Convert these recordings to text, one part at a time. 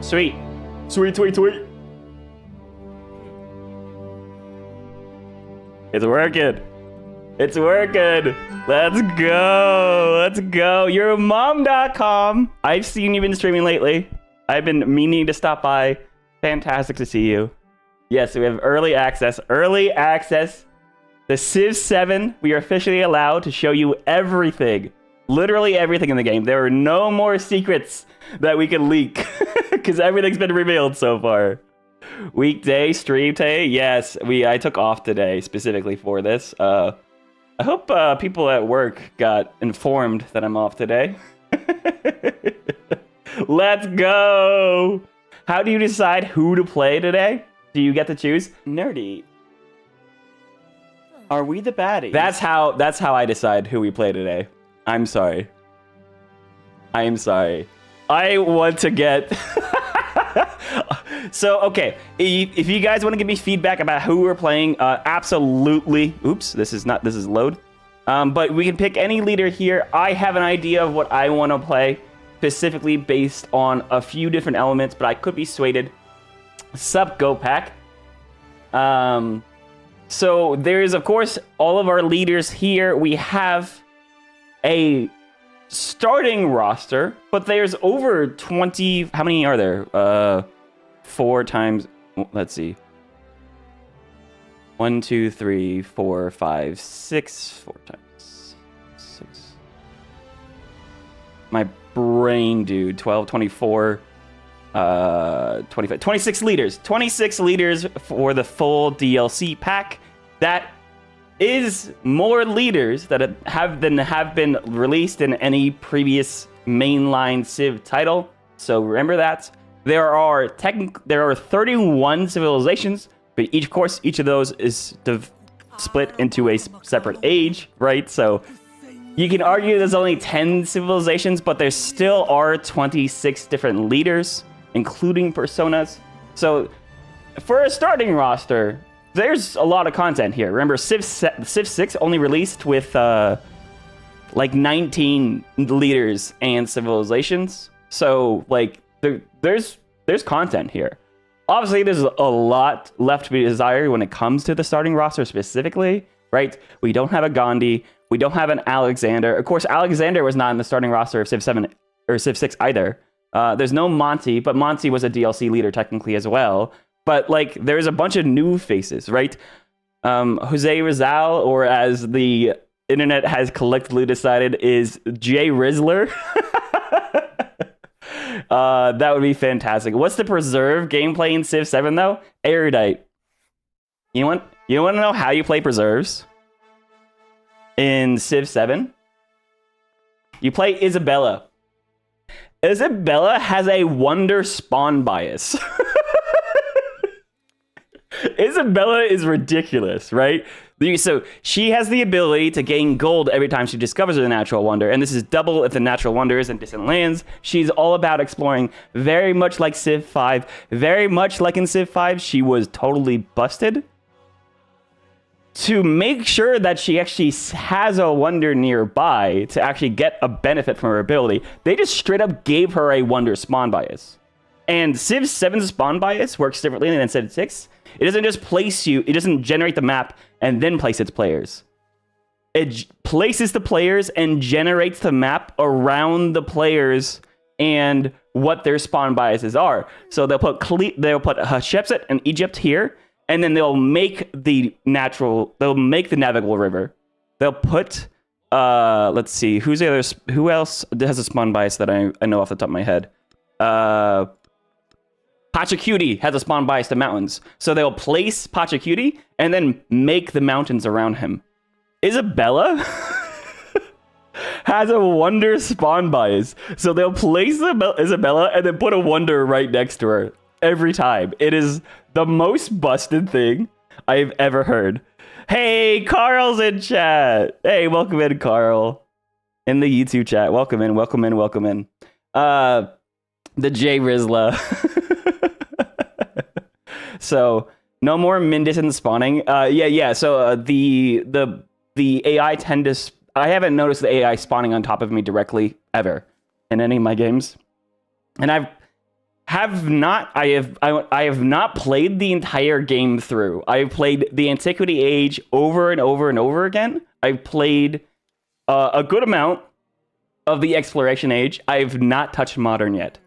Sweet. Sweet, sweet, sweet. It's working. It's working. Let's go. Let's go. YourMom.com. I've seen you been streaming lately. I've been meaning to stop by. Fantastic to see you. Yes, we have early access. Early access. The Civ 7. We are officially allowed to show you everything. Literally everything in the game. There are no more secrets that we can leak. Because everything's been revealed so far. Weekday, stream day. Yes, I took off today specifically for this. I hope people at work got informed that I'm off today. Let's go. How do you decide who to play today? Do you get to choose? Nerdy. Are we the baddies? That's how I decide who we play today. I'm sorry. I am sorry. I want to get... So, okay, if you guys want to give me feedback about who we're playing, absolutely. Oops, this is load. But we can pick any leader here. I have an idea of what I want to play, specifically based on a few different elements, but I could be swayed. Sup, Go Pack. So there's, of course, all of our leaders here. We have a starting roster, but there's over 20. How many are there? 4 times. Let's see. 1, 2, 3, 4, 5, 6. 4 times 6. My brain, dude. 12, 24, 25, 26 leaders. 26 leaders for the full DLC pack. That is more leaders that have been released in any previous mainline Civ title. So remember that. There are 31 civilizations, but each of those is split into a separate age, right? So you can argue there's only 10 civilizations, but there still are 26 different leaders, including personas. So for a starting roster, there's a lot of content here. Remember, Civ 6 only released with like 19 leaders and civilizations. So like there's content here. Obviously, there's a lot left to be desired when it comes to the starting roster specifically, right? We don't have a Gandhi. We don't have an Alexander. Of course, Alexander was not in the starting roster of Civ 7 or Civ 6 either. There's no Monty, but Monty was a DLC leader technically as well. But like, there's a bunch of new faces, right? Jose Rizal, or as the internet has collectively decided, is Jay Rizzler. That would be fantastic. What's the preserve gameplay in Civ 7 though? Erudite. You want to know how you play preserves in Civ 7? You play Isabella. Isabella has a wonder spawn bias. Isabella is ridiculous, right? So she has the ability to gain gold every time she discovers a natural wonder, and this is double if the natural wonder is in distant lands. She's all about exploring, very much like Civ 5. Very much like in Civ 5, she was totally busted. To make sure that she actually has a wonder nearby to actually get a benefit from her ability, they just straight up gave her a wonder spawn bias. And Civ 7's spawn bias works differently than Civ 6. It doesn't just place you, it doesn't generate the map and then place its players. It places the players and generates the map around the players and what their spawn biases are. So they'll put Hatshepsut and Egypt here, and then they'll make the navigable river. They'll put let's see, who else has a spawn bias that I know off the top of my head? Pachacuti has a spawn bias to mountains. So they'll place Pachacuti and then make the mountains around him. Isabella has a wonder spawn bias. So they'll place Isabella and then put a wonder right next to her every time. It is the most busted thing I've ever heard. Hey, Carl's in chat. Hey, welcome in, Carl. In the YouTube chat. Welcome in, welcome in, welcome in. The J Rizla. So no more Mindison spawning. Yeah. So the AI tend to. I haven't noticed the AI spawning on top of me directly ever in any of my games, and have not. I have not played the entire game through. I've played the Antiquity Age over and over and over again. I've played a good amount of the Exploration Age. I've not touched Modern yet,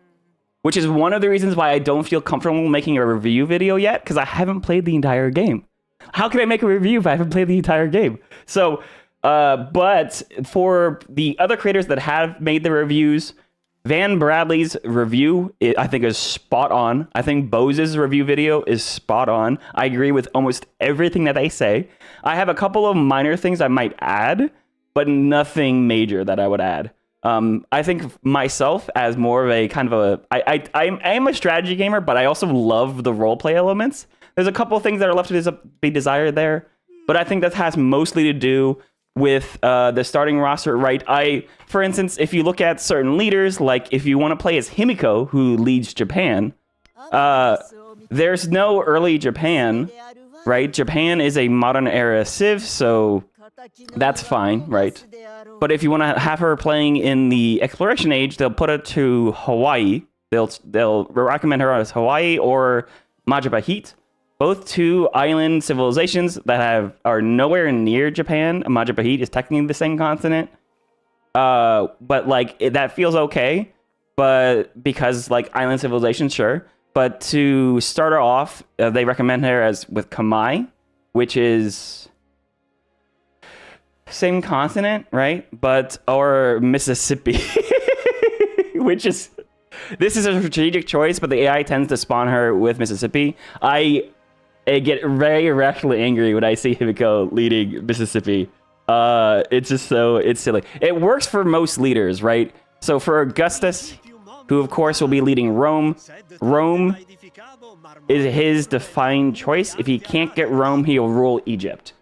which is one of the reasons why I don't feel comfortable making a review video yet, because I haven't played the entire game. How can I make a review if I haven't played the entire game? So, but for the other creators that have made the reviews, Van Bradley's review, I think, is spot on. I think Bose's review video is spot on. I agree with almost everything that they say. I have a couple of minor things I might add, but nothing major that I would add. I think myself as more of a kind of I am a strategy gamer, but I also love the roleplay elements. There's a couple of things that are left to be desired there, but I think that has mostly to do with the starting roster, right? For instance, if you look at certain leaders, like if you want to play as Himiko, who leads Japan, there's no early Japan, right? Japan is a modern era Civ, so that's fine, right? But if you want to have her playing in the Exploration Age, they'll put her to Hawaii. They'll recommend her as Hawaii or Majapahit. Both two island civilizations that are nowhere near Japan. Majapahit is technically the same continent. But like that feels okay. But because like island civilization, sure. But to start her off, they recommend her as with Kamai, which is same continent, right? Or Mississippi, which is, this is a strategic choice, but the AI tends to spawn her with Mississippi. I get very irrationally angry when I see Himiko leading Mississippi. It's just it's silly. It works for most leaders, right? So for Augustus, who of course will be leading Rome is his defined choice. If he can't get Rome, he'll rule Egypt,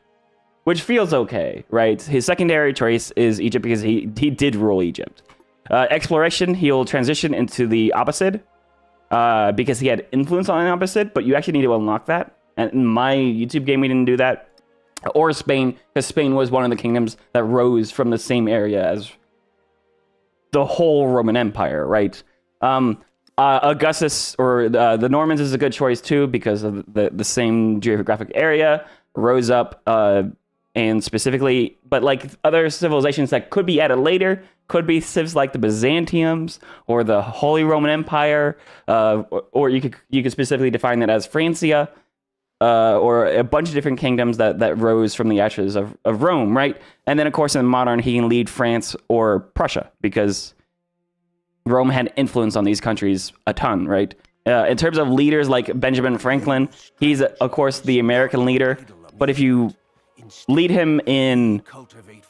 which feels okay, right? His secondary choice is Egypt because he did rule Egypt. Exploration, he'll transition into the opposite because he had influence on the opposite, but you actually need to unlock that. And in my YouTube game, we didn't do that. Or Spain, because Spain was one of the kingdoms that rose from the same area as the whole Roman Empire, right? Augustus, or the Normans, is a good choice too, because of the same geographic area, rose up, and specifically, but like other civilizations that could be added later, could be civs like the Byzantiums or the Holy Roman Empire, or you could specifically define that as Francia. Or a bunch of different kingdoms that rose from the ashes of Rome, right? And then, of course, in modern, he can lead France or Prussia because Rome had influence on these countries a ton, right? In terms of leaders like Benjamin Franklin, he's, of course, the American leader. But if you lead him in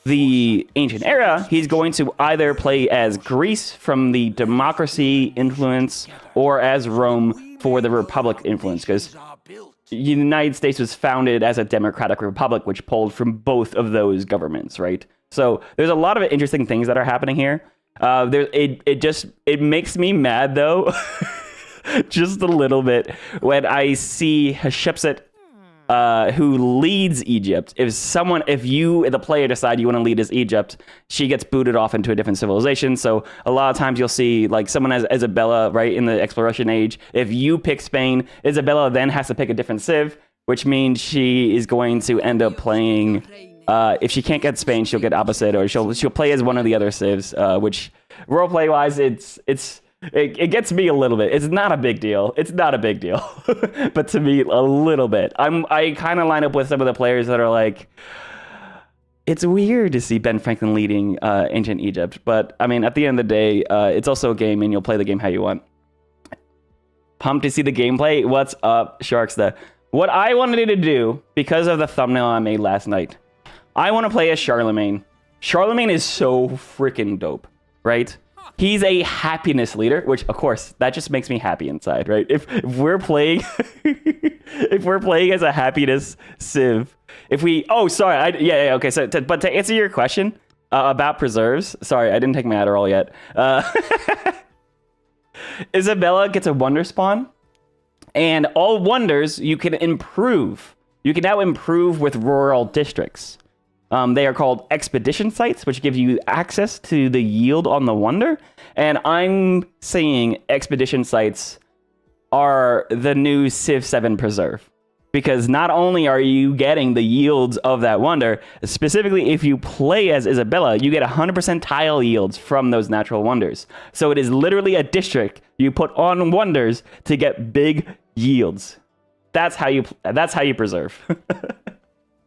the ancient era, he's going to either play as Greece from the democracy influence or as Rome for the republic influence, because the United States was founded as a democratic republic, which pulled from both of those governments, right? So there's a lot of interesting things that are happening here. It makes me mad though, just a little bit, when I see Hatshepsut, who leads Egypt. If you, the player, decide you want to lead as Egypt, she gets booted off into a different civilization. So a lot of times you'll see like someone as Isabella, right, in the Exploration Age. If you pick Spain, Isabella then has to pick a different civ, which means she is going to end up playing. If she can't get Spain, she'll get opposite, or she'll play as one of the other civs. Which roleplay wise, it gets me a little bit. It's not a big deal. But to me, a little bit. I kind of line up with some of the players that are like, it's weird to see Ben Franklin leading ancient Egypt. But I mean, at the end of the day, it's also a game, and you'll play the game how you want. Pumped to see the gameplay. What's up, Sharksta? What I wanted to do, because of the thumbnail I made last night, I want to play as Charlemagne. Charlemagne is so freaking dope, right? He's a happiness leader, which of course that just makes me happy inside, right? If we're playing, if we're playing as a happiness civ, okay. So, but to answer your question about preserves, sorry, I didn't take my Adderall yet. Isabella gets a wonder spawn, and all wonders you can improve. You can now improve with rural districts. They are called expedition sites, which give you access to the yield on the wonder. And I'm saying expedition sites are the new Civ 7 Preserve. Because not only are you getting the yields of that wonder, specifically if you play as Isabella, you get 100% tile yields from those natural wonders. So it is literally a district you put on wonders to get big yields. That's how you preserve.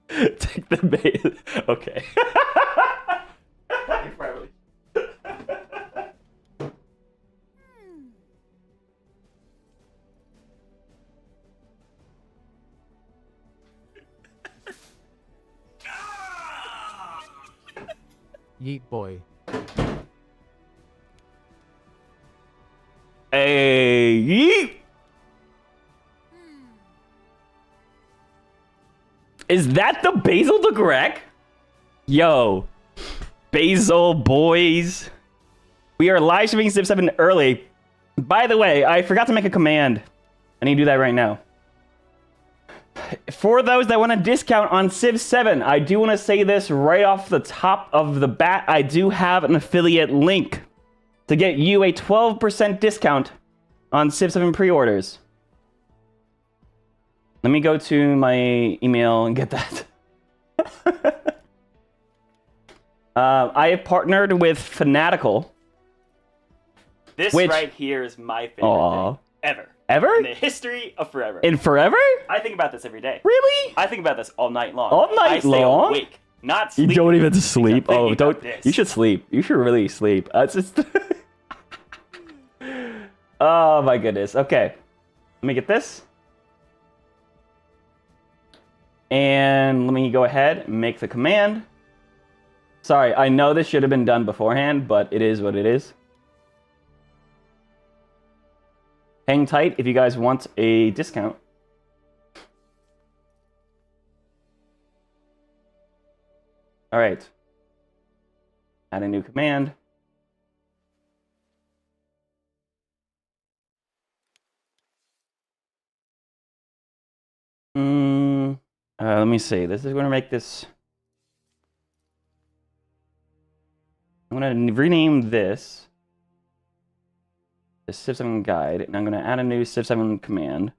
Take the bait. Okay. Yeet boy. Hey, yeet. Is that the Basil the Greg? Yo, Basil boys. We are live streaming Civ 7 early. By the way, I forgot to make a command. I need to do that right now. For those that want a discount on Civ 7, I do want to say this right off the top of the bat. I do have an affiliate link to get you a 12% discount on Civ 7 pre-orders. Let me go to my email and get that. I have partnered with Fanatical. This right here is my favorite thing ever. Ever? In the history of forever. In forever? I think about this every day. Really? I think about this all night long. All night long? I stay awake, not sleep. You don't even sleep. Oh, don't. You should sleep. You should really sleep. It's just. Oh my goodness. Okay. Let me get this. And let me go ahead and make the command. Sorry, I know this should have been done beforehand, but it is what it is. Hang tight if you guys want a discount. All right. Add a new command. Let me see. This is going to make this. I'm going to rename this. The Civ 7 guide, and I'm going to add a new Civ 7 command.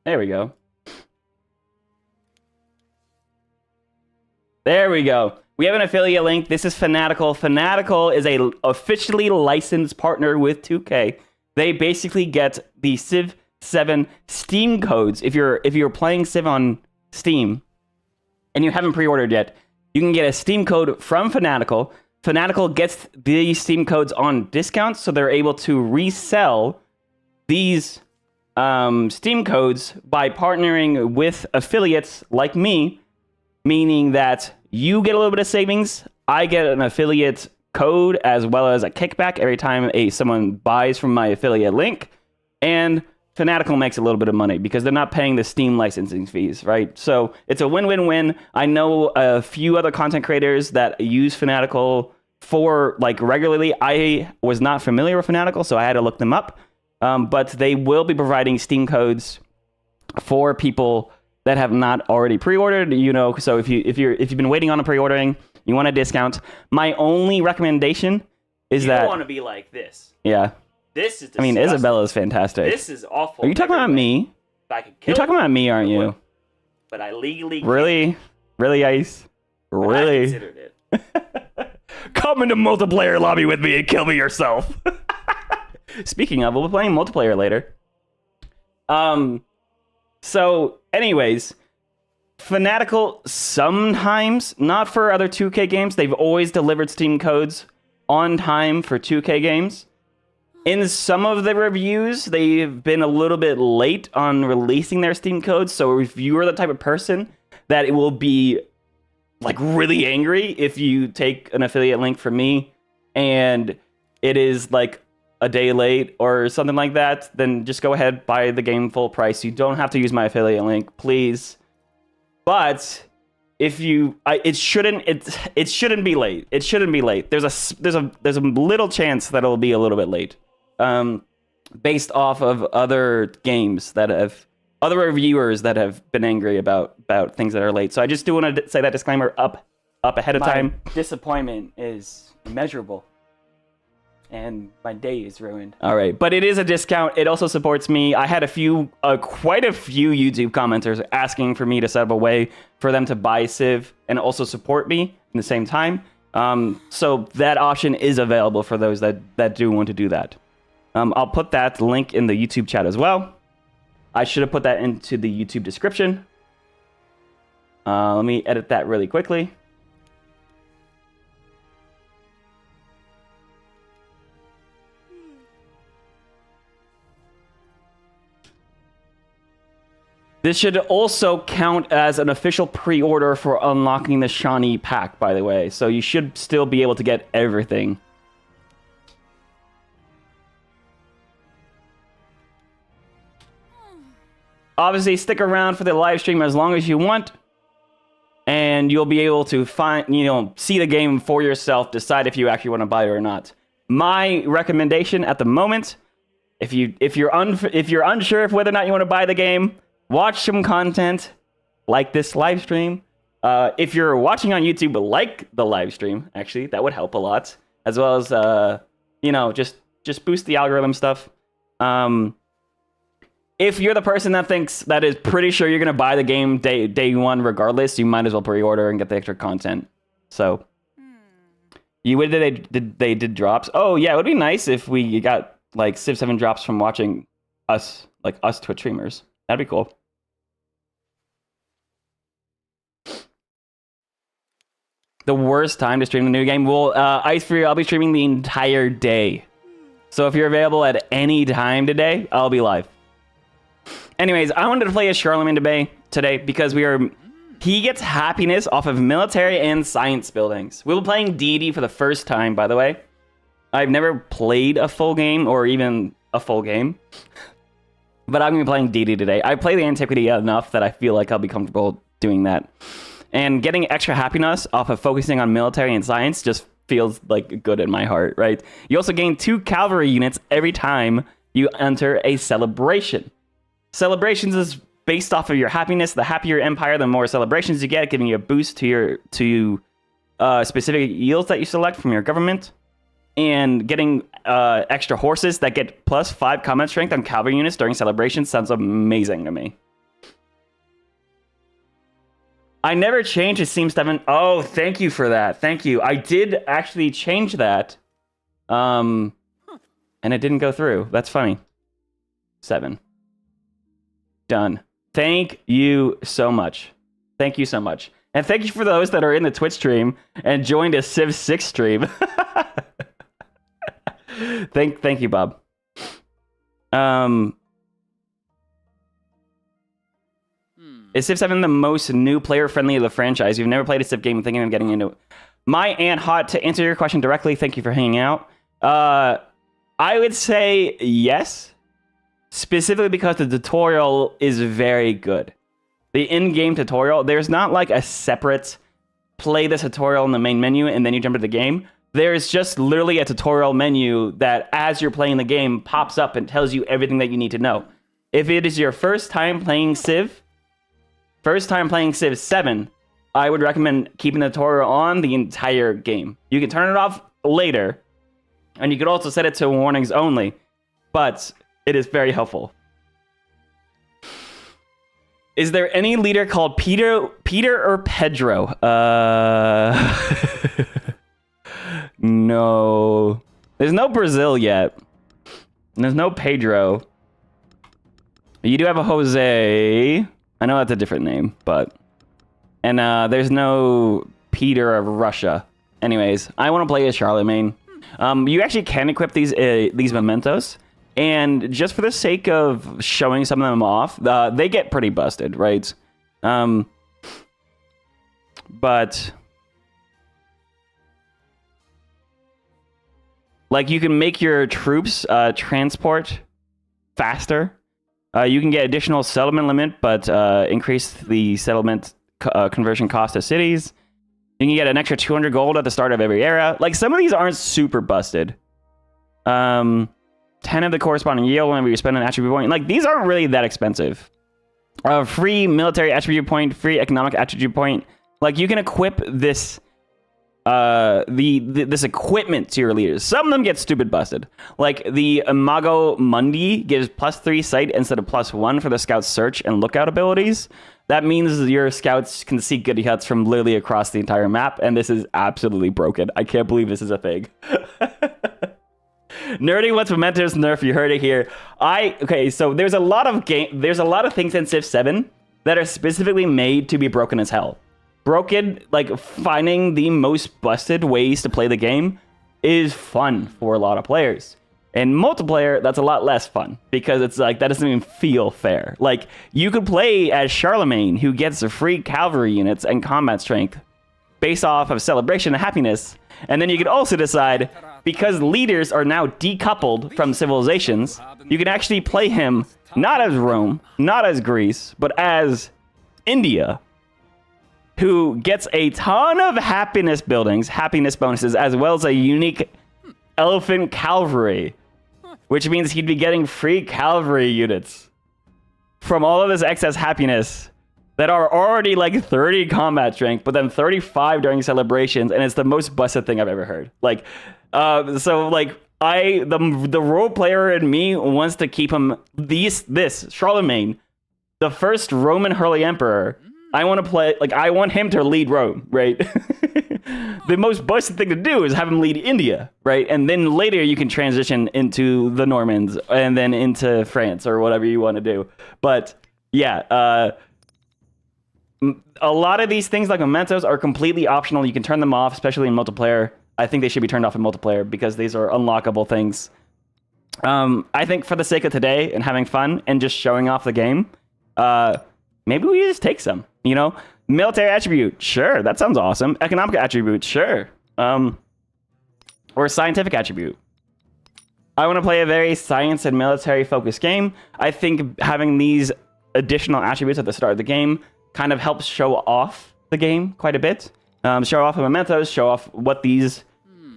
There we go. There we go. We have an affiliate link. This is Fanatical. Fanatical is a officially licensed partner with 2K. They basically get the Civ 7 Steam codes. If you're playing Civ on Steam and you haven't pre-ordered yet, you can get a Steam code from Fanatical. Fanatical gets these Steam codes on discounts, so they're able to resell these Steam codes by partnering with affiliates like me, meaning that you get a little bit of savings, I get an affiliate code as well as a kickback every time someone buys from my affiliate link, and Fanatical makes a little bit of money because they're not paying the Steam licensing fees, right? So it's a win-win-win. I know a few other content creators that use Fanatical for regularly. I was not familiar with Fanatical, so I had to look them up. But they will be providing Steam codes for people that have not already pre-ordered. So if you've been waiting on a pre-ordering, you want a discount. My only recommendation is that you don't want to be like this. Yeah. This is disgusting. Isabella is fantastic. This is awful. Are you talking about me? You're talking about me, aren't you? But I legally really, Ice, really I considered it. Come into multiplayer lobby with me and kill me yourself. Speaking of, we'll be playing multiplayer later. So, anyways, Fanatical sometimes, not for other 2K games, they've always delivered Steam codes on time for 2K games. In some of the reviews, they've been a little bit late on releasing their Steam codes, so if you are the type of person that it will be really angry if you take an affiliate link from me and it is a day late or something like that, then just go ahead, buy the game full price. You don't have to use my affiliate link, please. But if you, it shouldn't be late. It shouldn't be late. There's a little chance that it'll be a little bit late. based off of other games that have other reviewers that have been angry about things that are late. So I just do want to say that disclaimer up ahead of time. Disappointment is immeasurable, and my day is ruined. All right, but it is a discount. It also supports me. I had quite a few YouTube commenters asking for me to set up a way for them to buy Civ and also support me in the same time. So that option is available for those that do want to do that. I'll put that link in the YouTube chat as well. I should have put that into the YouTube description. Let me edit that really quickly. This should also count as an official pre-order for unlocking the Shawnee pack, by the way. So you should still be able to get everything. Obviously, stick around for the live stream as long as you want, and you'll be able to see the game for yourself, decide if you actually want to buy it or not. My recommendation at the moment, if you're unsure of whether or not you want to buy the game, watch some content like this live stream. If you're watching on YouTube, like the live stream, actually, that would help a lot, as well as just boost the algorithm stuff. If you're the person that is pretty sure you're gonna buy the game day one regardless, you might as well pre-order and get the extra content. So, they did drops. Oh yeah, it would be nice if we got like Civ 7 drops from watching us Twitch streamers. That'd be cool. The worst time to stream the new game? Well, Ice Free, I'll be streaming the entire day. So if you're available at any time today, I'll be live. Anyways, I wanted to play as Charlemagne today because he gets happiness off of military and science buildings. We'll be playing Deity for the first time, by the way. I've never played a full game or even a full game. But I'm going to be playing Deity today. I play the Antiquity enough that I feel like I'll be comfortable doing that. And getting extra happiness off of focusing on military and science just feels like good in my heart, right? You also gain 2 cavalry units every time you enter a celebration. Celebrations is based off of your happiness. The happier your empire, the more celebrations you get, giving you a boost to specific yields that you select from your government. And getting extra horses that get +5 combat strength on cavalry units during celebrations sounds amazing to me. I never changed it, Seam 7. Oh, thank you for that. Thank you. I did actually change that. And it didn't go through. That's funny. 7. Done. Thank you so much. Thank you so much. And thank you for those that are in the Twitch stream and joined a Civ 6 stream. Thank you, Bob. Is Civ 7 the most new player-friendly of the franchise? You've never played a Civ game thinking of getting into it. My Aunt Hot, to answer your question directly, thank you for hanging out. I would say yes. Specifically because the tutorial is very good. The in-game tutorial, there's not like a separate play the tutorial in the main menu and then you jump into the game. There's just literally a tutorial menu that as you're playing the game pops up and tells you everything that you need to know. If it is your first time playing Civ 7, I would recommend keeping the tutorial on the entire game. You can turn it off later, and you could also set it to warnings only, but it is very helpful. Is there any leader called Peter or Pedro? No. There's no Brazil yet. And there's no Pedro. You do have a Jose. I know that's a different name, but... And there's no Peter of Russia. Anyways, I want to play as Charlemagne. You actually can equip these Momentos. And just for the sake of showing some of them off, they get pretty busted, right? But... like, you can make your troops transport faster. You can get additional settlement limit, but increase the settlement conversion cost of cities. You can get an extra 200 gold at the start of every era. Like, some of these aren't super busted. 10 of the corresponding yield whenever you spend an attribute point. Like, these aren't really that expensive. Free military attribute point, free economic attribute point. Like, you can equip this this equipment to your leaders. Some of them get stupid busted. Like, the Imago Mundi gives +3 sight instead of +1 for the scout's search and lookout abilities. That means your scouts can see goody huts from literally across the entire map, and this is absolutely broken. I can't believe this is a thing. Nerdy wants Momentos nerf. You heard it here. Okay, so there's a lot of things in Civ 7 that are specifically made to be broken as hell. Broken, like, finding the most busted ways to play the game is fun for a lot of players. In multiplayer, that's a lot less fun because it's like, that doesn't even feel fair. Like, you could play as Charlemagne, who gets free cavalry units and combat strength based off of celebration and happiness. And then you could also decide, because leaders are now decoupled from civilizations, you can actually play him not as Rome, not as Greece, but as India, who gets a ton of happiness bonuses, as well as a unique elephant cavalry, which means he'd be getting free cavalry units from all of this excess happiness that are already like 30 combat strength, but then 35 during celebrations, and it's the most busted thing I've ever heard. Like, so like, the role player in me wants to keep him this Charlemagne, the first Roman Holy Emperor. I want to play, like, I want him to lead Rome, right? The most busted thing to do is have him lead India, right? And then later you can transition into the Normans and then into France or whatever you want to do. But yeah, a lot of these things like Momentos are completely optional. You can turn them off, especially in multiplayer. I think they should be turned off in multiplayer because these are unlockable things. I think for the sake of today and having fun and just showing off the game, maybe we just take some, you know? Military attribute, sure, that sounds awesome. Economic attribute, sure. Or scientific attribute. I want to play a very science and military focused game. I think having these additional attributes at the start of the game kind of helps show off the game quite a bit. Show off the Momentos, show off what these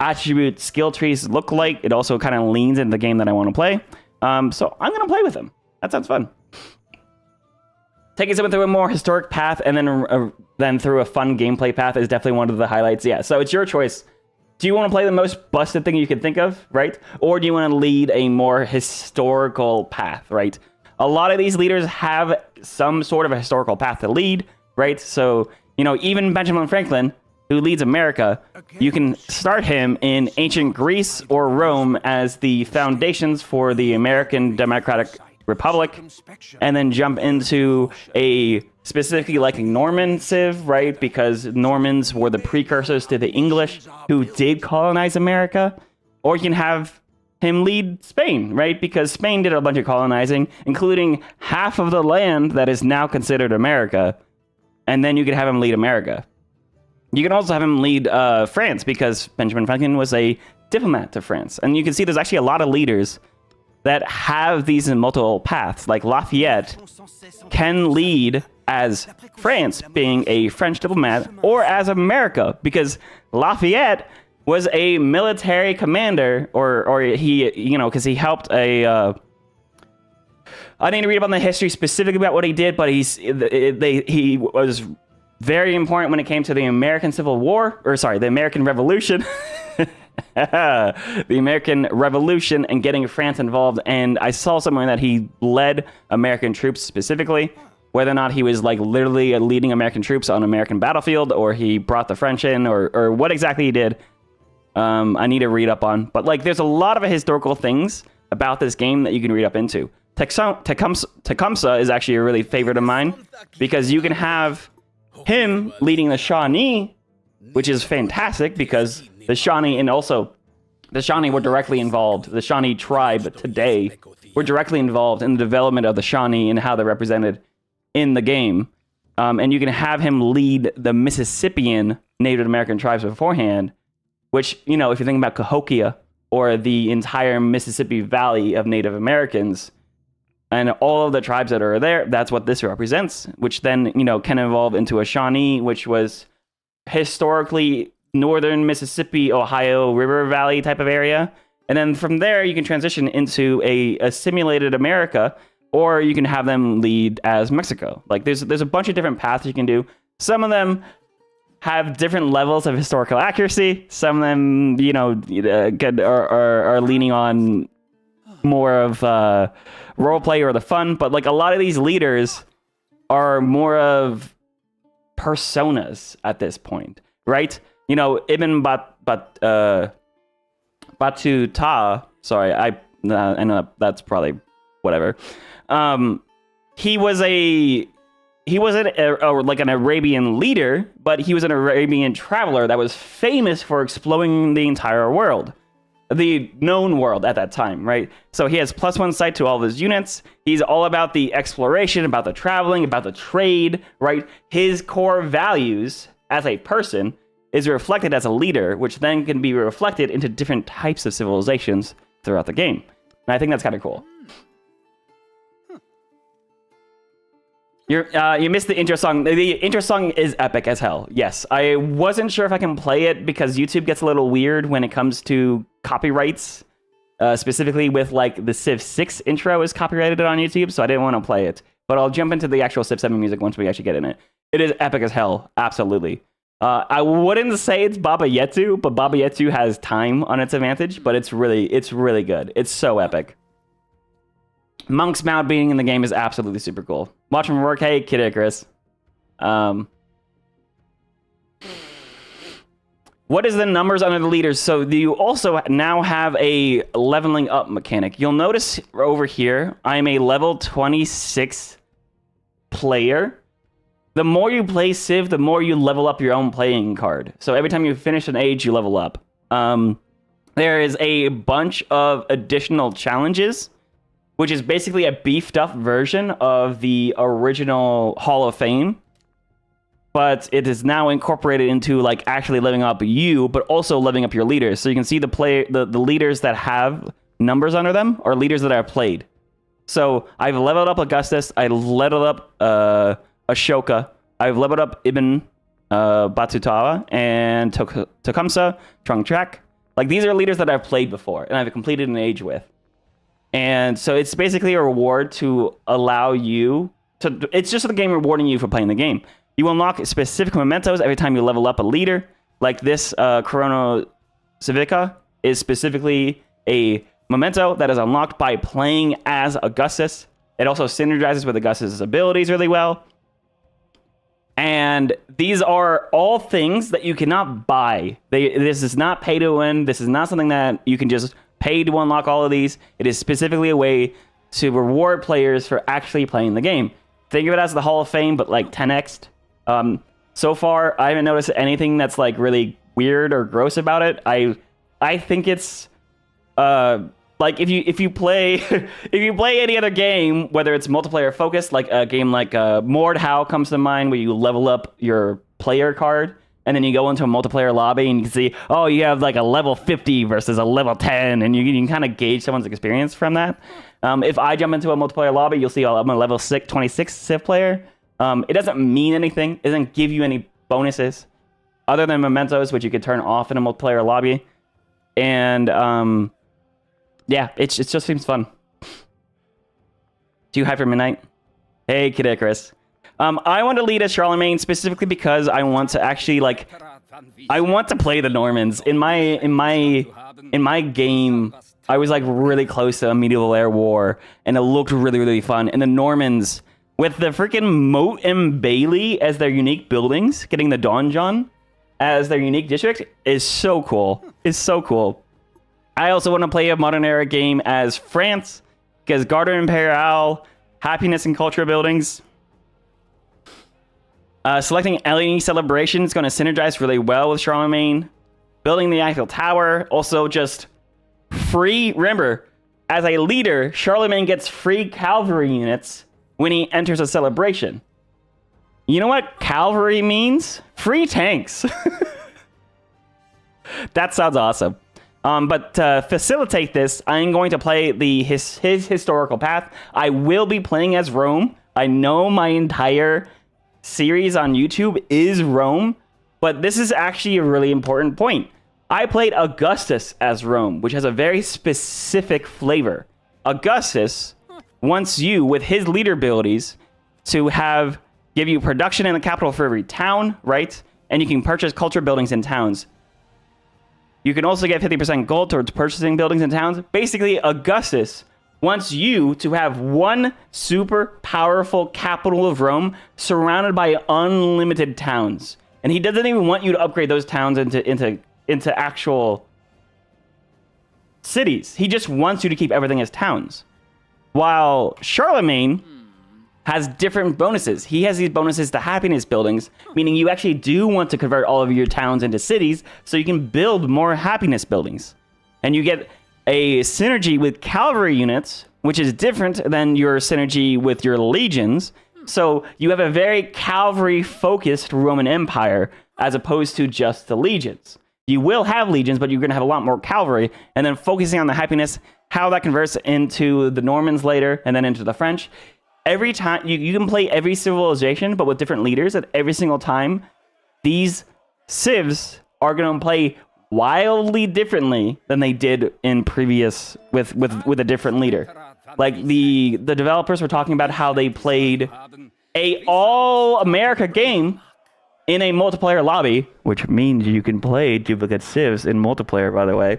attribute skill trees look like. It also kind of leans into the game that I want to play. So I'm going to play with them. That sounds fun. Taking someone through a more historic path and then through a fun gameplay path is definitely one of the highlights. Yeah, so it's your choice. Do you want to play the most busted thing you can think of, right? Or do you want to lead a more historical path, right? A lot of these leaders have some sort of a historical path to lead, right? So, you know, even Benjamin Franklin, who leads America, you can start him in ancient Greece or Rome as the foundations for the American Democratic Republic, and then jump into a specifically like Norman Civ, right? Because Normans were the precursors to the English who did colonize America. Or you can have him lead Spain, right? Because Spain did a bunch of colonizing, including half of the land that is now considered America. And then you could have him lead America. You can also have him lead France, because Benjamin Franklin was a diplomat to France. And you can see there's actually a lot of leaders that have these in multiple paths. Like Lafayette can lead as France, being a French diplomat, or as America, because Lafayette was a military commander, or he, you know, because he helped a... I need to read up on the history specifically about what he did, but he was very important when it came to the American Civil War, or sorry, the American Revolution. The American Revolution and getting France involved. And I saw somewhere that he led American troops specifically, whether or not he was like literally leading American troops on American battlefield, or he brought the French in, or what exactly he did. I need to read up on, but like there's a lot of historical things about this game that you can read up into. Tecumseh is actually a really favorite of mine, because you can have him leading the Shawnee, which is fantastic because the Shawnee, and also the Shawnee were directly involved. The Shawnee tribe today were directly involved in the development of the Shawnee and how they're represented in the game. And you can have him lead the Mississippian Native American tribes beforehand, which, you know, if you think about Cahokia or the entire Mississippi Valley of Native Americans and all of the tribes that are there, that's what this represents, which then, you know, can evolve into a Shawnee, which was historically northern Mississippi, Ohio River Valley type of area. And then from there, you can transition into a simulated America, or you can have them lead as Mexico. Like there's a bunch of different paths you can do. Some of them have different levels of historical accuracy. Some of them, you know, are leaning on more of roleplay or the fun. But like a lot of these leaders are more of personas at this point, right? You know, Ibn Battuta. Sorry, I know that's probably whatever. He wasn't like an Arabian leader, but he was an Arabian traveler that was famous for exploring the entire world, the known world at that time, right? So he has +1 sight to all of his units. He's all about the exploration, about the traveling, about the trade, right? His core values as a person is reflected as a leader, which then can be reflected into different types of civilizations throughout the game. And I think that's kind of cool. You missed the intro song. The intro song is epic as hell. Yes, I wasn't sure if I can play it because YouTube gets a little weird when it comes to copyrights, specifically with like the Civ 6 intro is copyrighted on YouTube, so I didn't want to play it. But I'll jump into the actual Civ 7 music once we actually get in it. It is epic as hell, absolutely. I wouldn't say it's Baba Yetu, but Baba Yetu has time on its advantage, but it's really good. It's so epic. Monk's Mount being in the game is absolutely super cool. Watch him work. Hey, Kid Icarus. What is the numbers under the leaders? So you also now have a leveling up mechanic. You'll notice over here, I'm a level 26 player. The more you play Civ, the more you level up your own playing card. So every time you finish an age, you level up. There is a bunch of additional challenges, which is basically a beefed up version of the original Hall of Fame. But it is now incorporated into like actually leveling up you, but also leveling up your leaders. So you can see the leaders that have numbers under them are leaders that I've played. So I've leveled up Augustus, I leveled up Ashoka, I've leveled up Ibn Battuta and Tecumseh, Trungtrek. Like these are leaders that I've played before and I've completed an age with. And so it's basically a reward to allow you to... It's just the game rewarding you for playing the game. You unlock specific mementos every time you level up a leader. Like this Corona Civica is specifically a memento that is unlocked by playing as Augustus. It also synergizes with Augustus' abilities really well. And these are all things that you cannot buy. This is not pay to win. This is not something that you can just pay to unlock all of these. It is specifically a way to reward players for actually playing the game. Think of it as the Hall of Fame, but like 10x'd. So far, I haven't noticed anything that's like really weird or gross about it. I think it's like if you play any other game, whether it's multiplayer focused, like a game like Mordhau comes to mind, where you level up your player card. And then you go into a multiplayer lobby and you can see, oh, you have like a level 50 versus a level 10. And you can kind of gauge someone's experience from that. If I jump into a multiplayer lobby, you'll see I'm a level 26 Civ player. It doesn't mean anything. It doesn't give you any bonuses other than mementos, which you could turn off in a multiplayer lobby. And yeah, it just seems fun. Do you hype for midnight? Hey, Kid Icarus. I want to lead as Charlemagne specifically because I want to actually I want to play the Normans. In my game, I was like really close to a medieval era war, and it looked really, really fun. And the Normans, with the freaking Moat and Bailey as their unique buildings, getting the Donjon as their unique district is so cool. It's so cool. I also want to play a modern era game as France, because Garde Imperiale, happiness and culture buildings. Selecting LED Celebration is going to synergize really well with Charlemagne. Building the Eiffel Tower, also just free. Remember, as a leader, Charlemagne gets free cavalry units when he enters a celebration. You know what cavalry means? Free tanks. That sounds awesome. But to facilitate this, I'm going to play his historical path. I will be playing as Rome. I know my entire series on YouTube is Rome, but this is actually a really important point. I played Augustus as Rome, which has a very specific flavor. Augustus wants you, with his leader abilities, to give you production in the capital for every town, right? And you can purchase culture buildings in towns. You can also get 50% gold towards purchasing buildings in towns. Basically, Augustus wants you to have one super powerful capital of Rome surrounded by unlimited towns. And he doesn't even want you to upgrade those towns into actual cities. He just wants you to keep everything as towns. While Charlemagne has different bonuses. He has these bonuses to happiness buildings, meaning you actually do want to convert all of your towns into cities so you can build more happiness buildings. And you get a synergy with cavalry units, which is different than your synergy with your legions. So you have a very cavalry-focused Roman Empire as opposed to just the legions. You will have legions, but you're going to have a lot more cavalry. And then focusing on the happiness, how that converts into the Normans later, and then into the French. Every time, you can play every civilization, but with different leaders at every single time. These civs are going to play wildly differently than they did in previous with a different leader. Like the developers were talking about how they played a all-America game in a multiplayer lobby, which means you can play duplicate civs in multiplayer, by the way.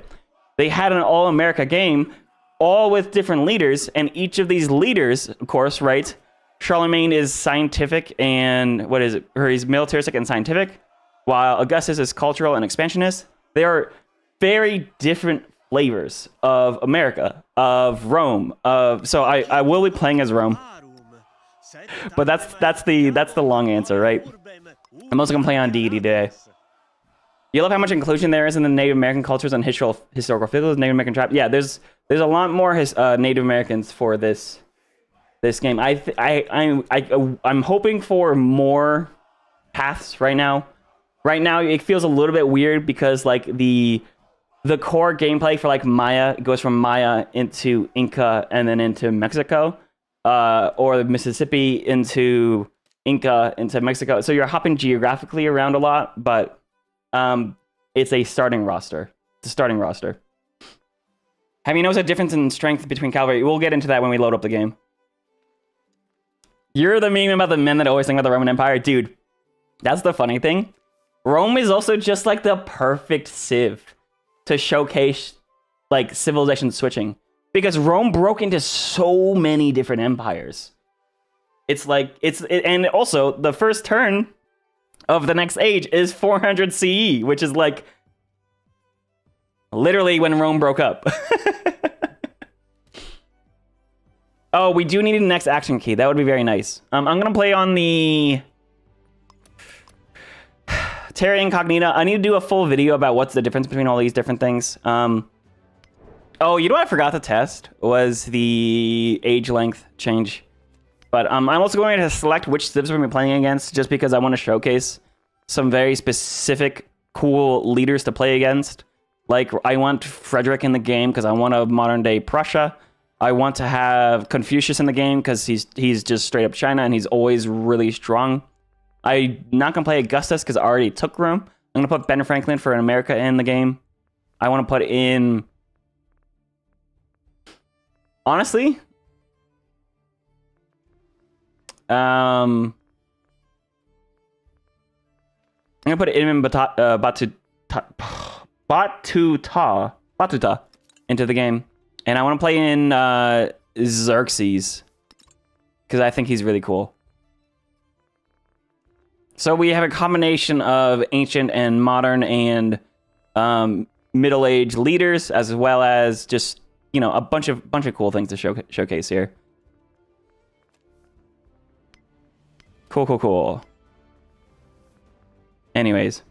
They had an all-America game, all with different leaders, and each of these leaders, of course, right? Charlemagne is scientific and he's militaristic and scientific, while Augustus is cultural and expansionist. They are very different flavors of America, of Rome, so I will be playing as Rome. But that's the long answer, right? I'm also gonna play on Deity today. You love how much inclusion there is in the Native American cultures and historical figures, Native American tribe. Yeah, there's a lot more Native Americans for this game. I'm hoping for more paths right now. Right now, it feels a little bit weird because like the core gameplay for like Maya goes from Maya into Inca and then into Mexico, or Mississippi into Inca into Mexico. So you're hopping geographically around a lot, but it's a starting roster. It's a starting roster. Have you noticed a difference in strength between cavalry? We'll get into that when we load up the game. You're the meme about the men that always think about the Roman Empire. Dude, that's the funny thing. Rome is also just like the perfect civ to showcase like civilization switching. Because Rome broke into so many different empires. And also the first turn of the next age is 400 CE, which is like literally when Rome broke up. Oh, we do need a next action key. That would be very nice. I'm gonna play on the Terra Incognita. I need to do a full video about what's the difference between all these different things. Oh, you know what I forgot to test was the age length change. But I'm also going to select which civs we're going to be playing against just because I want to showcase some very specific, cool leaders to play against. Like, I want Frederick in the game because I want a modern-day Prussia. I want to have Confucius in the game because he's just straight-up China and he's always really strong. I'm not going to play Augustus because I already took Rome. I'm going to put Ben Franklin for America in the game. I want to put in... Honestly... I'm gonna put Ibn Battuta into the game, and I want to play in Xerxes because I think he's really cool. So we have a combination of ancient and modern and middle-aged leaders, as well as just a bunch of cool things to showcase here. Cool. Anyways.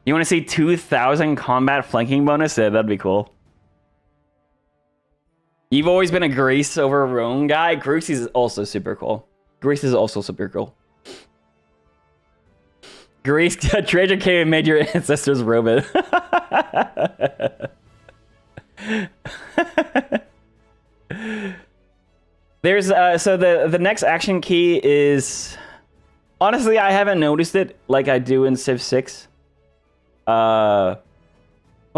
You want to see 2,000 combat flanking bonus? Yeah, that'd be cool. You've always been a Greece over Rome guy. Greece is also super cool. Greece Trajan came and made your ancestors Roman. There's so the next action key is, honestly, I haven't noticed it like I do in Civ 6. We'll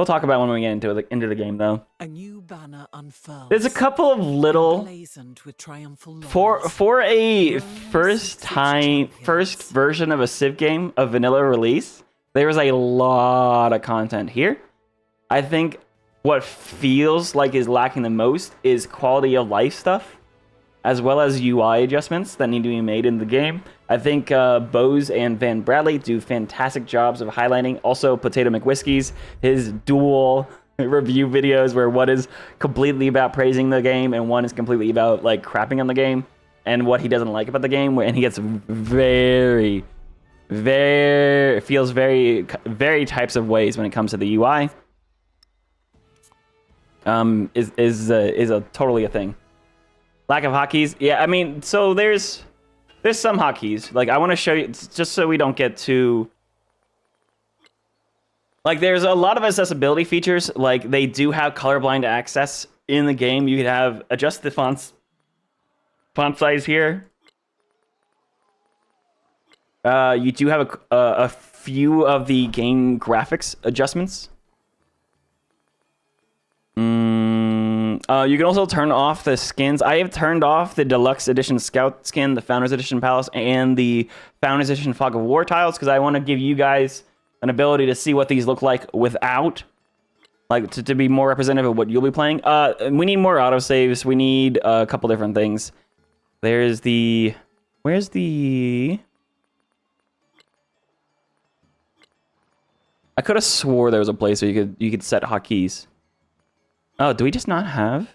talk about it when we get into the game, though. A new banner unfurls. There's a couple of little for a first version of a Civ game, a vanilla release. There was a lot of content here. I think what feels like is lacking the most is quality of life stuff, as well as UI adjustments that need to be made in the game. I think Bose and Van Bradley do fantastic jobs of highlighting. Also, Potato McWhiskey's, his dual review videos where one is completely about praising the game and one is completely about like crapping on the game and what he doesn't like about the game, and he gets very feels very types of ways when it comes to the UI. Is a totally a thing. Lack of hotkeys, yeah. I mean, so there's some hotkeys. Like, I want to show you just so we don't get too. Like, there's a lot of accessibility features. Like, they do have colorblind access in the game. You could have adjust the font size here. You do have a few of the game graphics adjustments. You can also turn off the skins. I have turned off the Deluxe Edition Scout skin, the Founders Edition Palace, and the Founders Edition Fog of War tiles, because I want to give you guys an ability to see what these look like without, like, to be more representative of what you'll be playing. We need more autosaves. We need a couple different things. There's the... Where's the... I could have swore there was a place where you could set hotkeys. Oh, do we just not have?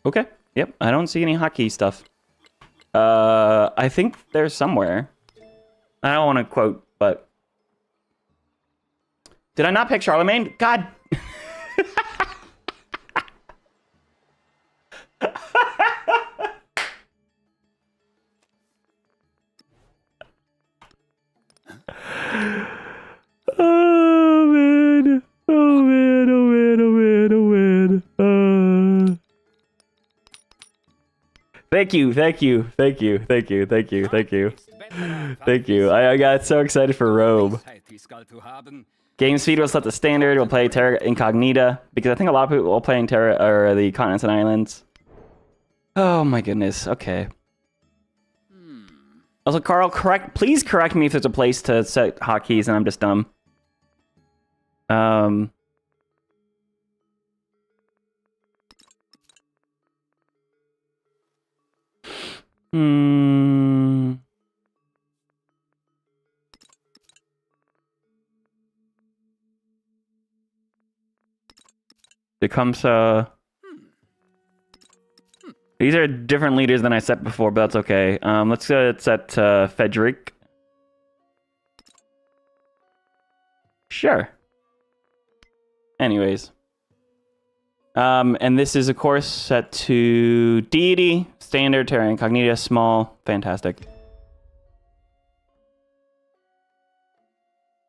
Okay. Yep. I don't see any hotkey stuff. I think there's somewhere. I don't want to quote, but did I not pick Charlemagne? God. Oh man. Oh man, oh man, oh man, oh man. Thank you. Thank you. I got so excited for Robe. Game speed will set the standard. We'll play Terra Incognita, because I think a lot of people will play in Terra or the Continents and Islands. Oh my goodness. Okay. Also, Carl, please correct me if there's a place to set hotkeys and I'm just dumb. It comes, these are different leaders than I set before, but that's okay. Let's set Frederick. Sure. Anyways. And this is, of course, set to Deity, Standard, Terra Incognita, Small, fantastic.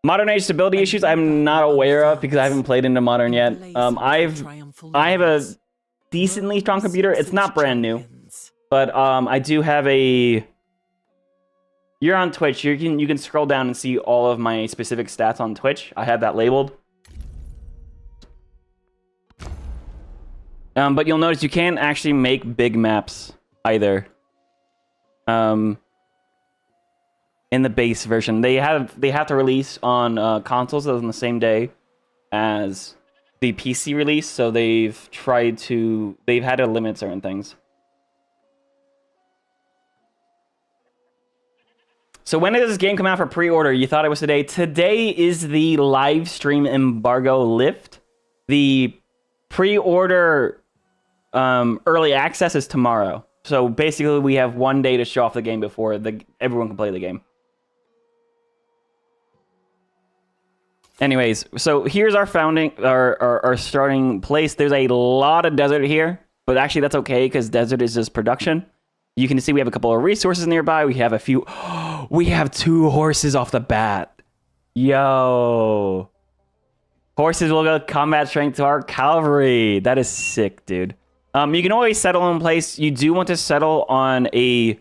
Modern Age stability issues I'm not aware of because I haven't played into Modern yet. I have a decently strong computer. It's not brand new, but I do have a... You're on Twitch. You can scroll down and see all of my specific stats on Twitch. I have that labeled. But you'll notice you can't actually make big maps either. In the base version, they have to release on consoles on the same day as the PC release, so they've had to limit certain things. So when did this game come out for pre-order? You thought it was today. Today is the live stream embargo lift. The pre-order early access is tomorrow. So basically we have one day to show off the game before everyone can play the game. Anyways, so here's our our starting place. There's a lot of desert here, but actually that's okay because desert is just production. You can see we have a couple of resources nearby. We have a few. We have 2 horses off the bat. Yo. Horses will go combat strength to our cavalry. That is sick, dude. You can always settle in place. You do want to settle on a...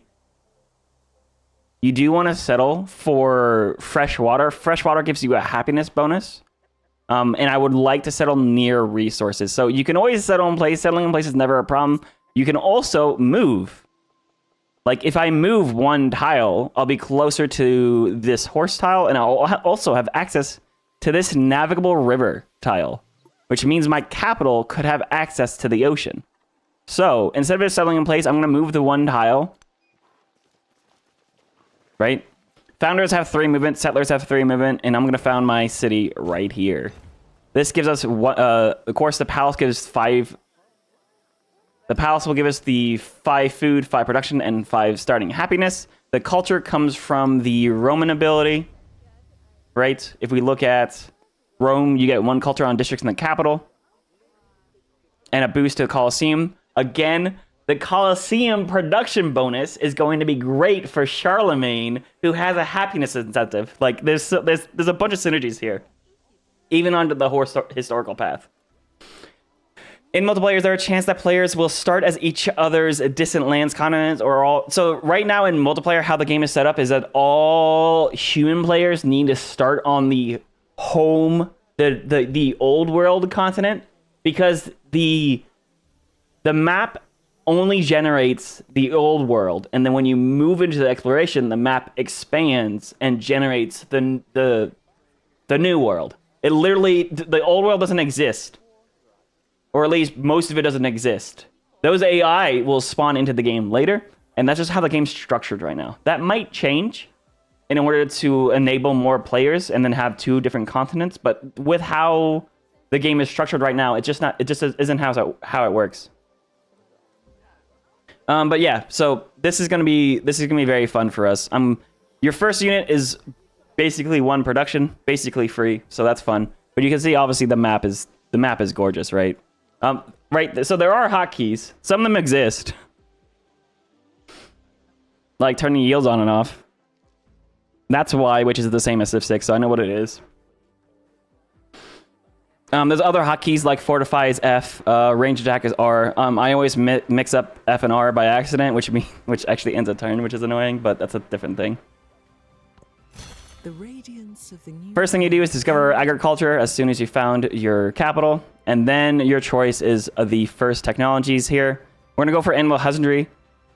You do want to settle for fresh water. Fresh water gives you a happiness bonus. And I would like to settle near resources. So you can always settle in place. Settling in place is never a problem. You can also move. Like, if I move one tile, I'll be closer to this horse tile, and I'll also have access to this navigable river tile, which means my capital could have access to the ocean. So, instead of it settling in place, I'm going to move the one tile. Right? Founders have 3 movement, settlers have 3 movement, and I'm going to found my city right here. This gives us, of course, the palace gives 5... The palace will give us the 5 food, 5 production, and 5 starting happiness. The culture comes from the Roman ability, right? If we look at Rome, you get 1 culture on districts in the capital, and a boost to the Colosseum. Again, the Colosseum production bonus is going to be great for Charlemagne, who has a happiness incentive. Like, there's a bunch of synergies here, even onto the historical path. In multiplayer, there's a chance that players will start as each other's distant lands, continents, or all. So right now in multiplayer, how the game is set up is that all human players need to start on the home, the old world continent, because the map only generates the old world, and then when you move into the exploration, the map expands and generates the new world. It literally, the old world doesn't exist. Or at least most of it doesn't exist. Those AI will spawn into the game later, and that's just how the game's structured right now. That might change in order to enable more players and then have 2 different continents, but with how the game is structured right now, it just isn't how it works. But yeah, so this is gonna be very fun for us. Your first unit is basically 1 production, basically free, so that's fun. But you can see obviously the map is gorgeous, right? Right, so there are hotkeys. Some of them exist. Like turning yields on and off. That's Y, which is the same as Civ 6, so I know what it is. There's other hotkeys like Fortify is F, range attack is R. I always mix up F and R by accident, which actually ends a turn, which is annoying, but that's a different thing. The radiance of the new First thing you do is discover agriculture as soon as you found your capital, and then your choice is the first technologies here. We're gonna go for animal husbandry,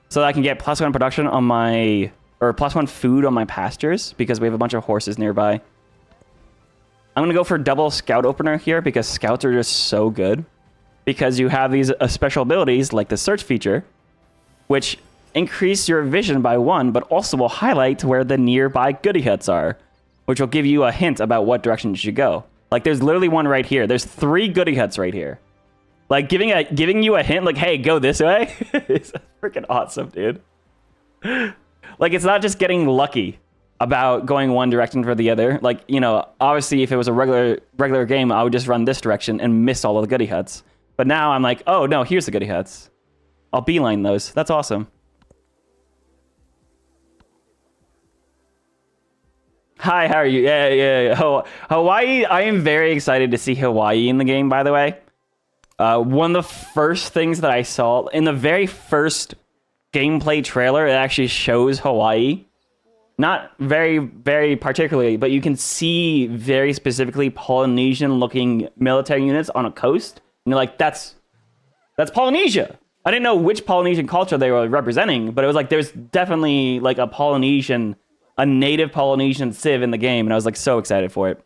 so that I can get +1 production on my, or +1 food on my pastures, because we have a bunch of horses nearby. I'm gonna go for double scout opener here, because scouts are just so good. Because you have these special abilities, like the search feature, which increase your vision by 1, but also will highlight where the nearby goody huts are, which will give you a hint about what direction you should go. Like, there's literally one right here. There's 3 goody huts right here. Like, giving you a hint, like, hey, go this way. It's freaking awesome, dude. Like, it's not just getting lucky about going one direction for the other. Like, you know, obviously, if it was a regular game, I would just run this direction and miss all of the goody huts. But now I'm like, oh, no, here's the goody huts. I'll beeline those. That's awesome. Hi, how are you? Yeah. Hawaii, I am very excited to see Hawaii in the game, by the way. One of the first things that I saw in the very first gameplay trailer, it actually shows Hawaii. Not very, very particularly, but you can see very specifically Polynesian-looking military units on a coast. And you're like, that's Polynesia. I didn't know which Polynesian culture they were representing, but it was like, there's definitely like a native Polynesian civ in the game, and I was like so excited for it.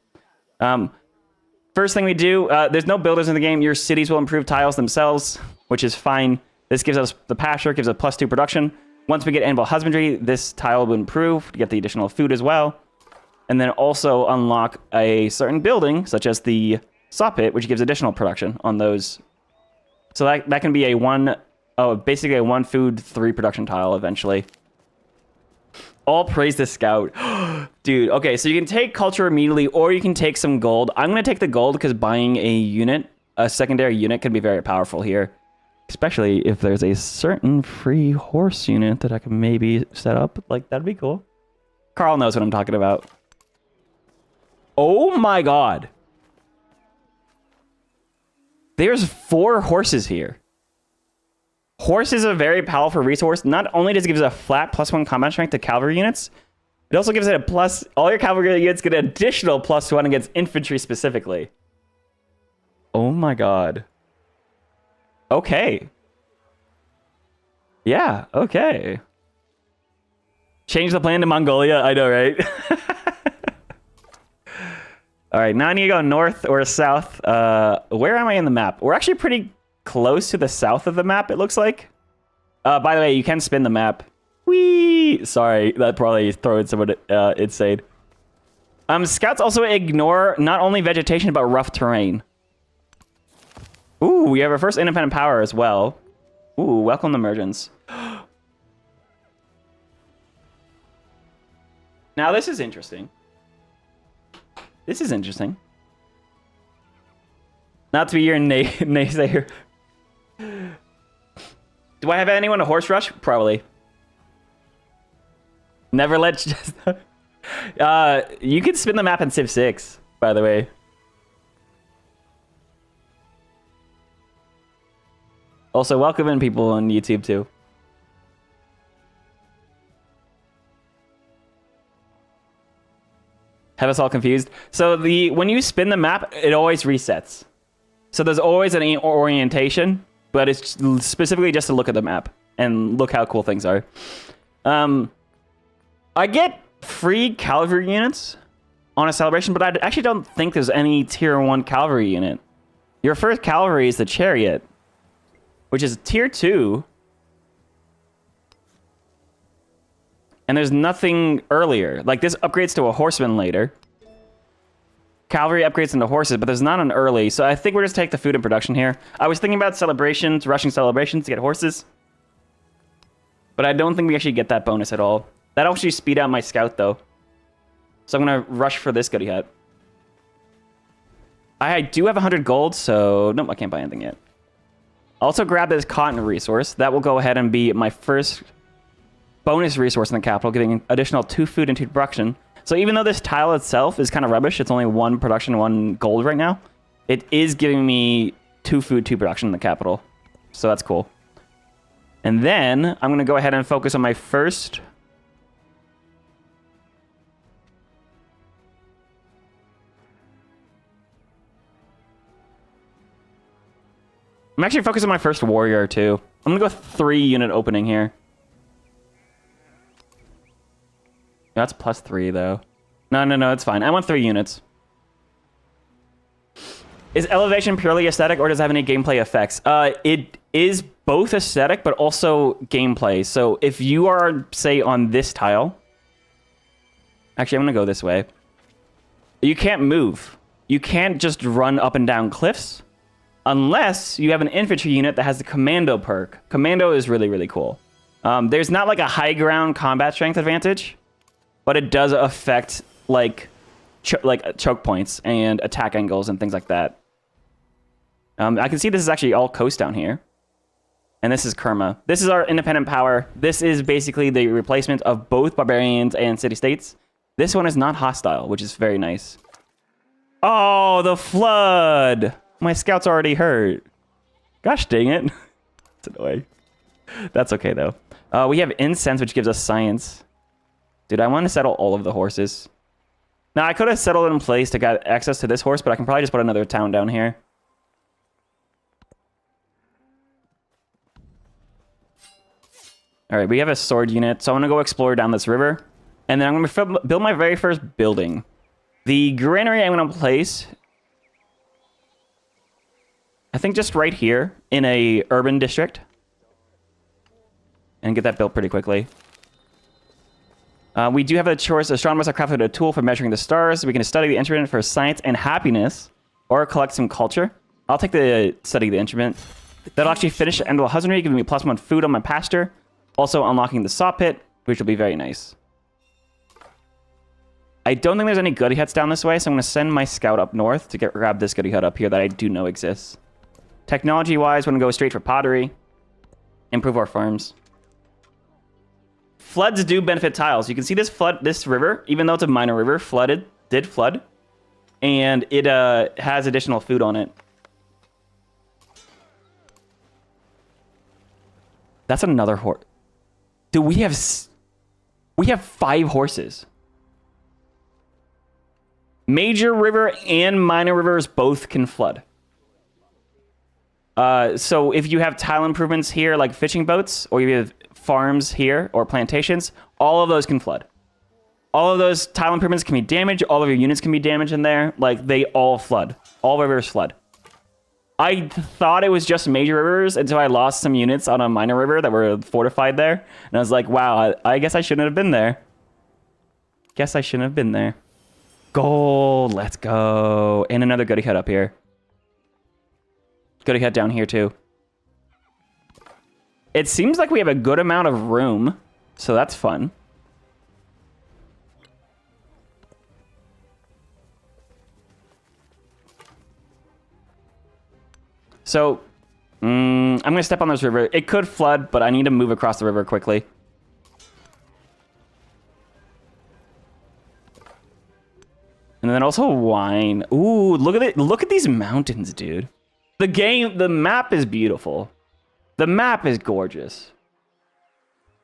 First thing we do, there's no builders in the game. Your cities will improve tiles themselves, which is fine. This gives us the pasture, gives us +2 production. Once we get animal husbandry, this tile will improve to get the additional food as well. And then also unlock a certain building, such as the saw pit, which gives additional production on those. So that can be basically a 1 food, 3 production tile eventually. All praise the scout. Dude, okay, so you can take culture immediately, or you can take some gold. I'm going to take the gold because buying a secondary unit, can be very powerful here. Especially if there's a certain free horse unit that I can maybe set up. Like, that'd be cool. Carl knows what I'm talking about. Oh my god. There's 4 horses here. Horse is a very powerful resource. Not only does it give us a flat +1 combat strength to cavalry units, it also gives it a plus. All your cavalry units get an additional +1 against infantry specifically. Oh my god. Okay. Yeah, okay. Change the plan to Mongolia. I know, right? All right, now I need to go north or south. Where am I in the map? We're actually pretty close to the south of the map, it looks like. By the way, you can spin the map. Whee! Sorry, that probably threw someone insane. Scouts also ignore not only vegetation, but rough terrain. Ooh, we have our first independent power as well. Ooh, welcome emergence. Now this is interesting. This is interesting. Not to be your naysayer. Do I have anyone to horse rush? Probably. Never let... you can spin the map in Civ 6, by the way. Also, welcome in people on YouTube, too. Have us all confused? So when you spin the map, it always resets. So there's always an orientation, but it's specifically just to look at the map and look how cool things are. I get free cavalry units on a celebration, but I actually don't think there's any tier 1 cavalry unit. Your first cavalry is the chariot, which is tier 2. And there's nothing earlier. Like, this upgrades to a horseman later. Cavalry upgrades into horses, but there's not an early. So I think we're just take the food and production here. I was thinking about celebrations, rushing celebrations to get horses. But I don't think we actually get that bonus at all. That'll actually speed out my scout, though. So I'm going to rush for this goody hat. I do have 100 gold, so... Nope, I can't buy anything yet. I'll also grab this cotton resource. That will go ahead and be my first... bonus resource in the capital, giving additional 2 food and 2 production. So even though this tile itself is kind of rubbish, it's only 1 production, 1 gold right now, it is giving me 2 food, 2 production in the capital. So that's cool. And then I'm going to go ahead and focus on my first... I'm actually focusing on my first warrior too. I'm going to go 3 unit opening here. That's +3, though. No, it's fine. I want 3 units. Is elevation purely aesthetic, or does it have any gameplay effects? It is both aesthetic, but also gameplay. So if you are, say, on this tile... Actually, I'm going to go this way. You can't move. You can't just run up and down cliffs, unless you have an infantry unit that has the commando perk. Commando is really, really cool. There's not like a high ground combat strength advantage, but it does affect like choke points and attack angles and things like that. I can see this is actually all coast down here. And this is Kerma. This is our independent power. This is basically the replacement of both barbarians and city-states. This one is not hostile, which is very nice. Oh, the flood! My scout's already hurt. Gosh dang it. That's annoying. That's okay, though. We have incense, which gives us science. Dude, I want to settle all of the horses. Now, I could have settled it in place to get access to this horse, but I can probably just put another town down here. All right, we have a sword unit, so I'm going to go explore down this river. And then I'm going to build my very first building. The granary I'm going to place... I think just right here in a urban district. And get that built pretty quickly. We do have a choice. Astronomers have crafted a tool for measuring the stars. We can study the instrument for science and happiness, or collect some culture. I'll take the study the instrument. That'll actually finish the end of husbandry, giving me +1 food on my pasture. Also unlocking the saw pit, which will be very nice. I don't think there's any goody huts down this way, so I'm going to send my scout up north to grab this goody hut up here that I do know exists. Technology-wise, we're going to go straight for pottery. Improve our farms. Floods do benefit tiles. You can see this river, even though it's a minor river, did flood. And it has additional food on it. That's another horse. Dude, we have 5 horses. Major river and minor rivers both can flood. So if you have tile improvements here, like fishing boats, or you have farms here, or plantations, all of those can flood. All of those tile improvements can be damaged. All of your units can be damaged in there. Like, they all flood. All rivers flood. I thought it was just major rivers until I lost some units on a minor river that were fortified there. And I was like, wow, I guess I shouldn't have been there. Guess I shouldn't have been there. Gold, let's go. And another goody hut up here. Goody hut down here too. It seems like we have a good amount of room, so that's fun. So, I'm going to step on this river. It could flood, but I need to move across the river quickly. And then also wine. Ooh, look at it. Look at these mountains, dude. The map is beautiful. The map is gorgeous.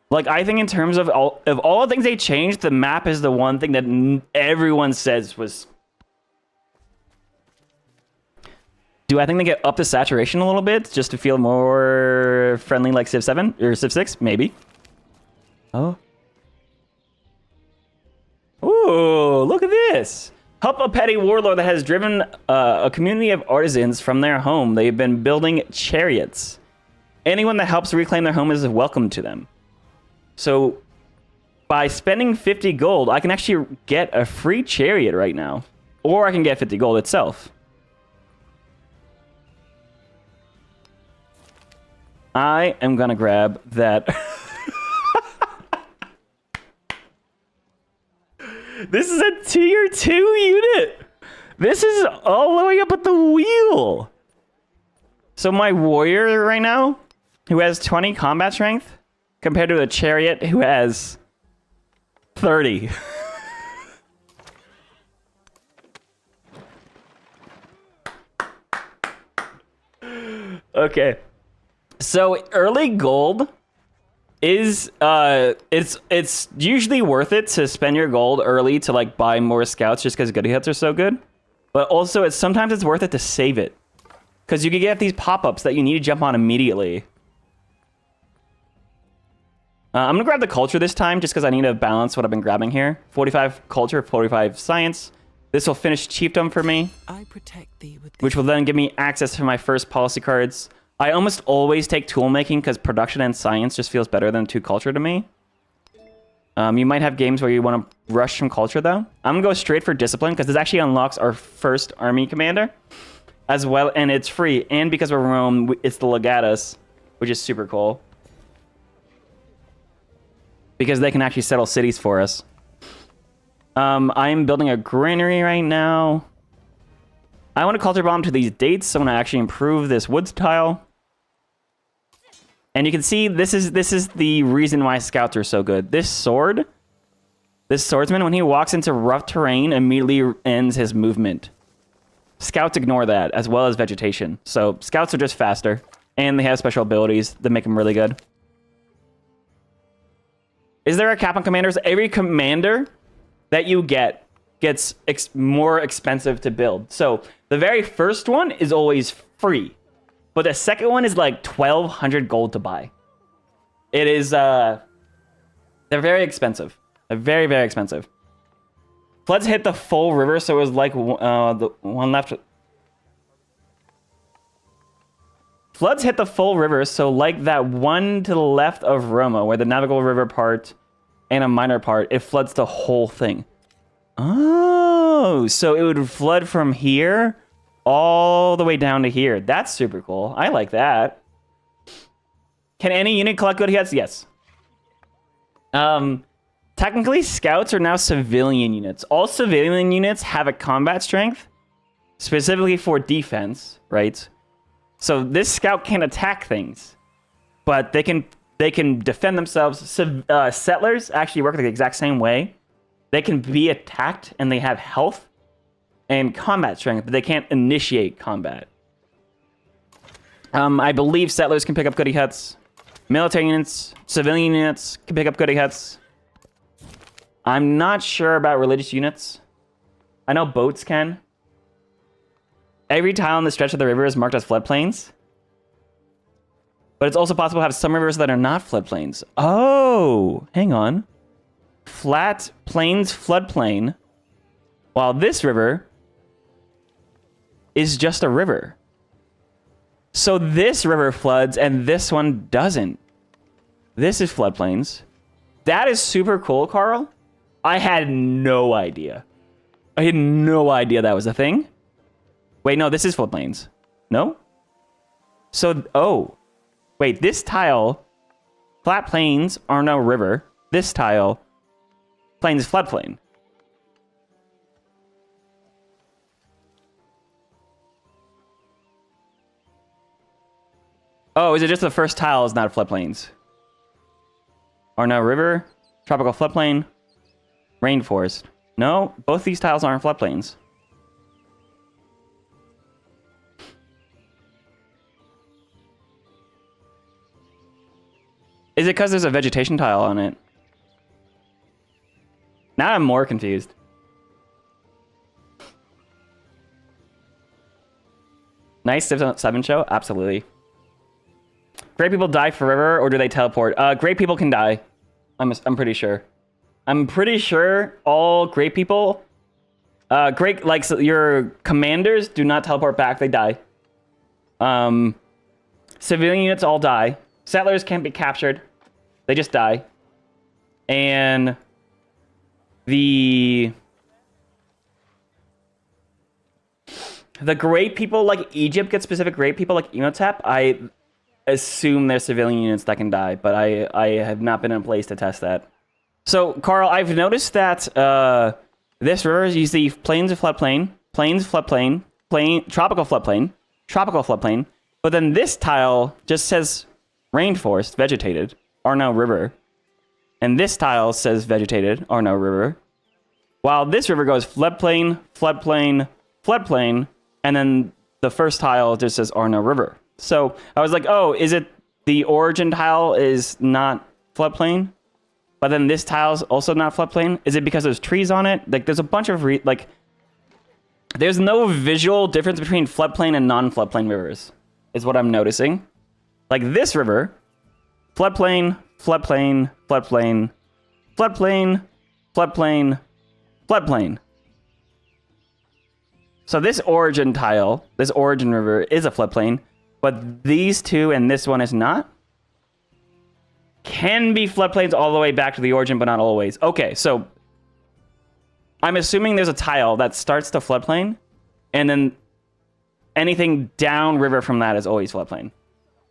Like, I think in terms of all the things they changed, the map is the one thing that everyone says was... Do I think they get up the saturation a little bit just to feel more friendly like Civ 7 or Civ 6? Maybe. Oh. Ooh, look at this. Help a petty warlord that has driven a community of artisans from their home. They've been building chariots. Anyone that helps reclaim their home is welcome to them. So by spending 50 gold, I can actually get a free chariot right now. Or I can get 50 gold itself. I am gonna grab that. This is a tier 2 unit. This is all the way up at the wheel. So my warrior right now, who has 20 combat strength, compared to a chariot who has 30. Okay. So early gold is it's usually worth it to spend your gold early to like buy more scouts just because goody huts are so good. But also sometimes it's worth it to save it. Because you can get these pop-ups that you need to jump on immediately. I'm gonna grab the culture this time just because I need to balance what I've been grabbing here. 45 culture, 45 science. This will finish chiefdom for me. I protect thee with which will then give me access to my first policy cards. I almost always take tool making because production and science just feels better than 2 culture to me. You might have games where you want to rush from culture though. I'm gonna go straight for discipline because this actually unlocks our first army commander as well, and it's free. And because we're Rome, it's the legatus, which is super cool because they can actually settle cities for us. I'm building a granary right now. I want to culture bomb to these dates, so I'm going to actually improve this woods tile. And you can see this is the reason why scouts are so good. This swordsman, when he walks into rough terrain, immediately ends his movement. Scouts ignore that, as well as vegetation. So scouts are just faster, and they have special abilities that make them really good. Is there a cap on commanders? Every commander that you get gets more expensive to build. So the very first one is always free, but the second one is like 1,200 gold to buy. It is, they're very expensive. They're very, very expensive. Floods hit the full river, so it was like the one left. Floods hit the full river, so like that one to the left of Roma, where the navigable river part and a minor part, it floods the whole thing. Oh, so it would flood from here all the way down to here. That's super cool. I like that. Can any unit collect good hits? Yes. Technically, scouts are now civilian units. All civilian units have a combat strength, specifically for defense, right? So this scout can attack things, but they can defend themselves. Settlers actually work the exact same way. They can be attacked and they have health and combat strength, but they can't initiate combat. I believe settlers can pick up goody huts. Military units, civilian units can pick up goody huts. I'm not sure about religious units. I know boats can. Every tile on the stretch of the river is marked as floodplains. But it's also possible to have some rivers that are not floodplains. Oh, hang on. Flat plains floodplain. While this river is just a river. So this river floods and this one doesn't. This is floodplains. That is super cool, Carl. I had no idea. I had no idea that was a thing. Wait, no, this is floodplains. No? So, oh. Wait, this tile, flat plains are no river. This tile, plains floodplain. Oh, is it just the first tile is not floodplains? Are no river, tropical floodplain, rainforest. No, both these tiles aren't floodplains. Is it because there's a vegetation tile on it? Now I'm more confused. Nice Civ 7 show? Absolutely. Great people die forever, or do they teleport? Great people can die. I'm pretty sure. I'm pretty sure all great people, so your commanders do not teleport back. They die. Civilian units all die. Settlers can't be captured. They just die. And the great people, like Egypt gets specific great people like Emotep. I assume they're civilian units that can die, but I have not been in a place to test that. So, Carl, I've noticed that this river is usually plains of floodplain, tropical floodplain, but then this tile just says rainforest, vegetated, or no river. And this tile says vegetated, or no river. While this river goes floodplain, floodplain, floodplain, and then the first tile just says or no river. So I was like, oh, is it the origin tile is not floodplain? But then this tile's also not floodplain? Is it because there's trees on it? Like, there's a bunch of, there's no visual difference between floodplain and non-floodplain rivers, is what I'm noticing. Like this river, floodplain, floodplain, floodplain, floodplain, floodplain, floodplain. So this origin tile, this origin river is a floodplain, but these two and this one is not. Can be floodplains all the way back to the origin, but not always. Okay, so I'm assuming there's a tile that starts the floodplain, and then anything downriver from that is always floodplain,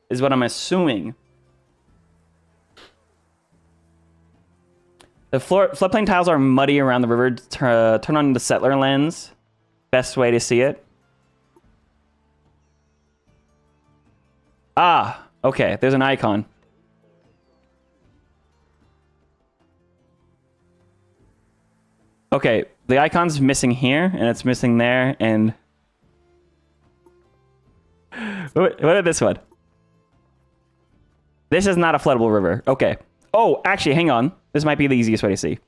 is what I'm assuming. The floodplain tiles are muddy around the river. Turn on the settler lens. Best way to see it. Ah, okay, there's an icon. Okay, the icon's missing here, and it's missing there, and... What about this one? This is not a floodable river. Okay. Oh, actually, hang on. This might be the easiest way to see.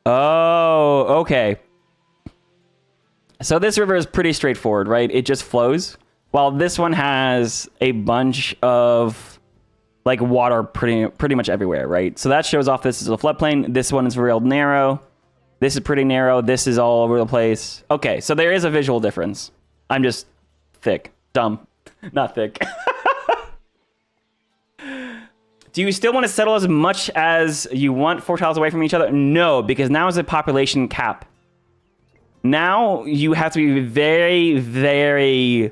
Oh, okay. So this river is pretty straightforward, right? It just flows. While this one has a bunch of like water pretty much everywhere, right? So that shows off this is a floodplain. This one is real narrow. This is pretty narrow. This is all over the place. Okay, so there is a visual difference. I'm just thick. Dumb. Not thick. Do you still want to settle as much as you want 4 tiles away from each other? No, because now is a population cap. Now you have to be very, very...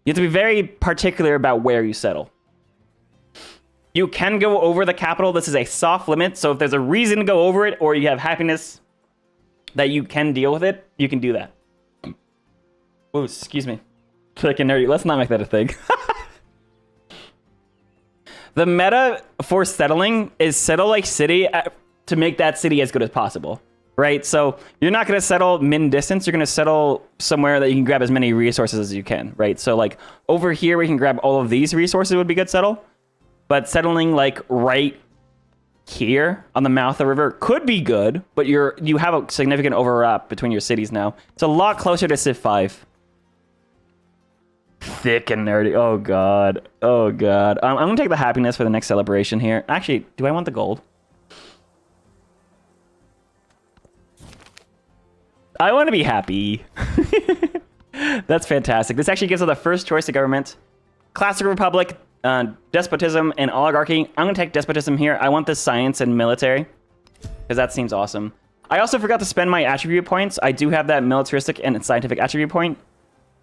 You have to be very particular about where you settle. You can go over the capital. This is a soft limit, so if there's a reason to go over it, or you have happiness that you can deal with it, you can do that. Oh, excuse me. Freaking nerdy. Let's not make that a thing. The meta for settling is settle a city to make that city as good as possible, right? So you're not going to settle min-distance. You're going to settle somewhere that you can grab as many resources as you can, right? So like over here, we can grab all of these resources would be good settle. But settling like right here on the mouth of the river could be good, but you have a significant overlap between your cities now. It's a lot closer to Civ 5. Thick and nerdy. Oh, God. Oh, God. I'm going to take the happiness for the next celebration here. Actually, do I want the gold? I want to be happy. That's fantastic. This actually gives us the first choice of government. Classic Republic, despotism, and oligarchy. I'm going to take despotism here. I want this science and military because that seems awesome. I also forgot to spend my attribute points. I do have that militaristic and scientific attribute point.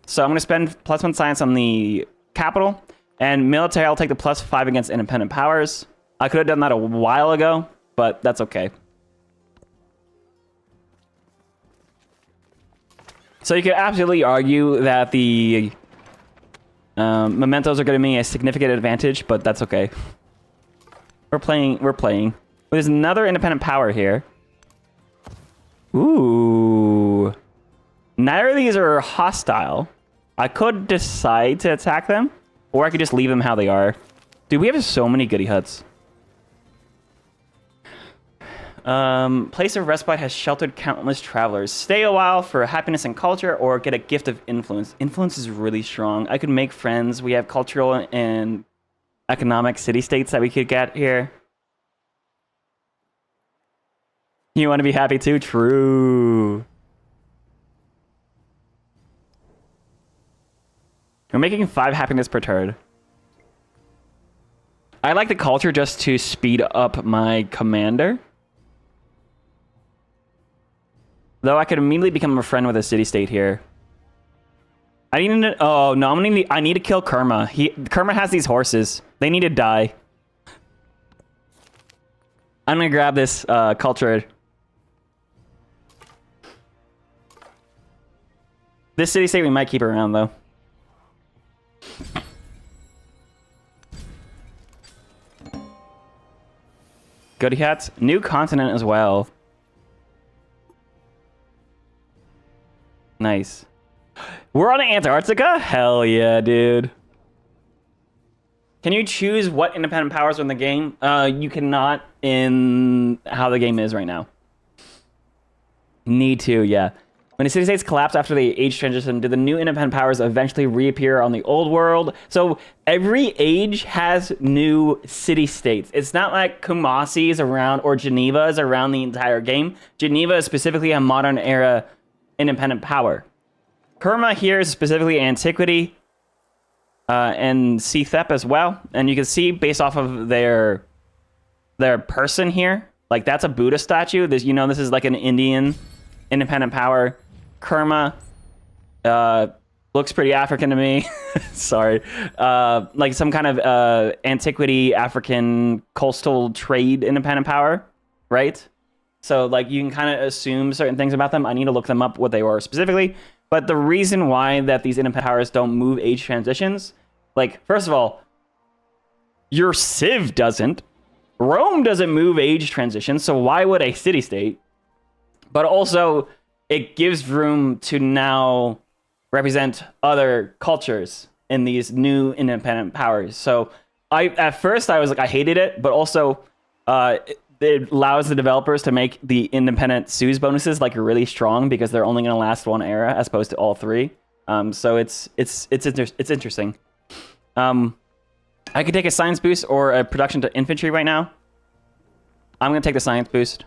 So I'm going to spend +1 science on the capital. And military, I'll take the +5 against independent powers. I could have done that a while ago, but that's okay. So you could absolutely argue that the Momentos are going to be a significant advantage, but that's okay. We're playing. There's another independent power here. Ooh. Neither of these are hostile. I could decide to attack them, or I could just leave them how they are. Dude, we have so many goody huts. Place of respite has sheltered countless travelers. Stay a while for happiness and culture, or get a gift of influence. Influence is really strong. I could make friends. We have cultural and economic city-states that we could get here. You want to be happy too? True. We're making 5 happiness per turn. I like the culture just to speed up my commander. Though I could immediately become a friend with a city-state here. I need to... Oh, no, I need to kill Kerma. Kerma has these horses. They need to die. I'm going to grab this culture. This city-state we might keep around, though. Goody hats. New continent as well. Nice. We're on Antarctica? Hell yeah, dude. Can you choose what independent powers are in the game? You cannot in how the game is right now. Need to, yeah. When the city-states collapse after the age transition, do the new independent powers eventually reappear on the old world? So every age has new city-states. It's not like Kumasi is around or Geneva is around the entire game. Geneva is specifically a modern era independent power. Kerma here is specifically Antiquity and Cthep as well. And you can see based off of their person here, like that's a Buddha statue. This, you know, this is like an Indian independent power. Kerma looks pretty African to me. Sorry. Like some kind of Antiquity, African, coastal trade independent power, right? So like you can kind of assume certain things about them. I need to look them up what they were specifically. But the reason why that these independent powers don't move age transitions, like first of all, your Civ doesn't. Rome doesn't move age transitions, so why would a city-state? But also, it gives room to now represent other cultures in these new independent powers. So at first I was like, I hated it, but also it allows the developers to make the independent SUS bonuses like really strong because they're only going to last one era as opposed to all 3. So it's interesting. I could take a science boost or a production to infantry right now. I'm going to take the science boost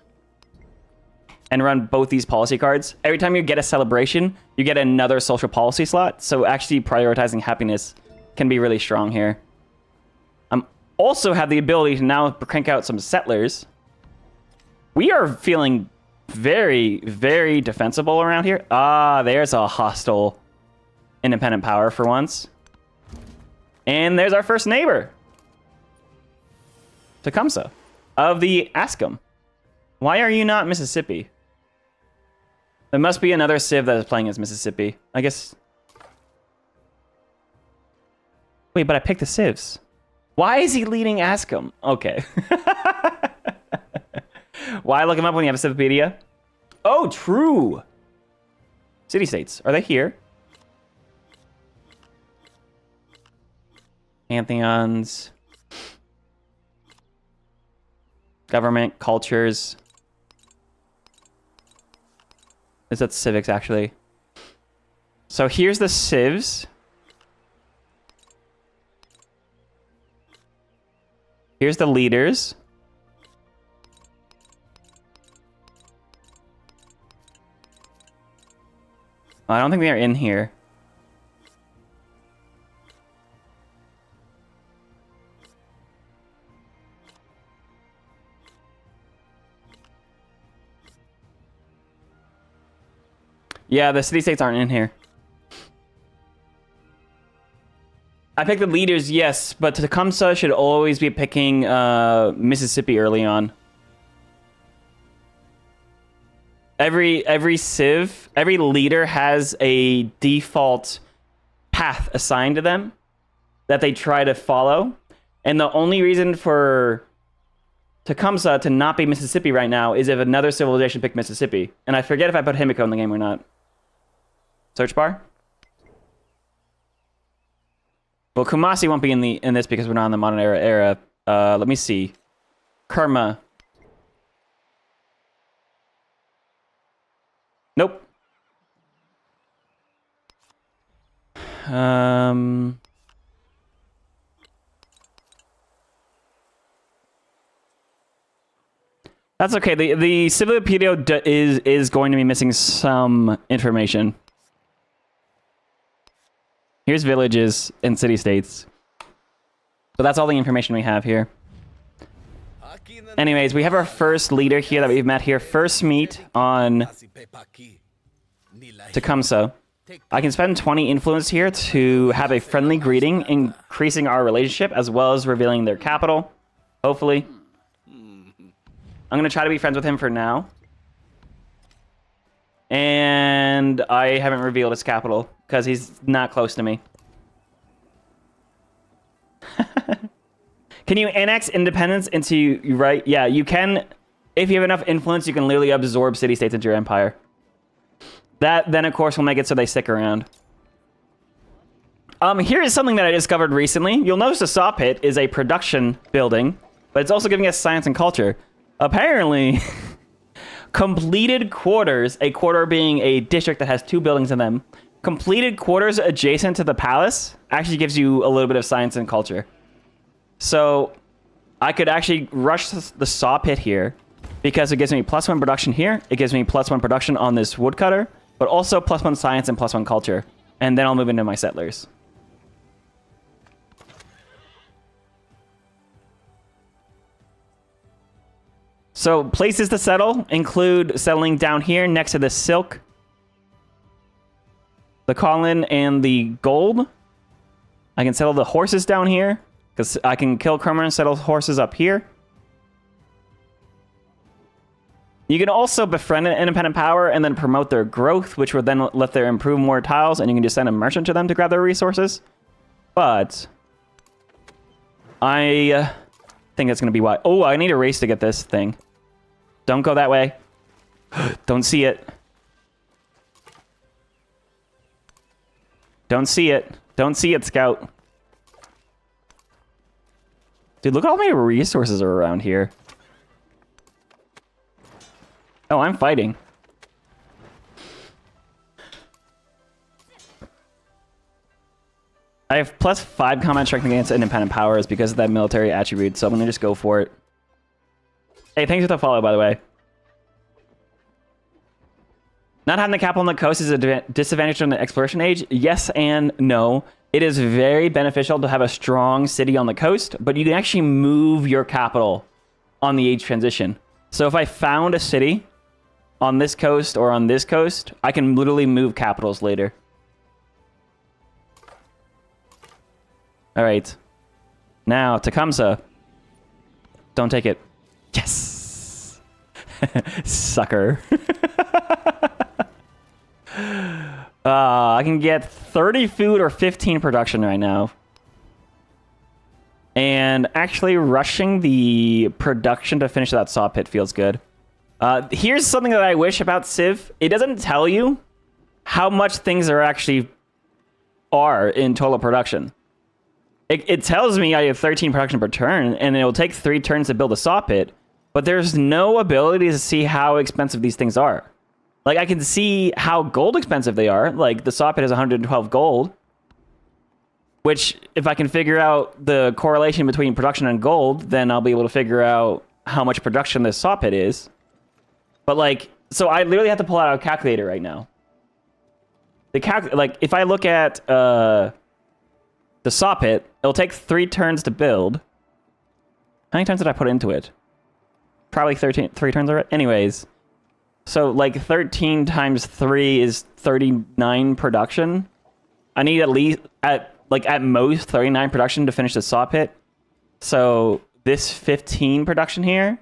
and run both these policy cards. Every time you get a celebration, you get another social policy slot. So actually prioritizing happiness can be really strong here. Also have the ability to now crank out some settlers. We are feeling very, very defensible around here. Ah, there's a hostile independent power for once. And there's our first neighbor. Tecumseh of the Ascom. Why are you not Mississippi? There must be another Civ that is playing as Mississippi. I guess... Wait, but I picked the Civs. Why is he leading Ascom? Okay. Why look him up when you have a Civipedia? Oh, true. City-states. Are they here? Pantheons. Government, cultures. Is that civics, actually? So here's the civs. Here's the leaders. I don't think they're in here. Yeah, the city-states aren't in here. I picked the leaders, yes, but Tecumseh should always be picking Mississippi early on. Every civ, every leader has a default path assigned to them that they try to follow. And the only reason for Tecumseh to not be Mississippi right now is if another civilization picked Mississippi. And I forget if I put Himiko in the game or not. Search bar? Well, Kumasi won't be in this because we're not in the modern era. Let me see. Kerma. Nope. That's okay. The Civilopedia is going to be missing some information. Here's villages and city-states. But that's all the information we have here. Anyways, we have our first leader here that we've met here. First meet on Tecumseh. I can spend 20 influence here to have a friendly greeting, increasing our relationship, as well as revealing their capital. Hopefully. I'm going to try to be friends with him for now. And I haven't revealed his capital, because he's not close to me. Can you annex independence into, right? Yeah, you can. If you have enough influence, you can literally absorb city-states into your empire. That, then, of course, will make it so they stick around. Here is something that I discovered recently. You'll notice the saw pit is a production building, but it's also giving us science and culture. Apparently, completed quarters, a quarter being a district that has 2 buildings in them, completed quarters adjacent to the palace actually gives you a little bit of science and culture. So I could actually rush the saw pit here because it gives me +1 production here. It gives me +1 production on this woodcutter, but also +1 science and +1 culture. And then I'll move into my settlers. So places to settle include settling down here next to the silk, the colin, and the gold. I can settle the horses down here because I can kill Cromer and settle horses up here. You can also befriend an independent power and then promote their growth, which would then let them improve more tiles, and you can just send a merchant to them to grab their resources. But I think it's going to be why. Oh, I need a race to get this thing. Don't go that way. Don't see it. Don't see it. Don't see it, Scout. Dude, look at how many resources are around here. Oh, I'm fighting. I have +5 combat strength against independent powers because of that military attribute, so I'm going to just go for it. Hey, thanks for the follow, by the way. Not having the capital on the coast is a disadvantage during the exploration age. Yes and no. It is very beneficial to have a strong city on the coast, but you can actually move your capital on the age transition. So if I found a city on this coast or on this coast, I can literally move capitals later. All right. Now, Tecumseh. Don't take it. Yes! Sucker. I can get 30 food or 15 production right now. And actually rushing the production to finish that saw pit feels good. Here's something that I wish about Civ. It doesn't tell you how much things are in total production. It tells me I have 13 production per turn, and it will take 3 turns to build a saw pit, but there's no ability to see how expensive these things are. Like, I can see how gold expensive they are. Like, the saw pit is 112 gold, which, if I can figure out the correlation between production and gold, then I'll be able to figure out how much production this saw pit is. But, like, so I literally have to pull out a calculator right now. Like, if I look at the saw pit, it'll take 3 turns to build. How many turns did I put into it? Probably 3 turns already. Anyways, so like 13 times 3 is 39 production. I need at least at most 39 production to finish the saw pit. So this 15 production here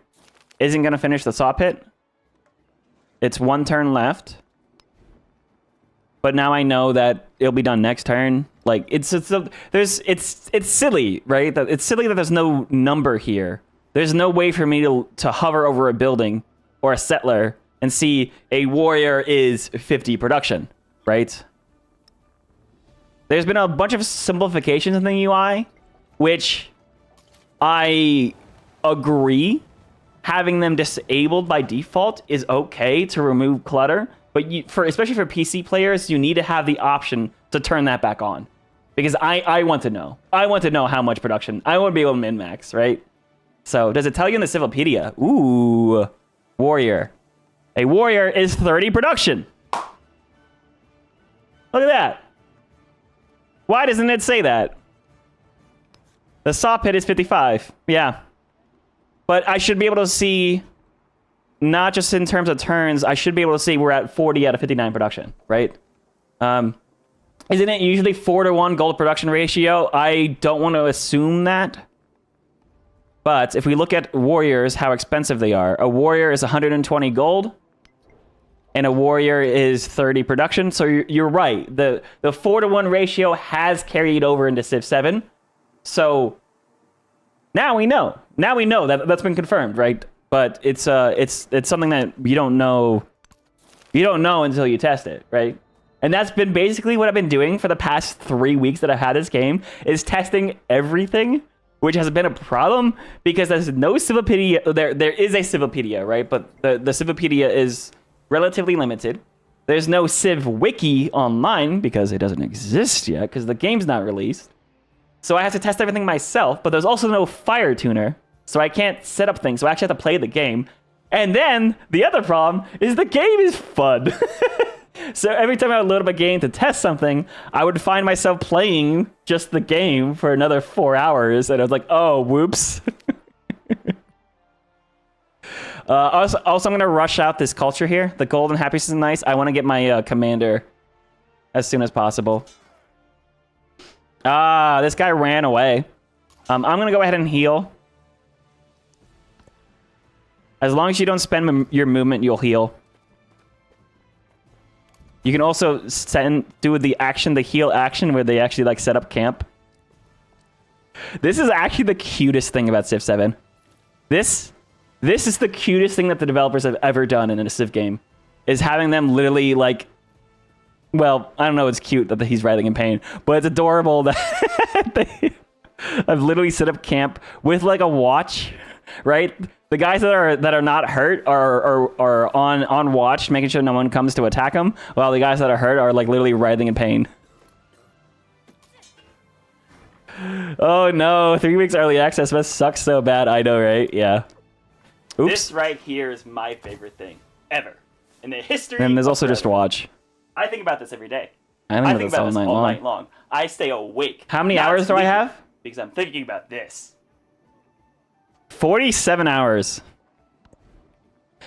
isn't gonna finish the saw pit. It's 1 turn left. But now I know that it'll be done next turn. Like, it's silly, right? It's silly that there's no number here. There's no way for me to hover over a building or a settler and see a warrior is 50 production, right? There's been a bunch of simplifications in the UI, which I agree. Having them disabled by default is okay to remove clutter. But especially for PC players, you need to have the option to turn that back on. Because I want to know. I want to know how much production. I want to be able to min-max, right? So, does it tell you in the Civilopedia? Ooh, warrior. A warrior is 30 production. Look at that. Why doesn't it say that? The saw pit is 55. Yeah. But I should be able to see... Not just in terms of turns, I should be able to see we're at 40 out of 59 production, right? Isn't it usually 4-to-1 gold production ratio? I don't want to assume that. But if we look at warriors, how expensive they are. A warrior is 120 gold, and a warrior is 30 production. So you're right. The 4-to-1 ratio has carried over into Civ 7. So now we know. Now we know that's been confirmed, right? But it's something that you don't know until you test it, right? And that's been basically what I've been doing for the past 3 weeks that I've had this game, is testing everything, which has been a problem because there's no Civilopedia. There is a Civilopedia, right? But the Civilopedia is relatively limited. There's no Civ Wiki online because it doesn't exist yet because the game's not released. So I have to test everything myself, but there's also no fire tuner. So I can't set up things, so I actually have to play the game. And then, the other problem is the game is fun. So every time I would load up a game to test something, I would find myself playing just the game for another 4 hours, and I was like, oh, whoops. Also, I'm going to rush out this culture here. The gold and happiness is nice. I want to get my commander as soon as possible. This guy ran away. I'm going to go ahead and heal. As long as you don't spend your movement, you'll heal. You can also do the heal action where they actually like set up camp. This is actually the cutest thing about Civ 7. This is the cutest thing that the developers have ever done in a Civ game, is having them literally like, well, I don't know, it's cute that he's writhing in pain, but it's adorable that I've literally set up camp with like a watch, right? The guys that are not hurt are on watch, making sure no one comes to attack them, while the guys that are hurt are like literally writhing in pain. Oh no, 3 weeks early access must suck so bad. I know, right? Yeah. Oops. This right here is my favorite thing ever in the history. And there's also just watch. I think about this every day. I think about this all night long. I stay awake. How many hours do I have? Because I'm thinking about this. 47 hours.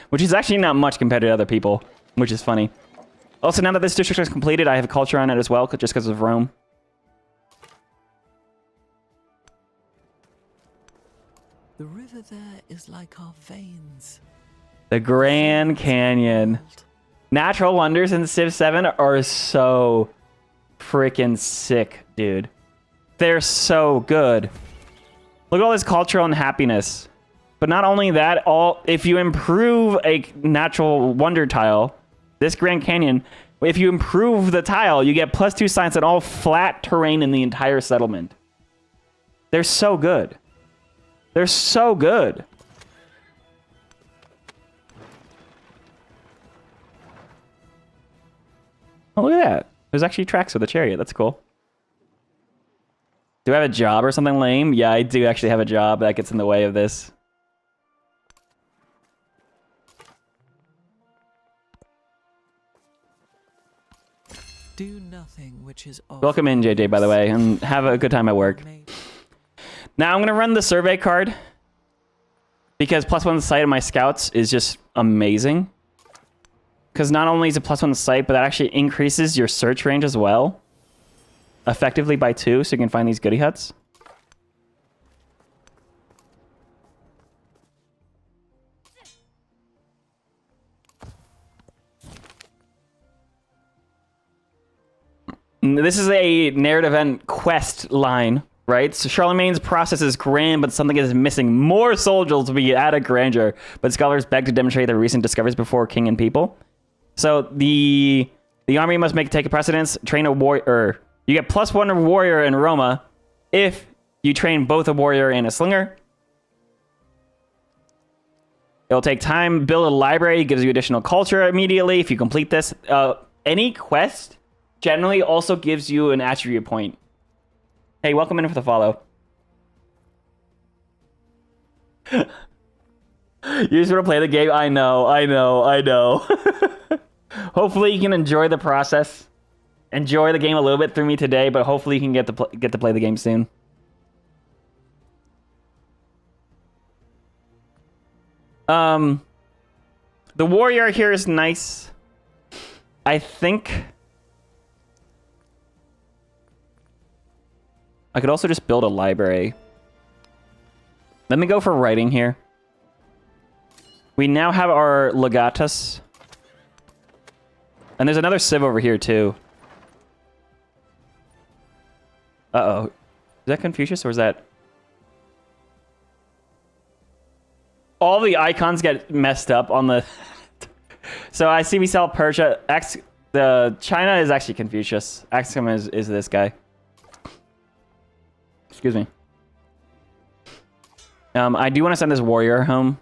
Which is actually not much compared to other people, which is funny. Also, now that this district is completed, I have a culture on it as well, just because of Rome. The river there is like our veins. The Grand Canyon. Natural wonders in Civ 7 are so freaking sick, dude. They're so good. Look at all this cultural unhappiness. But not only that, if you improve a natural wonder tile, this Grand Canyon, if you improve the tile, you get +2 science on all flat terrain in the entire settlement. They're so good. They're so good. Oh, look at that. There's actually tracks with a chariot. That's cool. Do I have a job or something lame? Yeah, I do actually have a job that gets in the way of this. Do nothing which is Welcome in, JJ, by the way, and have a good time at work. Now I'm going to run the survey card because +1 to sight of my scouts is just amazing. Because not only is it +1 to sight, but that actually increases your search range as well. Effectively by 2, so you can find these goodie huts. This is a narrative and quest line, right? So Charlemagne's process is grand, but something is missing. More soldiers will be added grandeur, but scholars beg to demonstrate their recent discoveries before king and people. So the army must take a precedence, train a warrior. You get +1 warrior in Roma if you train both a warrior and a slinger. It'll take time. Build a library, gives you additional culture immediately if you complete this. Any quest generally also gives you an attribute point. Hey, welcome in for the follow. You just want to play the game? I know. Hopefully you can enjoy the process. Enjoy the game a little bit through me today, but hopefully you can get to play the game soon. The warrior here is nice. I think I could also just build a library. Let me go for writing here. We now have our legatus. And there's another civ over here too. Uh-oh. Is that Confucius or is that... All the icons get messed up on the... So I see we sell Persia. The China is actually Confucius. Axum is this guy. Excuse me. I do want to send this warrior home.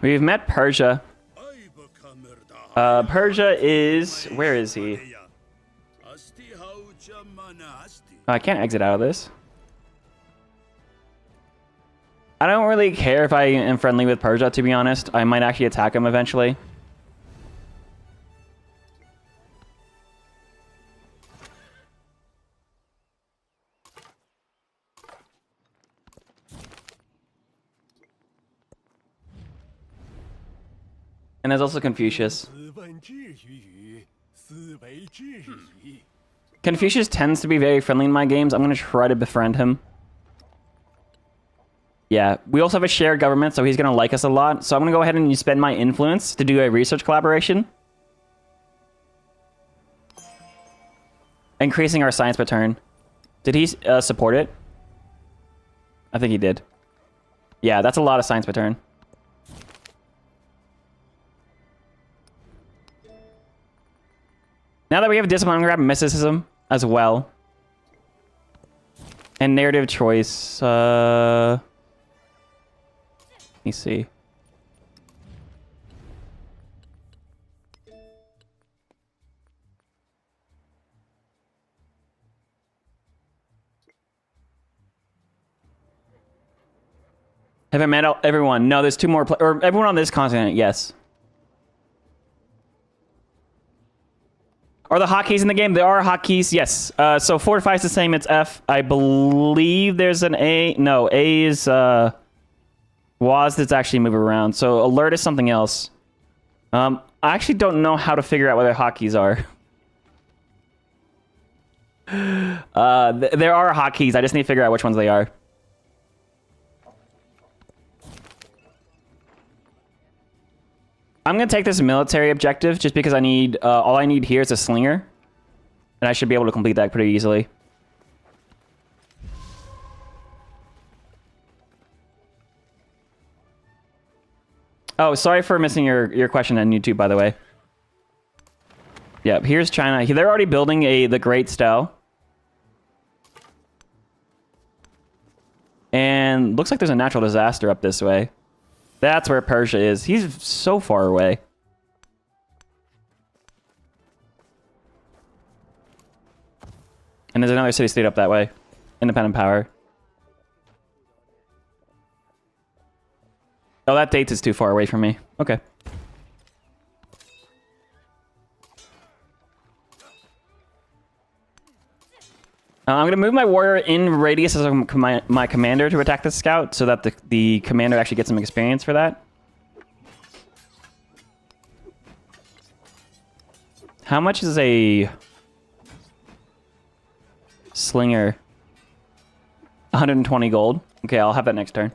We've met Persia. Persia is... Where is he? Oh, I can't exit out of this. I don't really care if I am friendly with Persia, to be honest. I might actually attack him eventually. And there's also Confucius. Confucius tends to be very friendly in my games. I'm going to try to befriend him. Yeah, we also have a shared government, so he's going to like us a lot. So I'm going to go ahead and spend my influence to do a research collaboration. Increasing our science per turn. Did he support it? I think he did. Yeah, that's a lot of science per turn. Now that we have discipline, I'm going to grab mysticism as well. And narrative choice. Let me see. Have I met everyone? No, there's 2 more. Or everyone on this continent, yes. Are the hotkeys in the game? There are hotkeys, yes. So fortify is the same, it's F. I believe there's an A. No, A is WAS that's actually moving around. So alert is something else. I actually don't know how to figure out what their hotkeys are. There are hotkeys, I just need to figure out which ones they are. I'm gonna take this military objective just because I need all I need here is a slinger, and I should be able to complete that pretty easily. Oh, sorry for missing your question on YouTube, by the way. Yeah, here's China. They're already building the Great Stele. And looks like there's a natural disaster up this way. That's where Persia is. He's so far away. And there's another city-state up that way. Independent power. Oh, that date is too far away from me. Okay. I'm going to move my warrior in radius as my commander to attack the scout so that the commander actually gets some experience for that. How much is a slinger? 120 gold. Okay, I'll have that next turn.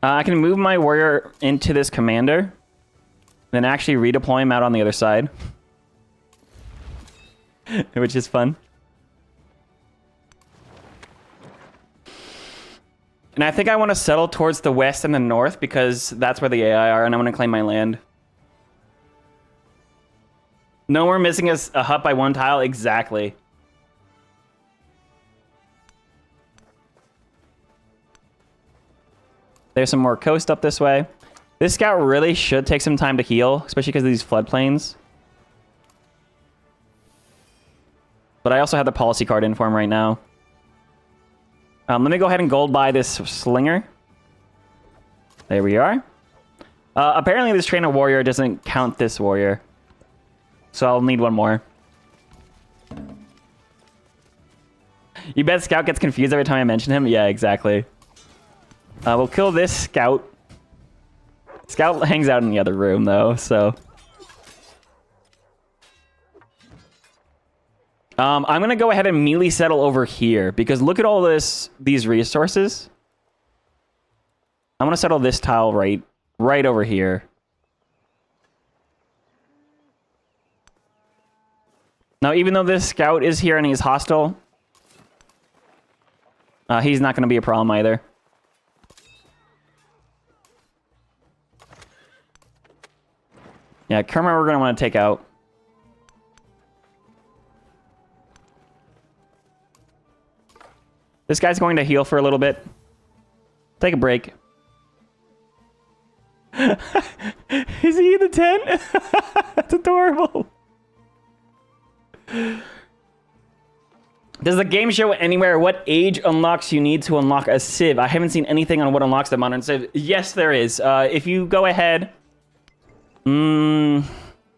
I can move my warrior into this commander. Then actually redeploy him out on the other side. Which is fun. And I think I want to settle towards the west and the north because that's where the AI are and I want to claim my land. No, we're missing a hut by one tile. Exactly. There's some more coast up this way. This scout really should take some time to heal, especially because of these floodplains. But I also have the policy card in for him right now. Let me go ahead and gold buy this slinger. There we are. Apparently this trainer warrior doesn't count this warrior. So I'll need one more. You bet Scout gets confused every time I mention him? Yeah, exactly. We'll kill this Scout. Scout hangs out in the other room, though, so... I'm going to go ahead and melee settle over here, because look at all these resources. I'm going to settle this tile right over here. Now, even though this Scout is here and he's hostile, he's not going to be a problem either. Yeah, Kerma we're going to want to take out. This guy's going to heal for a little bit. Take a break. Is he in the tent? That's adorable. Does the game show anywhere what age unlocks you need to unlock a Civ? I haven't seen anything on what unlocks the modern Civ. Yes, there is. If you go ahead...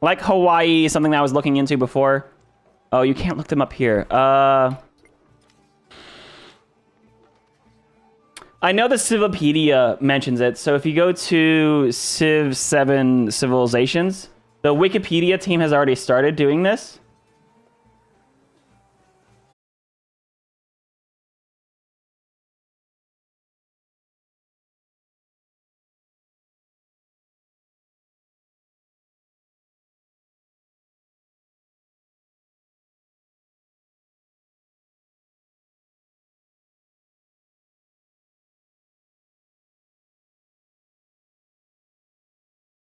like Hawaii, something that I was looking into before. Oh, you can't look them up here. I know the Civipedia mentions it, so if you go to Civ 7 Civilizations, the Wikipedia team has already started doing this.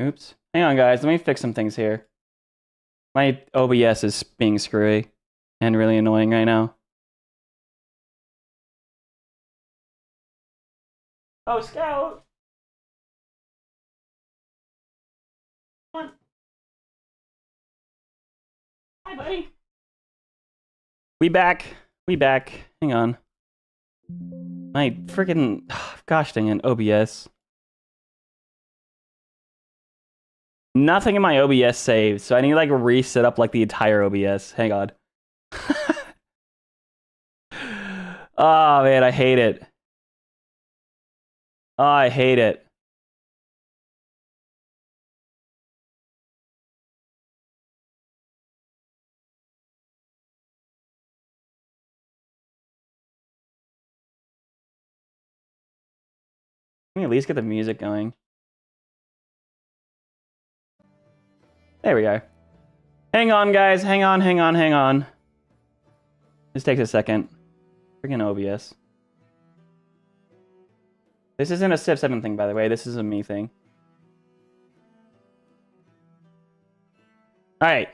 Oops. Hang on, guys. Let me fix some things here. My OBS is being screwy and really annoying right now. Oh, Scout! Come on. Hi, buddy. We back. We back. Hang on. My freaking... Gosh dang it, OBS. Nothing in my OBS saved, so I need to like reset up like the entire OBS. Hang on. Oh man, I hate it. Oh, I hate it. Let me at least get the music going. There we go. Hang on, guys. Hang on, hang on, hang on. This takes a second. Freaking OBS. This isn't a Civ 7 thing, by the way. This is a me thing. Alright.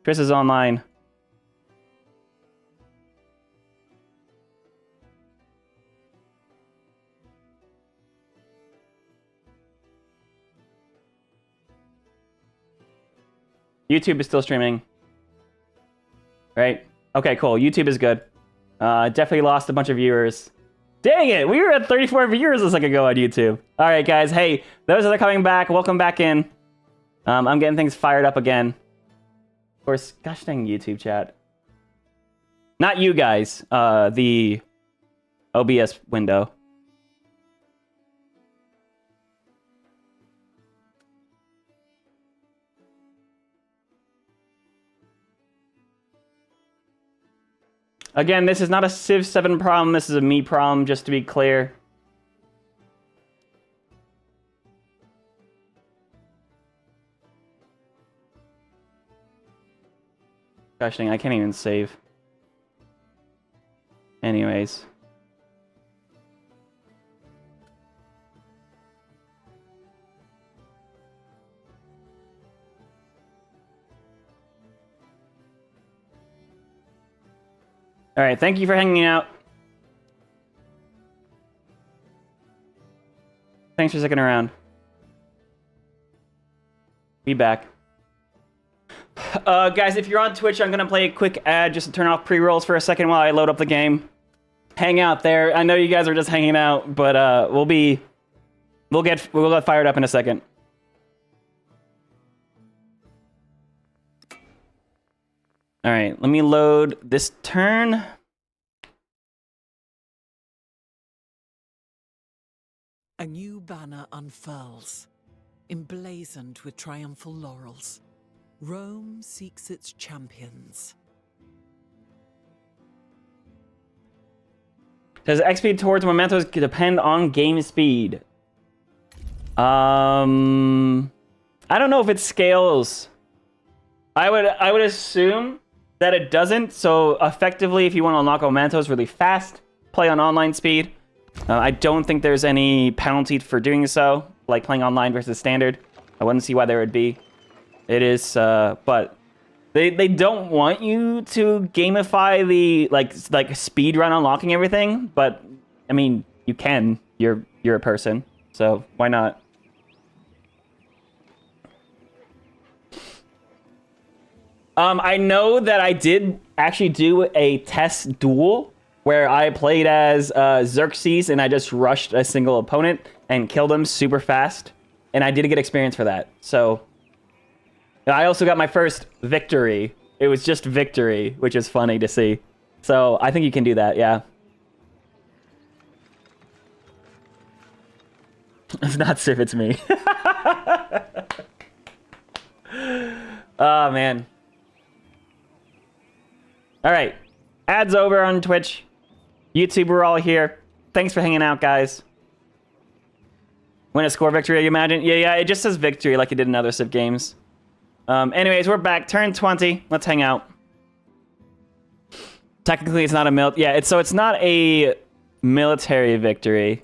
Chris is online. YouTube is still streaming. Right? Okay, cool. YouTube is good. Definitely lost a bunch of viewers. Dang it! We were at 34 viewers a second ago on YouTube. Alright, guys. Hey, those that are coming back, welcome back in. I'm getting things fired up again. Of course, gosh dang YouTube chat. Not you guys. The OBS window. Again, this is not a Civ 7 problem, this is a me problem, just to be clear. Gosh dang, I can't even save. Anyways. Alright, thank you for hanging out. Thanks for sticking around. Be back. Guys, if you're on Twitch, I'm gonna play a quick ad just to turn off pre-rolls for a second while I load up the game. Hang out there. I know you guys are just hanging out, but we'll get fired up in a second. All right, let me load this turn. A new banner unfurls, emblazoned with triumphal laurels. Rome seeks its champions. Does XP towards Momentos depend on game speed? I don't know if it scales. I would assume that it doesn't. So effectively, if you want to unlock Momentos really fast, play on online speed. I don't think there's any penalty for doing so, like playing online versus standard. I wouldn't see why there would be. It is, but they don't want you to gamify the like speed run unlocking everything. But I mean, you can. You're a person, so why not? I know that I did actually do a test duel where I played as Xerxes and I just rushed a single opponent and killed him super fast, and I did get experience for that. So I also got my first victory. It was just victory, which is funny to see. So I think you can do that, yeah. It's not Civ, it's me. Oh, man. All right. Ads over on Twitch. YouTube, we're all here. Thanks for hanging out, guys. Win a score victory, you imagine? Yeah, it just says victory like it did in other Civ games. Anyways, we're back. Turn 20. Let's hang out. Technically, it's not a it's not a military victory.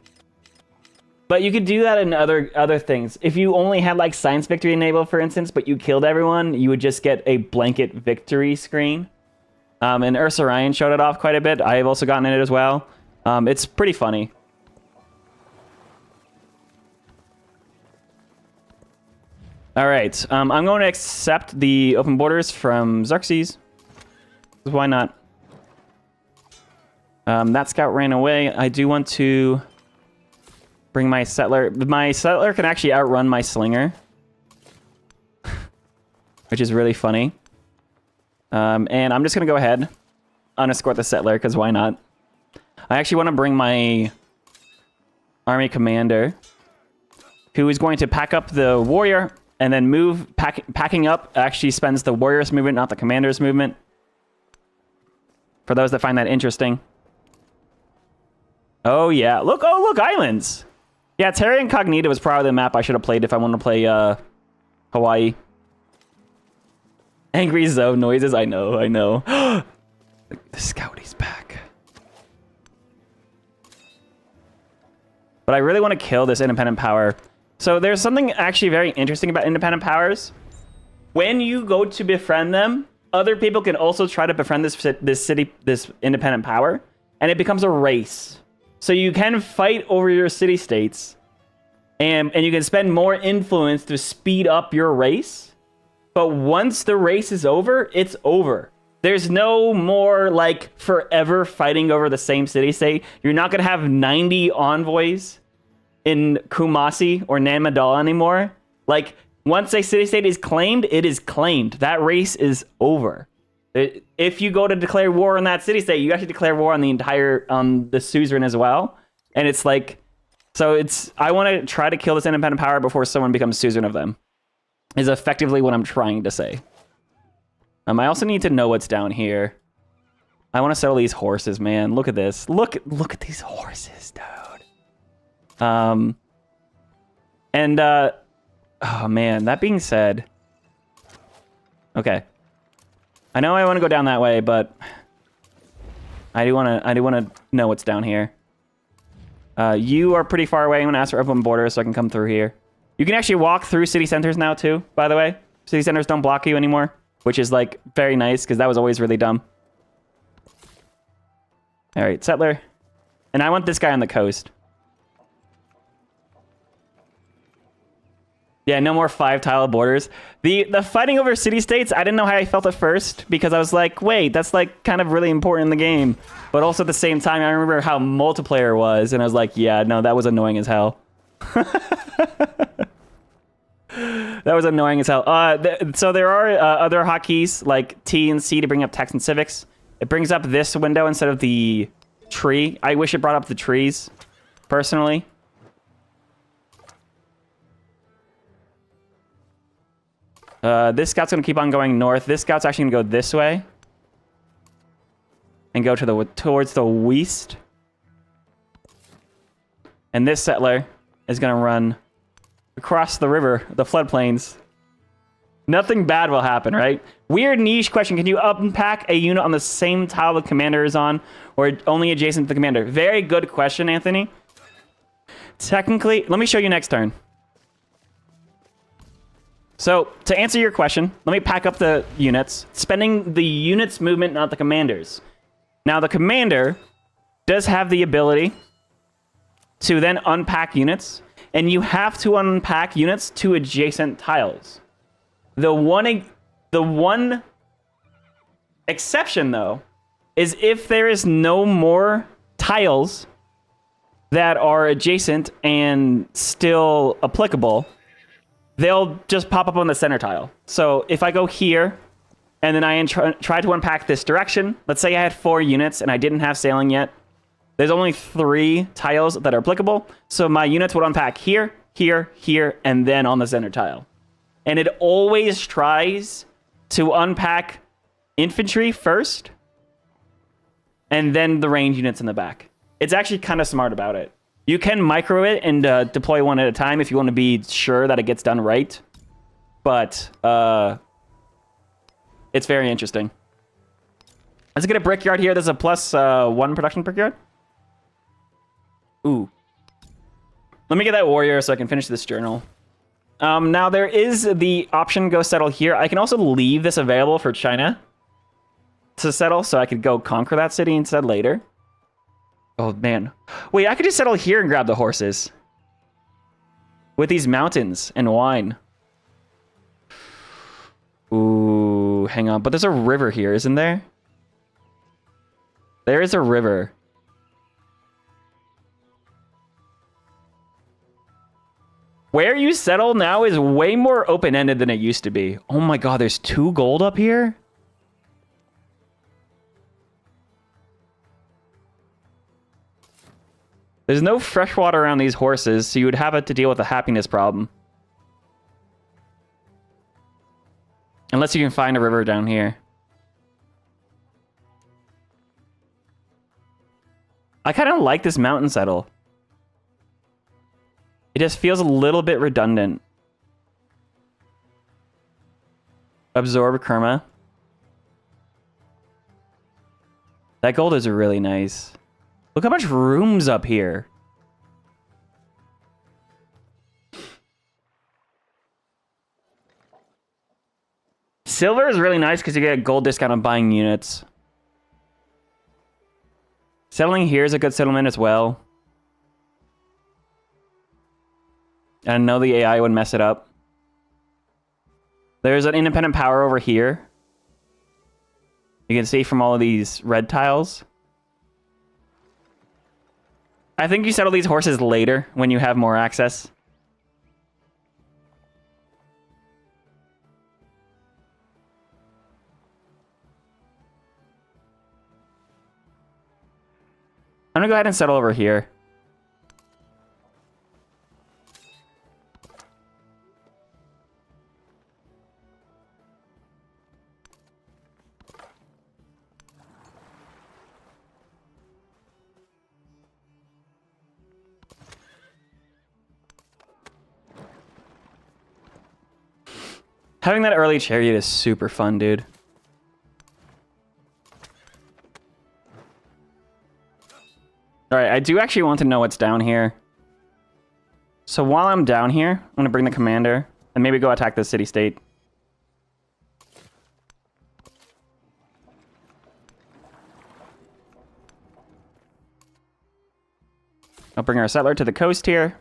But you could do that in other things. If you only had like science victory enabled, for instance, but you killed everyone, you would just get a blanket victory screen. And Ursa Ryan showed it off quite a bit. I've also gotten it as well. It's pretty funny. All right, I'm going to accept the open borders from Xerxes. Why not? That scout ran away. I do want to bring my settler. My settler can actually outrun my slinger, which is really funny. And I'm just going to go ahead, unescort the settler, because why not? I actually want to bring my army commander, who is going to pack up the warrior, and then move. Packing up actually spends the warrior's movement, not the commander's movement. For those that find that interesting. Oh, yeah. Look, oh, look, islands. Yeah, Terra Incognita was probably the map I should have played if I wanted to play Hawaii. Angry Zone noises, I know, I know. The Scouty's back. But I really want to kill this independent power. So there's something actually very interesting about independent powers. When you go to befriend them, other people can also try to befriend this independent power, and it becomes a race. So you can fight over your city-states, and you can spend more influence to speed up your race. But once the race is over, it's over. There's no more, like, forever fighting over the same city-state. You're not going to have 90 envoys in Kumasi or Nanmadala anymore. Like, once a city-state is claimed, it is claimed. That race is over. If you go to declare war on that city-state, you actually declare war on the suzerain as well. And it's like, so I want to try to kill this independent power before someone becomes suzerain of them, is effectively what I'm trying to say. I also need to know what's down here. I want to settle these horses, man. Look at this. Look at these horses, dude. Oh man, that being said, okay. I know I want to go down that way, but I do want to know what's down here. You are pretty far away. I'm gonna ask for open borders so I can come through here. You can actually walk through city centers now too, by the way. City centers don't block you anymore, which is like very nice because that was always really dumb. All right, settler. And I want this guy on the coast. Yeah, no more 5-tile borders. The fighting over city-states, I didn't know how I felt at first because I was like, wait, that's like kind of really important in the game. But also at the same time, I remember how multiplayer was, and I was like, yeah, no, that was annoying as hell. That was annoying as hell. So there are other hotkeys like T and C to bring up text and civics. It brings up this window instead of the tree. I wish it brought up the trees, personally. This scout's going to keep on going north. This scout's actually going to go this way. And go to towards the west. And this settler is going to run across the river, the floodplains. Nothing bad will happen, right? Weird niche question. Can you unpack a unit on the same tile the commander is on, or only adjacent to the commander? Very good question, Anthony. Technically, let me show you next turn. So, to answer your question, let me pack up the units. Spending the units' movement, not the commander's. Now, the commander does have the ability to then unpack units, and you have to unpack units to adjacent tiles. The one exception, though, is if there is no more tiles that are adjacent and still applicable, they'll just pop up on the center tile. So if I go here, and then I try to unpack this direction, let's say I had 4 units and I didn't have sailing yet, there's only 3 tiles that are applicable, so my units would unpack here, here, here, and then on the center tile. And it always tries to unpack infantry first, and then the range units in the back. It's actually kind of smart about it. You can micro it and deploy one at a time if you want to be sure that it gets done right. But it's very interesting. Let's get a brickyard here. There's a +1 production brickyard. Ooh. Let me get that warrior so I can finish this journal. Now, there is the option go settle here. I can also leave this available for China to settle, so I could go conquer that city instead later. Oh, man. Wait, I could just settle here and grab the horses. With these mountains and wine. Ooh, hang on. But there's a river here, isn't there? There is a river. Where you settle now is way more open-ended than it used to be. Oh my god, there's 2 gold up here? There's no fresh water around these horses, so you would have to deal with a happiness problem. Unless you can find a river down here. I kind of like this mountain settle. It just feels a little bit redundant. Absorb Kerma. That gold is really nice. Look how much room's up here. Silver is really nice because you get a gold discount on buying units. Settling here is a good settlement as well. And I know the AI would mess it up. There's an independent power over here. You can see from all of these red tiles. I think you settle these horses later when you have more access. I'm gonna go ahead and settle over here. Having that early chariot is super fun, dude. Alright, I do actually want to know what's down here. So while I'm down here, I'm going to bring the commander and maybe go attack the city-state. I'll bring our settler to the coast here.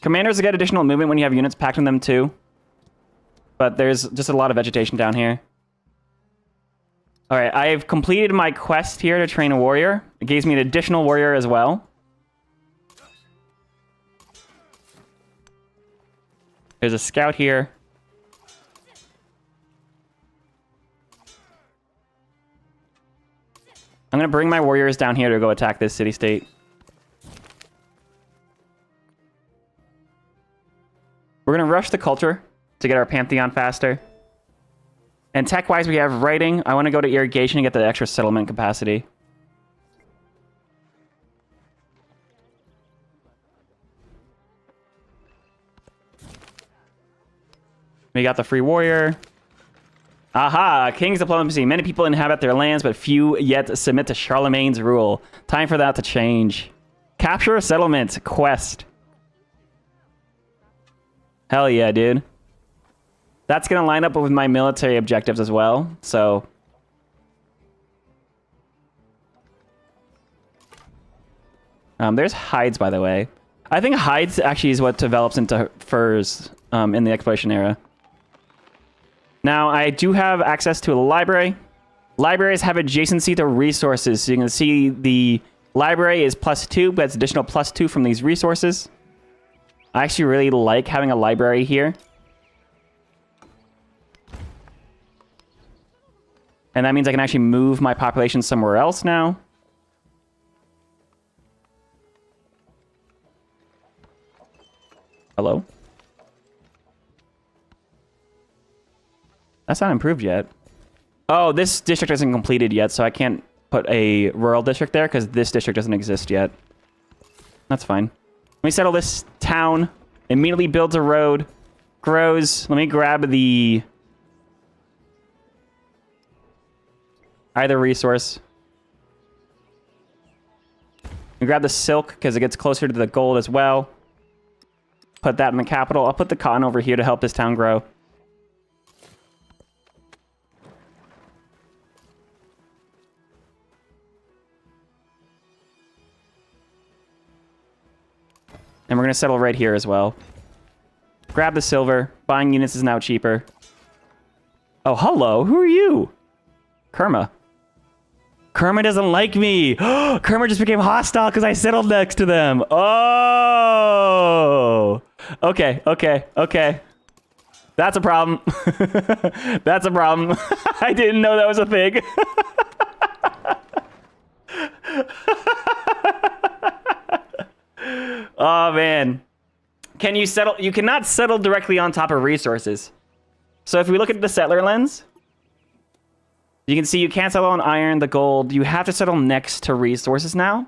Commanders get additional movement when you have units packed in them too. But there's just a lot of vegetation down here. Alright, I've completed my quest here to train a warrior. It gives me an additional warrior as well. There's a scout here. I'm going to bring my warriors down here to go attack this city-state. We're going to rush the culture to get our Pantheon faster. And tech-wise, we have writing. I want to go to irrigation and get the extra settlement capacity. We got the free warrior. Aha! King's diplomacy. Many people inhabit their lands, but few yet submit to Charlemagne's rule. Time for that to change. Capture a settlement. Quest. Hell yeah, dude. That's going to line up with my military objectives as well, so... there's hides, by the way. I think hides actually is what develops into furs in the exploration era. Now, I do have access to a library. Libraries have adjacency to resources, so you can see the library is +2, but it's additional +2 from these resources. I actually really like having a library here. And that means I can actually move my population somewhere else now. Hello? That's not improved yet. Oh, this district isn't completed yet, so I can't put a rural district there because this district doesn't exist yet. That's fine. Let me settle this town. Immediately builds a road. Grows. Let me grab the... either resource. And grab the silk because it gets closer to the gold as well. Put that in the capital. I'll put the cotton over here to help this town grow. And we're going to settle right here as well. Grab the silver. Buying units is now cheaper. Oh, hello. Who are you? Kerma. Kerma doesn't like me. Kerma just became hostile because I settled next to them. Oh. Okay, okay, okay. That's a problem. That's a problem. I didn't know that was a thing. Oh, man. Can you settle? You cannot settle directly on top of resources. So if we look at the settler lens, you can see you can't settle on iron, the gold. You have to settle next to resources now.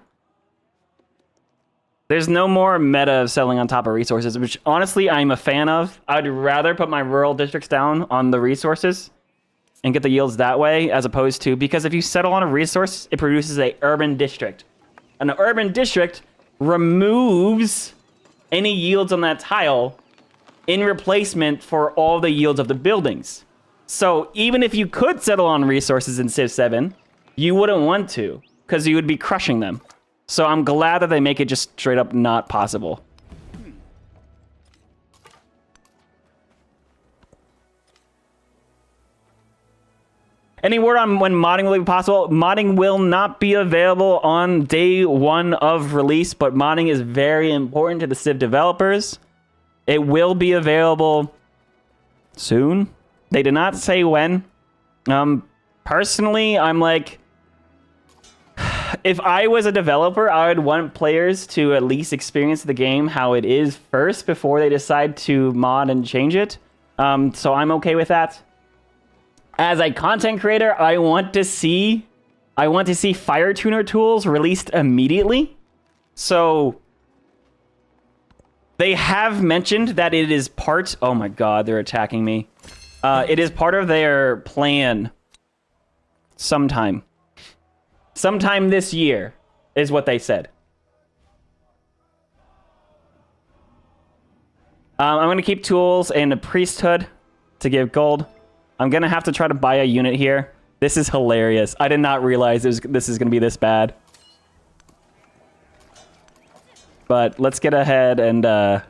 There's no more meta of settling on top of resources, which honestly I'm a fan of. I'd rather put my rural districts down on the resources and get the yields that way, as opposed to, because if you settle on a resource, it produces a urban district. An urban district removes any yields on that tile in replacement for all the yields of the buildings. So even if you could settle on resources in Civ 7, you wouldn't want to, because you would be crushing them. So I'm glad that they make it just straight up not possible. Any word on when modding will be possible? Modding will not be available on day 1 of release, but modding is very important to the Civ developers. It will be available soon. They did not say when. Personally, I'm like, if I was a developer, I would want players to at least experience the game how it is first before they decide to mod and change it. So I'm okay with that. As a content creator, I want to see fire tuner tools released immediately. So they have mentioned that it is part. Oh my God, they're attacking me. It is part of their plan. Sometime this year is what they said. I'm going to keep tools and a priesthood to give gold. I'm going to have to try to buy a unit here. This is hilarious. I did not realize this is going to be this bad. But let's get ahead and... oh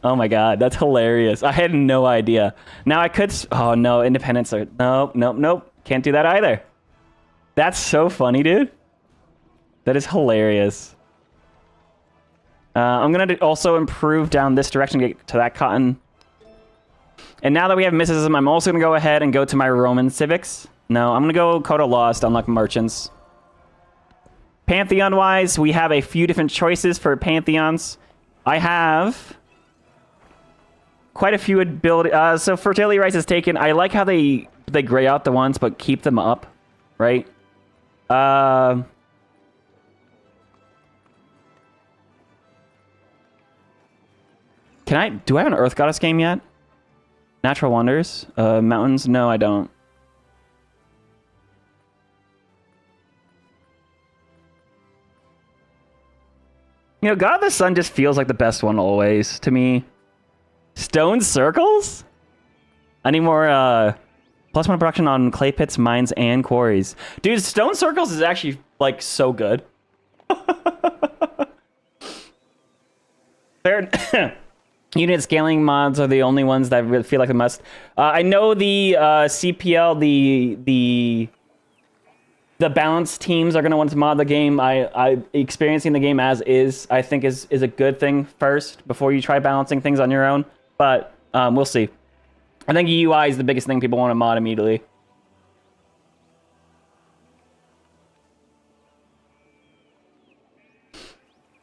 my God, that's hilarious. I had no idea. Now I could... Oh no, independents are... Nope. Can't do that either. That's so funny, dude. That is hilarious. I'm going to also improve down this direction to get to that cotton. And now that we have mysticism, I'm also going to go ahead and go to my Roman civics. No, I'm going to go Coda Lost, unlock merchants. Pantheon-wise, we have a few different choices for pantheons. I have quite a few ability. So fertility rights is taken. I like how they gray out the ones, but keep them up, right? Do I have an Earth Goddess game yet? Natural Wonders? Mountains? No, I don't. You know, God of the Sun just feels like the best one always, to me. Stone Circles? I need more, +1 production on clay pits, mines, and quarries. Dude, Stone Circles is actually, like, so good. Fair... Unit scaling mods are the only ones that I really feel like a must. I know the CPL, the balanced teams are going to want to mod the game. I experiencing the game as is, I think is a good thing first before you try balancing things on your own. But we'll see. I think UI is the biggest thing people want to mod immediately.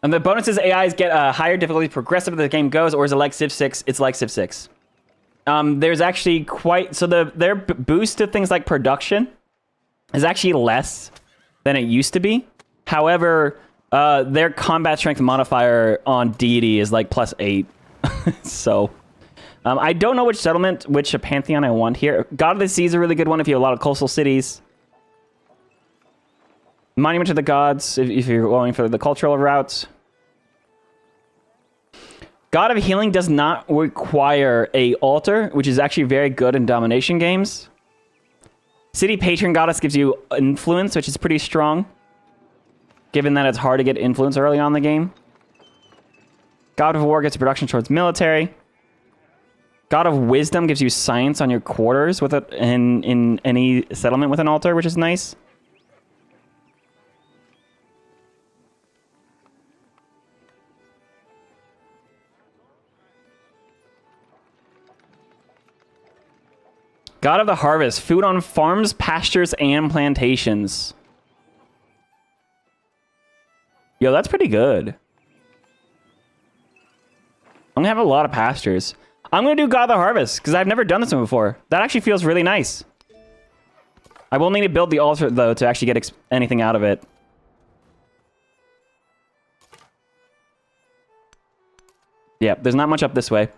And the bonuses AIs get higher difficulty progressive as the game goes, or is it like Civ 6? It's like Civ 6. There's actually quite... So their boost to things like production is actually less than it used to be. However, their combat strength modifier on Deity is like +8. So, I don't know which settlement, which pantheon I want here. God of the Sea is a really good one if you have a lot of coastal cities. Monument to the Gods, if you're going for the cultural routes. God of Healing does not require a altar, which is actually very good in domination games. City Patron Goddess gives you influence, which is pretty strong, given that it's hard to get influence early on in the game. God of War gets production towards military. God of Wisdom gives you science on your quarters with it in any settlement with an altar, which is nice. God of the Harvest. Food on farms, pastures, and plantations. Yo, that's pretty good. I'm gonna have a lot of pastures. I'm going to do God of the Harvest because I've never done this one before. That actually feels really nice. I will need to build the altar, though, to actually get anything out of it. Yeah, there's not much up this way.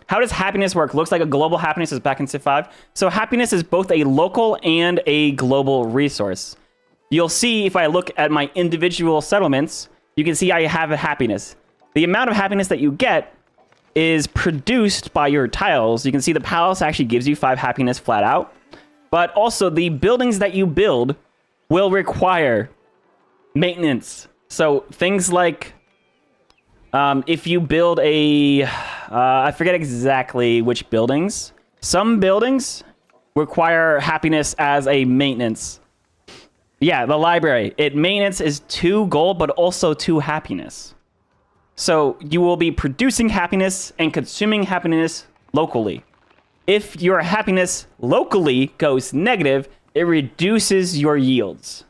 How does happiness work? Looks like a global happiness is back in Civ 5. So happiness is both a local and a global resource. You'll see if I look at my individual settlements, you can see I have a happiness. The amount of happiness that you get is produced by your tiles. You can see the palace actually gives you 5 happiness flat out. But also the buildings that you build will require maintenance. So things like if you build a, I forget exactly which buildings. Some buildings require happiness as a maintenance. Yeah, the library. Maintenance is 2 gold, but also 2 happiness. So you will be producing happiness and consuming happiness locally. If your happiness locally goes negative, it reduces your yields.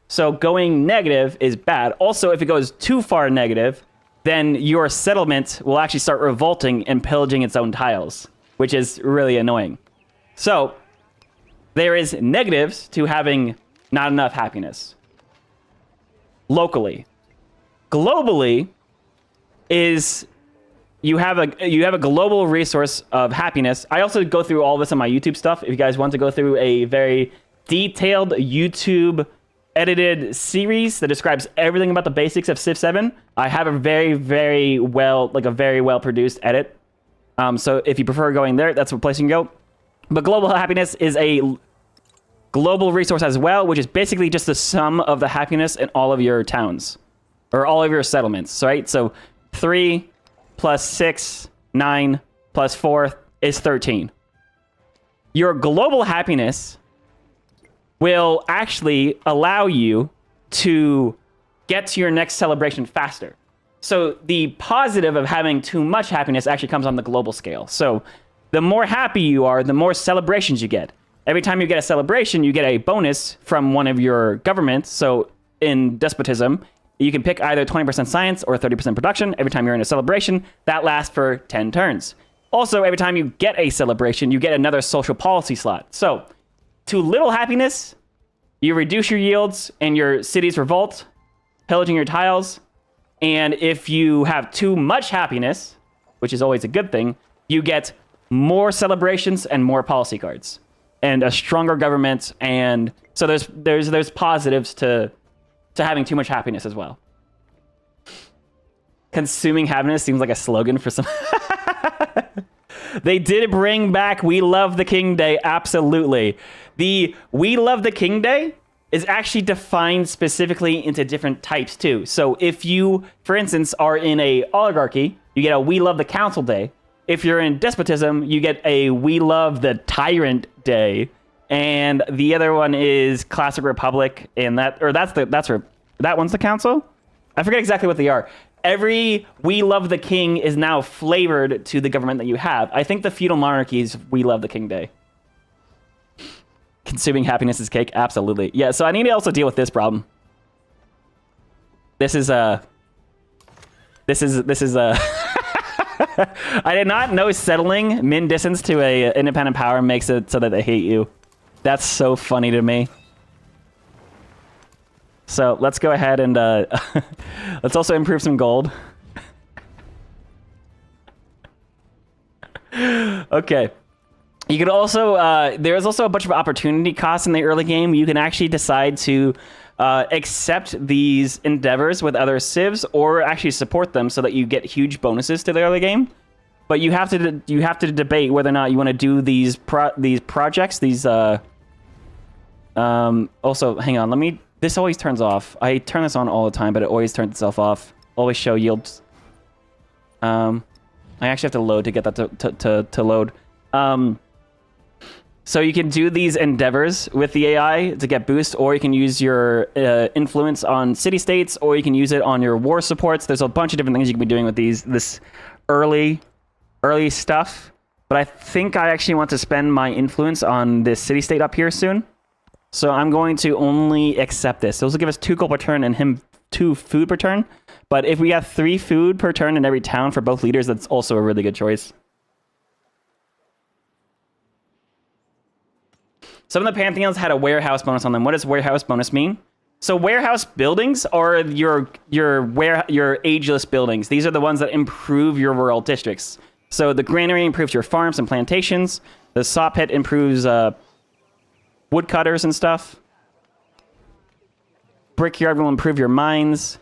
So going negative is bad. Also, if it goes too far negative, then your settlement will actually start revolting and pillaging its own tiles, which is really annoying. So there is negatives to having not enough happiness locally. Globally is you have a global resource of happiness. I also go through all this on my YouTube stuff. If you guys want to go through a very detailed YouTube edited series that describes everything about the basics of Civ 7, I have a very well produced edit. So if you prefer going there, that's the place you can go. But global happiness is a global resource as well, which is basically just the sum of the happiness in all of your towns or all of your settlements, right? So 3 plus 6, 9 plus 4 is 13. Your global happiness will actually allow you to get to your next celebration faster. So the positive of having too much happiness actually comes on the global scale. So the more happy you are, the more celebrations you get. Every time you get a celebration, you get a bonus from one of your governments. So in despotism, you can pick either 20% science or 30% production. Every time you're in a celebration, that lasts for 10 turns. Also, every time you get a celebration, you get another social policy slot. So too little happiness, you reduce your yields and your cities revolt, pillaging your tiles. And if you have too much happiness, which is always a good thing, you get more celebrations and more policy cards and a stronger government. And so there's positives to having too much happiness as well. Consuming happiness seems like a slogan for some. They did bring back We Love the King Day. Absolutely. The We Love the King Day is actually defined specifically into different types too. So if you, for instance, are in a oligarchy, you get a We Love the Council Day. If you're in despotism, you get a We Love the Tyrant Day. And the other one is Classic Republic, and that one's the council? I forget exactly what they are. Every We Love the King is now flavored to the government that you have. I think the feudal monarchies We Love the King Day. Consuming happiness is cake? Absolutely. Yeah, so I need to also deal with this problem. This is I did not know settling min distance to a independent power makes it so that they hate you. That's so funny to me. So let's go ahead and let's also improve some gold. Okay. You could also, there's also a bunch of opportunity costs in the early game. You can actually decide to accept these endeavors with other civs or actually support them so that you get huge bonuses to the early game. But you have to debate whether or not you want to do these projects. Also, hang on, this always turns off. I turn this on all the time, but it always turns itself off. Always show yields. I actually have to load to get that to load. So you can do these endeavors with the AI to get boost, or you can use your influence on city-states, or you can use it on your war supports. There's a bunch of different things you can be doing with this early stuff. But I think I actually want to spend my influence on this city-state up here soon. So I'm going to only accept this. This will give us 2 gold per turn and him 2 food per turn. But if we have 3 food per turn in every town for both leaders, that's also a really good choice. Some of the Pantheons had a warehouse bonus on them. What does warehouse bonus mean? So warehouse buildings are your ageless buildings. These are the ones that improve your rural districts. So the granary improves your farms and plantations. The saw pit improves woodcutters and stuff. Brickyard will improve your mines.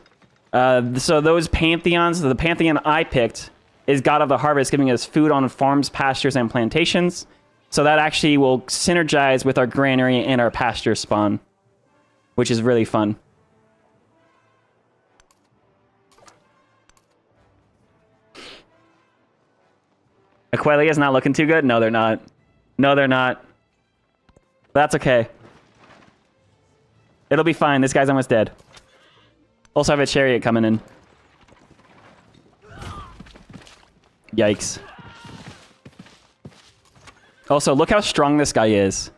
So those Pantheons, the Pantheon I picked is God of the Harvest, giving us food on farms, pastures, and plantations. So that actually will synergize with our granary and our pasture spawn, which is really fun. Aquelia's not looking too good? No, they're not. No, they're not. That's okay. It'll be fine. This guy's almost dead. Also have a chariot coming in. Yikes. Also, look how strong this guy is.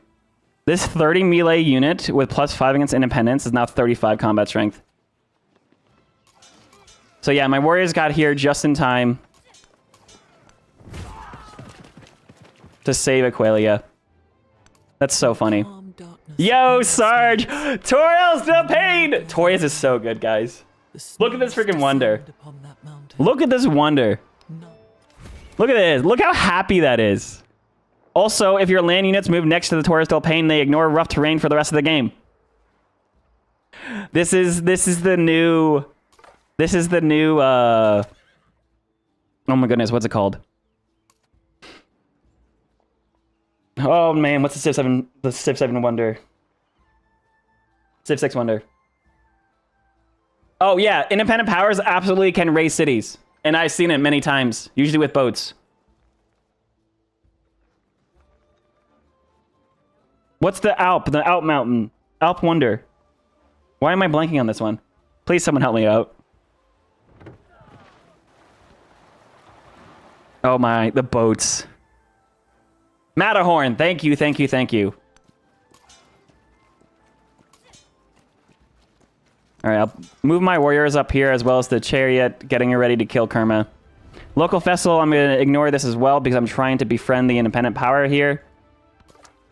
This 30 melee unit with +5 against independence is now 35 combat strength. So yeah, my warriors got here just in time to save Aqualia. That's so funny. Yo, Sarge! Toriel's the pain! Toriel's is so good, guys. Look at this freaking wonder. Look at this wonder. Look at this. Look how happy that is. Also, if your land units move next to the Taurus Del Pain, they ignore rough terrain for the rest of the game. This is the new oh my goodness, what's it called? Oh man, what's the Civ 7 wonder? Civ 6 wonder. Oh yeah, independent powers absolutely can raise cities. And I've seen it many times, usually with boats. What's the Alp mountain? Alp wonder. Why am I blanking on this one? Please someone help me out. Oh my, the boats. Matterhorn, thank you, thank you, thank you. All right, I'll move my warriors up here as well as the chariot, getting ready to kill Kerma. Local festival, I'm going to ignore this as well because I'm trying to befriend the independent power here.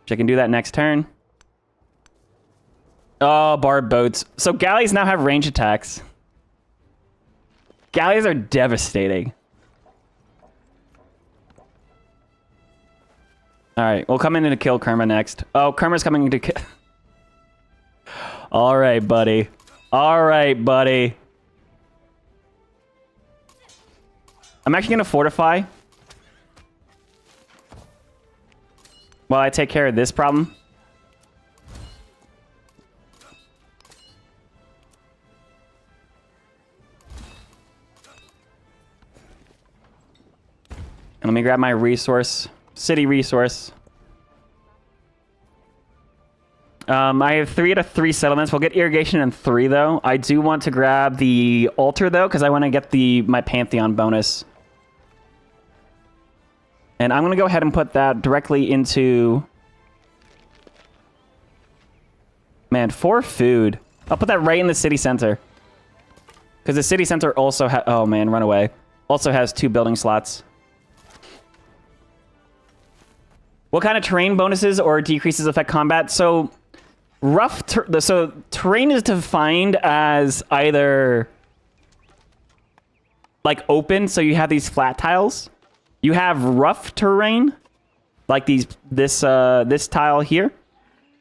Which I can do that next turn. Oh, barred boats. So galleys now have range attacks. Galleys are devastating. All right, we'll come in to kill Kerma next. Oh, Kerma's coming to kill. All right, buddy. All right, buddy. I'm actually going to fortify while I take care of this problem. And let me grab my resource. City resource. I have 3 out of 3 settlements. We'll get irrigation in 3 though. I do want to grab the altar though, because I want to get my Pantheon bonus. And I'm gonna go ahead and put that directly into... Man, 4 food. I'll put that right in the city center. Because the city center also has... Oh man, run away. Also has 2 building slots. What kind of terrain bonuses or decreases affect combat? So, terrain is defined as either like open, so you have these flat tiles. You have rough terrain, like this tile here.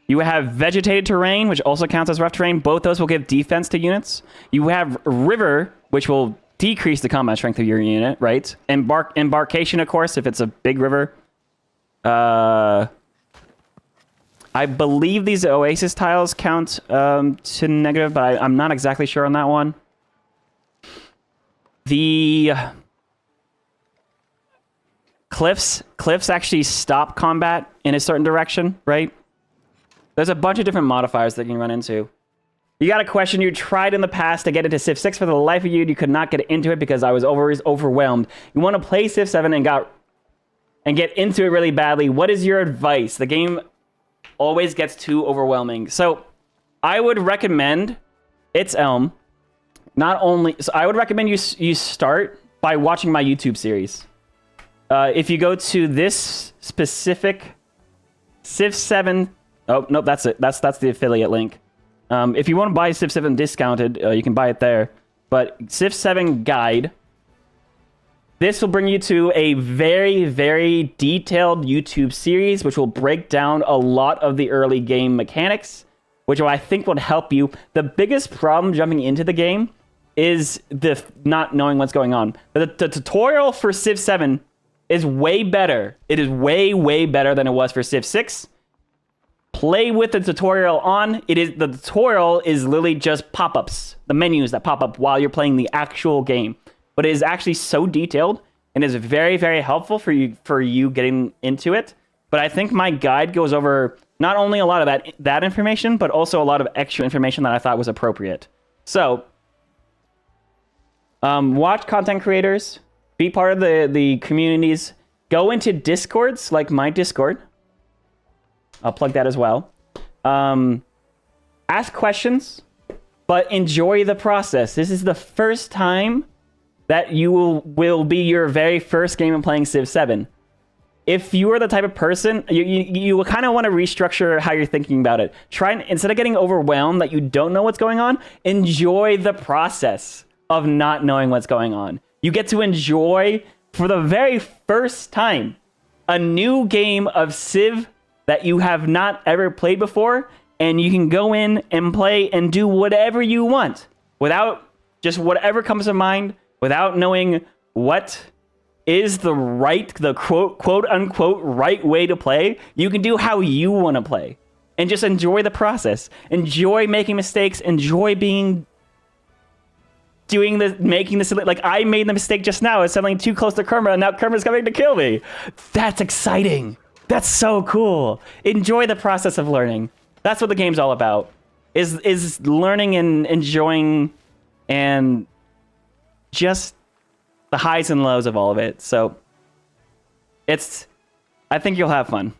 You have vegetated terrain, which also counts as rough terrain. Both those will give defense to units. You have river, which will decrease the combat strength of your unit, right? Embarkation, of course, if it's a big river. I believe these Oasis tiles count to negative, but I'm not exactly sure on that one. The cliffs actually stop combat in a certain direction, right? There's a bunch of different modifiers that you can run into. You got a question you tried in the past to get into Civ 6 for the life of you. You could not get into it because I was overwhelmed. You want to play Civ 7 and get into it really badly. What is your advice? The game always gets too overwhelming. So I would recommend It's Elm. not only... So I would recommend you start by watching my YouTube series. If you go to this specific Civ 7... Oh, nope, that's it. That's the affiliate link. If you want to buy Civ 7 discounted, you can buy it there. But Civ 7 guide... This will bring you to a very, very detailed YouTube series, which will break down a lot of the early game mechanics, which I think will help you. The biggest problem jumping into the game is the not knowing what's going on. But the tutorial for Civ 7 is way better. It is way, way better than it was for Civ 6. Play with the tutorial on. The tutorial is literally just pop-ups, the menus that pop up while you're playing the actual game. But it is actually so detailed and is very, very helpful for you getting into it. But I think my guide goes over not only a lot of that information, but also a lot of extra information that I thought was appropriate. So, watch content creators, be part of the communities, go into Discords like my Discord. I'll plug that as well. Ask questions, but enjoy the process. This is the first time that you will be your very first game in playing Civ 7. If you are the type of person, you kind of want to restructure how you're thinking about it. Instead of getting overwhelmed that you don't know what's going on, enjoy the process of not knowing what's going on. You get to enjoy, for the very first time, a new game of Civ that you have not ever played before, and you can go in and play and do whatever you want without just whatever comes to mind, without knowing what is the quote unquote right way to play. You can do how you want to play and just enjoy the process. Enjoy making mistakes. Enjoy making this. Like, I made the mistake just now of settling too close to Kerma, and now Kerma's coming to kill me. That's exciting. That's so cool. Enjoy the process of learning. That's what the game's all about. Is learning and enjoying and just the highs and lows of all of it. So I think you'll have fun.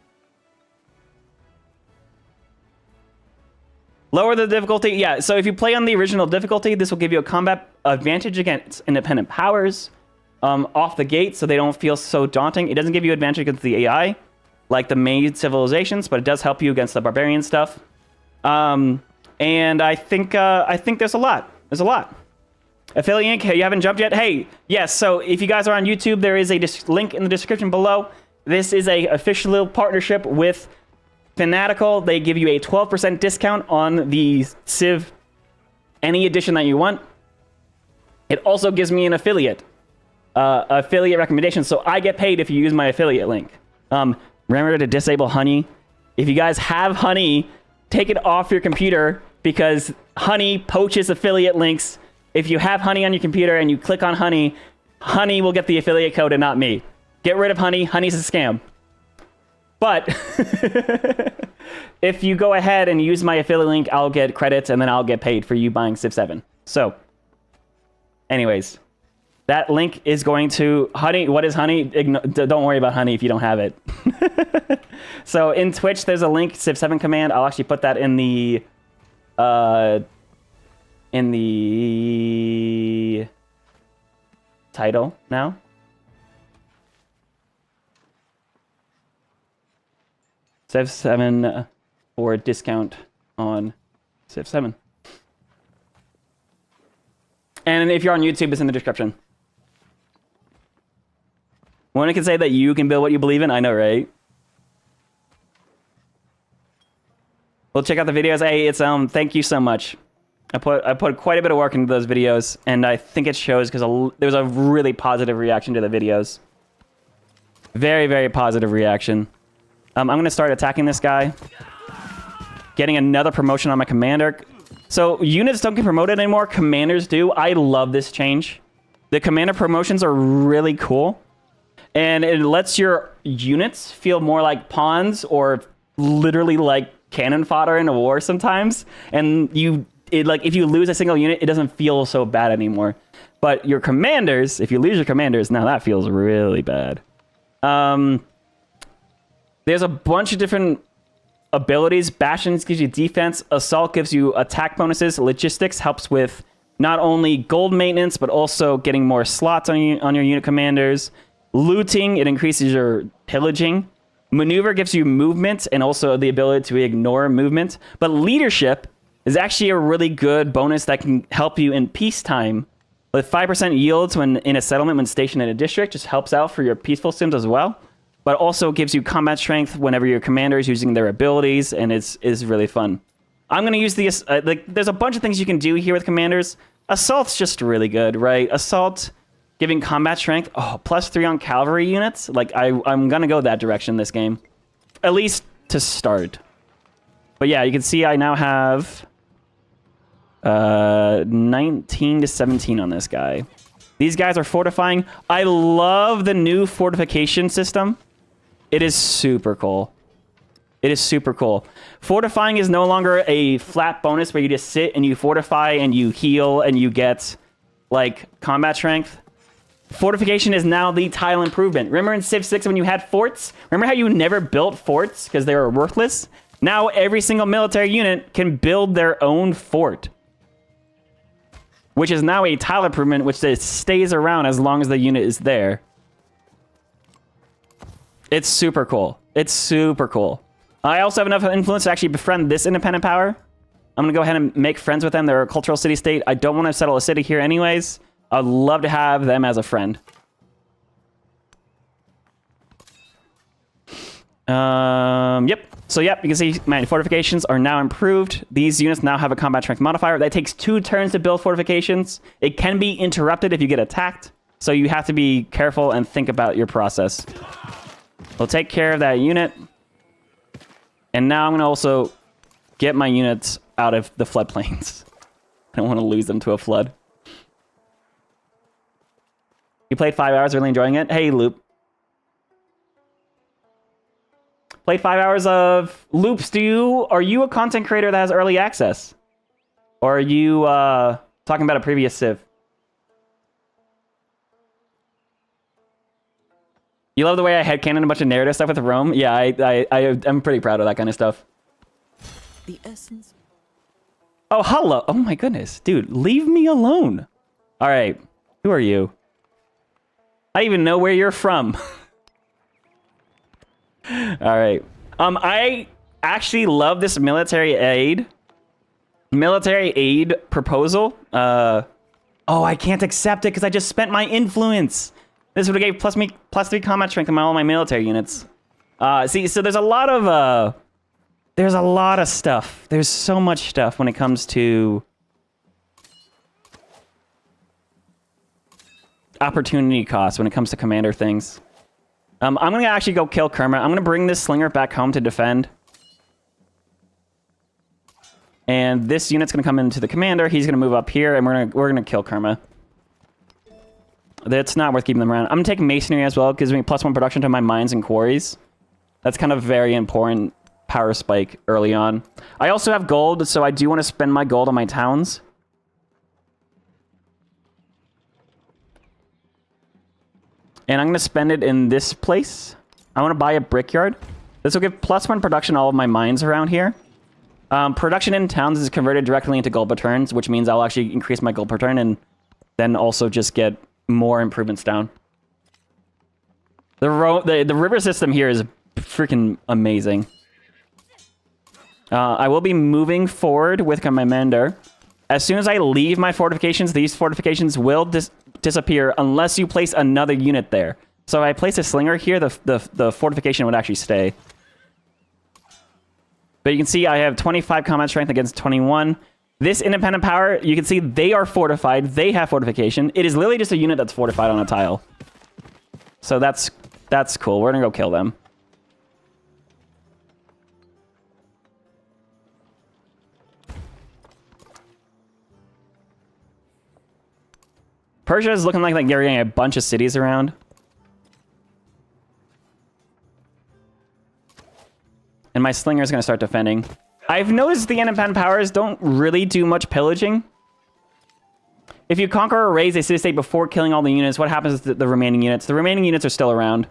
Lower the difficulty. Yeah, so if you play on the original difficulty, this will give you a combat advantage against independent powers off the gate, so they don't feel so daunting. It doesn't give you advantage against the AI, like the main civilizations, but it does help you against the barbarian stuff. And I think there's a lot. There's a lot. Affiliate, hey, you haven't jumped yet? Hey, yes, so if you guys are on YouTube, there is a link in the description below. This is a official partnership with Fanatical. They give you a 12% discount on the Civ, any edition that you want. It also gives me an affiliate recommendation, so I get paid if you use my affiliate link. Remember to disable Honey. If you guys have Honey, take it off your computer, because Honey poaches affiliate links. If you have Honey on your computer and you click on Honey, Honey will get the affiliate code and not me. Get rid of Honey. Honey's a scam. But if you go ahead and use my affiliate link, I'll get credits and then I'll get paid for you buying Civ 7. So, anyways, that link is going to Honey. What is Honey? Don't worry about Honey if you don't have it. So in Twitch, there's a link, Civ 7 command. I'll actually put that in the title now. Civ 7 for discount on Civ 7. And if you're on YouTube, it's in the description. One can say that you can build what you believe in. I know, right? Well, check out the videos. Hey, it's thank you so much. I put quite a bit of work into those videos, and I think it shows because there was a really positive reaction to the videos. Very, very positive reaction. I'm going to start attacking this guy. Getting another promotion on my commander. So units don't get promoted anymore. Commanders do. I love this change. The commander promotions are really cool. And it lets your units feel more like pawns or literally like cannon fodder in a war sometimes. And if you lose a single unit, it doesn't feel so bad anymore. But your commanders, if you lose your commanders, now that feels really bad. There's a bunch of different abilities. Bastions gives you defense. Assault gives you attack bonuses. Logistics helps with not only gold maintenance, but also getting more slots on your unit commanders. Looting, it increases your pillaging. Maneuver gives you movement and also the ability to ignore movement. But leadership is actually a really good bonus that can help you in peacetime. With 5% yields when in a settlement when stationed in a district, just helps out for your peaceful sims as well. But also gives you combat strength whenever your commander is using their abilities, and is really fun. I'm going to use the... there's a bunch of things you can do here with commanders. Assault's just really good, right? Assault, giving combat strength. Oh, +3 on cavalry units. Like, I'm going to go that direction this game. At least to start. But yeah, you can see I now have... 19 to 17 on this guy. These guys are fortifying. I love the new fortification system. It is super cool. It is super cool. Fortifying is no longer a flat bonus where you just sit and you fortify and you heal and you get, like, combat strength. Fortification is now the tile improvement. Remember in Civ 6 when you had forts? Remember how you never built forts because they were worthless? Now every single military unit can build their own fort, which is now a tile improvement, which stays around as long as the unit is there. It's super cool. It's super cool. I also have enough influence to actually befriend this independent power. I'm going to go ahead and make friends with them. They're a cultural city-state. I don't want to settle a city here anyways. I'd love to have them as a friend. Yep. So, yep, you can see my fortifications are now improved. These units now have a combat strength modifier. That takes 2 turns to build fortifications. It can be interrupted if you get attacked. So you have to be careful and think about your process. We'll take care of that unit. And now I'm going to also get my units out of the floodplains. I don't want to lose them to a flood. You played 5 hours, really enjoying it? Hey, Loop. Played 5 hours of Loops. Are you a content creator that has early access? Or are you talking about a previous Civ? You love the way I headcanon a bunch of narrative stuff with Rome? Yeah, I'm pretty proud of that kind of stuff. The essence. Oh, hello. Oh my goodness. Dude, leave me alone. All right. Who are you? I even know where you're from. All right. I actually love this military aid proposal. Oh, I can't accept it because I just spent my influence. This would have gave +3 combat strength on all my military units. See, so there's a lot of stuff. There's so much stuff when it comes to opportunity cost when it comes to commander things. I'm going to actually go kill Kermit. I'm going to bring this slinger back home to defend. And this unit's going to come into the commander. He's going to move up here, and we're going to kill Kermit. It's not worth keeping them around. I'm going to take masonry as well. It gives me +1 production to my mines and quarries. That's kind of very important power spike early on. I also have gold, so I do want to spend my gold on my towns. And I'm going to spend it in this place. I want to buy a brickyard. This will give +1 production to all of my mines around here. Production in towns is converted directly into gold per turns, which means I'll actually increase my gold per turn and then also just get more improvements down. The river system here is freaking amazing. I will be moving forward with commander. As soon as I leave my fortifications, these fortifications will disappear unless you place another unit there. So if I place a slinger here, the fortification would actually stay. But you can see I have 25 combat strength against 21. This independent power, you can see they are fortified. They have fortification. It is literally just a unit that's fortified on a tile. So that's cool. We're going to go kill them. Persia is looking like they're getting a bunch of cities around. And my slinger is going to start defending. I've noticed the independent powers don't really do much pillaging. If you conquer or raise a city-state before killing all the units, what happens to the remaining units? The remaining units are still around.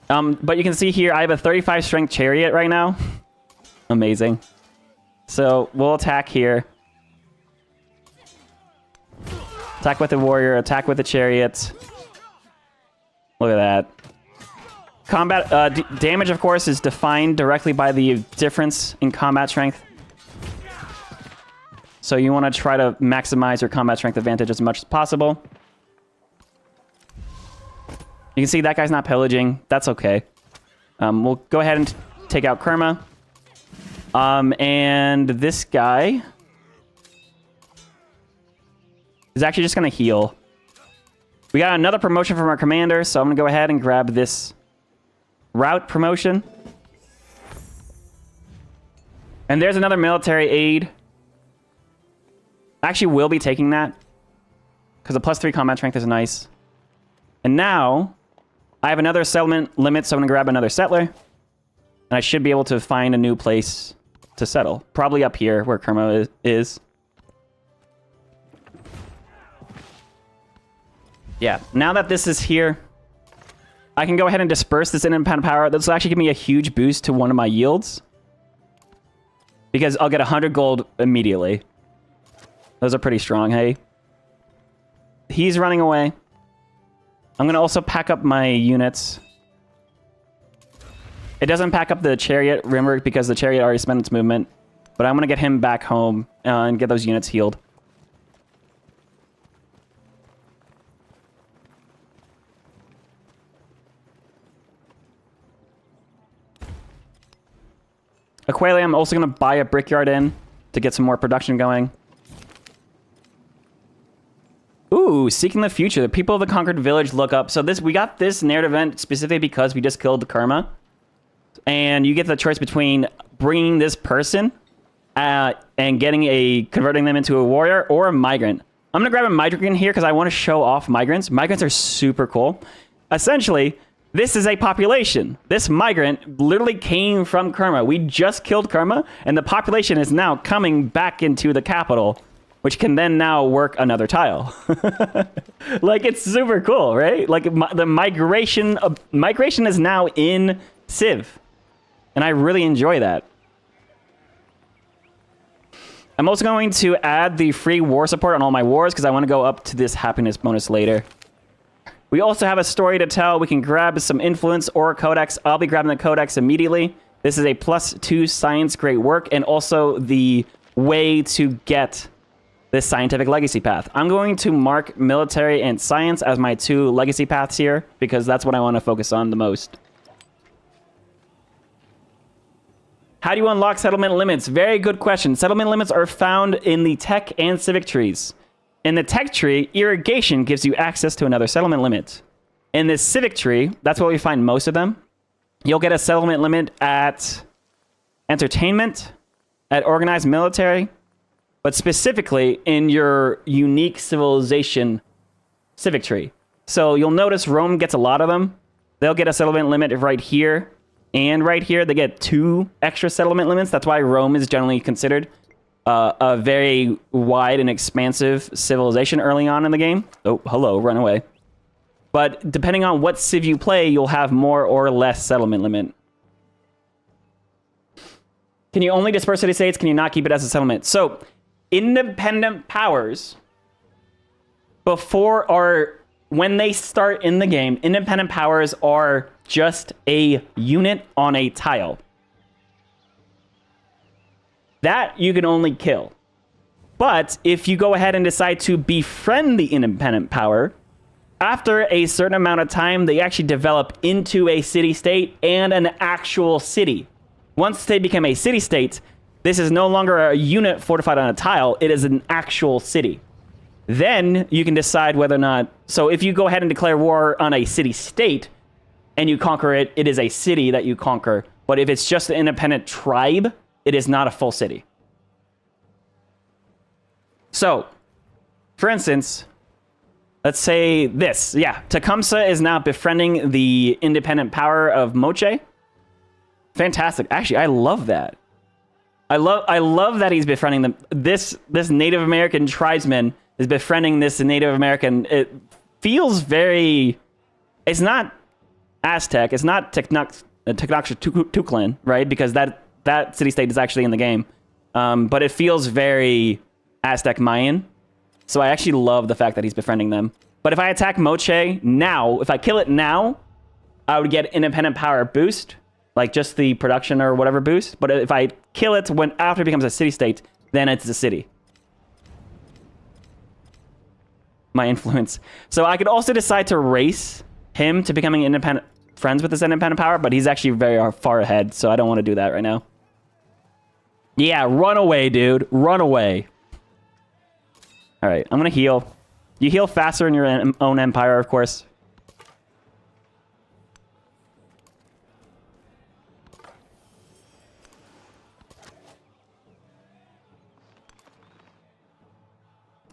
But you can see here, I have a 35 strength chariot right now. Amazing. So we'll attack here. Attack with the warrior, attack with the chariot. Look at that. Combat damage, of course, is defined directly by the difference in combat strength. So you want to try to maximize your combat strength advantage as much as possible. You can see that guy's not pillaging. That's okay. We'll go ahead and take out Kerma. And this guy is actually just going to heal. We got another promotion from our commander, so I'm going to go ahead and grab this route promotion. And there's another military aid. I actually will be taking that because the +3 combat strength is nice. And now I have another settlement limit, so I'm going to grab another settler. And I should be able to find a new place to settle. Probably up here where Kerma is. Yeah, now that this is here, I can go ahead and disperse this independent power. This will actually give me a huge boost to one of my yields. Because I'll get 100 gold immediately. Those are pretty strong, hey? He's running away. I'm going to also pack up my units. It doesn't pack up the chariot, remember, because the chariot already spent its movement. But I'm going to get him back home and get those units healed. Aqualia, I'm also going to buy a brickyard in to get some more production going. Ooh, Seeking the Future. The people of the conquered village look up. So we got this narrative event specifically because we just killed the Kerma. And you get the choice between bringing this person and converting them into a warrior or a migrant. I'm going to grab a migrant here because I want to show off migrants. Migrants are super cool. Essentially, this is a population. This migrant literally came from Kerma. We just killed Kerma, and the population is now coming back into the capital, which can then now work another tile. Like, it's super cool, right? Like, the migration is now in Civ, and I really enjoy that. I'm also going to add the free war support on all my wars because I want to go up to this happiness bonus later. We also have a story to tell. We can grab some influence or a codex. I'll be grabbing the codex immediately. This is a +2 science great work and also the way to get this scientific legacy path. I'm going to mark military and science as my 2 legacy paths here because that's what I want to focus on the most. How do you unlock settlement limits? Very good question. Settlement limits are found in the tech and civic trees. In the tech tree, irrigation gives you access to another settlement limit. In the civic tree, that's where we find most of them. You'll get a settlement limit at entertainment, at organized military, but specifically in your unique civilization civic tree. So you'll notice Rome gets a lot of them. They'll get a settlement limit right here and right here. They get 2 extra settlement limits. That's why Rome is generally considered a very wide and expansive civilization early on in the game. Oh, hello, run away. But depending on what civ you play, you'll have more or less settlement limit. Can you only disperse city states? Can you not keep it as a settlement? So, independent powers, when they start in the game, independent powers are just a unit on a tile. That you can only kill. But if you go ahead and decide to befriend the independent power, after a certain amount of time, they actually develop into a city-state and an actual city. Once they become a city-state, this is no longer a unit fortified on a tile, it is an actual city. Then you can decide whether or not... So if you go ahead and declare war on a city-state and you conquer it, it is a city that you conquer. But if it's just an independent tribe, it is not a full city. So, for instance, let's say this. Yeah, Tecumseh is now befriending the independent power of Moche. Fantastic. Actually, I love that. I love that he's befriending them. This Native American tribesman is befriending this Native American. It feels very... It's not Aztec. It's not Tenochtitlan, right? Because that city-state is actually in the game. But it feels very Aztec Mayan. So I actually love the fact that he's befriending them. But if I attack Moche now, if I kill it now, I would get independent power boost, like just the production or whatever boost. But if I kill it when after it becomes a city-state, then it's a city. My influence. So I could also decide to race him to becoming independent friends with this independent power, but he's actually very far ahead, so I don't want to do that right now. Yeah, run away, dude. Run away. All right, I'm going to heal. You heal faster in your own empire, of course.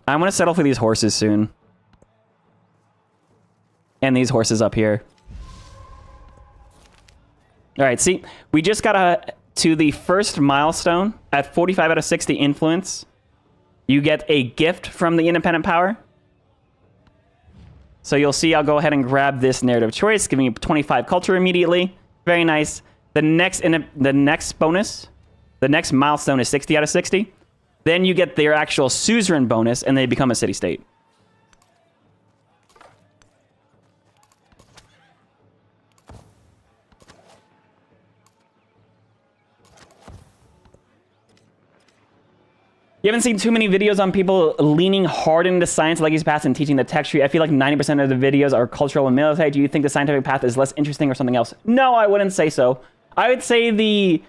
I'm going to settle for these horses soon. And these horses up here. All right, see, we just got to the first milestone at 45 out of 60 influence. You get a gift from the independent power. So you'll see I'll go ahead and grab this narrative choice, giving you 25 culture immediately. Very nice. The next bonus, the next milestone is 60 out of 60. Then you get their actual suzerain bonus, and they become a city-state. You haven't seen too many videos on people leaning hard into science legacy paths and teaching the tech tree. I feel like 90% of the videos are cultural and military. Do you think the scientific path is less interesting or something else? No, I wouldn't say so. I would say the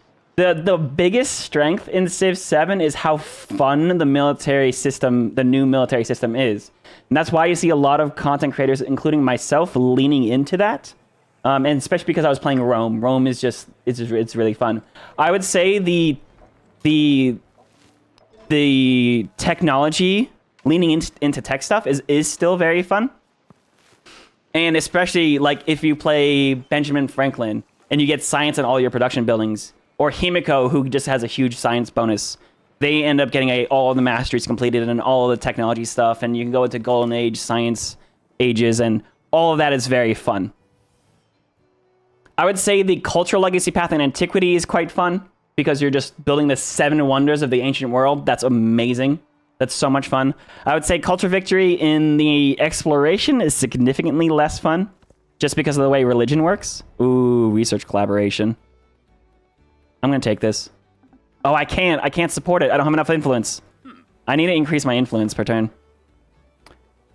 biggest strength in Civ 7 is how fun the military system, the new military system is. And that's why you see a lot of content creators, including myself, leaning into that. And especially because I was playing Rome. Rome is it's really fun. I would say the technology leaning into tech stuff is still very fun. And especially like if you play Benjamin Franklin and you get science in all your production buildings, or Himiko, who just has a huge science bonus, they end up getting all the masteries completed and all of the technology stuff, and you can go into Golden Age, Science Ages, and all of that is very fun. I would say the cultural legacy path in Antiquity is quite fun, because you're just building the 7 wonders of the ancient world. That's amazing. That's so much fun. I would say culture victory in the exploration is significantly less fun, just because of the way religion works. Ooh, research collaboration. I'm going to take this. Oh, I can't support it. I don't have enough influence. I need to increase my influence per turn.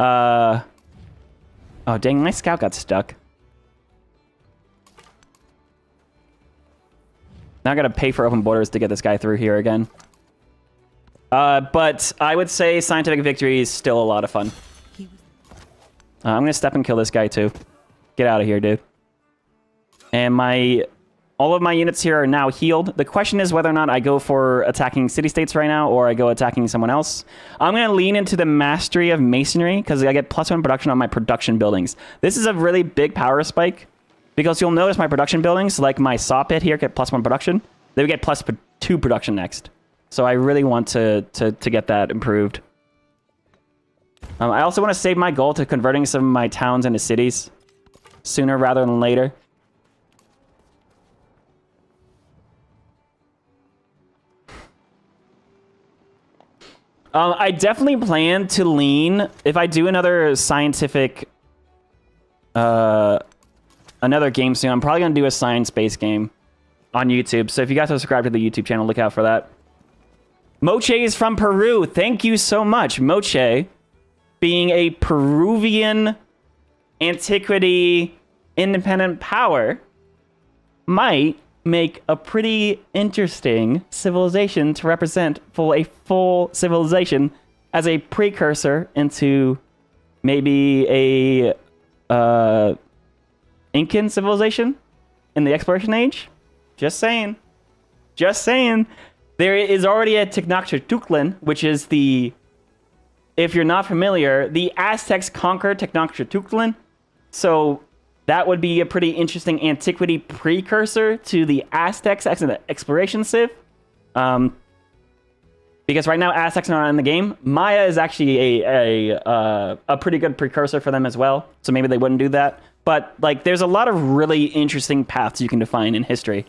Oh, dang, my scout got stuck. Now I got to pay for open borders to get this guy through here again. But I would say scientific victory is still a lot of fun. I'm going to step and kill this guy too. Get out of here, dude. And all of my units here are now healed. The question is whether or not I go for attacking city-states right now or I go attacking someone else. I'm going to lean into the mastery of masonry because I get +1 production on my production buildings. This is a really big power spike because you'll notice my production buildings, like my saw pit here, get +1 production. They would get +2 production next. So I really want to get that improved. I also want to save my goal to converting some of my towns into cities sooner rather than later. I definitely plan to lean, if I do another scientific, another game soon, I'm probably going to do a science-based game on YouTube. So if you guys subscribe to the YouTube channel, look out for that. Moche is from Peru. Thank you so much. Moche, being a Peruvian antiquity independent power, might make a pretty interesting civilization to represent for a full civilization as a precursor into maybe a Incan civilization in the exploration age. Just saying. Just saying. There is already a Tenochtitlan, which is the, if you're not familiar, the Aztecs conquered Tenochtitlan. So that would be a pretty interesting antiquity precursor to the Aztecs in the exploration civ. Because right now Aztecs are not in the game. Meier is actually a pretty good precursor for them as well. So maybe they wouldn't do that. But like, there's a lot of really interesting paths you can define in history.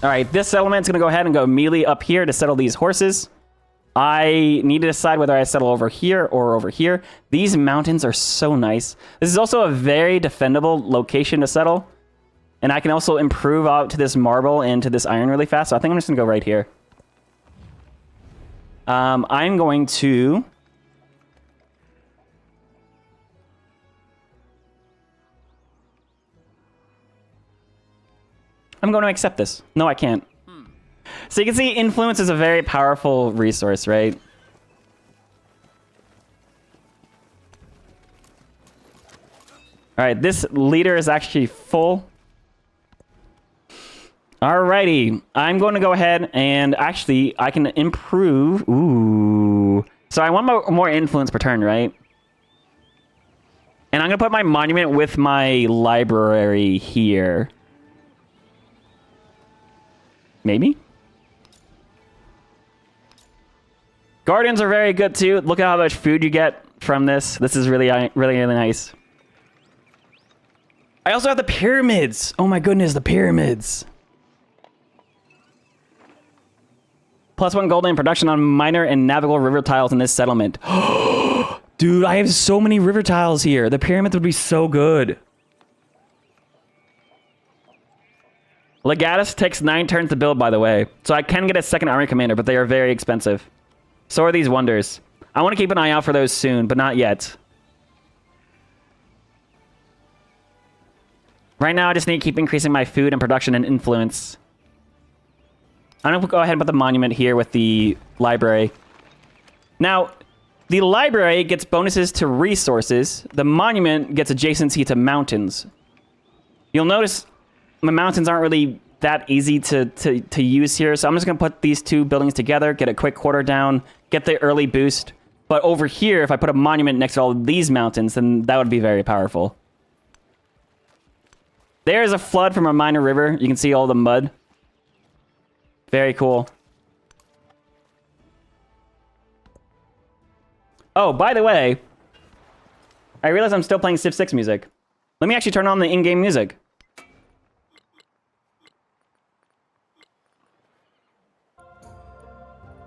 All right, this settlement's going to go ahead and go immediately up here to settle these horses. I need to decide whether I settle over here or over here. These mountains are so nice. This is also a very defendable location to settle. And I can also improve out to this marble and to this iron really fast. So I think I'm just going to go right here. I'm going to... I'm going to accept this. No, I can't. So you can see influence is a very powerful resource, right? All right, this leader is actually full. Alrighty, I'm going to go ahead and actually I can improve. Ooh. So I want more influence per turn, right? And I'm going to put my monument with my library here. Maybe? Guardians are very good too. Look at how much food you get from this. This is really, really, really nice. I also have the pyramids. Oh my goodness, the pyramids. +1 gold in production on minor and navigable river tiles in this settlement. Dude, I have so many river tiles here. The pyramids would be so good. Legatus takes 9 turns to build, by the way. So I can get a second army commander, but they are very expensive. So are these wonders. I want to keep an eye out for those soon, but not yet. Right now, I just need to keep increasing my food and production and influence. I'm going to go ahead and put the monument here with the library. Now, the library gets bonuses to resources. The monument gets adjacency to mountains. You'll notice the mountains aren't really that easy to use here, so I'm just going to put these two buildings together, get a quick quarter down, get the early boost. But over here, if I put a monument next to all of these mountains, then that would be very powerful. There's a flood from a minor river. You can see all the mud. Very cool. Oh, by the way, I realize I'm still playing Civ 6 music. Let me actually turn on the in-game music.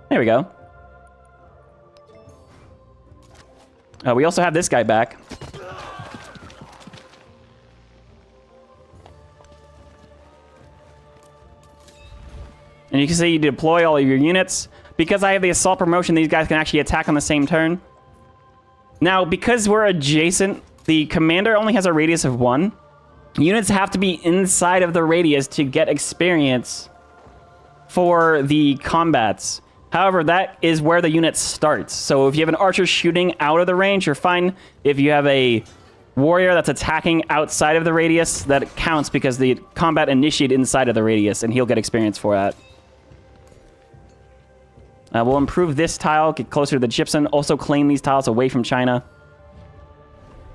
There we go. We also have this guy back. And you can see you deploy all of your units. Because I have the assault promotion, these guys can actually attack on the same turn. Now, because we're adjacent, the commander only has a radius of 1. Units have to be inside of the radius to get experience for the combats. However, that is where the unit starts. So if you have an archer shooting out of the range, you're fine. If you have a warrior that's attacking outside of the radius, that counts because the combat initiated inside of the radius, and he'll get experience for that. We'll improve this tile, get closer to the gypsum, also claim these tiles away from China.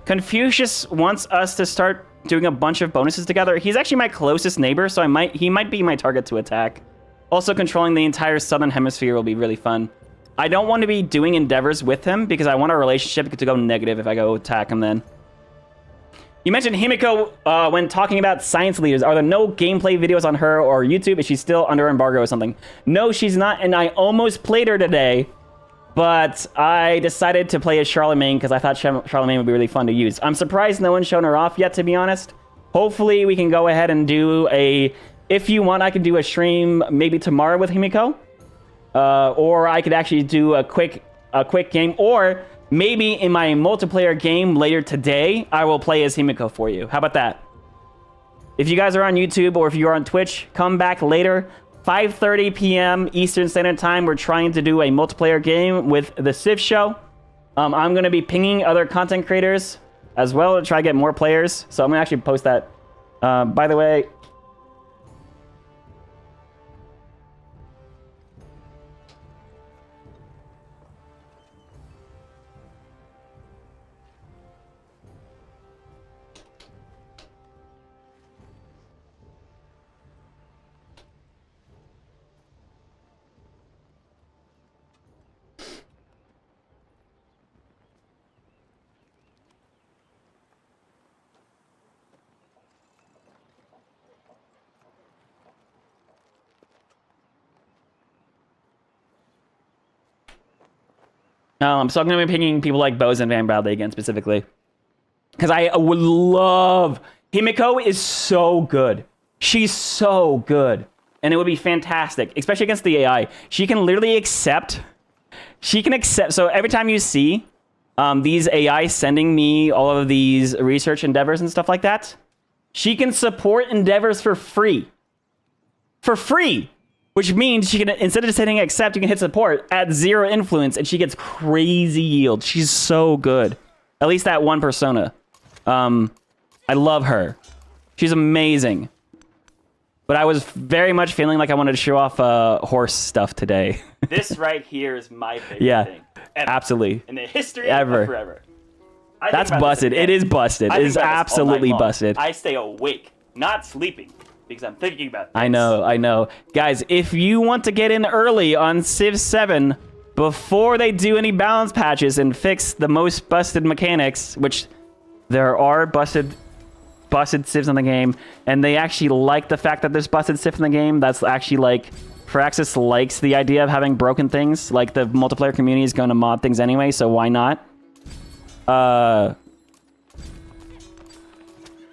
Confucius wants us to start doing a bunch of bonuses together. He's actually my closest neighbor, so he might be my target to attack. Also, controlling the entire southern hemisphere will be really fun. I don't want to be doing endeavors with him because I want our relationship to go negative if I go attack him then. You mentioned Himiko when talking about science leaders. Are there no gameplay videos on her or YouTube? Is she still under embargo or something? No, she's not, and I almost played her today, but I decided to play as Charlemagne because I thought Charlemagne would be really fun to use. I'm surprised no one's shown her off yet, to be honest. Hopefully, we can go ahead and do a... If you want, I could do a stream maybe tomorrow with Himiko. Or I could actually do a quick game, or... Maybe in my multiplayer game later today, I will play as Himiko for you. How about that? If you guys are on YouTube or if you're on Twitch, come back later. 5:30 p.m. Eastern Standard Time, we're trying to do a multiplayer game with the Civ Show. I'm going to be pinging other content creators as well to try to get more players. So I'm going to actually post that. By the way... So I'm going to be picking people like Bose and Van Bradley again specifically. Because I would love... Himiko is so good. She's so good. And it would be fantastic, especially against the AI. She can literally accept... So every time you see these AI sending me all of these research endeavors and stuff like that, she can support endeavors for free. For free! Which means she can, instead of just hitting accept, you can hit support at 0 influence, and she gets crazy yield. She's so good. At least that one persona. I love her. She's amazing. But I was very much feeling like I wanted to show off horse stuff today. This right here is my favorite thing. Ever. Absolutely. In the history of forever. That's busted. It is busted. It is absolutely busted. I stay awake, not sleeping. Because I'm thinking about this. I know. Guys, if you want to get in early on Civ 7 before they do any balance patches and fix the most busted mechanics, which there are busted Civs in the game, and they actually like the fact that there's busted Civ in the game. That's actually like, Firaxis likes the idea of having broken things. Like, the multiplayer community is going to mod things anyway, so why not?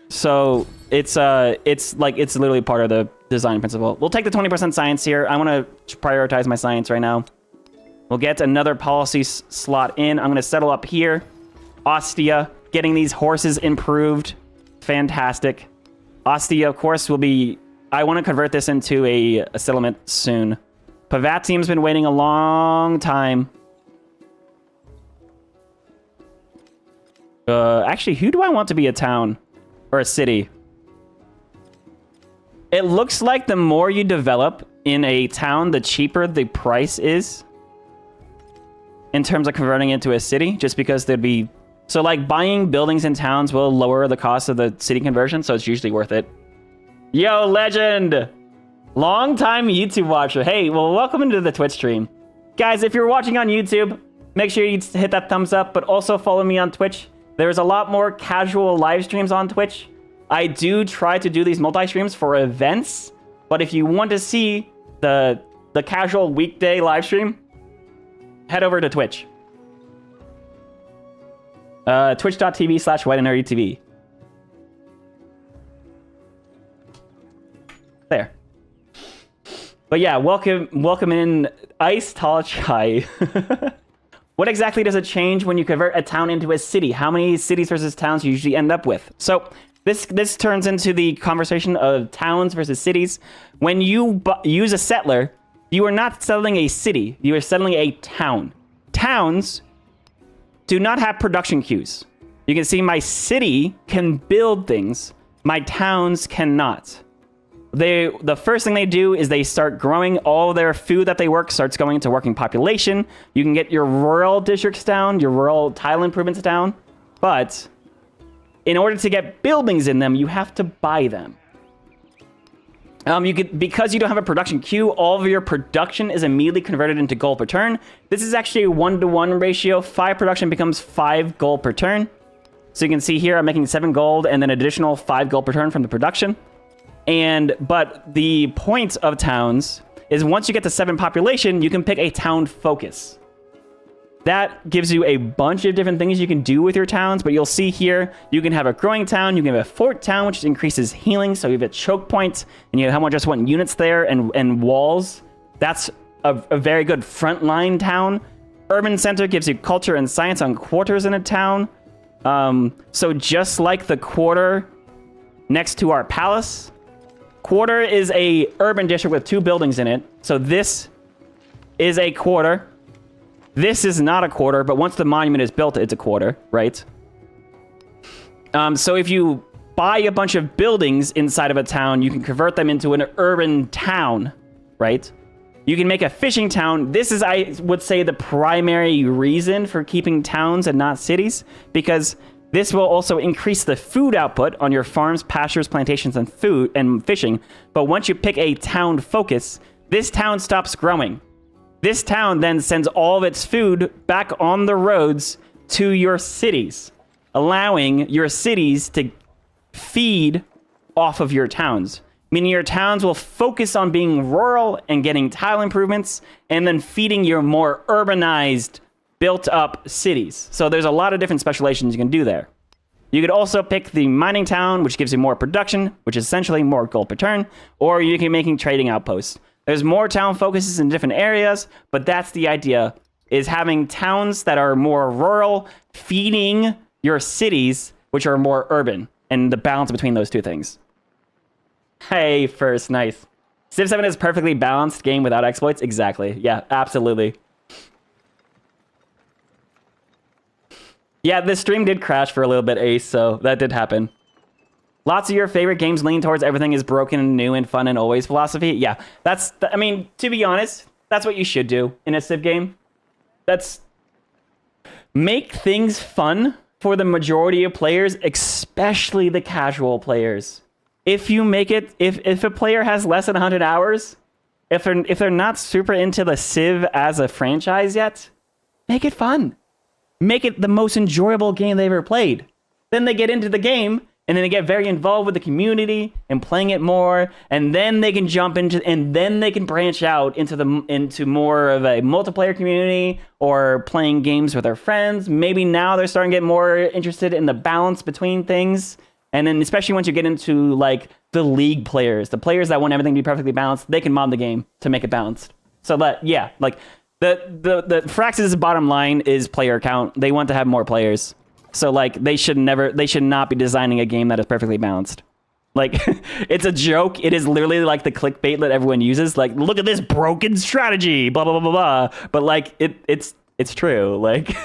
So... It's literally part of the design principle. We'll take the 20% science here. I want to prioritize my science right now. We'll get another policy slot in. I'm going to settle up here. Ostia, getting these horses improved. Fantastic. Ostia, of course, will be... I want to convert this into a settlement soon. Pavatim's been waiting a long time. Actually, who do I want to be a town? Or a city? It looks like the more you develop in a town, the cheaper the price is in terms of converting it into a city, just because there'd be... So, like, buying buildings in towns will lower the cost of the city conversion, so it's usually worth it. Yo, legend! Long-time YouTube watcher. Hey, well, welcome into the Twitch stream. Guys, if you're watching on YouTube, make sure you hit that thumbs up, but also follow me on Twitch. There's a lot more casual live streams on Twitch. I do try to do these multi-streams for events, but if you want to see the casual weekday live stream, head over to Twitch. Twitch.tv/whiteandnerdytv. There. But yeah, welcome in Ice Tall Chai. What exactly does it change when you convert a town into a city? How many cities versus towns you usually end up with? So this turns into the conversation of towns versus cities. When you use a settler, you are not settling a city. You are settling a town. Towns do not have production queues. You can see my city can build things. My towns cannot. The first thing they do is they start growing. All their food that they work starts going into working population. You can get your rural districts down, your rural tile improvements down, but in order to get buildings in them, you have to buy them. Because you don't have a production queue, all of your production is immediately converted into gold per turn. This is actually a 1-to-1 ratio. 5 production becomes 5 gold per turn. So you can see here, I'm making 7 gold and then additional 5 gold per turn from the production. But the point of towns is once you get to 7 population, you can pick a town focus. That gives you a bunch of different things you can do with your towns, but you'll see here, you can have a growing town, you can have a fort town, which increases healing, so you have a choke point, and you have how much just want units there and walls. That's a very good frontline town. Urban center gives you culture and science on quarters in a town. So just like the quarter next to our palace, quarter is a urban district with 2 buildings in it. So this is a quarter. This is not a quarter, but once the monument is built, it's a quarter, right? So if you buy a bunch of buildings inside of a town, you can convert them into an urban town, right? You can make a fishing town. This is, I would say, the primary reason for keeping towns and not cities, because this will also increase the food output on your farms, pastures, plantations, and food and fishing. But once you pick a town focus, this town stops growing. This town then sends all of its food back on the roads to your cities, allowing your cities to feed off of your towns. Meaning your towns will focus on being rural and getting tile improvements, and then feeding your more urbanized built up cities. So there's a lot of different specializations you can do there. You could also pick the mining town, which gives you more production, which is essentially more gold per turn, or you can be making trading outposts. There's more town focuses in different areas, but that's the idea, is having towns that are more rural, feeding your cities, which are more urban, and the balance between those two things. Hey, first, nice. Civ 7 is a perfectly balanced game without exploits. Exactly. Yeah, absolutely. Yeah, this stream did crash for a little bit, Ace, so that did happen. Lots of your favorite games lean towards everything is broken and new and fun and always philosophy. Yeah, I mean, to be honest, that's what you should do in a Civ game. That's make things fun for the majority of players, especially the casual players. If you make it, if a player has less than 100 hours, if they're not super into the Civ as a franchise yet, make it fun. Make it the most enjoyable game they ever played. Then they get into the game, and then they get very involved with the community and playing it more, and then they can jump into, and then they can branch out into more of a multiplayer community or playing games with their friends. Maybe now they're starting to get more interested in the balance between things. And then especially once you get into like the league players, the players that want everything to be perfectly balanced, they can mod the game to make it balanced. So that, yeah, like the Frax's bottom line is player count. They want to have more players. So like they should not be designing a game that is perfectly balanced. Like it's a joke. It is literally like the clickbait that everyone uses. Like, look at this broken strategy, blah, blah, blah, blah, blah. But like it's true. Like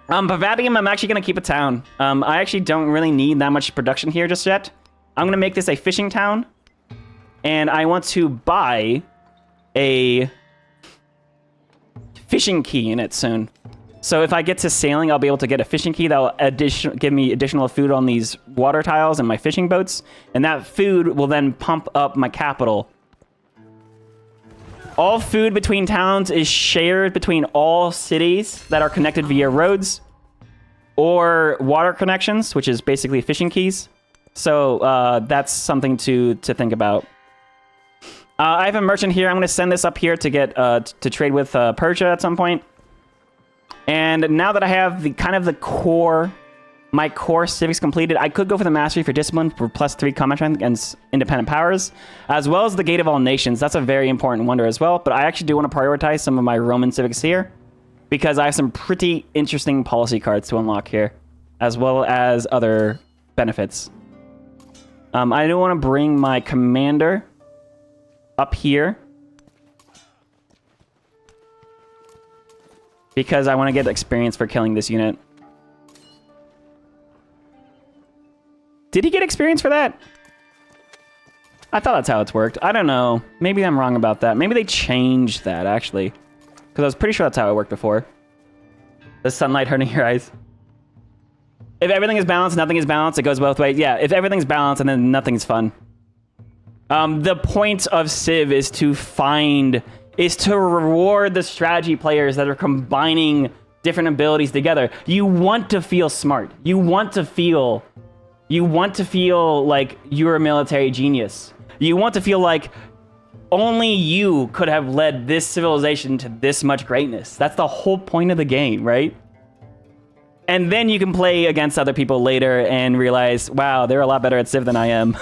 Pavadium, I'm actually going to keep a town. I actually don't really need that much production here just yet. I'm going to make this a fishing town. And I want to buy a fishing key in it soon. So if I get to sailing, I'll be able to get a fishing key that will give me additional food on these water tiles and my fishing boats. And that food will then pump up my capital. All food between towns is shared between all cities that are connected via roads or water connections, which is basically fishing keys. So that's something to think about. I have a merchant here. I'm going to send this up here to get to trade with Persia at some point. And now that I have my core civics completed, I could go for the mastery for discipline for +3 combat strength against independent powers, as well as the Gate of All Nations. That's a very important wonder as well. But I actually do want to prioritize some of my Roman civics here, because I have some pretty interesting policy cards to unlock here, as well as other benefits. I do want to bring my commander up here, because I want to get experience for killing this unit. Did he get experience for that? I thought that's how it's worked. I don't know. Maybe I'm wrong about that. Maybe they changed that, actually. Because I was pretty sure that's how it worked before. The sunlight hurting your eyes. If everything is balanced, nothing is balanced. It goes both ways. Yeah, if everything's balanced and then nothing's fun. The point of Civ is to reward the strategy players that are combining different abilities together. You want to feel smart. You want to feel like you're a military genius. You want to feel like only you could have led this civilization to this much greatness. That's the whole point of the game, right? And then you can play against other people later and realize, wow, they're a lot better at Civ than I am.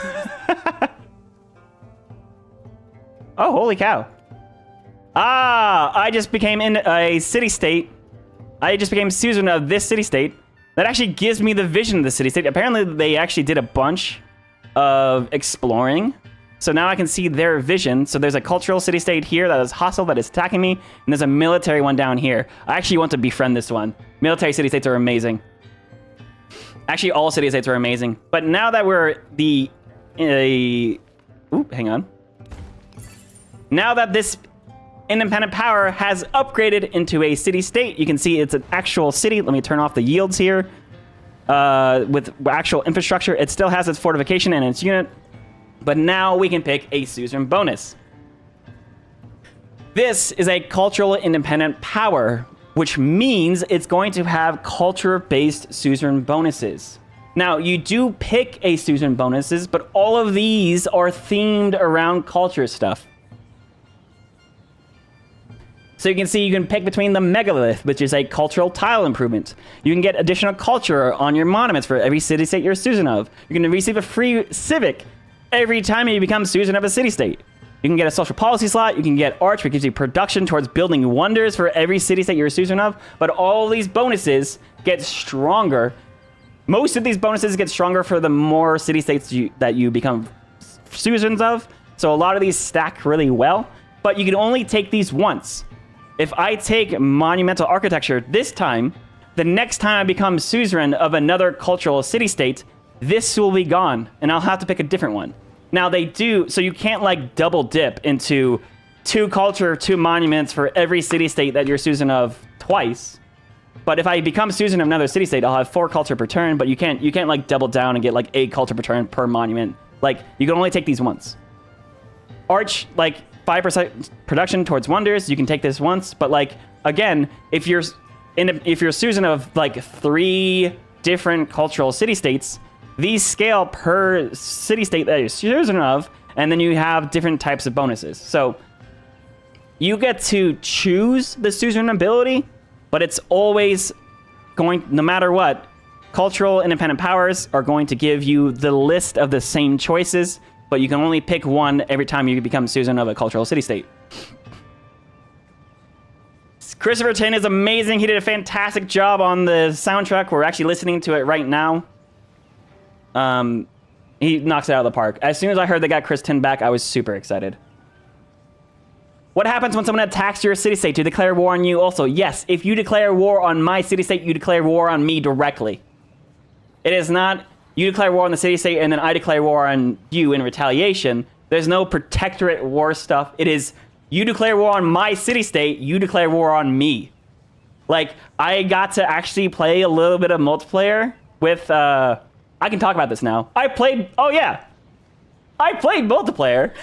Oh, holy cow. I just became in a city-state. I just became Susan of this city-state. That actually gives me the vision of the city-state. Apparently, they actually did a bunch of exploring. So now I can see their vision. So there's a cultural city-state here that is hostile, that is attacking me. And there's a military one down here. I actually want to befriend this one. Military city-states are amazing. Actually, all city-states are amazing. But now that we're hang on. Now that this independent power has upgraded into a city-state, you can see it's an actual city. Let me turn off the yields here. With actual infrastructure, it still has its fortification and its unit. But now we can pick a suzerain bonus. This is a cultural independent power, which means it's going to have culture-based suzerain bonuses. Now, you do pick a suzerain bonuses, but all of these are themed around culture stuff. So you can see you can pick between the megalith, which is a cultural tile improvement. You can get additional culture on your monuments for every city-state you're a citizen of. You can receive a free civic every time you become citizen of a city-state. You can get a social policy slot. You can get arch, which gives you production towards building wonders for every city-state you're a citizen of. But all these bonuses get stronger. Most of these bonuses get stronger for the more city-states that you become citizens of. So a lot of these stack really well. But you can only take these once. If I take monumental architecture this time, the next time I become suzerain of another cultural city-state, this will be gone, and I'll have to pick a different one. Now they do, so you can't like double dip into 2 culture, 2 monuments for every city-state that you're suzerain of twice. But if I become suzerain of another city-state, I'll have 4 culture per turn, but you can't like double down and get like 8 culture per turn per monument. Like, you can only take these once. Arch, like, 5% production towards wonders. You can take this once, but like again, if you're suzerain of like 3 different cultural city-states, these scale per city-state that you're suzerain of, and then you have different types of bonuses. So you get to choose the suzerain ability, but it's always going, no matter what, cultural independent powers are going to give you the list of the same choices, but you can only pick one every time you become suzerain of a cultural city-state. Christopher Tin is amazing. He did a fantastic job on the soundtrack. We're actually listening to it right now. He knocks it out of the park. As soon as I heard they got Chris Tin back, I was super excited. What happens when someone attacks your city-state to declare war on you also? Yes, if you declare war on my city-state, you declare war on me directly. It is not... You declare war on the city-state, and then I declare war on you in retaliation. There's no protectorate war stuff. It is, you declare war on my city-state, you declare war on me. Like, I got to actually play a little bit of multiplayer with, I can talk about this now. I played multiplayer.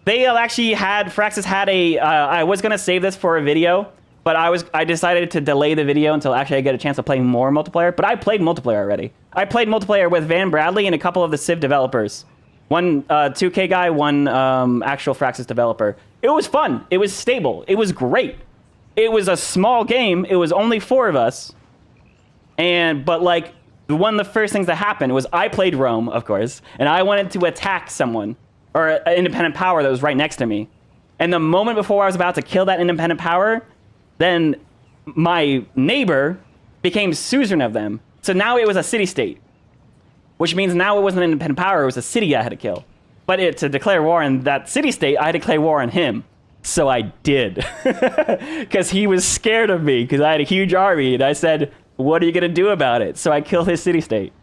They actually had, Firaxis had a, I was going to save this for a video, but I decided to delay the video until actually I get a chance to play more multiplayer. But I played multiplayer already. I played multiplayer with Van Bradley and a couple of the Civ developers. One 2K guy, one actual Firaxis developer. It was fun. It was stable. It was great. It was a small game. It was only 4 of us. But like, one of the first things that happened was I played Rome, of course, and I wanted to attack someone, or an independent power that was right next to me. And the moment before I was about to kill that independent power, then my neighbor became suzerain of them. So now it was a city-state, which means now it wasn't an independent power, it was a city I had to kill. But to declare war on that city-state, I had to declare war on him. So I did. Because he was scared of me, because I had a huge army, and I said, what are you going to do about it? So I killed his city-state.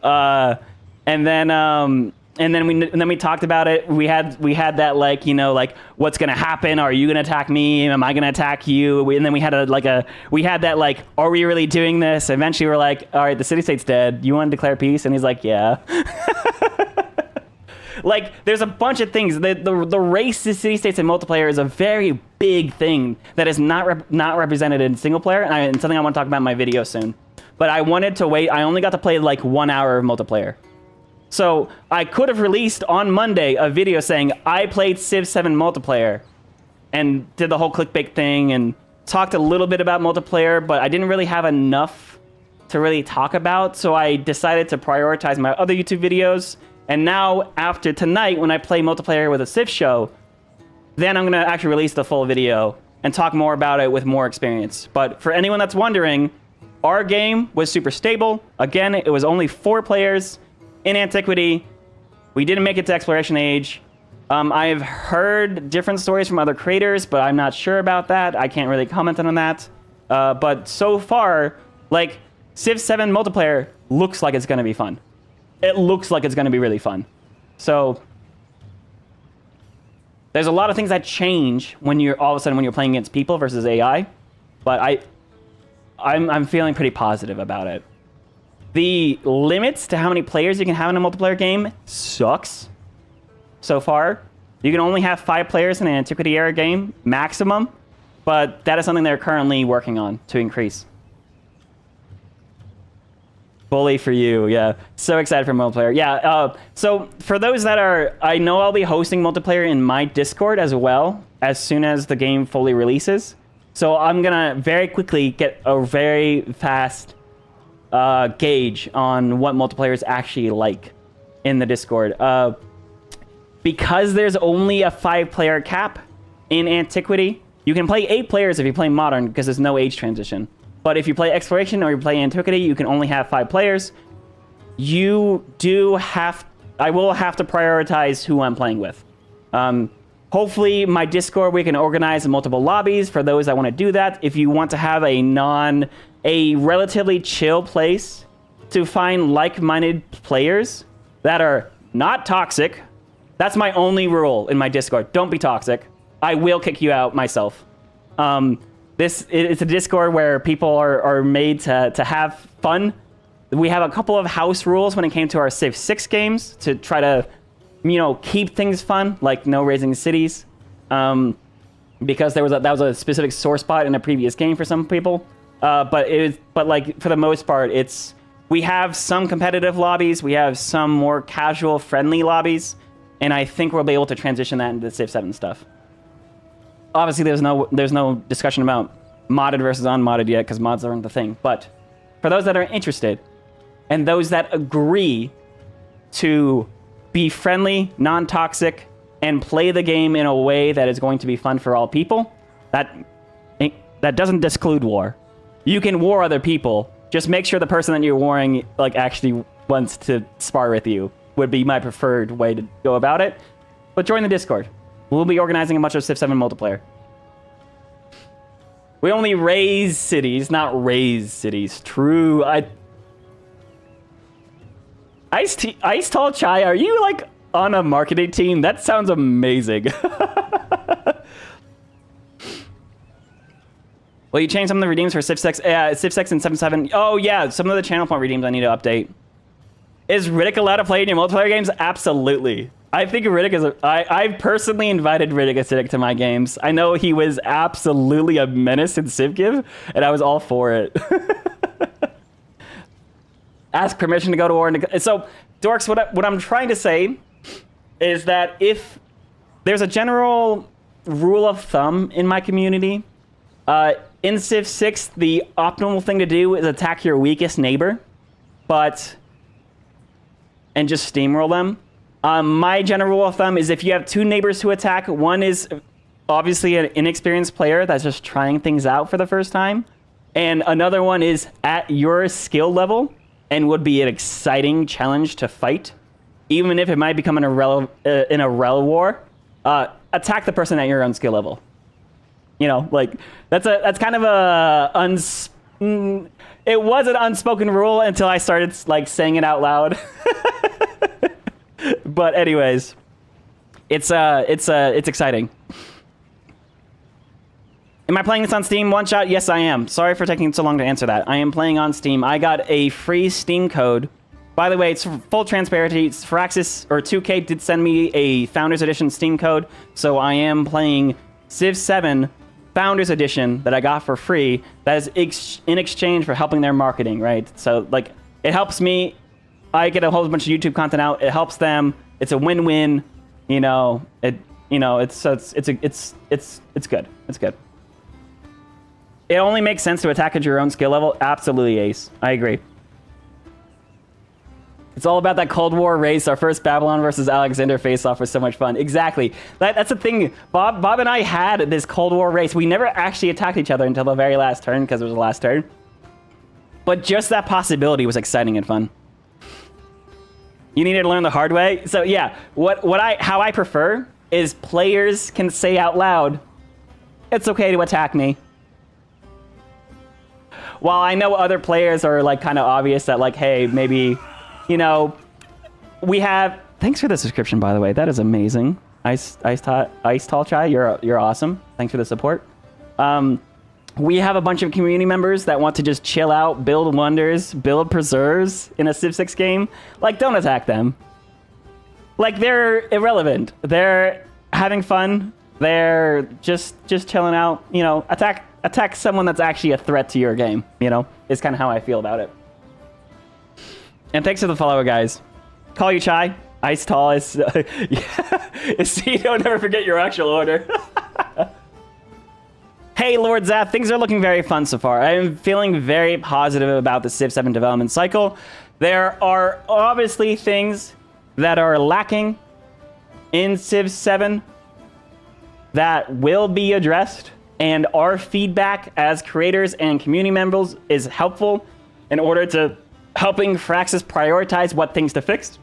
And then we talked about it. We had that, like, you know, like, what's gonna happen? Are you gonna attack me? Am I gonna attack you? And then we had that, like, are we really doing this? Eventually we're like, all right, the city-state's dead. You want to declare peace? And he's like, yeah. Like, there's a bunch of things. The race to city-states in multiplayer is a very big thing that is not represented in single player, and something I want to talk about in my video soon. But I wanted to wait. I only got to play like 1 hour of multiplayer. So I could have released on Monday a video saying I played Civ 7 multiplayer and did the whole clickbait thing and talked a little bit about multiplayer, but I didn't really have enough to really talk about. So I decided to prioritize my other YouTube videos. And now after tonight, when I play multiplayer with a Civ show, then I'm going to actually release the full video and talk more about it with more experience. But for anyone that's wondering, our game was super stable. Again, it was only 4 players. In Antiquity, we didn't make it to Exploration Age. I've heard different stories from other creators, but I'm not sure about that. I can't really comment on that. But so far, like, Civ 7 multiplayer looks like it's going to be fun. It looks like it's going to be really fun. So there's a lot of things that change when you're all of a sudden when you're playing against people versus AI. But I'm feeling pretty positive about it. The limits to how many players you can have in a multiplayer game sucks so far. You can only have 5 players in an Antiquity era game, maximum, but that is something they're currently working on to increase. Bully for you, yeah. So excited for multiplayer. Yeah, so for those that are... I know I'll be hosting multiplayer in my Discord as well, as soon as the game fully releases. So I'm going to very quickly get a very fast gauge on what multiplayer is actually like in the Discord. Because there's only a 5-player cap in Antiquity, you can play 8 players if you play Modern, because there's no age transition. But if you play Exploration or you play Antiquity, you can only have 5 players. You do have... I will have to prioritize who I'm playing with. Hopefully, my Discord, we can organize multiple lobbies for those that want to do that. If you want to have a relatively chill place to find like-minded players that are not toxic, that's my only rule in my Discord. Don't be toxic. I will kick you out myself. It's a Discord where people are made to have fun. We have a couple of house rules when it came to our Civ 6 games to try to, keep things fun, like no raising cities, because that was a specific sore spot in a previous game for some people. But for the most part, we have some competitive lobbies, we have some more casual, friendly lobbies, and I think we'll be able to transition that into Civ 7 stuff. Obviously, there's no discussion about modded versus unmodded yet, because mods aren't the thing. But for those that are interested, and those that agree to be friendly, non-toxic, and play the game in a way that is going to be fun for all people, that doesn't disclude war. You can war other people. Just make sure the person that you're warring actually wants to spar with you, would be my preferred way to go about it. But join the Discord. We'll be organizing a bunch of Civ 7 multiplayer. We only raise cities, not raise cities. True. Ice Tall Chai, are you on a marketing team? That sounds amazing. Will you change some of the redeems for Civ 6? Civ 6 and 7.7. Oh yeah, some of the channel point redeems I need to update. Is Riddick allowed to play in your multiplayer games? Absolutely. I think Riddick is... I've personally invited Riddick Acidic to my games. I know he was absolutely a menace in CivGive, and I was all for it. Ask permission to go to war. So, Dorks, what I'm trying to say is that if there's a general rule of thumb in my community, in Civ 6, the optimal thing to do is attack your weakest neighbor, and just steamroll them. My general rule of thumb is if you have 2 neighbors to attack, one is obviously an inexperienced player that's just trying things out for the first time, and another one is at your skill level and would be an exciting challenge to fight, even if it might become in a rel war. Attack the person at your own skill level. That's kind of it was an unspoken rule until I started saying it out loud. But anyways, it's exciting. Am I playing this on Steam one shot? Yes, I am. Sorry for taking so long to answer that. I am playing on Steam. I got a free Steam code. By the way, it's full transparency. Firaxis or 2K did send me a Founders Edition Steam code, so I am playing Civ 7 Founders Edition that I got for free. That is in exchange for helping their marketing, right? So it helps me. I get a whole bunch of YouTube content out. It helps them. It's a win-win. It's good. It's good. It only makes sense to attack at your own skill level. Absolutely, Ace. I agree. It's all about that Cold War race. Our first Babylon versus Alexander face-off was so much fun. Exactly. That's the thing. Bob and I had this Cold War race. We never actually attacked each other until the very last turn because it was the last turn. But just that possibility was exciting and fun. You needed to learn the hard way. So yeah, how I prefer is players can say out loud, "It's okay to attack me." While I know other players are kind of obvious that hey, maybe, we have. Thanks for the subscription, by the way. That is amazing. Ice Tall Chai, you're awesome. Thanks for the support. We have a bunch of community members that want to just chill out, build wonders, build preserves in a Civ 6 game. Don't attack them. They're irrelevant. They're having fun. They're just chilling out. Attack someone that's actually a threat to your game. Is kind of how I feel about it. And thanks for the follow, guys. Call you Chai. Ice Tall is... yeah. See, don't never forget your actual order. Hey, Lord Zath, things are looking very fun so far. I am feeling very positive about the Civ 7 development cycle. There are obviously things that are lacking in Civ 7 that will be addressed, and our feedback as creators and community members is helpful in order to helping Firaxis prioritize what things to fix.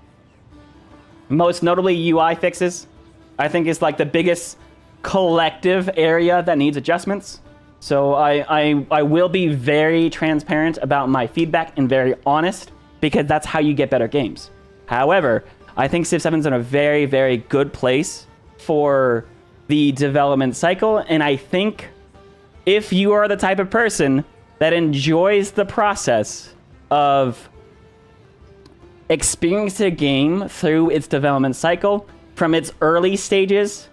Most notably, UI fixes, I think, is like the biggest collective area that needs adjustments. So I will be very transparent about my feedback and very honest, because that's how you get better games. However, I think Civ 7's in a very, very good place for the development cycle, and I think if you are the type of person that enjoys the process of experiencing a game through its development cycle, from its early stages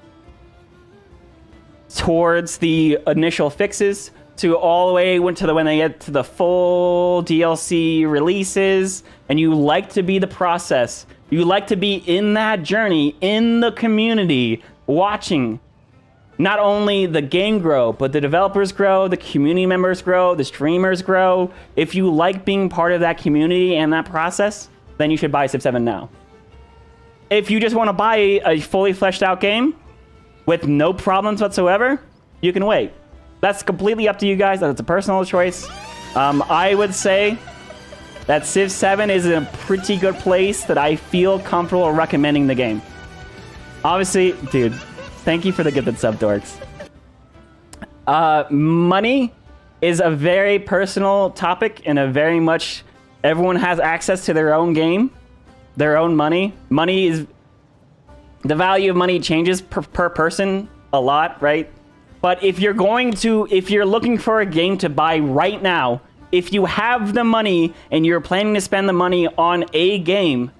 towards the initial fixes to all the way to when they get to the full DLC releases, and you like to be the process, you like to be in that journey, in the community, watching not only the game grow, but the developers grow, the community members grow, the streamers grow. If you like being part of that community and that process, then you should buy Civ 7 now. If you just want to buy a fully fleshed out game with no problems whatsoever, you can wait. That's completely up to you guys. That's a personal choice. I would say that Civ 7 is in a pretty good place that I feel comfortable recommending the game. Obviously, dude, thank you for the gifted sub, dorks. Money is a very personal topic, and a very much everyone has access to their own game, their own money. Money is... the value of money changes per person a lot, right? But if you're looking for a game to buy right now, if you have the money and you're planning to spend the money on a game,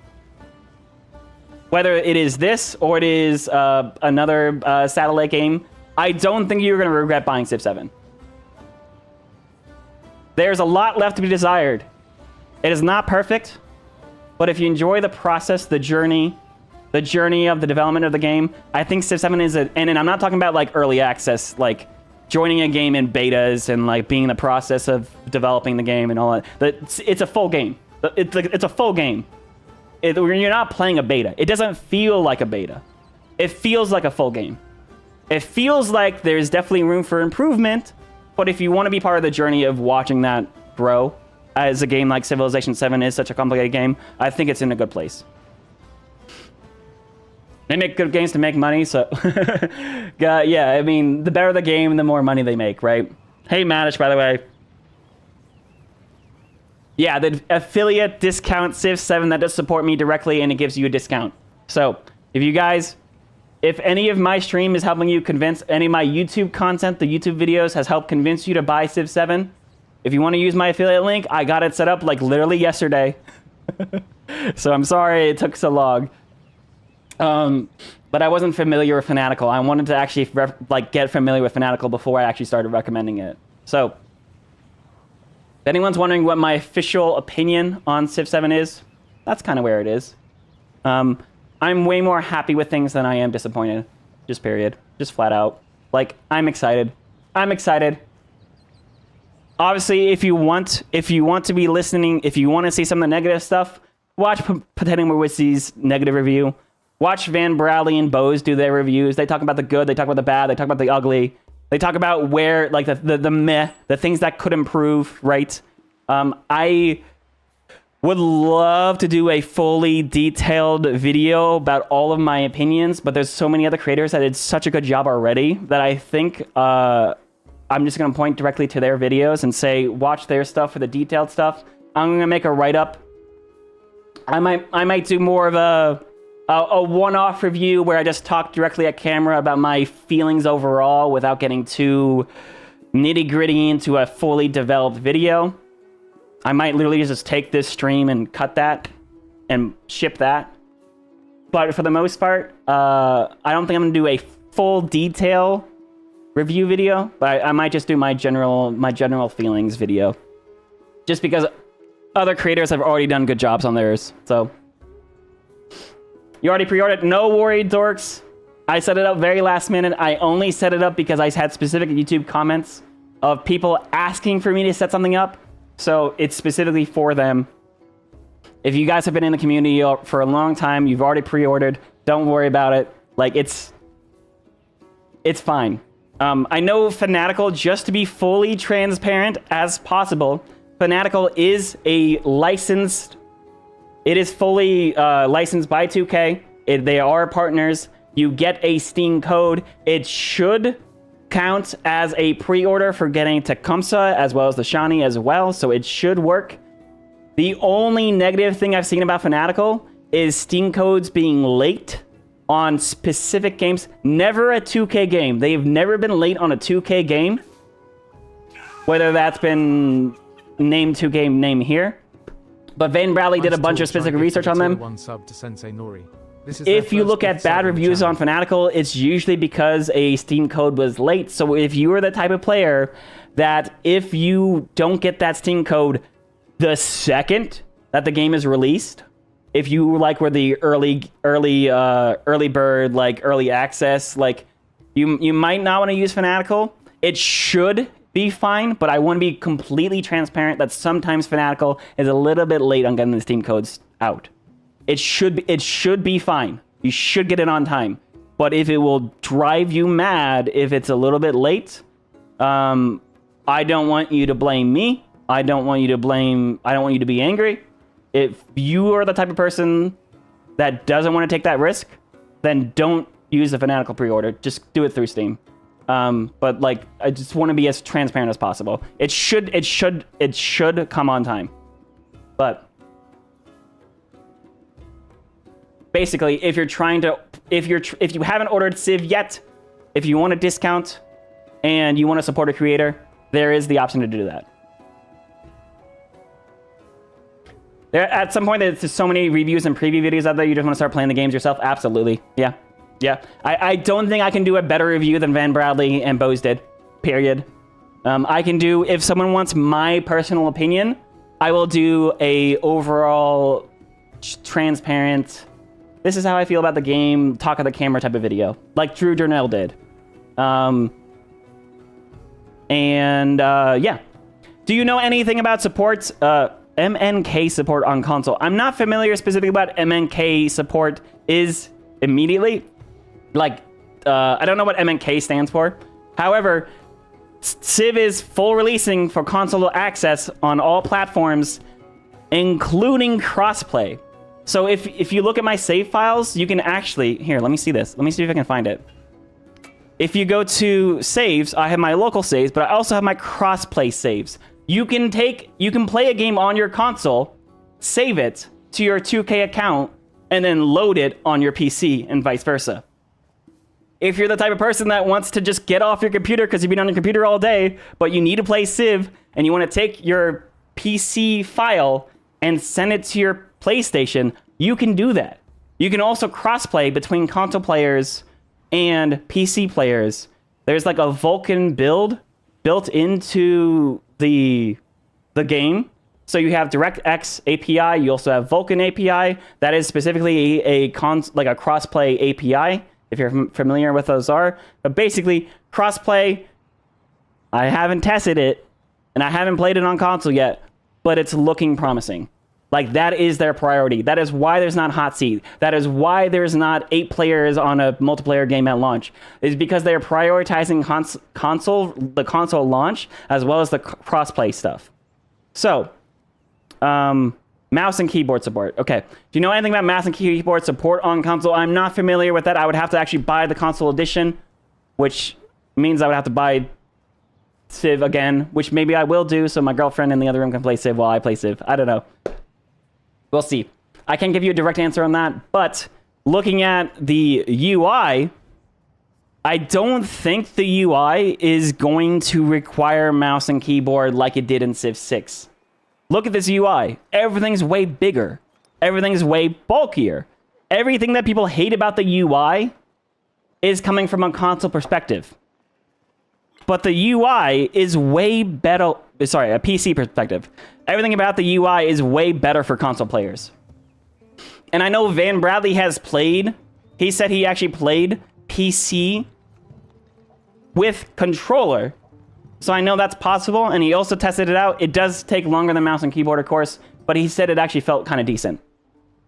whether it is this or it is another satellite game, I don't think you're going to regret buying Civ 7. There's a lot left to be desired. It is not perfect, but if you enjoy the process, the journey of the development of the game, I think Civ 7 is and I'm not talking about like early access, like joining a game in betas and like being in the process of developing the game and all that. But it's a full game. It's a full game. You're not playing a beta. It doesn't feel like a beta. It feels like a full game. It feels like there's definitely room for improvement, but if you want to be part of the journey of watching that grow, as a game like Civilization 7 is such a complicated game, I think it's in a good place. They make good games to make money, so... yeah, I mean, the better the game, the more money they make, right? Hey, Madish, by the way. Yeah, the affiliate discount Civ 7, that does support me directly, and it gives you a discount. So, if any of my stream is helping you convince, any of my YouTube content, the YouTube videos, has helped convince you to buy Civ 7, if you want to use my affiliate link, I got it set up, like, literally yesterday. So I'm sorry it took so long. But I wasn't familiar with Fanatical. I wanted to actually get familiar with Fanatical before I actually started recommending it. So, if anyone's wondering what my official opinion on Civ 7 is, that's kind of where it is. I'm way more happy with things than I am disappointed. Just period. Just flat out. Like, I'm excited. I'm excited. Obviously, if you want to be listening, if you want to see some of the negative stuff, watch Pretending We're Wissy's negative review. Watch Van Bradley and Bose do their reviews. They talk about the good, they talk about the bad, they talk about the ugly. They talk about where, like, the meh, the things that could improve, right? I would love to do a fully detailed video about all of my opinions, but there's so many other creators that did such a good job already that I think I'm just going to point directly to their videos and say, watch their stuff for the detailed stuff. I'm going to make a write-up. I might do more of a one-off review where I just talk directly at camera about my feelings overall without getting too nitty-gritty into a fully developed video. I might literally just take this stream and cut that and ship that. But for the most part, I don't think I'm going to do a full detail review video, but I might just do my general feelings video. Just because other creators have already done good jobs on theirs. So you already pre-ordered? No worry, dorks. I set it up very last minute. I only set it up because I had specific YouTube comments of people asking for me to set something up. So it's specifically for them. If you guys have been in the community for a long time, you've already pre-ordered, don't worry about it. Like, it's fine. I know Fanatical, just to be fully transparent as possible, Fanatical is a licensed, it is fully licensed by 2K. They are partners. You get a Steam code. It should count as a pre-order for getting Tecumseh as well as the Shani as well, so it should work. The only negative thing I've seen about Fanatical is Steam codes being late on specific games. Never a 2K game. They've never been late on a 2K game. Whether that's been named 2K name here. But Vane Bradley did a bunch of specific research on them. If you look at bad reviews on Fanatical, it's usually because a Steam code was late. So if you are the type of player that if you don't get that Steam code the second that the game is released, if you like were the early bird, like early access, like you might not want to use Fanatical. It should be fine, but I want to be completely transparent that sometimes Fanatical is a little bit late on getting the Steam codes out. It should be fine. You should get it on time. But if it will drive you mad if it's a little bit late, I don't want you to blame me. I don't want you to be angry. If you are the type of person that doesn't want to take that risk, then don't use the Fanatical pre-order. Just do it through Steam. But like, I just want to be as transparent as possible. It should come on time. But basically, if you haven't ordered Civ yet, if you want a discount and you want to support a creator, there is the option to do that. At some point, there's so many reviews and preview videos out there, you just want to start playing the games yourself? Absolutely. Yeah. I don't think I can do a better review than Van Bradley and Bose did. Period. I can do, if someone wants my personal opinion, I will do a overall transparent, this is how I feel about the game, talk of the camera type of video, like Drew Durnell did. Yeah. Do you know anything about support? MNK support on console. I'm not familiar specifically about MNK support is immediately. Like, I don't know what MNK stands for. However, Civ is full releasing for console access on all platforms, including crossplay. So if you look at my save files, you can actually, here, let me see this. Let me see if I can find it. If you go to saves, I have my local saves, but I also have my crossplay saves. You can play a game on your console, save it to your 2K account, and then load it on your PC and vice versa. If you're the type of person that wants to just get off your computer because you've been on your computer all day, but you need to play Civ, and you want to take your PC file and send it to your PlayStation, you can do that. You can also crossplay between console players and PC players. There's like a Vulkan build built into the game. So you have DirectX API. You also have Vulkan API. That is specifically a crossplay API, if you're familiar with those are. But basically, crossplay, I haven't tested it, and I haven't played it on console yet, but it's looking promising. Like, that is their priority. That is why there's not hot seat. That is why there's not 8 players on a multiplayer game at launch. Is because they're prioritizing the console launch as well as the crossplay stuff. So, mouse and keyboard support. Okay. Do you know anything about mouse and keyboard support on console? I'm not familiar with that. I would have to actually buy the console edition, which means I would have to buy Civ again, which maybe I will do so my girlfriend in the other room can play Civ while I play Civ. I don't know. We'll see. I can't give you a direct answer on that, but looking at the UI, I don't think the UI is going to require mouse and keyboard like it did in Civ 6. Look at this UI. Everything's way bigger. Everything's way bulkier. Everything that people hate about the UI is coming from a console perspective. but the UI is way better. Sorry, a PC perspective. Everything about the UI is way better for console players. And I know Van Bradley has played. He said he actually played PC with controller. So I know that's possible, and he also tested it out. It does take longer than mouse and keyboard, of course, but he said it actually felt kind of decent.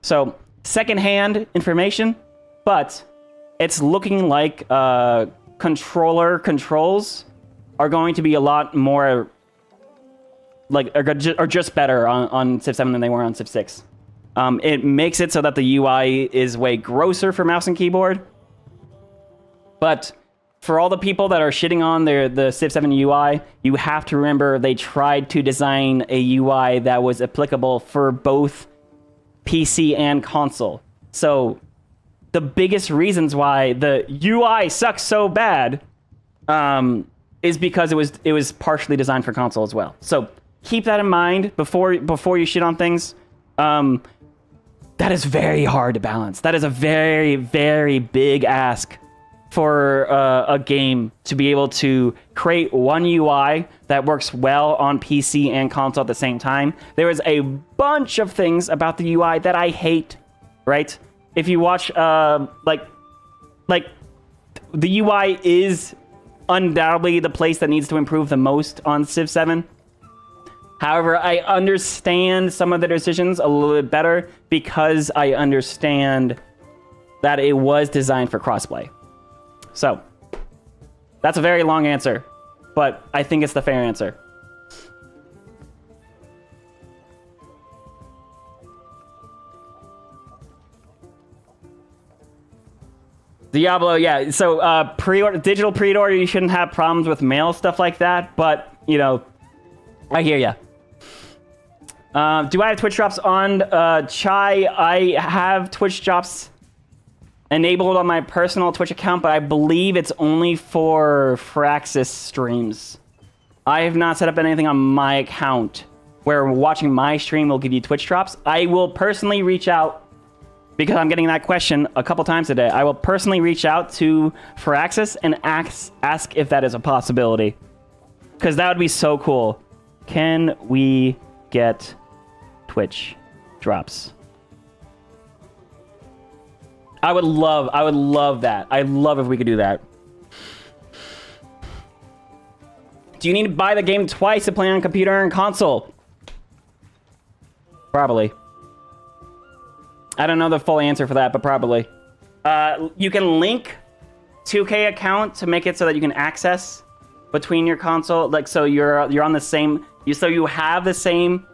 So, secondhand information, but it's looking like controller controls are going to be a lot more, like, are just better on Civ 7 than they were on Civ 6. It makes it so that the UI is way grosser for mouse and keyboard, but for all the people that are shitting on the Civ 7 UI, you have to remember they tried to design a UI that was applicable for both PC and console. So the biggest reasons why the UI sucks so bad is because it was partially designed for console as well. So keep that in mind before you shit on things. That is very hard to balance. That is a very, very big ask for a game to be able to create one UI that works well on PC and console at the same time. There is a bunch of things about the UI that I hate, right? If you watch, like the UI is undoubtedly the place that needs to improve the most on Civ 7. However, I understand some of the decisions a little bit better because I understand that it was designed for crossplay. So, that's a very long answer, but I think it's the fair answer. Diablo, yeah. So, digital pre-order, you shouldn't have problems with mail, stuff like that. But, you know, I hear ya. Do I have Twitch drops on Chai? I have Twitch drops enabled on my personal Twitch account, but I believe it's only for Firaxis streams. I have not set up anything on my account where watching my stream will give you Twitch drops. I will personally reach out, because I'm getting that question a couple times today. I will personally reach out to Firaxis and ask if that is a possibility, because that would be so cool. Can we get Twitch drops? I would love that. I'd love if we could do that. Do you need to buy the game twice to play on computer and console? Probably. I don't know the full answer for that, but probably. You can link 2K account to make it so that you can access between your console, like, so you're on the same, so you have the same.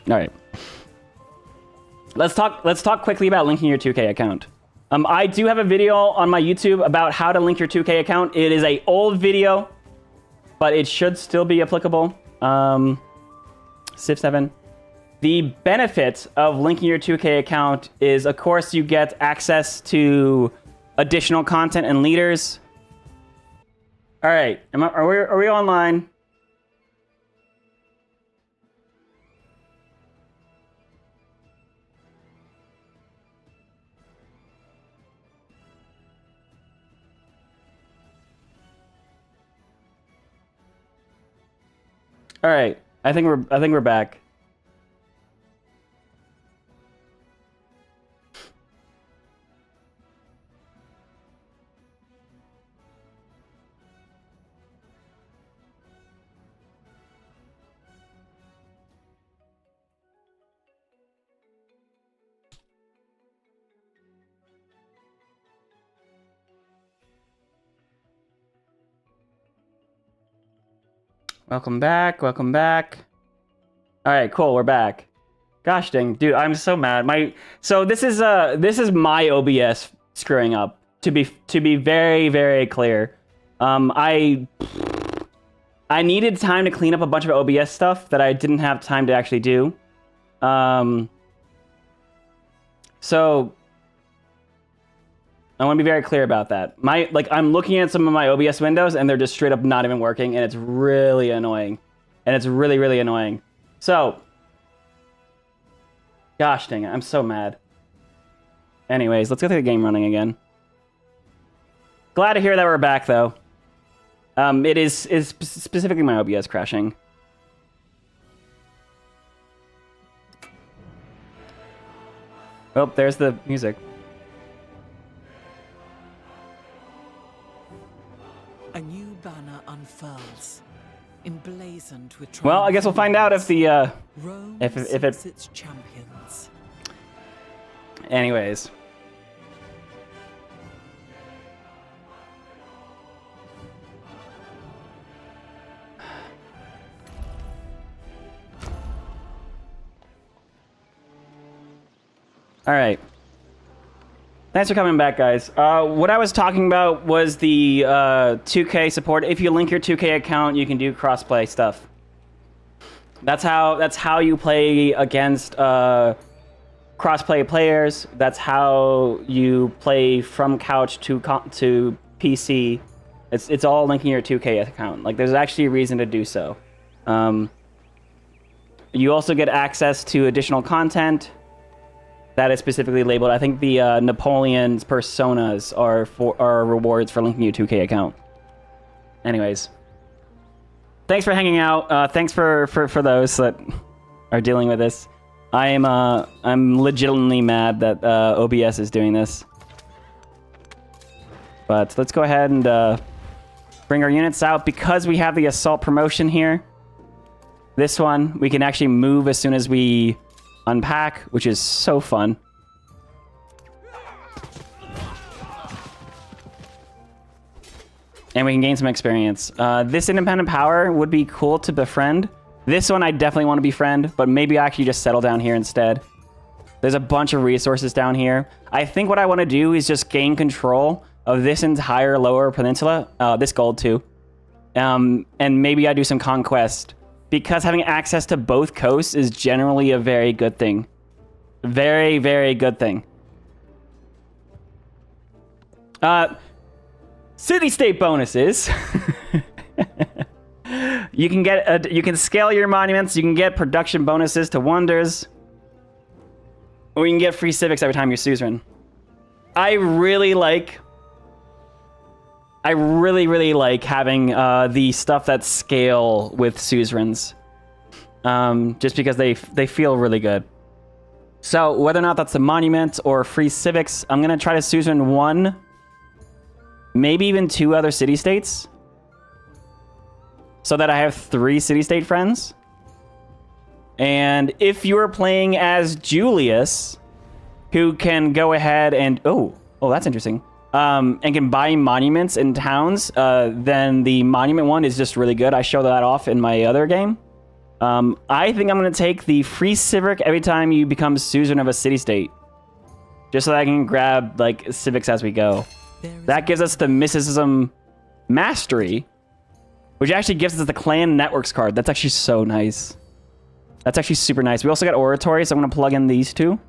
All right. Let's talk quickly about linking your 2K account. I do have a video on my YouTube about how to link your 2K account. It is an old video, but it should still be applicable. Civ 7. The benefit of linking your 2K account is, of course, you get access to additional content and leaders. All right, are we online? All right, I think we're back. Welcome back. Welcome back. All right, cool. We're back. Gosh dang, dude, I'm so mad. So this is my OBS screwing up. To be very, very clear, I needed time to clean up a bunch of OBS stuff that I didn't have time to actually do. So I want to be very clear about that. I'm looking at some of my OBS windows and they're just straight up not even working, and it's really annoying. And it's really, really annoying. So, gosh dang it, I'm so mad. Anyways, let's get the game running again. Glad to hear that we're back, though. It is specifically my OBS crashing. Oh, there's the music. A new banner unfurls, emblazoned with. Well, I guess we'll find out if the Rome if it. seeks its champions. Anyways. All right. Thanks for coming back, guys. What I was talking about was the 2K support. If you link your 2K account, you can do crossplay stuff. That's how you play against crossplay players. That's how you play from couch to PC. It's all linking your 2K account. Like, there's actually a reason to do so. You also get access to additional content that is specifically labeled. I think the Napoleon's personas are rewards for linking your 2K account. Anyways, thanks for hanging out. Thanks for those that are dealing with this. I'm legitimately mad that OBS is doing this. But let's go ahead and bring our units out. Because we have the assault promotion here, this one we can actually move as soon as we unpack, which is so fun. And we can gain some experience. This independent power would be cool to befriend. This one I definitely want to befriend, but maybe I actually just settle down here instead. There's a bunch of resources down here. I think what I want to do is just gain control of this entire lower peninsula, this gold too. And maybe I do some conquest, because having access to both coasts is generally a very good thing. Very, very good thing. City-state bonuses. You can get you can scale your monuments. You can get production bonuses to wonders, or you can get free civics every time you're suzerain. I really like having the stuff that scale with suzerains, just because they feel really good. So whether or not that's a monument or free civics, I'm gonna try to suzerain one, maybe even two other city-states, so that I have 3 city-state friends. And if you're playing as Julius, who can go ahead and oh, that's interesting. And can buy monuments in towns, then the monument one is just really good. I show that off in my other game. I think I'm going to take the free civic every time you become suzerain of a city-state, just so that I can grab like civics as we go. That gives us the mysticism mastery, which actually gives us the clan networks card. That's actually so nice. That's actually super nice. We also got oratory, so I'm going to plug in these two.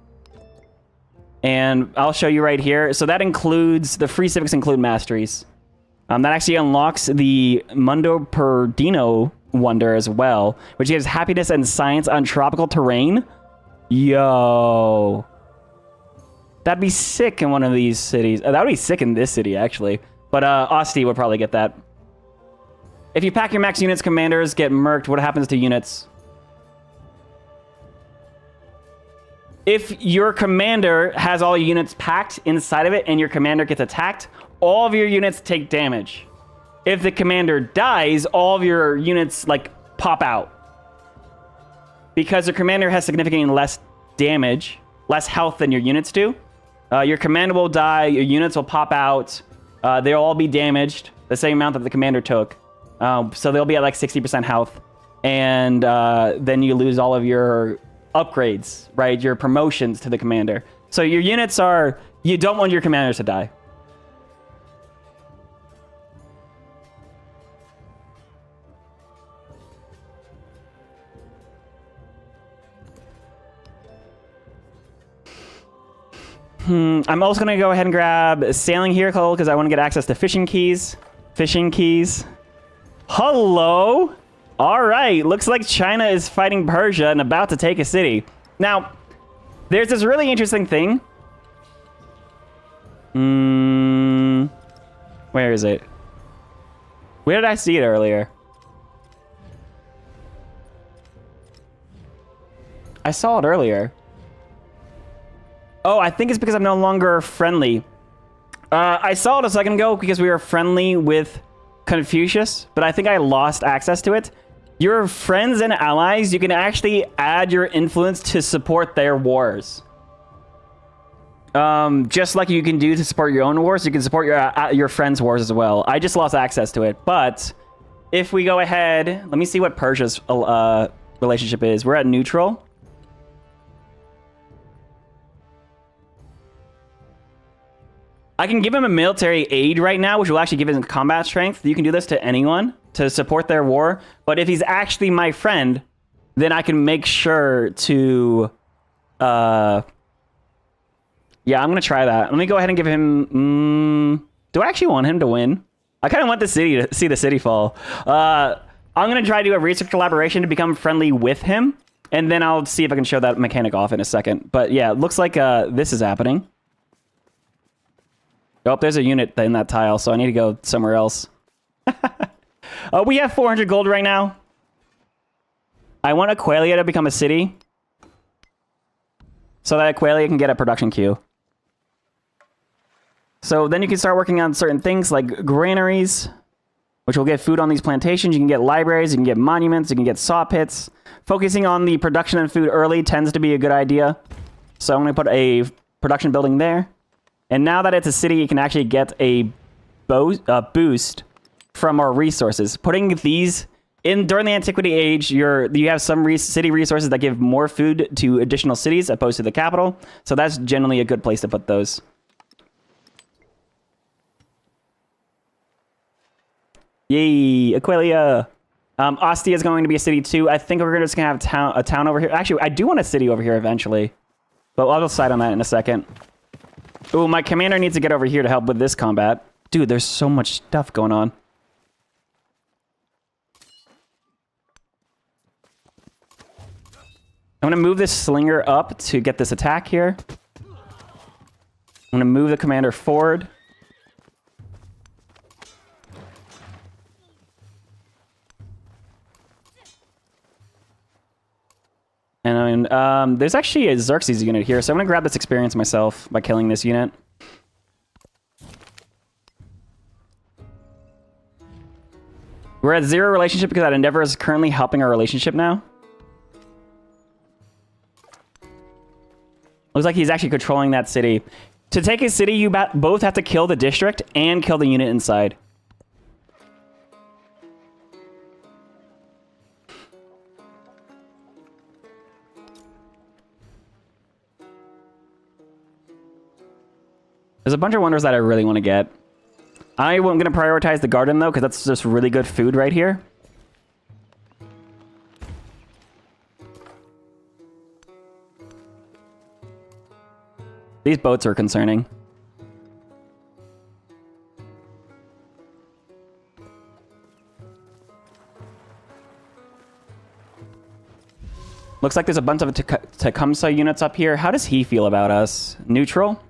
And I'll show you right here. So that includes, the free civics include masteries. That actually unlocks the Mundo Perdino wonder as well, which gives happiness and science on tropical terrain. Yo. That'd be sick in one of these cities. That would be sick in this city, actually. But Asti would probably get that. If you pack your max units, commanders get murked. What happens to units? If your commander has all your units packed inside of it and your commander gets attacked, all of your units take damage. If the commander dies, all of your units like pop out. Because the commander has significantly less damage, less health than your units do. Your commander will die, your units will pop out, they'll all be damaged, the same amount that the commander took. So they'll be at like 60% health. And then you lose all of your upgrades, right? Your promotions to the commander. So your units are, you don't want your commanders to die. I'm also going to go ahead and grab a sailing vehicle because I want to get access to fishing keys. Fishing keys. Hello. All right. Looks like China is fighting Persia and about to take a city. Now, there's this really interesting thing. Where is it? Where did I see it earlier? I saw it earlier. Oh, I think it's because I'm no longer friendly. I saw it a second ago because we were friendly with Confucius, but I think I lost access to it. Your friends and allies, you can actually add your influence to support their wars. Just like you can do to support your own wars, you can support your friends' wars as well. I just lost access to it, but if we go ahead, let me see what Persia's relationship is. We're at neutral. I can give him a military aid right now, which will actually give him combat strength. You can do this to anyone to support their war. But if he's actually my friend, then I can make sure to... yeah, I'm going to try that. Let me go ahead and give him... do I actually want him to win? I kind of want the city to see the city fall. I'm going to try to do a research collaboration to become friendly with him. And then I'll see if I can show that mechanic off in a second. But yeah, it looks like this is happening. Oh, there's a unit in that tile, so I need to go somewhere else. We have 400 gold right now. I want Aqualia to become a city, so that Aqualia can get a production queue. So then you can start working on certain things like granaries, which will get food on these plantations. You can get libraries, you can get monuments, you can get saw pits. Focusing on the production of food early tends to be a good idea. So I'm going to put a production building there. And now that it's a city, you can actually get a boost from our resources. Putting these in during the Antiquity age, you have some city resources that give more food to additional cities opposed to the capital. So that's generally a good place to put those. Yay, Aqualia. Ostia is going to be a city too. I think we're just going to have a town over here. Actually, I do want a city over here eventually. But I'll decide on that in a second. Ooh, my commander needs to get over here to help with this combat. Dude, there's so much stuff going on. I'm going to move this slinger up to get this attack here. I'm going to move the commander forward. And there's actually a Xerxes unit here, so I'm going to grab this experience myself by killing this unit. We're at 0 relationship because that Endeavor is currently helping our relationship now. Looks like he's actually controlling that city. To take a city, you both have to kill the district and kill the unit inside. There's a bunch of wonders that I really want to get. I'm going to prioritize the garden, though, because that's just really good food right here. These boats are concerning. Looks like there's a bunch of Tecumseh units up here. How does he feel about us? Neutral?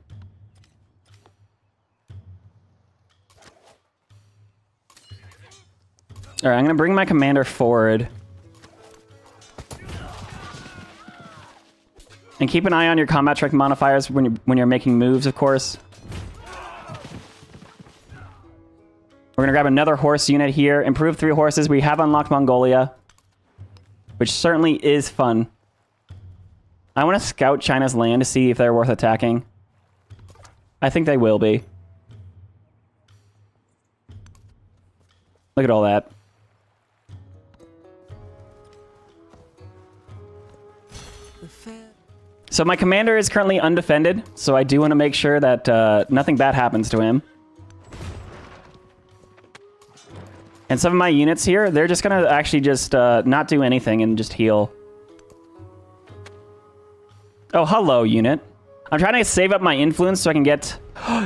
All right, I'm going to bring my commander forward. And keep an eye on your combat strength modifiers when you're making moves, of course. We're going to grab another horse unit here. Improve 3 horses. We have unlocked Mongolia, which certainly is fun. I want to scout China's land to see if they're worth attacking. I think they will be. Look at all that. So my commander is currently undefended, so I do want to make sure that nothing bad happens to him. And some of my units here, they're just going to actually just not do anything and just heal. Oh, hello, unit. I'm trying to save up my influence so I can get...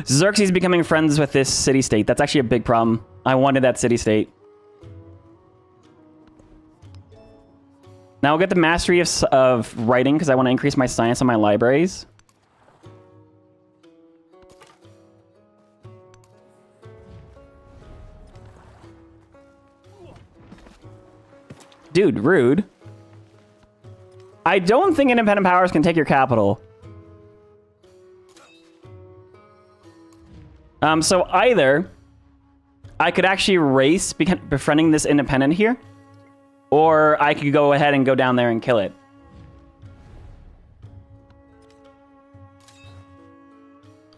Xerxes becoming friends with this city-state. That's actually a big problem. I wanted that city-state. Now I'll get the mastery of writing because I want to increase my science on my libraries. Dude, rude. I don't think independent powers can take your capital. So either I could actually race befriending this independent here, or I could go ahead and go down there and kill it.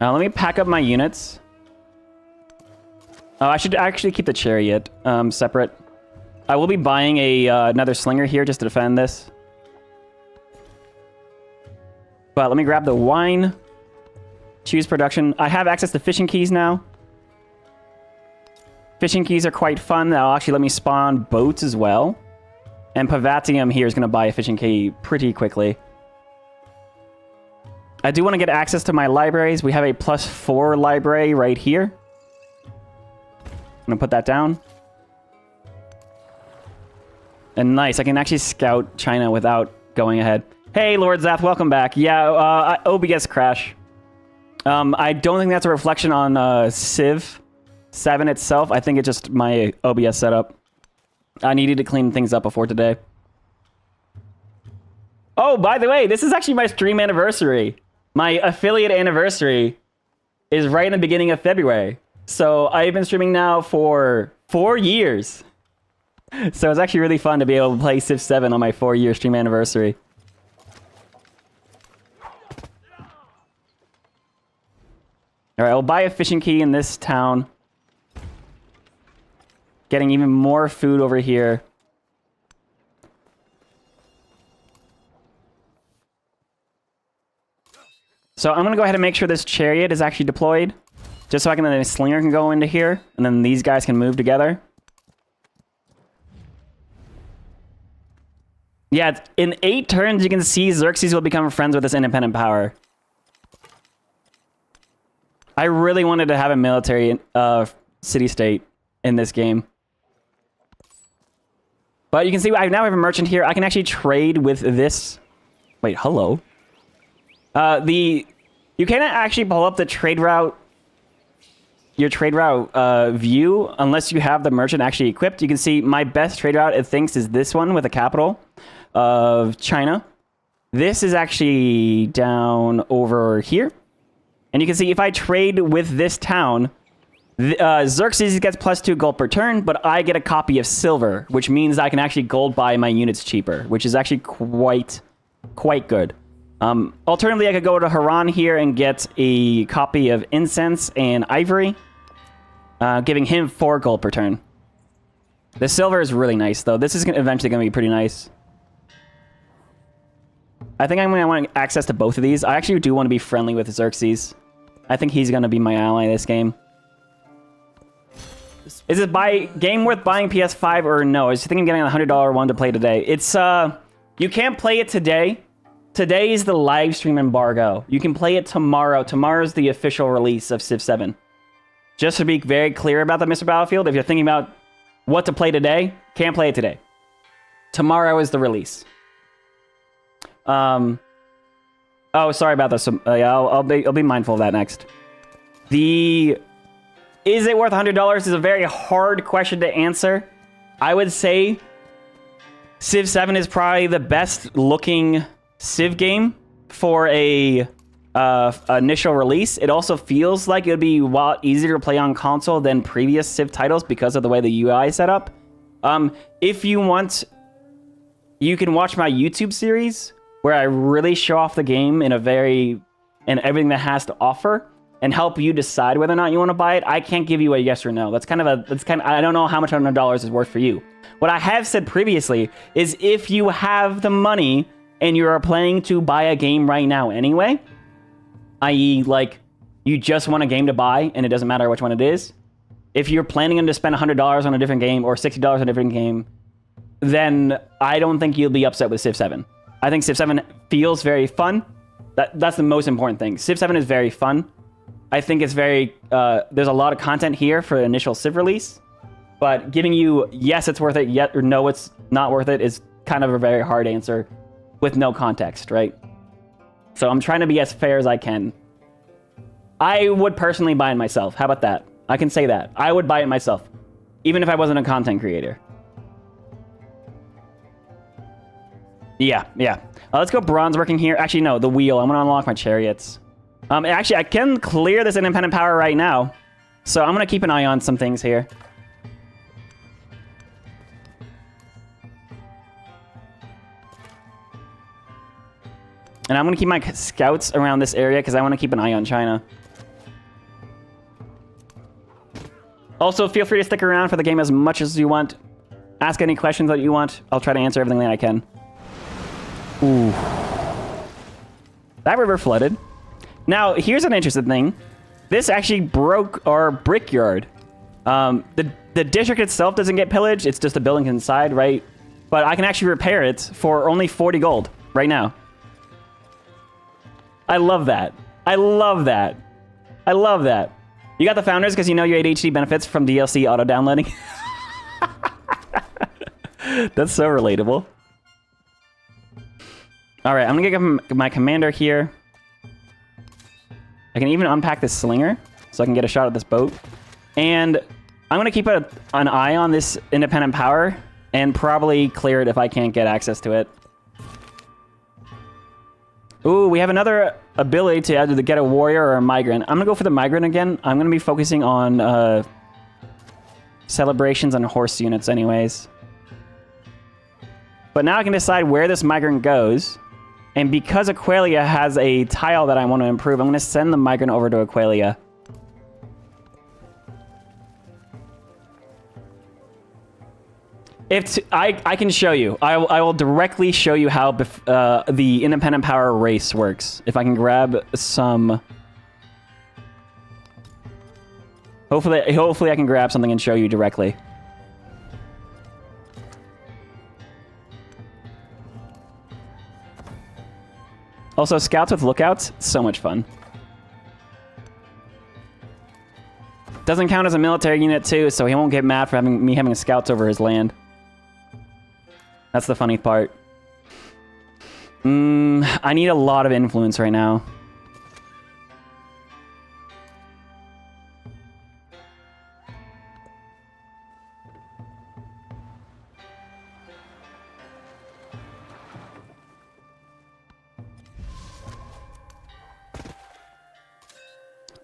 Let me pack up my units. Oh, I should actually keep the chariot separate. I will be buying another slinger here just to defend this. But let me grab the wine. Choose production. I have access to fishing keys now. Fishing keys are quite fun. That'll actually let me spawn boats as well. And Pavatium here is going to buy a fishing key pretty quickly. I do want to get access to my libraries. We have a +4 library right here. I'm going to put that down. And nice, I can actually scout China without going ahead. Hey, Lord Zath, welcome back. Yeah, OBS crash. I don't think that's a reflection on Civ 7 itself. I think it's just my OBS setup. I needed to clean things up before today. Oh, by the way, this is actually my stream anniversary. My affiliate anniversary is right in the beginning of February. So I've been streaming now for 4 years. So it's actually really fun to be able to play Civ 7 on my 4-year stream anniversary. All right, I'll buy a fishing key in this town. Getting even more food over here. So I'm going to go ahead and make sure this chariot is actually deployed. Just so I can, then a slinger can go into here. And then these guys can move together. Yeah, in 8 turns, you can see Xerxes will become friends with this independent power. I really wanted to have a military city-state in this game. But you can see I now have a merchant here. I can actually trade with this. Wait, hello. You cannot actually pull up the trade route, your trade route view unless you have the merchant actually equipped. You can see my best trade route, it thinks, is this one with a capital of China. This is actually down over here. And you can see if I trade with this town, Xerxes gets +2 gold per turn, but I get a copy of silver, which means I can actually gold buy my units cheaper, which is actually quite good. Alternatively, I could go to Haran here and get a copy of incense and ivory, giving him 4 gold per turn. The silver is really nice, though. This is eventually going to be pretty nice. I think I'm going to want access to both of these. I actually do want to be friendly with Xerxes. I think he's going to be my ally this game. Is it game worth buying PS5 or no? I was thinking of getting a $100 one to play today. It's, you can't play it today. Today is the live stream embargo. You can play it tomorrow. Tomorrow's the official release of Civ 7. Just to be very clear about that, Mr. Battlefield, if you're thinking about what to play today, can't play it today. Tomorrow is the release. Oh, sorry about this. Yeah, I'll be mindful of that next. Is it worth $100 is a very hard question to answer. I would say Civ 7 is probably the best looking Civ game for a initial release. It also feels like it would be a lot easier to play on console than previous Civ titles because of the way the UI is set up. If you want, you can watch my YouTube series where I really show off the game in everything that it has to offer and help you decide whether or not you want to buy it. I can't give you a yes or no. That's kind of I don't know how much $100 is worth for you. What I have said previously is if you have the money and you are planning to buy a game right now anyway, i.e. like you just want a game to buy and it doesn't matter which one it is, if you're planning to spend $100 on a different game or $60 on a different game, then I don't think you'll be upset with Civ 7. I think Civ 7 feels very fun. That's the most important thing. Civ 7 is very fun. I think it's very, there's a lot of content here for the initial Civ release, but giving you, yes, it's worth it, yet or no, it's not worth it is kind of a very hard answer with no context, right? So I'm trying to be as fair as I can. I would personally buy it myself. How about that? I can say that. I would buy it myself, even if I wasn't a content creator. Yeah, yeah. Let's go bronze working here. Actually, no, the wheel. I'm going to unlock my chariots. Actually, I can clear this independent power right now. So I'm going to keep an eye on some things here. And I'm going to keep my scouts around this area because I want to keep an eye on China. Also, feel free to stick around for the game as much as you want. Ask any questions that you want. I'll try to answer everything that I can. Ooh. That river flooded. Now, here's an interesting thing. This actually broke our brickyard. The district itself doesn't get pillaged. It's just the buildings inside, right? But I can actually repair it for only 40 gold right now. I love that. I love that. I love that. You got the founders because you know your ADHD benefits from DLC auto-downloading. That's so relatable. All right, I'm going to get my commander here. I can even unpack this slinger so I can get a shot at this boat. And I'm going to keep an eye on this independent power and probably clear it if I can't get access to it. Ooh, we have another ability to either get a warrior or a migrant. I'm going to go for the migrant again. I'm going to be focusing on celebrations and horse units anyways. But now I can decide where this migrant goes. And because Aqualia has a tile that I want to improve, I'm going to send the migrant over to Aqualia. I can show you. I will directly show you how the independent power race works. If I can grab some... Hopefully I can grab something and show you directly. Also, scouts with lookouts, so much fun. Doesn't count as a military unit too, so he won't get mad for me having scouts over his land. That's the funny part. I need a lot of influence right now.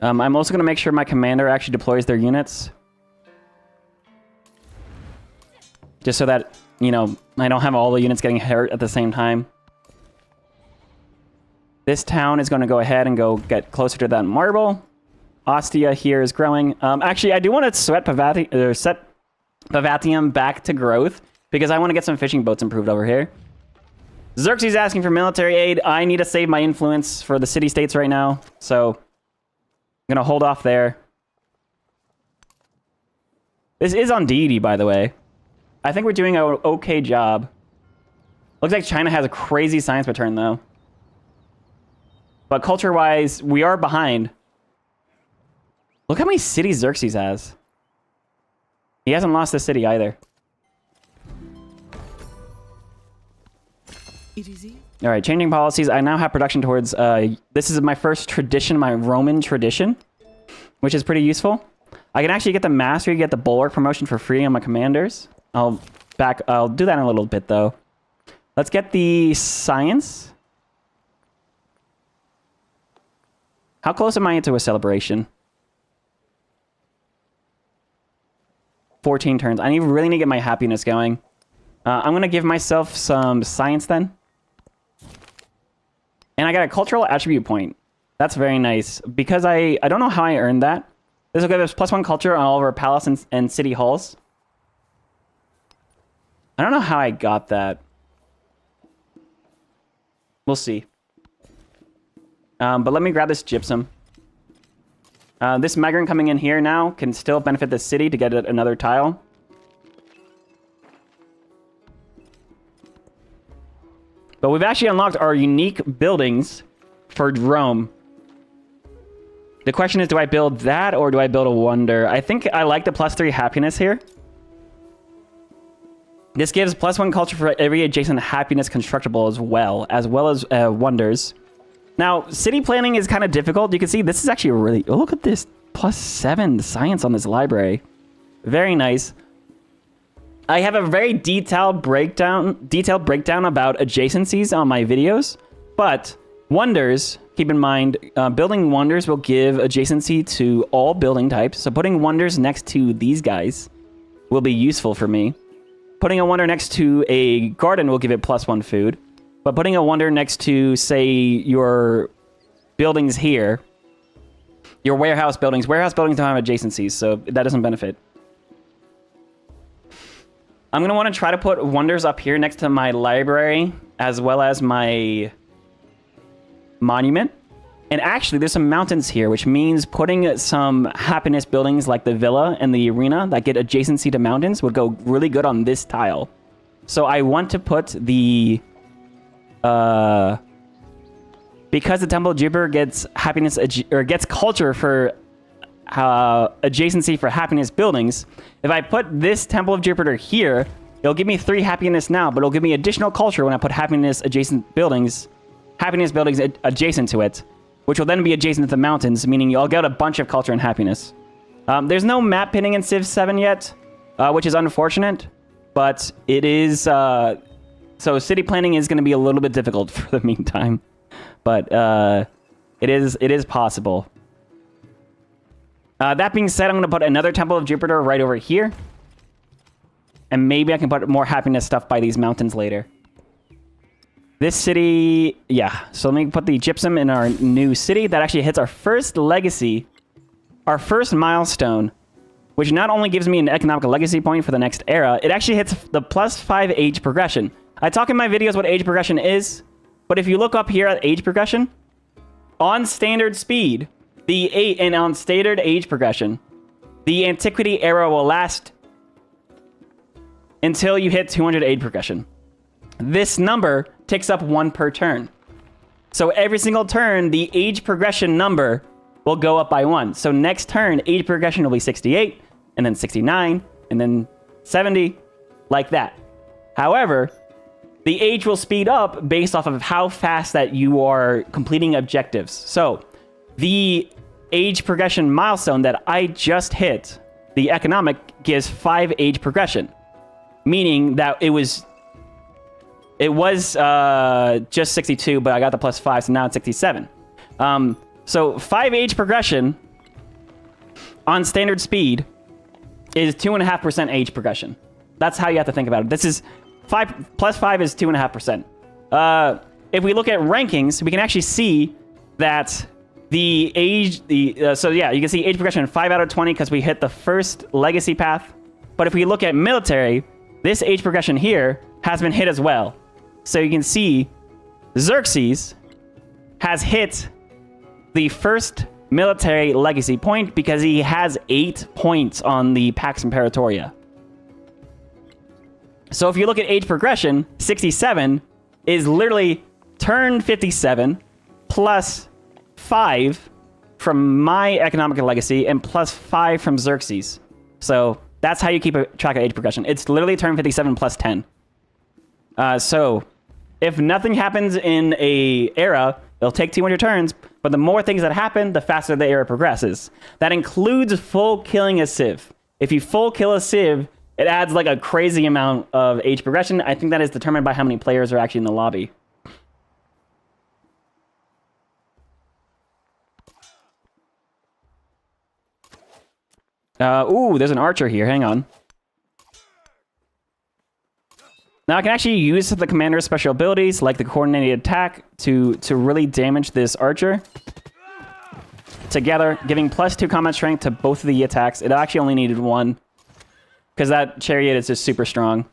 I'm also going to make sure my commander actually deploys their units. Just so that, you know, I don't have all the units getting hurt at the same time. This town is going to go ahead and go get closer to that marble. Ostia here is growing. Actually, I do want to set Pavatium back to growth because I want to get some fishing boats improved over here. Xerxes asking for military aid. I need to save my influence for the city-states right now, so... I'm going to hold off there. This is on Deity, by the way. I think we're doing an okay job. Looks like China has a crazy science return, though. But culture-wise, we are behind. Look how many cities Xerxes has. He hasn't lost a city either. It is it. All right, changing policies. I now have production towards... this is my first tradition, my Roman tradition, which is pretty useful. I can actually get the mastery, get the bulwark promotion for free on my commanders. I'll do that in a little bit, though. Let's get the science. How close am I into a celebration? 14 turns. I really need to get my happiness going. I'm going to give myself some science, then. And I got a cultural attribute point. That's very nice. Because I don't know how I earned that. This will give us +1 culture on all of our palace and city halls. I don't know how I got that. We'll see. But let me grab this gypsum. This migrant coming in here now can still benefit the city to get another tile. But we've actually unlocked our unique buildings for Rome. The question is, do I build that or do I build a wonder? I think I like the +3 happiness here. This gives +1 culture for every adjacent happiness constructible as well as wonders. Now, city planning is kind of difficult. You can see this is actually really... Oh, look at this. +7 science on this library. Very nice. I have a very detailed breakdown about adjacencies on my videos, but wonders, keep in mind, building wonders will give adjacency to all building types. So putting wonders next to these guys will be useful for me. Putting a wonder next to a garden will give it +1 food. But putting a wonder next to, say, your buildings here, your warehouse buildings don't have adjacencies, so that doesn't benefit. I'm going to want to try to put wonders up here next to my library, as well as my monument. And actually, there's some mountains here, which means putting some happiness buildings like the villa and the arena that get adjacency to mountains would go really good on this tile. So I want to put the... because the Temple of Jupiter gets happiness, or gets culture for adjacency for happiness buildings, if I put this Temple of Jupiter here, it'll give me 3 happiness now, but it'll give me additional culture when I put happiness buildings adjacent to it, which will then be adjacent to the mountains, meaning I'll get a bunch of culture and happiness. There's no map pinning in Civ 7 yet, which is unfortunate, but it is... so city planning is going to be a little bit difficult for the meantime, but it is possible. That being said, I'm going to put another Temple of Jupiter right over here, and maybe I can put more happiness stuff by these mountains later. This city, yeah. So let me put the gypsum in our new city. That actually hits our first legacy, our first milestone, which not only gives me an economical legacy point for the next era, it actually hits the +5 age progression. I talk in my videos what age progression is, but if you look up here at age progression, on standard speed, on standard age progression, the Antiquity era will last until you hit 200 age progression. This number ticks up 1 per turn. So every single turn, the age progression number will go up by 1. So next turn, age progression will be 68, and then 69, and then 70, like that. However, the age will speed up based off of how fast that you are completing objectives. So the age progression milestone that I just hit, the economic, gives 5 age progression, meaning that it was just 62, but I got the +5, so now it's 67. So 5 age progression on standard speed is 2.5% age progression. That's how you have to think about it. This is 5 + 5 is 2.5%. If we look at rankings, we can actually see that the age, so yeah, you can see age progression 5 out of 20 because we hit the first legacy path. But if we look at military, this age progression here has been hit as well. So you can see Xerxes has hit the first military legacy point because he has 8 points on the Pax Imperatoria. So if you look at age progression, 67 is literally turn 57 plus 5 from my economic legacy and plus 5 from Xerxes. So that's how you keep a track of age progression. It's literally turn 57 plus 10. So if nothing happens in a era, it'll take 200 turns, but the more things that happen, the faster the era progresses. That includes full killing a Civ. If you full kill a Civ, it adds like a crazy amount of age progression. I think that is determined by how many players are actually in the lobby. Ooh, there's an archer here. Hang on. Now I can actually use the commander's special abilities, like the coordinated attack, to really damage this archer. Together, giving +2 combat strength to both of the attacks. It actually only needed 1, because that chariot is just super strong.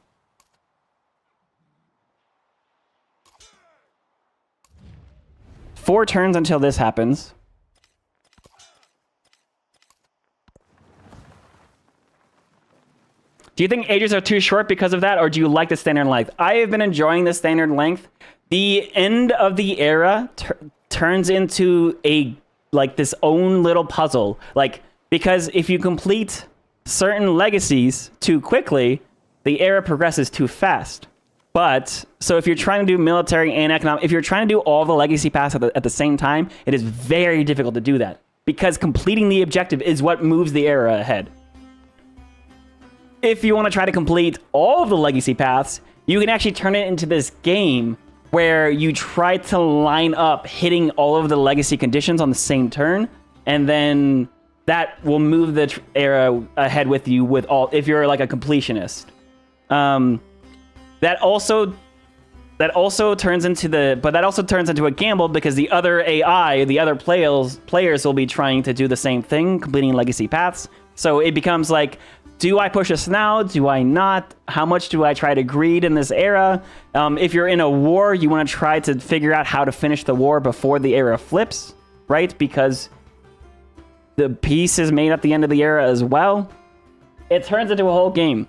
Four turns until this happens. Do you think ages are too short because of that, or do you like the standard length? I have been enjoying the standard length. The end of the era turns into this own little puzzle. Because if you complete certain legacies too quickly, the era progresses too fast. But, so if you're trying to do military and economic, if you're trying to do all the legacy paths at the same time, it is very difficult to do that. Because completing the objective is what moves the era ahead. if you want to try to complete all of the legacy paths, you can actually turn it into this game where you try to line up hitting all of the legacy conditions on the same turn, and then that will move the era ahead with you with all, if you're like a completionist. That also turns into a gamble because the other AI, the other players will be trying to do the same thing, completing legacy paths. So it becomes like, do I push this now? Do I not? How much do I try to greed in this era? If you're in a war, you want to try to figure out how to finish the war before the era flips, right? Because the peace is made at the end of the era as well. It turns into a whole game.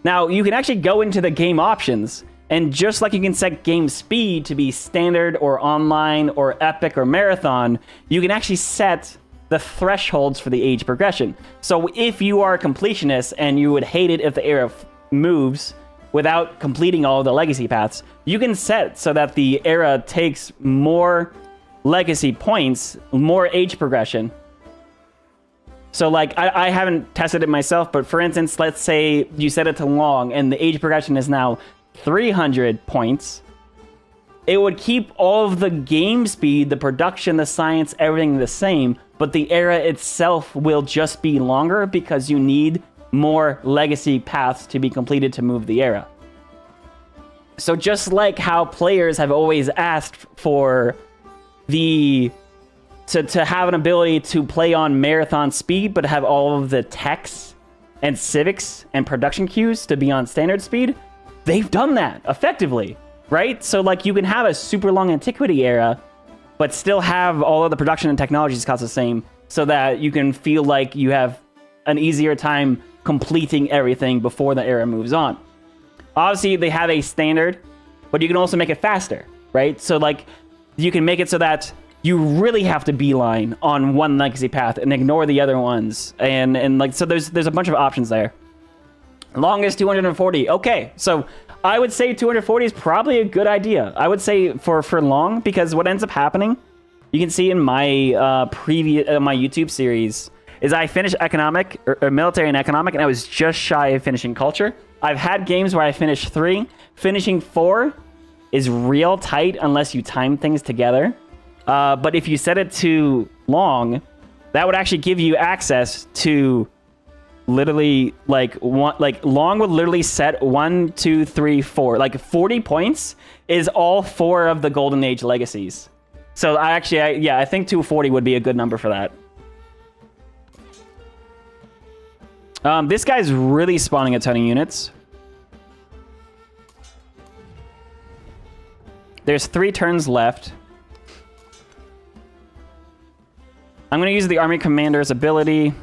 Now, you can actually go into the game options, and just like you can set game speed to be standard or online or epic or marathon, you can actually set the thresholds for the age progression. So if you are a completionist and you would hate it if the era moves without completing all of the legacy paths, you can set so that the era takes more legacy points, more age progression. So like, I haven't tested it myself, but for instance, let's say you set it to long and the age progression is now 300 points. It would keep all of the game speed, the production, the science, everything the same, but the era itself will just be longer because you need more legacy paths to be completed to move the era. So just like how players have always asked for to have an ability to play on marathon speed, but have all of the techs and civics and production queues to be on standard speed, they've done that effectively, right? So like you can have a super long Antiquity era, but still have all of the production and technologies cost the same, so that you can feel like you have an easier time completing everything before the era moves on. Obviously, they have a standard, but you can also make it faster, right? So like you can make it so that you really have to beeline on one legacy path and ignore the other ones. And like, so there's a bunch of options there. Longest 240. Okay, so I would say 240 is probably a good idea. I would say for long, because what ends up happening, you can see in my my YouTube series, is I finished economic or military and economic, and I was just shy of finishing culture. I've had games where I finished 3. Finishing 4 is real tight unless you time things together. But if you set it to long, that would actually give you access to literally long would literally set 1, 2, 3, 4. Like 40 points is all 4 of the Golden Age legacies. So I think 240 would be a good number for that. This guy's really spawning a ton of units. There's 3 turns left. I'm going to use the Army Commander's ability.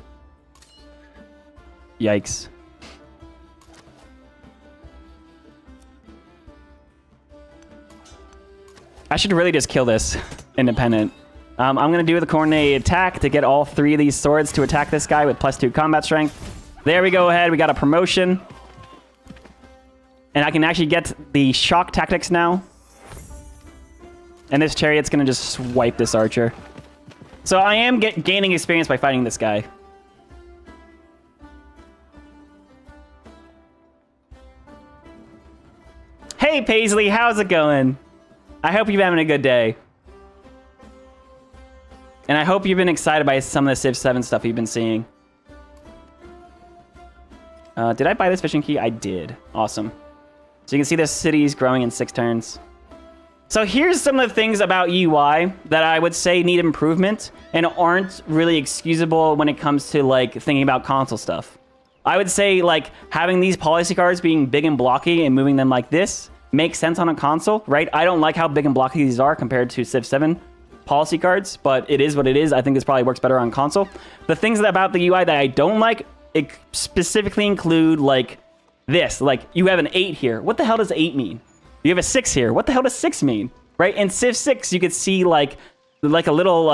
Yikes. I should really just kill this independent. I'm going to do the coordinated attack to get all 3 of these swords to attack this guy with +2 combat strength. There we go ahead. We got a promotion. And I can actually get the shock tactics now. And this chariot's going to just swipe this archer. So I am gaining experience by fighting this guy. Hey, Paisley, how's it going? I hope you're having a good day. And I hope you've been excited by some of the Civ 7 stuff you've been seeing. Did I buy this fishing key? I did. Awesome. So you can see this city's growing in 6 turns. So here's some of the things about UI that I would say need improvement and aren't really excusable when it comes to like thinking about console stuff. I would say like having these policy cards being big and blocky and moving them like this makes sense on a console, right? I don't like how big and blocky these are compared to Civ 7 policy cards, but it is what it is. I think this probably works better on console. The things about the UI that I don't like, it specifically include like this, like you have an 8 here. What the hell does 8 mean? You have a 6 here. What the hell does 6 mean? Right? In Civ 6, you could see like a little,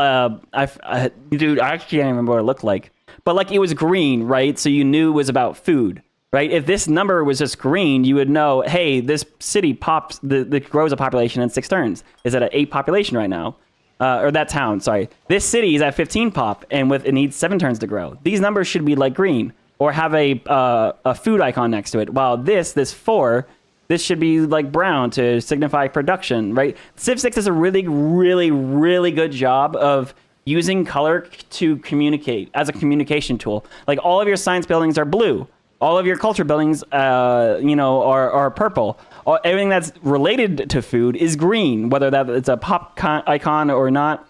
dude, I actually can't remember what it looked like. But like it was green, right? So you knew it was about food, right? If this number was just green, you would know, hey, this city grows a population in 6 turns. Is at an 8 population right now. Or that town, sorry. This city is at 15 pop, and it needs 7 turns to grow. These numbers should be like green. or have a food icon next to it. While this 4, this should be like brown to signify production, right? Civ 6 does a really, really, really good job of using color to communicate as a communication tool. Like all of your science buildings are blue. All of your culture buildings, are purple. Everything that's related to food is green, whether that it's a pop icon or not.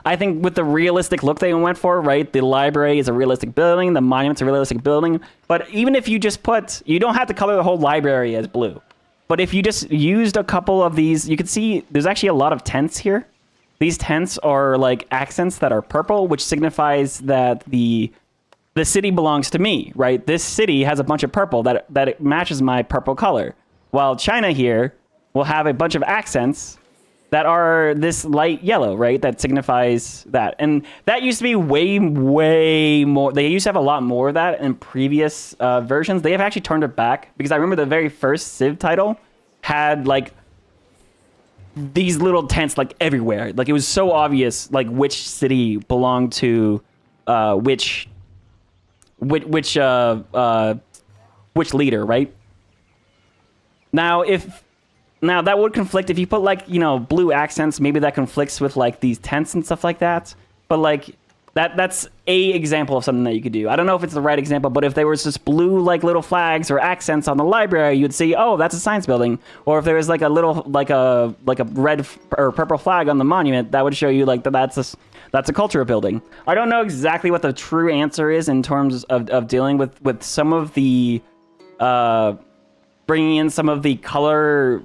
I think with the realistic look they went for, right? The library is a realistic building. The monument's a realistic building. But even if you just you don't have to color the whole library as blue. But if you just used a couple of these, you can see there's actually a lot of tents here. These tents are like accents that are purple, which signifies that the city belongs to me, right? This city has a bunch of purple that it matches my purple color. While China here will have a bunch of accents that are this light yellow, right? That signifies that. And that used to be way, way more. They used to have a lot more of that in previous versions. They have actually turned it back because I remember the very first Civ title had like these little tents like everywhere. Like it was so obvious like which city belonged to which leader, right? Now that would conflict if you put like, blue accents, maybe that conflicts with like these tents and stuff like that. But like that's a example of something that you could do. I don't know if it's the right example, but if there was just blue like little flags or accents on the library, you'd see, oh, that's a science building. Or if there was like a little like a red or purple flag on the monument, that would show you like that's a culture building. I don't know exactly what the true answer is in terms of dealing with some of the bringing in some of the color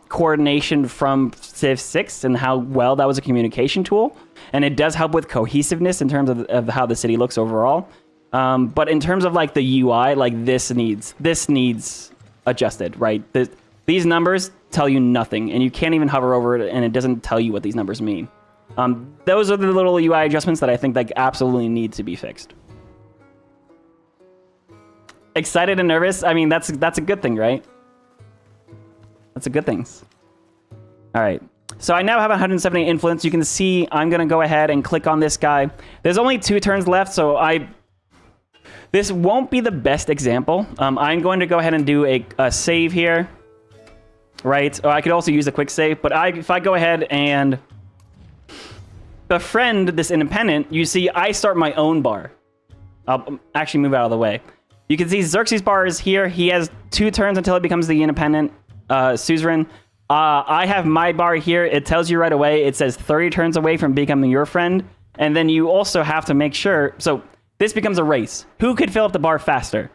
coordination from Civ 6 and how well that was a communication tool. And it does help with cohesiveness in terms of how the city looks overall. But in terms of like the UI, like this needs adjusted, right? These numbers tell you nothing, and you can't even hover over it, and it doesn't tell you what these numbers mean. Those are the little UI adjustments that I think like absolutely need to be fixed. Excited and nervous? I mean, that's a good thing, right? That's a good thing. All right. So I now have 170 influence. You can see I'm going to go ahead and click on this guy. There's only 2 turns left, so this won't be the best example. I'm going to go ahead and do a save here, right? Or I could also use a quick save, but if I go ahead and befriend this independent, you see I start my own bar. I'll actually move out of the way. You can see Xerxes' bar is here. He has 2 turns until it becomes the independent suzerain. I have my bar here. It tells you right away. It says 30 turns away from becoming your friend. And then you also have to make sure. So this becomes a race. Who could fill up the bar faster?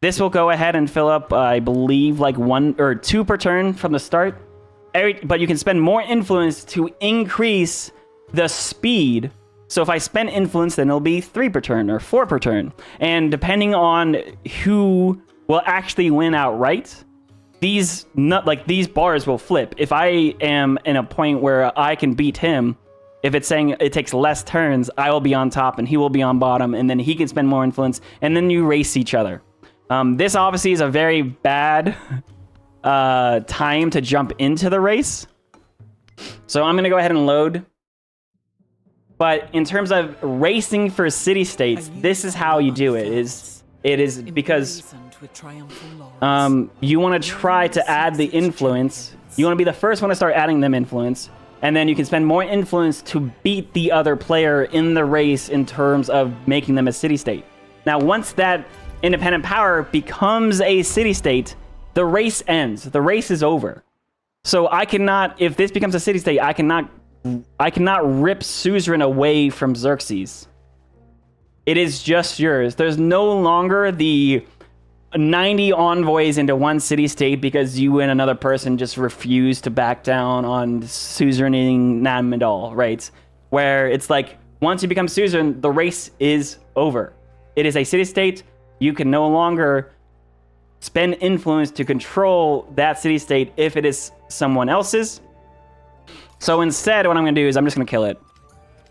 This will go ahead and fill up, I believe, like 1 or 2 per turn from the start. But you can spend more influence to increase the speed. So if I spend influence, then it'll be 3 per turn or 4 per turn. And depending on who will actually win outright, these bars will flip. If I am in a point where I can beat him, if it's saying it takes less turns, I will be on top and he will be on bottom, and then he can spend more influence, and then you race each other. This obviously is a very bad time to jump into the race. So I'm going to go ahead and load. But in terms of racing for city-states, this is how you do it. It is because you want to try to add the influence. You want to be the first one to start adding them influence. And then you can spend more influence to beat the other player in the race in terms of making them a city-state. Now, once that independent power becomes a city-state, the race ends. The race is over. So I cannot, if this becomes a city-state, I cannot rip suzerain away from Xerxes. It is just yours. There's no longer the 90 envoys into one city-state because you and another person just refuse to back down on suzeraining Namidal, right? Where it's like, once you become suzerain, the race is over. It is a city-state. You can no longer spend influence to control that city-state if it is someone else's. So instead, what I'm going to do is I'm just going to kill it.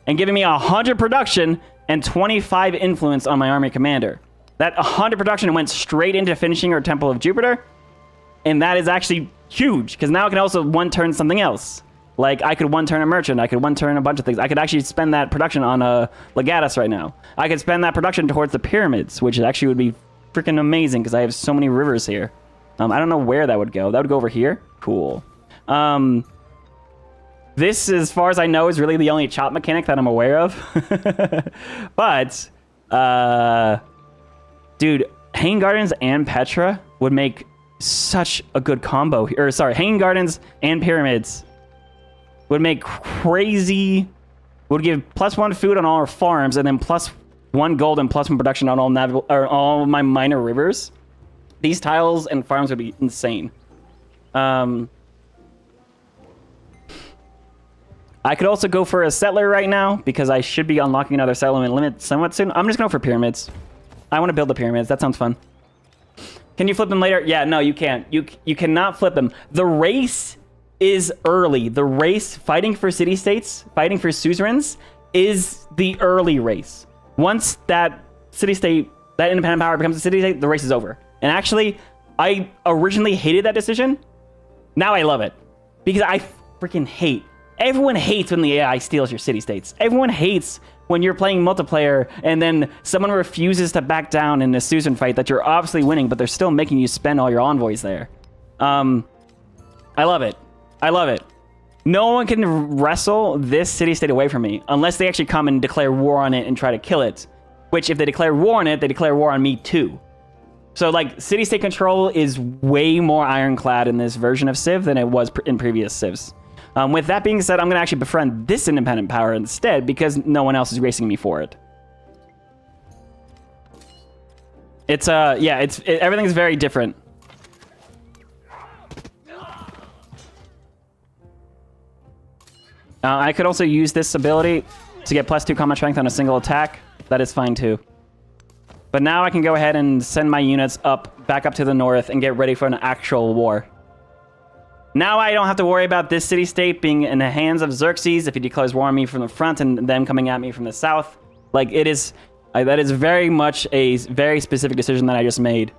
And giving me 100 production and 25 influence on my army commander. That 100 production went straight into finishing our Temple of Jupiter. And that is actually huge, because now I can also one-turn something else. Like, I could one-turn a merchant. I could one-turn a bunch of things. I could actually spend that production on a legatus right now. I could spend that production towards the pyramids, which actually would be freaking amazing because I have so many rivers here. I don't know where that would go. That would go over here? Cool. This, as far as I know, is really the only chop mechanic that I'm aware of. But, dude, Hanging Gardens and Petra would make such a good combo. Or, sorry, Hanging Gardens and Pyramids would make crazy... Would give +1 food on all our farms, and then +1 gold and +1 production on all my minor rivers. These tiles and farms would be insane. I could also go for a settler right now, because I should be unlocking another settlement limit somewhat soon. I'm just going for pyramids. I want to build the pyramids. That sounds fun. Can you flip them later? Yeah, no, you can't. You cannot flip them. The race is early. The race, fighting for city-states, fighting for suzerains, is the early race. Once that city-state, that independent power becomes a city-state, the race is over. And actually, I originally hated that decision. Now I love it. Because I freaking hate. Everyone hates when the AI steals your city-states. Everyone hates when you're playing multiplayer and then someone refuses to back down in a suzerain fight that you're obviously winning, but they're still making you spend all your envoys there. I love it. I love it. No one can wrestle this city-state away from me unless they actually come and declare war on it and try to kill it. Which, if they declare war on it, they declare war on me too. So, like, city-state control is way more ironclad in this version of Civ than it was in previous Civs. With that being said, I'm going to actually befriend this independent power instead because no one else is racing me for it. It's, yeah, everything's very different. I could also use this ability to get +2 combat strength on a single attack. That is fine too. But now I can go ahead and send my units back up to the north and get ready for an actual war. Now I don't have to worry about this city-state being in the hands of Xerxes if he declares war on me from the front and them coming at me from the south. Like, it is... that is very much a very specific decision that I just made.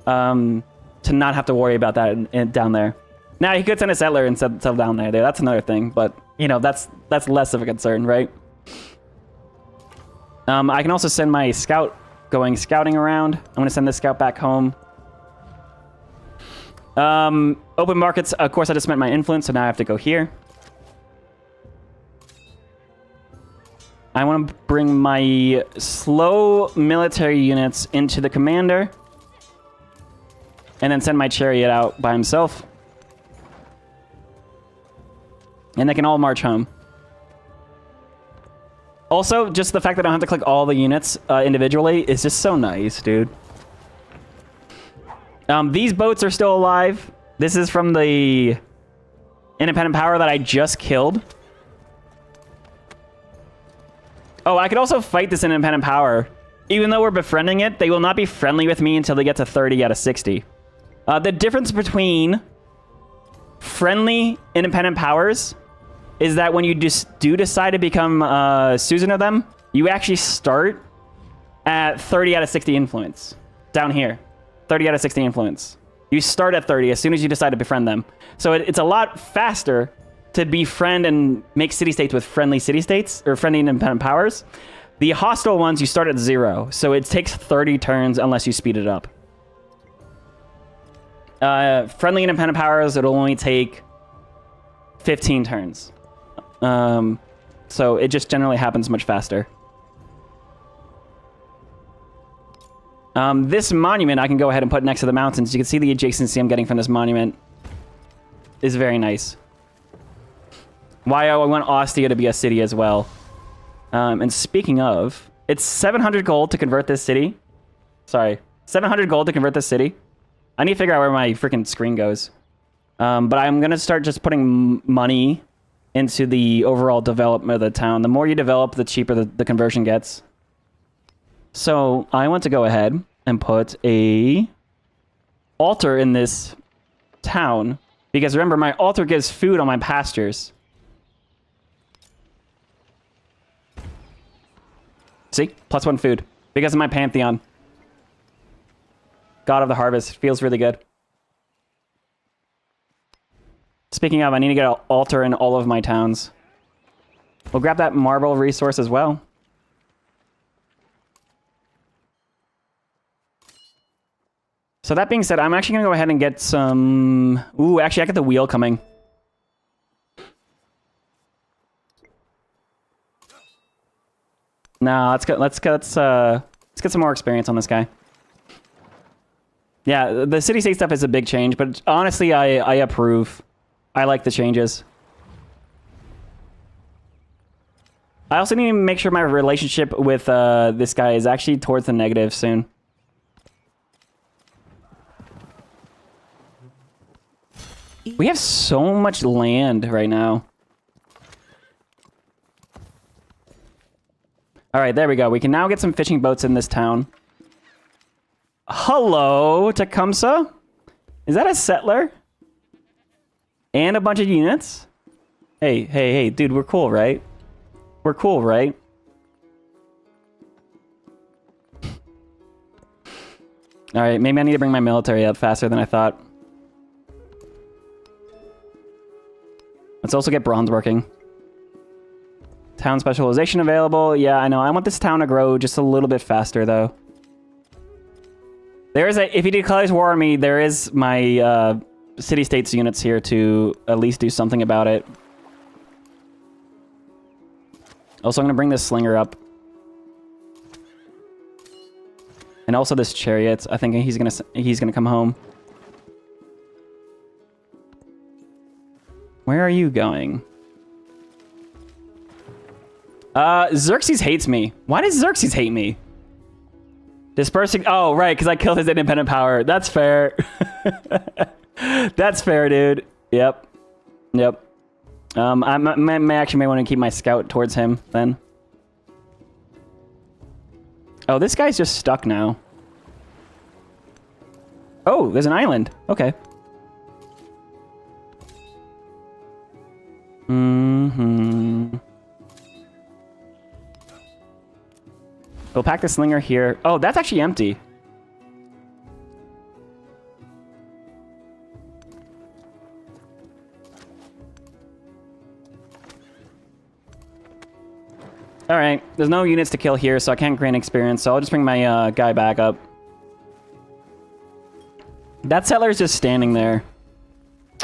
To not have to worry about that down there. Now, he could send a settler and settle down there. That's another thing, but, you know, that's less of a concern, right? I can also send my scout going scouting around. I'm going to send this scout back home. Open markets, of course, I just spent my influence, so now I have to go here. I want to bring my slow military units into the commander. And then send my chariot out by himself. And they can all march home. Also, just the fact that I don't have to click all the units individually is just so nice, dude. These boats are still alive. This is from the independent power that I just killed. Oh, I could also fight this independent power. Even though we're befriending it, they will not be friendly with me until they get to 30 out of 60. The difference between friendly independent powers is that when you do decide to become suzerain of them, you actually start at 30 out of 60 influence. Down here. 30 out of 60 influence. You start at 30 as soon as you decide to befriend them. So it's a lot faster to befriend and make city-states with friendly city-states, or friendly independent powers. The hostile ones, you start at 0. So it takes 30 turns unless you speed it up. Friendly independent powers, it'll only take 15 turns. So it just generally happens much faster. This monument I can go ahead and put next to the mountains. You can see the adjacency I'm getting from this monument is very nice. Why I want Ostia to be a city as well. And speaking of, it's 700 gold to convert this city. Sorry, 700 gold to convert this city. I need to figure out where my freaking screen goes. But I'm going to start just putting money into the overall development of the town. The more you develop, the cheaper the conversion gets. So I want to go ahead and put a altar in this town. Because remember, my altar gives food on my pastures. See? +1 food. Because of my pantheon. God of the harvest. Feels really good. Speaking of, I need to get an altar in all of my towns. We'll grab that marble resource as well. So that being said, I'm actually going to go ahead and get some... Ooh, actually, I got the wheel coming. No, let's get some more experience on this guy. Yeah, the city-state stuff is a big change, but honestly, I approve. I like the changes. I also need to make sure my relationship with this guy is actually towards the negative soon. We have so much land right now. All right, there we go. We can now get some fishing boats in this town. Hello, Tecumseh? Is that a settler? And a bunch of units? Hey, dude, we're cool, right? We're cool, right? All right, maybe I need to bring my military up faster than I thought. Let's also get bronze working. Town specialization available. Yeah, I know. I want this town to grow just a little bit faster, though. There is a... If he declares war on me, there is my city-states units here to at least do something about it. Also, I'm going to bring this slinger up. And also this chariot. I think he's gonna come home. Where are you going? Xerxes hates me. Why does Xerxes hate me? Dispersing... Oh, right, because I killed his independent power. That's fair. That's fair, dude. Yep. I may want to keep my scout towards him, then. Oh, this guy's just stuck now. Oh, there's an island. Okay. We'll pack the slinger here. Oh, that's actually empty. All right, there's no units to kill here, so I can't grant experience, so I'll just bring my guy back up. That settler's just standing there.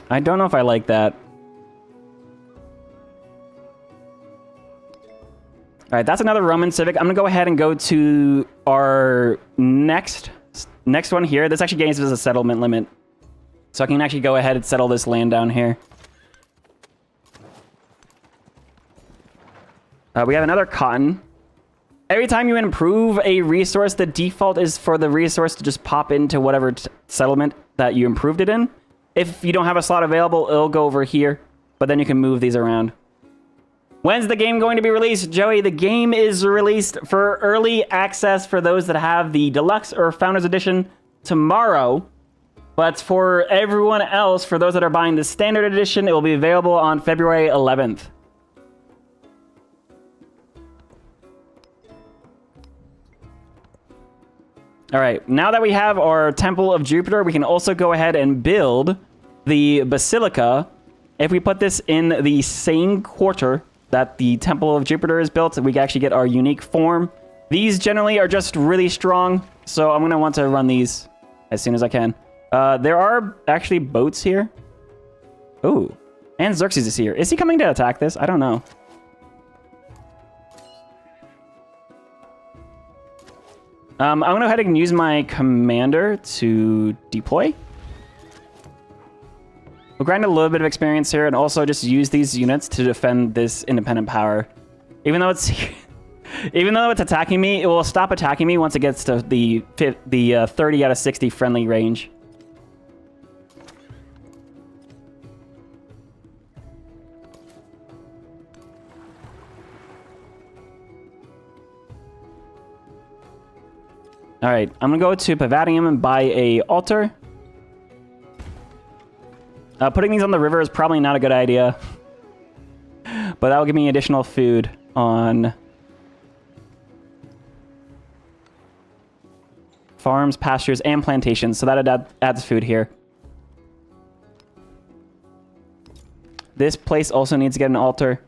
I don't know if I like that. All right, that's another Roman civic. I'm gonna go ahead and go to our next one here. This actually gains us a settlement limit. So I can actually go ahead and settle this land down here. We have another cotton. Every time you improve a resource, the default is for the resource to just pop into whatever settlement that you improved it in. If you don't have a slot available, it'll go over here, but then you can move these around. When's the game going to be released? Joey, the game is released for early access for those that have the Deluxe or Founders Edition tomorrow. But for everyone else, for those that are buying the Standard Edition, it will be available on February 11th. All right, now that we have our Temple of Jupiter, we can also go ahead and build the Basilica. If we put this in the same quarter that the Temple of Jupiter is built, we can actually get our unique form. These generally are just really strong, so I'm going to want to run these as soon as I can. There are actually boats here. Ooh, and Xerxes is here. Is he coming to attack this? I don't know. I'm going to go ahead and use my commander to deploy. We'll grind a little bit of experience here and also just use these units to defend this independent power. Even though it's attacking me, it will stop attacking me once it gets to the 30 out of 60 friendly range. All right, I'm gonna go to Pavadium and buy a altar. Putting these on the river is probably not a good idea, but that will give me additional food on farms, pastures, and plantations. So that adds food here. This place also needs to get an altar.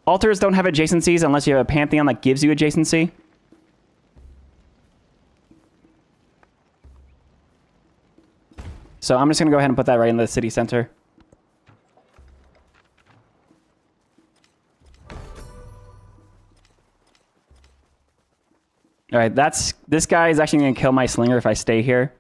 Altars don't have adjacencies unless you have a pantheon that gives you adjacency. So I'm just going to go ahead and put that right in the city center. All right, this guy is actually going to kill my slinger if I stay here.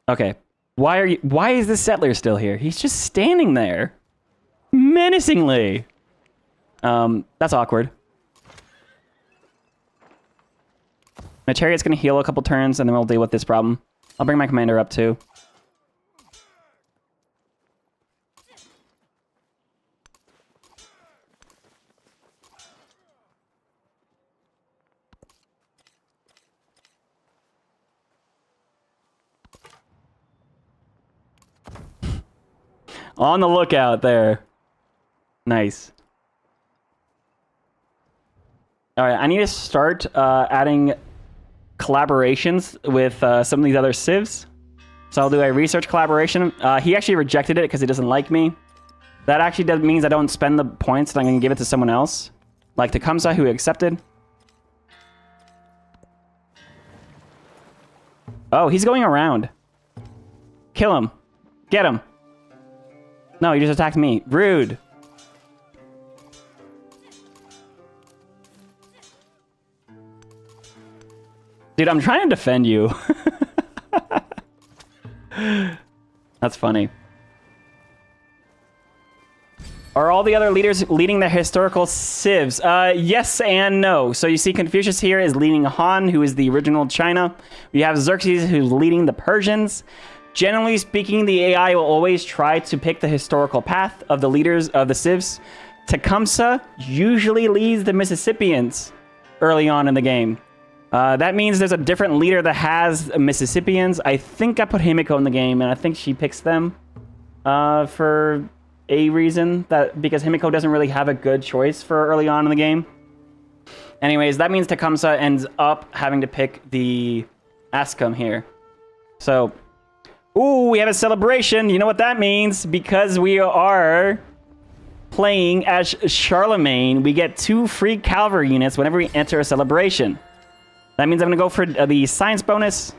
Okay. Why is this settler still here? He's just standing there. Menacingly. That's awkward. My chariot's gonna heal a couple turns and then we'll deal with this problem. I'll bring my commander up too. On the lookout there. Nice. All right, I need to start adding collaborations with some of these other civs. So I'll do a research collaboration. He actually rejected it because he doesn't like me. That actually means I don't spend the points and I'm going to give it to someone else. Like Tecumseh, who accepted. Oh, he's going around. Kill him. Get him. No, he just attacked me. Rude. Dude, I'm trying to defend you. That's funny. Are all the other leaders leading the historical civs? Yes and no. So you see Confucius here is leading Han, who is the original China. We have Xerxes, who's leading the Persians. Generally speaking, the AI will always try to pick the historical path of the leaders of the civs. Tecumseh usually leads the Mississippians early on in the game. That means there's a different leader that has Mississippians. I think I put Himiko in the game, and I think she picks them for a reason, because Himiko doesn't really have a good choice for early on in the game. Anyways, that means Tecumseh ends up having to pick the Ascom here. So, ooh, we have a celebration. You know what that means? Because we are playing as Charlemagne, we get 2 free cavalry units whenever we enter a celebration. That means I'm going to go for the science bonus.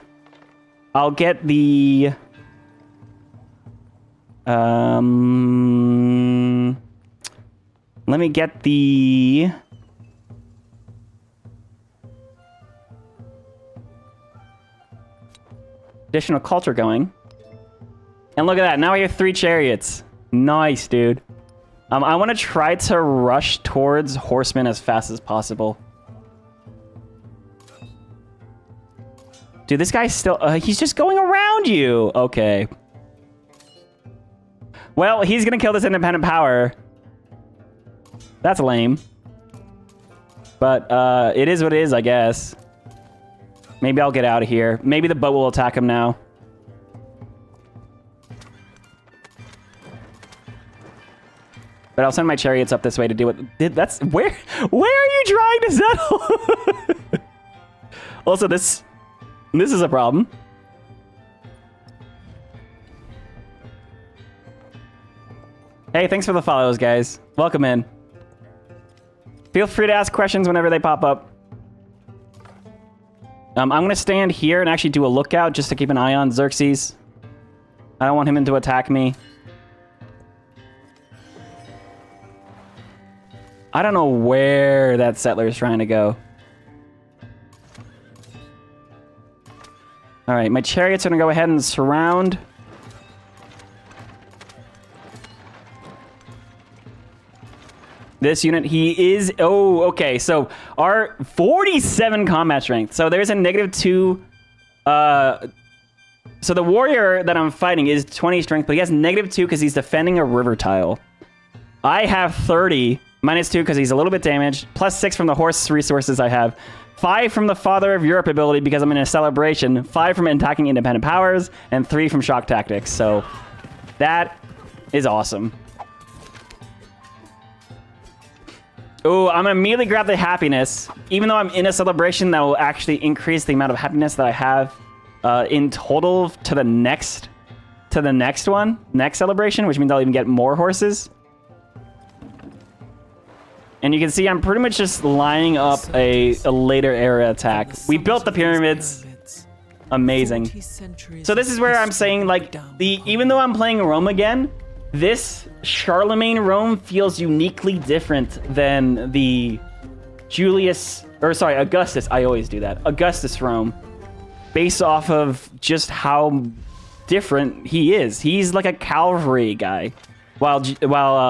I'll get the... let me get the... additional culture going. And look at that. Now we have 3 chariots. Nice, dude. I want to try to rush towards horsemen as fast as possible. Dude, this guy's still... he's just going around you. Okay. Well, he's going to kill this independent power. That's lame. But it is what it is, I guess. Maybe I'll get out of here. Maybe the boat will attack him now. But I'll send my chariots up this way to deal with... That's... Where are you trying to settle? Also, this is a problem. Hey, thanks for the follows, guys. Welcome in. Feel free to ask questions whenever they pop up. I'm going to stand here and actually do a lookout just to keep an eye on Xerxes. I don't want him to attack me. I don't know where that settler is trying to go. All right, my chariot's going to go ahead and surround. This unit, he is... Oh, okay. So our 47 combat strength. So there's a -2... so the warrior that I'm fighting is 20 strength, but he has -2 because he's defending a river tile. I have 30, -2 because he's a little bit damaged, +6 from the horse resources I have, 5 from the Father of Europe ability because I'm in a celebration, 5 from attacking independent powers, and 3 from shock tactics. So that is awesome. Oh, I'm gonna immediately grab the happiness. Even though I'm in a celebration, that will actually increase the amount of happiness that I have in total to the next next celebration, which means I'll even get more horses. And you can see I'm pretty much just lining up a later era attack. We built the pyramids. Amazing. So this is where I'm saying, like, even though I'm playing Rome again, this Charlemagne Rome feels uniquely different than the Augustus. I always do that. Augustus Rome, based off of just how different he is. He's like a cavalry guy, while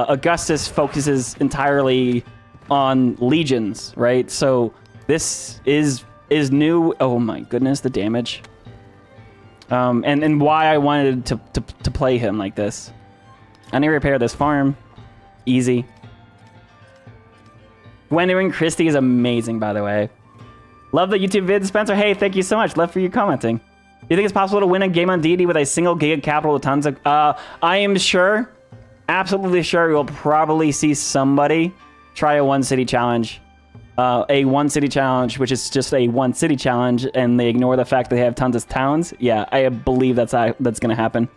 Augustus focuses entirely on legions, right? So this is new. Oh my goodness, the damage. And why I wanted to play him like this. I need to repair this farm. Easy. Gwendolyn Christie is amazing, by the way. Love the YouTube vid, Spencer. Hey, thank you so much. Love for you commenting. Do you think it's possible to win a game on Deity with a single giga capital with tons of... I am sure, absolutely sure, you'll probably see somebody try a one city challenge. A one city challenge, which is just a one city challenge, and they ignore the fact that they have tons of towns. Yeah, I believe that's gonna happen.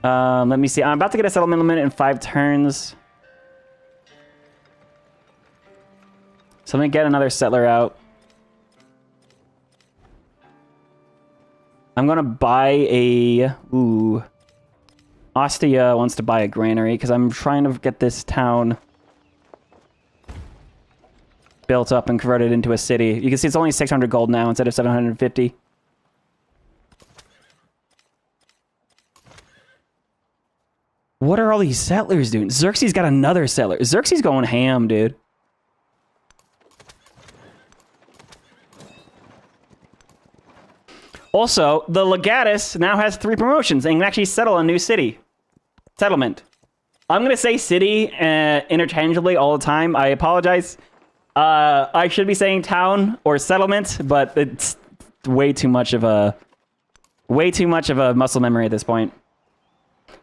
Let me see. I'm about to get a settlement limit in 5 turns. So let me get another settler out. I'm gonna buy a... Ooh. Ostia wants to buy a granary, because I'm trying to get this town built up and converted into a city. You can see it's only 600 gold now instead of 750. What are all these settlers doing? Xerxes got another settler. Xerxes going ham, dude. Also, the legatus now has 3 promotions and can actually settle a new settlement. I'm gonna say city interchangeably all the time. I apologize. I should be saying town or settlement, but it's way too much of a muscle memory at this point.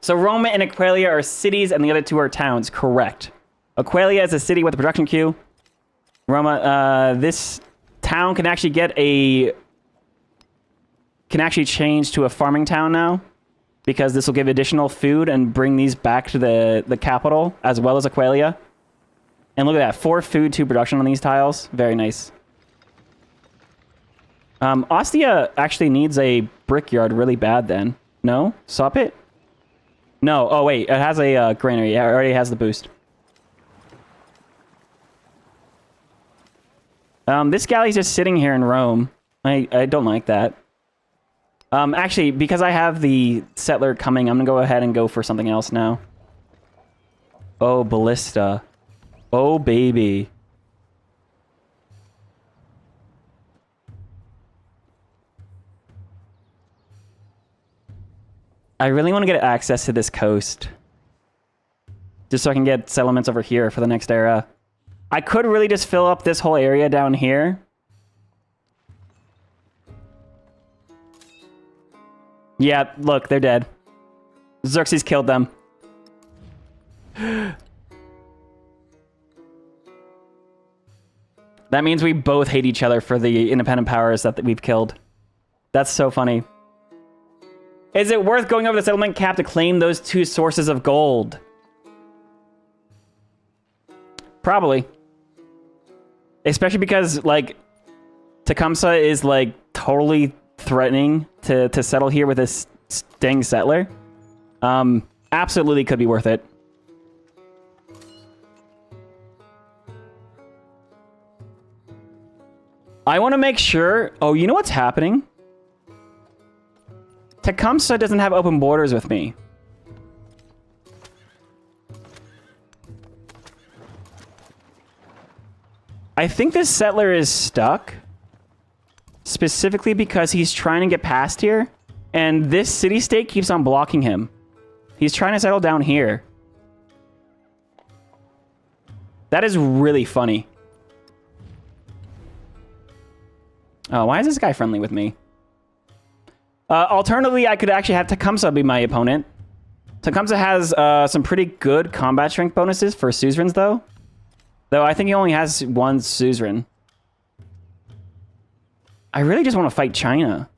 So Roma and Aquileia are cities, and the other 2 are towns. Correct. Aquileia is a city with a production queue. Roma, this town can actually change to a farming town now, because this will give additional food and bring these back to the capital as well as Aquileia. And look at that, 4 food, 2 production on these tiles. Very nice. Ostia actually needs a brickyard really bad then. No? Saw pit? No. Oh, wait. It has a granary. Yeah, it already has the boost. This galley's just sitting here in Rome. I don't like that. Actually, because I have the settler coming, I'm going to go ahead and go for something else now. Oh, ballista. Oh, baby. I really want to get access to this coast. Just so I can get settlements over here for the next era. I could really just fill up this whole area down here. Yeah, look, they're dead. Xerxes killed them. That means we both hate each other for the independent powers that we've killed. That's so funny. Is it worth going over the settlement cap to claim those 2 sources of gold? Probably. Especially because, like, Tecumseh is, like, totally threatening to settle here with this dang settler. Absolutely could be worth it. I want to make sure... Oh, you know what's happening? Tecumseh doesn't have open borders with me. I think this settler is stuck. Specifically because he's trying to get past here. And this city-state keeps on blocking him. He's trying to settle down here. That is really funny. Oh, why is this guy friendly with me? Alternatively, I could actually have Tecumseh be my opponent. Tecumseh has some pretty good combat strength bonuses for suzerains, though. Though I think he only has one suzerain. I really just want to fight China.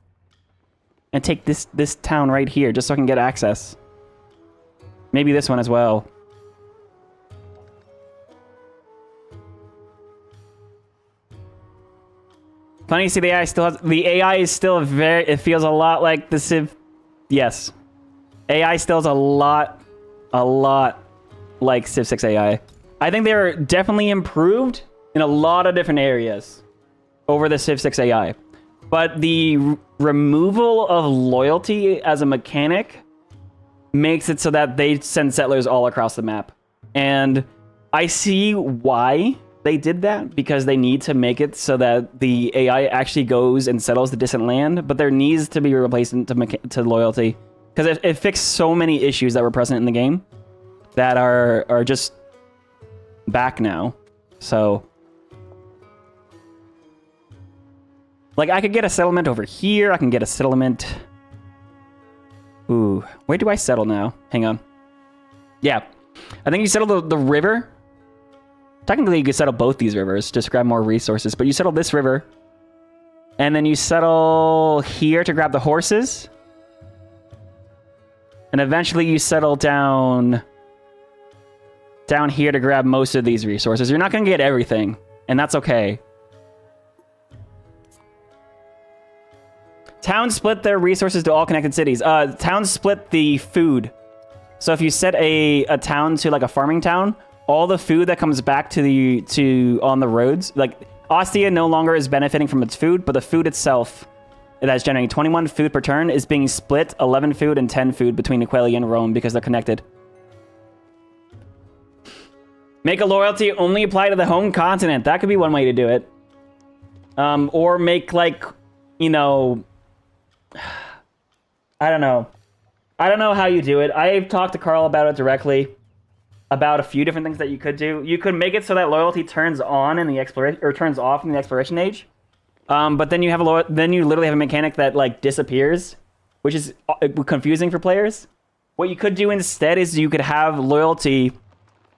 And take this town right here, just so I can get access. Maybe this one as well. Funny to see the AI still has... The AI is still very... It feels a lot like the Civ... Yes. AI still is a lot like Civ 6 AI. I think they're definitely improved in a lot of different areas over the Civ 6 AI. But the removal of loyalty as a mechanic makes it so that they send settlers all across the map. And I see why they did that, because they need to make it so that the AI actually goes and settles the distant land, but there needs to be a replacement to loyalty. Because it fixed so many issues that were present in the game that are just back now. So... Like, I could get a settlement over here. I can get a settlement... Ooh, where do I settle now? Hang on. Yeah, I think you settle the river. Technically, you could settle both these rivers, just grab more resources. But you settle this river. And then you settle here to grab the horses. And eventually you settle down here to grab most of these resources. You're not going to get everything, and that's okay. Towns split their resources to all connected cities. Towns split the food. So if you set a town to like a farming town, all the food that comes back to on the roads, like Ostia no longer is benefiting from its food, but the food itself that's generating 21 food per turn is being split 11 food and 10 food between Aquila and Rome because they're connected. Make a loyalty only apply to the home continent. That could be one way to do it. Or make like, you know, I don't know. I don't know how you do it. I've talked to Carl about it directly, about a few different things that you could do. You could make it so that loyalty turns on in the exploration, or turns off in the exploration age. But then you have then you literally have a mechanic that like disappears, which is confusing for players. What you could do instead is you could have loyalty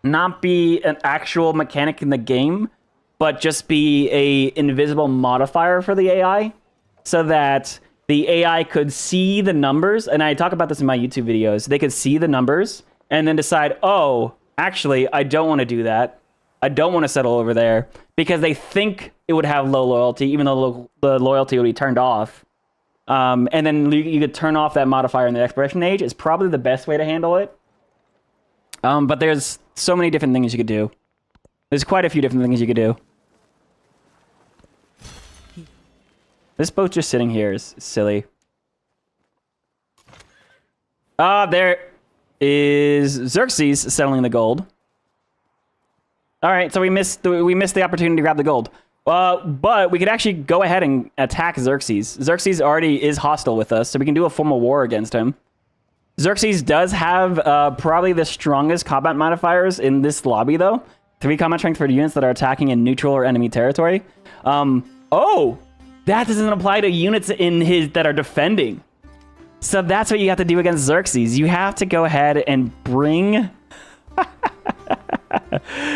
not be an actual mechanic in the game, but just be a invisible modifier for the AI, so that the AI could see the numbers, and I talk about this in my YouTube videos. They could see the numbers and then decide, oh, actually, I don't want to do that. I don't want to settle over there, because they think it would have low loyalty, even though the loyalty would be turned off. And then you could turn off that modifier in the exploration age. It's probably the best way to handle it. But there's so many different things you could do. There's quite a few different things you could do. This boat just sitting here is silly. There is Xerxes settling the gold. All right, so we missed the opportunity to grab the gold. But we could actually go ahead and attack Xerxes. Xerxes already is hostile with us, so we can do a formal war against him. Xerxes does have probably the strongest combat modifiers in this lobby, though. 3 combat strength for units that are attacking in neutral or enemy territory. Oh! That doesn't apply to units that are defending. So that's what you have to do against Xerxes. You have to go ahead and bring...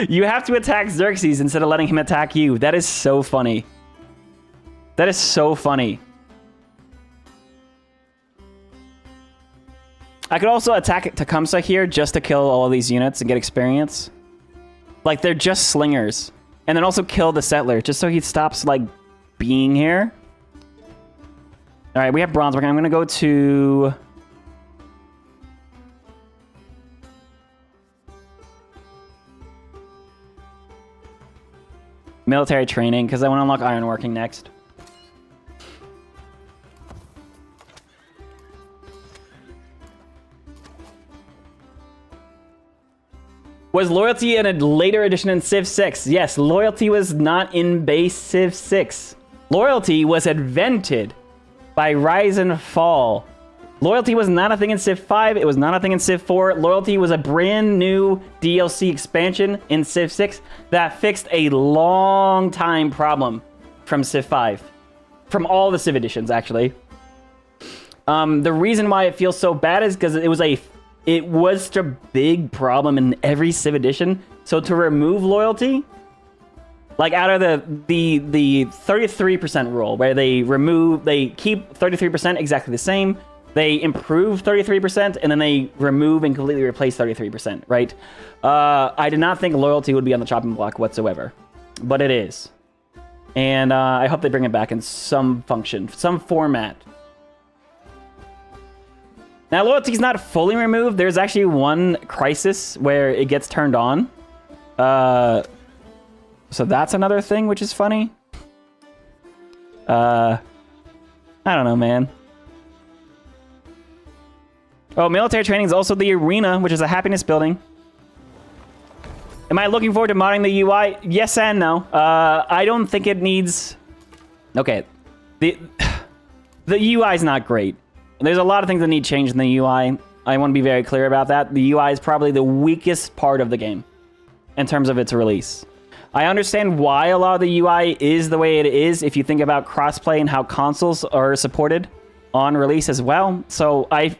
You have to attack Xerxes instead of letting him attack you. That is so funny. That is so funny. I could also attack Tecumseh here just to kill all of these units and get experience. Like, they're just slingers. And then also kill the settler just so he stops, like, being here. All right, we have bronze. I'm going to go to... military training, because I want to unlock ironworking next. Was loyalty in a later edition in Civ 6? Yes, loyalty was not in base Civ 6. Loyalty was invented by Rise and Fall. Loyalty was not a thing in Civ 5. It was not a thing in Civ 4. Loyalty was a brand new DLC expansion in Civ 6 that fixed a long time problem from Civ 5. From all the Civ editions, actually. The reason why it feels so bad is because it was such a big problem in every Civ edition. So to remove loyalty Like out of the 33% rule, where they keep 33% exactly the same, they improve 33%, and then they remove and completely replace 33%, right? I did not think loyalty would be on the chopping block whatsoever, but it is. And I hope they bring it back in some function, some format. Now, loyalty is not fully removed. There's actually one crisis where it gets turned on. So that's another thing, which is funny. I don't know, man. Oh, military training is also the arena, which is a happiness building. Am I looking forward to modding the UI? Yes and no. I don't think it needs... Okay. The UI is not great. There's a lot of things that need change in the UI. I want to be very clear about that. The UI is probably the weakest part of the game in terms of its release. I understand why a lot of the UI is the way it is if you think about crossplay and how consoles are supported on release as well. So I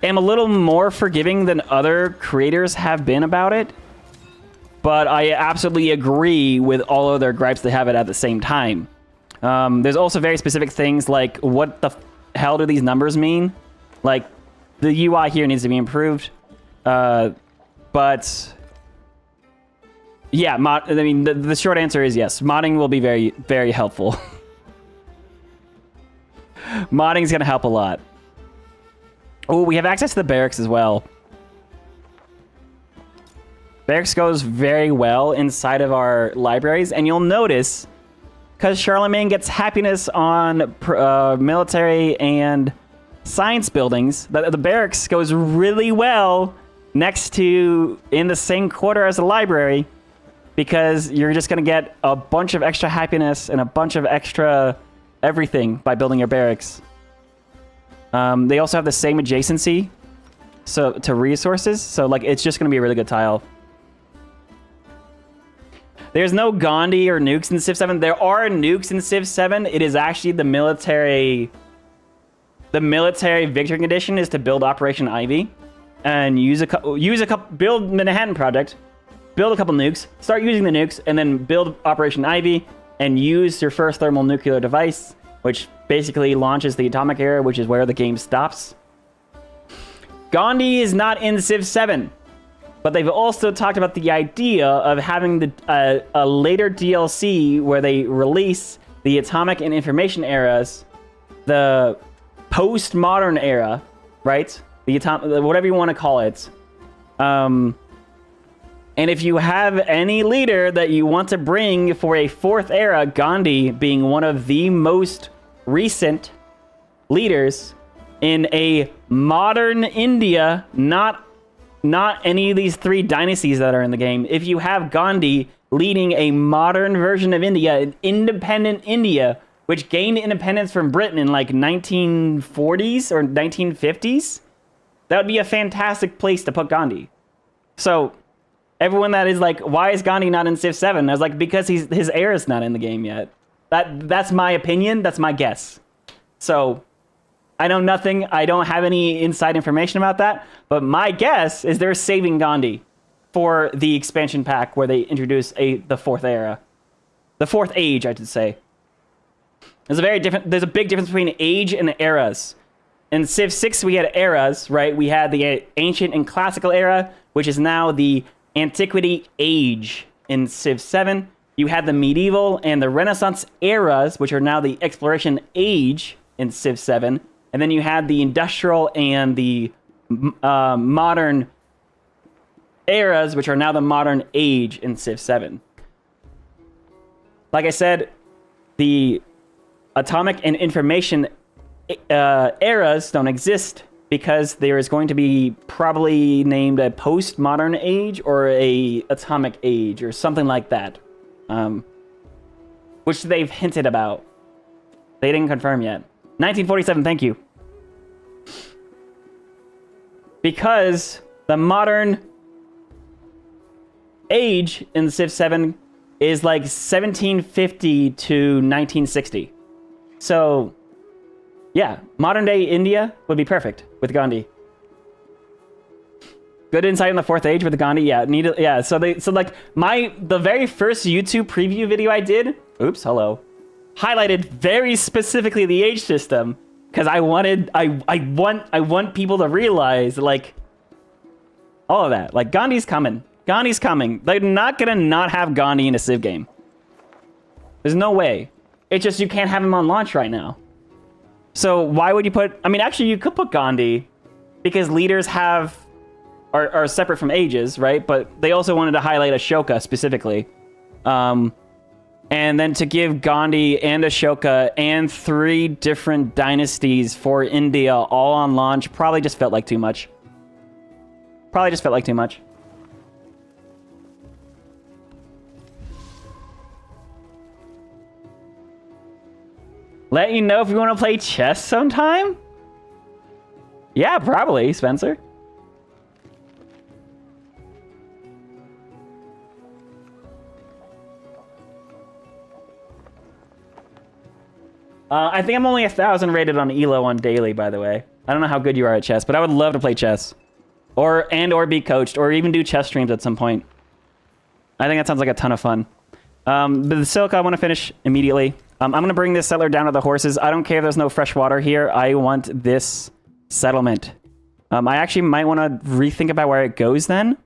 am a little more forgiving than other creators have been about it. But I absolutely agree with all of their gripes they have it at the same time. There's also very specific things like what the hell do these numbers mean? Like the UI here needs to be improved. But... yeah, I mean, the short answer is yes. Modding will be very, very helpful. Modding is going to help a lot. Oh, we have access to the barracks as well. Barracks goes very well inside of our libraries. And you'll notice, because Charlemagne gets happiness on military and science buildings, that the barracks goes really well next to, in the same quarter as the library. Because you're just going to get a bunch of extra happiness and a bunch of extra everything by building your barracks. They also have the same adjacency to resources. So, like, it's just going to be a really good tile. There's no Gandhi or nukes in Civ 7. There are nukes in Civ 7. It is actually the military... The military victory condition is to build Operation Ivy. And build Manhattan Project. Build a couple nukes, start using the nukes, and then build Operation Ivy, and use your first thermal nuclear device, which basically launches the atomic era, which is where the game stops. Gandhi is not in Civ 7, but they've also talked about the idea of having a later DLC where they release the atomic and information eras, the postmodern era, right? Whatever you want to call it. And if you have any leader that you want to bring for a fourth era, Gandhi being one of the most recent leaders in a modern India, not any of these three dynasties that are in the game. If you have Gandhi leading a modern version of India, an independent India, which gained independence from Britain in like 1940s or 1950s, that would be a fantastic place to put Gandhi. So... everyone that is like, why is Gandhi not in Civ 7? I was like, because his heir is not in the game yet. That's my opinion. That's my guess. So, I know nothing. I don't have any inside information about that. But my guess is they're saving Gandhi for the expansion pack where they introduce the fourth era. The fourth age, I should say. There's a big difference between age and eras. In Civ 6, we had eras, right? We had the ancient and classical era, which is now the Antiquity age in Civ 7. You had the medieval and the Renaissance eras, which are now the exploration age in Civ 7. And then you had the industrial and the modern eras, which are now the modern age in Civ 7. Like I said, the atomic and information eras don't exist because there is going to be probably named a postmodern age or a atomic age or something like that, which they've hinted about. They didn't confirm yet. 1947, thank you. Because the modern age in Civ 7 is like 1750 to 1960. So, yeah, modern day India would be perfect with Gandhi. Good insight in the fourth age with the Gandhi. Yeah, So like the very first YouTube preview video I did. Oops, hello. Highlighted very specifically the age system because I want people to realize like all of that. Like Gandhi's coming. Gandhi's coming. They're not gonna not have Gandhi in a Civ game. There's no way. It's just you can't have him on launch right now. So why would you put? I mean, actually, you could put Gandhi because leaders are separate from ages, right? But they also wanted to highlight Ashoka specifically. And then to give Gandhi and Ashoka and 3 different dynasties for India all on launch probably just felt like too much. Let you know if you want to play chess sometime? Yeah, probably, Spencer. I think I'm only 1,000 rated on Elo on daily, by the way. I don't know how good you are at chess, but I would love to play chess. Or be coached, or even do chess streams at some point. I think that sounds like a ton of fun. But the Silica I want to finish immediately. I'm going to bring this settler down to the horses. I don't care if there's no fresh water here. I want this settlement. I actually might want to rethink about where it goes then.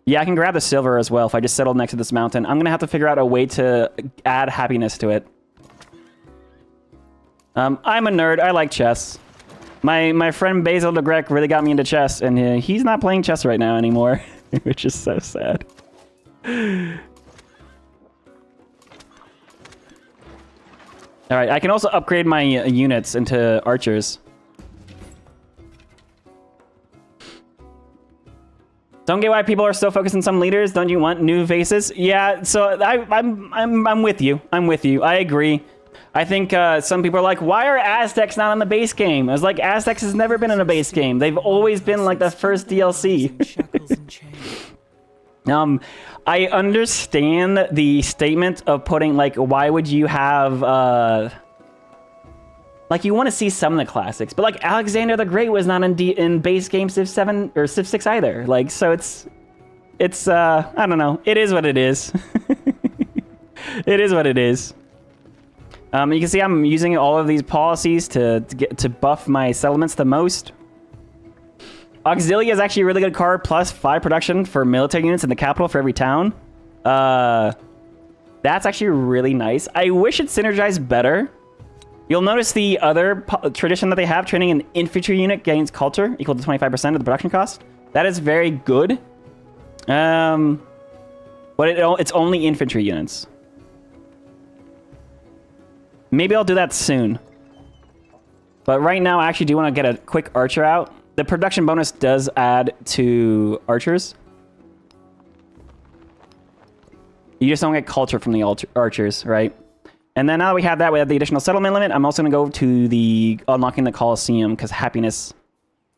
Yeah, I can grab the silver as well if I just settle next to this mountain. I'm going to have to figure out a way to add happiness to it. I'm a nerd. I like chess. My friend Basil de Grec really got me into chess, and he's not playing chess right now anymore, which is so sad. All right, I can also upgrade my units into archers. Don't get why people are still focused on some leaders. Don't you want new faces? Yeah, so I'm with you. I'm with you. I agree. I think some people are like, why are Aztecs not on the base game? I was like, Aztecs has never been in a base game. They've always been like the first DLC. I understand the statement of putting like, why would you have like you want to see some of the classics, but like Alexander the Great was not in base game Civ 7 or Civ 6 either. Like, so it's I don't know. It is what it is. It is what it is. You can see I'm using all of these policies to buff my settlements the most. Auxilia is actually a really good card, plus 5 production for military units in the capital for every town. That's actually really nice. I wish it synergized better. You'll notice the other tradition that they have, training an infantry unit gains culture equal to 25% of the production cost. That is very good. But it's only infantry units. Maybe I'll do that soon. But right now, I actually do want to get a quick archer out. The production bonus does add to archers. You just don't get culture from the archers, right? And then now that we have that, we have the additional settlement limit. I'm also going to go to the unlocking the Colosseum because happiness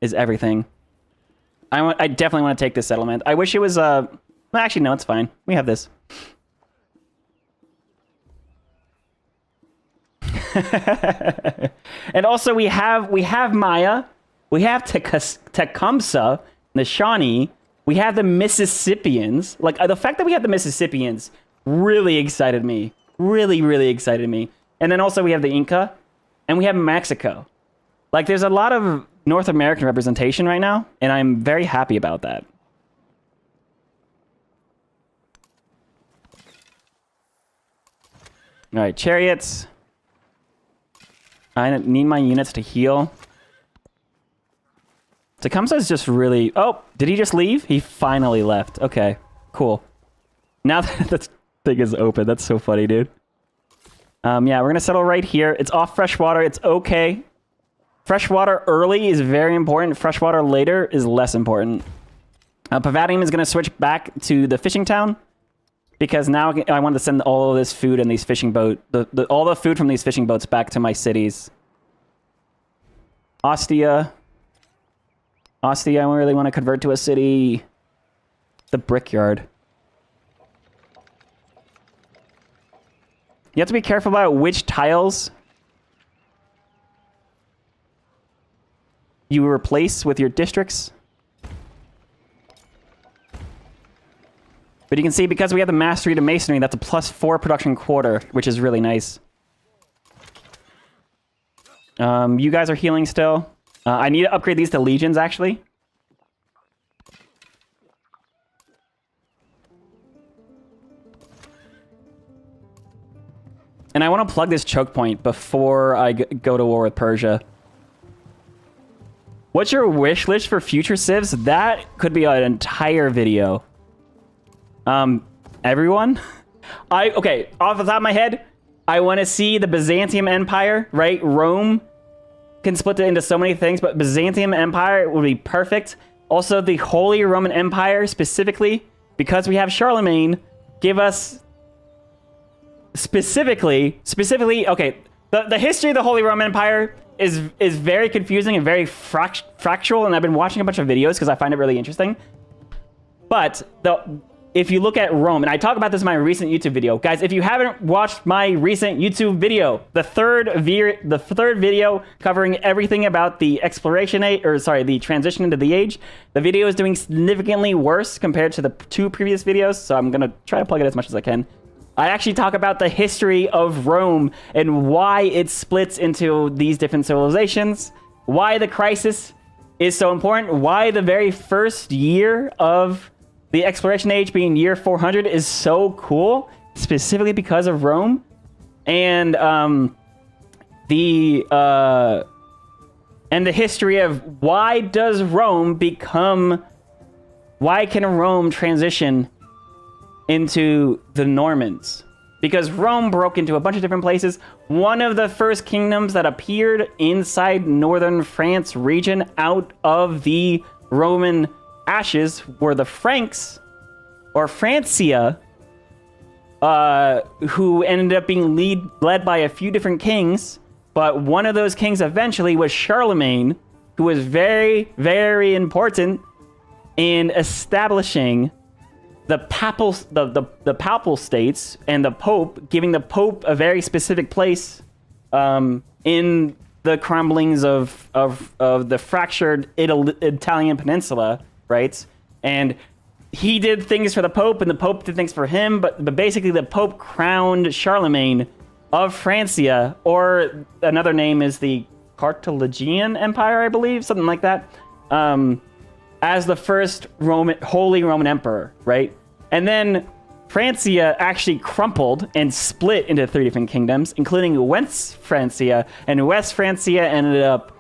is everything. I definitely want to take this settlement. I wish it was... Well, actually, no, it's fine. We have this. And also we have Meier, we have Tecumseh, the Shawnee, we have the Mississippians. Like the fact that we have the Mississippians really excited me. Really excited me. And then also we have the Inca and we have Mexico. Like there's a lot of North American representation right now, and I'm very happy about that. All right, chariots. I need my units to heal. Tecumseh is just really... Oh, did he just leave? He finally left. Okay, cool. Now that the thing is open, that's so funny, dude. Yeah, we're going to settle right here. It's off freshwater. It's okay. Freshwater early is very important. Freshwater later is less important. Pavadium is going to switch back to the fishing town. Because now I want to send all of this food and these fishing boat, all the food from these fishing boats back to my cities. Ostia. Ostia, I really want to convert to a city. The Brickyard. You have to be careful about which tiles you replace with your districts. But you can see, because we have the mastery to masonry, that's a +4 production quarter, which is really nice. You guys are healing still. I need to upgrade these to legions, actually. And I want to plug this choke point before I go to war with Persia. What's your wish list for future civs? That could be an entire video. Everyone? Okay, off the top of my head, I want to see the Byzantium Empire, right? Rome can split it into so many things, but Byzantium Empire would be perfect. Also, the Holy Roman Empire, specifically, because we have Charlemagne, give us specifically, okay, the history of the Holy Roman Empire is very confusing and very fractal, and I've been watching a bunch of videos because I find it really interesting. But if you look at Rome, and I talk about this in my recent YouTube video, guys, if you haven't watched my recent YouTube video, the third video covering everything about the exploration age, or sorry, the transition into the age, the video is doing significantly worse compared to the 2 previous videos, so I'm gonna try to plug it as much as I can. I actually talk about the history of Rome and why it splits into these different civilizations, why the crisis is so important, why the very first year of the exploration age being year 400 is so cool, specifically because of Rome, and the history of why can Rome transition into the Normans? Because Rome broke into a bunch of different places. One of the first kingdoms that appeared inside northern France region out of the Roman ashes were the Franks, or Francia, who ended up being led by a few different kings, but one of those kings eventually was Charlemagne, who was very, very important in establishing the papal states and the Pope, giving the Pope a very specific place in the crumblings of the fractured Italian peninsula, right? And he did things for the Pope, and the Pope did things for him, but basically the Pope crowned Charlemagne of Francia, or another name is the Carthaginian Empire, I believe, something like that, as the first Holy Roman Emperor, right? And then Francia actually crumpled and split into 3 different kingdoms, including West Francia, and West Francia ended up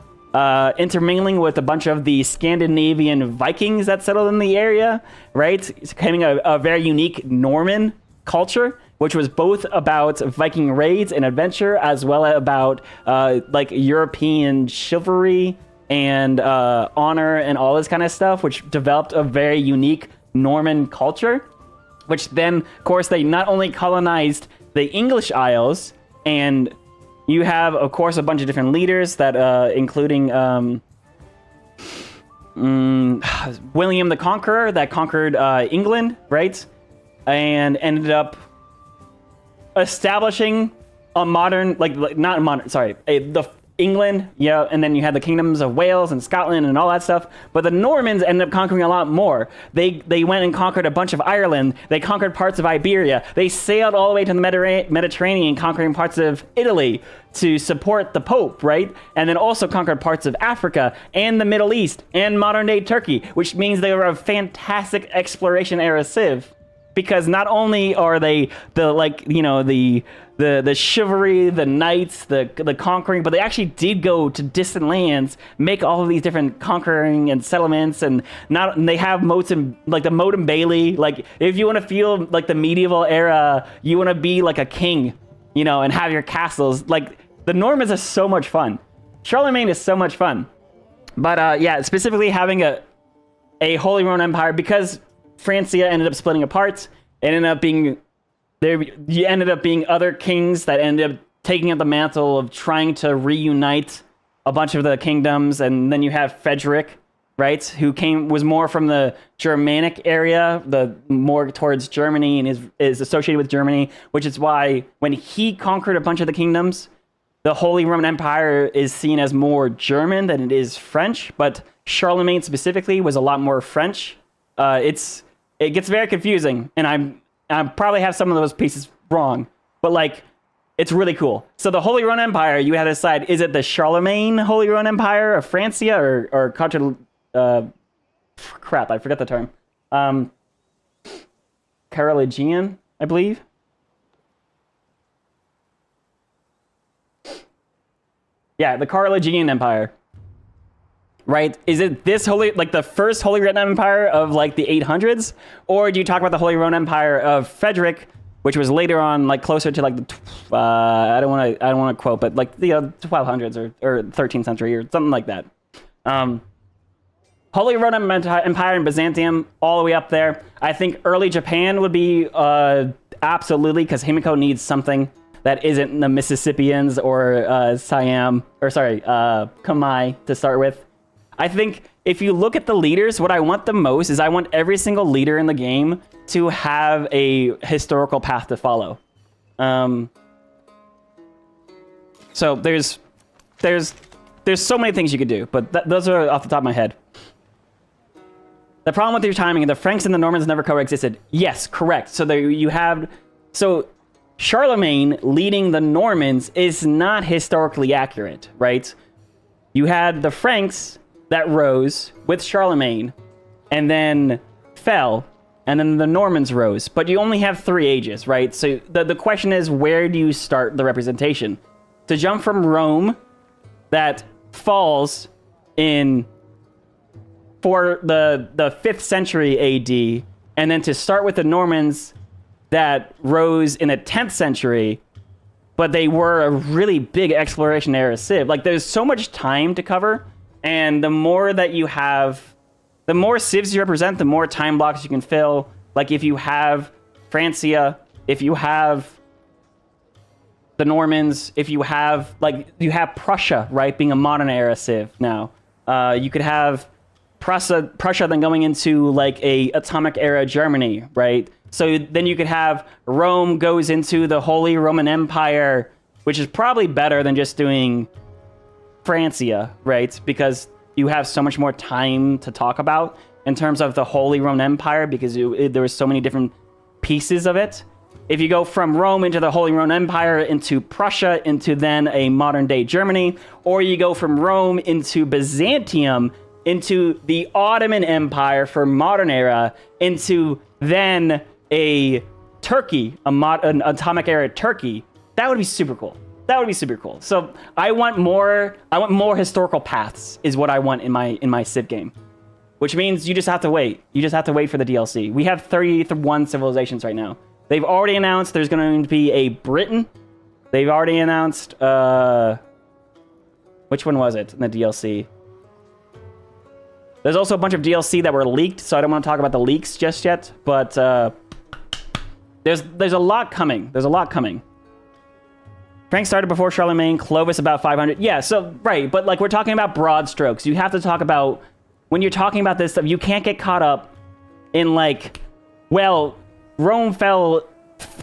intermingling with a bunch of the Scandinavian Vikings that settled in the area, right? It's becoming a very unique Norman culture, which was both about Viking raids and adventure, as well as about like European chivalry and honor and all this kind of stuff, which developed a very unique Norman culture, which then, of course, they not only colonized the English Isles, and you have, of course, a bunch of different leaders that, including William the Conqueror that conquered England, right? And ended up establishing a modern, not modern, sorry, the England, yeah, and then you had the kingdoms of Wales and Scotland and all that stuff. But the Normans ended up conquering a lot more. They went and conquered a bunch of Ireland. They conquered parts of Iberia. They sailed all the way to the Mediterranean, conquering parts of Italy to support the Pope, right? And then also conquered parts of Africa and the Middle East and modern-day Turkey, which means they were a fantastic exploration era civ. Because not only are they the chivalry, the knights, the conquering, but they actually did go to distant lands, make all of these different conquering and settlements, and they have moats and like the moat and bailey. Like if you want to feel like the medieval era, you want to be like a king, and have your castles. Like the Normans are so much fun. Charlemagne is so much fun. But yeah, specifically having a Holy Roman Empire, because Francia ended up splitting apart. It ended up being you ended up being other kings that ended up taking up the mantle of trying to reunite a bunch of the kingdoms, and then you have Frederick, right, who was more from the Germanic area, the more towards Germany, and is associated with Germany, which is why when he conquered a bunch of the kingdoms, the Holy Roman Empire is seen as more German than it is French, but Charlemagne specifically was a lot more French. it gets very confusing, and I probably have some of those pieces wrong, but like, it's really cool. So the Holy Roman Empire, you had to decide, is it the Charlemagne Holy Roman Empire of Francia or contra, crap, I forgot the term. Carolingian, I believe. Yeah, the Carolingian Empire. Right? Is it this holy, like the first Holy Roman Empire of like the 800s? Or do you talk about the Holy Roman Empire of Frederick, which was later on, like closer to like the, I don't want to quote, but like the 1200s or 13th century or something like that. Holy Roman Empire and Byzantium, all the way up there. I think early Japan would be absolutely, because Himiko needs something that isn't the Mississippians or Siam, or sorry, Khmer to start with. I think if you look at the leaders, what I want the most is I want every single leader in the game to have a historical path to follow. So there's so many things you could do, but those are off the top of my head. The problem with your timing, the Franks and the Normans never coexisted. Yes, correct. So there you have, so Charlemagne leading the Normans is not historically accurate, right? You had the Franks that rose with Charlemagne and then fell, and then the Normans rose. But you only have 3 ages, right? So the question is, where do you start the representation? To jump from Rome that falls in for the 5th century AD, and then to start with the Normans that rose in the 10th century, but they were a really big exploration era civ. Like, there's so much time to cover, and the more that you have, the more civs you represent, the more time blocks you can fill. Like, if you have Francia, if you have the Normans, if you have, like, you have Prussia, right, being a modern era civ now. You could have Prussia then going into like a atomic era Germany, right? So then you could have Rome goes into the Holy Roman Empire, which is probably better than just doing Francia, right? Because you have so much more time to talk about in terms of the Holy Roman Empire, because there was so many different pieces of it. If you go from Rome into the Holy Roman Empire, into Prussia, into then a modern day Germany, or you go from Rome into Byzantium, into the Ottoman Empire for modern era, into then a Turkey, an atomic era Turkey, that would be super cool. That would be super cool. So I want more historical paths is what I want in my Civ game, which means you just have to wait. You just have to wait for the DLC. We have 31 civilizations right now. They've already announced there's going to be a Britain. They've already announced, which one was it in the DLC? There's also a bunch of DLC that were leaked, so I don't want to talk about the leaks just yet, but there's a lot coming. There's a lot coming. Frank started before Charlemagne, Clovis about 500. Yeah, so, right, but like we're talking about broad strokes. You have to talk about, when you're talking about this stuff, you can't get caught up in like, well, Rome fell,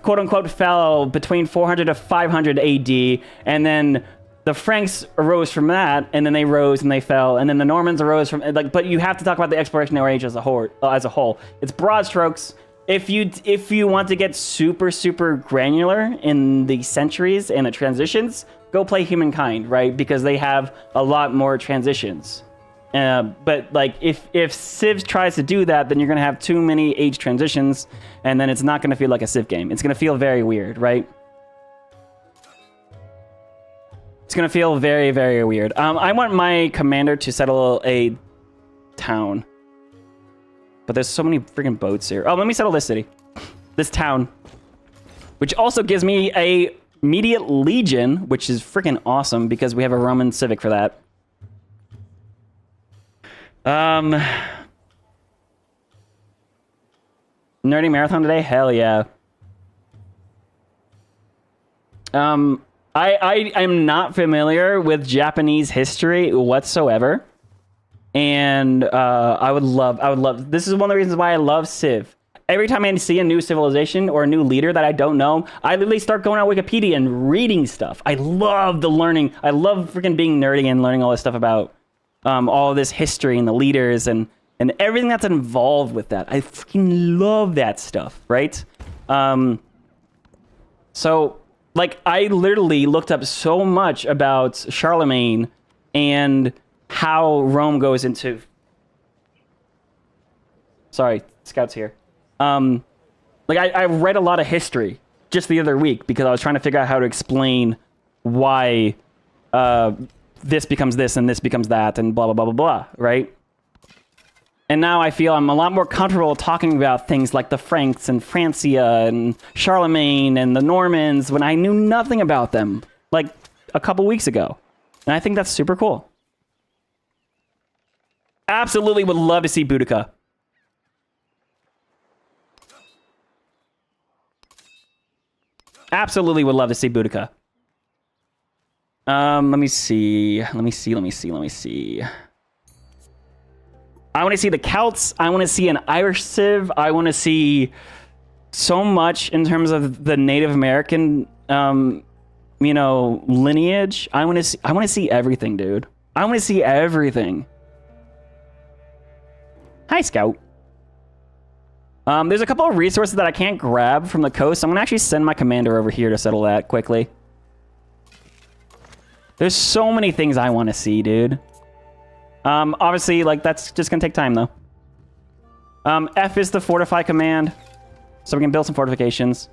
quote unquote, fell between 400 to 500 AD, and then the Franks arose from that, and then they rose and they fell, and then the Normans arose from, like, but you have to talk about the explorationary age as a whole. It's broad strokes. If you want to get super granular in the centuries and the transitions, go play Humankind, right? Because they have a lot more transitions. But like if Civ tries to do that, then you're gonna have too many age transitions, and then it's not gonna feel like a Civ game. It's gonna feel very weird, right? It's gonna feel very weird. I want my commander to settle a town. But there's so many freaking boats here. Oh, let me settle this city. This town. Which also gives me a immediate legion, which is freaking awesome because we have a Roman civic for that. Nerdy marathon today? Hell yeah. I'm not familiar with Japanese history whatsoever. And I would love, this is one of the reasons why I love Civ. Every time I see a new civilization or a new leader that I don't know, I literally start going on Wikipedia and reading stuff. I love the learning. I love freaking being nerdy and learning all this stuff about all of this history and the leaders. And and everything that's involved with that. I freaking love that stuff, right? So, like, I literally looked up so much about Charlemagne and how Rome goes into... Sorry, scouts here. Like, I read a lot of history just the other week because I was trying to figure out how to explain why this becomes this and this becomes that and blah, blah, blah, blah, blah, right? And now I feel I'm a lot more comfortable talking about things like the Franks and Francia and Charlemagne and the Normans when I knew nothing about them, like a couple weeks ago. And I think that's super cool. Absolutely would love to see Boudica. Absolutely would love to see Boudica. Let me see. I want to see the Celts. I want to see an Irish Civ. I want to see so much in terms of the Native American, you know, lineage. I want to see everything, dude. I want to see everything. Hi, Scout. There's a couple of resources that I can't grab from the coast. I'm gonna actually send my commander over here to settle that quickly. There's so many things I want to see, dude. Obviously, like, that's just gonna take time, though. F is the fortify command, so we can build some fortifications.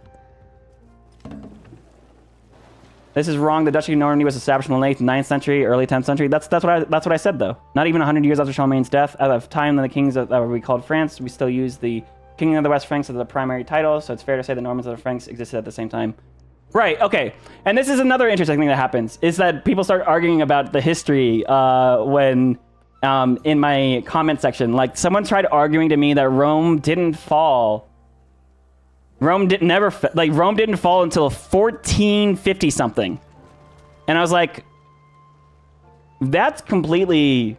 This is wrong. The Duchy of Normandy was established in the late 9th century, early 10th century. That's what I said, though. Not even 100 years after Charlemagne's death. At the time, the kings that were called France, we still use the King of the West Franks as the primary title, so it's fair to say the Normans and the Franks existed at the same time. Right, okay. And this is another interesting thing that happens, is that people start arguing about the history when, in my comment section. Like, someone tried arguing to me that Rome didn't fall. Rome didn't fall until 1450-something. And I was like, that's completely...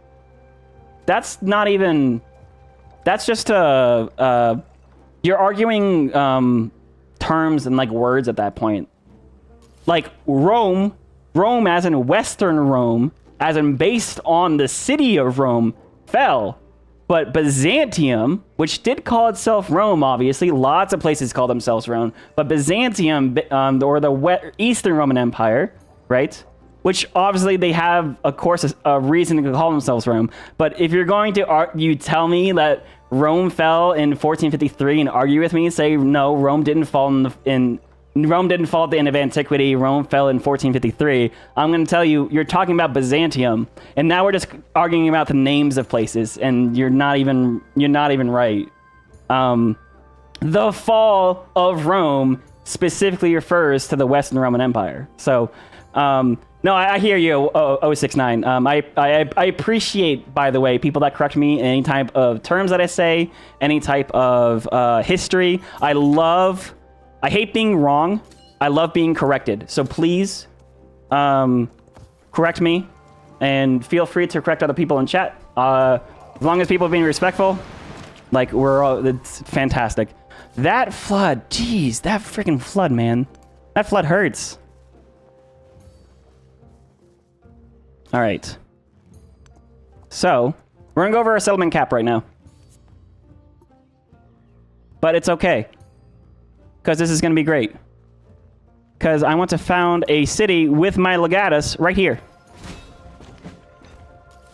That's not even... That's just you're arguing terms and like words at that point. Like Rome as in Western Rome, as in based on the city of Rome, fell. But Byzantium, which did call itself Rome, obviously, lots of places call themselves Rome, but Byzantium, or the Eastern Roman Empire, right? Which obviously they have, of course, a reason to call themselves Rome. But if you're going to you tell me that Rome fell in 1453 and argue with me, say no, Rome didn't fall Rome didn't fall at the end of Antiquity. Rome fell in 1453. I'm going to tell you, you're talking about Byzantium, and now we're just arguing about the names of places, and you're not even right. The fall of Rome specifically refers to the Western Roman Empire. So, no, I hear you, 069. I appreciate, by the way, people that correct me in any type of terms that I say, any type of history. I hate being wrong. I love being corrected. So please, correct me, and feel free to correct other people in chat. As long as people are being respectful, like, it's fantastic. That flood, jeez, that freaking flood, man. That flood hurts. All right. So, we're gonna go over our settlement cap right now. But it's okay, because this is gonna be great. Because I want to found a city with my legatus right here.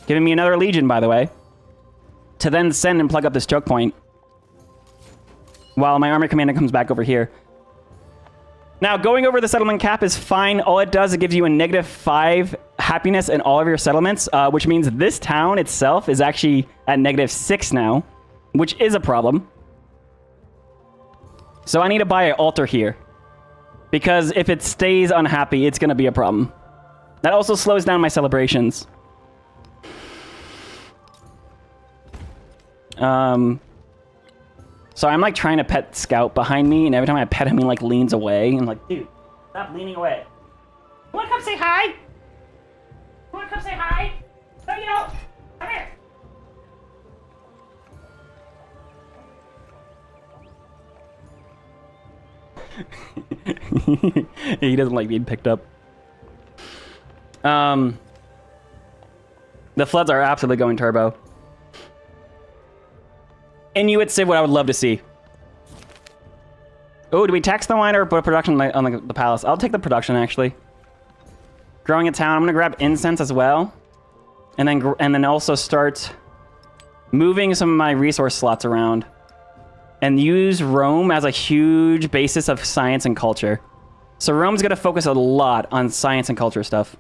Giving me another legion, by the way, to then send and plug up this choke point while my army commander comes back over here. Now, going over the settlement cap is fine. All it does, it gives you a -5 happiness in all of your settlements, which means this town itself is actually at -6 now, which is a problem. So I need to buy an altar here, because if it stays unhappy, it's going to be a problem. That also slows down my celebrations. So I'm like trying to pet Scout behind me, and every time I pet him, he like leans away. And I'm like, dude, stop leaning away. You wanna come say hi? You wanna come say hi? No, you don't. Come here. He doesn't like being picked up. The floods are absolutely going turbo. Inuit Civ, what I would love to see. Oh, do we tax the wine or put production on the palace? I'll take the production, actually. Growing a town. I'm going to grab incense as well. And then also start moving some of my resource slots around. And use Rome as a huge basis of science and culture. So Rome's going to focus a lot on science and culture stuff.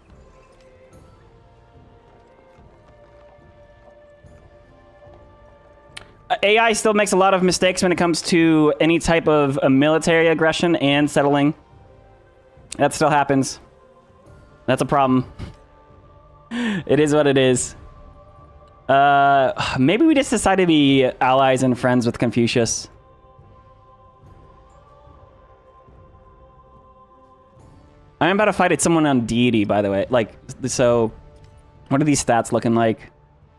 AI still makes a lot of mistakes when it comes to any type of military aggression and settling. That still happens. That's a problem. It is what it is. Maybe we just decide to be allies and friends with Confucius. I'm about to fight someone on Deity, by the way. Like, so, what are these stats looking like?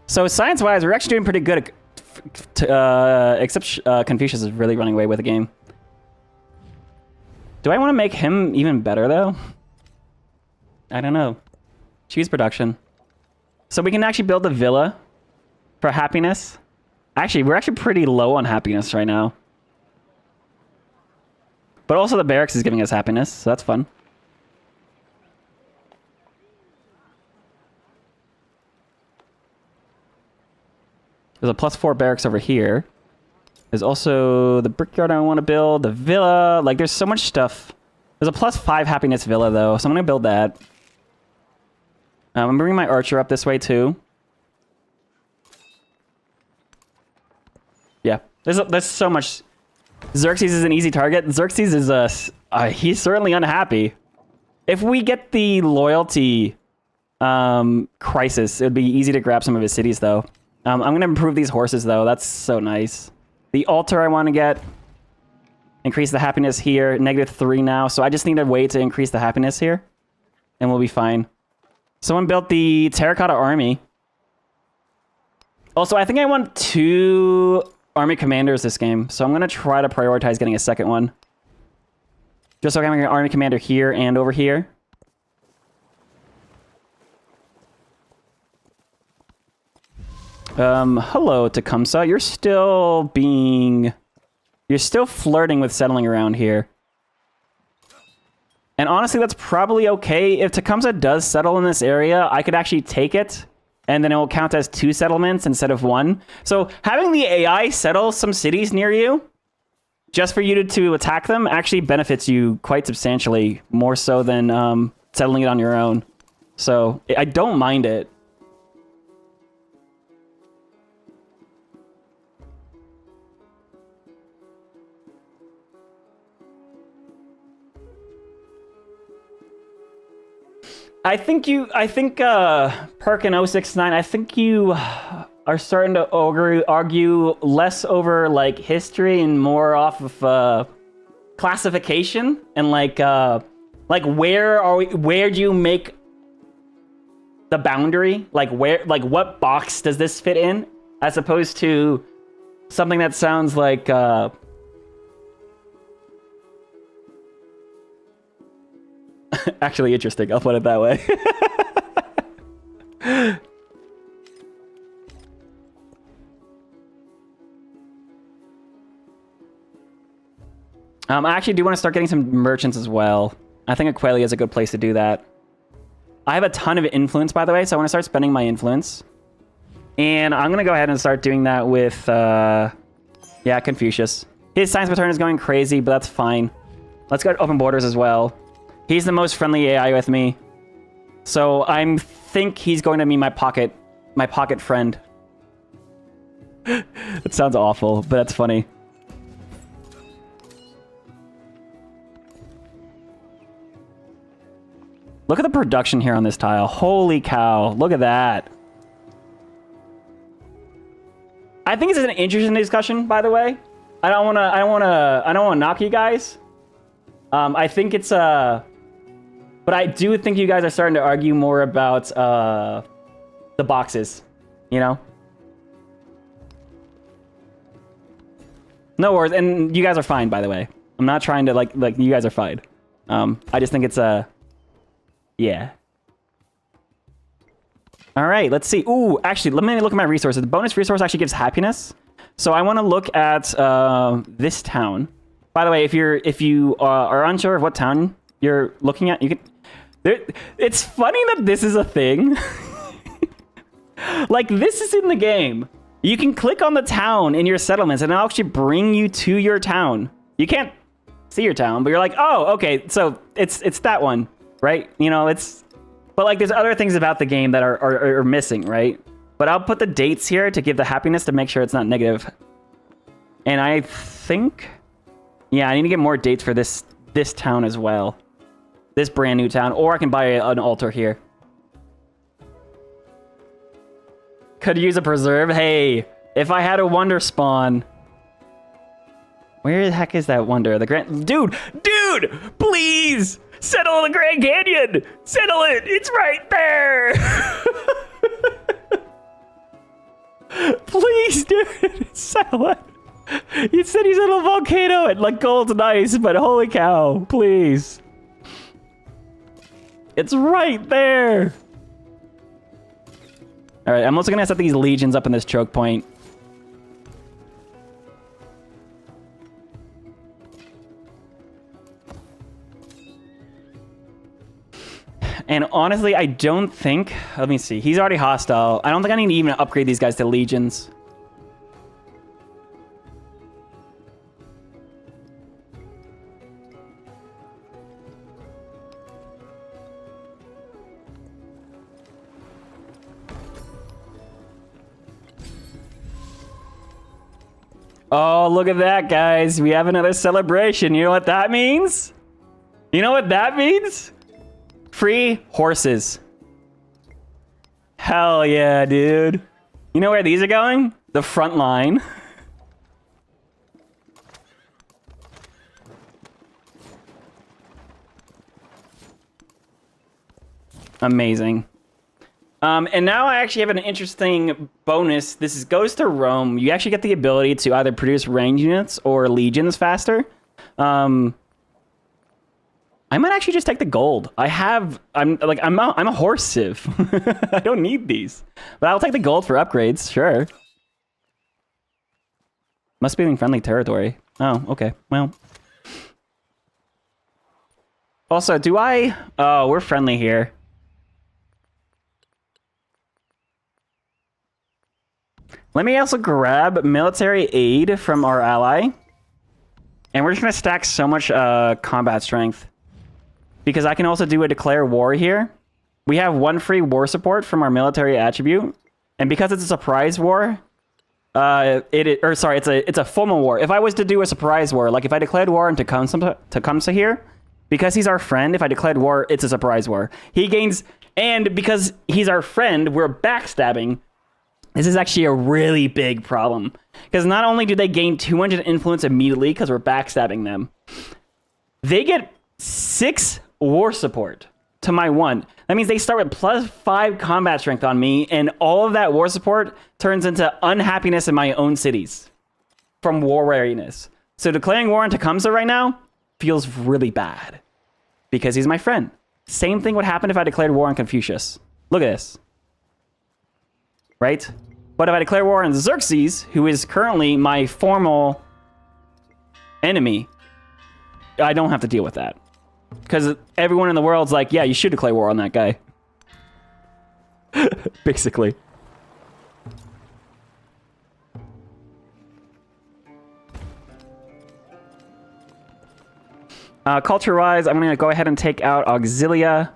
So, science-wise, we're actually doing pretty good. Except Confucius is really running away with the game. Do I want to make him even better, though? I don't know. Choose production. So we can actually build a villa for happiness. Actually, we're actually pretty low on happiness right now. But also the barracks is giving us happiness, so that's fun. There's a +4 barracks over here. There's also the brickyard I want to build, the villa. Like, there's so much stuff. There's a +5 happiness villa, though, so I'm going to build that. I'm bringing my archer up this way, too. Yeah, there's so much. Xerxes is an easy target. Xerxes is he's certainly unhappy. If we get the loyalty crisis, it would be easy to grab some of his cities, though. I'm going to improve these horses, though. That's so nice. The altar I want to get. Increase the happiness here. -3 now. So I just need a way to increase the happiness here. And we'll be fine. Someone built the terracotta army. Also, I think I want 2 army commanders this game. So I'm going to try to prioritize getting a second one. Just so I can get an army commander here and over here. Hello, Tecumseh. You're still flirting with settling around here. And honestly, that's probably okay. If Tecumseh does settle in this area, I could actually take it, and then it will count as 2 settlements instead of 1. So having the AI settle some cities near you, just for you to attack them, actually benefits you quite substantially, more so than settling it on your own. So I don't mind it. I think Perkin069, I think you are starting to argue less over like history and more off of classification and like where do you make the boundary? Like what box does this fit in? As opposed to something that sounds like actually interesting, I'll put it that way. I actually do want to start getting some merchants as well. I think Aqualia is a good place to do that. I have a ton of influence, by the way, so I want to start spending my influence. And I'm going to go ahead and start doing that with, yeah, Confucius. His science return is going crazy, but that's fine. Let's go to open borders as well. He's the most friendly AI with me. So I think he's going to be my pocket friend. It sounds awful, but that's funny. Look at the production here on this tile. Holy cow. Look at that. I think it's an interesting discussion, by the way. I don't want to knock you guys. I think it's but I do think you guys are starting to argue more about the boxes, you know? No worries, and you guys are fine, by the way. I'm not trying to, like you guys are fine. I just think it's, yeah. All right, let's see. Ooh, actually, let me look at my resources. The bonus resource actually gives happiness. So I want to look at this town. By the way, if you are unsure of what town you're looking at, you can. It's funny that this is a thing. Like, this is in the game. You can click on the town in your settlements, and it'll actually bring you to your town. You can't see your town, but you're like, oh, okay, so it's that one, right? You know, but like, there's other things about the game that are missing, right? But I'll put the dates here to give the happiness to make sure it's not negative. And I think, yeah, I need to get more dates for this town as well. This brand new town, or I can buy an altar here. Could use a preserve. Hey, if I had a wonder spawn. Where the heck is that wonder? The Grand... Dude, please! Settle the Grand Canyon! Settle it! It's right there! Please, dude! Settle it! You said he's in a volcano and like gold's nice, but holy cow, please. It's right there! Alright, I'm also gonna set these legions up in this choke point. And honestly, I don't think... Let me see. He's already hostile. I don't think I need to even upgrade these guys to legions. Oh, look at that, guys. We have another celebration. You know what that means? You know what that means? Free horses. Hell yeah, dude. You know where these are going? The front line. Amazing. And now I actually have an interesting bonus. Goes to Rome. You actually get the ability to either produce range units or legions faster. I might actually just take the gold. I'm a horse civ. I don't need these, but I'll take the gold for upgrades. Sure. Must be in friendly territory. Oh, okay. Well. Also, oh, we're friendly here. Let me also grab military aid from our ally. And we're just going to stack so much combat strength. Because I can also do a declare war here. We have 1 free war support from our military attribute. And because it's a surprise war, it's a formal war. If I was to do a surprise war, like if I declared war on Tecumseh here, because he's our friend, if I declared war, it's a surprise war. He gains, and because he's our friend, we're backstabbing. This is actually a really big problem. Because not only do they gain 200 influence immediately because we're backstabbing them, they get 6 war support to my 1. That means they start with +5 combat strength on me, and all of that war support turns into unhappiness in my own cities from war weariness. So declaring war on Tecumseh right now feels really bad because he's my friend. Same thing would happen if I declared war on Confucius. Look at this. Right? But if I declare war on Xerxes, who is currently my formal enemy, I don't have to deal with that. Because everyone in the world's like, yeah, you should declare war on that guy. Basically. Culture-wise, I'm going to go ahead and take out Auxilia.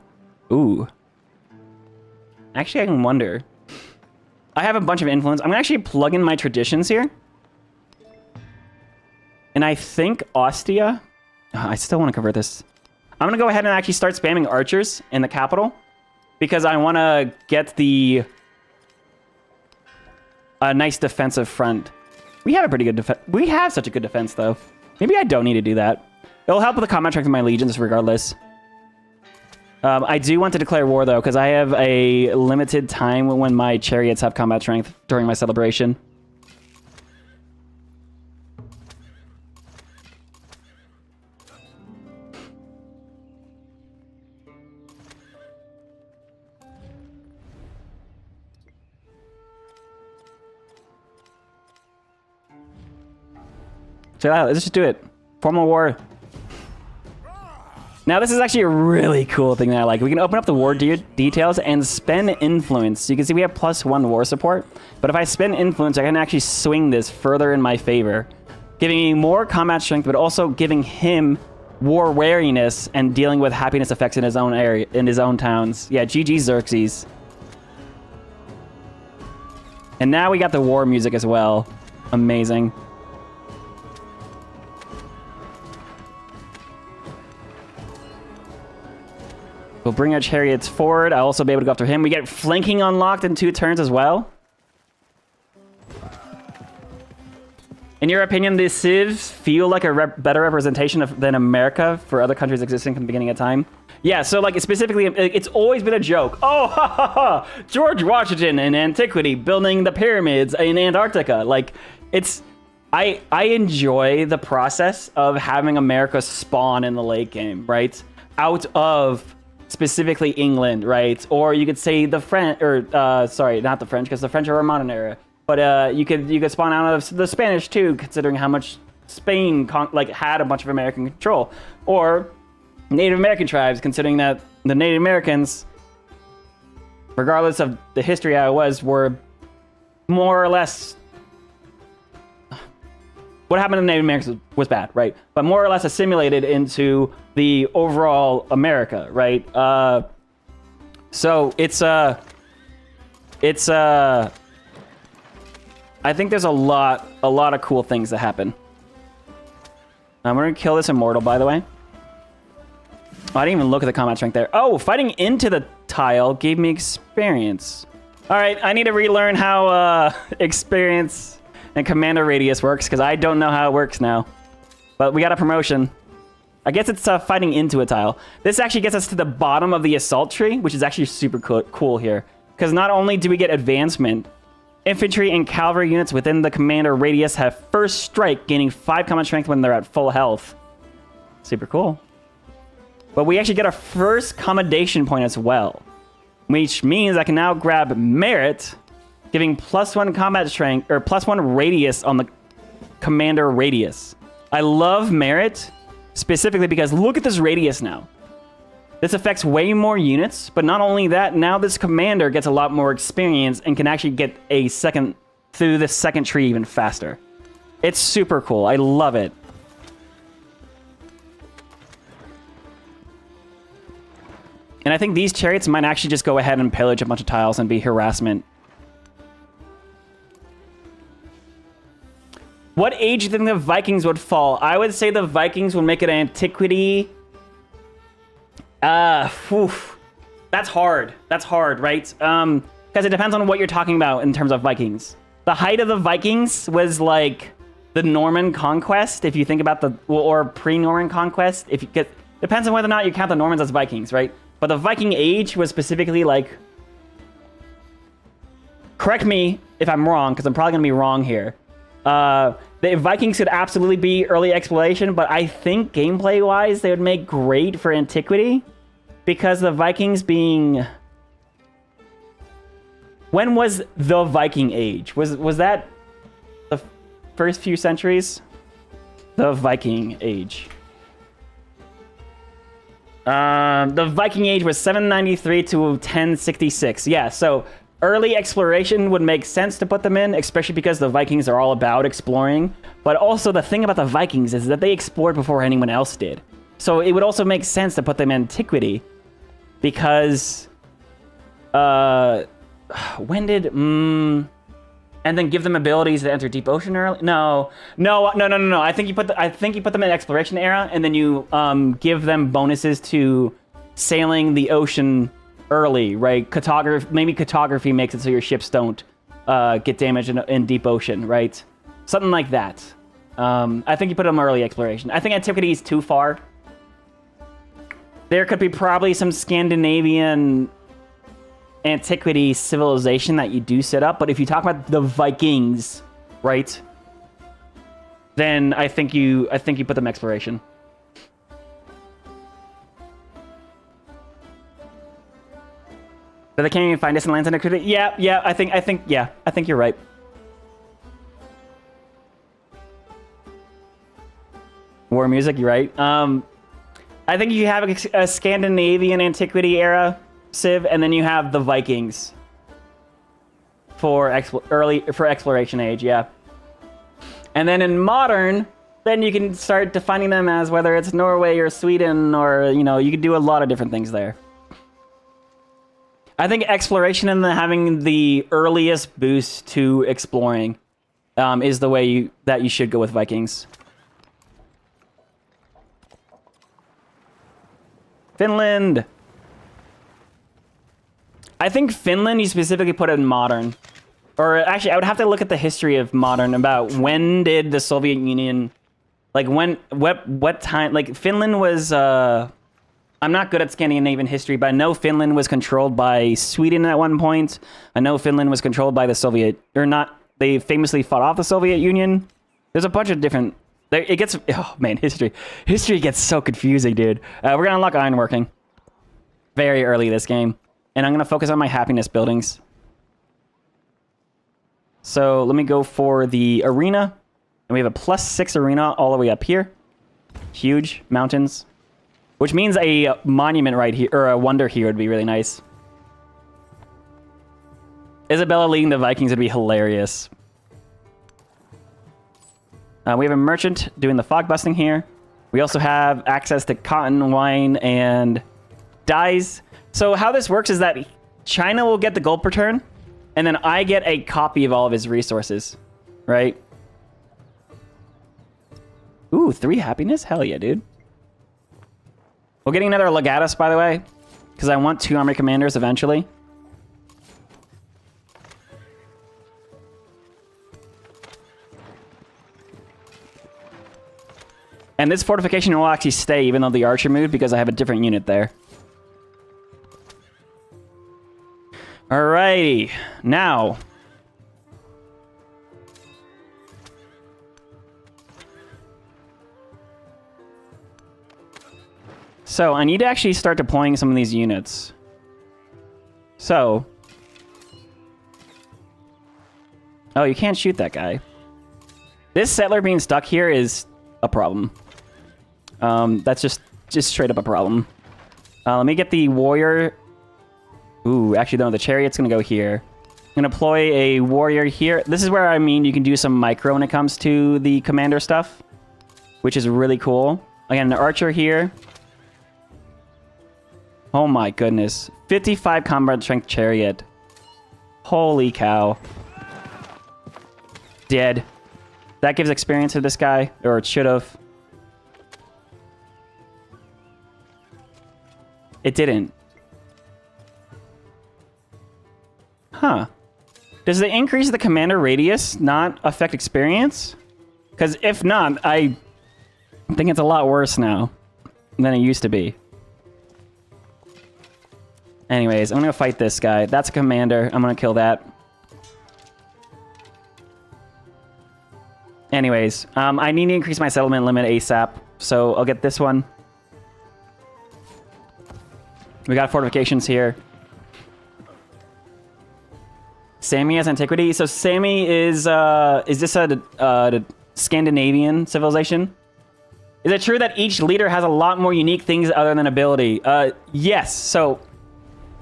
Ooh. Actually, I can wonder. I have a bunch of influence. I'm going to actually plug in my traditions here. And I think Ostia... I still want to convert this. I'm going to go ahead and actually start spamming archers in the capital. Because I want to get the... a nice defensive front. We have a pretty good defense. We have such a good defense, though. Maybe I don't need to do that. It'll help with the combat strength of my legions regardless. I do want to declare war, though, because I have a limited time when my chariots have combat strength during my celebration. Check it out. Let's just do it. Formal war. Now, this is actually a really cool thing that I like. We can open up the war details and spend influence. So you can see we have +1 war support. But if I spend influence, I can actually swing this further in my favor, giving me more combat strength, but also giving him war wariness and dealing with happiness effects in his own area, in his own towns. Yeah, GG Xerxes. And now we got the war music as well. Amazing. We'll bring our chariots forward. I'll also be able to go after him. We get flanking unlocked in 2 turns as well. In your opinion, the civs feel like a better representation than America for other countries existing from the beginning of time? Yeah, so like specifically, it's always been a joke. Oh, ha ha ha! George Washington in Antiquity building the pyramids in Antarctica. Like, it's... I enjoy the process of having America spawn in the late game, right? Out of... specifically England, right? Or you could say the French, or sorry, not the French, because the French are a modern era. But you could spawn out of the Spanish too, considering how much Spain had a bunch of American control. Or Native American tribes, considering that the Native Americans, regardless of the history how it was, were more or less... What happened to the Native Americans was bad, right? But more or less assimilated into the overall America, right? So it's I think there's a lot of cool things that happen. I'm gonna kill this immortal, by the way. Oh, I didn't even look at the combat strength there. Oh, fighting into the tile gave me experience. All right, I need to relearn how experience and commander radius works, because I don't know how it works now. But we got a promotion. I guess it's fighting into a tile. This actually gets us to the bottom of the assault tree, which is actually super cool here. Because not only do we get advancement, infantry and cavalry units within the commander radius have first strike, gaining 5 combat strength when they're at full health. Super cool. But we actually get our first commendation point as well, which means I can now grab merit, giving +1 combat strength, or +1 radius on the commander radius. I love merit, specifically because look at this radius now. This affects way more units, but not only that, now this commander gets a lot more experience and can actually get a second through the second tree even faster. It's super cool. I love it. And I think these chariots might actually just go ahead and pillage a bunch of tiles and be harassment. What age do you think the Vikings would fall? I would say the Vikings would make it Antiquity. That's hard. That's hard, right? Because it depends on what you're talking about in terms of Vikings. The height of the Vikings was like the Norman conquest, if you think about the, or pre-Norman conquest. If you get, depends on whether or not you count the Normans as Vikings, right? But the Viking age was specifically like, correct me if I'm wrong, because I'm probably gonna be wrong here. The Vikings could absolutely be early exploration, but I think gameplay-wise, they would make great for Antiquity, because the Vikings being... When was the Viking Age? Was that the first few centuries? The Viking Age. The Viking Age was 793 to 1066. Yeah, so... Early exploration would make sense to put them in, especially because the Vikings are all about exploring. But also the thing about the Vikings is that they explored before anyone else did. So it would also make sense to put them in Antiquity. Because... when did... and then give them abilities to enter deep ocean early? No. I think you put them in exploration era, and then you give them bonuses to sailing the ocean early, right? Maybe cartography makes it so your ships don't get damaged in deep ocean, right? Something like that. I think you put them early exploration. I think Antiquity is too far. There could be probably some Scandinavian Antiquity civilization that you do set up, but if you talk about the Vikings, right? Then I think you put them exploration. But they can't even find distant lands in Antiquity? Yeah, I think you're right. War music, you're right. I think you have a Scandinavian Antiquity era Civ, and then you have the Vikings for exploration age, yeah. And then in modern, then you can start defining them as whether it's Norway or Sweden, or you can do a lot of different things there. I think exploration and having the earliest boost to exploring is the way that you should go with Vikings. Finland. I think Finland, you specifically put it in modern. Or actually, I would have to look at the history of modern about when did the Soviet Union, like what time, like Finland was, I'm not good at Scandinavian history, but I know Finland was controlled by Sweden at one point. I know Finland was controlled by the Soviet, or not, they famously fought off the Soviet Union. There's a bunch of different, it gets, oh man, history gets so confusing, dude. We're gonna unlock ironworking very early this game. And I'm gonna focus on my happiness buildings. So let me go for the arena. And we have a +6 arena all the way up here. Huge mountains. Which means a monument right here, or a wonder here would be really nice. Isabella leading the Vikings would be hilarious. We have a merchant doing the fog busting here. We also have access to cotton, wine, and dyes. So how this works is that China will get the gold per turn, and then I get a copy of all of his resources, right? Ooh, 3 happiness? Hell yeah, dude. We're getting another legatus, by the way, because I want 2 army commanders eventually. And this fortification will actually stay even though the archer moved, because I have a different unit there. Alrighty, now. So I need to actually start deploying some of these units. So. Oh, you can't shoot that guy. This settler being stuck here is a problem. That's just straight up a problem. Let me get the warrior. Ooh, actually, no, the chariot's gonna go here. I'm gonna deploy a warrior here. This is where, I mean, you can do some micro when it comes to the commander stuff, which is really cool. Again, an archer here. Oh my goodness. 55 combat strength chariot. Holy cow. Dead. That gives experience to this guy, or it should have. It didn't. Huh. Does the increase of the commander radius not affect experience? Because if not, I think it's a lot worse now than it used to be. Anyways, I'm going to fight this guy. That's a commander. I'm going to kill that. Anyways, I need to increase my settlement limit ASAP, so I'll get this one. We got fortifications here. Sami has Antiquity. So Sami is this a Scandinavian civilization? Is it true that each leader has a lot more unique things other than ability? Yes. So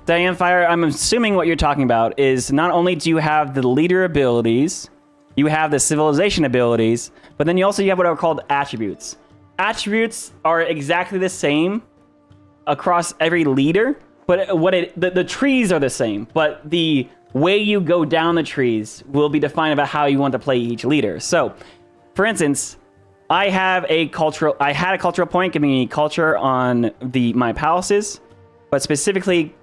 Diane Fire, I'm assuming what you're talking about is not only do you have the leader abilities, you have the civilization abilities, but then you have what are called attributes. Attributes are exactly the same across every leader, but the trees are the same, but the way you go down the trees will be defined about how you want to play each leader. So, for instance, I had a cultural point giving me culture on my palaces, but specifically,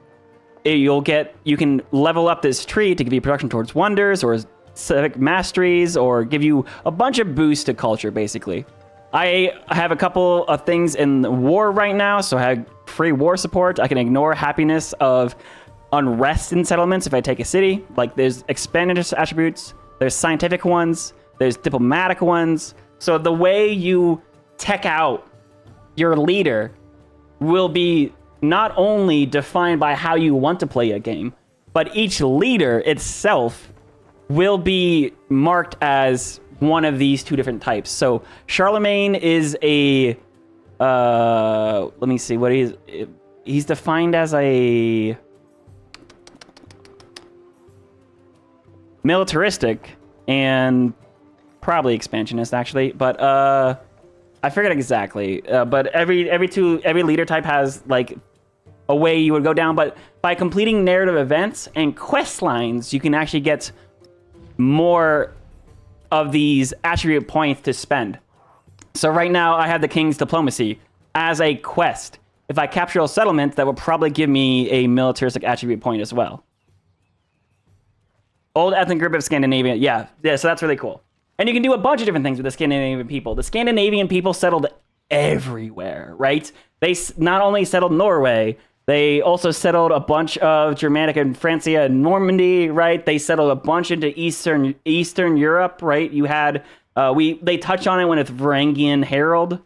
you can level up this tree to give you production towards wonders or civic masteries, or give you a bunch of boosts to culture, basically. I have a couple of things in war right now, so I have free war support. I can ignore happiness of unrest in settlements if I take a city. Like, there's expanded attributes, there's scientific ones, there's diplomatic ones. So the way you tech out your leader will be not only defined by how you want to play a game, but each leader itself will be marked as one of these two different types. So Charlemagne is a let me see what he's defined as a militaristic and probably expansionist actually, but I forget exactly. But every leader type has like a way you would go down, but by completing narrative events and quest lines, you can actually get more of these attribute points to spend. So right now I have the King's Diplomacy as a quest. If I capture a settlement, that will probably give me a militaristic attribute point as well. Old ethnic group of Scandinavia. Yeah, so that's really cool. And you can do a bunch of different things with the Scandinavian people. The Scandinavian people settled everywhere, right? They not only settled Norway, they also settled a bunch of Germanic and Francia and Normandy, right? They settled a bunch into Eastern Europe, right? You had, they touched on it when it's Varangian Herald,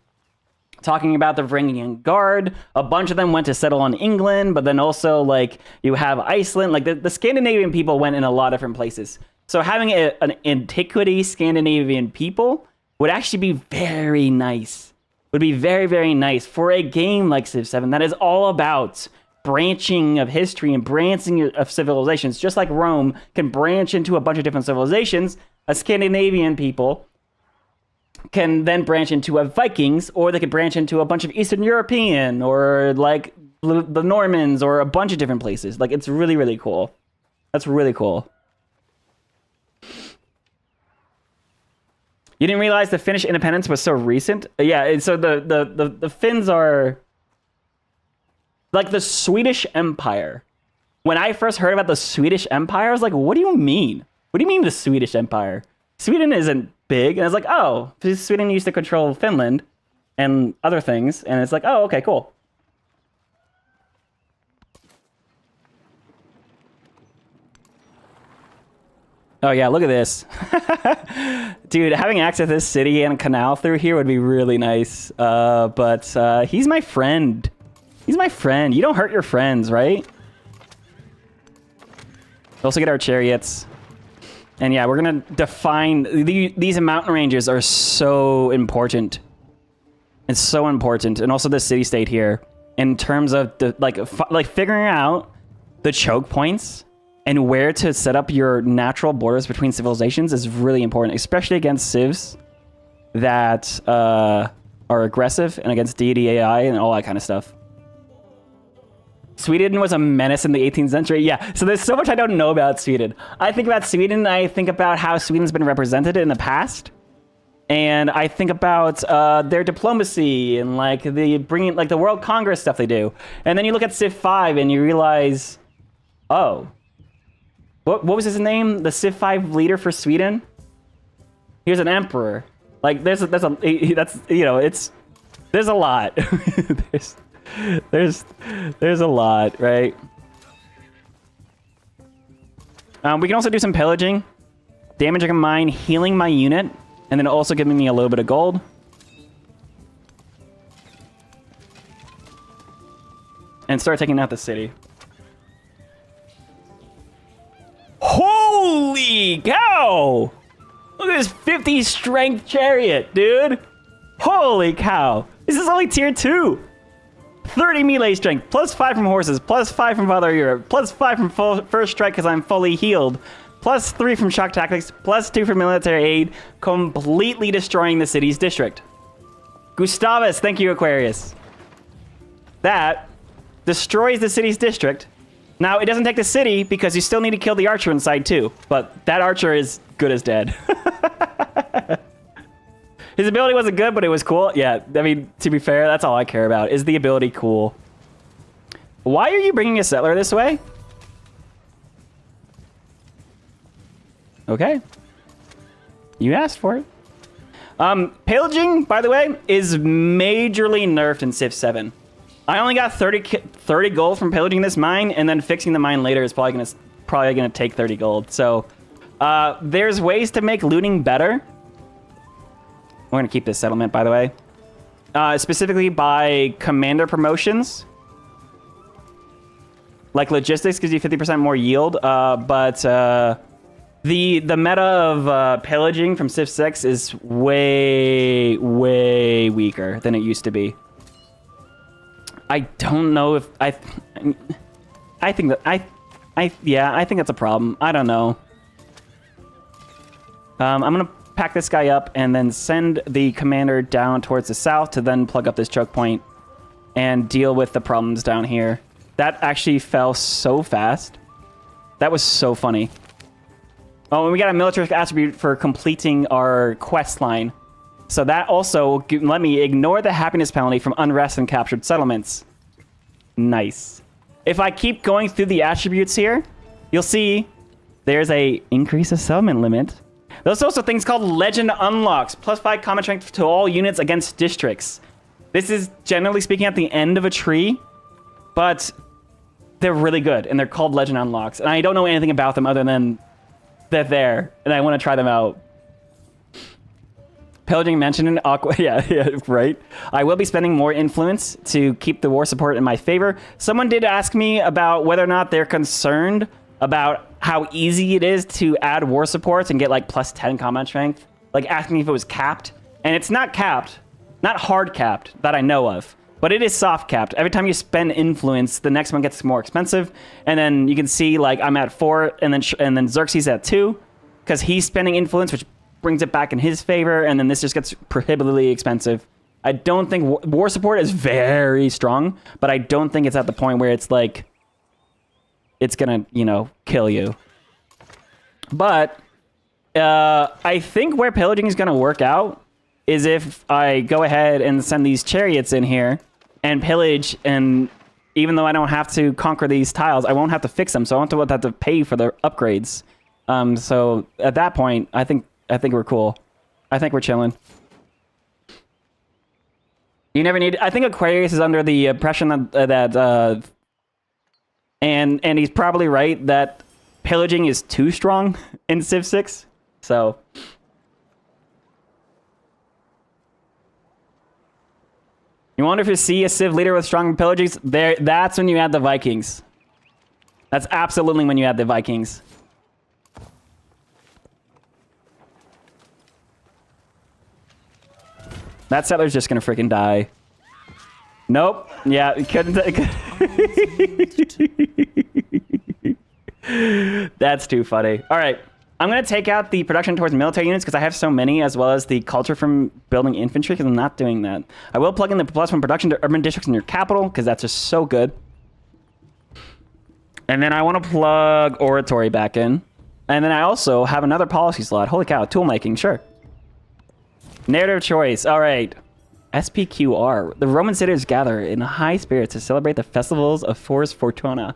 talking about the Varangian Guard. A bunch of them went to settle on England, but then also like you have Iceland. Like the Scandinavian people went in a lot of different places. So having an Antiquity Scandinavian people would actually be very nice. Would be very, very nice for a game like Civ 7 that is all about branching of history and branching of civilizations. Just like Rome can branch into a bunch of different civilizations, a Scandinavian people can then branch into a Vikings, or they could branch into a bunch of Eastern European, or like the Normans, or a bunch of different places. Like, it's really, really cool. That's really cool. You didn't realize the Finnish independence was so recent? Yeah, so the Finns are like the Swedish Empire. When I first heard about the Swedish Empire, I was like, what do you mean? What do you mean the Swedish Empire? Sweden isn't big. And I was like, oh, Sweden used to control Finland and other things. And it's like, oh, okay, cool. Oh yeah, look at this. Dude, having access to this city and a canal through here would be really nice. But he's my friend. He's my friend. You don't hurt your friends, right? Also get our chariots. And yeah, we're gonna define... These mountain ranges are so important. It's so important. And also the city-state here. In terms of the like figuring out the choke points and where to set up your natural borders between civilizations is really important, especially against civs that are aggressive and against deity AI and all that kind of stuff. Sweden was a menace in the 18th century. Yeah, so there's so much I don't know about Sweden. I think about Sweden, I think about how Sweden's been represented in the past. And I think about their diplomacy and like the bringing, like the World Congress stuff they do. And then you look at Civ 5 and you realize, oh, what was his name? The Civ 5 leader for Sweden? He was an emperor. Like there's a lot. there's a lot, right? We can also do some pillaging, damaging a mine, healing my unit, and then also giving me a little bit of gold. And start taking out the city. Holy cow! Look at this 50 strength chariot, dude! Holy cow! This is only tier 2! 30 melee strength, plus 5 from horses, plus 5 from Father Europe, plus 5 from first strike because I'm fully healed, plus 3 from shock tactics, plus 2 from military aid, completely destroying the city's district. Gustavus, thank you, Aquarius. That destroys the city's district. Now, it doesn't take the city because you still need to kill the archer inside too, but that archer is good as dead. His ability wasn't good, but it was cool. Yeah, I mean, to be fair, that's all I care about. Is the ability cool? Why are you bringing a settler this way? Okay. You asked for it. Pillaging, by the way, is majorly nerfed in Civ 7. I only got 30 gold from pillaging this mine, and then fixing the mine later is probably gonna take 30 gold. So there's ways to make looting better. We're going to keep this settlement, by the way. Specifically by commander promotions. Like logistics gives you 50% more yield, but The meta of pillaging from Civ 6 is way weaker than it used to be. I don't know if I think that's a problem. I don't know. I'm gonna pack this guy up and then send the commander down towards the south to then plug up this choke point and deal with the problems down here. That actually fell so fast. That was so funny. Oh, and we got a militaristic attribute for completing our quest line. So that also let me ignore the happiness penalty from unrest and captured settlements. Nice. If I keep going through the attributes here, you'll see there's a increase of settlement limit. There's also things called legend unlocks, +5 combat strength to all units against districts. This is generally speaking at the end of a tree, but they're really good and they're called legend unlocks. And I don't know anything about them other than they're there and I want to try them out. Pillaging mentioned in Aqua. Yeah, right. I will be spending more influence to keep the war support in my favor. Someone did ask me about whether or not they're concerned about how easy it is to add war supports and get like +10 combat strength. Like asking if it was capped. And it's not capped. Not hard capped that I know of. But it is soft capped. Every time you spend influence, the next one gets more expensive. And then you can see like I'm at 4 and then Xerxes at 2. Because he's spending influence, which brings it back in his favor, and then this just gets prohibitively expensive. I don't think war support is very strong, but I don't think it's at the point where it's like it's gonna, you know, kill you. But I think where pillaging is gonna work out is if I go ahead and send these chariots in here and pillage, and even though I don't have to conquer these tiles, I won't have to fix them, so I won't have to pay for the upgrades. So at that point, I think we're cool. I think we're chilling. You never need... I think Aquarius is under the impression and he's probably right that pillaging is too strong in Civ 6. So... You wonder if you see a Civ leader with strong pillagings? That's when you add the Vikings. That's absolutely when you add the Vikings. That settler's just gonna freaking die. Nope. Yeah, it couldn't. That's too funny. All right. I'm gonna take out the production towards military units because I have so many, as well as the culture from building infantry because I'm not doing that. I will plug in the +1 production to urban districts in your capital because that's just so good. And then I want to plug oratory back in. And then I also have another policy slot. Holy cow, tool making, sure. Narrative choice. All right. SPQR. The Roman citizens gather in high spirits to celebrate the festivals of Force Fortuna.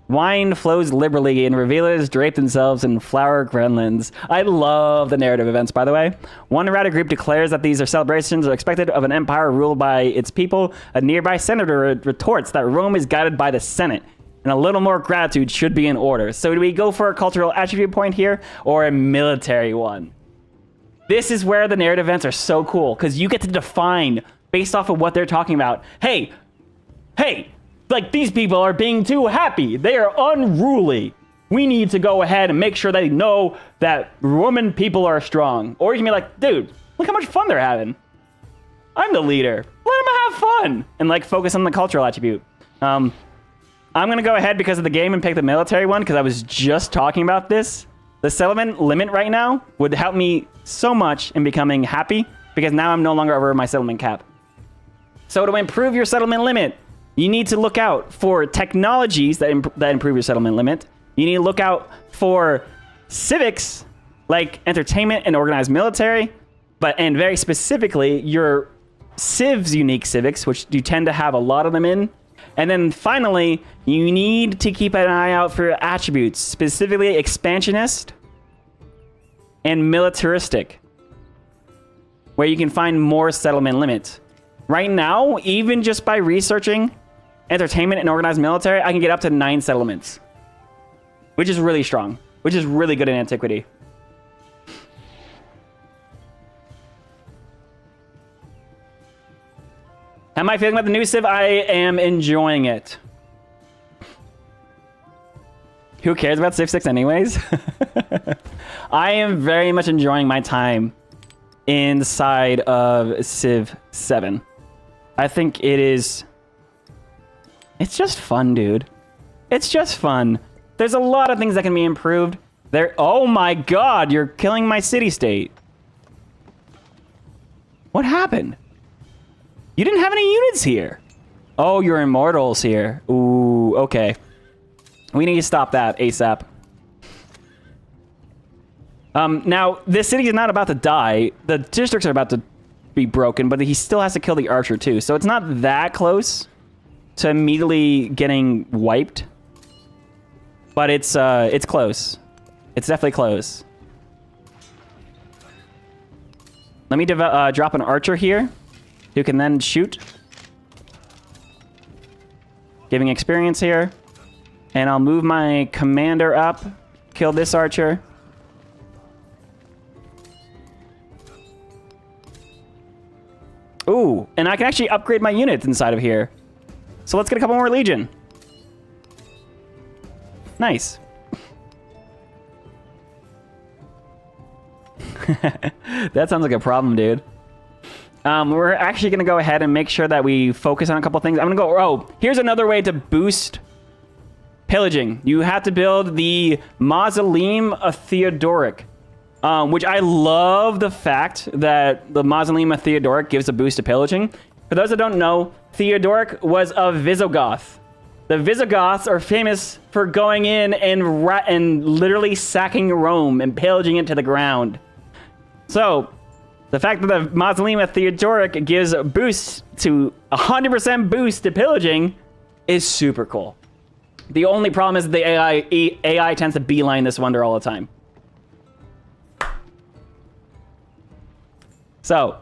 Wine flows liberally and revealers drape themselves in flower garlands. I love the narrative events, by the way. One rowdy group declares that these are celebrations are expected of an empire ruled by its people. A nearby senator retorts that Rome is guided by the Senate, and a little more gratitude should be in order. So do we go for a cultural attribute point here or a military one? This is where the narrative events are so cool, because you get to define, based off of what they're talking about, hey, like these people are being too happy. They are unruly. We need to go ahead and make sure they know that Roman people are strong. Or you can be like, dude, look how much fun they're having. I'm the leader. Let them have fun. And like focus on the cultural attribute. I'm going to go ahead because of the game and pick the military one because I was just talking about this. The settlement limit right now would help me so much in becoming happy because now I'm no longer over my settlement cap. So to improve your settlement limit, you need to look out for technologies that improve your settlement limit. You need to look out for civics like entertainment and organized military, and very specifically your Civ's unique civics, which you tend to have a lot of them in. And then finally, you need to keep an eye out for attributes, specifically expansionist and militaristic, where you can find more settlement limits. Right now, even just by researching entertainment and organized military, I can get up to 9 settlements, which is really strong, which is really good in Antiquity. How am I feeling about the new Civ? I am enjoying it. Who cares about Civ 6 anyways? I am very much enjoying my time inside of Civ 7. I think it's just fun, dude. It's just fun. There's a lot of things that can be improved. Oh my god, you're killing my city-state. What happened? You didn't have any units here. Oh, you're immortals here. Ooh, okay. We need to stop that ASAP. Now, this city is not about to die. The districts are about to be broken, but he still has to kill the archer too. So it's not that close to immediately getting wiped. But it's close. It's definitely close. Let me drop an archer here who can then shoot. Giving experience here. And I'll move my commander up. Kill this archer. Ooh, and I can actually upgrade my units inside of here. So let's get a couple more Legion. Nice. That sounds like a problem, dude. We're actually going to go ahead and make sure that we focus on a couple things. I'm going to go... Oh, here's another way to boost pillaging. You have to build the Mausoleum of Theodoric, which I love the fact that the Mausoleum of Theodoric gives a boost to pillaging. For those that don't know, Theodoric was a Visigoth. The Visigoths are famous for going in and literally sacking Rome and pillaging it to the ground. So, the fact that the Mausoleum of Theodoric gives a boost to 100% boost to pillaging is super cool. The only problem is that the AI tends to beeline this wonder all the time. So,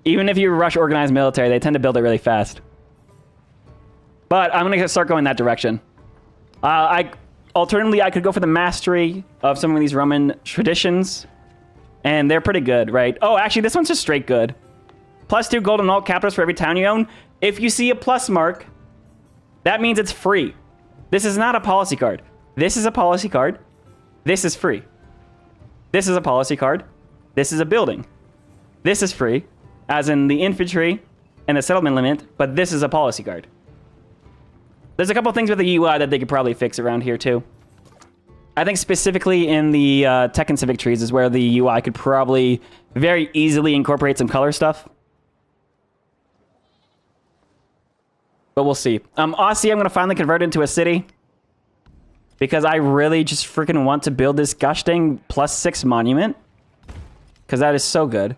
even if you rush organized military, they tend to build it really fast. But I'm going to start going that direction. Alternatively, I could go for the mastery of some of these Roman traditions. And they're pretty good, right? Oh, actually, this one's just straight good. +2 golden alt capitals for every town you own. If you see a plus mark, that means it's free. This is not a policy card. This is a policy card. This is free. This is a policy card. This is a building. This is free, as in the infantry and the settlement limit, but this is a policy card. There's a couple things with the UI that they could probably fix around here, too. I think specifically in the tech and civic trees is where the UI could probably very easily incorporate some color stuff. But we'll see. Aussie, I'm going to finally convert into a city. Because I really just freaking want to build this gosh dang +6 monument. Because that is so good.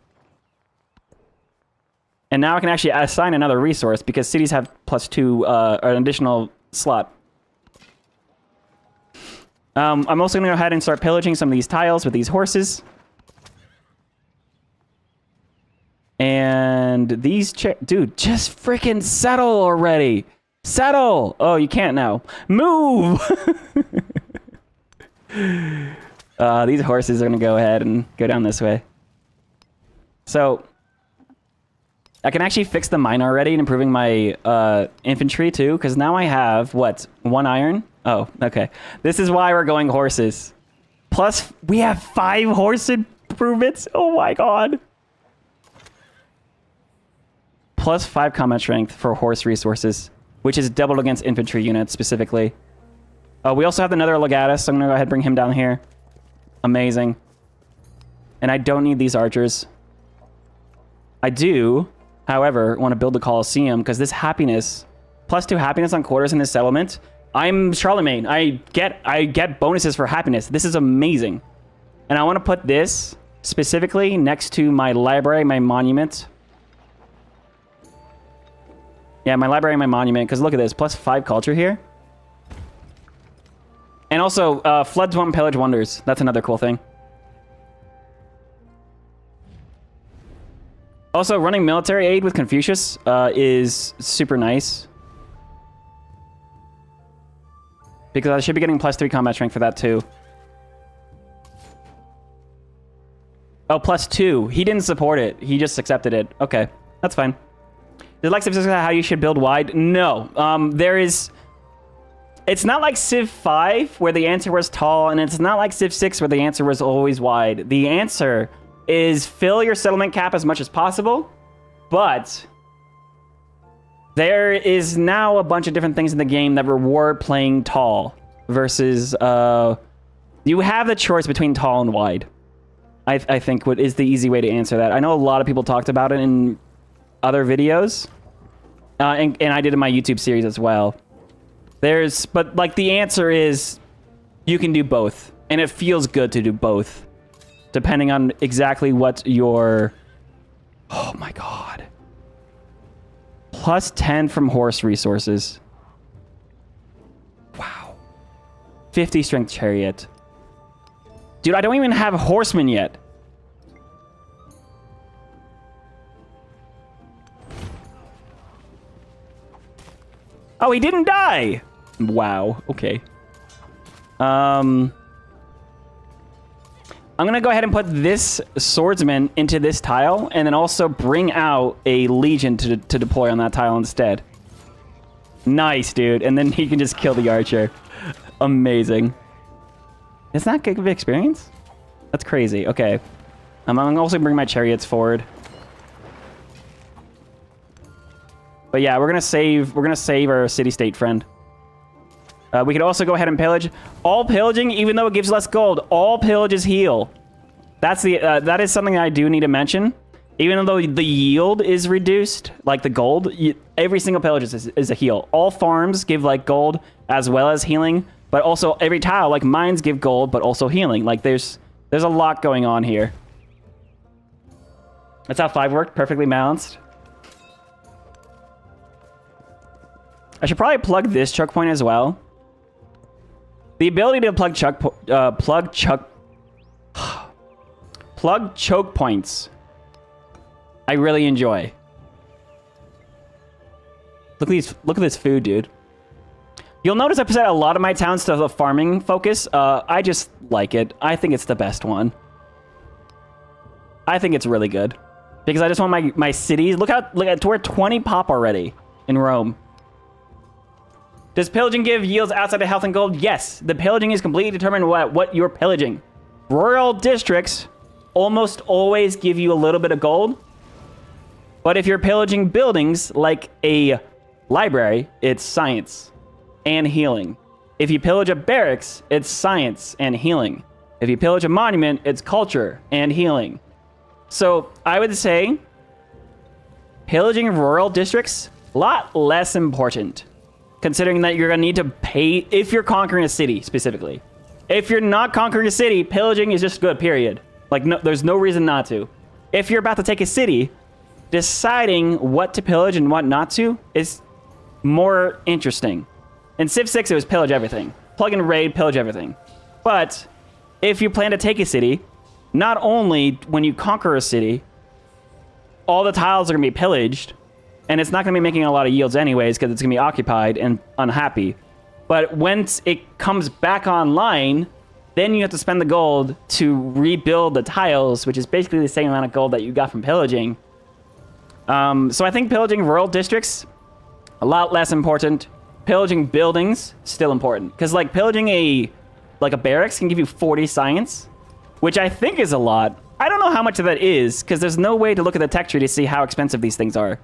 And now I can actually assign another resource because cities have +2, an additional slot. I'm also going to go ahead and start pillaging some of these tiles with these horses. And these... Dude, just freaking settle already. Settle! Oh, you can't now. Move! These horses are going to go ahead and go down this way. So... I can actually fix the mine already and improving my infantry too, because now I have, what, 1 iron? Oh, okay. This is why we're going horses. Plus, we have 5 horse improvements. Oh my god. +5 combat strength for horse resources, which is doubled against infantry units specifically. We also have another legatus, so I'm going to go ahead and bring him down here. Amazing. And I don't need these archers. I do... However, want to build the Colosseum because this happiness, +2 happiness on quarters in this settlement. I'm Charlemagne. I get bonuses for happiness. This is amazing. And I want to put this specifically next to my library, my monument. Yeah, my library, my monument. Because look at this, +5 culture here. And also, floods won't pillage wonders. That's another cool thing. Also, running military aid with Confucius is super nice. Because I should be getting +3 combat strength for that too. Oh, +2. He didn't support it. He just accepted it. Okay, that's fine. Deluxe, how you should build wide? No. There is... It's not like Civ 5 where the answer was tall, and it's not like Civ 6 where the answer was always wide. The answer is fill your settlement cap as much as possible, but there is now a bunch of different things in the game that reward playing tall versus you have the choice between tall and wide. I think what is the easy way to answer that. I know a lot of people talked about it in other videos, and I did in my YouTube series as well. But like the answer is you can do both, and it feels good to do both, depending on exactly what your... Oh my god. Plus 10 from horse resources. Wow. 50 strength chariot. Dude, I don't even have horsemen yet. Oh, he didn't die. Wow. Okay. I'm gonna go ahead and put this swordsman into this tile, and then also bring out a legion to deploy on that tile instead. Nice, dude. And then he can just kill the archer. Amazing. Isn't that good of experience? That's crazy. Okay. I'm gonna also bring my chariots forward. But yeah, we're gonna save our city-state friend. We could also go ahead and pillage. All pillaging, even though it gives less gold, all pillages heal. That's the that is something I do need to mention. Even though the yield is reduced, like the gold, every single pillage is a heal. All farms give like gold as well as healing, but also every tile, like mines, give gold but also healing. Like there's a lot going on here. That's how 5 worked, perfectly balanced. I should probably plug this choke point as well. The ability to plug choke points, I really enjoy. Look at this food, dude. You'll notice I set a lot of my towns to the farming focus. I just like it. I think it's the best one. I think it's really good because I just want my cities. Look at we're 20 pop already in Rome. Does pillaging give yields outside of health and gold? Yes. The pillaging is completely determined what you're pillaging. Royal districts almost always give you a little bit of gold. But if you're pillaging buildings like a library, it's science and healing. If you pillage a barracks, it's science and healing. If you pillage a monument, it's culture and healing. So I would say pillaging rural districts, a lot less important. Considering that you're going to need to pay if you're conquering a city, specifically. If you're not conquering a city, pillaging is just good, period. Like, no, there's no reason not to. If you're about to take a city, deciding what to pillage and what not to is more interesting. In Civ 6, it was pillage everything. Plug and raid, pillage everything. But if you plan to take a city, not only when you conquer a city, all the tiles are going to be pillaged, and it's not going to be making a lot of yields anyways because it's going to be occupied and unhappy. But once it comes back online, then you have to spend the gold to rebuild the tiles, which is basically the same amount of gold that you got from pillaging. So I think pillaging rural districts, a lot less important. Pillaging buildings, still important. Because like pillaging a barracks can give you 40 science, which I think is a lot. I don't know how much of that is, because there's no way to look at the tech tree to see how expensive these things are.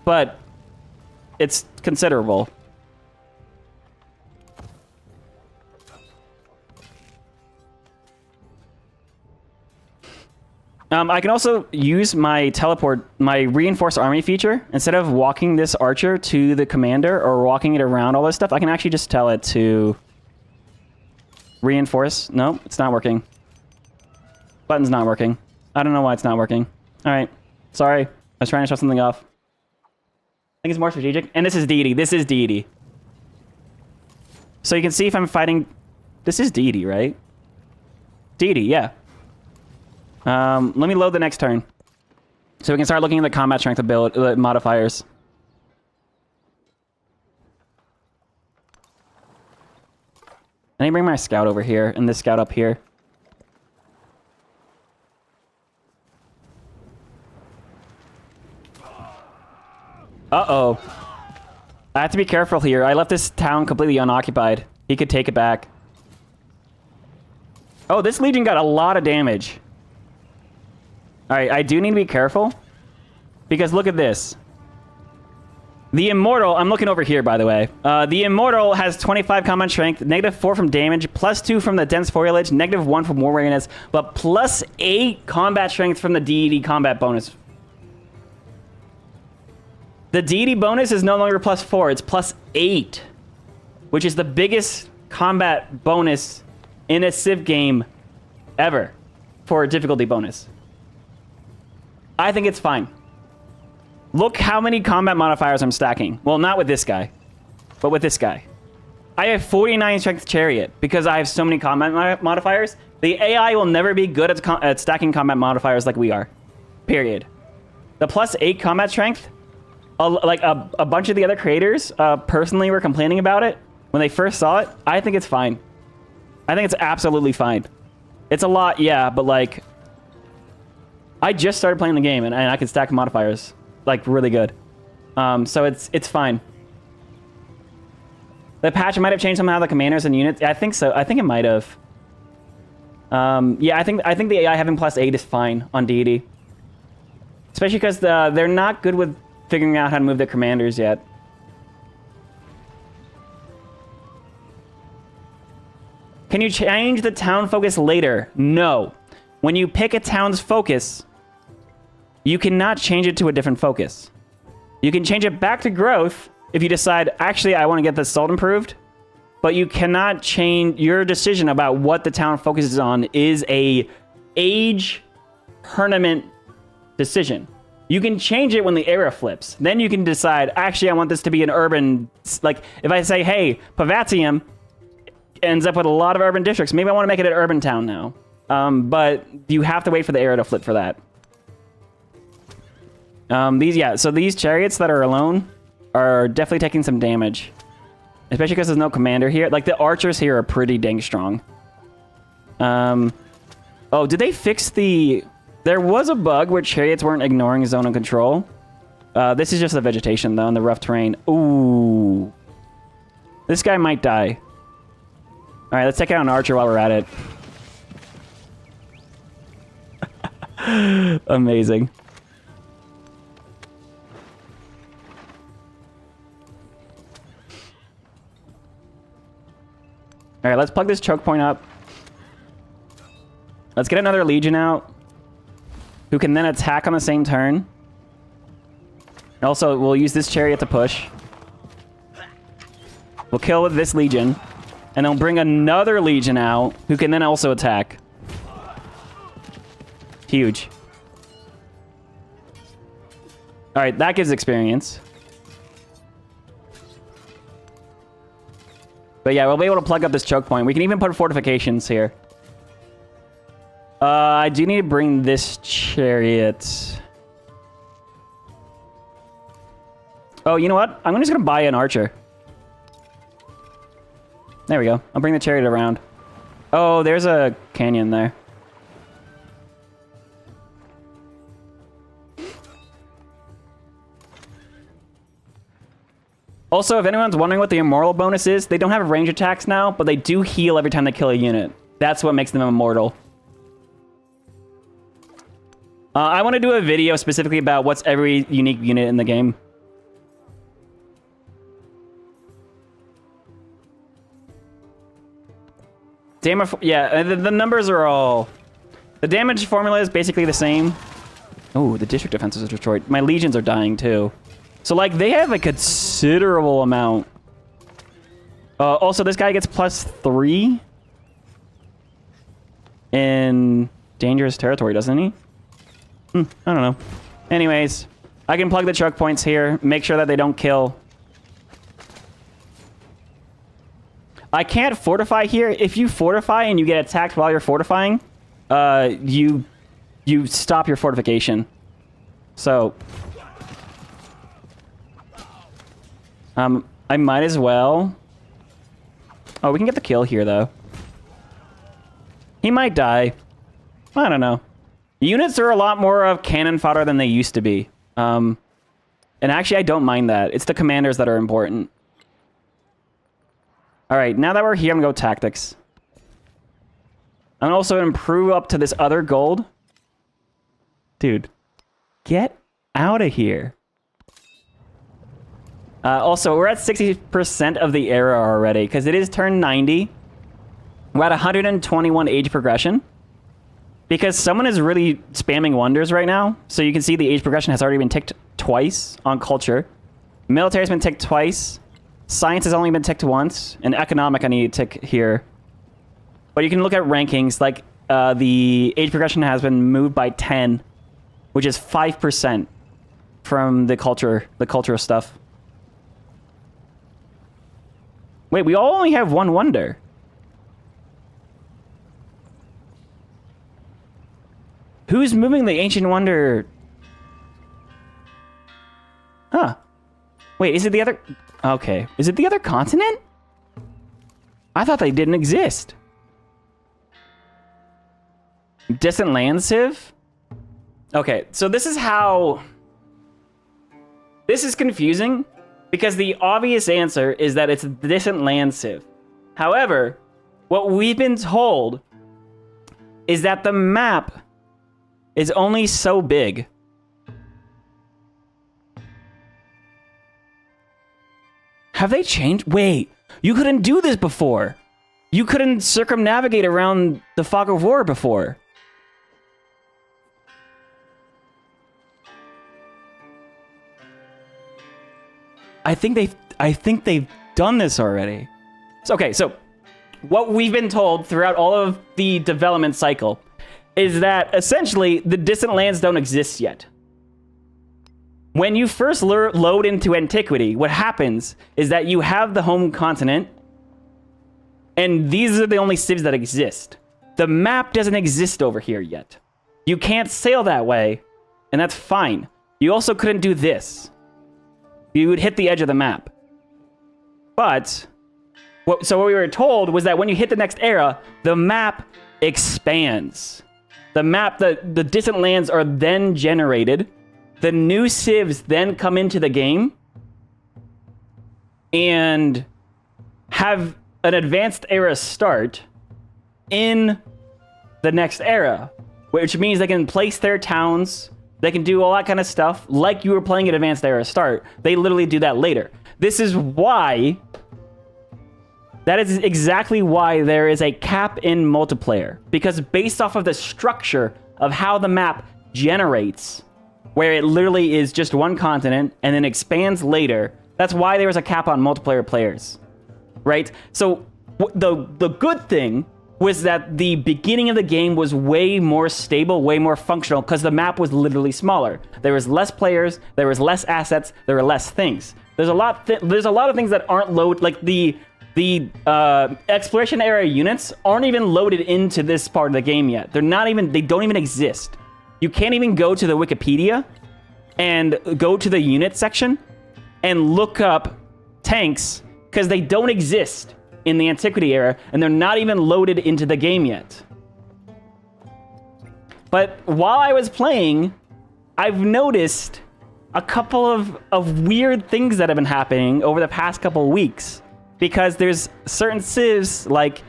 But it's considerable. I can also use my reinforced army feature. Instead of walking this archer to the commander or walking it around all this stuff, I can actually just tell it to reinforce. No, it's not working. Button's not working. I don't know why it's not working. All right. Sorry. I was trying to show something off. I think it's more strategic. And this is Deity. This is Deity. So you can see if I'm fighting... This is Deity, right? Deity, yeah. Let me load the next turn. So we can start looking at the combat strength ability, modifiers. I need to bring my scout over here and this scout up here. Uh-oh. I have to be careful here. I left this town completely unoccupied. He could take it back. Oh, this Legion got a lot of damage. All right, I do need to be careful. Because look at this. The Immortal, I'm looking over here, by the way. The Immortal has 25 combat strength, -4 from damage, +2 from the dense foliage, -1 from war weariness, but +8 combat strength from the Deity combat bonus. The Deity bonus is no longer +4, it's +8, which is the biggest combat bonus in a Civ game ever for a difficulty bonus. I think it's fine. Look how many combat modifiers I'm stacking. Well, not with this guy, but with this guy. I have 49 strength chariot because I have so many combat modifiers. The AI will never be good at stacking combat modifiers like we are. Period. The +8 combat strength, like a bunch of the other creators personally were complaining about it when they first saw it. I think it's fine. I think it's absolutely fine. It's a lot, yeah, but like, I just started playing the game and I can stack modifiers. Like, really good. So it's fine. The patch might have changed somehow the commanders and units. I think so. I think it might have. Yeah, I think the AI having +8 is fine on Deity. Especially because they're not good with figuring out how to move their commanders yet. Can you change the town focus later? No. When you pick a town's focus, you cannot change it to a different focus. You can change it back to growth if you decide, actually, I want to get the salt improved, but you cannot change your decision about what the town focuses on is a age tournament decision. You can change it when the era flips. Then you can decide, actually, I want this to be an urban, like if I say, hey, Pavatium ends up with a lot of urban districts, maybe I want to make it an urban town now. But you have to wait for the era to flip for that. So these chariots that are alone are definitely taking some damage. Especially because there's no commander here. Like, the archers here are pretty dang strong. Oh, did they fix the... There was a bug where chariots weren't ignoring zone of control. This is just the vegetation, though, and the rough terrain. Ooh. This guy might die. Alright, let's take out an archer while we're at it. Amazing. Alright, let's plug this choke point up. Let's get another Legion out, who can then attack on the same turn. Also, we'll use this chariot to push. We'll kill with this Legion, and then we'll bring another Legion out, who can then also attack. Huge. Alright, that gives experience. But yeah, we'll be able to plug up this choke point. We can even put fortifications here. I do need to bring this chariot. Oh, you know what? I'm just going to buy an archer. There we go. I'll bring the chariot around. Oh, there's a canyon there. Also, if anyone's wondering what the Immortal bonus is, they don't have range attacks now, but they do heal every time they kill a unit. That's what makes them immortal. I want to do a video specifically about what's every unique unit in the game. Yeah, the numbers are all... The damage formula is basically the same. Oh, the district defenses are destroyed. My legions are dying too. So, like, they have a considerable amount. Also, this guy gets +3 in dangerous territory, doesn't he? I don't know. Anyways, I can plug the choke points here, make sure that they don't kill. I can't fortify here. If you fortify and you get attacked while you're fortifying, you stop your fortification. So... I might as well... Oh, we can get the kill here, though. He might die. I don't know. Units are a lot more of cannon fodder than they used to be. And And actually, I don't mind that. It's the commanders that are important. All right, now that we're here, I'm gonna go tactics. I'm gonna also improve up to this other gold. Dude, get out of here. Also, we're at 60% of the era already, because it is turn 90. We're at 121 age progression. Because someone is really spamming wonders right now. So you can see the age progression has already been ticked twice on culture. Military has been ticked twice. Science has only been ticked once. And economic I need to tick here. But you can look at rankings, like the age progression has been moved by 10, which is 5% from the cultural stuff. Wait, we all only have one wonder. Who's moving the ancient wonder? Huh. Wait, is it the other... Okay. Is it the other continent? I thought they didn't exist. Distant land civ? Okay, so this is how... This is confusing, because the obvious answer is that it's distant land civ. However, what we've been told is that the map is only so big. Have they changed? Wait, you couldn't do this before. You couldn't circumnavigate around the fog of war before. I think they've done this already. So, okay, so what we've been told throughout all of the development cycle is that essentially the distant lands don't exist yet. When you first load into Antiquity, what happens is that you have the home continent, and these are the only civs that exist. The map doesn't exist over here yet. You can't sail that way, and that's fine. You also couldn't do this. You would hit the edge of the map. But, so what we were told was that when you hit the next era, the map expands. The map, the distant lands are then generated. The new civs then come into the game and have an advanced era start in the next era, which means they can place their towns, they can do all that kind of stuff like you were playing at advanced era start. They literally do that later. This is why... That is exactly why there is a cap in multiplayer. Because based off of the structure of how the map generates, where it literally is just one continent and then expands later, that's why there was a cap on multiplayer players, right? So the good thing was that the beginning of the game was way more stable, way more functional, because the map was literally smaller. There was less players, there was less assets, there were less things. There's a lot of things that aren't loaded, like the exploration area units aren't even loaded into this part of the game yet. They don't even exist. You can't even go to the Wikipedia and go to the unit section and look up tanks because they don't exist in the Antiquity era and they're not even loaded into the game yet. But while I was playing, I've noticed a couple of weird things that have been happening over the past couple of weeks. Because there's certain civs like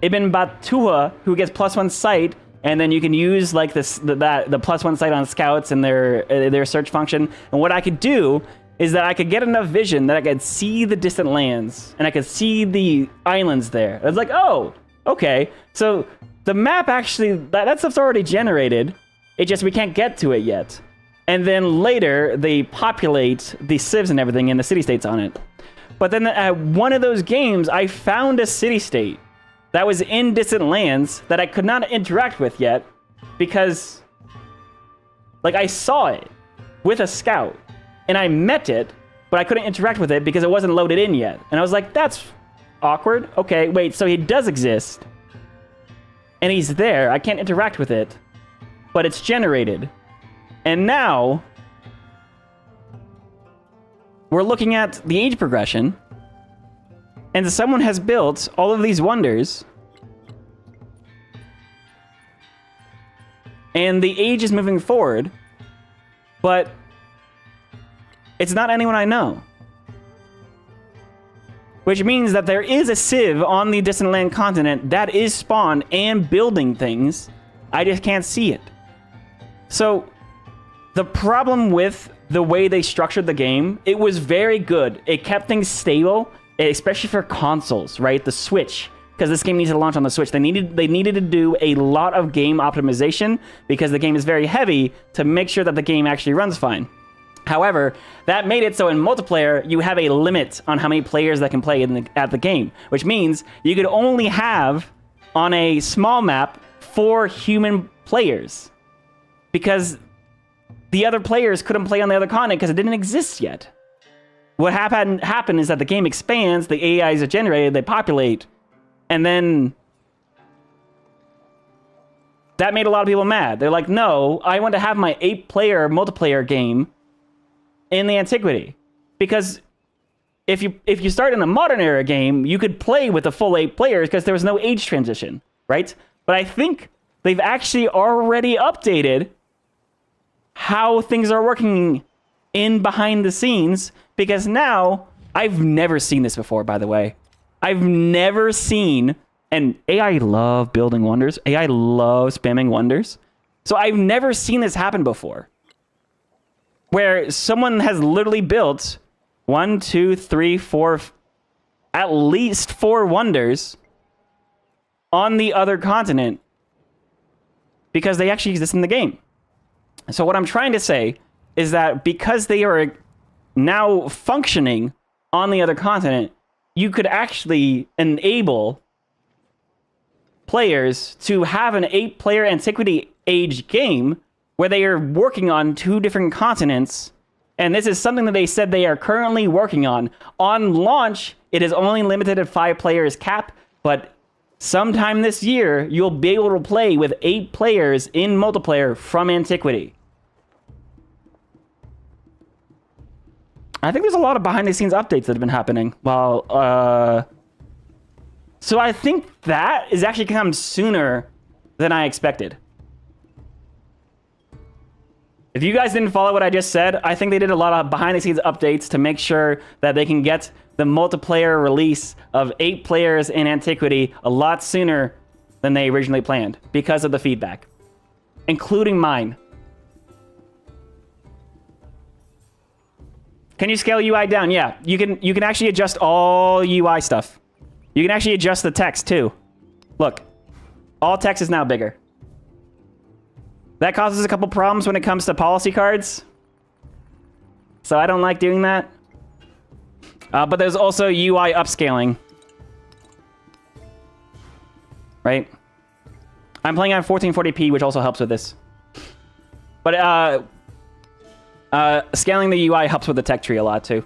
Ibn Battuta who gets +1 sight, and then you can use like the +1 sight on scouts and their search function. And what I could do is that I could get enough vision that I could see the distant lands and I could see the islands there. I was like, oh, okay. So the map actually that stuff's already generated. It just we can't get to it yet. And then later they populate the civs and everything and the city-states on it. But then at one of those games, I found a city-state that was in distant lands that I could not interact with yet because, like, I saw it with a scout and I met it, but I couldn't interact with it because it wasn't loaded in yet. And I was like, that's awkward. Okay, wait, so he does exist and he's there. I can't interact with it, but it's generated. And now we're looking at the age progression, and someone has built all of these wonders, and the age is moving forward, but It's not anyone I know. Which means that there is a Civ on the Distant Land continent that is spawned and building things. I just can't see it. So, the problem with the way they structured the game, it was very good. It kept things stable, especially for consoles, right? The Switch, because this game needs to launch on the Switch. They needed to do a lot of game optimization because the game is very heavy to make sure that the game actually runs fine. However, that made it so in multiplayer, you have a limit on how many players that can play at the game, which means you could only have, on a small map, 4 human players. Because the other players couldn't play on the other continent because it didn't exist yet. What happened is that the game expands, the AIs are generated, they populate, and then that made a lot of people mad. They're like, no, I want to have my 8-player multiplayer game in the Antiquity. Because if you start in a modern era game, you could play with the full 8 players because there was no age transition, right? But I think they've actually already updated how things are working in behind the scenes, because now, I've never seen this before, by the way. I've never seen, and AI love building wonders. AI love spamming wonders. So I've never seen this happen before, where someone has literally built 1, 2, 3, 4, at least 4 wonders on the other continent because they actually exist in the game. So what I'm trying to say is that because they are now functioning on the other continent, you could actually enable players to have an 8-player Antiquity age game where they are working on 2 different continents. And this is something that they said they are currently working on. On launch, it is only limited to 5 players cap, but sometime this year, you'll be able to play with 8 players in multiplayer from Antiquity. I think there's a lot of behind-the-scenes updates that have been happening. So I think that is actually come sooner than I expected. If you guys didn't follow what I just said, I think they did a lot of behind-the-scenes updates to make sure that they can get the multiplayer release of 8 players in Antiquity a lot sooner than they originally planned because of the feedback, including mine. Can you scale UI down? Yeah, you can actually adjust all UI stuff. You can actually adjust the text too. Look, all text is now bigger. That causes a couple problems when it comes to policy cards. So I don't like doing that. But there's also UI upscaling. Right? I'm playing on 1440p, which also helps with this. But scaling the UI helps with the tech tree a lot too.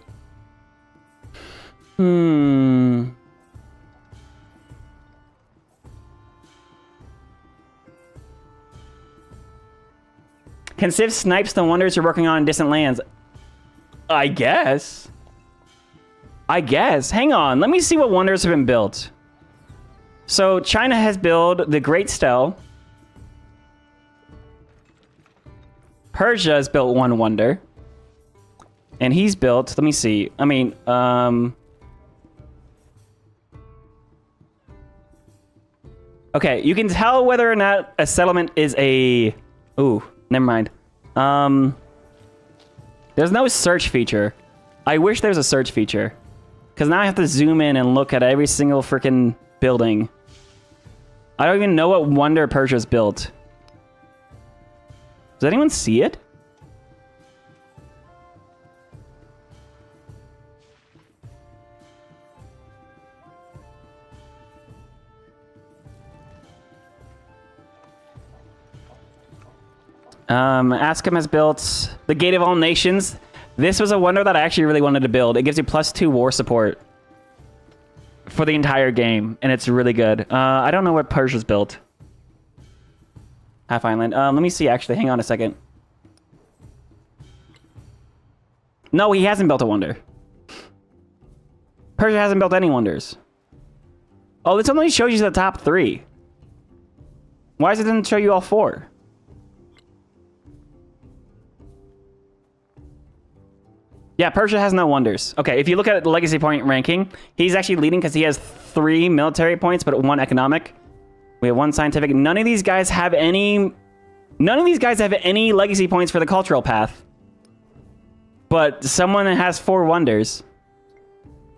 Can Civ snipes the wonders you're working on in distant lands? I guess. Hang on. Let me see what wonders have been built. So China has built the Great Stele. Persia has built 1 wonder. And he's built, let me see. I mean, okay, you can tell whether or not a settlement is a... Ooh, never mind. There's no search feature. I wish there was a search feature. Because now I have to zoom in and look at every single freaking building. I don't even know what wonder Persia's built. Does anyone see it? Ascom has built the Gate of All Nations. This was a wonder that I actually really wanted to build. It gives you +2 war support for the entire game, and it's really good. I don't know what Persia's built. Half Island. Let me see, actually. Hang on a second. No, he hasn't built a wonder. Persia hasn't built any wonders. Oh, this only shows you the top 3. Why does it didn't show you all 4? Yeah, Persia has no wonders. Okay, if you look at the legacy point ranking, he's actually leading because he has 3 military points, but 1 economic. We have 1 scientific. None of these guys have any legacy points for the cultural path. But someone has 4 wonders.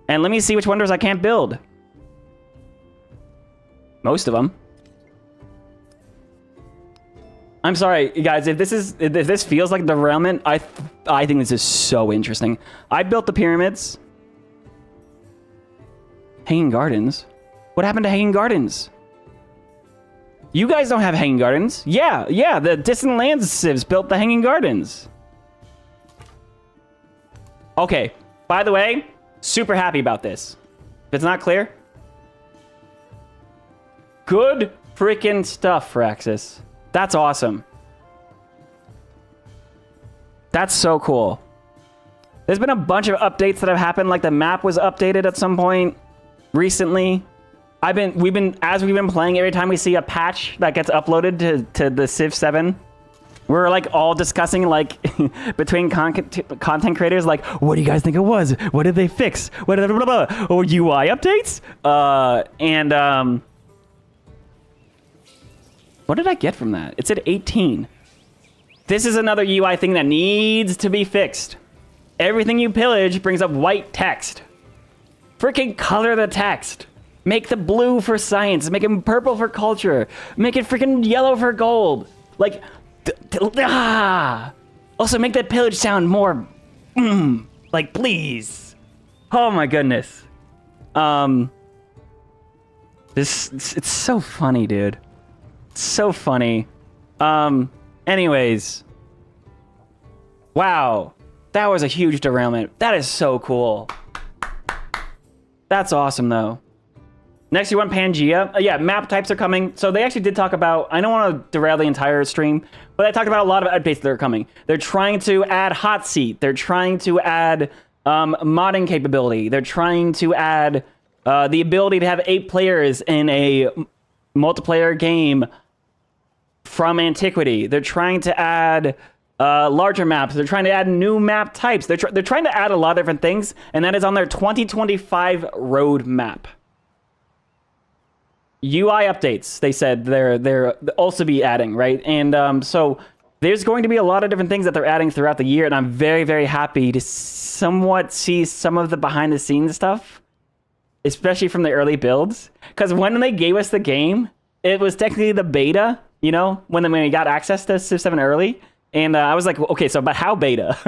And let me see which wonders I can't build. Most of them. I'm sorry, guys, if this feels like derailment, I think this is so interesting. I built the pyramids. Hanging Gardens? What happened to Hanging Gardens? You guys don't have Hanging Gardens. Yeah, the Distant Lands civs built the Hanging Gardens. Okay, by the way, super happy about this. If it's not clear. Good freaking stuff, Firaxis. That's awesome. That's so cool. There's been a bunch of updates that have happened, like the map was updated at some point recently. We've been playing, every time we see a patch that gets uploaded to the Civ 7, we're like all discussing, like between content creators, like, what do you guys think it was? What did they fix? What blah, blah, blah. Oh, UI updates? What did I get from that? It said 18. This is another UI thing that needs to be fixed. Everything you pillage brings up white text. Freaking color the text. Make the blue for science. Make it purple for culture. Make it freaking yellow for gold. Like, Also, make that pillage sound more, like, please. Oh my goodness. It's so funny, dude. It's so funny. Anyways. Wow. That was a huge derailment. That is so cool. That's awesome, though. Next, you want Pangea. Yeah, map types are coming. So they actually did talk about, I don't want to derail the entire stream, but they talked about a lot of updates that are coming. They're trying to add hot seat. They're trying to add modding capability. They're trying to add the ability to have 8 players in a multiplayer game from Antiquity. They're trying to add larger maps. They're trying to add new map types. They're trying to add a lot of different things, and that is on their 2025 roadmap. UI updates, they said they're also be adding, right? And so there's going to be a lot of different things that they're adding throughout the year, and I'm very, very happy to somewhat see some of the behind-the-scenes stuff, especially from the early builds. Because when they gave us the game, it was technically the beta, you know, when we got access to Civ 7 early, and I was like, okay, so but how beta?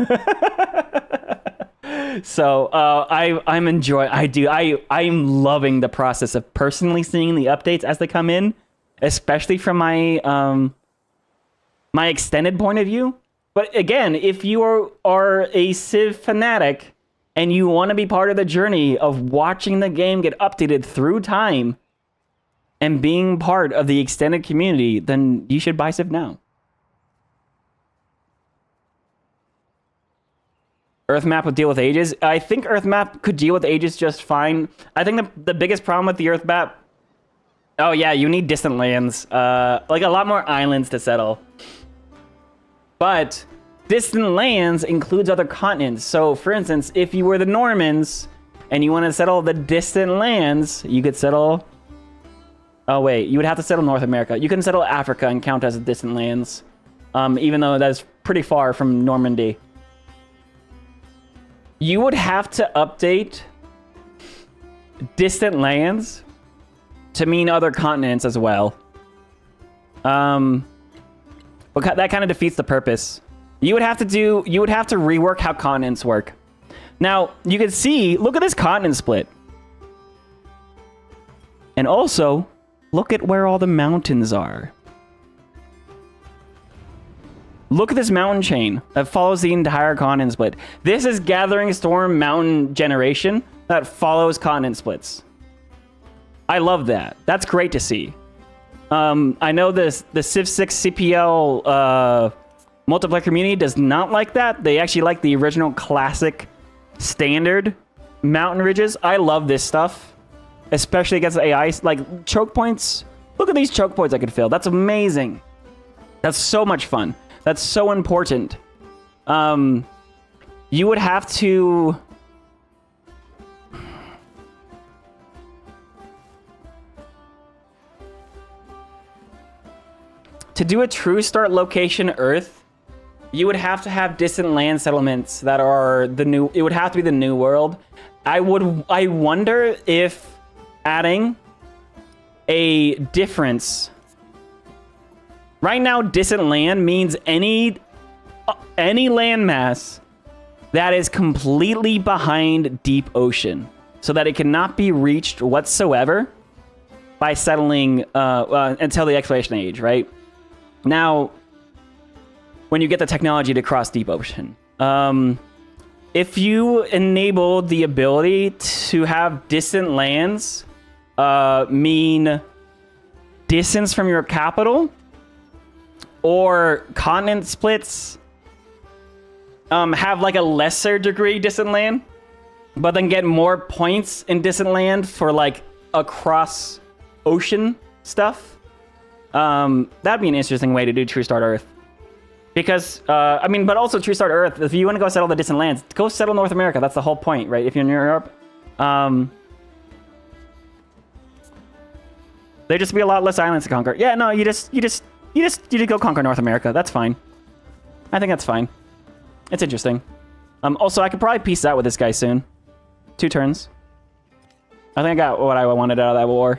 So I'm enjoying. I'm loving the process of personally seeing the updates as they come in, especially from my my extended point of view. But again, if you are a Civ fanatic and you want to be part of the journey of watching the game get updated through time and being part of the extended community, then you should buy Civ now. Earth map would deal with ages. I think Earth map could deal with ages just fine. I think the biggest problem with the Earth map... Oh yeah, you need distant lands. Like a lot more islands to settle. But distant lands includes other continents. So for instance, if you were the Normans and you want to settle the distant lands, you could settle... Oh wait, you would have to settle North America. You can settle Africa and count as distant lands. Even though that's pretty far from Normandy. You would have to update distant lands to mean other continents as well. But that kind of defeats the purpose. You would have to rework how continents work. Now, you can see, look at this continent split. And also, look at where all the mountains are. Look at this mountain chain that follows the entire continent split. This is Gathering Storm mountain generation that follows continent splits. I love that. That's great to see. I know the Civ 6 CPL multiplayer community does not like that. They actually like the original classic standard mountain ridges. I love this stuff, especially against AI. Like choke points. Look at these choke points I could fill. That's amazing. That's so much fun. That's so important. you would have to... To do a true start location Earth, you would have to have distant land settlements that are the new... It would have to be the new world. I wonder if adding a difference... Right now, distant land means any landmass that is completely behind deep ocean, so that it cannot be reached whatsoever by settling until the exploration age, right? Now, when you get the technology to cross deep ocean, if you enable the ability to have distant lands mean distance from your capital, or continent splits have like a lesser degree distant land, but then get more points in distant land for like across ocean stuff. That'd be an interesting way to do True Start Earth. Because, I mean, but also True Start Earth, if you want to go settle the distant lands, go settle North America. That's the whole point, right? If you're in Europe. There'd just be a lot less islands to conquer. Yeah, no, you just go conquer North America. That's fine. I think that's fine. It's interesting. Also, I could probably peace out with this guy soon. 2 turns. I think I got what I wanted out of that war.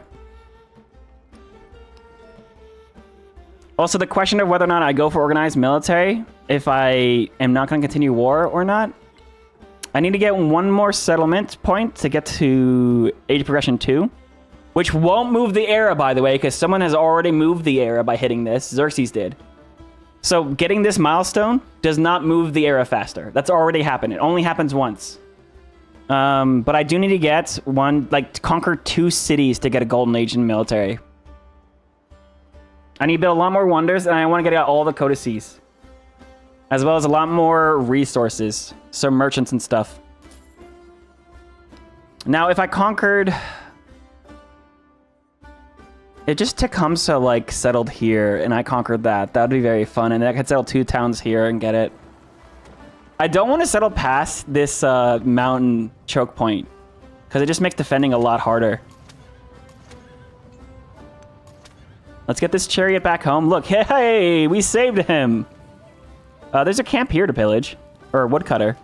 Also, the question of whether or not I go for organized military, if I am not going to continue war or not. I need to get 1 more settlement point to get to Age Progression 2. Which won't move the era, by the way, because someone has already moved the era by hitting this. Xerxes did. So getting this milestone does not move the era faster. That's already happened. It only happens once. But I do need to get to conquer 2 cities to get a golden age in military. I need to build a lot more wonders, and I want to get out all the codices. As well as a lot more resources. So merchants and stuff. Now, if I conquered... It just Tecumseh, like, settled here, and I conquered that. That would be very fun, and then I could settle 2 towns here and get it. I don't want to settle past this mountain choke point, because it just makes defending a lot harder. Let's get this chariot back home. Look, hey, we saved him. There's a camp here to pillage, or a woodcutter.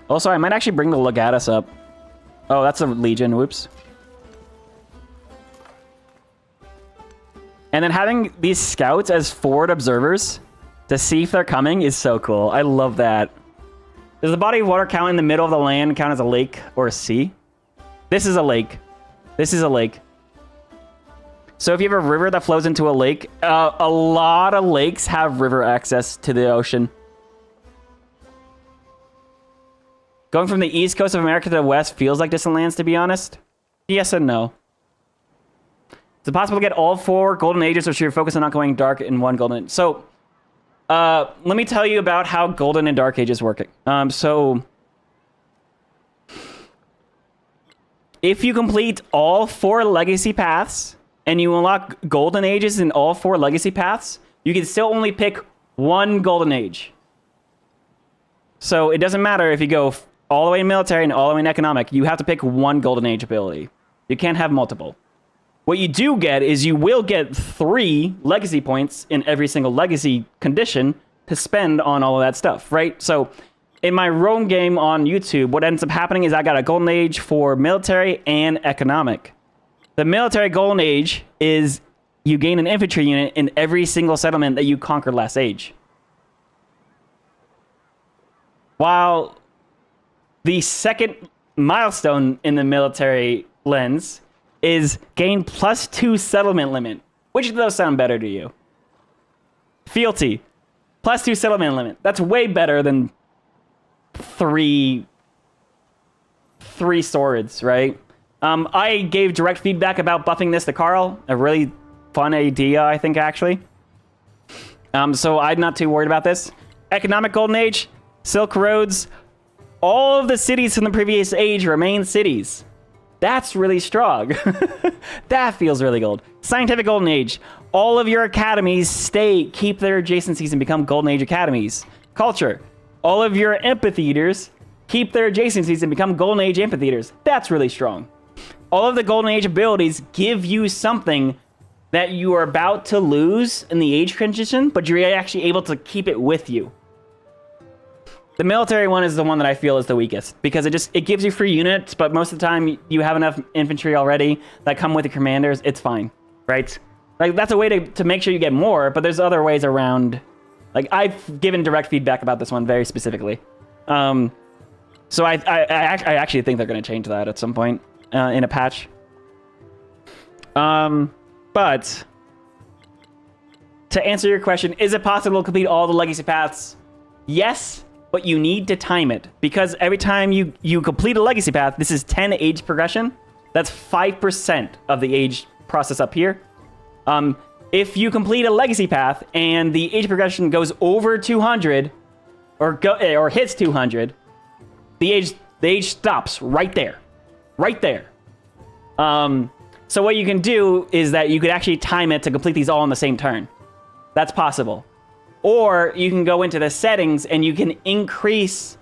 Also, I might actually bring the Legatus up. Oh, that's a legion. Whoops. And then having these scouts as forward observers to see if they're coming is so cool. I love that. Does the body of water count in the middle of the land count as a lake or a sea? This is a lake. This is a lake. So if you have a river that flows into a lake, a lot of lakes have river access to the ocean. Going from the east coast of America to the west feels like distant lands, to be honest. Yes and no. Is it possible to get all 4 golden ages, or should you focus on not going dark in 1 golden age? So, let me tell you about how golden and dark ages work. So, if you complete all 4 legacy paths, and you unlock golden ages in all 4 legacy paths, you can still only pick 1 golden age. So, it doesn't matter if you go all the way in military and all the way in economic. You have to pick 1 golden age ability. You can't have multiple. What you do get is you will get 3 legacy points in every single legacy condition to spend on all of that stuff, right? So in my Rome game on YouTube, what ends up happening is I got a golden age for military and economic. The military golden age is you gain an infantry unit in every single settlement that you conquered last age. While the second milestone in the military lens is gain +2 settlement limit. Which of those sound better to you? Fealty. +2 settlement limit. That's way better than 3 swords, right? I gave direct feedback about buffing this to Carl. A really fun idea, I think, actually. So I'm not too worried about this. Economic Golden Age, Silk Roads. All of the cities from the previous age remain cities. That's really strong. That feels really gold. Scientific Golden Age. All of your academies keep their adjacencies and become Golden Age academies. Culture. All of your amphitheaters keep their adjacencies and become Golden Age amphitheaters. That's really strong. All of the Golden Age abilities give you something that you are about to lose in the age transition, but you're actually able to keep it with you. The military one is the one that I feel is the weakest because it gives you free units, but most of the time you have enough infantry already that come with the commanders. It's fine, right? Like that's a way to make sure you get more, but there's other ways around. Like I've given direct feedback about this one very specifically. So I actually think they're going to change that at some point in a patch. But to answer your question, is it possible to complete all the legacy paths? Yes, but you need to time it because every time you complete a legacy path, this is 10 age progression. That's 5% of the age process up here. If you complete a legacy path and the age progression goes over 200 or hits 200, the age stops right there. Right there. So what you can do is that you could actually time it to complete these all in the same turn. That's possible. Or you can go into the settings and you can increase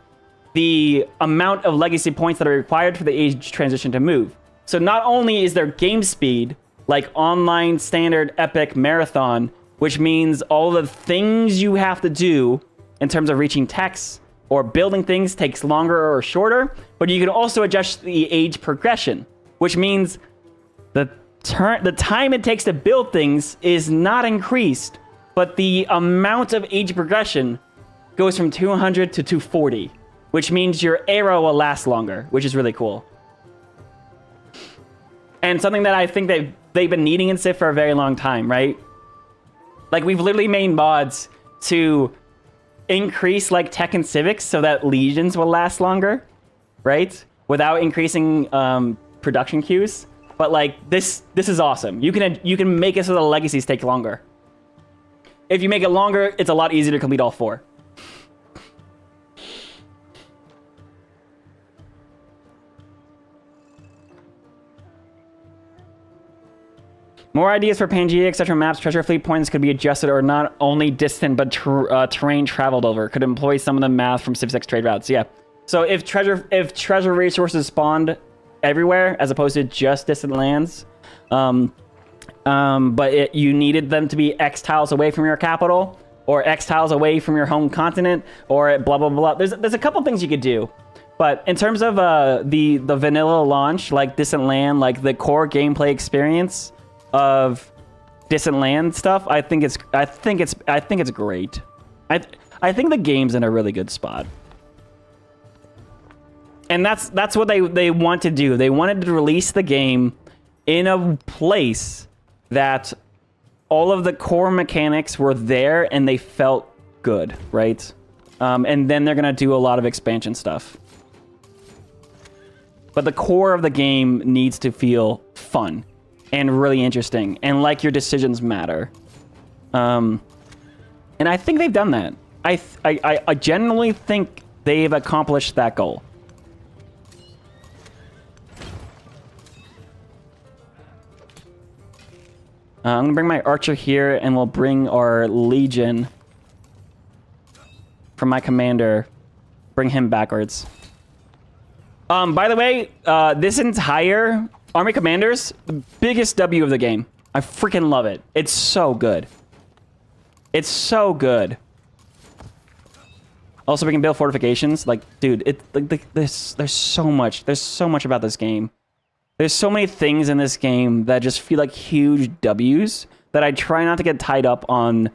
the amount of legacy points that are required for the age transition to move. So not only is there game speed, like online, standard, epic, marathon, which means all the things you have to do in terms of reaching techs or building things takes longer or shorter, but you can also adjust the age progression, which means the time it takes to build things is not increased, but the amount of age progression goes from 200 to 240, which means your arrow will last longer, which is really cool. And something that I think they've been needing in Civ for a very long time, right? Like we've literally made mods to increase like tech and civics so that legions will last longer, right? Without increasing production queues. But like this is awesome. You can make it so the legacies take longer. If you make it longer, it's a lot easier to complete all 4. More ideas for Pangea, etc. Maps, treasure fleet points could be adjusted or not only distant but terrain traveled over. Could employ some of the math from Civ 6 trade routes. Yeah. So if treasure resources spawned everywhere as opposed to just distant lands, but you needed them to be X tiles away from your capital or X tiles away from your home continent or blah blah blah. There's a couple things you could do, but in terms of the vanilla launch, like distant land, like the core gameplay experience of distant land stuff, I think it's great. I think the game's in a really good spot. And that's what they want to do. They wanted to release the game in a place that all of the core mechanics were there and they felt good, right? And then they're gonna do a lot of expansion stuff. But the core of the game needs to feel fun and really interesting, and like your decisions matter. And I think they've done that. I genuinely think they've accomplished that goal. I'm gonna bring my archer here, and we'll bring our legion from my commander. Bring him backwards. By the way, this entire Army Commanders, the biggest W of the game. I freaking love it. It's so good. It's so good. Also, we can build fortifications. Like, dude, there's so much. There's so much about this game. There's so many things in this game that just feel like huge W's that I try not to get tied up on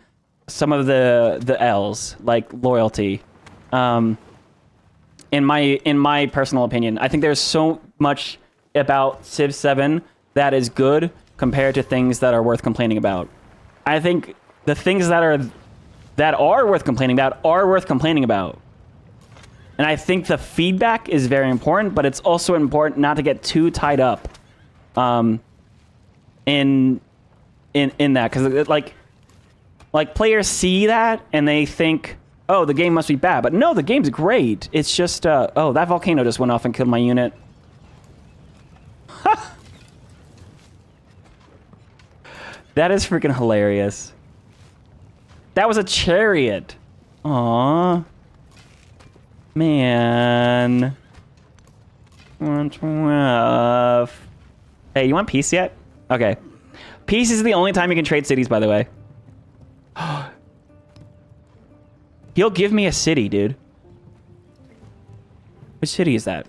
some of the L's, like loyalty. In my personal opinion, I think there's so much about Civ 7 that is good compared to things that are worth complaining about. I think the things that are worth complaining about are worth complaining about. And I think the feedback is very important, but it's also important not to get too tied up in that, because like players see that and they think, oh, the game must be bad, but no, the game's great. It's just oh, that volcano just went off and killed my unit. That is freaking hilarious. That was a chariot. Aww. Man. 112. Hey, you want peace yet? Okay. Peace is the only time you can trade cities, by the way. He'll give me a city, dude. Which city is that?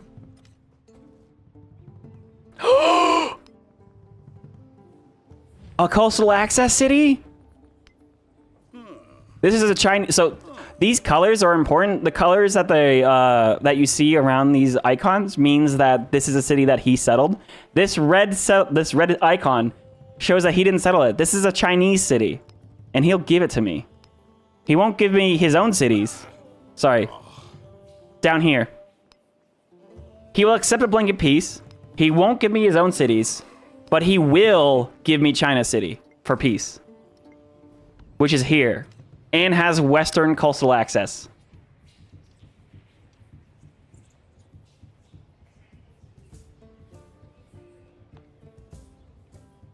A coastal access city? This is a Chinese. So these colors are important. The colors that that you see around these icons means that this is a city that he settled. This red icon shows that he didn't settle it. This is a Chinese city, and he'll give it to me. He won't give me his own cities. Sorry. Down here. He will accept a blanket peace. He won't give me his own cities, but he will give me China City for peace, which is here, and has Western coastal access.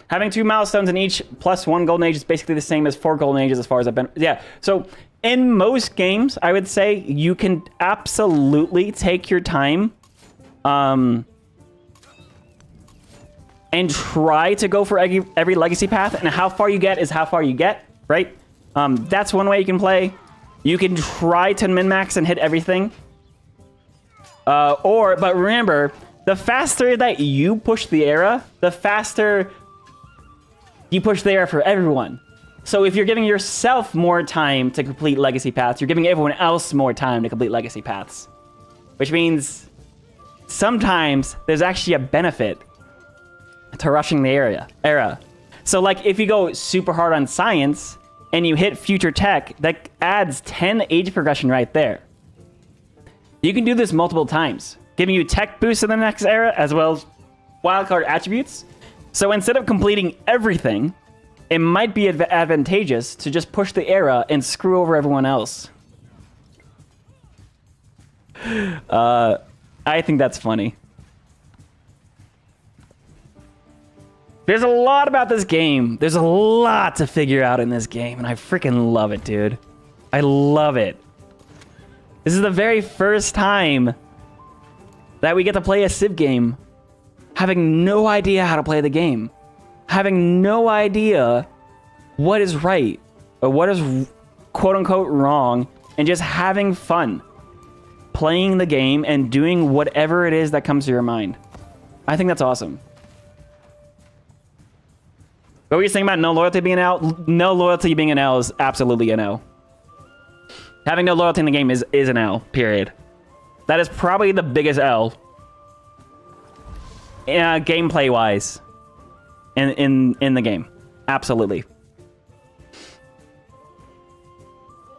Having 2 milestones in each plus 1 golden age is basically the same as 4 golden ages as far as I've been. Yeah, so in most games, I would say you can absolutely take your time and try to go for every legacy path, and how far you get is how far you get, right? That's one way you can play. You can try to min-max and hit everything. But remember, the faster that you push the era, the faster you push the era for everyone. So if you're giving yourself more time to complete legacy paths, you're giving everyone else more time to complete legacy paths. Which means sometimes there's actually a benefit to rushing the era. So like if you go super hard on science and you hit future tech, that adds 10 age progression right there. You can do this multiple times, giving you tech boosts in the next era as well as wildcard attributes. So instead of completing everything, it might be advantageous to just push the era and screw over everyone else. I think that's funny. There's a lot about this game. There's a lot to figure out in this game, and I freaking love it, dude. I love it. This is the very first time that we get to play a Civ game having no idea how to play the game. Having no idea what is right or what is quote-unquote wrong, and just having fun playing the game and doing whatever it is that comes to your mind. I think that's awesome. What were you saying about no loyalty being an L? No loyalty being an L is absolutely an L. Having no loyalty in the game is an L, period. That is probably the biggest L. Gameplay-wise. In the game. Absolutely.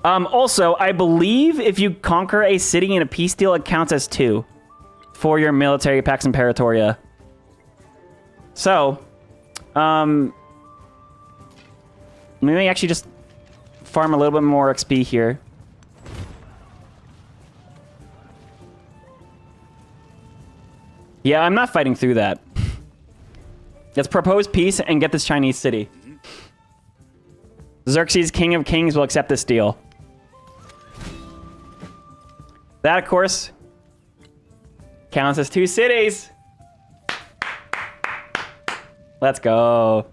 Also, I believe if you conquer a city in a peace deal, it counts as 2 for your military Pax Imperatoria. So, maybe actually just farm a little bit more XP here. Yeah, I'm not fighting through that. Let's propose peace and get this Chinese city. Xerxes, King of Kings, will accept this deal. That, of course, counts as 2 cities. Let's go.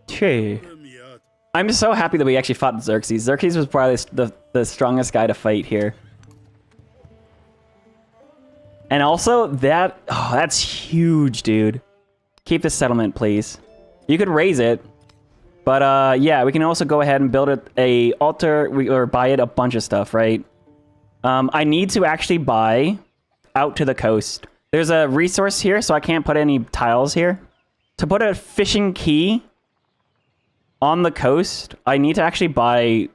Che. I'm so happy that we actually fought Xerxes. Xerxes was probably the strongest guy to fight here. And also, that's huge, dude. Keep this settlement, please. You could raise it. But, yeah, we can also go ahead and build it a altar, or buy it a bunch of stuff, right? I need to actually buy out to the coast. There's a resource here, so I can't put any tiles here. To put a fishing key on the coast, I need to actually buy...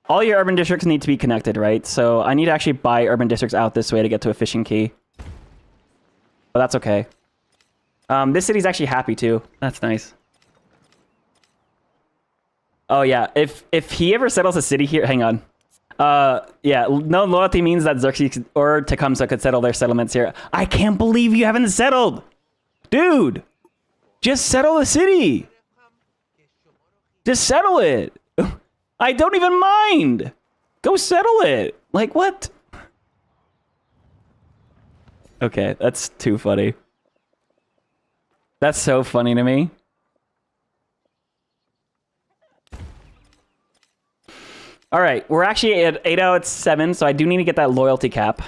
All your urban districts need to be connected, right? So I need to actually buy urban districts out this way to get to a fishing key. But that's okay. This city's actually happy too. That's nice. Oh yeah, if he ever settles a city here, hang on. Yeah, no loyalty means that Xerxes or Tecumseh could settle their settlements here. I can't believe you haven't settled. Dude, just settle the city. Just settle it. I don't even mind. Go settle it. Like, what? Okay, that's too funny. That's so funny to me. All right, we're actually at 8 out of 7, so I do need to get that loyalty cap.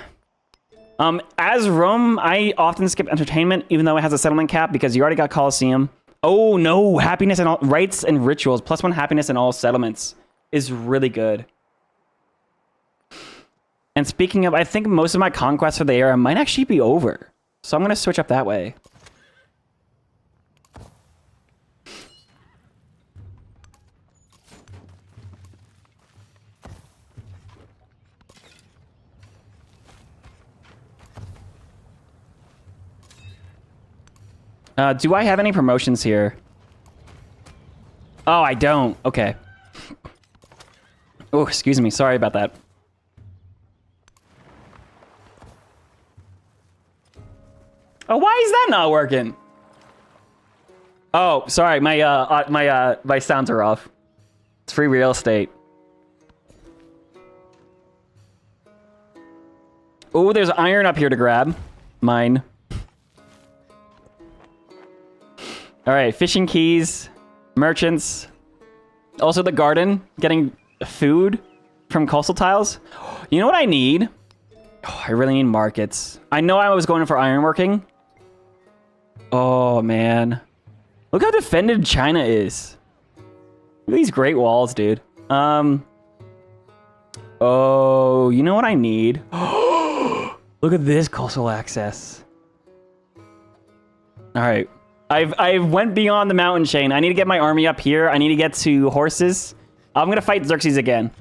As Rome, I often skip entertainment, even though it has a settlement cap, because you already got Colosseum. Oh no, happiness and all rites and rituals, +1 happiness in all settlements is really good. And speaking of, I think most of my conquests for the era might actually be over. So I'm gonna switch up that way. Do I have any promotions here? Oh, I don't. Okay. Oh, excuse me. Sorry about that. Oh, why is that not working? Oh, sorry. My sounds are off. It's free real estate. Oh, there's iron up here to grab. Mine. All right, fishing keys, merchants. Also the garden, getting food from coastal tiles. You know what I need? Oh, I really need markets. I know I was going for ironworking. Oh, man. Look how defended China is. Look at these great walls, dude. Oh, you know what I need? Look at this coastal access. All right. I went beyond the mountain chain. I need to get my army up here. I need to get to horses. I'm going to fight Xerxes again.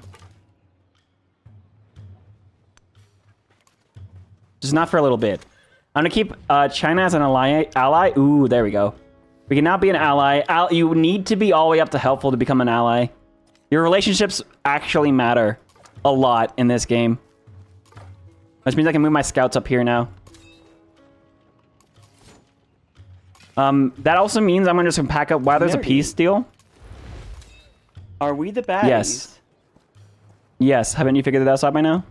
Just not for a little bit. I'm going to keep China as an ally. Ooh, there we go. We can now be an ally. You need to be all the way up to helpful to become an ally. Your relationships actually matter a lot in this game. Which means I can move my scouts up here now. That also means I'm just gonna pack up while there's a peace deal. Are we the baddies? Yes. Yes, haven't you figured that out by now?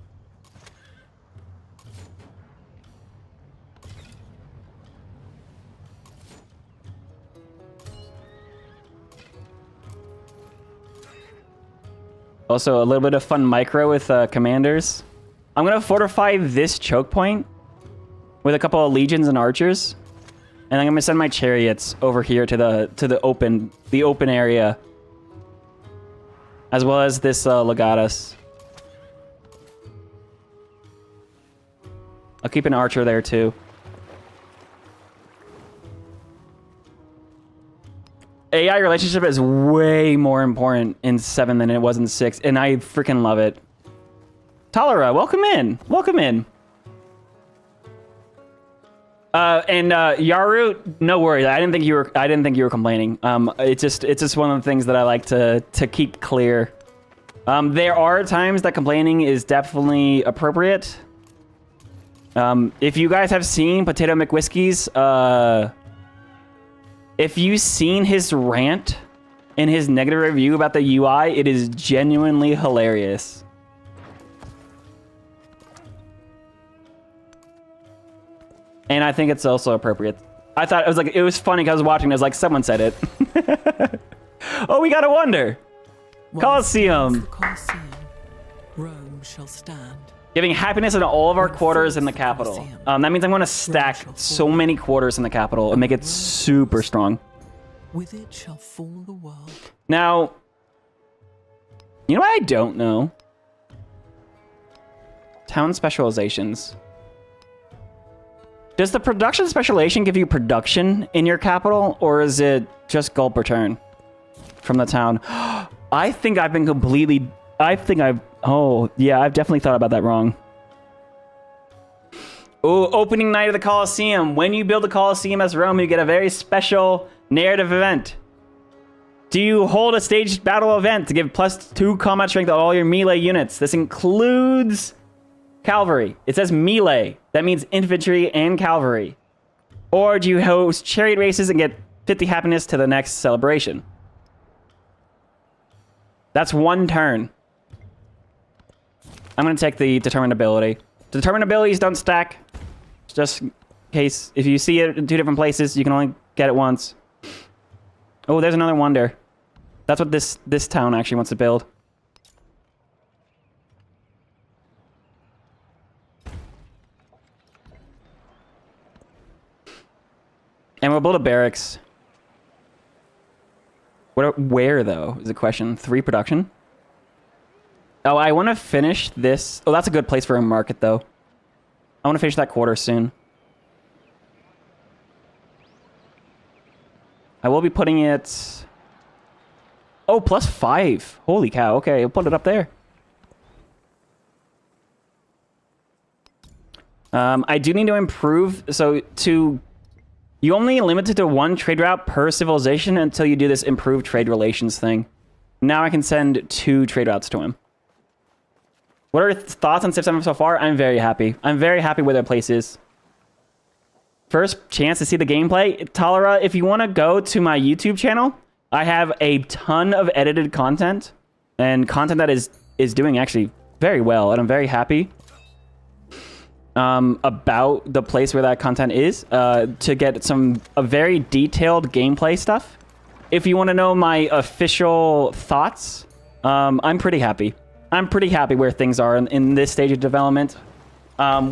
Also, a little bit of fun micro with commanders. I'm gonna fortify this choke point with a couple of legions and archers. And I'm gonna send my chariots over here to the open area, as well as this legatus. I'll keep an archer there too. AI relationship is way more important in 7 than it was in 6, and I freaking love it. Tolera, welcome in. Welcome in. And Yaru, no worries. I didn't think you were complaining. It's just one of the things that I like to keep clear. There are times that complaining is definitely appropriate. If you guys have seen Potato McWhiskey's, if you've seen his rant and his negative review about the UI, it is genuinely hilarious. And I think it's also appropriate. I thought it was funny because I was watching. I was like, someone said it. Oh, we gotta wonder. Colosseum. Colosseum, Rome shall stand. Giving happiness in all of our quarters in the capital. That means I'm going to stack so many quarters in the capital and make it super strong. With it shall fall the world. Now, you know what I don't know? Town specializations. Does the production specialization give you production in your capital, or is it just gold per turn from the town? I think I've been completely... Oh, yeah, I've definitely thought about that wrong. Oh, opening night of the Colosseum. When you build the Colosseum as Rome, you get a very special narrative event. Do you hold a staged battle event to give +2 combat strength to all your melee units? This includes cavalry. It says melee. That means infantry and cavalry. Or do you host chariot races and get 50 happiness to the next celebration? That's 1 turn. I'm going to take the determined ability. Determined abilities don't stack. Just in case if you see it in 2 different places, you can only get it once. Oh, there's another wonder. That's what this town actually wants to build. And we'll build a barracks. Where though, is the question. 3 production? Oh, I want to finish this. Oh, that's a good place for a market though. I want to finish that quarter soon. I will be putting it... Oh, +5. Holy cow. Okay, I'll put it up there. I do need to improve. So you only limited to 1 trade route per civilization until you do this improved trade relations thing. Now I can send 2 trade routes to him. What are your thoughts on Civ 7 so far? I'm very happy. I'm very happy with their place is. First chance to see the gameplay. Tolera, if you want to go to my YouTube channel, I have a ton of edited content and content that is doing actually very well, and I'm very happy about the place where that content is to get some very detailed gameplay stuff. If you want to know my official thoughts, I'm pretty happy. I'm pretty happy where things are in this stage of development,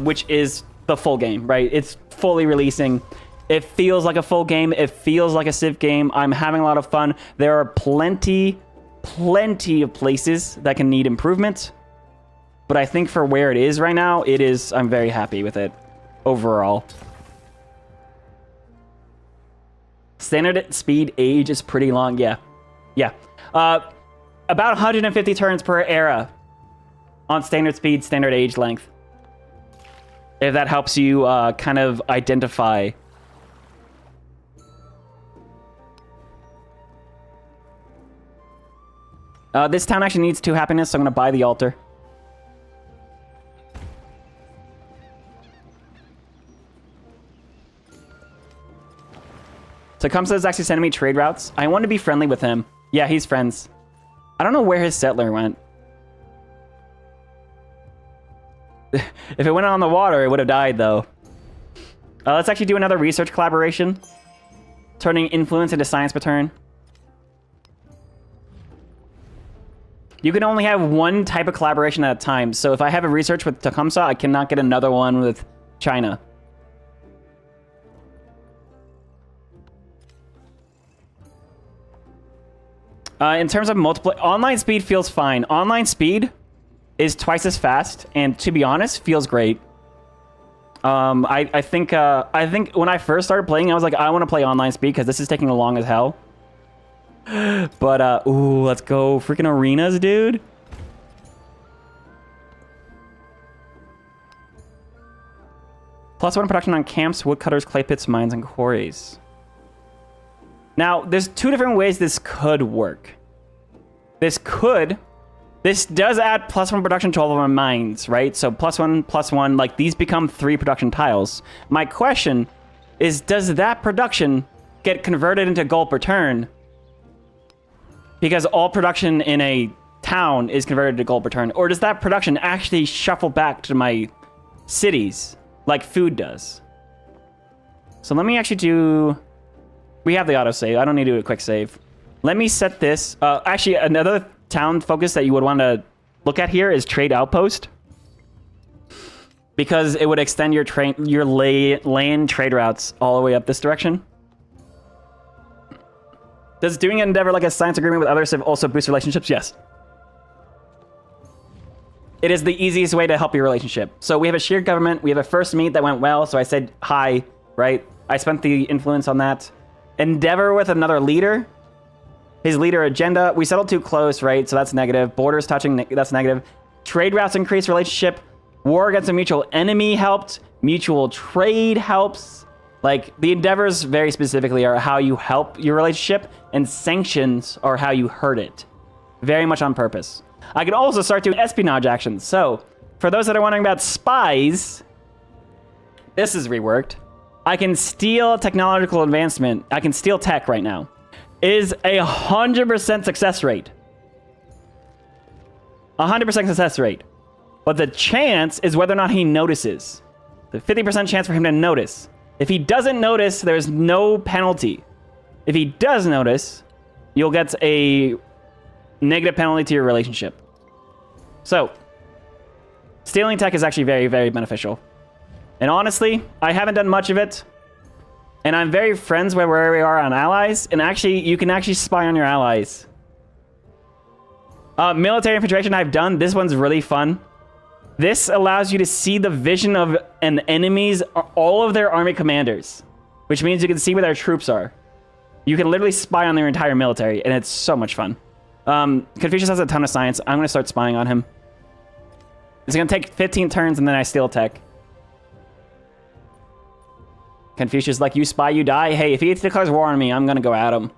which is the full game, right? It's fully releasing. It feels like a full game. It feels like a Civ game. I'm having a lot of fun. There are plenty of places that can need improvement. But I think for where it is right now, I'm very happy with it overall. Standard speed age is pretty long. Yeah. About 150 turns per era on standard speed, standard age length. If that helps you kind of identify. This town actually needs 2 happiness, so I'm going to buy the altar. Tecumseh is actually sending me trade routes. I want to be friendly with him. Yeah, he's friends. I don't know where his settler went. If it went on the water, it would have died, though. Let's actually do another research collaboration. Turning influence into science per turn. You can only have 1 type of collaboration at a time. So if I have a research with Tecumseh, I cannot get another one with China. In terms of multiplayer, online speed feels fine. Online speed is twice as fast, and to be honest, feels great. I think when I first started playing, I was like, I want to play online speed because this is taking long as hell. But ooh, let's go freaking arenas, dude. +1 production on camps, woodcutters, clay pits, mines, and quarries. Now, there's 2 different ways this could work. This does add +1 production to all of our mines, right? So +1, like these become 3 production tiles. My question is, does that production get converted into gold per turn? Because all production in a town is converted to gold per turn. Or does that production actually shuffle back to my cities like food does? So let me actually do... We have the autosave. I don't need to do a quick save. Let me set this. Actually, another town focus that you would want to look at here is trade outpost. Because it would extend your land trade routes all the way up this direction. Does doing an endeavor like a science agreement with others also boost relationships? Yes. It is the easiest way to help your relationship. So we have a shared government. We have a first meet that went well. So I said hi, right? I spent the influence on that. Endeavor with another leader. His leader agenda. We settled too close, right? So that's negative. Borders touching, that's negative. Trade routes increase relationship. War against a mutual enemy helped. Mutual trade helps. Like, the endeavors very specifically are how you help your relationship, and sanctions are how you hurt it. Very much on purpose. I can also start doing espionage actions. So, for those that are wondering about spies, this is reworked. I can steal technological advancement. I can steal tech right now. It is a 100% success rate. 100% success rate. But the chance is whether or not he notices. The 50% chance for him to notice. If he doesn't notice, there's no penalty. If he does notice, you'll get a negative penalty to your relationship. So, stealing tech is actually very, very beneficial. And honestly, I haven't done much of it. And I'm very friends with where we are on allies. And actually, you can actually spy on your allies. Military infiltration I've done. This one's really fun. This allows you to see the vision of an enemy's, all of their army commanders. Which means you can see where their troops are. You can literally spy on their entire military. And it's so much fun. Confucius has a ton of science. I'm going to start spying on him. It's going to take 15 turns and then I steal tech. Confucius, like, you spy, you die. Hey, if he declares war on me, I'm going to go at him.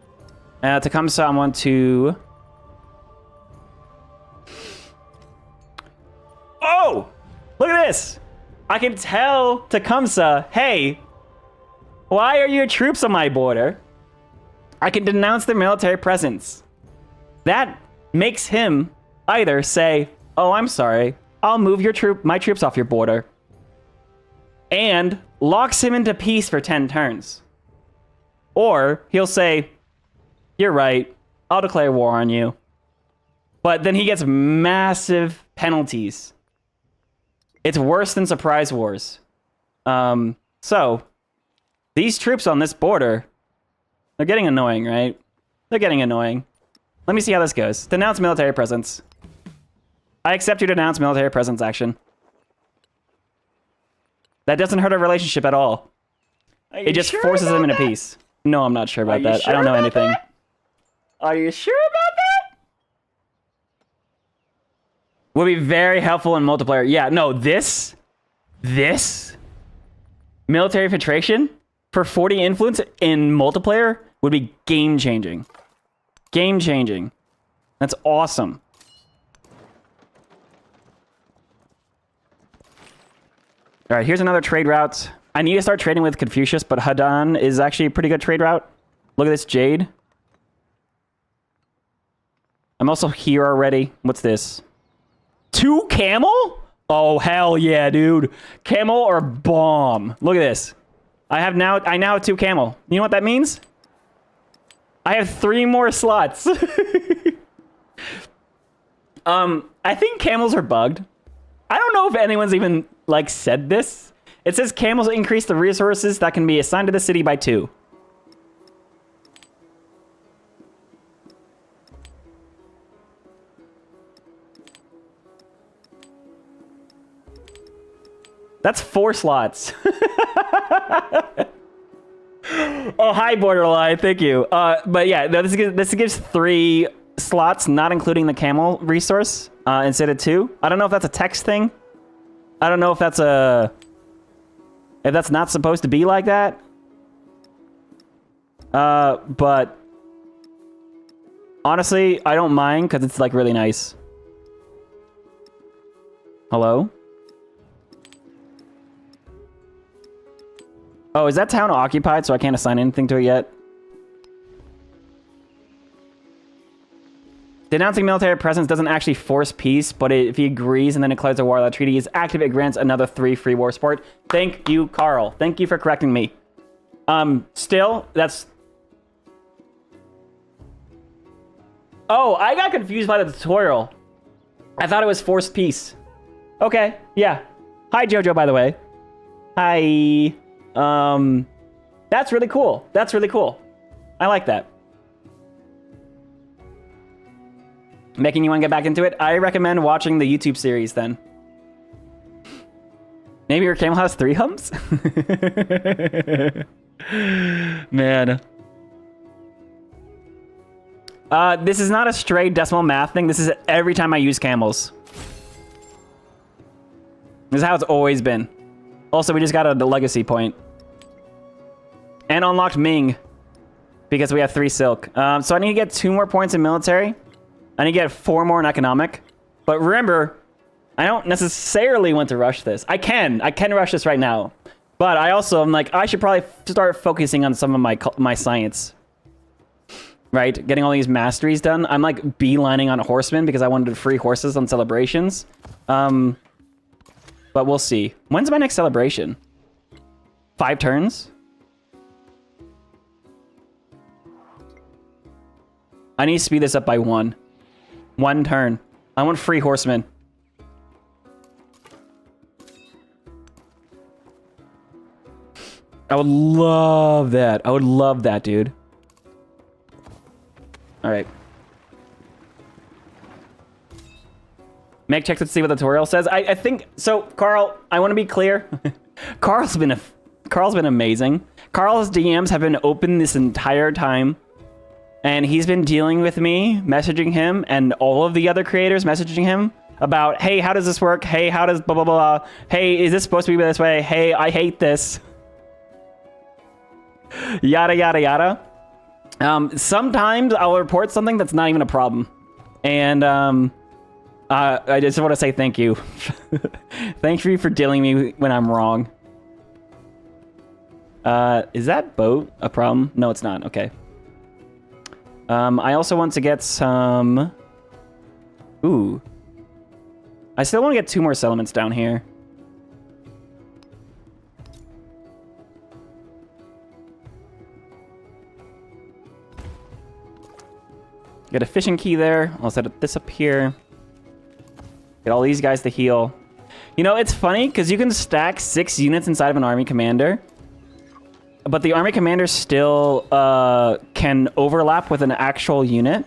Tecumseh, I want to... Oh! Look at this! I can tell Tecumseh, hey, why are your troops on my border? I can denounce their military presence. That makes him either say, oh, I'm sorry, I'll move my troops off your border. And locks him into peace for 10 turns. Or he'll say, you're right, I'll declare war on you. But then he gets massive penalties. It's worse than surprise wars. So, these troops on this border, they're getting annoying, right? They're getting annoying. Let me see how this goes. Denounce military presence. I accept you to denounce military presence action. That doesn't hurt our relationship at all. It just forces them into peace. No, I'm not sure about that. I don't know anything. Are you sure about that? Would be very helpful in multiplayer. Yeah, no, this military infiltration for 40 influence in multiplayer would be game-changing. Game-changing. That's awesome. All right, here's another trade route. I need to start trading with Confucius, but Hadan is actually a pretty good trade route. Look at this jade. I'm also here already. What's this? 2 camel? Oh, hell yeah, dude. Camel or bomb. Look at this. I now have 2 camel. You know what that means? I have 3 more slots. I think camels are bugged. I don't know if anyone's even, like, said this. It says camels increase the resources that can be assigned to the city by 2. That's 4 slots. Oh, hi, Borderline. Thank you. But yeah, no, this gives 3 slots, not including the camel resource, instead of 2. I don't know if that's a text thing. I don't know if that's not supposed to be like that. But honestly, I don't mind because it's like really nice. Hello? Oh, is that town occupied so I can't assign anything to it yet? Denouncing military presence doesn't actually force peace, but if he agrees and then declares a war, that treaty is active, it grants another 3 free war support. Thank you, Carl. Thank you for correcting me. Still, that's... Oh, I got confused by the tutorial. I thought it was forced peace. Okay, yeah. Hi, Jojo, by the way. Hi. That's really cool. That's really cool. I like that. Making you want to get back into it? I recommend watching the YouTube series then. Maybe your camel has 3 humps? Man. This is not a straight decimal math thing. This is every time I use camels. This is how it's always been. Also, we just got a legacy point. And unlocked Ming. Because we have 3 silk. So I need to get 2 more points in military. I need to get 4 more in economic. But remember, I don't necessarily want to rush this. I can rush this right now. But I also am like, I should probably start focusing on some of my science. Right? Getting all these masteries done. I'm like beelining on horsemen because I wanted free horses on celebrations. But we'll see. When's my next celebration? 5 turns? I need to speed this up by 1. 1 turn. I want free horsemen. I would love that. I would love that, dude. All right. Make checks to see what the tutorial says. I think so. Carl, I want to be clear. Carl's been amazing. Carl's DMs have been open this entire time, and he's been dealing with me, messaging him, and all of the other creators messaging him about, hey, how does this work? Hey, how does blah blah blah? Hey, is this supposed to be this way? Hey, I hate this. Yada yada yada. Sometimes I'll report something that's not even a problem, and I just want to say thank you. Thank you for dealing with me when I'm wrong. Is that boat a problem? No, it's not. Okay. I also want to get some... Ooh. I still want to get 2 more settlements down here. Get a fishing key there. I'll set this up here. Get all these guys to heal. You know, it's funny because you can stack 6 units inside of an army commander, but the army commander still can overlap with an actual unit,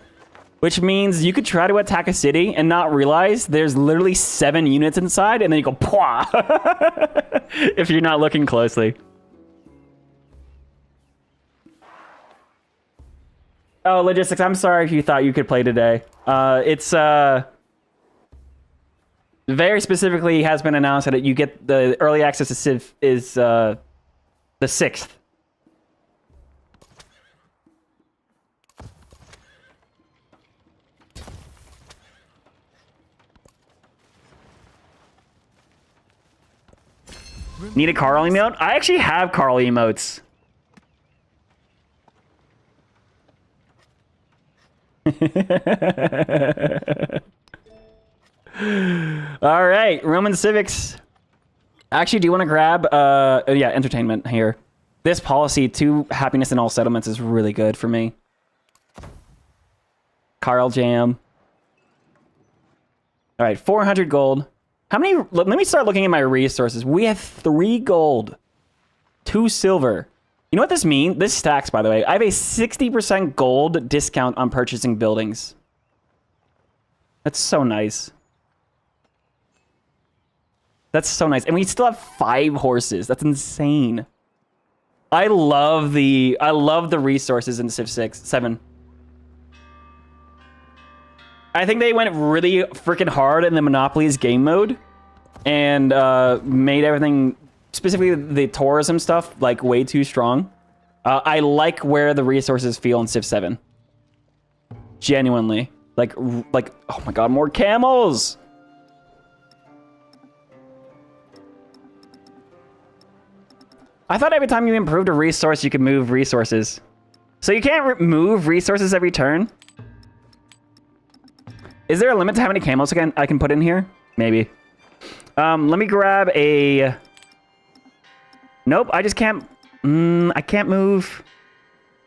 which means you could try to attack a city and not realize there's literally 7 units inside, and then you go pwah if you're not looking closely. Oh, logistics, I'm sorry if you thought you could play today. It's very specifically has been announced that you get the early access to Civ is the 6th. Need a Carl emote? I actually have Carl emotes. All right, Roman civics. Actually, do you want to grab yeah, entertainment here. This policy, 2 happiness in all settlements, is really good for me. Carl Jam. All right, 400 gold. How many? Let me start looking at my resources. We have 3 gold, 2 silver. You know what this means? This stacks, by the way. I have a 60% gold discount on purchasing buildings. That's so nice. That's so nice. And we still have 5 horses. That's insane. I love the resources in Civ 7. I think they went really freaking hard in the Monopolies game mode and made everything, specifically the tourism stuff, like way too strong. I like where the resources feel in Civ 7. Genuinely. Like, oh my god, more camels! I thought every time you improved a resource, you could move resources. So you can't move resources every turn? Is there a limit to how many camels I can put in here? Maybe. Let me grab a... Nope, I just can't... I can't move.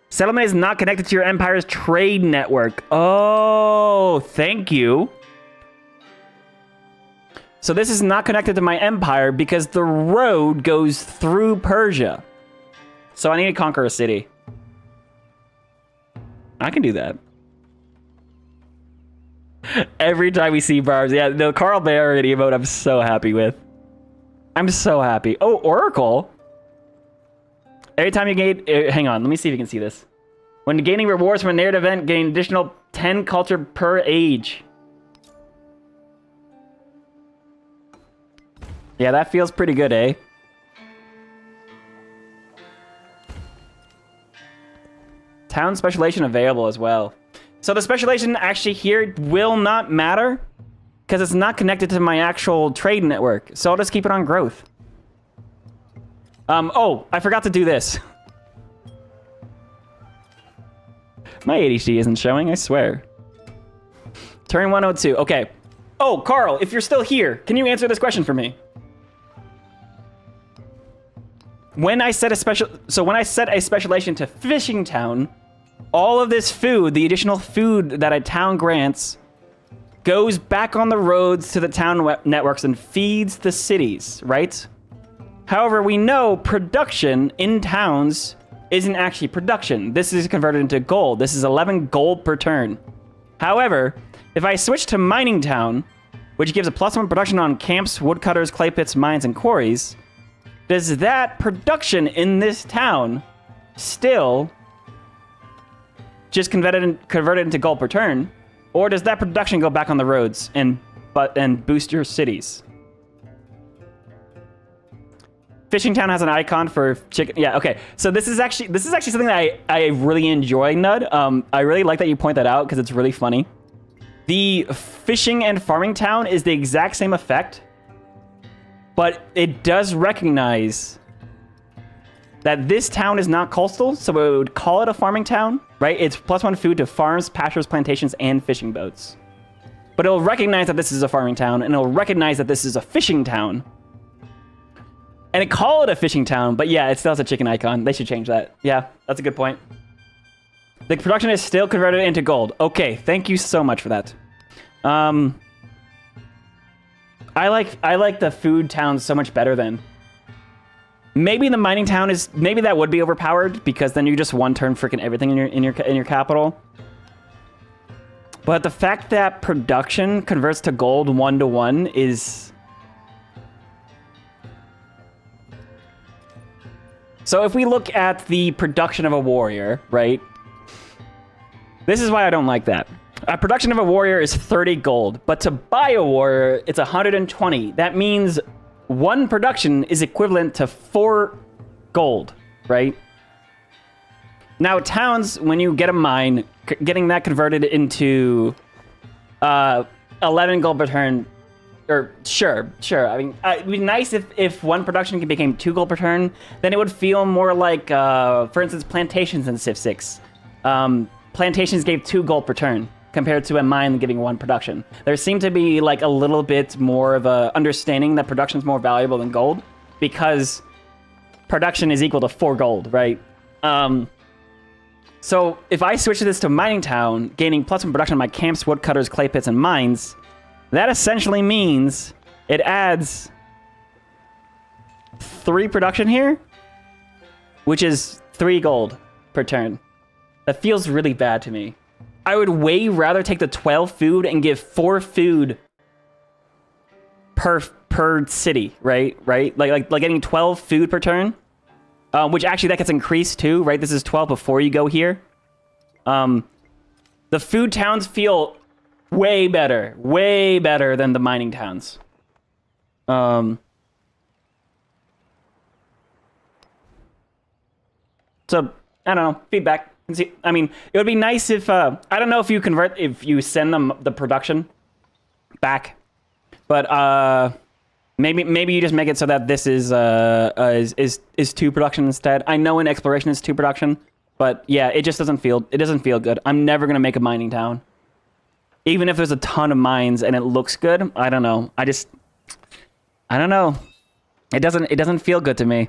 Settlement is not connected to your empire's trade network. Oh, thank you. So this is not connected to my empire because the road goes through Persia. So I need to conquer a city. I can do that. Every time we see barbs. Yeah, the Carl Bayer emote I'm so happy with. I'm so happy. Oh, Oracle. Every time you gain... hang on, let me see if you can see this. When gaining rewards from a narrative event, gain additional 10 culture per age. Yeah, that feels pretty good, eh? Town specialization available as well. So the specialization actually here will not matter because it's not connected to my actual trade network. So I'll just keep it on growth. Oh, I forgot to do this. My ADHD isn't showing, I swear. Turn 102, okay. Oh, Carl, if you're still here, can you answer this question for me? When I set a specialization to fishing town, all of this food, the additional food that a town grants, goes back on the roads to the town networks and feeds the cities, right? However, we know production in towns isn't actually production. This is converted into gold. This is 11 gold per turn. However, if I switch to mining town, which gives a +1 production on camps, woodcutters, clay pits, mines, and quarries, does that production in this town still just converted into gold per turn? Or does that production go back on the roads and boost your cities? Fishing town has an icon for chicken. Yeah, okay. So this is actually something that I really enjoy, Nud. I really like that you point that out because it's really funny. The fishing and farming town is the exact same effect, but it does recognize that this town is not coastal, so it would call it a farming town, right? It's +1 food to farms, pastures, plantations, and fishing boats. But it'll recognize that this is a farming town, and it'll recognize that this is a fishing town. And it call it a fishing town, but yeah, it still has a chicken icon. They should change that. Yeah, that's a good point. The production is still converted into gold. Okay, thank you so much for that. I like the food town so much better then. Maybe the mining town maybe that would be overpowered because then you just one turn freaking everything in your capital. But the fact that production converts to gold 1-to-1 is. So if we look at the production of a warrior, right? This is why I don't like that. A production of a warrior is 30 gold, but to buy a warrior, it's 120. That means one production is equivalent to 4 gold, right? Now, towns, when you get a mine, getting that converted into 11 gold per turn, or sure. I mean, it'd be nice if one production became 2 gold per turn. Then it would feel more like, for instance, plantations in Civ 6. Plantations gave 2 gold per turn compared to a mine giving 1 production. There seemed to be like a little bit more of a understanding that production is more valuable than gold because production is equal to 4 gold, right? So if I switch this to mining town, gaining +1 production on my camps, woodcutters, clay pits, and mines, that essentially means it adds 3 production here, which is 3 gold per turn. That feels really bad to me. I would way rather take the 12 food and give 4 food per city, right? Like getting 12 food per turn, which actually that gets increased too, right? This is 12 before you go here. The food towns feel way better than the mining towns. So I don't know, feedback. See, I mean, it would be nice if I don't know if you send them the production back, but maybe you just make it so that this is 2 production instead. I know in exploration it's 2 production, but yeah, it just doesn't feel good. I'm never gonna make a mining town, even if there's a ton of mines and it looks good. I don't know. I don't know. It doesn't feel good to me.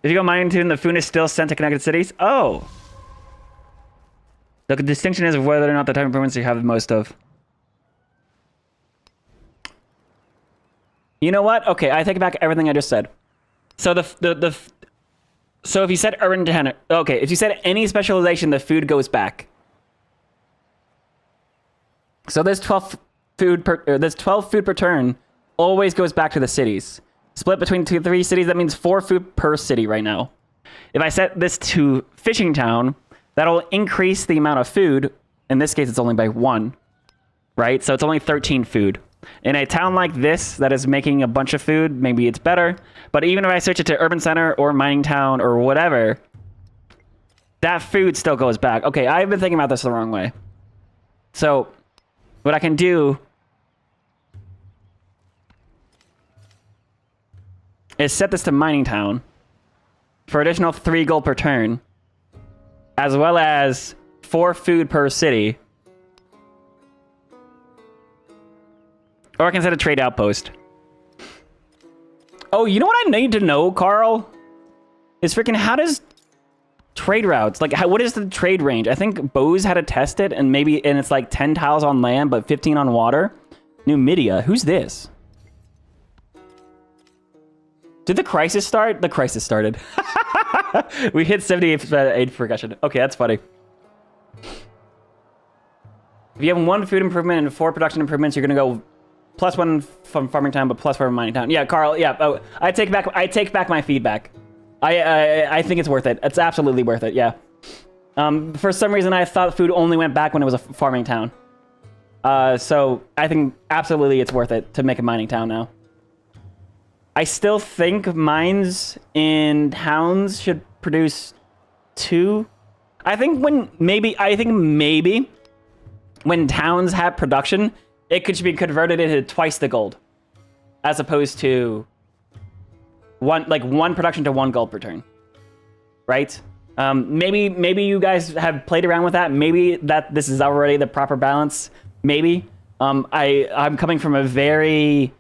If you go mining tune, the food is still sent to connected cities? Oh. The distinction is whether or not the type of improvements you have the most of. You know what? Okay, I take back everything I just said. So so if you said urban town, okay, if you said any specialization, the food goes back. So there's 12 food per turn always goes back to the cities. Split between 3 cities, that means 4 food per city right now. If I set this to fishing town, that'll increase the amount of food. In this case, it's only by 1, right? So it's only 13 food. In a town like this that is making a bunch of food, maybe it's better. But even if I switch it to urban center or mining town or whatever, that food still goes back. Okay, I've been thinking about this the wrong way. So, what I can do is set this to mining town for additional 3 gold per turn, as well as 4 food per city. Or I can set a trade outpost. Oh, you know what I need to know, Carl? Is freaking how does trade routes, like what is the trade range? I think Bose had to test it, and it's like 10 tiles on land, but 15 on water. Numidia, who's this? Did the crisis start? The crisis started. We hit 78% progression. Okay, that's funny. If you have 1 food improvement and 4 production improvements, you're gonna go +1 from farming town, but +4 from mining town. Yeah, Carl. Yeah. Oh, I take back my feedback. I think it's worth it. It's absolutely worth it. Yeah. For some reason, I thought food only went back when it was a farming town. So I think absolutely it's worth it to make a mining town now. I still think mines in towns should produce 2. I think maybe when towns have production, it could be converted into twice the gold, as opposed to one production to 1 gold per turn, right? Maybe you guys have played around with that. Maybe that this is already the proper balance. Maybe I'm coming from a very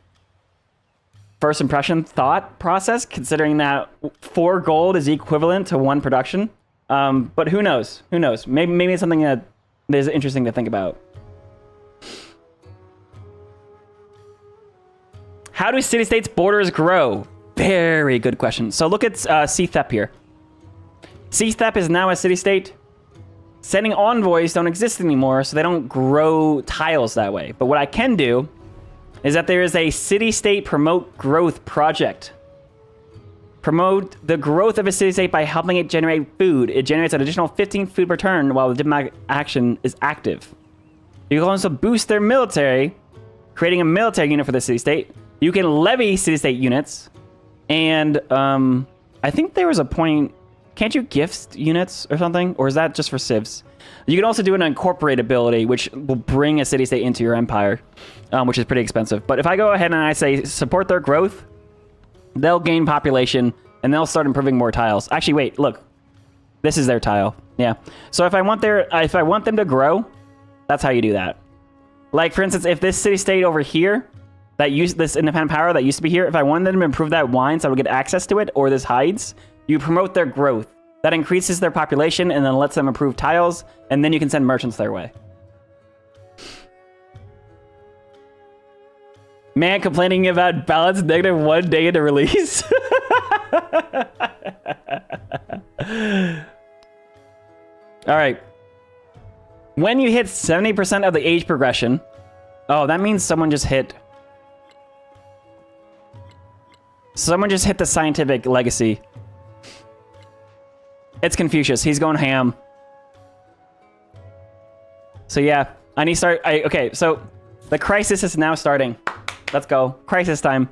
first impression thought process, considering that 4 gold is equivalent to 1 production. But who knows? Who knows? Maybe it's something that is interesting to think about. How do city-states' borders grow? Very good question. So look at CTHEP here. CTHEP is now a city-state. Sending envoys don't exist anymore, so they don't grow tiles that way. But what I can do is that there is a city-state promote growth project. Promote the growth of a city-state by helping it generate food. It generates an additional 15 food per turn while the diplomatic action is active. You can also boost their military, creating a military unit for the city-state. You can levy city-state units, and I think there was a point. Can't you gift units or something? Or is that just for civs? You can also do an incorporate ability, which will bring a city-state into your empire, which is pretty expensive. But if I go ahead and I say support their growth, they'll gain population, and they'll start improving more tiles. Actually, wait, look. This is their tile. Yeah. So if I want them to grow, that's how you do that. Like, for instance, if this city-state over here, this independent power that used to be here, if I wanted them to improve that wine so I would get access to it, or this hides, you promote their growth. That increases their population and then lets them improve tiles, and then you can send merchants their way. Man complaining about balance -1 day into release. All right. When you hit 70% of the age progression, oh, that means someone just hit the scientific legacy. It's Confucius. He's going ham. So yeah, I need to start. Okay, so the crisis is now starting. Let's go. Crisis time.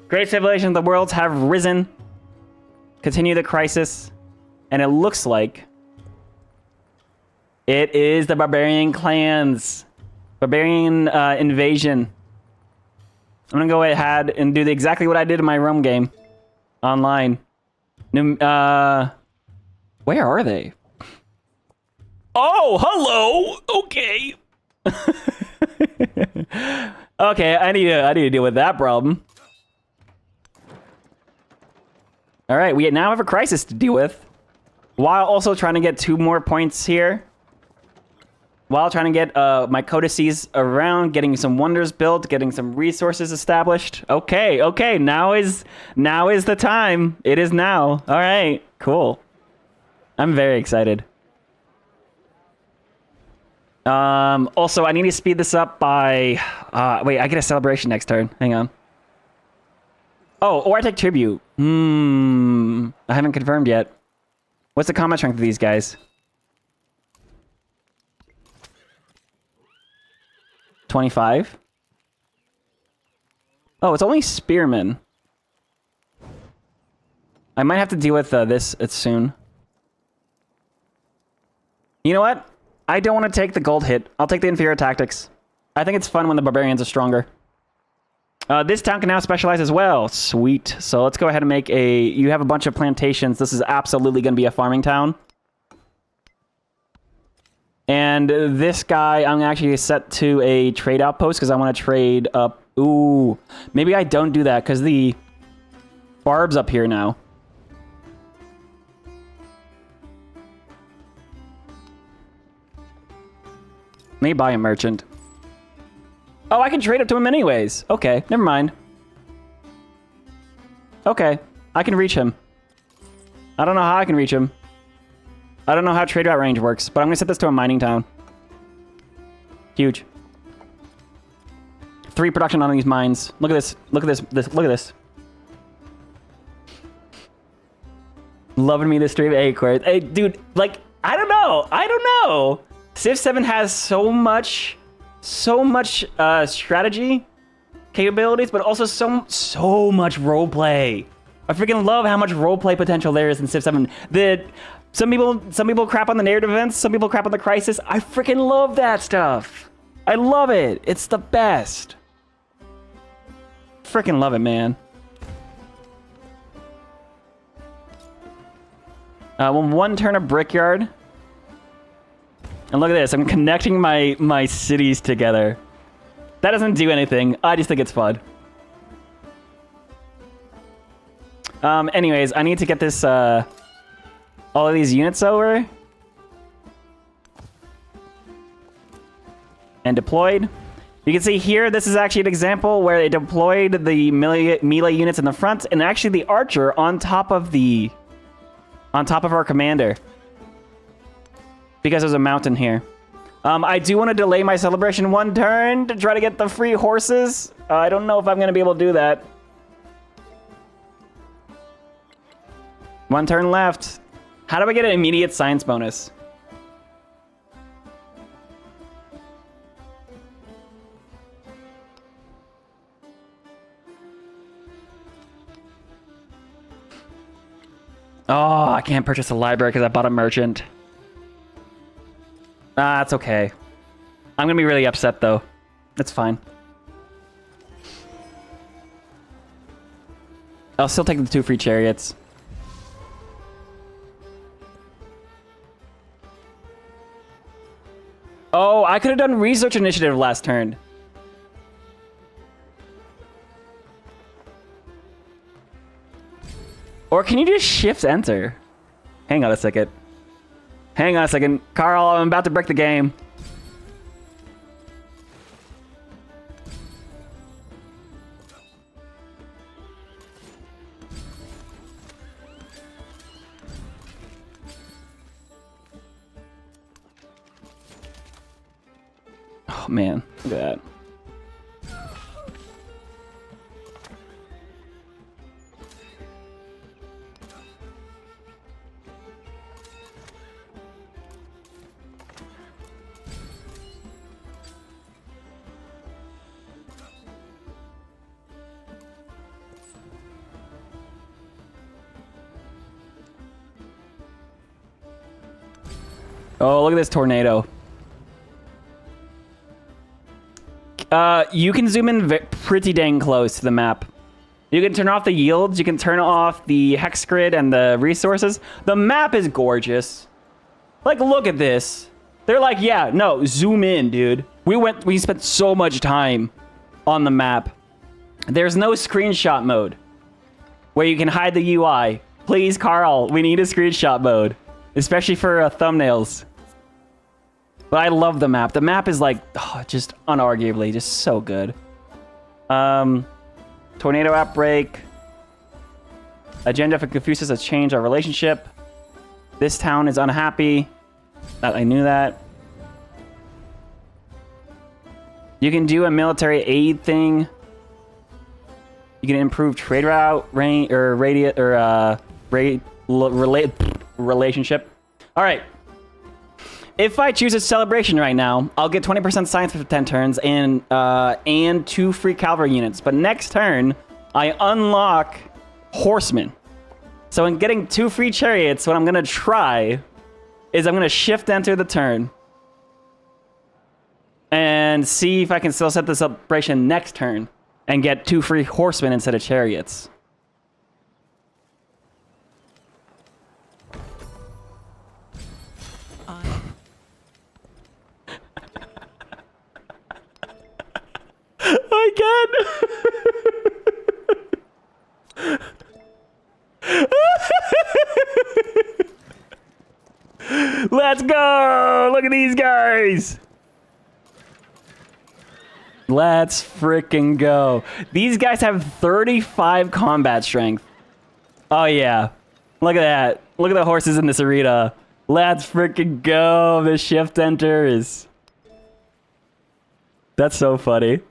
Great civilizations of the world have risen. Continue the crisis. And it looks like it is the barbarian clans. Barbarian invasion. I'm going to go ahead and do exactly what I did in my Rome game. Online. Where are they? Oh, hello. Okay. Okay, I need to deal with that problem. All right, we now have a crisis to deal with, while also trying to get 2 more points here. While trying to get my codices around, getting some wonders built, getting some resources established. Okay, now is the time. It is now. All right, cool. I'm very excited. Also, I need to speed this up by... wait, I get a celebration next turn. Hang on. Oh, or I take tribute. I haven't confirmed yet. What's the combat strength of these guys? 25? Oh, it's only spearmen. I might have to deal with this soon. You know what? I don't want to take the gold hit. I'll take the inferior tactics. I think it's fun when the barbarians are stronger. This town can now specialize as well. Sweet. So let's go ahead and make a... You have a bunch of plantations. This is absolutely going to be a farming town. And this guy, I'm actually set to a trade outpost because I want to trade up. Ooh. Maybe I don't do that because the barb's up here now. Let me buy a merchant. Oh, I can trade up to him anyways. Okay, never mind. Okay, I can reach him. I don't know how I can reach him. I don't know how trade route range works, but I'm going to set this to a mining town. Huge. 3 production on these mines. Look at this. Look at this. Look at this. Loving me this stream. Hey, Query. Hey, dude, like, I don't know. I don't know. Civ 7 has so much strategy capabilities, but also so much roleplay. I freaking love how much roleplay potential there is in Civ 7. Some people crap on the narrative events, some people crap on the crisis. I freaking love that stuff. I love it. It's the best. Freaking love it, man. One turn of brickyard. And look at this. I'm connecting my cities together. That doesn't do anything. I just think it's fun. Anyways, I need to get this all of these units over and deployed. You can see here, this is actually an example where they deployed the melee units in the front and actually the archer on top of our commander. Because there's a mountain here. I do want to delay my celebration 1 turn to try to get the free horses. I don't know if I'm going to be able to do that. 1 turn left. How do I get an immediate science bonus? Oh, I can't purchase a library because I bought a merchant. Ah, that's okay. I'm gonna be really upset though. That's fine. I'll still take the 2 free chariots. Oh, I could have done research initiative last turn. Or can you just shift enter? Hang on a second. Hang on a second. Carl, I'm about to break the game. Oh man, look at that. Oh, look at this tornado. You can zoom in pretty dang close to the map. You can turn off the yields, you can turn off the hex grid and the resources. The map is gorgeous. Like, look at this. They're like, yeah, no, zoom in, dude. We spent so much time on the map. There's no screenshot mode where you can hide the UI. Please, Carl, we need a screenshot mode, especially for thumbnails. But I love the map. The map is like, oh, just unarguably, just so good. Tornado outbreak. Agenda for Confucius has changed our relationship. This town is unhappy. I knew that. You can do a military aid thing. You can improve trade route range or radius or relationship. All right. If I choose a celebration right now, I'll get 20% science for 10 turns and 2 free cavalry units. But next turn, I unlock horsemen. So in getting 2 free chariots, what I'm gonna try is I'm gonna shift enter the turn and see if I can still set the celebration next turn and get 2 free horsemen instead of chariots. I can. Let's go! Look at these guys! Let's freaking go. These guys have 35 combat strength. Oh yeah. Look at that. Look at the horses in this arena. Let's freaking go. The shift enter is... That's so funny.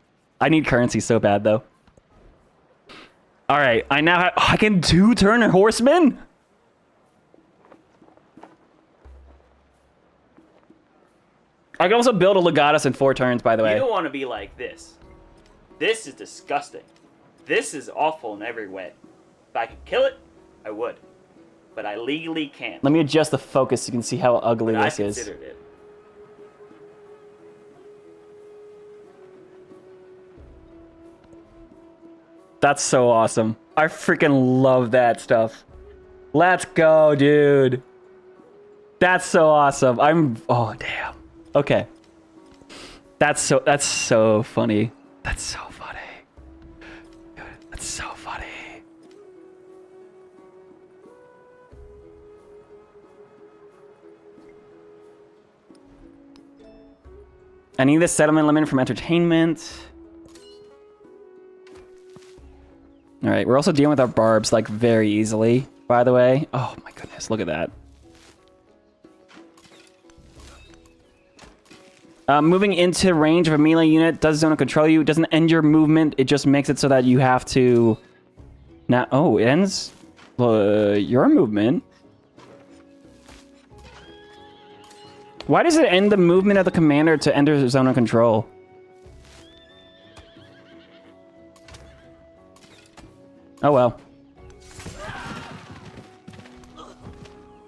I need currency so bad though. Alright, I now have... Oh, I can 2-turn a horseman? I can also build a legatus in 4 turns, by the way. You don't want to be like this. This is disgusting. This is awful in every way. If I could kill it, I would. But I legally can't. Let me adjust the focus so you can see how ugly I this is. considered it. That's so awesome. I freaking love that stuff. Let's go, dude. That's so awesome. Oh, damn. Okay. That's so funny. That's so funny. That's so funny. I need this settlement limit from entertainment. All right, we're also dealing with our barbs like very easily, by the way. Oh my goodness, look at that. Moving into range of a melee unit does zone control you. It doesn't end your movement. It just makes it so that you have to... Now, oh, it ends your movement. Why does it end the movement of the commander to enter zone of control? Oh, well.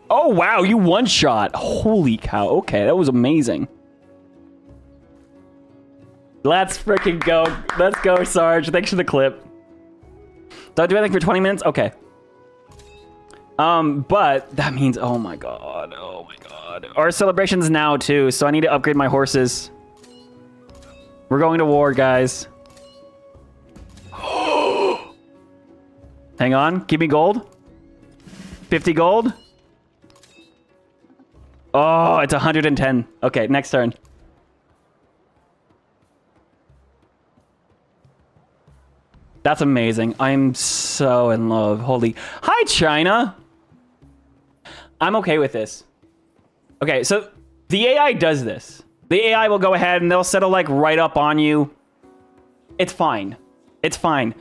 Oh, wow, you one-shot. Holy cow. Okay, that was amazing. Let's freaking go. Let's go, Sarge. Thanks for the clip. Don't do anything for 20 minutes? Okay. But that means, oh my god. Oh my god. Our celebration's now, too, so I need to upgrade my horses. We're going to war, guys. Hang on. Give me gold. 50 gold. Oh, it's 110. Okay, next turn. That's amazing. I'm so in love. Holy... Hi, China! I'm okay with this. Okay, so the AI does this. The AI will go ahead and they'll settle, like, right up on you. It's fine. It's fine.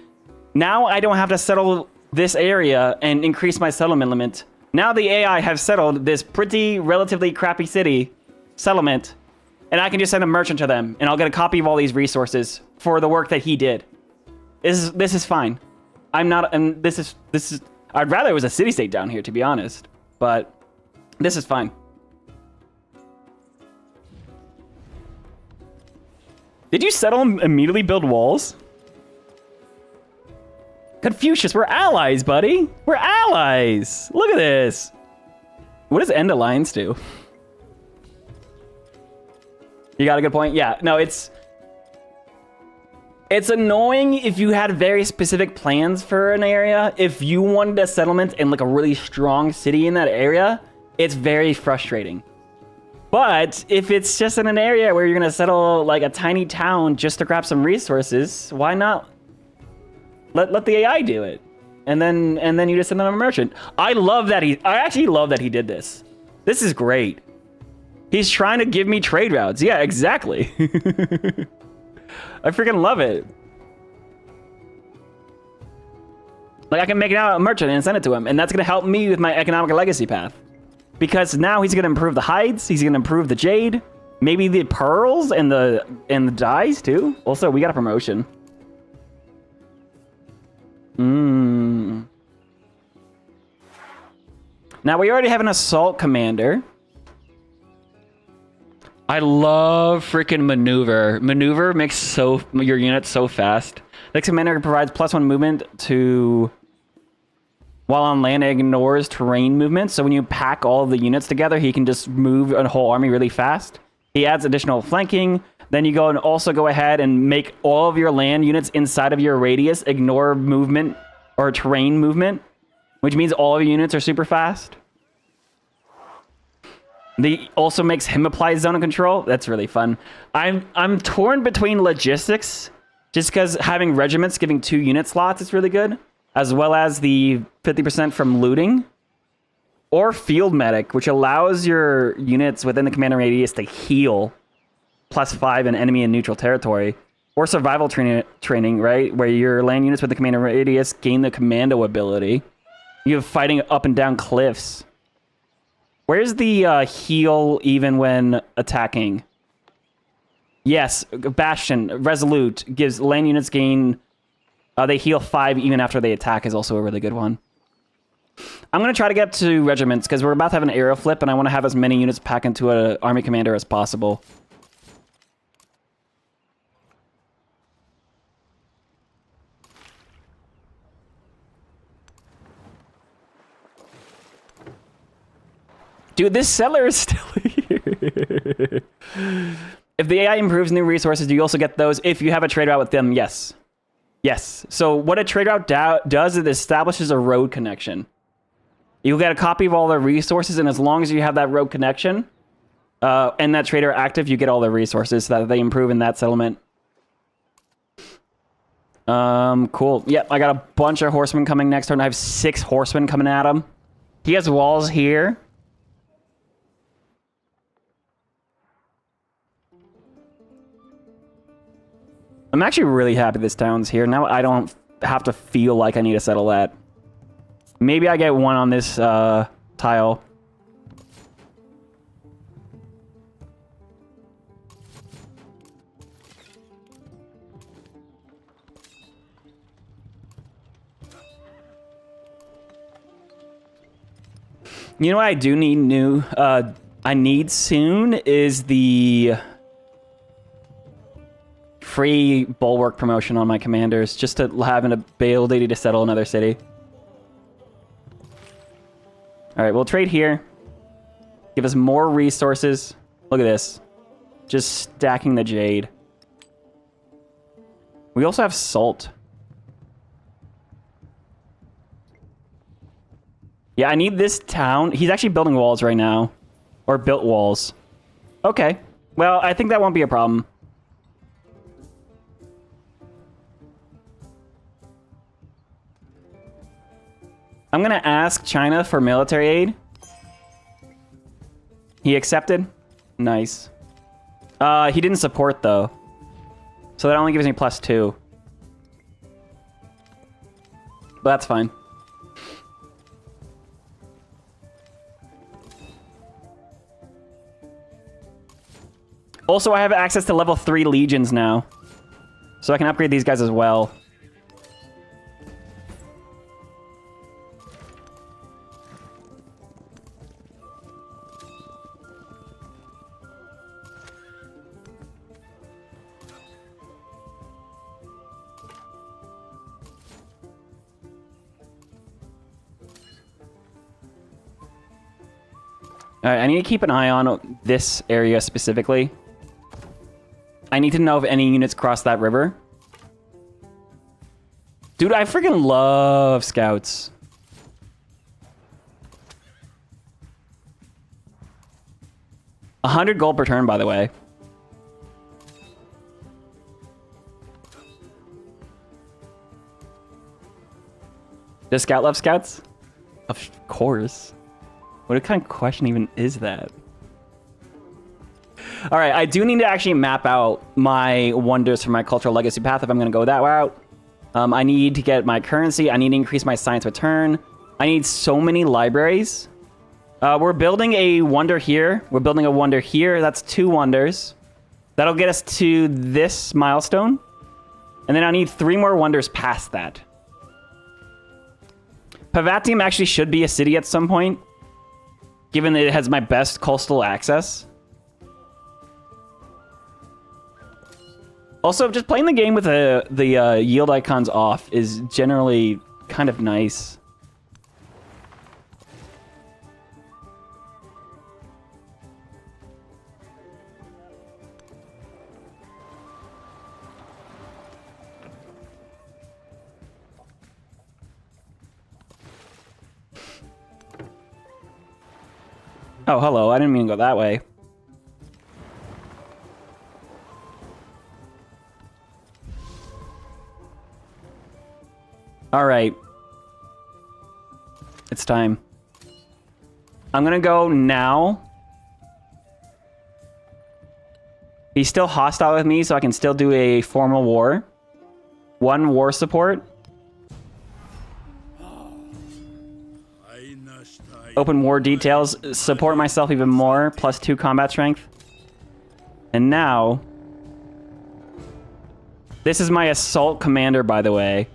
Now I don't have to settle this area and increase my settlement limit. Now the AI have settled this pretty, relatively crappy city settlement, and I can just send a merchant to them, and I'll get a copy of all these resources for the work that he did. This is fine. I'm not, and this is, I'd rather it was a city-state down here, to be honest, but this is fine. Did you settle and immediately build walls? Confucius, we're allies, buddy. We're allies. Look at this. What does end alliance do? You got a good point? Yeah, no, it's annoying if you had very specific plans for an area. If you wanted a settlement and like a really strong city in that area, it's very frustrating. But if it's just in an area where you're gonna settle like a tiny town just to grab some resources, why not let the AI do it? And then you just send them a merchant. I actually love that he did this. This is great. He's trying to give me trade routes. Yeah, exactly. I freaking love it. Like, I can make it out a merchant and send it to him, and that's gonna help me with my economic legacy path. Because now he's gonna improve the hides, he's gonna improve the jade, maybe the pearls and the dyes too. Also, we got a promotion. Now we already have an assault commander. I love freaking maneuver. Maneuver makes your units so fast. Next commander provides +1 movement to while on land, and ignores terrain movement. So when you pack all of the units together, he can just move a whole army really fast. He adds additional flanking. Then you go and also go ahead and make all of your land units inside of your radius ignore movement or terrain movement, which means all of your units are super fast. He also makes him apply zone of control. That's really fun. I'm torn between logistics, just because having regiments giving 2 unit slots is really good, as well as the 50% from looting, or field medic, which allows your units within the command radius to heal +5 in enemy and neutral territory, or survival training, right, where your land units with the command radius gain the commando ability. You have fighting up and down cliffs. Where's the heal even when attacking? Yes, Bastion, Resolute, gives land units gain... they heal 5 even after they attack is also a really good one. I'm going to try to get to regiments, because we're about to have an aerial flip, and I want to have as many units pack into an army commander as possible. Dude, this seller is still here. If the AI improves new resources, do you also get those if you have a trade route with them? Yes. Yes. So what a trade route does is it establishes a road connection. You'll get a copy of all the resources, and as long as you have that road connection and that trader active, you get all the resources so that they improve in that settlement. Cool. Yep, I got a bunch of horsemen coming next turn. I have 6 horsemen coming at him. He has walls here. I'm actually really happy this town's here. Now I don't have to feel like I need to settle that. Maybe I get one on this tile. You know what I do need new? I need soon is the... free bulwark promotion on my commanders, just to have an ability to settle another city. All right, we'll trade here. Give us more resources. Look at this. Just stacking the jade. We also have salt. Yeah, I need this town. He's actually building walls right now. Or built walls. Okay. Well, I think that won't be a problem. I'm going to ask China for military aid. He accepted. Nice. He didn't support, though. So that only gives me +2. But that's fine. Also, I have access to level 3 legions now. So I can upgrade these guys as well. Alright, I need to keep an eye on this area specifically. I need to know if any units cross that river. Dude, I freaking love scouts. $100 gold per turn, by the way. Does Scout love scouts? Of course. What kind of question even is that? All right, I do need to actually map out my wonders for my cultural legacy path if I'm going to go that route. I need to get my currency. I need to increase my science return. I need so many libraries. We're building a wonder here. We're building a wonder here. That's 2 wonders. That'll get us to this milestone. And then I need 3 more wonders past that. Pavatium actually should be a city at some point, given that it has my best coastal access. Also, just playing the game with the yield icons off is generally kind of nice. Oh, hello. I didn't mean to go that way. All right. It's time. I'm gonna go now. He's still hostile with me, so I can still do a formal war. 1 war support. Open war details. Support myself even more. +2 combat strength. And now... This is my assault commander, by the way.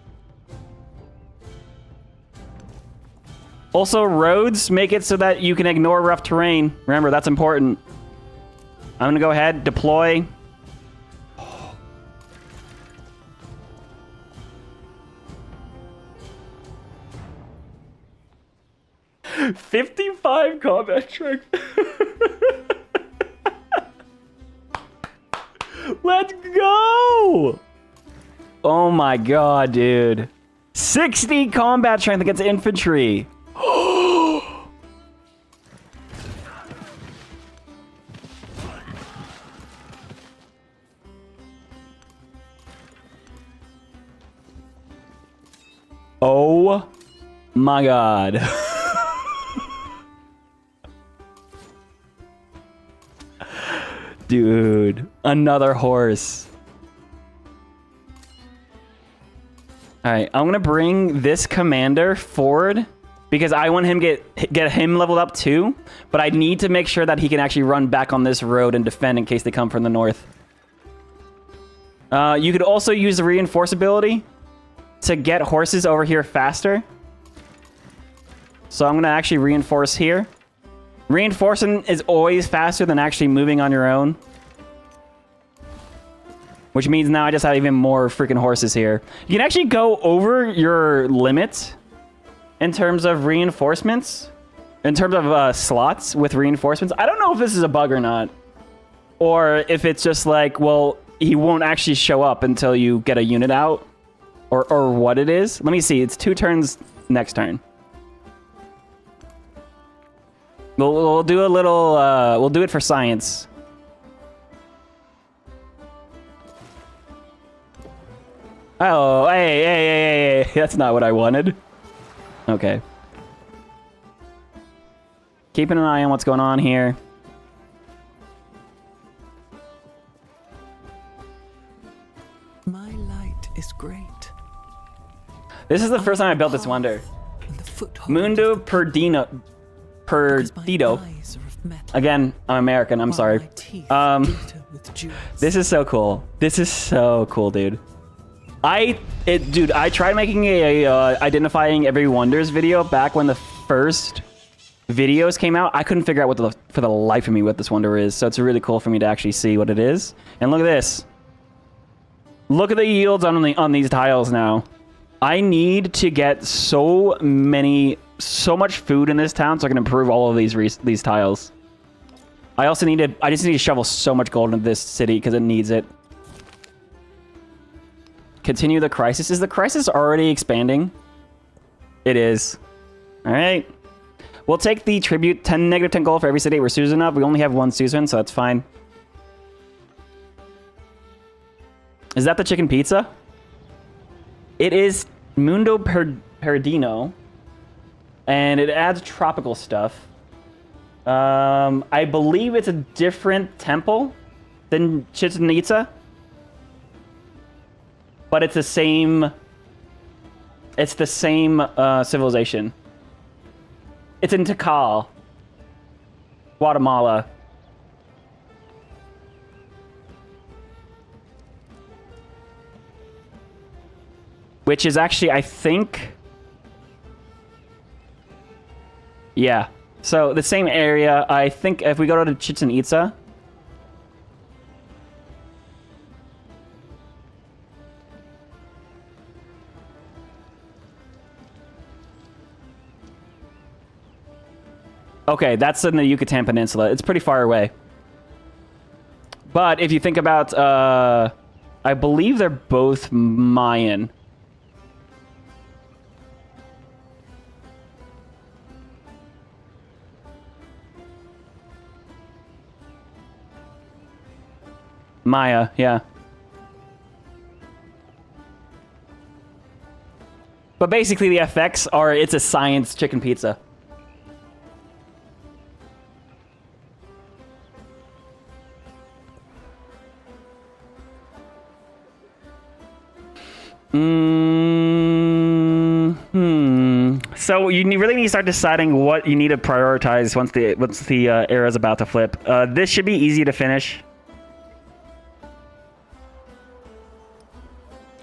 Also, roads make it so that you can ignore rough terrain. Remember, that's important. I'm gonna go ahead, deploy. $55 combat strength. Let's go! Oh my god, dude. 60 combat strength against infantry. Oh my god. Dude, another horse. All right, I'm gonna bring this commander forward because I want him get him leveled up too, but I need to make sure that he can actually run back on this road and defend in case they come from the north. You could also use the reinforce ability to get horses over here faster. So I'm gonna actually reinforce here. Reinforcing is always faster than actually moving on your own. Which means now I just have even more freaking horses here. You can actually go over your limit in terms of reinforcements. In terms of slots with reinforcements. I don't know if this is a bug or not. Or if it's just like, well, he won't actually show up until you get a unit out. Or what it is. Let me see. It's 2 turns next turn. We'll do a little, we'll do it for science. Oh, hey. That's not what I wanted. Okay. Keeping an eye on what's going on here. My light is great. This is the first time I built this wonder. Mundo Perdido. Again, I'm American. I'm sorry. This is so cool. This is so cool, dude. Dude, I tried making a identifying every wonders video back when the first videos came out. I couldn't figure out what for the life of me what this wonder is. So it's really cool for me to actually see what it is. And look at this. Look at the yields on these tiles now. I need to get so much food in this town so I can improve all of these tiles. I just need to shovel so much gold into this city because it needs it. Continue the crisis. Is the crisis already expanding? It is. All right. We'll take the tribute, -10 gold for every city we're Susan up. We only have 1 Susan, so that's fine. Is that the chicken pizza? It is Mundo Perdido, and it adds tropical stuff. I believe it's a different temple than Chichen Itza, but it's the same. It's the same civilization. It's in Tikal, Guatemala. Which is actually, I think... Yeah. So, the same area. I think if we go to Chichen Itza... Okay, that's in the Yucatan Peninsula. It's pretty far away. But if you think about, I believe they're both Mayan. Maya, yeah. But basically the effects are, it's a science chicken pizza. So you really need to start deciding what you need to prioritize once the era is about to flip. This should be easy to finish.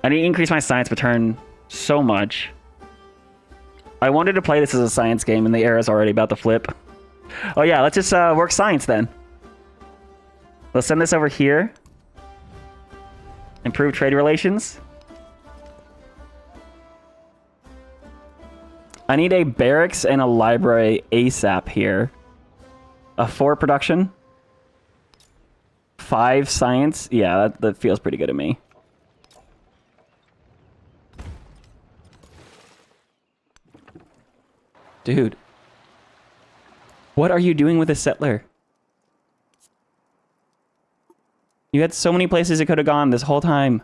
I need to increase my science per turn so much. I wanted to play this as a science game, and the era is already about to flip. Oh yeah, let's just work science then. Let's send this over here. Improve trade relations. I need a barracks and a library ASAP here. A 4 production. 5 science. Yeah, that feels pretty good to me. Dude. What are you doing with a settler? You had so many places it could have gone this whole time.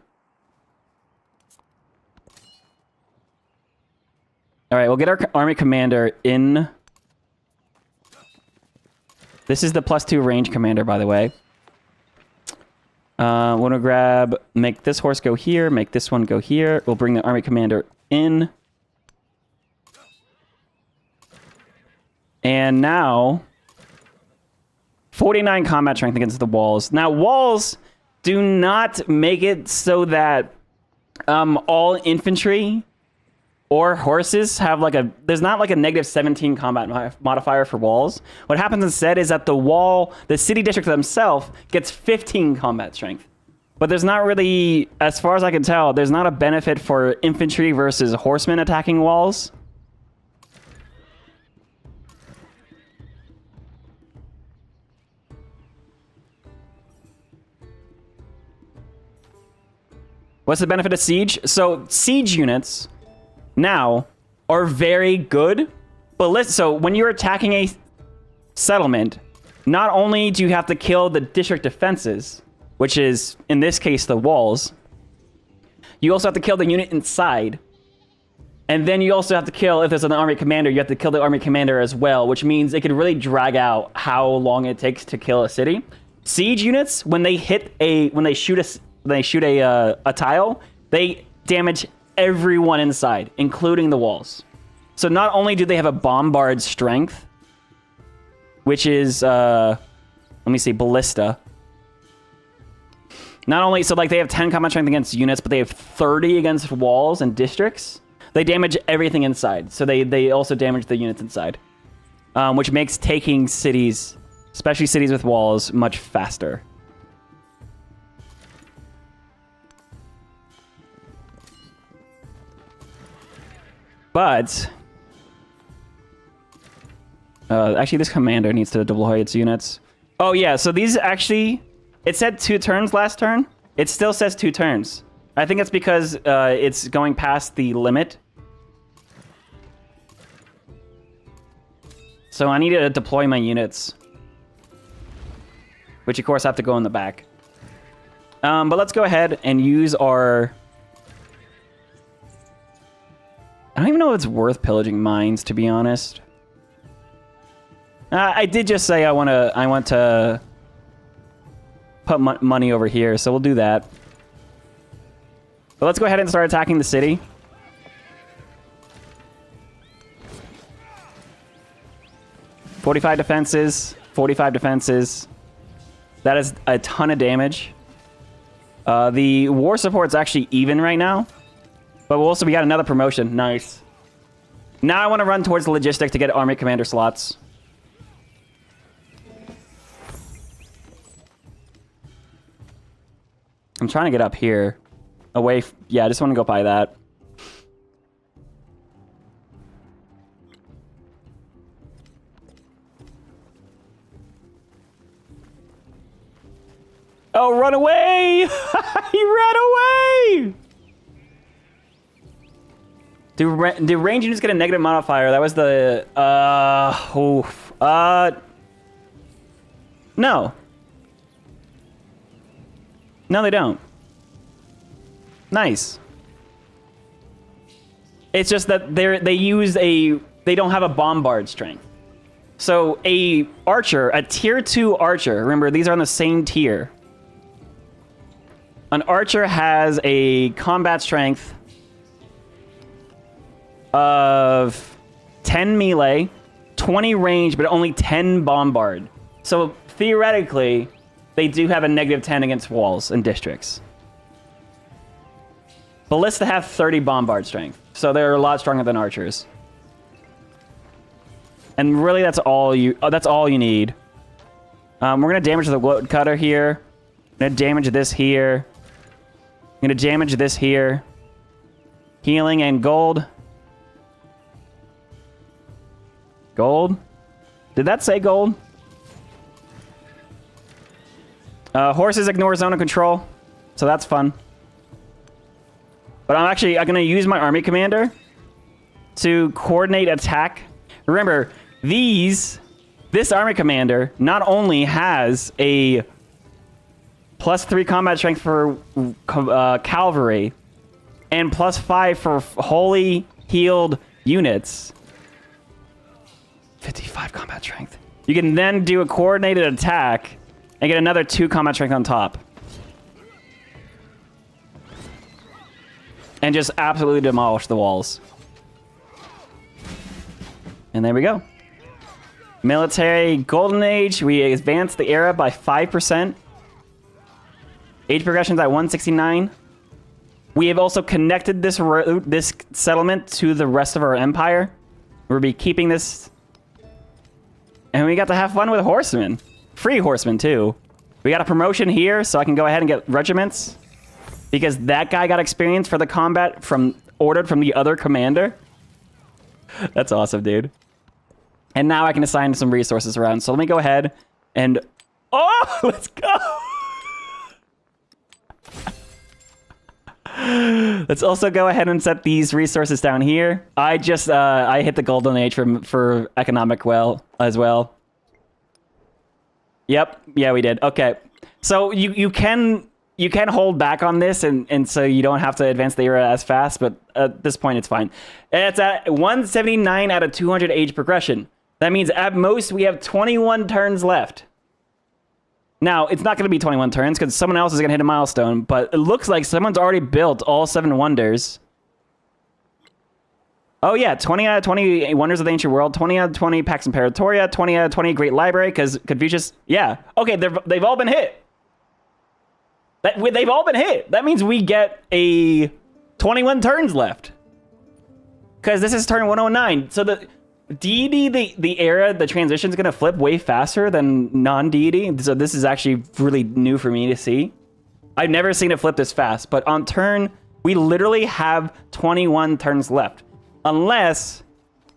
All right, we'll get our army commander in. This is the +2 range commander, by the way. Want to make this horse go here, make this one go here. We'll bring the army commander in. And now, 49 combat strength against the walls. Now, walls do not make it so that all infantry or horses have like there's not like a -17 combat modifier for walls. What happens instead is that the city district themselves gets 15 combat strength. But there's not really, as far as I can tell, there's not a benefit for infantry versus horsemen attacking walls. What's the benefit of siege? So siege units now are very good, but so when you're attacking a settlement, not only do you have to kill the district defenses, which is in this case the walls, you also have to kill the unit inside, and then you also have to kill, if there's an army commander, you have to kill the army commander as well, which means it can really drag out how long it takes to kill a city. Siege units, when they shoot a tile, they damage everyone inside, including the walls. So not only do they have a bombard strength, which is, let me see, ballista. Not only, so like they have 10 combat strength against units, but they have 30 against walls and districts. They damage everything inside. So they also damage the units inside, which makes taking cities, especially cities with walls, much faster. But actually, this commander needs to deploy its units. Oh yeah, so these actually, it said 2 turns last turn. It still says 2 turns. I think it's because it's going past the limit. So I need to deploy my units, which of course have to go in the back. But let's go ahead and use our. I don't even know if it's worth pillaging mines, to be honest. I did just say I want to put money over here, so we'll do that. But let's go ahead and start attacking the city. "45 defenses, 45 defenses. That is a ton of damage. The war support's actually even right now. But we got another promotion. Nice. Now I want to run towards the logistic to get army commander slots. I'm trying to get up here. Yeah, I just want to go by that. Oh, run away! He ran away! Do range units get a negative modifier? That was the... No. No, they don't. Nice. It's just that they don't have a bombard strength. So a archer, a tier 2 archer, remember these are on the same tier. An archer has a combat strength of 10 melee, 20 range, but only 10 bombard. So theoretically, they do have a negative 10 against walls and districts. Ballista have 30 bombard strength, so they're a lot stronger than archers. And really, that's all you need. We're gonna damage the woodcutter here. I'm gonna damage this here. I'm gonna damage this here. Healing and gold. Gold? Did that say gold? Horses ignore zone of control, so that's fun. But I'm gonna use my army commander to coordinate attack. Remember, this army commander not only has a +3 combat strength for cavalry and +5 for wholly healed units. 55 combat strength. You can then do a coordinated attack and get another 2 combat strength on top. And just absolutely demolish the walls. And there we go. Military Golden Age. We advanced the era by 5%. Age progression's at 169. We have also connected this settlement to the rest of our empire. We'll be keeping this. And we got to have fun with horsemen. Free horsemen, too. We got a promotion here, so I can go ahead and get regiments. Because that guy got experience for the combat ordered from the other commander. That's awesome, dude. And now I can assign some resources around. So let me go ahead and... Oh, let's go! Let's also go ahead and set these resources down here. I hit the golden age for economic as well. Yep, yeah, we did. Okay, so you can hold back on this, and so you don't have to advance the era as fast. But at this point, it's fine. It's at 179 out of 200 age progression. That means at most we have 21 turns left. Now, it's not going to be 21 turns because someone else is going to hit a milestone, but it looks like someone's already built all 7 wonders. Oh yeah, 20 out of 20 Wonders of the Ancient World, 20 out of 20 Pax Imperatoria, 20 out of 20 Great Library, because Confucius... Yeah, okay, they've all been hit. They've all been hit. That means we get a 21 turns left. Because this is turn 109. So the deity, the era, the transition is going to flip way faster than non-deity. So this is actually really new for me to see. I've never seen it flip this fast. But on turn, we literally have 21 turns left. Unless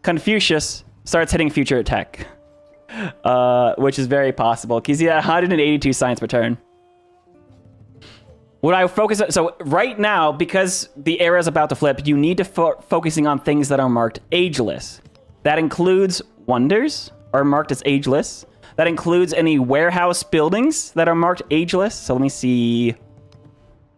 Confucius starts hitting future attack. Which is very possible. Because he had 182 science per turn. What I focus on, so right now, because the era is about to flip, you need to focusing on things that are marked ageless. That includes wonders are marked as ageless. That includes any warehouse buildings that are marked ageless. So let me see.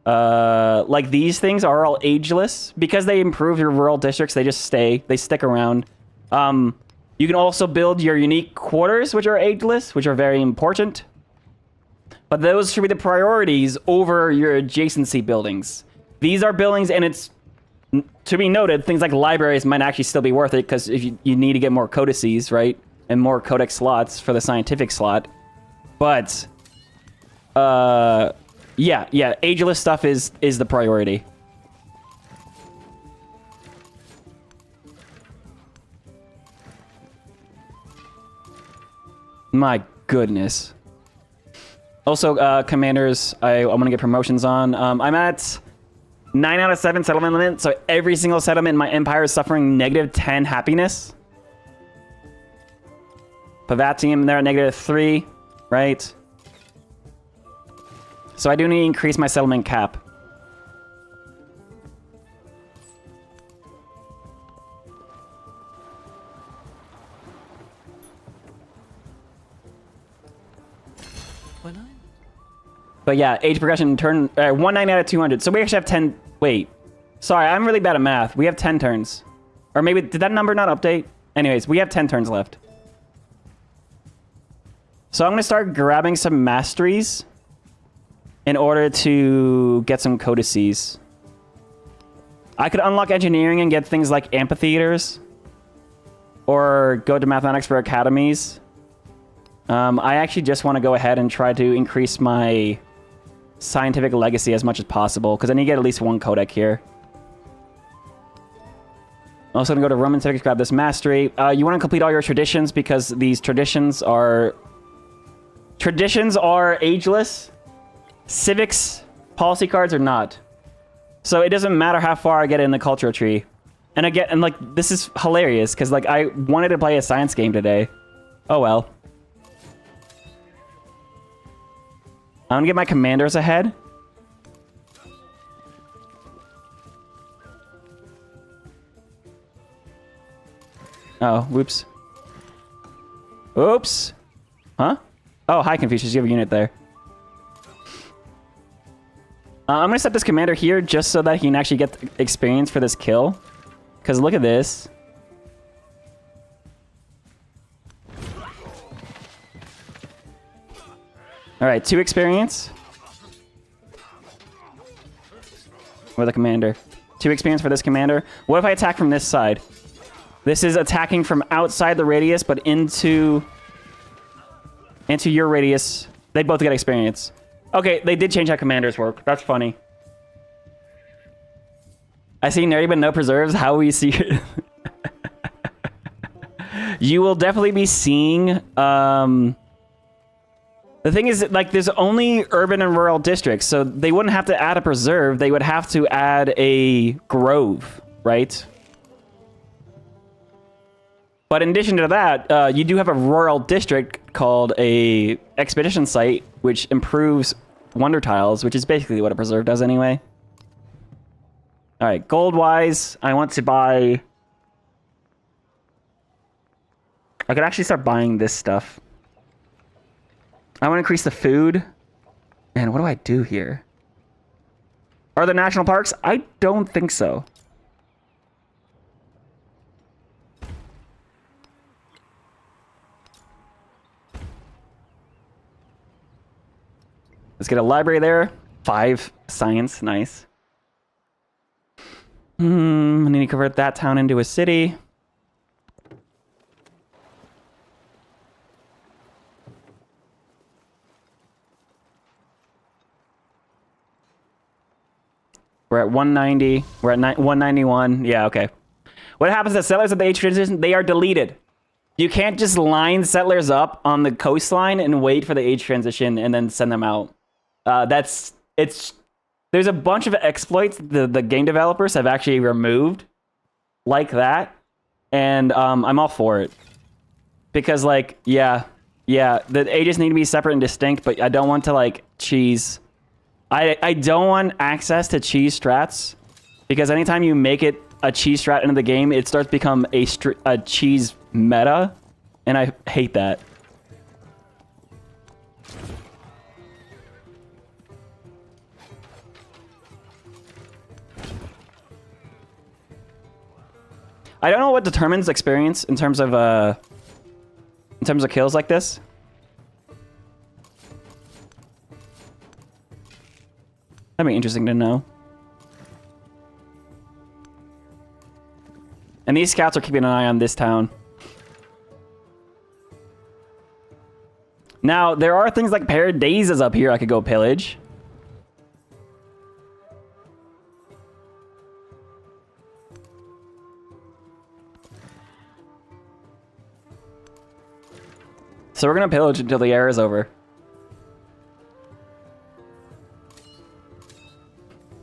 Like these things are all ageless because they improve your rural districts. They just they stick around. You can also build your unique quarters, which are ageless, which are very important. But those should be the priorities over your adjacency buildings. These are buildings, and it's to be noted, things like libraries might actually still be worth it because if you need to get more codices, right? And more codex slots for the scientific slot. But, yeah, ageless stuff is the priority. My goodness. Also, commanders, I'm going to get promotions on. I'm at 9 out of 7 settlement limit, so every single settlement in my empire is suffering -10 happiness. Pavatium, they're at -3, right? So I do need to increase my settlement cap. When I But yeah, age progression turn 190 out of 200. So we actually have 10. Wait, sorry, I'm really bad at math. We have 10 turns, or maybe did that number not update? Anyways, we have 10 turns left. So I'm gonna start grabbing some masteries in order to get some codices. I could unlock engineering and get things like amphitheaters, or go to mathematics for academies. I actually just want to go ahead and try to increase my scientific legacy as much as possible, because I need to get at least one codec here. I'm also going to go to Roman Civics, grab this mastery. You want to complete all your traditions, because these traditions are ageless. Civics policy cards are not. So it doesn't matter how far I get in the culture tree. And again, and like, this is hilarious, because like I wanted to play a science game today. Oh well. I'm gonna get my commanders ahead. Oh, whoops. Oops. Huh? Oh, hi, Confucius. You have a unit there. I'm gonna set this commander here just so that he can actually get experience for this kill. Because look at this. Alright, 2 experience. For the commander. 2 experience for this commander. What if I attack from this side? This is attacking from outside the radius, but into your radius. They both get experience. Okay, they did change how commanders work. That's funny. I see nerdy but no preserves. How we see it. You will definitely be seeing... The thing is, like, there's only urban and rural districts, so they wouldn't have to add a preserve. They would have to add a grove, right? But in addition to that, you do have a rural district called a expedition site, which improves wonder tiles, which is basically what a preserve does anyway. All right, gold-wise, I want to buy... I could actually start buying this stuff. I want to increase the food. Man, what do I do here? Are there national parks? I don't think so. Let's get a library there. 5 science, nice. I need to convert that town into a city. We're at 190. We're at 191. Yeah, okay. What happens to settlers at the age transition? They are deleted. You can't just line settlers up on the coastline and wait for the age transition and then send them out. There's a bunch of exploits the game developers have actually removed like that, and I'm all for it. Because, like, yeah, the ages need to be separate and distinct, but I don't want to, like, cheese... I don't want access to cheese strats, because anytime you make it a cheese strat into the game, it starts to become a cheese meta, and I hate that. I don't know what determines experience in terms of kills like this. That'd be interesting to know. And these scouts are keeping an eye on this town. Now, there are things like Paradaises up here I could go pillage. So we're gonna pillage until the era is over.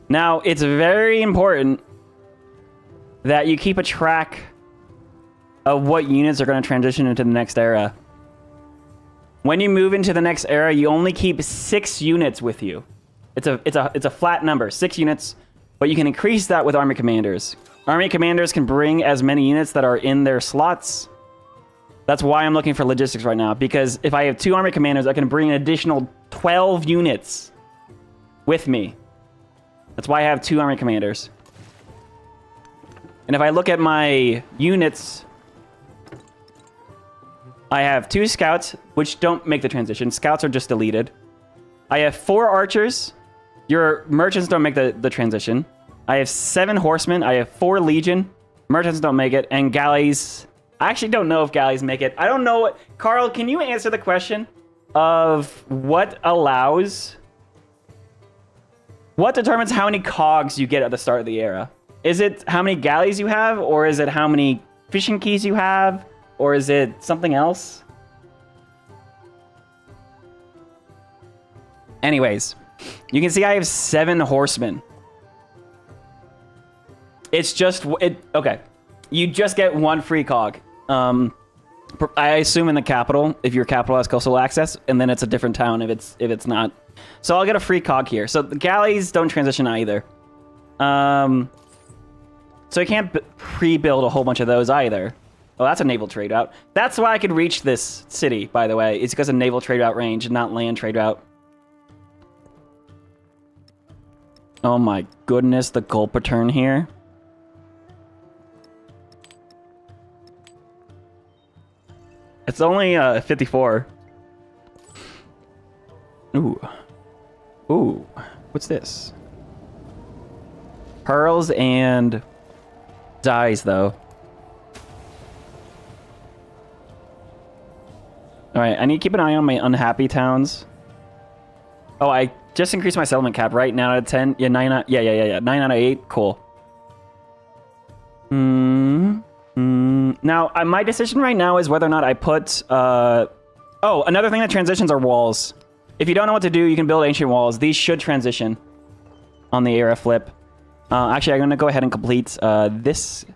Now, it's very important that you keep a track of what units are going to transition into the next era. When you move into the next era, you only keep 6 units with you. It's a flat number, 6 units, but you can increase that with army commanders. Army commanders can bring as many units that are in their slots. That's why I'm looking for logistics right now, because if I have 2 army commanders, I can bring an additional 12 units with me. That's why I have 2 army commanders. And if I look at my units, I have 2 scouts, which don't make the transition. Scouts are just deleted. I have 4 archers. Your merchants don't make the transition. I have 7 horsemen. I have 4 legion. Merchants don't make it. And galleys... I actually don't know if galleys make it. I don't know what... Carl, can you answer the question of what allows... What determines how many cogs you get at the start of the era? Is it how many galleys you have? Or is it how many fishing keys you have? Or is it something else? Anyways, you can see I have 7 horsemen. It's just... Okay. You just get 1 free cog. I assume in the capital, if your capital has coastal access, and then it's a different town if it's not. So I'll get a free cog here. So the galleys don't transition either. So you can't pre-build a whole bunch of those either. Oh, that's a naval trade route. That's why I could reach this city, by the way. It's because of naval trade route range, not land trade route. Oh my goodness, the gold per turn here. It's only 54. Ooh. Ooh. What's this? Pearls and dyes, though. Alright, I need to keep an eye on my unhappy towns. Oh, I just increased my settlement cap, right? 9 out of 10? Yeah, 9 out... Yeah. 9 out of 8? Cool. Now, my decision right now is whether or not I put... Oh, another thing that transitions are walls. If you don't know what to do, you can build ancient walls. These should transition on the era flip. Actually, I'm going to go ahead and complete this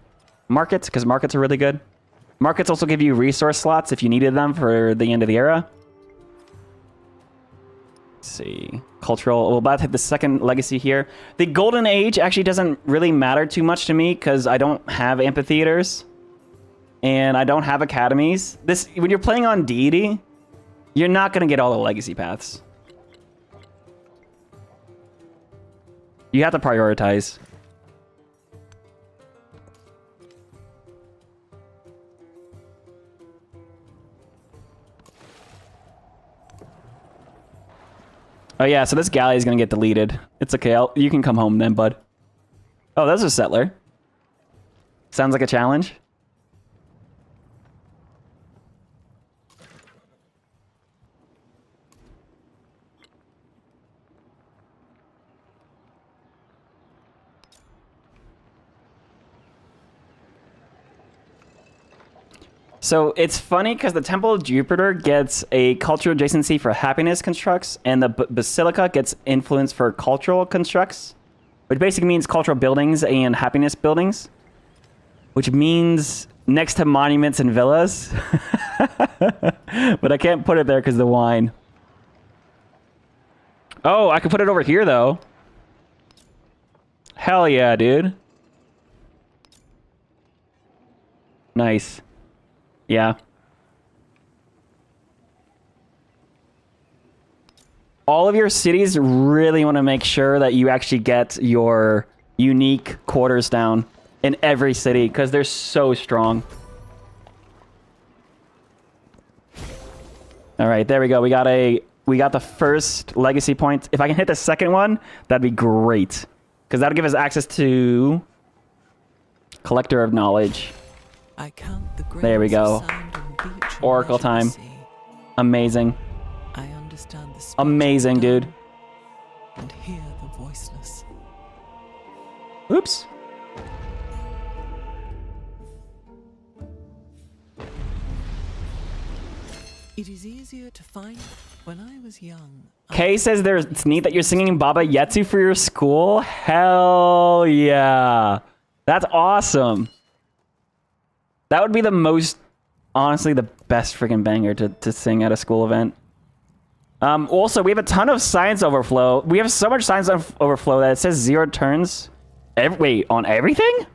market, because markets are really good. Markets also give you resource slots if you needed them for the end of the era. Let's see. Cultural. We'll about to hit the second legacy here. The Golden Age actually doesn't really matter too much to me, because I don't have amphitheaters. And I don't have academies. When you're playing on Deity, you're not going to get all the legacy paths. You have to prioritize. Oh yeah, so this galley is going to get deleted. It's okay, you can come home then, bud. Oh, that's a settler. Sounds like a challenge. So it's funny because the Temple of Jupiter gets a cultural adjacency for happiness constructs, and the Basilica gets influence for cultural constructs, which basically means cultural buildings and happiness buildings, which means next to monuments and villas. But I can't put it there because of the wine. Oh, I can put it over here, though. Hell yeah, dude. Nice. Yeah. All of your cities really want to make sure that you actually get your unique quarters down in every city because they're so strong. All right, there we go. We got the first legacy point. If I can hit the second one, that'd be great because that'll give us access to Collector of Knowledge. I count the There we go. Oracle time. Amazing. I understand the Amazing, dude. And hear the voiceless. Oops. It is easier to find when I was young. Kay says it's neat that you're singing Baba Yetsu for your school. Hell yeah. That's awesome. That would be the most, honestly, the best freaking banger to sing at a school event. Also, we have a ton of science overflow. We have so much science overflow that it says 0 turns. Wait, on everything?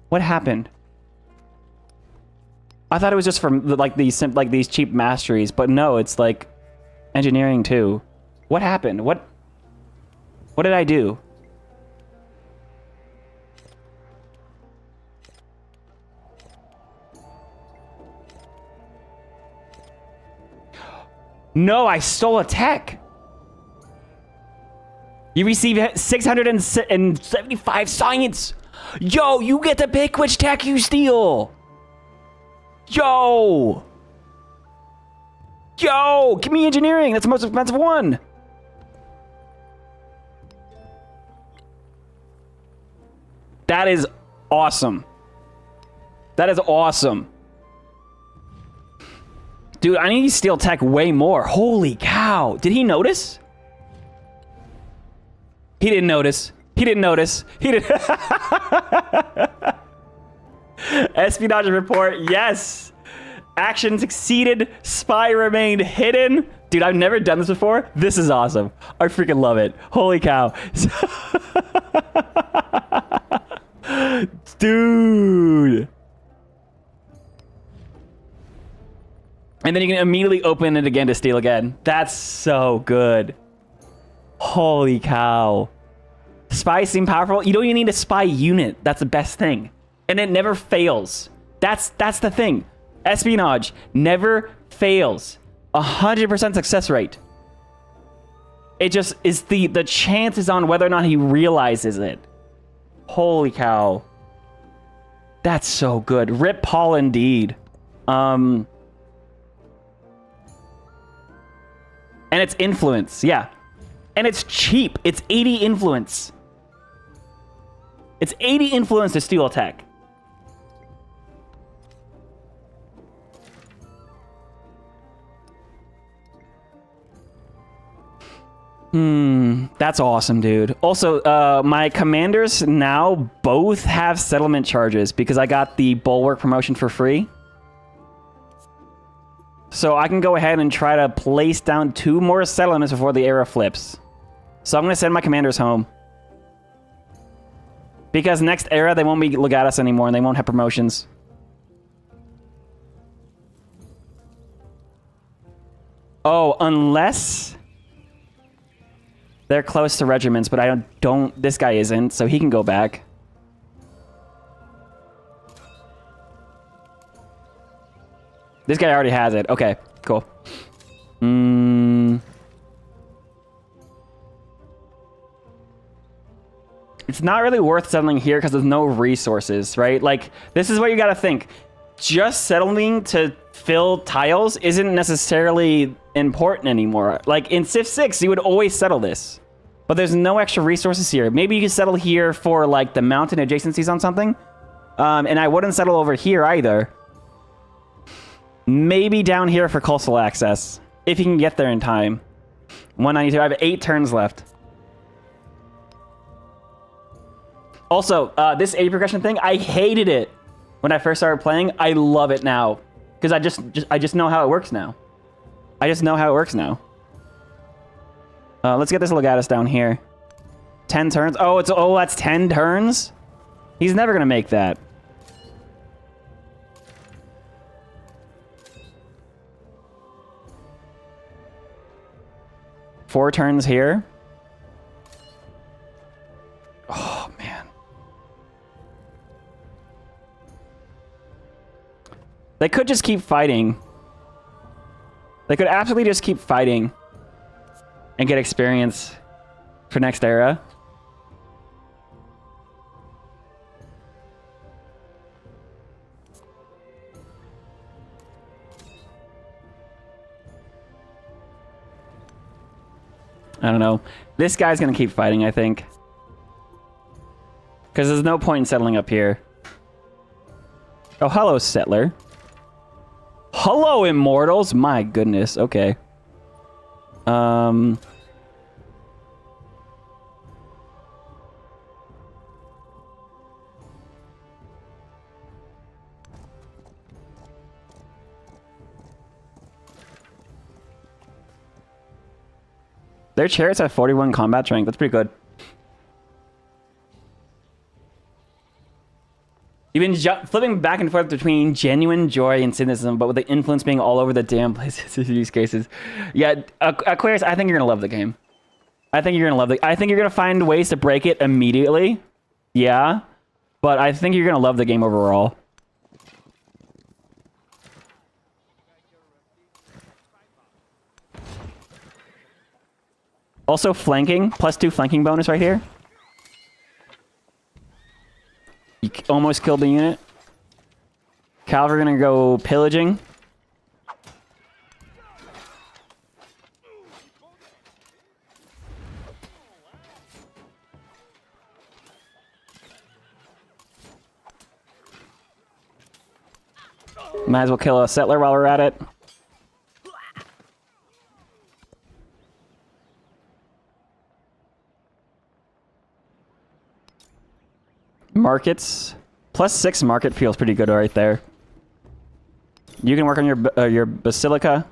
What happened? I thought it was just from like these cheap masteries, but no, it's like engineering too. What happened? What did I do? No, I stole a tech. You receive 675 science. Yo, you get to pick which tech you steal. Yo, give me engineering. That's the most expensive one. That is awesome. That is awesome. Dude, I need to steal tech way more. Holy cow. Did he notice? He didn't notice. He didn't notice. He didn't. Espionage report. Yes. Action succeeded. Spy remained hidden. Dude, I've never done this before. This is awesome. I freaking love it. Holy cow. Dude. And then you can immediately open it again to steal again. That's so good. Holy cow. Spies seem powerful. You don't even need a spy unit. That's the best thing. And it never fails. That's the thing. Espionage never fails. 100% success rate. It just is the chances on whether or not he realizes it. Holy cow. That's so good. Rip Paul indeed. And it's influence, yeah. And it's cheap. It's 80 influence. It's 80 influence to steal attack. That's awesome, dude. Also, my commanders now both have settlement charges because I got the Bulwark promotion for free. So I can go ahead and try to place down 2 more settlements before the era flips. So I'm going to send my commanders home. Because next era, they won't be legatus anymore and they won't have promotions. Oh, unless they're close to regiments, but I don't this guy isn't, so he can go back. This guy already has it. Okay, cool. It's not really worth settling here because there's no resources, right? Like, this is what you gotta think. Just settling to fill tiles isn't necessarily important anymore. Like, in Civ 6, you would always settle this. But there's no extra resources here. Maybe you can settle here for, like, the mountain adjacencies on something. And I wouldn't settle over here either. Maybe down here for coastal access. If you can get there in time. 192. I have 8 turns left. Also, this A progression thing, I hated it when I first started playing. I love it now. Because I just know how it works now. I just know how it works now. Let's get this legatus down here. 10 turns. Oh, that's 10 turns? He's never going to make that. Four turns here. Oh, man. They could just keep fighting. They could absolutely just keep fighting and get experience for next era. I don't know. This guy's gonna keep fighting, I think. Because there's no point in settling up here. Oh, hello, settler. Hello, immortals! My goodness, okay. I Their chariots have 41 combat strength. That's pretty good. You've been flipping back and forth between genuine joy and cynicism, but with the influence being all over the damn places in these cases. Yeah, Aquarius, I think you're gonna love the game. I think you're gonna find ways to break it immediately. Yeah, but I think you're gonna love the game overall. Also flanking, +2 flanking bonus right here. You almost killed the unit. Cavalry gonna go pillaging. Might as well kill a settler while we're at it. Markets. +6 market feels pretty good right there. You can work on your basilica.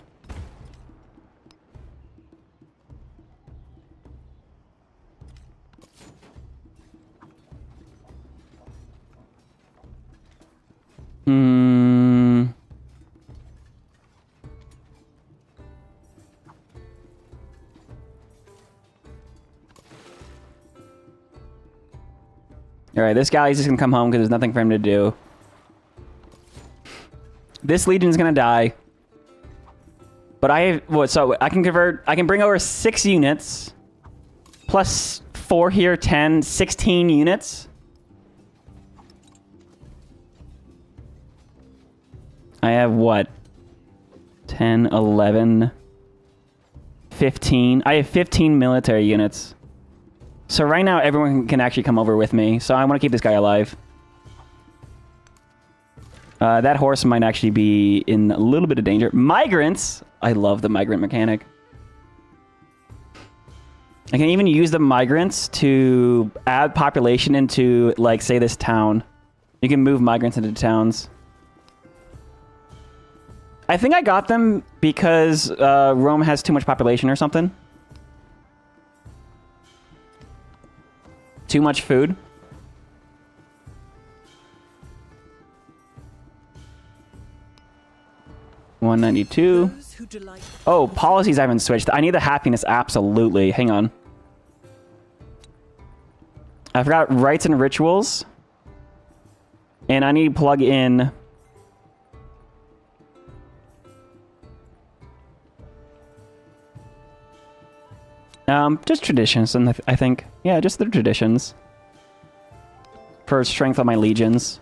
Alright, this guy's just gonna come home because there's nothing for him to do. This legion's gonna die. But so I can bring over 6 units. +4 here, 10, 16 units. I have what? 10, 11, 15. I have 15 military units. So right now, everyone can actually come over with me. So I want to keep this guy alive. That horse might actually be in a little bit of danger. Migrants! I love the migrant mechanic. I can even use the migrants to add population into, like, say, this town. You can move migrants into towns. I think I got them because Rome has too much population or something. Too much food. $192. Oh, policies I haven't switched. I need the happiness, absolutely. Hang on. I forgot rites and rituals. And I need to plug in... just traditions, and I think. Yeah, just the traditions. For strength of my legions.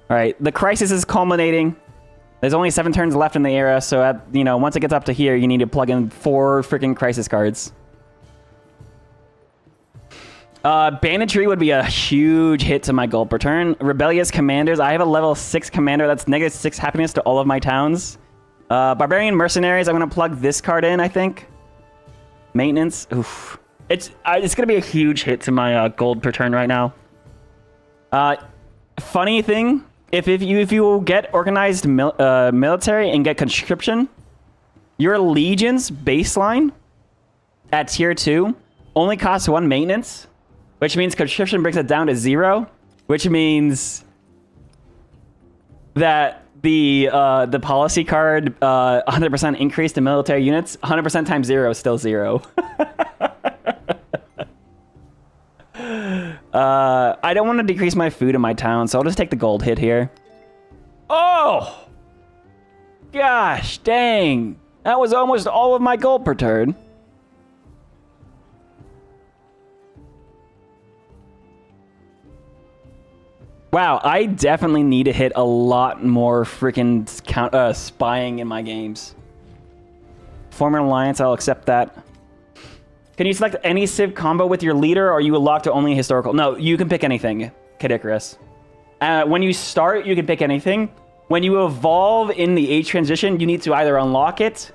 Alright, the crisis is culminating. There's only 7 turns left in the era, so once it gets up to here, you need to plug in 4 freaking crisis cards. Banditry would be a huge hit to my gold per turn. Rebellious commanders. I have a level 6 commander. That's -6 happiness to all of my towns. Barbarian mercenaries. I'm going to plug this card in, I think. Maintenance. Oof. It's going to be a huge hit to my gold per turn right now. Funny thing, if you get organized military and get conscription, your legion's baseline at tier 2 only costs 1 maintenance, which means conscription brings it down to 0, which means that the policy card 100% increase to military units, 100% times 0 is still 0. I don't want to decrease my food in my town, so I'll just take the gold hit here. Oh! Gosh, dang. That was almost all of my gold per turn. Wow, I definitely need to hit a lot more freaking spying in my games. Form an alliance, I'll accept that. Can you select any Civ combo with your leader, or are you locked to only historical? No, you can pick anything, Kid Icarus. When you start, you can pick anything. When you evolve in the age transition, you need to either unlock it,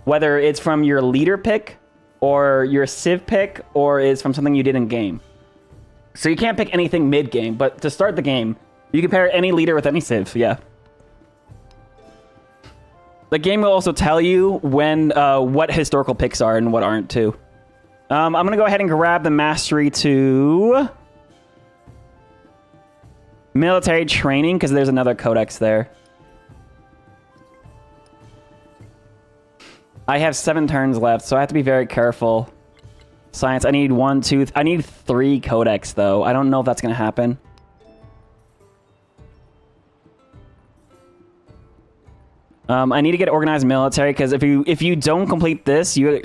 whether it's from your leader pick, or your Civ pick, or is from something you did in game. So you can't pick anything mid-game, but to start the game, you can pair any leader with any Civ, yeah. The game will also tell you when what historical picks are and what aren't, too. I'm gonna go ahead and grab the mastery to military training because there's another codex there. I have 7 turns left, so I have to be very careful. Science, I need 1, 2, I need 3 codex though. I don't know if that's gonna happen. I need to get organized military because if you don't complete this, you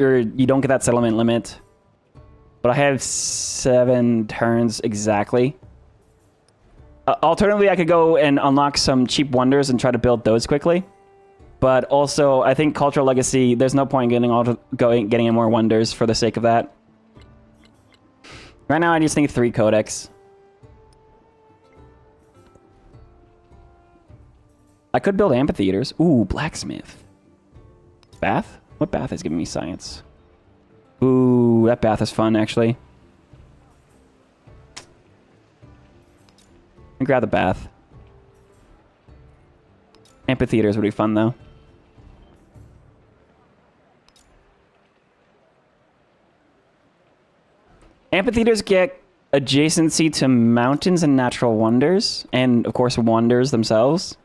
don't get that settlement limit. But I have 7 turns exactly. Alternatively, I could go and unlock some cheap wonders and try to build those quickly. But also, I think cultural legacy. There's no point in getting in more wonders for the sake of that. Right now, I just need 3 codex. I could build amphitheaters. Ooh, blacksmith. Bath? What bath is giving me science? Ooh, that bath is fun, actually. And grab the bath. Amphitheaters would be fun, though. Amphitheaters get adjacency to mountains and natural wonders, and, of course, wonders themselves.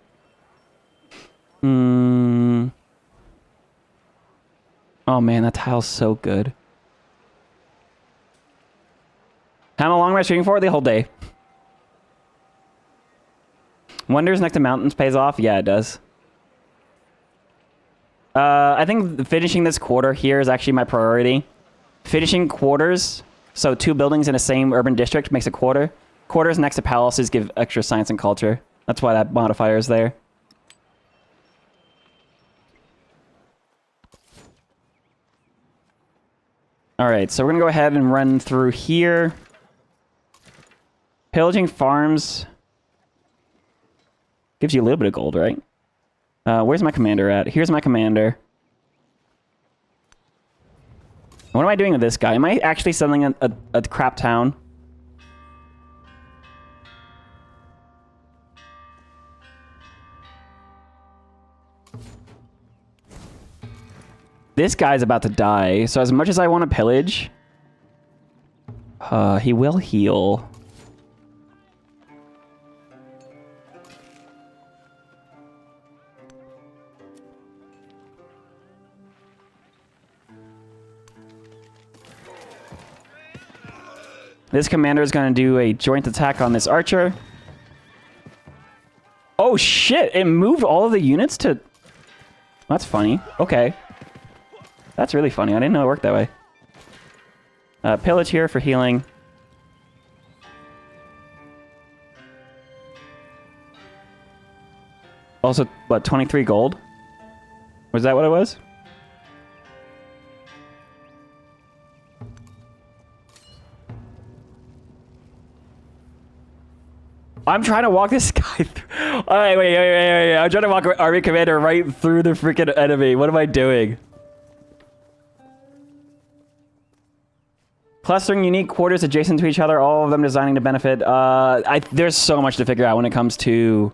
Oh man, that tile's so good. How long am I shooting for? The whole day. Wonders next to mountains pays off? Yeah, it does. I think finishing this quarter here is actually my priority. Finishing quarters, so 2 buildings in the same urban district makes a quarter. Quarters next to palaces give extra science and culture. That's why that modifier is there. Alright, so we're gonna go ahead and run through here. Pillaging farms gives you a little bit of gold, right? Where's my commander at? Here's my commander. What am I doing with this guy? Am I actually settling a crap town? This guy's about to die, so as much as I want to pillage, he will heal. This commander is going to do a joint attack on this archer. Oh shit, it moved all of the units to... That's funny. Okay. That's really funny. I didn't know it worked that way. Pillage here for healing. Also, what, 23 gold? Was that what it was? I'm trying to walk this guy through. Alright, wait. I'm trying to walk army commander right through the freaking enemy. What am I doing? Clustering unique quarters adjacent to each other, all of them designing to benefit. There's so much to figure out when it comes to...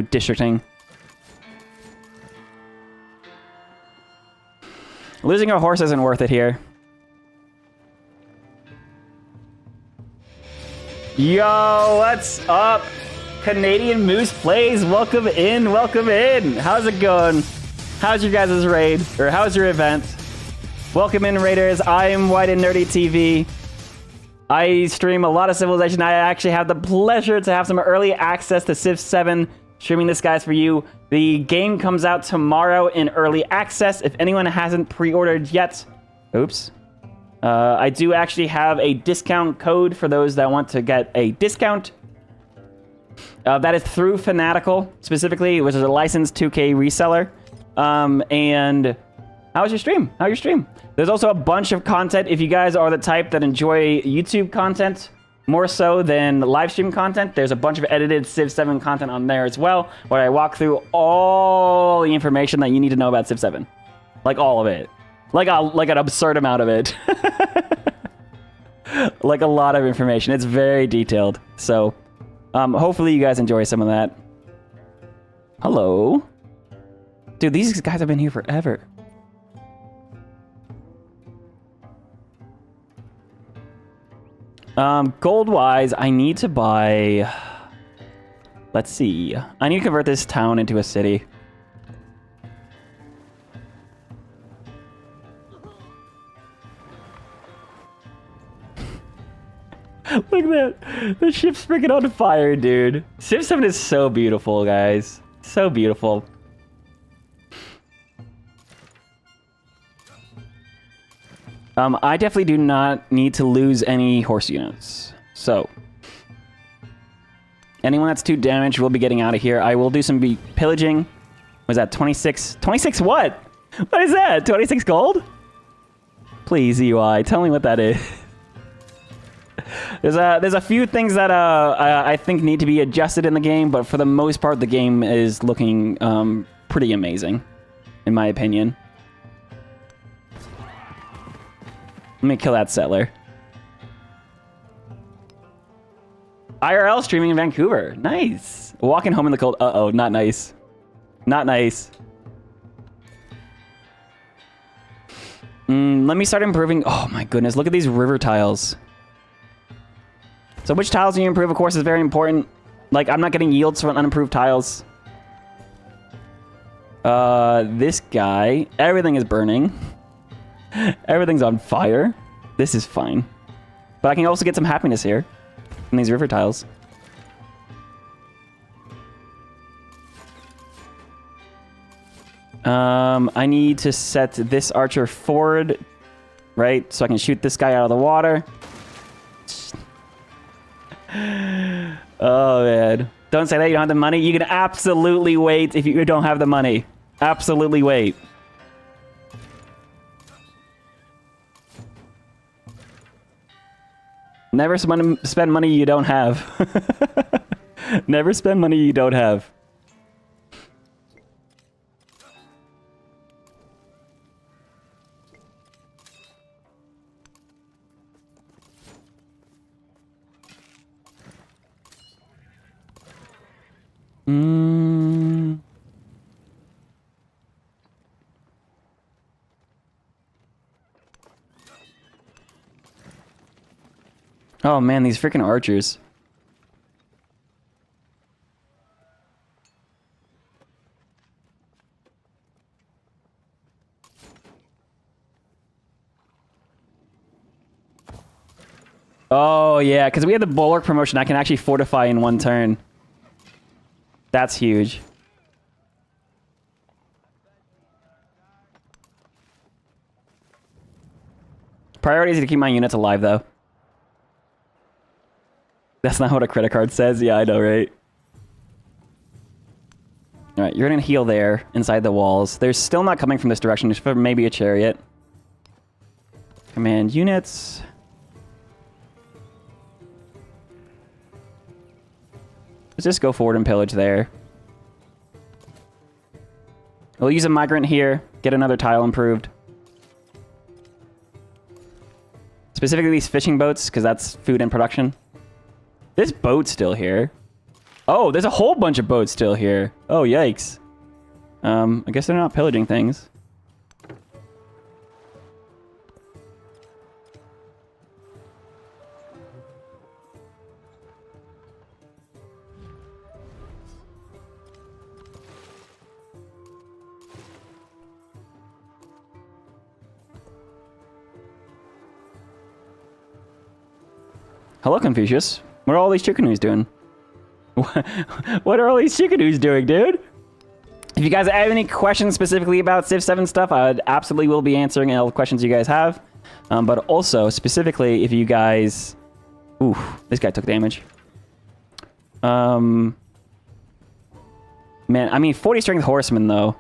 districting. Losing a horse isn't worth it here. Yo, what's up? Canadian Moose Plays, welcome in. How's it going? How's your guys' raid? Or how's your event? Welcome in, Raiders. I'm whiteandnerdytv. I stream a lot of Civilization. I actually have the pleasure to have some early access to Civ 7. Streaming this, guys, for you. The game comes out tomorrow in early access. If anyone hasn't pre-ordered yet... Oops. I do actually have a discount code for those that want to get a discount. That is through Fanatical, specifically, which is a licensed 2K reseller. And how was your stream? How's your stream? There's also a bunch of content. If you guys are the type that enjoy YouTube content more so than live stream content, there's a bunch of edited Civ 7 content on there as well, where I walk through all the information that you need to know about Civ 7. Like all of it. Like an absurd amount of it. Like a lot of information. It's very detailed. So, hopefully you guys enjoy some of that. Hello. Dude, these guys have been here forever. Gold-wise, I need to buy... Let's see. I need to convert this town into a city. Look at that. The ship's freaking on fire, dude. Civ 7 is so beautiful, guys. So beautiful. I definitely do not need to lose any horse units. So, anyone that's too damaged will be getting out of here. I will do some pillaging. Was that 26? 26 what? What is that? 26 gold? Please, UI, tell me what that is. There's a few things that I think need to be adjusted in the game, but for the most part, the game is looking pretty amazing, in my opinion. Let me kill that settler. IRL streaming in Vancouver. Nice. Walking home in the cold. Uh-oh, not nice. Not nice. Let me start improving. Oh my goodness, look at these river tiles. So which tiles you improve, of course, is very important. Like, I'm not getting yields from unimproved tiles. This guy, everything is burning. Everything's on fire. This is fine. But I can also get some happiness here in these river tiles. I need to set this archer forward, right? So I can shoot this guy out of the water. Oh, man. Don't say that you don't have the money. You can absolutely wait if you don't have the money. Absolutely wait. Never spend money you don't have. Never spend money you don't have. Oh man, these freaking archers. Oh yeah, because we had the bulwark promotion. I can actually fortify in one turn. That's huge. Priority is to keep my units alive, though. That's not what a credit card says. Yeah, I know, right? Alright, you're gonna heal there, inside the walls. They're still not coming from this direction, just for maybe a chariot. Command units. Let's just go forward and pillage there. We'll use a migrant here, get another tile improved. Specifically these fishing boats, because that's food and production. This boat's still here. Oh, there's a whole bunch of boats still here. Oh, yikes. I guess they're not pillaging things. Hello, Confucius. What are all these chickenoos doing? What are all these chickenoos doing, dude? If you guys have any questions specifically about Civ 7 stuff, I absolutely will be answering all the questions you guys have. But also, specifically, if you guys... Ooh, this guy took damage. Man, I mean, 40 strength horsemen, though.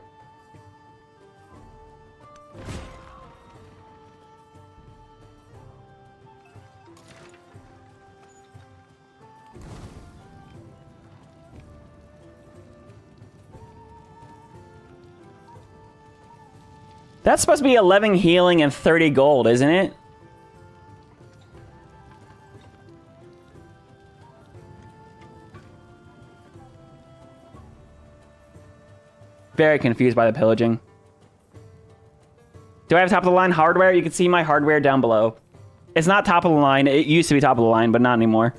That's supposed to be 11 healing and 30 gold, isn't it? Very confused by the pillaging. Do I have top of the line hardware? You can see my hardware down below. It's not top of the line. It used to be top of the line, but not anymore.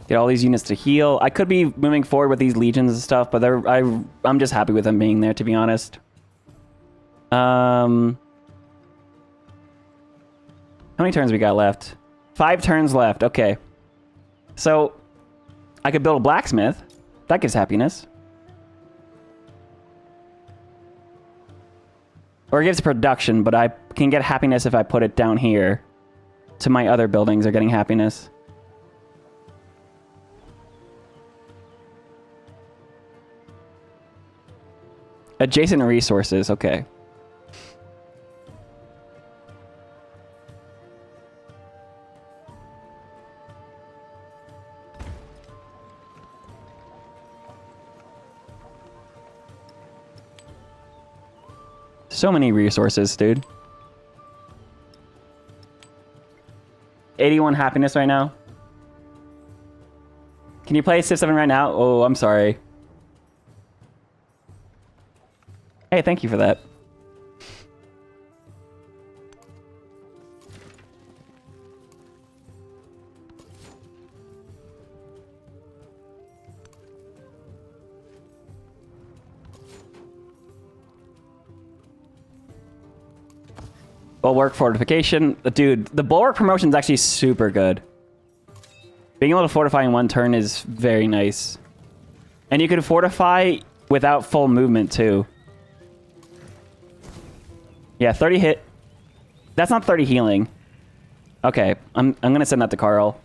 Get all these units to heal. I could be moving forward with these legions and stuff, but I'm just happy with them being there, to be honest. How many turns we got left? 5 turns left. Okay. So, I could build a blacksmith. That gives happiness. Or it gives production, but I can get happiness if I put it down here. So my other buildings are getting happiness. Adjacent resources, okay. So many resources, dude. 81 happiness right now. Can you play Civ 7 right now? Oh, I'm sorry. Hey, thank you for that. Bulwark fortification. Dude, the bulwark promotion is actually super good. Being able to fortify in 1 turn is very nice. And you can fortify without full movement too. Yeah, 30 hit. That's not 30 healing. Okay, I'm gonna send that to Carl.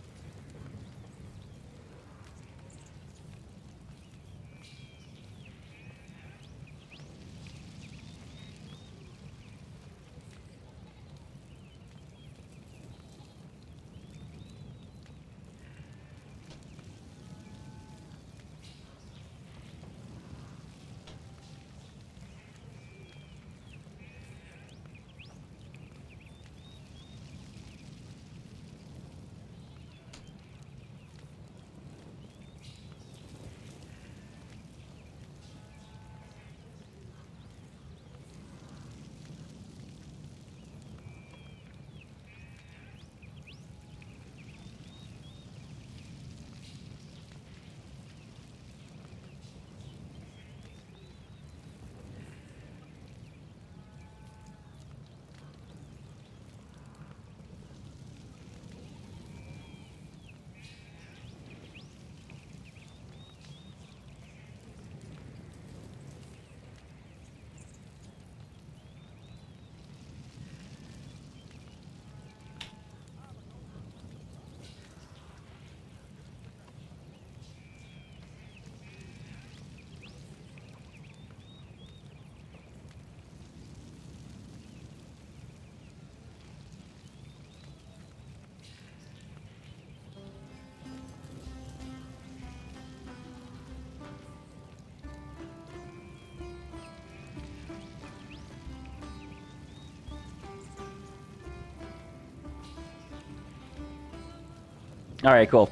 All right, cool.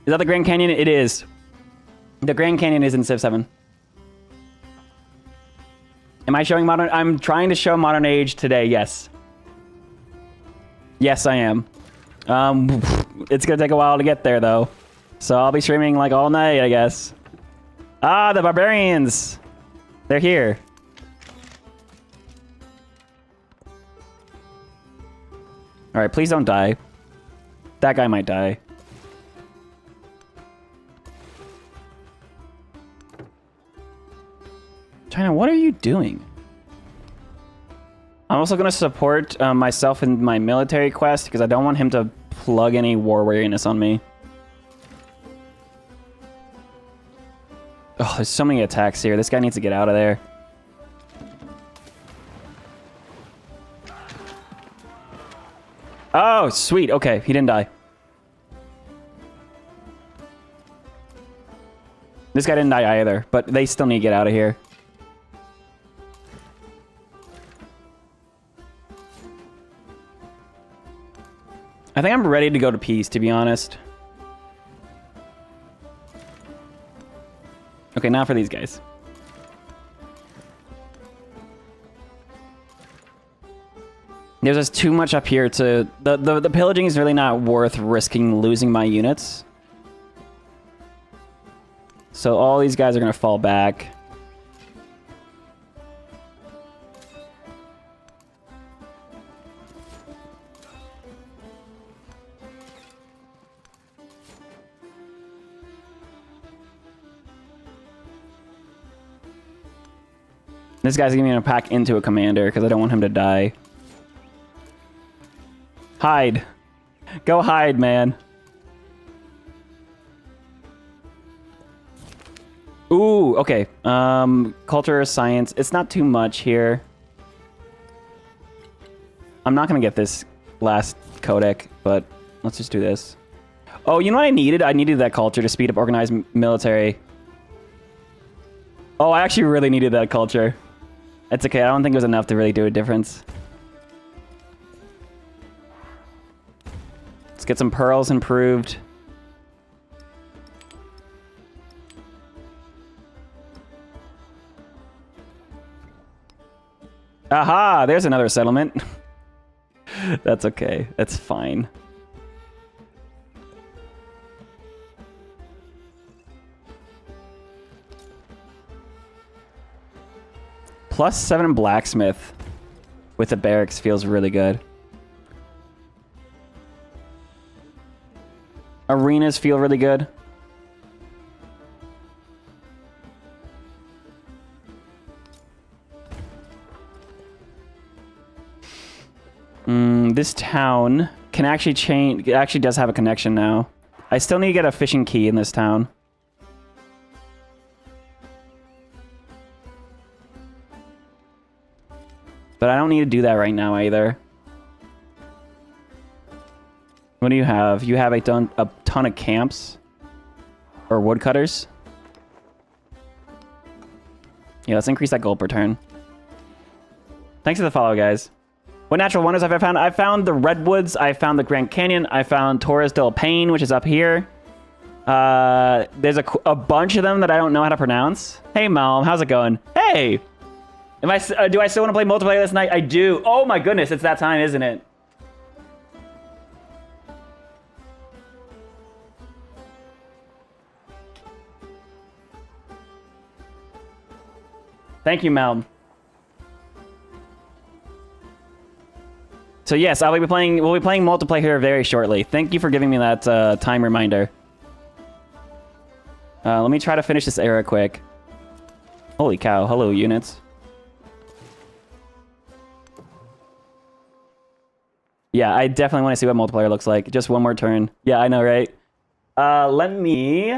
Is that the Grand Canyon? It is. The Grand Canyon is in Civ 7. Am I showing modern? I'm trying to show Modern Age today, yes. Yes, I am. It's gonna take a while to get there, though. So I'll be streaming like all night, I guess. Ah, the barbarians! They're here. All right, please don't die. That guy might die. China, what are you doing? I'm also going to support myself in my military quest because I don't want him to plug any war weariness on me. Oh, there's so many attacks here. This guy needs to get out of there. Oh, sweet. Okay, he didn't die. This guy didn't die either, but they still need to get out of here. I think I'm ready to go to peace, to be honest. Okay, now for these guys. There's just too much up here to... The pillaging is really not worth risking losing my units. So all these guys are going to fall back. This guy's going to pack into a commander because I don't want him to die. Hide. Go hide, man. Ooh, okay. Culture, science. It's not too much here. I'm not going to get this last codec, but let's just do this. Oh, you know what I needed? I needed that culture to speed up organized military. Oh, I actually really needed that culture. It's okay. I don't think it was enough to really do a difference. Let's get some pearls improved. Aha! There's another settlement. That's okay. That's fine. +7 blacksmith with the barracks feels really good. Arenas feel really good. This town can actually change. It actually does have a connection now. I still need to get a fishing key in this town. But I don't need to do that right now either. What do you have? You have a ton of camps or woodcutters. Yeah, let's increase that gold per turn. Thanks for the follow, guys. What natural wonders have I found? I found the Redwoods. I found the Grand Canyon. I found Torres del Paine, which is up here. There's a bunch of them that I don't know how to pronounce. Hey, Malm, how's it going? Hey! Do I still want to play multiplayer this night? I do. Oh my goodness, it's that time, isn't it? Thank you, Malm. So yes, we'll be playing multiplayer here very shortly. Thank you for giving me that time reminder. Let me try to finish this era quick. Holy cow, hello units. Yeah, I definitely want to see what multiplayer looks like. Just one more turn. Yeah, I know, right? Let me...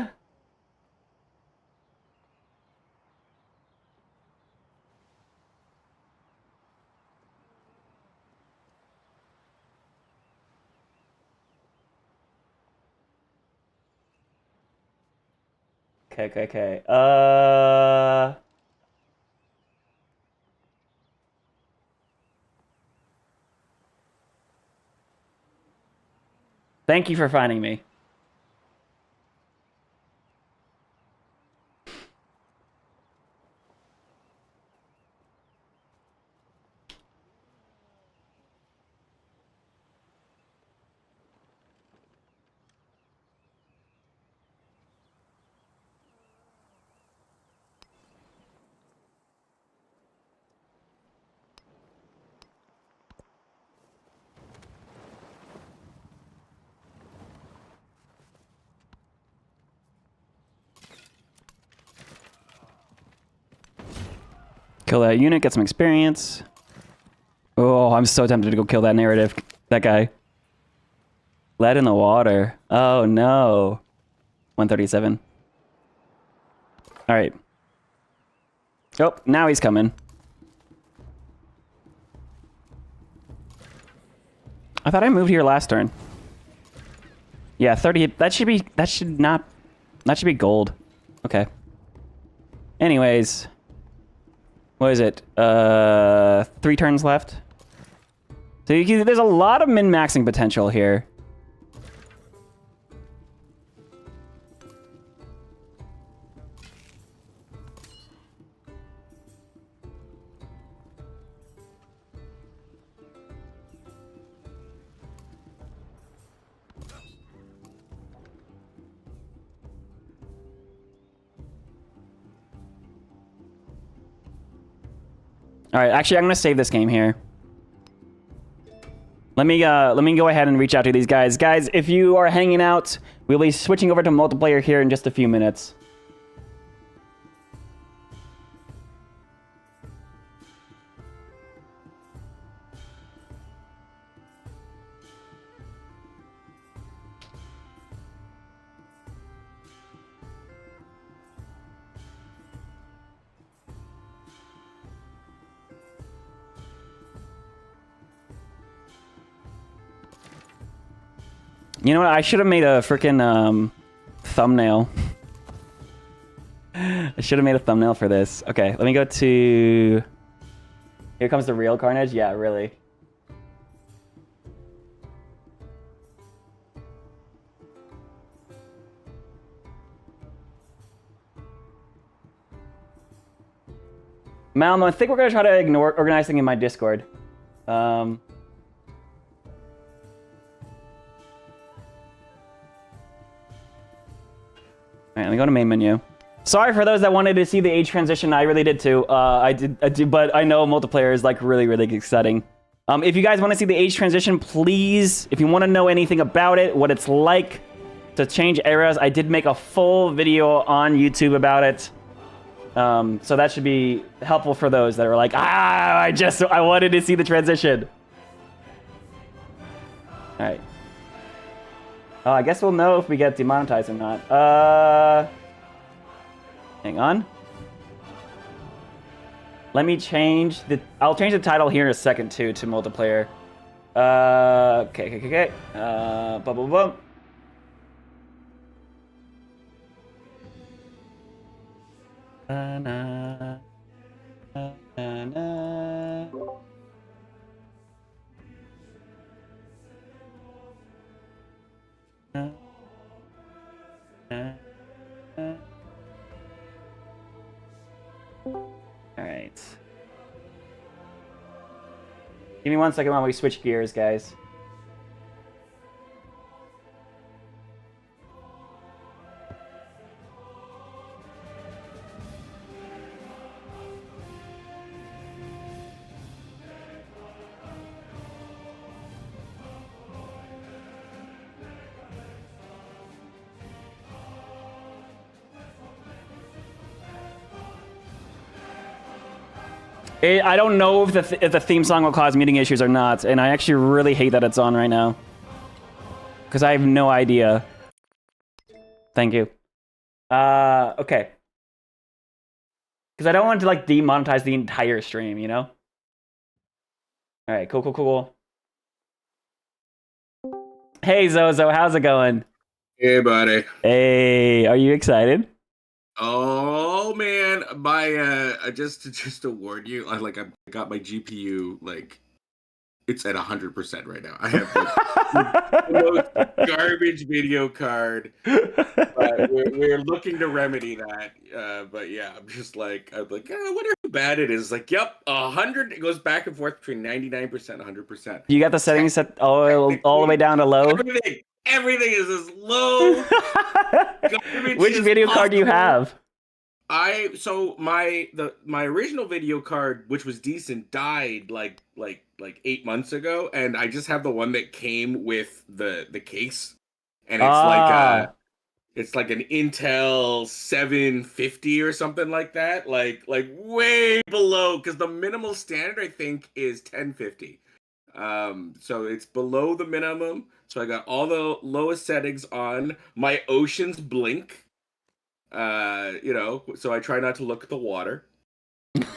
Okay. Thank you for finding me. Kill that unit, get some experience. Oh, I'm so tempted to go kill that narrative. That guy. Lead in the water. Oh, no. 137. All right. Oh, now he's coming. I thought I moved here last turn. Yeah, 30. That should be gold. Okay. Anyways, what is it? 3 turns left. So there's a lot of min-maxing potential here. All right, actually, I'm gonna save this game here. Let me go ahead and reach out to these guys. Guys, if you are hanging out, we'll be switching over to multiplayer here in just a few minutes. You know what? I should have made a freaking thumbnail. I should have made a thumbnail for this. Okay, let me go to... Here comes the real carnage? Yeah, really. Malmo, I think we're going to try to ignore organizing in my Discord. Alright, let me go to main menu. Sorry for those that wanted to see the age transition. I really did too. I did, but I know multiplayer is like really, really exciting. If you guys want to see the age transition, please, if you want to know anything about it, what it's like to change eras, I did make a full video on YouTube about it. So that should be helpful for those that are like, I wanted to see the transition. Alright. Oh, I guess we'll know if we get demonetized or not. Hang on. Let me change the... I'll change the title here in a second, too, to multiplayer. Okay. Boom. Alright. Give me 1 second while we switch gears, guys. I don't know if the theme song will cause meeting issues or not, and I actually really hate that it's on right now. Because I have no idea. Thank you. Okay. Because I don't want to, like, demonetize the entire stream, you know? Alright, cool. Hey, Zozo, how's it going? Hey, buddy. Hey, are you excited? Oh man, my just to warn you, I got my GPU it's at 100% right now. I have the most garbage video card. We're looking to remedy that. But yeah, I'm like, I wonder how bad it is. Like, yep, 100. It goes back and forth between 99% and 100%. You got the settings set all the way down to low? Everything is as low. Which video card do you have? So my original video card, which was decent, died like 8 months ago, and I just have the one that came with the case, and it's like an Intel 750 or something like that, like way below, because the minimal standard I think is 1050. So it's below the minimum. So I got all the lowest settings on. My oceans blink. So I try not to look at the water.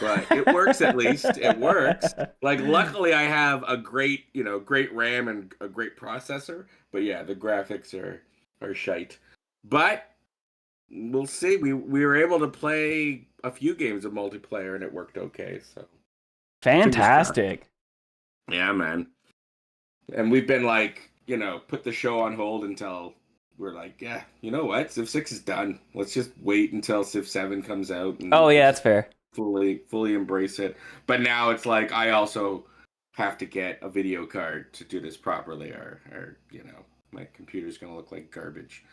but it works at least. It works. Like, luckily, I have a great, great RAM and a great processor. But yeah, the graphics are shite. But we'll see. We were able to play a few games of multiplayer, and it worked okay. So Fantastic. yeah, man. And we've been like, put the show on hold until we're like, yeah, you know what? Civ 6 is done. Let's just wait until Civ 7 comes out. And Oh, yeah, that's fair. fully embrace it. But now it's like I also have to get a video card to do this properly, or my computer's gonna look like garbage.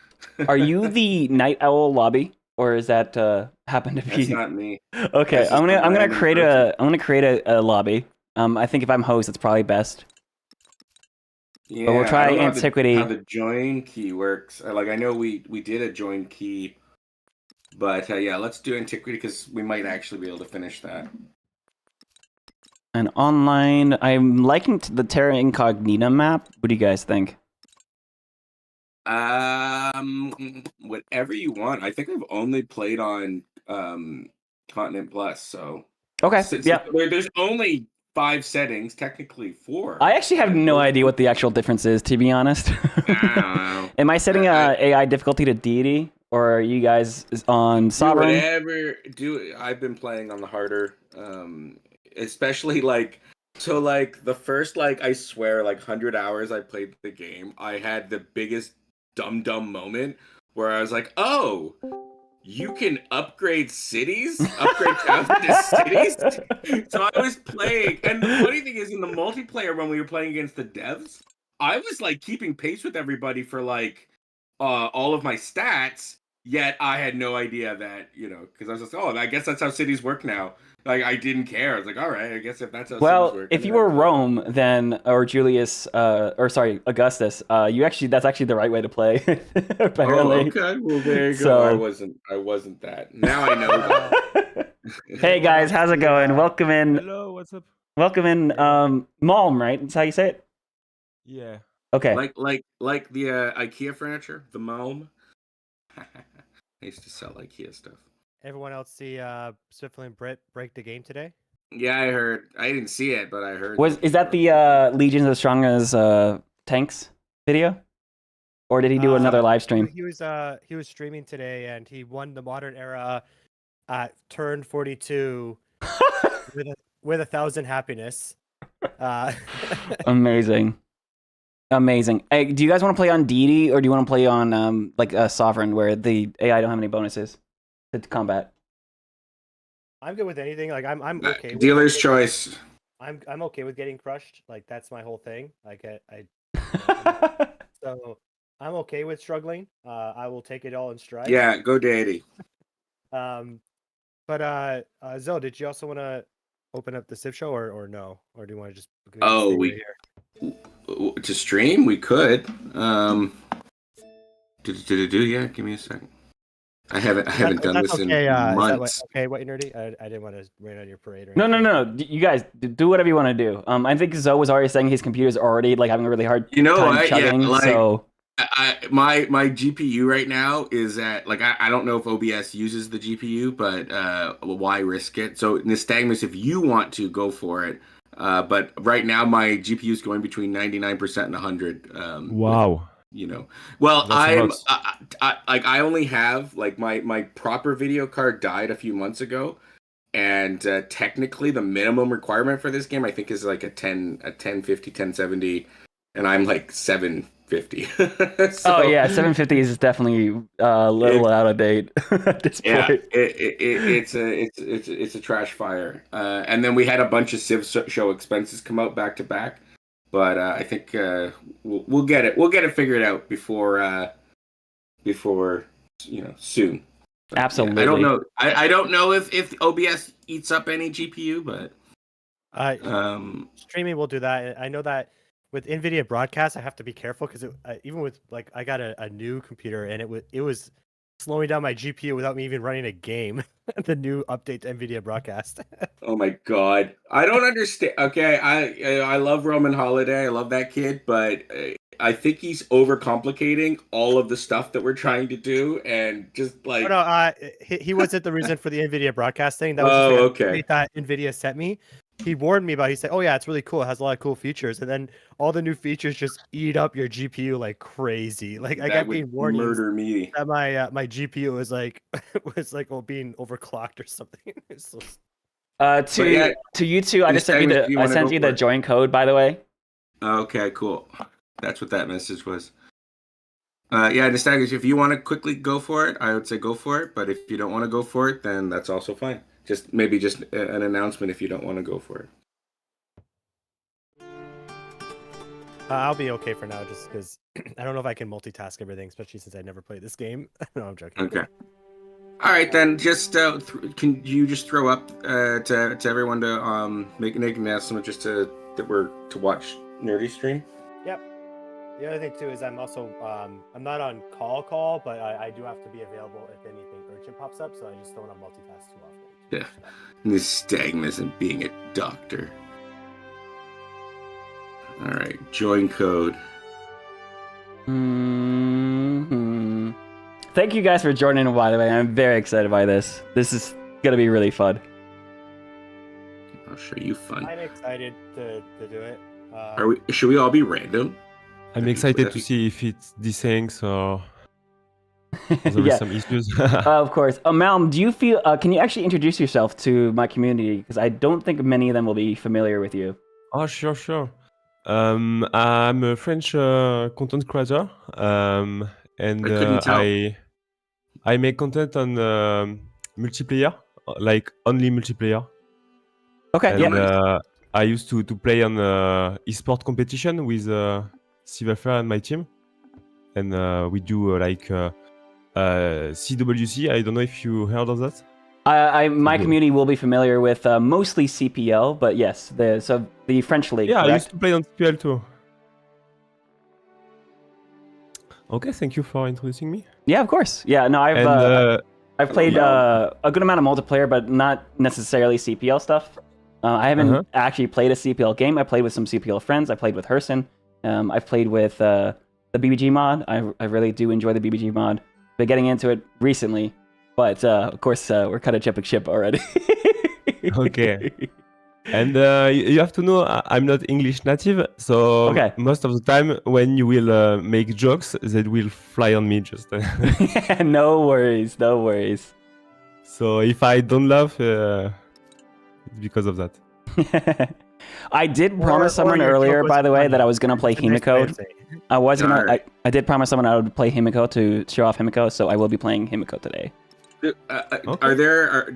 Are you the Night Owl lobby, or is that happen to be? That's not me. Okay, That's just I'm gonna random create person. I'm gonna create a lobby. I think if I'm host, it's probably best. Yeah, But we'll try I don't know Antiquity. how the join key works. Like, I know we did a join key, but yeah, let's do Antiquity because we might actually be able to finish that. And online, I'm liking the Terra Incognita map. What do you guys think? Whatever you want. I think I've only played on Continent Plus, so Okay, yeah. There's only 5 settings, technically 4. I actually have no idea what the actual difference is, to be honest. I don't know. Am I setting AI difficulty to Deity, or are you guys on Sovereign? I've been playing on the harder, especially the first, I swear, 100 hours I played the game, I had the biggest dumb moment where I was like, oh, you can upgrade towns into cities. So I was playing, and the funny thing is, in the multiplayer when we were playing against the devs, I was keeping pace with everybody for all of my stats. Yet I had no idea that, because I was just, oh, I guess that's how cities work now. I didn't care. I was like, all right, I guess if that's how cities work. If you were Rome, then, or Julius, Augustus, that's actually the right way to play. Apparently. Oh, okay. Well, there you go. So, I wasn't that. Now I know that. Hey guys, how's it going? Welcome in. Hello, what's up? Welcome in. Malm, right? That's how you say it? Yeah. Okay. Like the IKEA furniture, the Malm. I used to sell IKEA stuff. Everyone else see Swiftly and Britt break the game today? Yeah, I heard. I didn't see it, but I heard. Is that the Legions as Strong as Tanks video? Or did he do another live stream? He was streaming today, and he won the Modern Era at turn 42 with 1,000 happiness. Amazing. Hey, do you guys want to play on Deity, or do you want to play on Sovereign, where the AI don't have any bonuses to combat? I'm good with anything. I'm okay. Dealer's choice. I'm okay with getting crushed. That's my whole thing. So I'm okay with struggling. I will take it all in stride. Yeah, go Deity. But Zoe, did you also want to open up the Civ show or no? Or do you want to just to stream? We could. Yeah, give me a second. I haven't done this in months. What nerdy? I didn't want to rain on your parade. No. You guys do whatever you want to do. I think Zoe was already saying his computer's already having a really hard time chugging. My GPU right now is at I don't know if OBS uses the GPU, but why risk it? So Nystagmus, if you want to go for it, but right now my GPU is going between 99% and 100. Wow. Well, I only have my proper video card died a few months ago, and technically the minimum requirement for this game I think is a 1050, 1070, and I'm 750. So, oh yeah, 750 is definitely a little out of date at this point. It's a trash fire. And then we had a bunch of Civ show expenses come out back to back. But I think we'll get it. We'll get it figured out before soon. But, absolutely. Yeah, I don't know. I don't know if OBS eats up any GPU, but streaming will do that. I know that with NVIDIA Broadcast, I have to be careful because even with I got a new computer and it was slowing down my GPU without me even running a game. The new update to NVIDIA Broadcast. Oh my god, I don't understand. Okay, I love Roman Holiday. I love that kid, but I think he's overcomplicating all of the stuff that we're trying to do, and just like, Oh, no, he wasn't the reason for the NVIDIA broadcasting. That was just oh, like a okay. tweet that NVIDIA sent me. He warned me about. He said, "Oh yeah, it's really cool. It has a lot of cool features." And then all the new features just eat up your GPU like crazy. Like I That got would getting warnings murder me. that my GPU was like being overclocked or something. It's so... To But yeah, to you two, I just sent you Instagram, do you I wanna sent go you for the it? join code, by the way. Okay, cool. That's what that message was. Yeah, Nystagmus, if you want to quickly go for it, I would say go for it. But if you don't want to go for it, then that's also fine. Just maybe just an announcement if you don't want to go for it. I'll be okay for now, just because I don't know if I can multitask everything, especially since I never played this game. No, I'm joking. Okay. All right, then. Just can you just throw up to everyone to make an announcement just to watch Nerdy stream? Yep. The other thing too is I'm also I'm not on call, but I do have to be available if anything urgent pops up, so I just don't want to multitask too often. Yeah. Nystagmus and being a doctor. All right, join code. Hmm. Thank you guys for joining, by the way. I'm very excited by this. This is gonna be really fun. I'll show you fun. I'm excited to do it. Should we all be random? I'm excited to see if it's desyncs or there Yeah. are some issues. Of course. Malm, do you feel? Can you actually introduce yourself to my community? Because I don't think many of them will be familiar with you. Oh, sure. I'm a French content creator, and couldn't tell. I make content on multiplayer, like only multiplayer. Okay. And Yeah. I used to play on esport competition with Civafer and my team, and we do CWC. I don't know if you heard of that. My community will be familiar with mostly CPL, but yes, the French league. Yeah, correct? I used to play on CPL too. Okay, thank you for introducing me. Yeah, of course. Yeah, no, I've played a good amount of multiplayer, but not necessarily CPL stuff. I haven't actually played a CPL game. I played with some CPL friends. I played with Herson. I've played with the BBG mod. I really do enjoy the BBG mod. Been getting into it recently, but of course we're kind of jumping ship already. Okay. And you have to know I'm not English native, so most of the time when you will make jokes, they will fly on me just. No worries. So if I don't laugh, it's because of that. I did promise someone earlier, by the way, that I was gonna play Himiko. I did promise someone I would play Himiko to show off Himiko, so I will be playing Himiko today.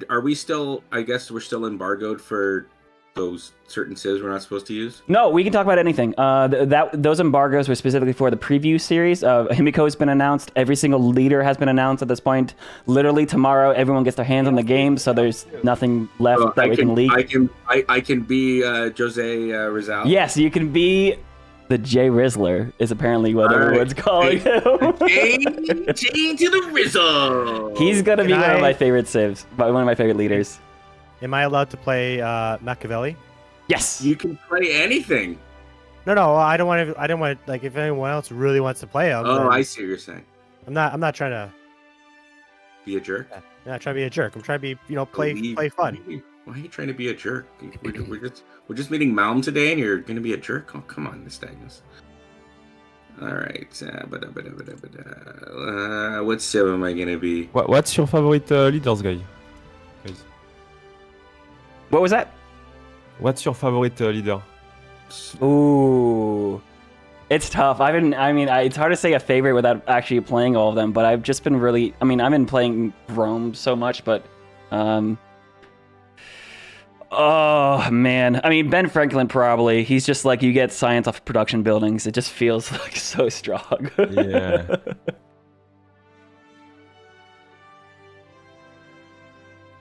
Are we still? I guess we're still embargoed for those certain civs we're not supposed to use? No, we can talk about anything. Those embargoes were specifically for the preview series. Himiko has been announced. Every single leader has been announced at this point. Literally tomorrow, everyone gets their hands on the game, so there's nothing left that we can leak. I can be Jose Rizal. Yes, you can be the Jay Rizzler. Is apparently what everyone's calling him. Jay to the Rizzle. He's gonna be one of my favorite civs, one of my favorite leaders. Am I allowed to play Machiavelli? Yes. You can play anything. No, I don't want to. I don't want like if anyone else really wants to play him. Oh, I see what you're saying. I'm not trying to be a jerk. I'm not trying to be a jerk. I'm trying to be, play fun. Why are you trying to be a jerk? We're just meeting Malm today, and you're gonna be a jerk. Oh, come on, Nystagmus. All right. What civ am I gonna be? What's your favorite leaders, guys? What was that? What's your favorite leader? Ooh, it's tough. It's hard to say a favorite without actually playing all of them. But I've just been really. I've been playing Rome so much, but oh man. Ben Franklin probably. He's just like you get science off production buildings. It just feels like so strong. Yeah.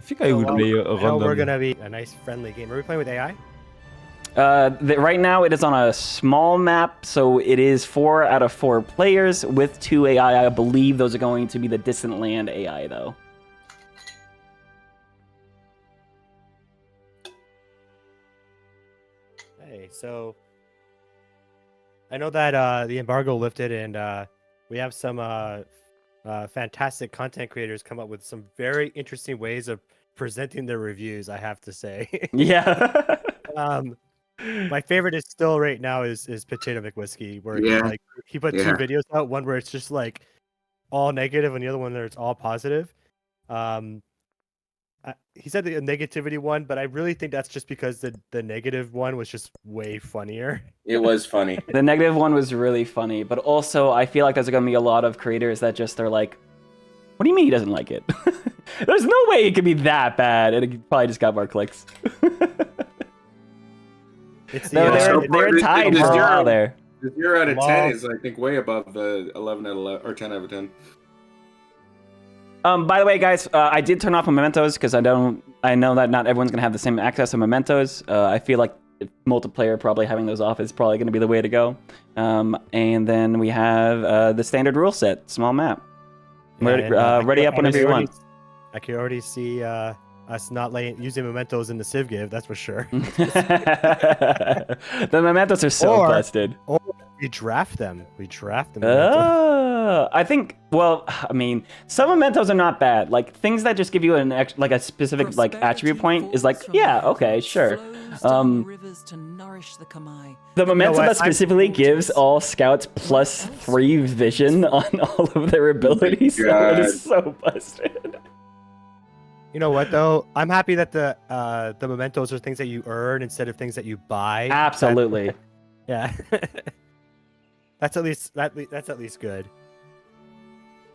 I think I would play a random. We're gonna be a nice friendly game. Are we playing with AI? Right now it is on a small map, so it is 4 out of 4 players with 2 AI. I believe those are going to be the distant land AI though. Hey, so I know that the embargo lifted, and we have some fantastic content creators come up with some very interesting ways of presenting their reviews. I have to say. Yeah. My favorite is still right now is Potato McWhiskey, where Yeah. he put 2 videos out, one where it's just like all negative, and the other one where it's all positive. He said the negativity one, but I really think that's just because the negative one was just way funnier. It was funny. The negative one was really funny, but also I feel like there's gonna be a lot of creators that just are like, "What do you mean he doesn't like it? There's no way it could be that bad," and it probably just got more clicks. It's they're tied for a while there. The 0 out of 10 is, I think, way above the 11 out of 11 or 10 out of 10. By the way, guys, I did turn off Momentos because I know that not everyone's gonna have the same access to Momentos. I feel like multiplayer probably having those off is probably gonna be the way to go. And then we have the standard rule set, small map. Ready up whenever you want. I can already see us not using Mementos in the Civ give, that's for sure. The Mementos are so busted. Or we draft them. I think. Well, I mean, some Mementos are not bad. Like things that just give you a specific like attribute point is like, yeah, okay, sure. The Memento that specifically gives all scouts +3 vision on all of their abilities. So it is so busted. You know what though? I'm happy that the Mementos are things that you earn instead of things that you buy. Absolutely. Yeah. That's at least good.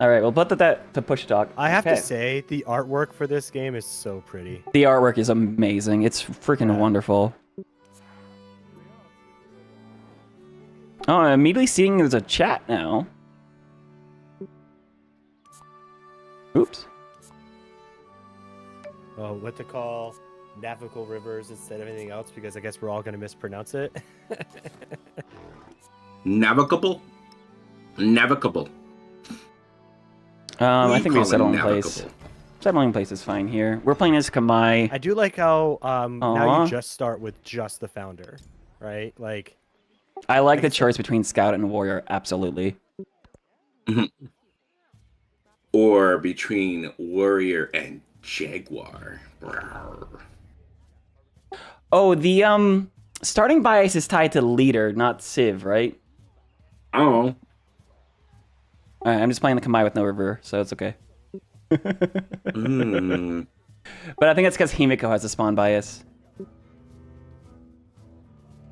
All right, we'll put that to push talk. I have to say, the artwork for this game is so pretty. The artwork is amazing. It's freaking wonderful. Oh, I'm immediately seeing there's a chat now. Oops. Oh, what to call navigable rivers instead of anything else, because I guess we're all going to mispronounce it. Navigable? I think we settle in place. Settling in place is fine here. We're playing as Kamai. I do like how now you just start with just the founder, right? Like, I like the choice between Scout and Warrior, absolutely. Mm-hmm. Or between Warrior and Jaguar. Oh, the starting bias is tied to leader, not Civ, right? Oh. Alright, I'm just playing the Kamai with no river, so it's okay. But I think it's because Himiko has a spawn bias.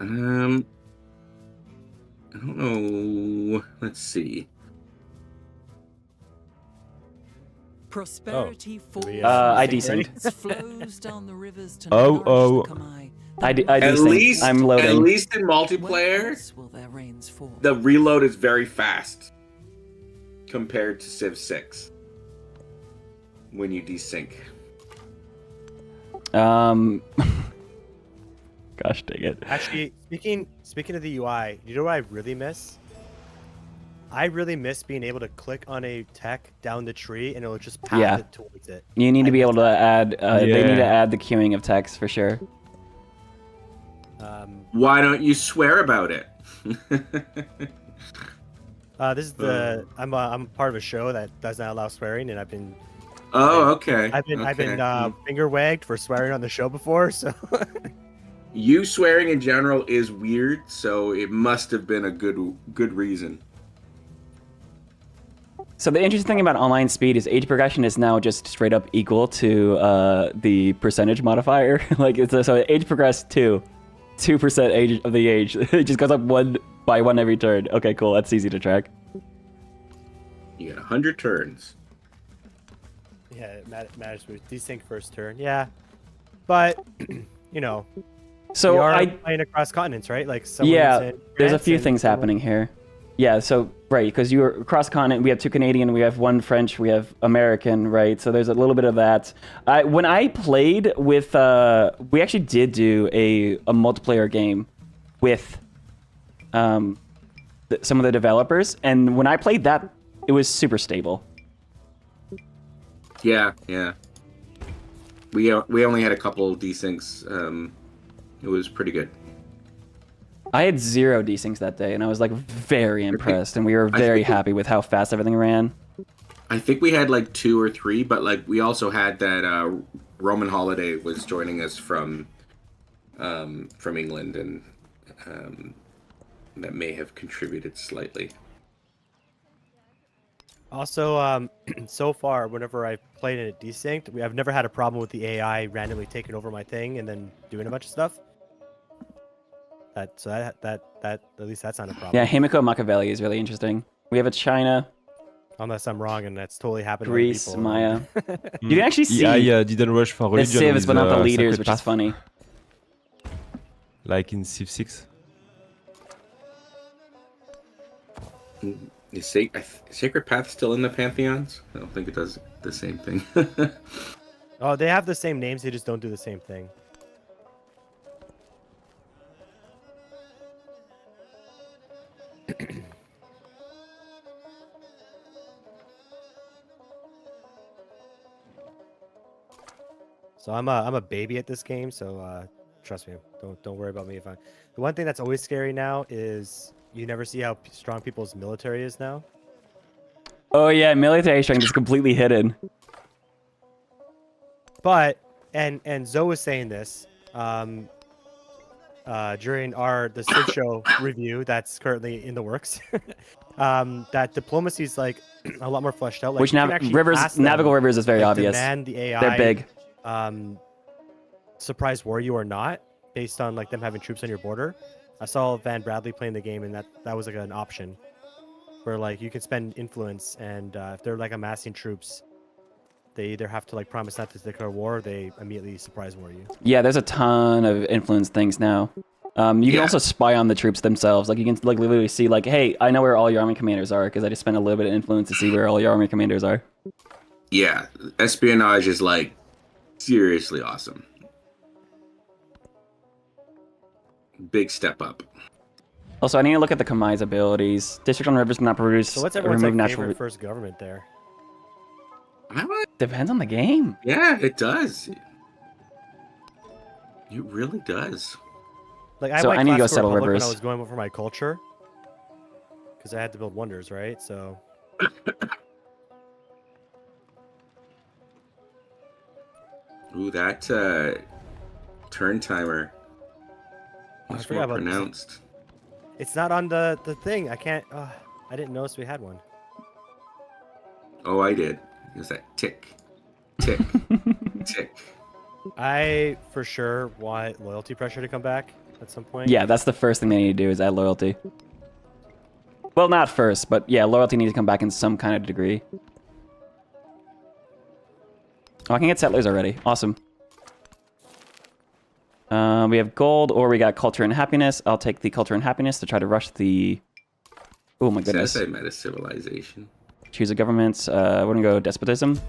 I don't know. Let's see. Prosperity I desync. I desync. I'm loading. At least in multiplayer, the reload is very fast compared to Civ 6 when you desync. Gosh dang it. Actually, speaking of the UI, you know what I really miss? I really miss being able to click on a tech down the tree and it'll just path it towards it. You need to be able to add. They need to add the queuing of text for sure. Why don't you swear about it? This is the I'm part of a show that does not allow swearing, and I've been. Oh, okay. I've been finger wagged for swearing on the show before, so. You swearing in general is weird, so it must have been a good reason. So the interesting thing about online speed is age progression is now just straight up equal to the percentage modifier. Like so age progressed 2% age of the age. It just goes up 1 by 1 every turn. Okay, cool. That's easy to track. You get 100 turns. Yeah, it matters with desync first turn. Yeah, but you know. So we are playing across continents, right? Like there's a few things happening here. Yeah, so right, because you're across continent. We have 2 Canadian, we have 1 French, we have American, right? So there's a little bit of that. When I played with, we actually did do a multiplayer game with some of the developers, and when I played that, it was super stable. Yeah. We only had a couple desyncs. It was pretty good. I had 0 desyncs that day, and I was like very impressed, and we were very happy with how fast everything ran. I think we had like 2 or 3, but like we also had that Roman Holiday was joining us from England, and that may have contributed slightly. Also, so far, whenever I've played in it desynced, I've never had a problem with the AI randomly taking over my thing and then doing a bunch of stuff. That at least that's not a problem. Yeah, Himiko Machiavelli is really interesting. We have a China, Unless I'm wrong, and that's totally happened. Greece, to other people. Maya. You can actually see I didn't rush for the religion. civs, but not the leaders, Sacred which is Path, funny. Like in Civ 6. Is Sacred Path still in the Pantheons? I don't think it does the same thing. Oh, they have the same names. They just don't do the same thing. So I'm a baby at this game, so trust me, don't worry about me if I. The one thing that's always scary now is you never see how strong people's military is now. Oh yeah, military strength is completely hidden. But and Zoe was saying this during the Civ show review that's currently in the works. That diplomacy is like a lot more fleshed out. Like, Which navigable rivers is very obvious. Demand the AI, they're big. Surprise war you or not, based on like them having troops on your border. I saw Van Bradley playing the game, and that was like an option where like you could spend influence, and if they're like amassing troops, they either have to like promise not to declare war, or they immediately surprise war you. Yeah, there's a ton of influence things now. You can also spy on the troops themselves. Like you can like literally see like, hey, I know where all your army commanders are because I just spent a little bit of influence to see where all your army commanders are. Yeah, espionage is like seriously awesome. Big step up. Also, I need to look at the Kamai's abilities. District on rivers cannot produce So what's or everyone's remove like, natural. favorite first government there? Depends on the game. Yeah, it does. It really does. Like So I need to go Classical settle Republic rivers. when I was going for my culture, because I had to build wonders, right? So. Ooh, that turn timer. I Much forgot more about this. pronounced. It's not on the thing. I can't. I didn't notice we had one. Oh, I did. It was that tick, tick, tick. I for sure want loyalty pressure to come back at some point. Yeah, that's the first thing they need to do is add loyalty. Well, not first, but yeah, loyalty needs to come back in some kind of degree. Oh, I can get settlers already. Awesome. We have gold, or we got culture and happiness. I'll take the culture and happiness to try to rush the... Oh my goodness. I met a civilization. Choose a government. We're gonna go despotism.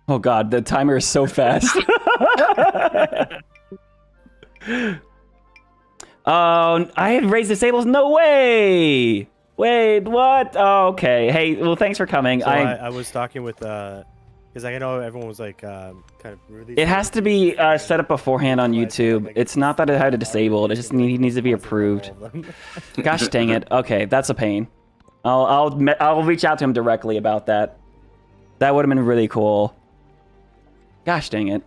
Oh god, the timer is so fast. Oh, I had raised disables. No way. Wait, what? Oh, okay. Hey, well, thanks for coming. So I was talking with because I know everyone was like kind of rude. It has to be set up beforehand on YouTube. It's not that it had to disable it. It just needs to be approved. Gosh dang it. Okay, that's a pain. I'll reach out to him directly about that. That would have been really cool. Gosh dang it.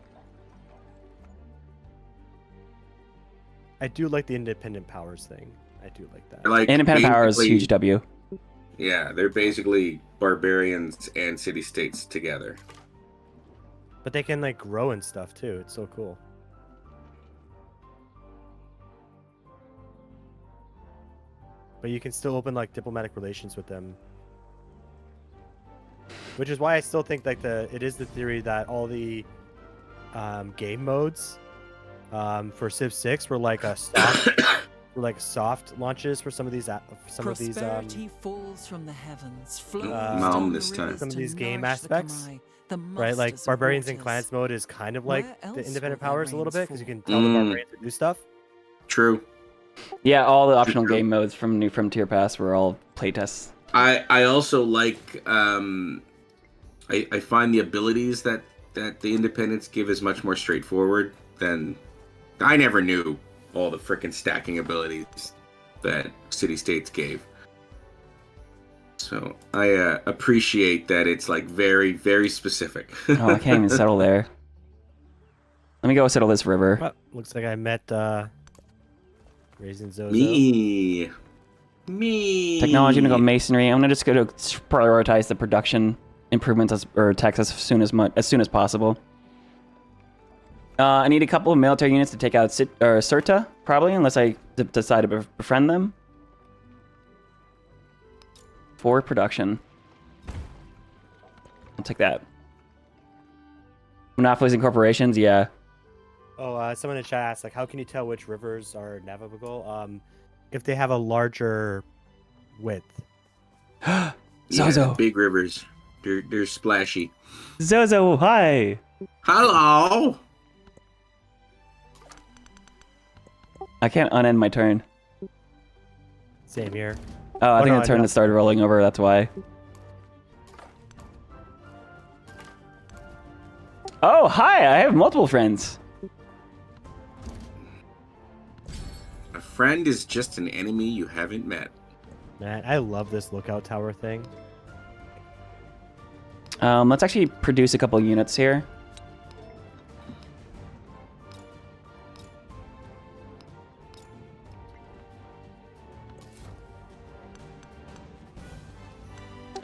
I do like the independent powers thing. I do like that. Like Independent power is huge W. Yeah, they're basically barbarians and city-states together. But they can like grow and stuff too. It's so cool. But you can still open like diplomatic relations with them. Which is why I still think like it is the theory that all the game modes for Civ 6 were like a soft launches for some of these Prosperity falls from the heavens, flows Mom down this the time. rivers some of to these game nourish the aspects, Kamai, the right? Like masters of barbarians and waters. clans mode is kind of like Where the else independent will their powers a little bit rains because you can fall? tell the barbarians to do stuff. True. Yeah, all the optional game modes from New Frontier Pass were all playtests. I also like I find the abilities that the independents give is much more straightforward than I never knew all the frickin' stacking abilities that city-states gave. So I appreciate that it's like very, very specific. Oh, I can't even settle there. Let me go settle this river. Well, looks like I met Raising Zozo. Me. Technology, I'm gonna go masonry. I'm gonna just go to prioritize the production improvements or tax as soon as possible. I need a couple of military units to take out Cirta, probably, unless I decide to befriend them. For production. I'll take that. Monopolies and corporations, yeah. Oh, someone in chat asked, like, how can you tell which rivers are navigable? If they have a larger width. Zozo. Yeah, big rivers. They're splashy. Zozo, hi. Hello. I can't unend my turn. Same here. Oh, I think no, the turn that started rolling over, that's why. Oh, hi, I have multiple friends. A friend is just an enemy you haven't met. Man, I love this lookout tower thing. Let's actually produce a couple units here.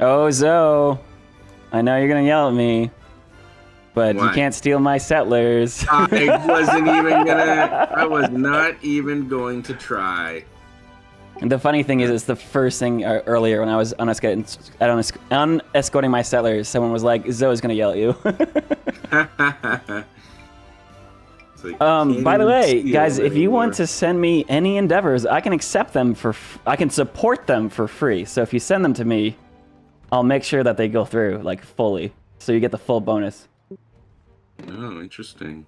Oh, Zo. I know you're gonna yell at me, but you What? can't steal my settlers. I wasn't even gonna. I was not even going to try. And the funny thing is, it's the first thing earlier when I was unescorting my settlers, someone was like, Zo's gonna yell at you. By the way, guys, if you want to send me any endeavors, I can accept them I can support them for free. So if you send them to me, I'll make sure that they go through, like, fully. So you get the full bonus. Oh, interesting.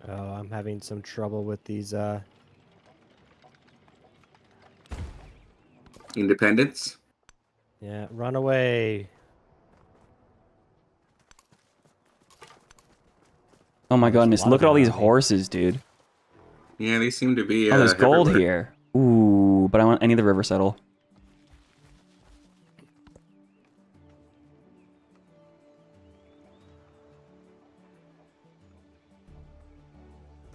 Oh, I'm having some trouble with these, Independence? Yeah, run away. Oh my goodness, a lot look of at all them these around me. horses, dude. Yeah, they seem to be. Oh, there's gold everywhere. here. Ooh, but I need the river settle.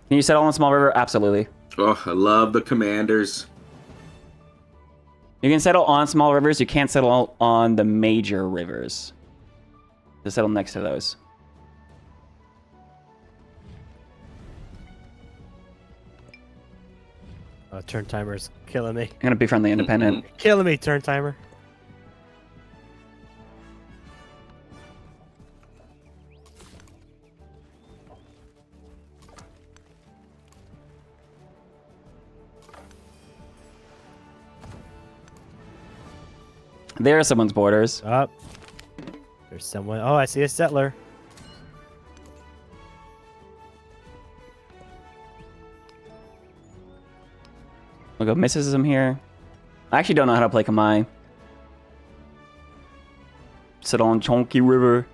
Can you settle on a small river? Absolutely. Oh, I love the commanders. You can settle on small rivers. You can't settle on the major rivers. Just settle next to those. Turn timer's killing me. I'm gonna befriend the independent. Killing me, turn timer. There are someone's borders. Up. There's someone. Oh, I see a settler. We'll go mysticism here. I actually don't know how to play Kamai. Settle on Chonky River.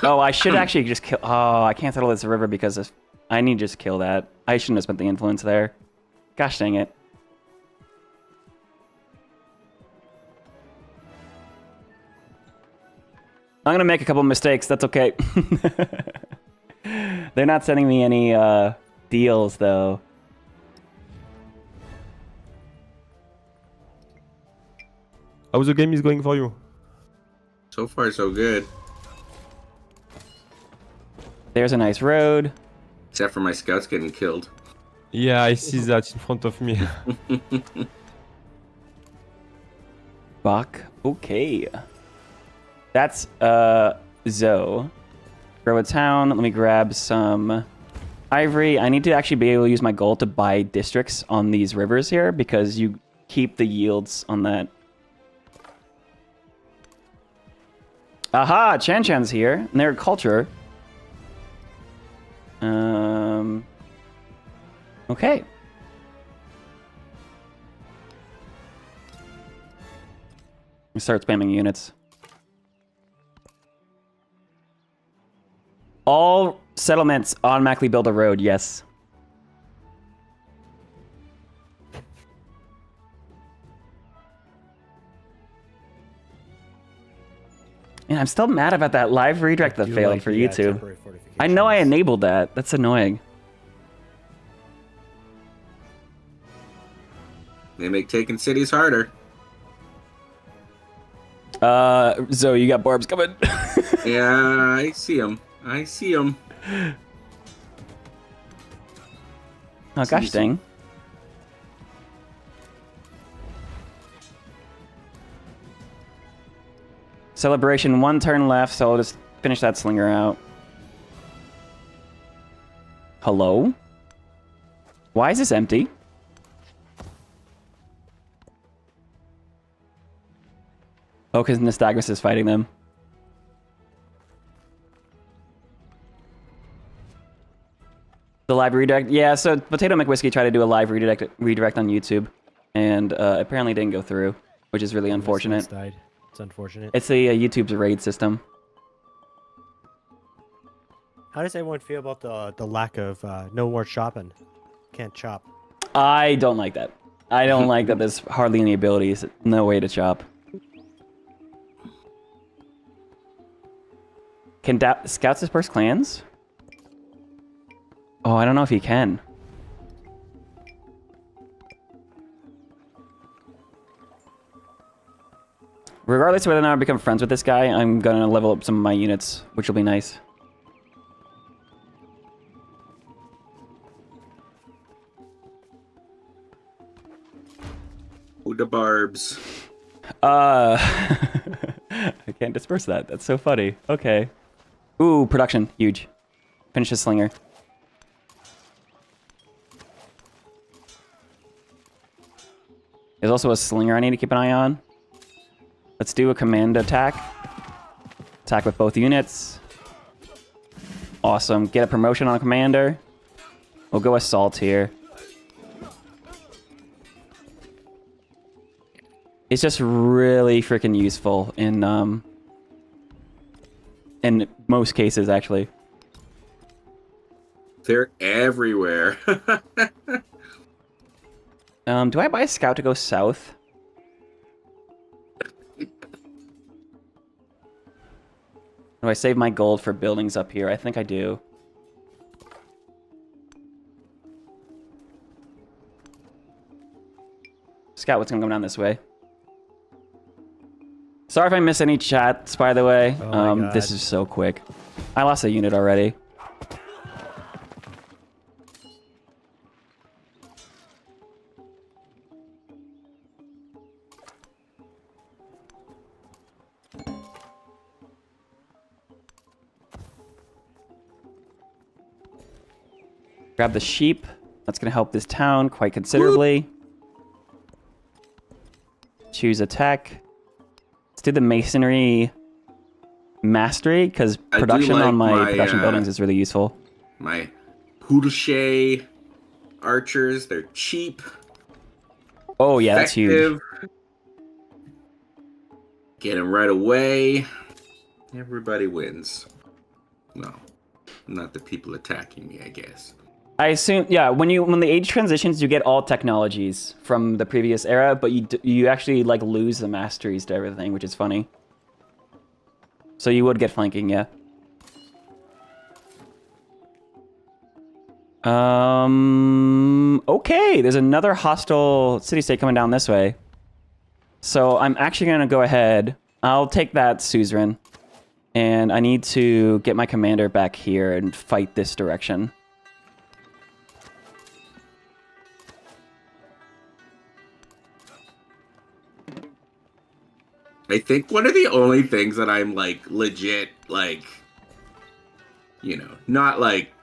Oh, I should actually just kill. Oh, I can't settle this river because I need to just kill that. I shouldn't have spent the influence there. Gosh dang it. I'm gonna make a couple mistakes. That's okay. They're not sending me any deals though. How the game is going for you? So far, so good. There's a nice road. Except for my scouts getting killed. Yeah, I see that in front of me. Bach. Okay. That's Zo. Grow a town. Let me grab some ivory. I need to actually be able to use my gold to buy districts on these rivers here because you keep the yields on that. Aha! Chan Chan's here. And their culture. Okay. We start spamming units. All settlements automatically build a road, yes. And I'm still mad about that live redirect that failed for YouTube. I know I enabled that. That's annoying. They make taking cities harder. Zoe, you got barbs coming. Yeah, I see them. I see them. Oh, gosh dang. Celebration, 1 turn left, so I'll just finish that slinger out. Hello? Why is this empty? Oh, because Nystagmus is fighting them. The live redirect? Yeah, so Potato McWhiskey tried to do a live redirect on YouTube, and apparently didn't go through, which is really unfortunate. Died. It's unfortunate. It's a YouTube's raid system. How does everyone feel about the lack of no more chopping? Can't chop. I don't like that. I don't like that there's hardly any abilities. No way to chop. Can scouts disperse clans? Oh, I don't know if he can. Regardless of whether or not I become friends with this guy, I'm gonna level up some of my units, which will be nice. Ooh, the barbs. I can't disperse that. That's so funny. Okay. Ooh, production. Huge. Finish the slinger. There's also a slinger I need to keep an eye on. Let's do a command attack. Attack with both units. Awesome. Get a promotion on a commander. We'll go assault here. It's just really freaking useful in most cases, actually. They're everywhere. Do I buy a scout to go south? Do I save my gold for buildings up here? I think I do. Scout, what's gonna come down this way? Sorry if I miss any chats, by the way. Oh this is so quick. I lost a unit already. Grab the sheep. That's going to help this town quite considerably. Choose attack. Let's do the masonry mastery, because production on my production buildings is really useful. My Poodlechet archers, they're cheap. Oh, yeah, that's huge. Get them right away. Everybody wins. No, not the people attacking me, I guess. I assume, yeah, when the age transitions, you get all technologies from the previous era, but you actually like lose the masteries to everything, which is funny. So you would get flanking, yeah. Okay, there's another hostile city-state coming down this way. So I'm actually going to go ahead. I'll take that suzerain. And I need to get my commander back here and fight this direction. I think one of the only things that I'm like legit like, you know, not like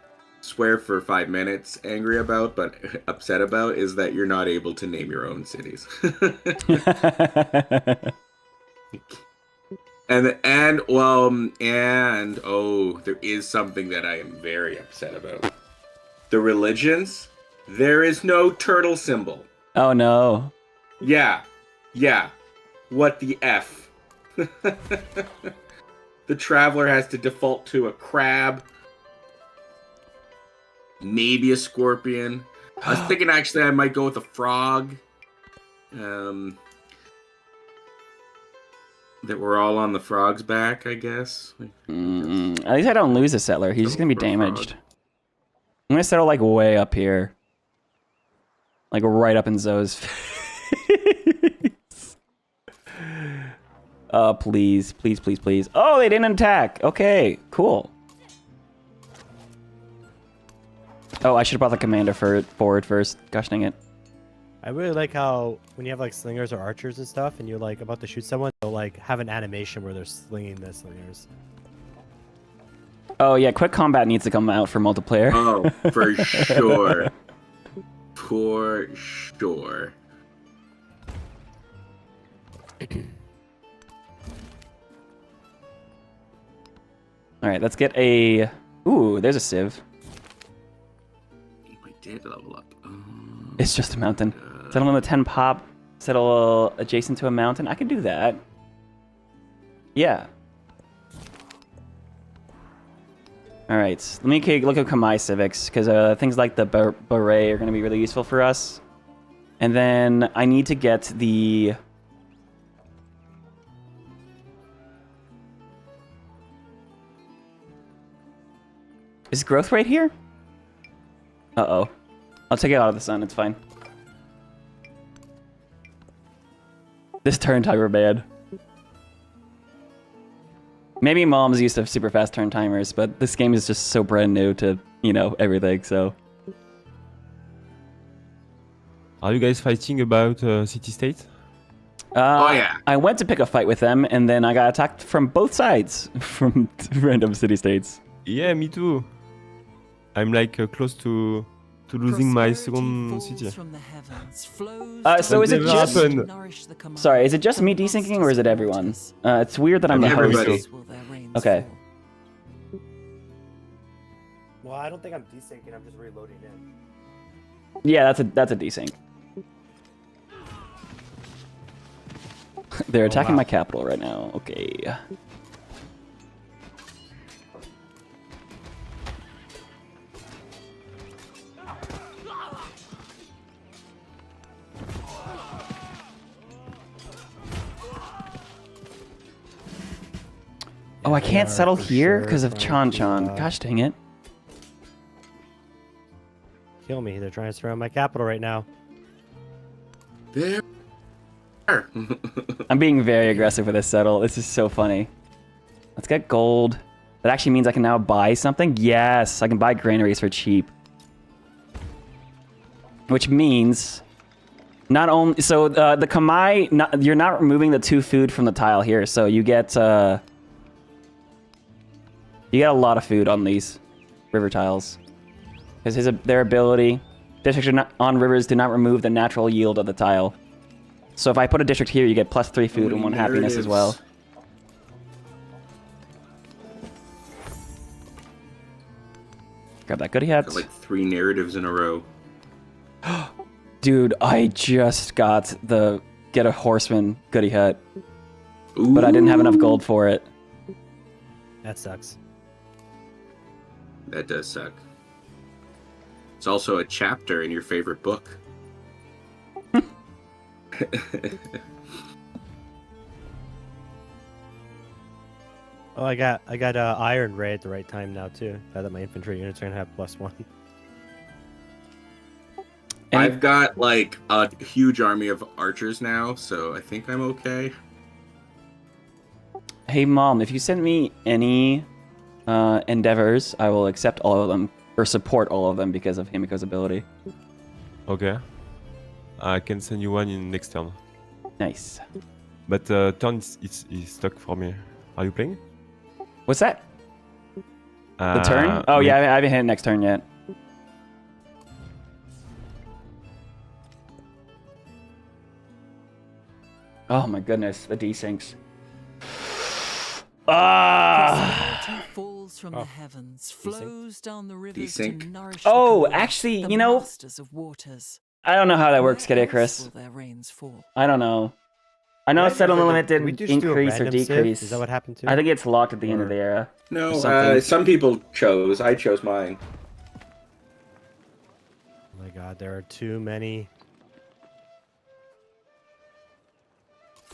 swear for 5 minutes angry about, but upset about is that you're not able to name your own cities. and there is something that I am very upset about. The religions, there is no turtle symbol. Oh no. Yeah. What the F? The traveler has to default to a crab maybe a scorpion. I was thinking actually I might go with a frog. That we're all on the frog's back, I guess. At least I don't lose a settler. He's just gonna be damaged. I'm gonna settle like way up here. Like right up in Zoe's face. Please, please, please, please. Oh, they didn't attack. Okay, cool. Oh, I should have brought the commander forward first. Gosh dang it. I really like how when you have like slingers or archers and stuff, and you're like about to shoot someone, they'll like have an animation where they're slinging the slingers. Oh yeah, quick combat needs to come out for multiplayer. Oh, for sure. For sure. All right, let's get a. Ooh, there's a Civ. We did level up. It's just a mountain. Settle on the 10 pop. Settle adjacent to a mountain. I can do that. Yeah. All right. Let me look at Kamai Civics because things like the beret are going to be really useful for us. And then I need to get the. Is growth rate here? Uh-oh. I'll take it out of the sun, it's fine. This turn timer bad. Maybe mom's used to super fast turn timers, but this game is just so brand new to, you know, everything, so. Are you guys fighting about city-state? Oh yeah. I went to pick a fight with them, and then I got attacked from both sides from random city-states. Yeah, me too. I'm like close to losing my second city. So is it just... Sorry, is it just me desyncing or is it everyone? It's weird that I'm the host. Okay. Well, I don't think I'm desyncing. I'm just reloading in. Yeah, that's a desync. They're attacking my capital right now. Okay. Oh, I can't settle here because of Chan Chan. Gosh dang it. Kill me. They're trying to surround my capital right now. There. I'm being very aggressive with this settle. This is so funny. Let's get gold. That actually means I can now buy something. Yes, I can buy granaries for cheap. Which means not only so the Kamai, you're not removing the 2 food from the tile here, so you get a lot of food on these river tiles. Because their ability, districts on rivers do not remove the natural yield of the tile. So if I put a district here, you get +3 food and 1 happiness as well. Grab that goodie hat. Got like 3 narratives in a row. Dude, I just got the get a horseman goodie hat. Ooh. But I didn't have enough gold for it. That sucks. That does suck. It's also a chapter in your favorite book. Oh, I got Iron Ray at the right time now too. Now that my infantry units are gonna have +1. I've got like a huge army of archers now, so I think I'm okay. Hey mom, if you send me any endeavors, I will accept all of them or support all of them because of Himiko's ability. Okay. I can send you one in next turn. Nice. But turn is stuck for me. Are you playing? What's that? The turn? Oh yeah, I haven't hit next turn yet. Oh my goodness, the desyncs. Falls from the heavens, flows down the rivers Desync. to nourish Oh, the actually, the you know, masters of waters. I don't know how that works, Where Chris. else will their rains fall? I don't know. I know settlement limit Did we didn't just do a increase or random Civ? decrease. Is that what happened to? I think it's locked at the end of the era. No, Or something. some people chose. I chose mine. God, there are too many.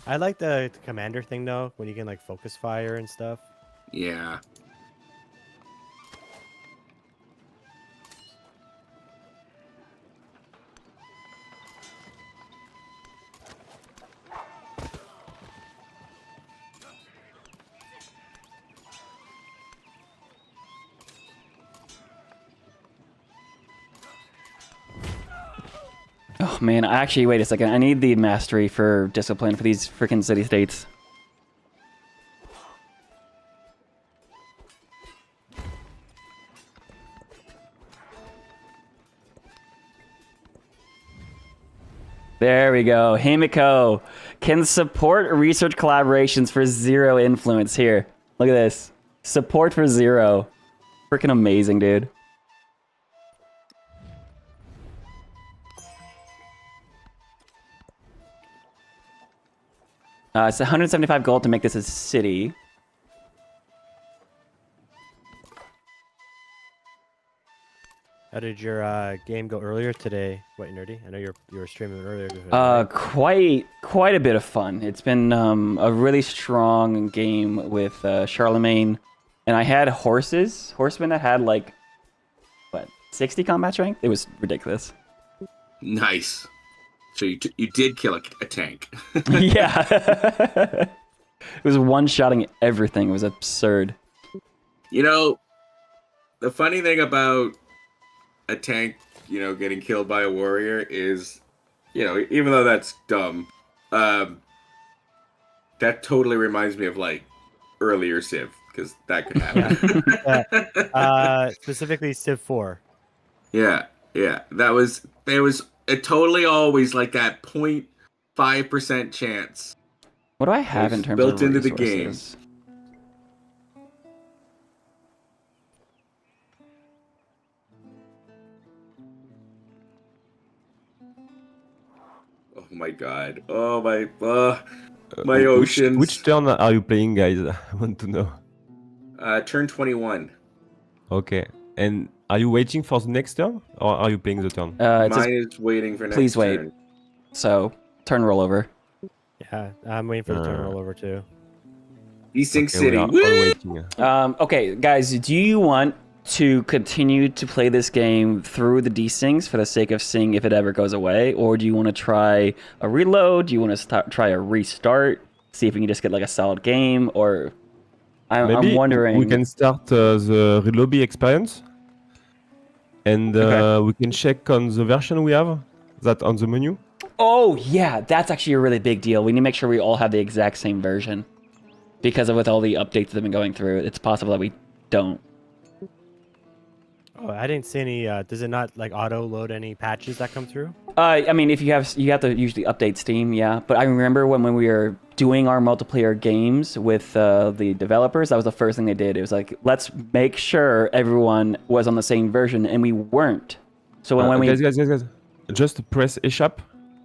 I like the commander thing though, when you can like focus fire and stuff. Yeah. Oh man, actually, wait a second. I need the mastery for discipline for these freaking city states. There we go. Himiko can support research collaborations for 0 influence. Here, look at this. Support for 0. Freaking amazing, dude. It's 175 gold to make this a city. How did your game go earlier today, White and Nerdy? I know you were streaming earlier. Quite a bit of fun. It's been a really strong game with Charlemagne, and I had horsemen that had like what 60 combat strength. It was ridiculous. Nice. So you did kill a tank. Yeah. It was one-shotting everything. It was absurd. You know, the funny thing about a tank, getting killed by a warrior is, even though that's dumb, that totally reminds me of like earlier Civ, because that could happen. Specifically Civ 4. Yeah. There was totally always like that 0.5% chance. What do I have in terms built of into resources? the game? Oh my god. Oh my oceans. Which turn are you playing, guys? I want to know. Turn 21. Okay. And are you waiting for the next turn, or are you playing the turn? Mine is waiting for next please wait. turn. So, turn rollover. Yeah, I'm waiting for the turn rollover too. Desync Okay, City. we are all waiting. Okay, guys, do you want to continue to play this game through the desyncs for the sake of seeing if it ever goes away, or do you want to try a reload? Do you want to try a restart, see if we can just get like a solid game? Or I'm wondering. We can start the lobby experience, and we can check on the version we have that on the menu. Oh yeah, that's actually a really big deal. We need to make sure we all have the exact same version, because with all the updates that have been going through, it's possible that we don't. Oh, I didn't see any. Does it not like auto load any patches that come through? I mean, if you have to usually update Steam, yeah. But I remember when we were doing our multiplayer games with the developers, that was the first thing they did. It was like, let's make sure everyone was on the same version, and we weren't. So when we guys, just press A sharp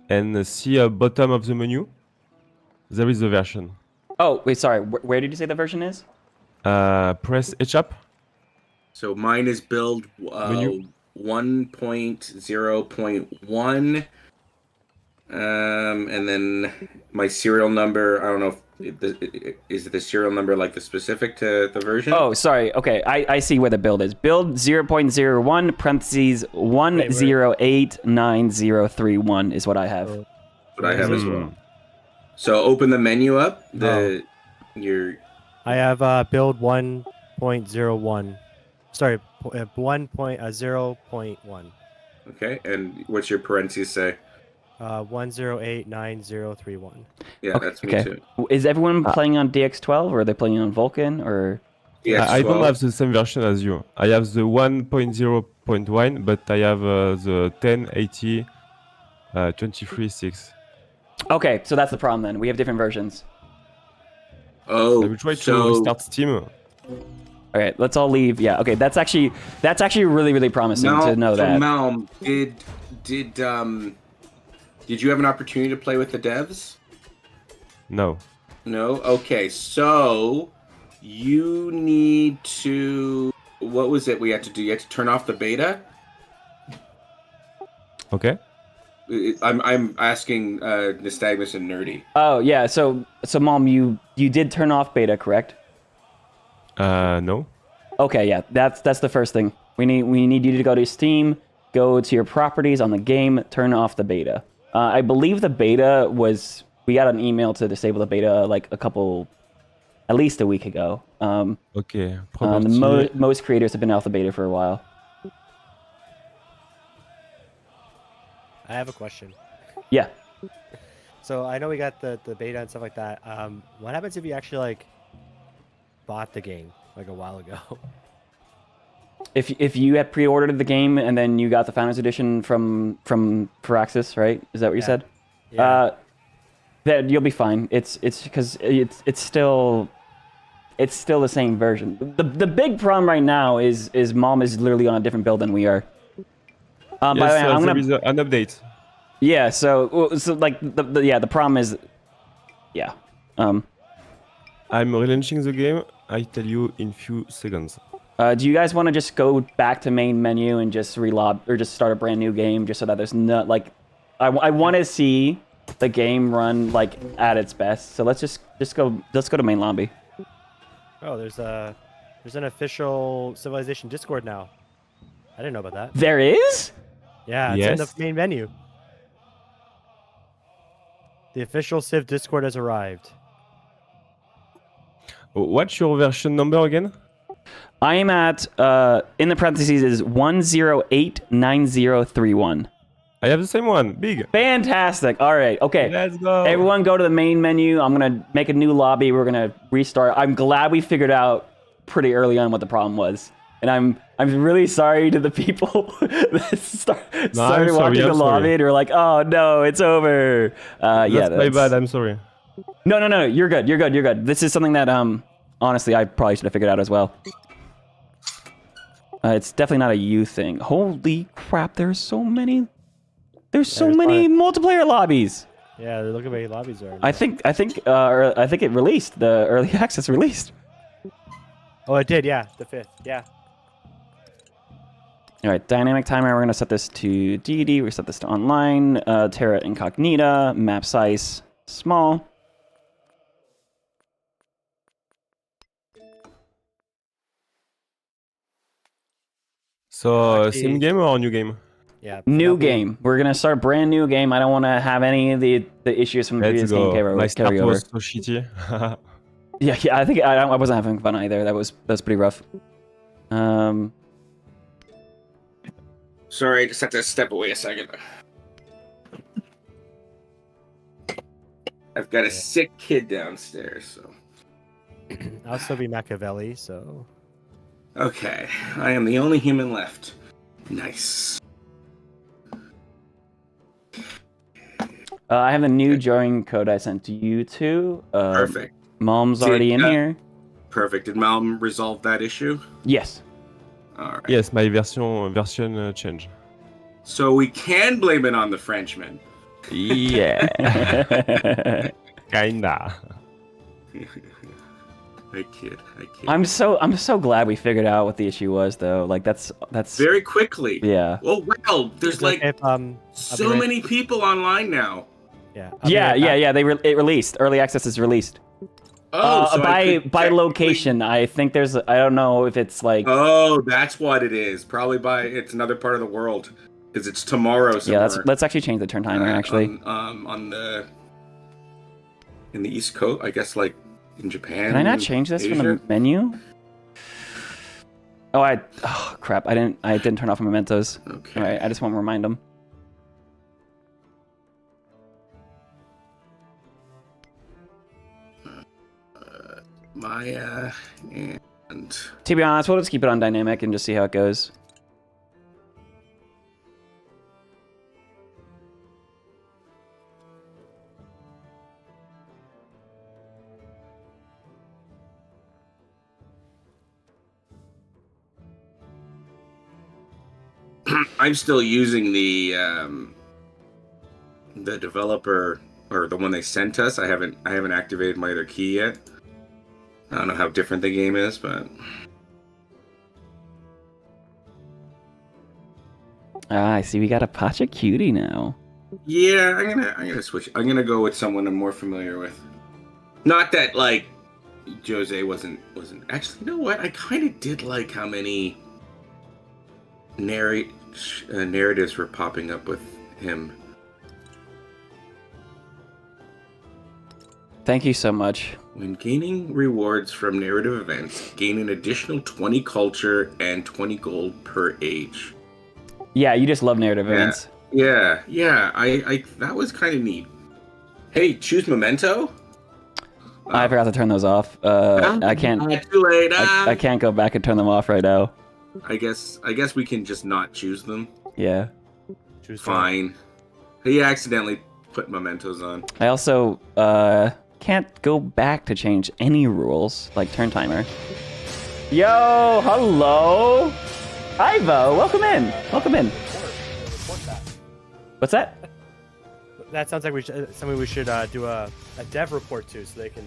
and see bottom of the menu. There is the version. Oh wait, sorry. Where did you say the version is? Press A sharp. So mine is build 1.0.1, and then my serial number. I don't know if is the serial number like the specific to the version. Oh, sorry. Okay, I see where the build is. Build 0.01 parentheses 1089031 is what I have. That's what I have as well. So open the menu up. I have build 1.01. Sorry, 1.0.1. Okay, and what's your parentheses say? 1089031. Yeah, okay, that's me too. Is everyone playing on DX12, or are they playing on Vulkan, or? I don't have the same version as you. I have the 1.0.1, but I have the 1080 23.6. Okay, so that's the problem then. We have different versions. Oh, I will try to start Steam. All right, let's all leave. Yeah, okay, that's actually really, really promising to know that. Malm, did you have an opportunity to play with the devs? No. No? Okay, so you need to... What was it we had to do? You had to turn off the beta? Okay. I'm asking Nystagmus and Nerdy. Oh yeah, so Mom, you did turn off beta, correct? No. Okay, yeah, that's the first thing. We need you to go to Steam, go to your properties on the game, turn off the beta. I believe the beta was, we got an email to disable the beta like at least a week ago. Okay. Most creators have been off the beta for a while. I have a question. Yeah. So I know we got the beta and stuff like that. What happens if you actually like bought the game like a while ago? If you had pre-ordered the game and then you got the Founders Edition from Firaxis, right? Is that what you said? Yeah. Then you'll be fine. It's because it's still the same version. The big problem right now is Mom is literally on a different build than we are. By the way, I'm there is an update. Yeah, so like the problem is, yeah. I'm relaunching the game. I tell you in few seconds. Do you guys want to just go back to main menu and just or just start a brand new game, just so that there's no like, I want to see the game run like at its best. So let's go to main lobby. Oh, there's an official Civilization Discord now. I didn't know about that. There is? Yeah, it's in the main menu. The official Civ Discord has arrived. What's your version number again? I am at in the parentheses is 1089031. I have the same one. Big. Fantastic. All right. Okay. Let's go. Everyone go to the main menu. I'm going to make a new lobby. We're going to restart. I'm glad we figured out pretty early on what the problem was. And I'm really sorry to the people that started watching the lobby and were like, oh no, it's over. That's my bad. I'm sorry. No. You're good. You're good. This is something that honestly I probably should have figured out as well. It's definitely not a you thing. Holy crap! There's so many multiplayer lobbies. Yeah, look at how many lobbies there are. I think it released. The early access released. Oh, it did. Yeah, the 5th. Yeah. All right, dynamic timer. We're gonna set this to Deity. We set this to online. Terra Incognita. Map size small. So same game or new game? Yeah. New game. We're gonna start a brand new game. I don't want to have any of the issues from the previous game My start carry over. was so shitty. Yeah. I think I wasn't having fun either. That was pretty rough. Sorry, I just have to step away a second. I've got a sick kid downstairs, so. I'll still be Machiavelli, so. Okay, I am the only human left. Nice. I have the new join code I sent to you two. Perfect. Mom's already in here. Perfect. Did Mom resolve that issue? Yes. All right. Yes, my version change. So we can blame it on the Frenchman. Yeah. Kinda. I kid. I'm so glad we figured out what the issue was, though. Like that's very quickly. Yeah. Oh wow, there's like so many people online now. Yeah. Yeah. It released. Early access is released. Oh, so by location. I think there's. I don't know if it's like. Oh, that's what it is. Probably it's another part of the world because it's tomorrow. Yeah, let's actually change the turn timer. Actually, in the East Coast, I guess like in Japan. Can I not change this from the menu? Oh, crap! I didn't turn off Momentos. Okay. All right, I just want to remind them. Meier and to be honest, we'll just keep it on dynamic and just see how it goes. I'm still using the developer or the one they sent us. I haven't activated my other key yet. I don't know how different the game is, but Ah, I see. We got a Pacha Cutie now. Yeah, I'm gonna switch. I'm gonna go with someone I'm more familiar with. Not that like Jose wasn't. Actually, you know what? I kind of did like how many narratives were popping up with him. Thank you so much. When gaining rewards from narrative events, gain an additional 20 culture and 20 gold per age. Yeah, you just love narrative events. Yeah. I that was kind of neat. Hey, choose Memento. I forgot to turn those off. I can't. Too late. I can't go back and turn them off right now. I guess we can just not choose them. Yeah. Fine. He accidentally put Mementos on. I also can't go back to change any rules, like turn timer. Yo, hello. Ivo, welcome in. Welcome in. What's that? That sounds like something we should do a dev report to, so they can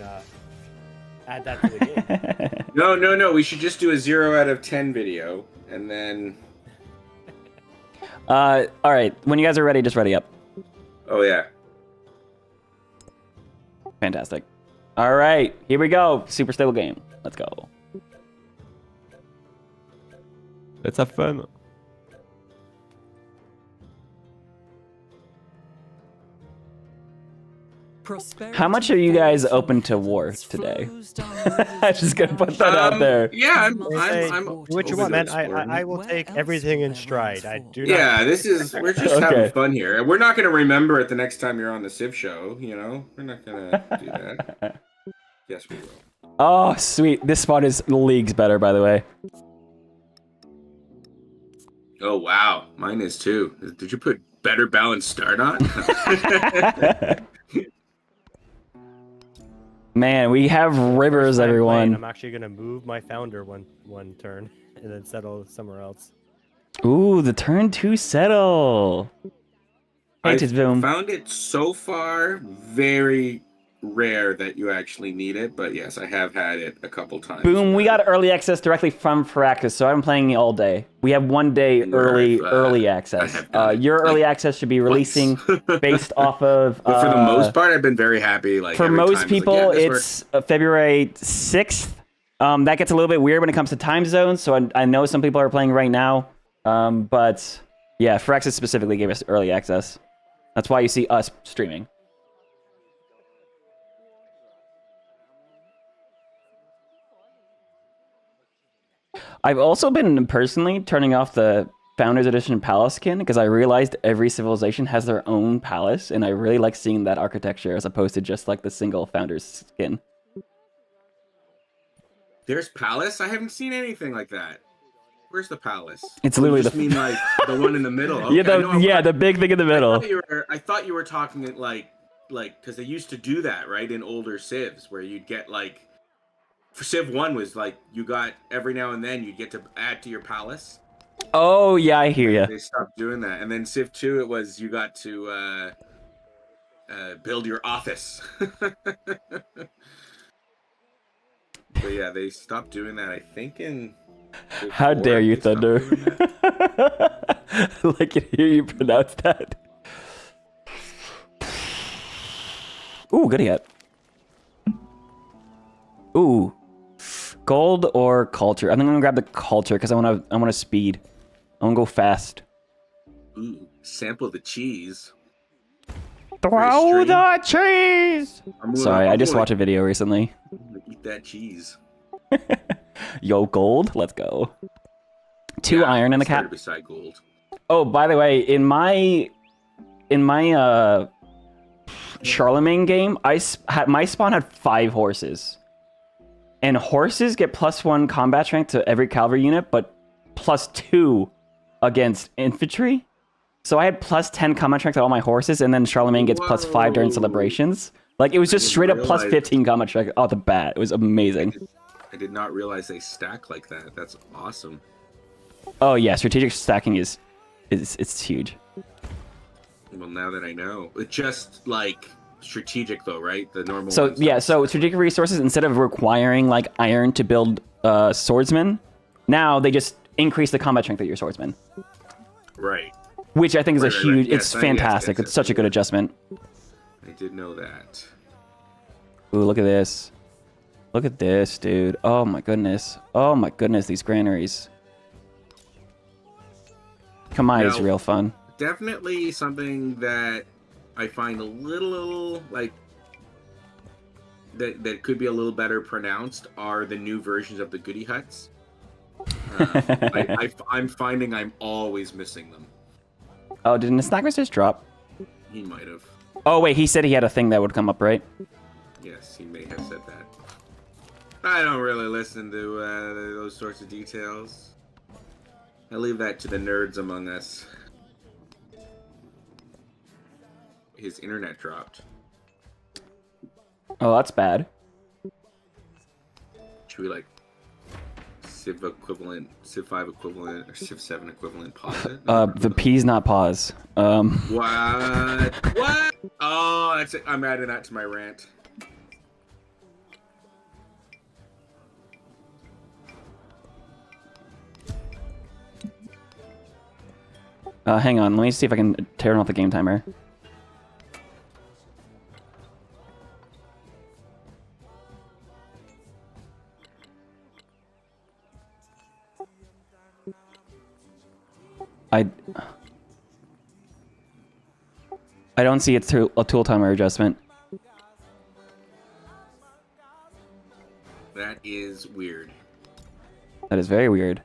add that to the game. No. We should just do a 0 out of 10 video, and then. All right. When you guys are ready, just ready up. Oh yeah. Fantastic. All right, here we go. Super stable game. Let's go. Let's have fun. How much are you guys open to war today? I'm just gonna put that out there. Yeah, I'm do what you want, man. I will take everything in stride. I do. Yeah, we're just having fun here. We're not gonna remember it the next time you're on the Civ show. You know, we're not gonna do that. Yes, we will. Oh, sweet. This spot is leagues better, by the way. Oh wow, mine is too. Did you put better balanced start on? Man, we have rivers, everyone. I'm actually gonna move my founder one turn and then settle somewhere else. Ooh, the turn 2 settle. Hey, I Boom. found it so far very rare that you actually need it, but yes, I have had it a couple times. Boom, we got early access directly from Firaxis, so I'm playing all day. We have 1 day early access. Your early access should be releasing based off of... But for the most part, I've been very happy. Like for most people, it's February 6th. That gets a little bit weird when it comes to time zones, so I know some people are playing right now. But yeah, Firaxis specifically gave us early access. That's why you see us streaming. I've also been personally turning off the Founders Edition Palace skin because I realized every civilization has their own palace, and I really like seeing that architecture as opposed to just like the single Founders skin. There's palace? I haven't seen anything like that. Where's the palace? It's literally the. You mean like the one in the middle? Okay, yeah, the big thing in the middle. I thought you were talking it like because they used to do that right in older civs where you'd get like. For Civ 1 was like, you got, every now and then, you'd get to add to your palace. Oh, yeah, I hear you. They stopped doing that. And then Civ 2, it was, you got to build your office. But yeah, they stopped doing that, I think, in... Civ How 4, dare you, Thunder. I can hear you pronounce that. Ooh, good hit. Ooh. Gold or culture? I think I'm gonna grab the culture because I want to speed. I want to go fast. Ooh, sample the cheese. Throw the cheese! Sorry, I just watched a video recently. I'm gonna eat that cheese. Yo, gold, let's go. 2 iron in the cap. Beside gold. Oh, by the way, in my Charlemagne game, my spawn had 5 horses. And horses get +1 combat strength to every cavalry unit, but +2 against infantry. So I had +10 combat strength to all my horses, and then Charlemagne gets +5 during celebrations. Like, it was just straight up +15 combat strength off the bat. It was amazing. I did not realize they stack like that. That's awesome. Oh yeah, strategic stacking is huge. Well, now that I know, it's just like strategic though, right? The normal. So yeah, so strategic resources, instead of requiring like iron to build swordsmen, now they just increase the combat strength of your swordsman. Right. which I think is a Right, right, huge. right. It's Yes, fantastic. yes, It's such a good adjustment. I did know that. Ooh, look at this. Look at this, dude. Oh my goodness. Oh my goodness, these granaries. Kamai is Now, real fun. Definitely something that I find a little like that could be a little better pronounced are the new versions of the goodie huts. I'm finding I'm always missing them. Oh, didn't the snackers just drop? He might have. Oh wait, he said he had a thing that would come up, right? Yes, he may have said that. I don't really listen to those sorts of details. I leave that to the nerds among us. His internet dropped. Oh, that's bad. Should we like Civ equivalent, Civ 5 equivalent, or Civ 7 equivalent pause it? The P's not pause. What? What? Oh, that's it. I'm adding that to my rant. Hang on, let me see if I can turn off the game timer. I don't see a tool timer adjustment. That is weird. That is very weird.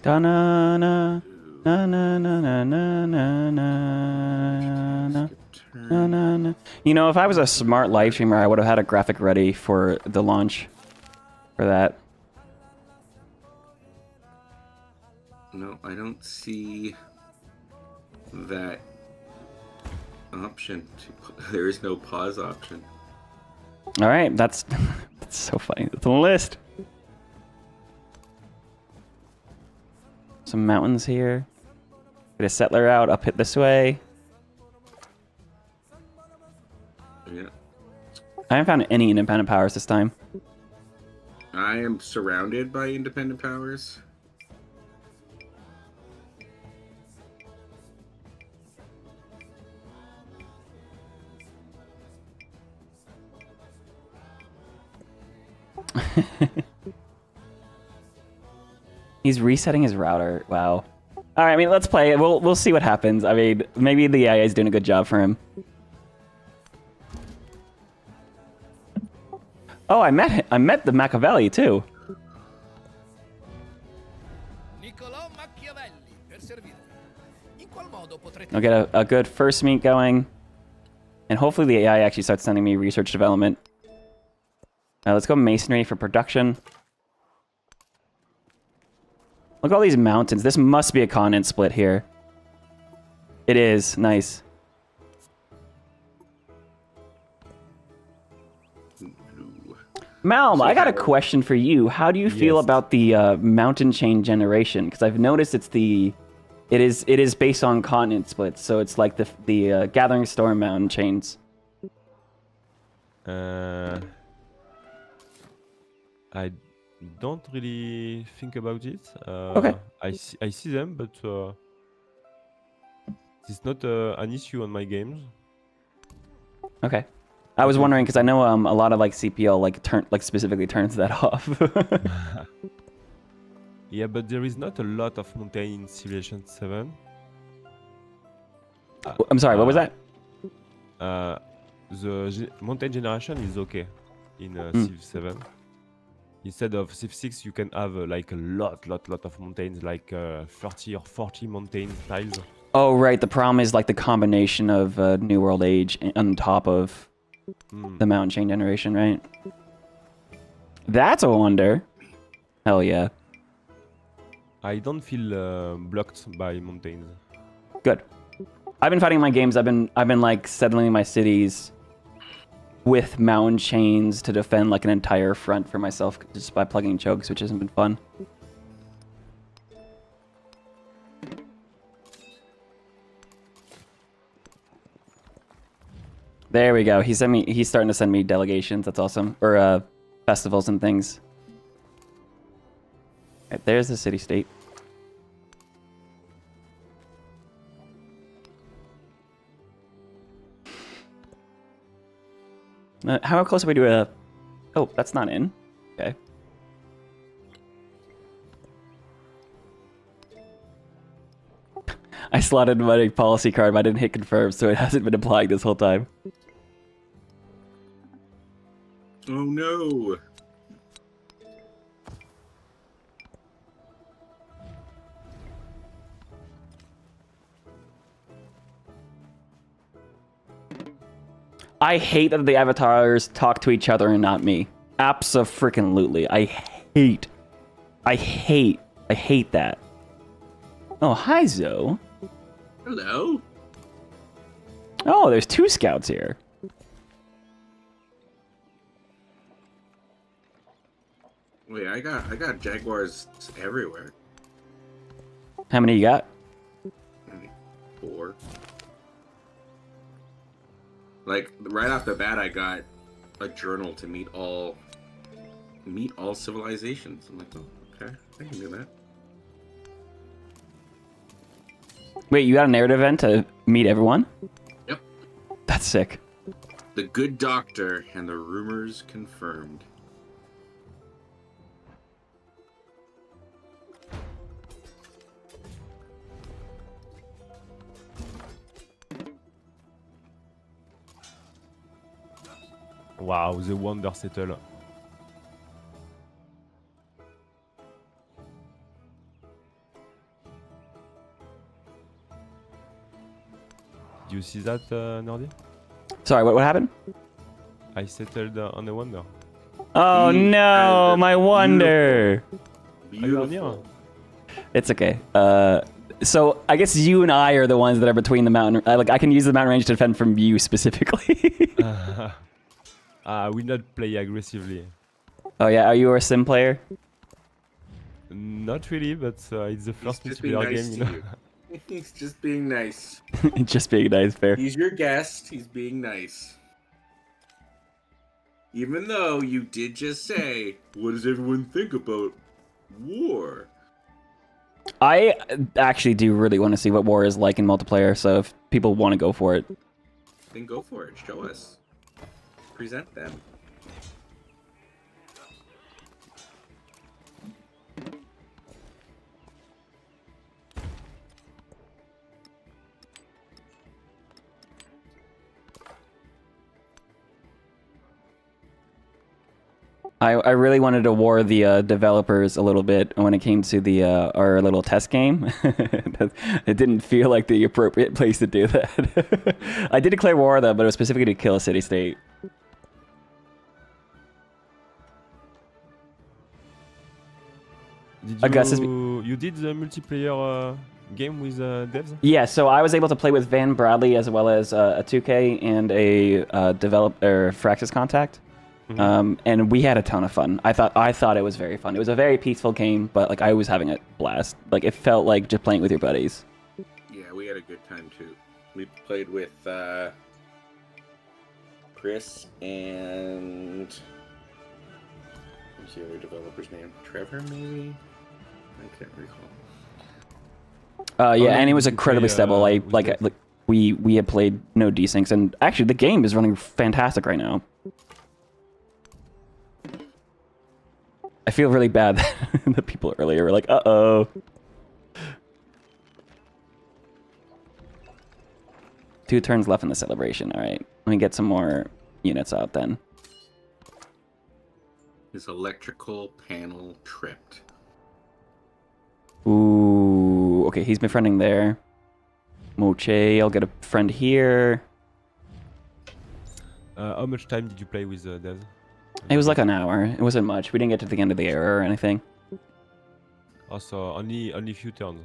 Da na na na na na na na na na na na. You know, if I was a smart live streamer, I would have had a graphic ready for the launch for that. No, I don't see that option. There is no pause option. All right, that's so funny. It's on the list. Some mountains here. Get a settler out, up hit this way. Yeah. I haven't found any independent powers this time. I am surrounded by independent powers. He's resetting his router. Wow. All right, I mean, let's play it. We'll see what happens. I mean, maybe the AI is doing a good job for him. Oh, I met the Machiavelli too. I'll get a good first meet going, and hopefully the AI actually starts sending me research development. Let's go masonry for production. Look at all these mountains. This must be a continent split here. It is. Nice. Malm, I got a question for you. How do you feel about the mountain chain generation? Because I've noticed it is based on continent splits, so it's like the Gathering Storm mountain chains. I don't really think about it. Okay. I see them, but it's not an issue on my games. Okay. I was wondering because I know a lot of like CPL specifically turns that off. Yeah, but there is not a lot of mountain in Civilization 7. I'm sorry, what was that? The mountain generation is okay in Civ 7. Instead of Civ 6, you can have like a lot of mountains, like 30 or 40 mountain tiles. Oh, right. The problem is like the combination of New World Age on top of the mountain chain generation, right? That's a wonder. Hell yeah. I don't feel blocked by mountains. Good. I've been fighting my games. I've been like settling my cities with mountain chains to defend like an entire front for myself just by plugging chokes, which hasn't been fun. There we go. He's starting to send me delegations. That's awesome. Or festivals and things. Right, there's the city-state. How close are we to a... Oh, that's not in. Okay. I slotted my policy card, but I didn't hit confirm, so it hasn't been applying this whole time. Oh no! I hate that the avatars talk to each other and not me. Abso-freaking-lutely. I hate that. Oh, hi, Zoe. Hello. Oh, there's 2 scouts here. Wait, I got jaguars everywhere. How many you got? 4. Like right off the bat, I got a journal to meet all civilizations. I'm like, oh, okay, I can do that. Wait, you got a narrative event to meet everyone? Yep. That's sick. The good doctor and the rumors confirmed. Wow, the Wonder Settle. Do you see that, Nerdy? Sorry, what happened? I settled on the Wonder. Oh no, my wonder. Beautiful. It's okay. So I guess you and I are the ones that are between the mountain. Like I can use the mountain range to defend from you specifically. I will not play aggressively. Oh yeah, are you a sim player? Not really, but it's the first He's just being multiplayer nice game, to you know. you. He's just being nice. Just being nice, fair. He's your guest. He's being nice. Even though you did just say, what does everyone think about war? I actually do really want to see what war is like in multiplayer, so if people want to go for it. Then go for it. Show us. Present them. I really wanted to war the developers a little bit when it came to the our little test game. It didn't feel like the appropriate place to do that. I did declare war though, but it was specifically to kill a city-state. Did you did the multiplayer game with devs? Yeah, so I was able to play with Van Bradley as well as a 2K and a developer Fraxis contact. Mm-hmm. And we had a ton of fun. I thought it was very fun. It was a very peaceful game, but like I was having a blast. Like it felt like just playing with your buddies. Yeah, we had a good time too. We played with Chris and what's the other developer's name? Trevor, maybe? I can't recall. Yeah, and it was incredibly stable. Like we had played no desyncs, and actually the game is running fantastic right now. I feel really bad that the people earlier were like, uh-oh. 2 turns left in the celebration. All right, let me get some more units out then. His electrical panel tripped. Ooh, okay, he's befriending there. Moche, I'll get a friend here. How much time did you play with devs? It was like an hour. It wasn't much. We didn't get to the end of the era or anything. Also, only few turns.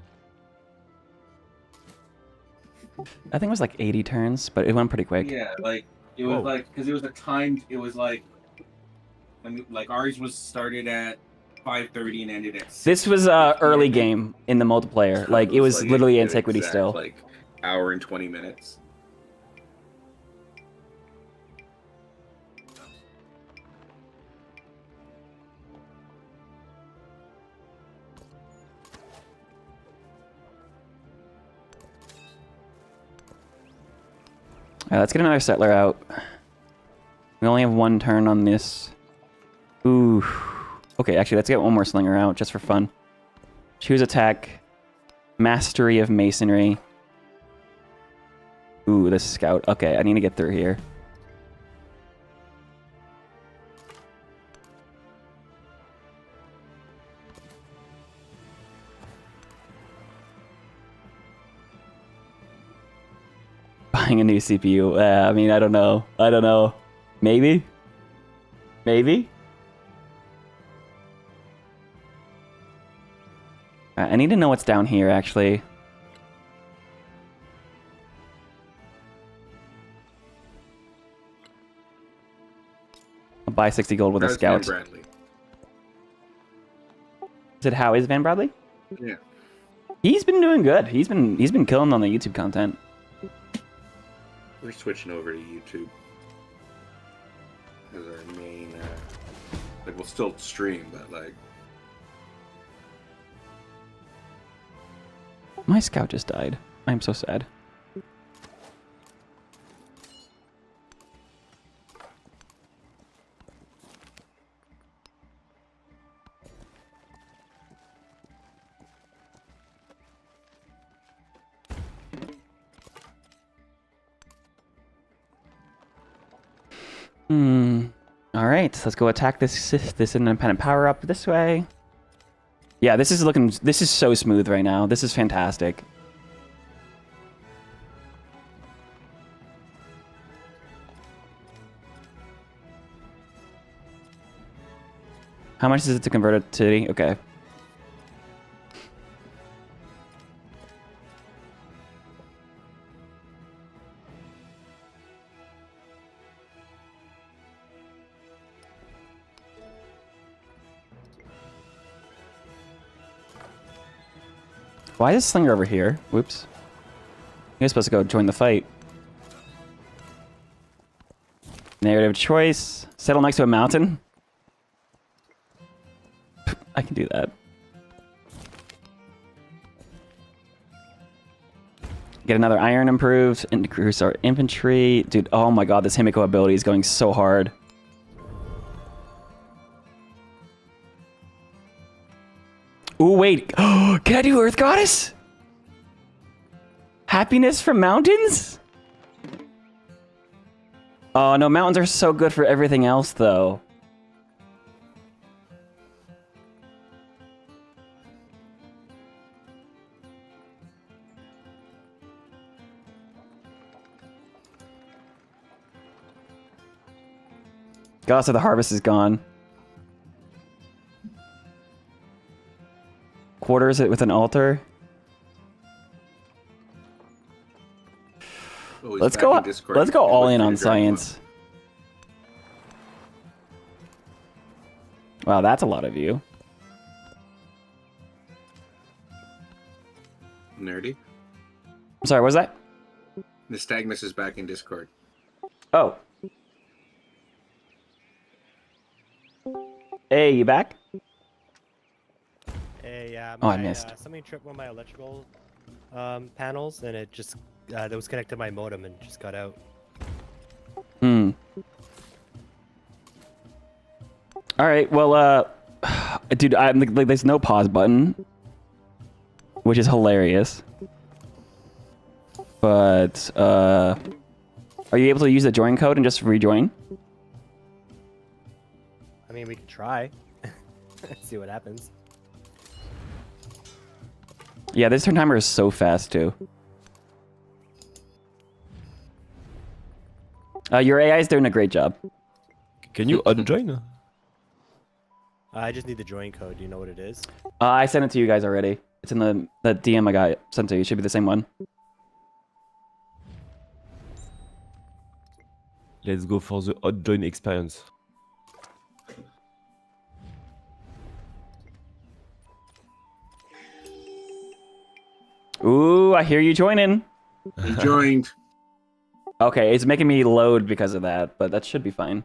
I think it was like 80 turns, but it went pretty quick. Yeah, like It was like because it was a timed. It was like when like ours was started at 5:30 and ended at 6. This was early game in the multiplayer. Like it was like literally an Antiquity exact, still. Like hour and 20 minutes. Let's get another settler out. We only have one turn on this. Ooh. Okay, actually, let's get one more slinger out just for fun. Choose attack. Mastery of masonry. Ooh, this scout. Okay, I need to get through here. Buying a new CPU. I mean, I don't know. I don't know. Maybe? Maybe? I need to know what's down here, actually. I'll buy 60 gold with a scout. Van Bradley. Is it how is Van Bradley? Yeah. He's been doing good. He's been killing on the YouTube content. We're switching over to YouTube as our main. Like we'll still stream, but like. My scout just died. I'm so sad. All right, so let's go attack this independent power up this way. Yeah, this is so smooth right now. This is fantastic. How much is it to convert it to? Okay. Why is Slinger over here? Whoops. You're supposed to go join the fight. Narrative choice. Settle next to a mountain. I can do that. Get another iron improved. Increase our infantry. Dude, oh my god, this Himiko ability is going so hard. Ooh, wait. Can I do Earth Goddess? Happiness from mountains? Oh, no, mountains are so good for everything else, though. Goddess of the Harvest is gone. Quarters it with an altar. Oh, Let's go all in on science. Wow, that's a lot of you. Nerdy. I'm sorry, what was that? Nystagmus is back in Discord. Oh. Hey, you back? Hey, yeah. Oh, I missed. Something tripped one of my electrical panels, and it just that was connected to my modem and just got out. Hmm. All right. Well, dude, like, there's no pause button, which is hilarious. But are you able to use the join code and just rejoin? I mean, we can try. See what happens. Yeah, this turn timer is so fast too. Your AI is doing a great job. Can you unjoin? I just need the join code. Do you know what it is? I sent it to you guys already. It's in the DM I got sent to you. It should be the same one. Let's go for the hot join experience. Ooh, I hear you joining. I joined. Okay, it's making me load because of that, but that should be fine.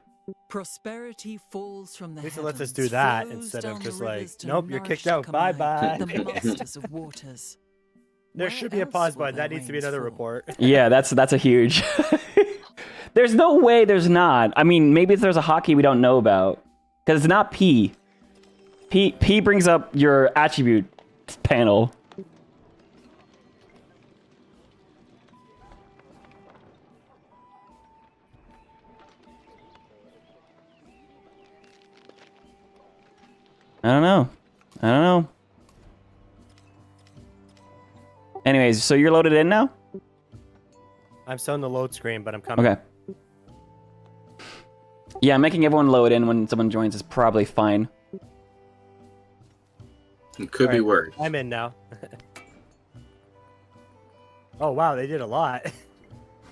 Prosperity falls from the At least it heavens, lets us do that flows instead of down just the like, rivers to nope, you're nourish kicked out. Charlemagne, Bye-bye. the masters of waters. There Where should be a else pause will button. their That needs to be rains another fall? report. Yeah, that's a huge. There's no way there's not. I mean, maybe there's a hotkey we don't know about. Because it's not P. P brings up your attribute panel. I don't know. Anyways, so you're loaded in now? I'm still in the load screen, but I'm coming. Okay. Yeah, making everyone load in when someone joins is probably fine. It could be worse. I'm in now. Oh, wow, they did a lot.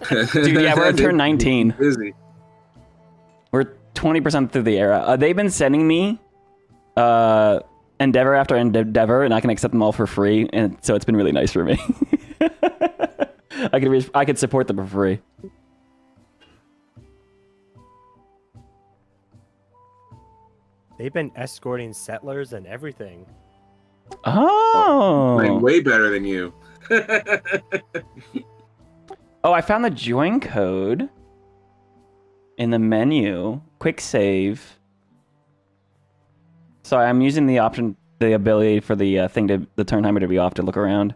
Dude, yeah, we're on turn 19. Busy. We're 20% through the era. They've been sending me endeavor after endeavor, and I can accept them all for free, and so it's been really nice for me. I could support them for free. They've been escorting settlers and everything. Oh. I'm way better than you. Oh, I found the join code in the menu. Quick save. So I'm using the option, the ability for the the turn timer to be off to look around.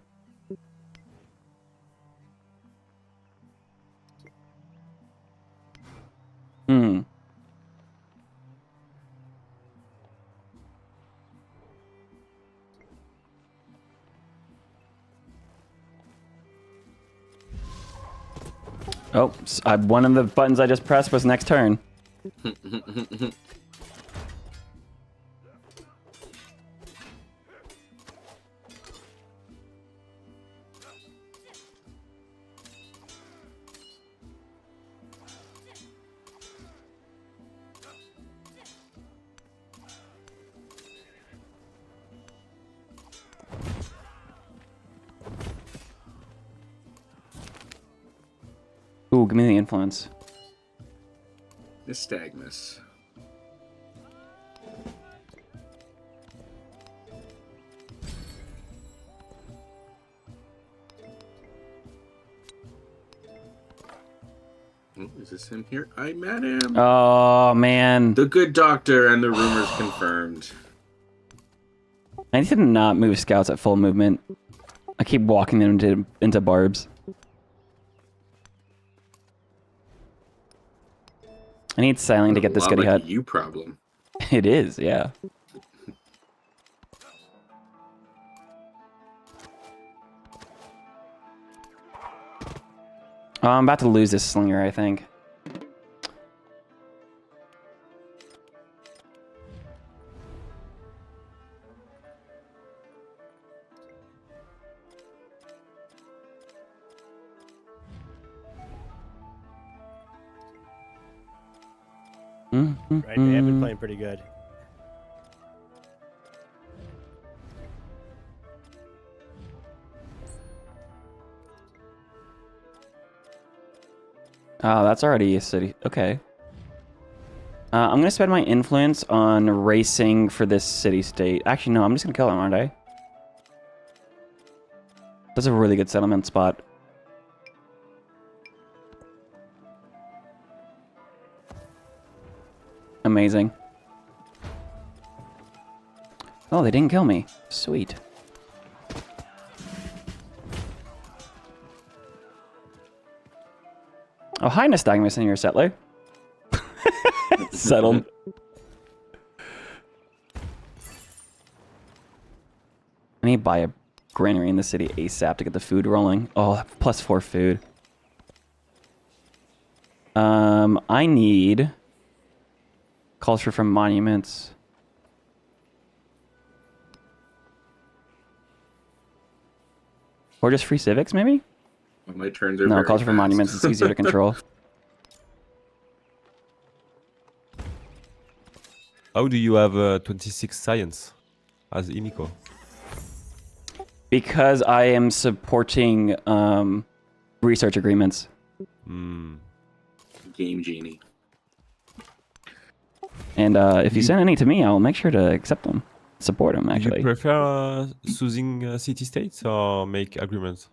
Hmm. Oh, one of the buttons I just pressed was next turn. Ooh, give me the influence. Nystagmus. Oh, is this him here? I met him. Oh, man. The good doctor and the rumors confirmed. I need to not move scouts at full movement. I keep walking them into barbs. I need Sailing to get this goody hut. You problem. It is, yeah. Oh, I'm about to lose this slinger, I think. Right, they have been playing pretty good. Oh, that's already a city. Okay. I'm gonna spend my influence on racing for this city-state. Actually, no, I'm just gonna kill him, aren't I? That's a really good settlement spot. Amazing. Oh, they didn't kill me. Sweet. Oh, hi, Nystagmus, and you're a settler. Settled. I need to buy a granary in the city ASAP to get the food rolling. Oh, +4 food. I need culture from monuments. Or just free civics, maybe? My turns are No, very culture from fast. monuments is easier to control. how do you have 26 science as Imiko? Because I am supporting research agreements. Game genie. And if you send any to me, I'll make sure to accept them. Support them, actually. You prefer choosing city-states or make agreements?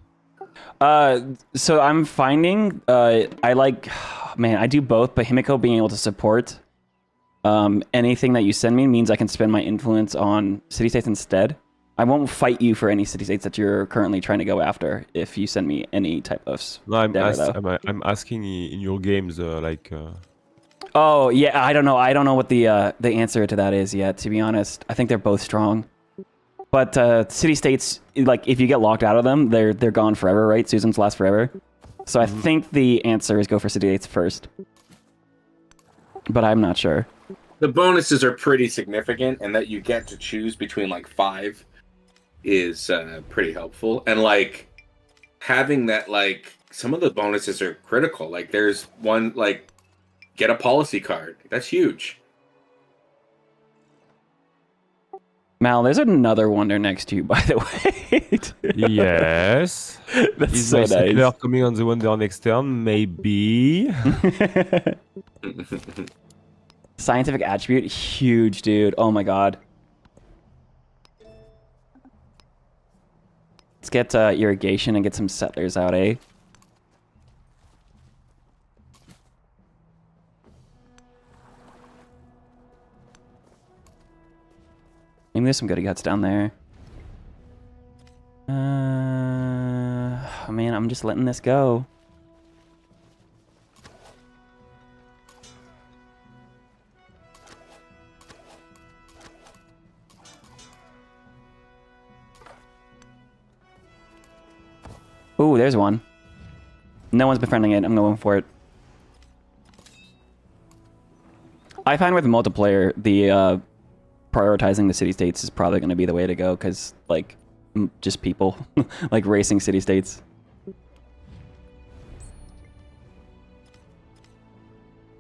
So I'm finding I like, man, I do both, but Himiko being able to support anything that you send me means I can spend my influence on city-states instead. I won't fight you for any city-states that you're currently trying to go after if you send me any type of No, I'm asking in your games, like... Oh, yeah, I don't know. I don't know what the answer to that is yet, to be honest. I think they're both strong. But city-states, like, if you get locked out of them, they're gone forever, right? Susan's last forever. So I think the answer is go for city-states first. But I'm not sure. The bonuses are pretty significant, and that you get to choose between, like, 5 is pretty helpful. And, like, having that, like, some of the bonuses are critical. Like, there's one, like, get a policy card. That's huge. Mal, there's another wonder next to you, by the way. Yes. That's Is so my nice. settler coming on the wonder next turn? Maybe. Scientific attribute, huge, dude. Oh my god. Let's get irrigation and get some settlers out, eh? Maybe there's some good guts down there. Oh man, I'm just letting this go. Ooh, there's one. No one's befriending it. I'm going for it. I find with multiplayer, the prioritizing the city-states is probably going to be the way to go, because, like, just people. Like, racing city-states.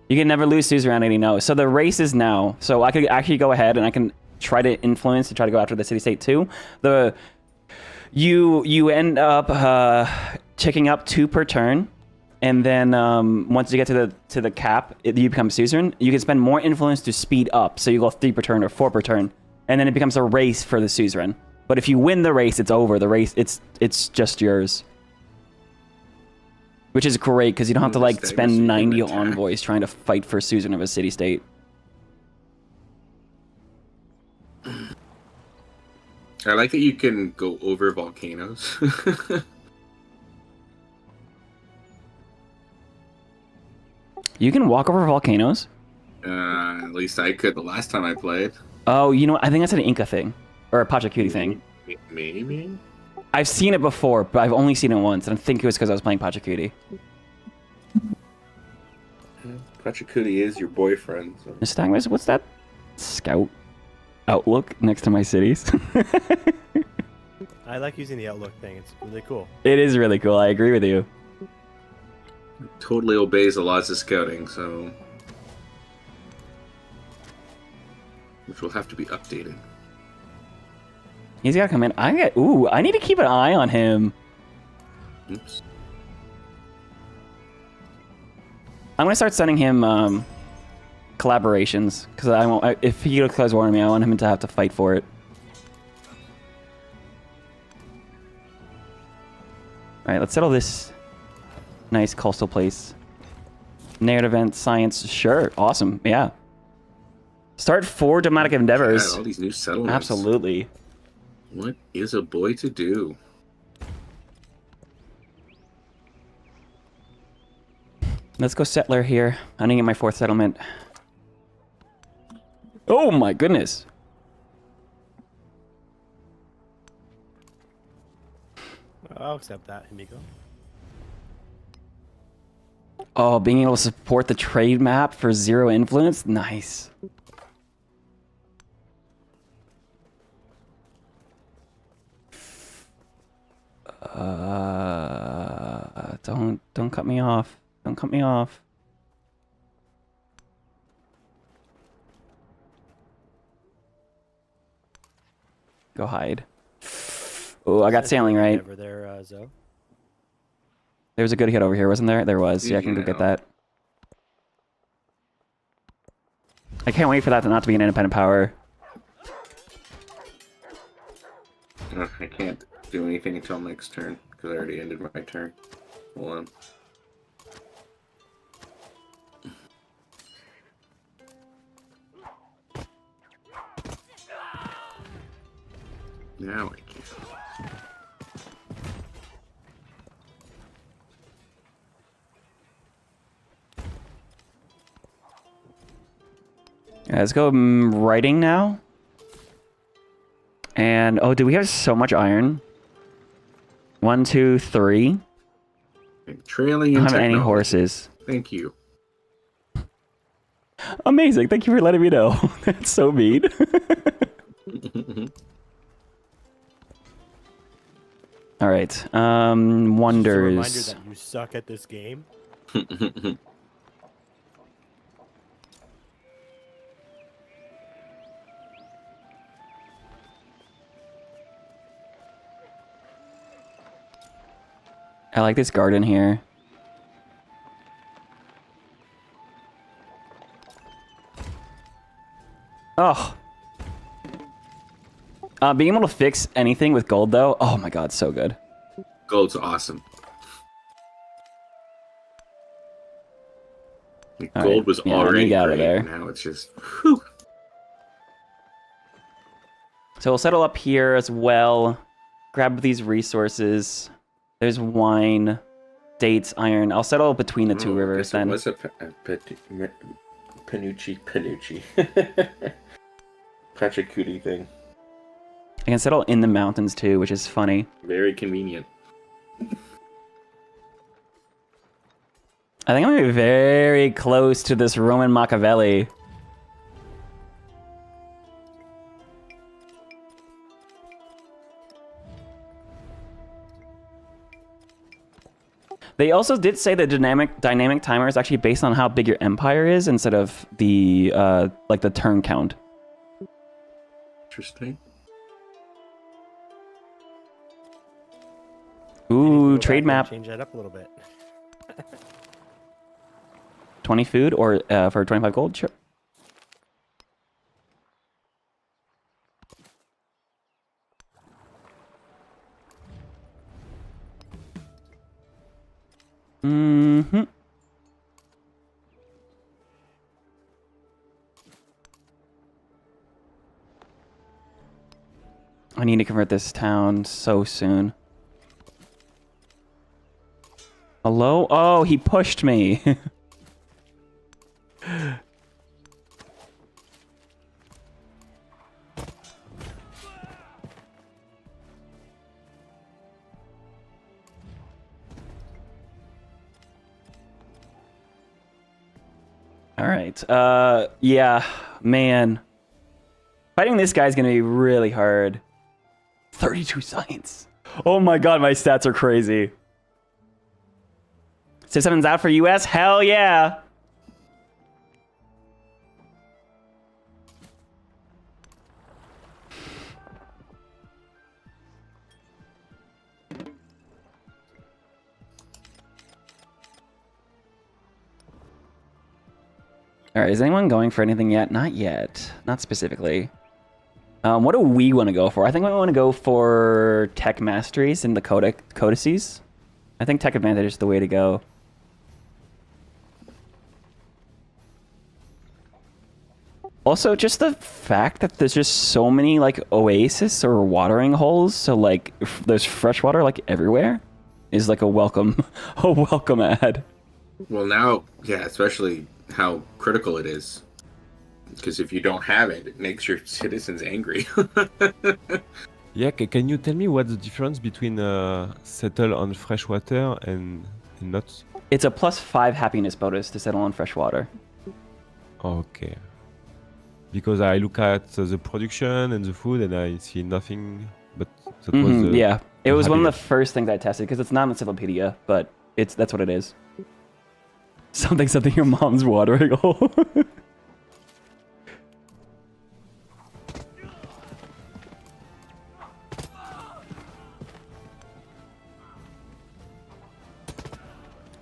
You can never lose Suzerain 80, no. So the race is now. So I could actually go ahead and I can try to influence to try to go after the city-state too. You end up checking up 2 per turn. And then once you get to the cap, you become suzerain. You can spend more influence to speed up. So you go 3 per turn or 4 per turn, and then it becomes a race for the suzerain. But if you win the race, it's over. The race, it's just yours, which is great because you don't have to like spend 90 envoys trying to fight for suzerain of a city state. I like that you can go over volcanoes. You can walk over volcanoes? At least I could the last time I played. Oh, you know what? I think that's an Inca thing. Or a Pachacuti thing. Maybe? I've seen it before, but I've only seen it once, and I think it was because I was playing Pachacuti. Pachacuti is your boyfriend. So. Nystagmus, what's that scout outlook next to my cities? I like using the outlook thing. It's really cool. It is really cool. I agree with you. Totally obeys the laws of scouting, so which will have to be updated. He's got to come in. I need to keep an eye on him. Oops. I'm gonna start sending him collaborations because I won't. If he declares war on me, I want him to have to fight for it. All right, let's settle this nice coastal place. Narrative event, science, sure, awesome, yeah. Start 4 diplomatic endeavors. God, all these new settlements. Absolutely. What is a boy to do? Let's go settler here. I need to get my 4th settlement. Oh my goodness. I'll accept that, Himiko. Oh, being able to support the trade map for 0 influence? Nice. Don't cut me off. Don't cut me off. Go hide. Oh, I got sailing right. Over there, Zoe. There was a good hit over here, wasn't there? There was. Yeah, I can go get that. I can't wait for that to not to be an independent power. I can't do anything until next turn because I already ended my turn. Hold on. Now I can. Yeah, let's go writing now. And oh, do we have so much iron? 1, 2, 3. Trailing I in don't have any technology. horses. Thank you. Amazing. Thank you for letting me know. That's so mean. All right. Wonders. Just a reminder that you suck at this game. I like this garden here. Oh. Being able to fix anything with gold, though, oh my god, so good. Gold's awesome. The All gold right. was Yeah, let me already get out of great, there. and now it's just... Whew. So we'll settle up here as well. Grab these resources. There's wine, dates, iron. I'll settle between the two rivers then. What's a Panucci? Pachacuti thing. I can settle in the mountains too, which is funny. Very convenient. I think I'm gonna be very close to this Roman Machiavelli. They also did say that dynamic timer is actually based on how big your empire is instead of the like the turn count. Interesting. Ooh, Go trade back map. and change that up a little bit. 20 food or for 25 gold? Sure. Mm-hmm. I need to convert this town so soon. Hello? Oh, he pushed me. All right. Yeah, man. Fighting this guy's gonna be really hard. 32 science. Oh my god, my stats are crazy. Civ 7's out for US? Hell yeah! Alright, is anyone going for anything yet? Not yet. Not specifically. What do we want to go for? I think we want to go for tech masteries in the codices. I think tech advantage is the way to go. Also, just the fact that there's just so many like oasis or watering holes, so like there's fresh water like everywhere, is like a welcome ad. Well, now, yeah, especially how critical it is. Because if you don't have it, it makes your citizens angry. Yeah, can you tell me what's the difference between settle on fresh water and not? It's a +5 happiness bonus to settle on fresh water. Okay. Because I look at the production and the food and I see nothing but that was yeah, it was one of the happiness. first things I tested because it's not an encyclopedia, but that's what it is. Something your mom's watering hole.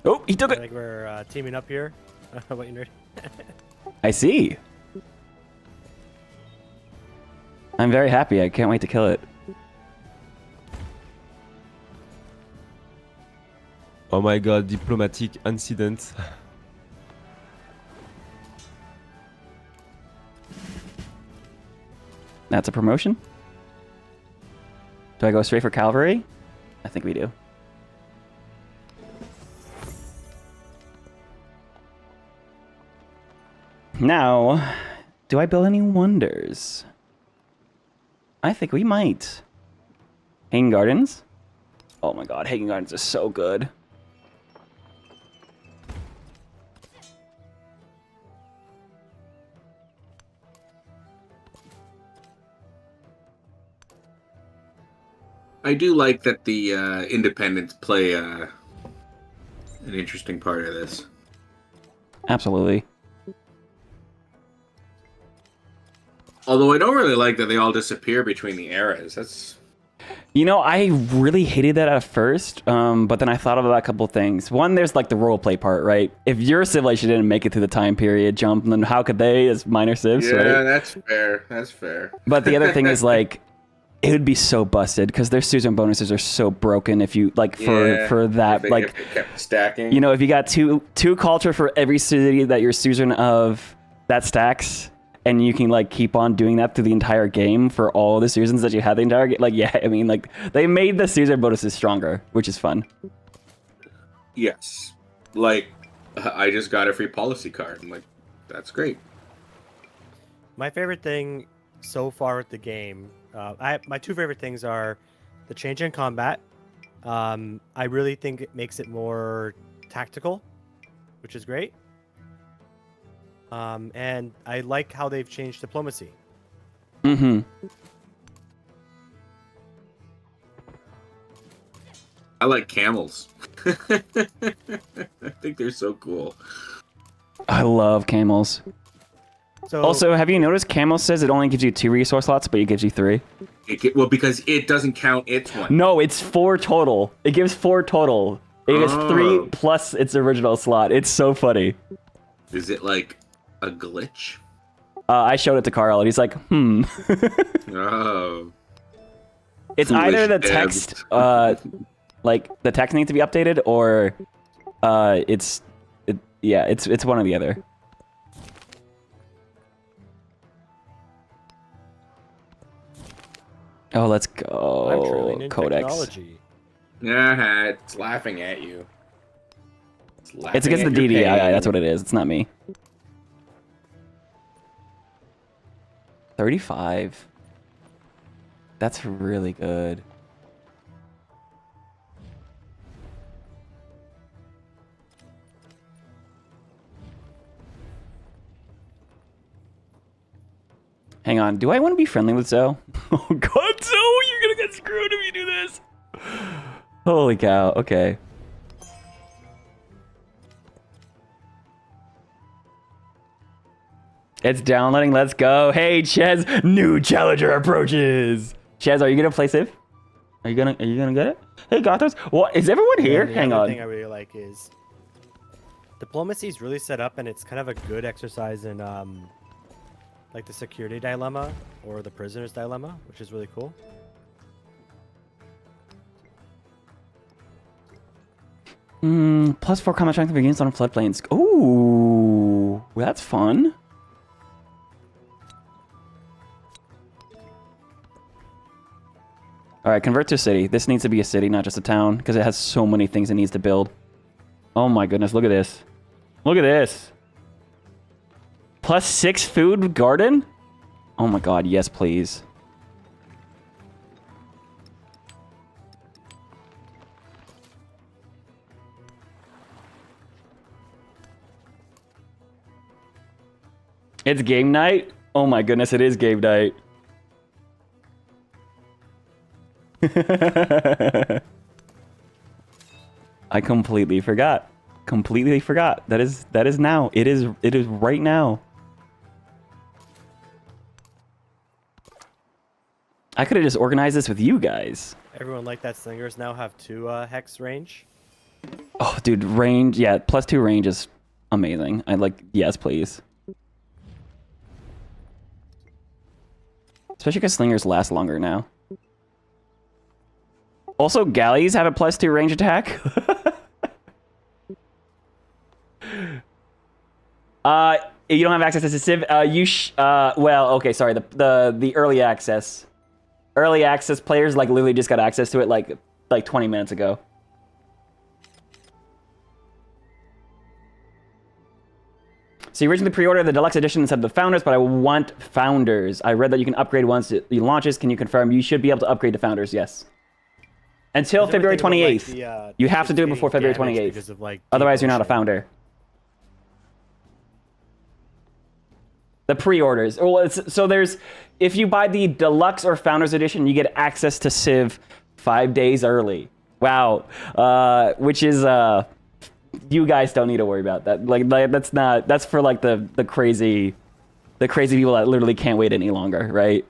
Oh, he took I it. think we're teaming up here. What you nerd? I see. I'm very happy. I can't wait to kill it. Oh my god, diplomatic incident. That's a promotion. Do I go straight for cavalry? I think we do. Now, do I build any wonders? I think we might. Hagen Gardens? Oh my god, Hagen Gardens is so good. I do like that the independents play an interesting part of this. Absolutely. Although I don't really like that they all disappear between the eras. That's... You know, I really hated that at first, but then I thought about a couple things. One, there's like the role play part, right? If your civilization didn't make it through the time period jump, then how could they as minor civs, yeah, right? that's fair. That's fair. But the other thing is like, it would be so busted because their suzerain bonuses are so broken if you like for that if they kept stacking. You know, if you got two culture for every city that you're suzerain of, that stacks. And you can like keep on doing that through the entire game for all the seasons that you had the entire game. Like, yeah, I mean, like they made the season bonuses stronger, which is fun. Yes, like I just got a free policy card. I'm like, that's great. My favorite thing so far with the game, my two favorite things are the change in combat. I really think it makes it more tactical, which is great. And I like how they've changed diplomacy. Mm-hmm. I like camels. I think they're so cool. I love camels. So, Also, have you noticed camel says it only gives you 2 resource slots, but it gives you 3? Well, because it doesn't count its one. No, it's 4 total. It gives 4 total. It gives 3 plus its original slot. It's so funny. Is it like a glitch? I showed it to Carl, and he's like, Oh. It's Foolish either the devs. text, like the text needs to be updated, or it's one or the other. Oh, let's go. I'm trilling in Codex. technology. Yeah, it's laughing at you. It's against the DD. That's what it is. It's not me. 35. That's really good. Hang on. Do I want to be friendly with Zoe? Oh god, Zoe, you're gonna get screwed if you do this. Holy cow. Okay. It's downloading. Let's go. Hey, Ches, new challenger approaches. Ches, are you gonna play Civ? Are you gonna get it? Hey, Gothos. What is everyone here? The Hang other on. thing I really like is diplomacy is really set up, and it's kind of a good exercise in like the security dilemma or the prisoner's dilemma, which is really cool. +4 combat strength begins on floodplains. Ooh, that's fun. All right, convert to a city. This needs to be a city, not just a town, because it has so many things it needs to build. Oh my goodness, look at this. Look at this. +6 food garden? Oh my god, yes, please. It's game night? Oh my goodness, it is game night. I completely forgot. Completely forgot. That is now. It is right now. I could have just organized this with you guys. Everyone like that slingers now have 2 hex range. Oh, dude, range. Yeah, +2 range is amazing. I like. Yes, please. Especially because slingers last longer now. Also, galleys have a +2 range attack. You don't have access to Civ. Well, okay, sorry. The early access. Early access players like literally just got access to it like 20 minutes ago. So you originally pre-ordered the deluxe edition instead of the founders, but I want founders. I read that you can upgrade once it launches. Can you confirm? You should be able to upgrade to founders. Yes. Until February 28th. You have to do it before February 28th. Of, like, otherwise, you're not a founder. The pre-orders. Well, so there's, if you buy the deluxe or founders edition, you get access to Civ 5 days early. Wow. Which is you guys don't need to worry about that. Like that's for like the crazy people that literally can't wait any longer, right?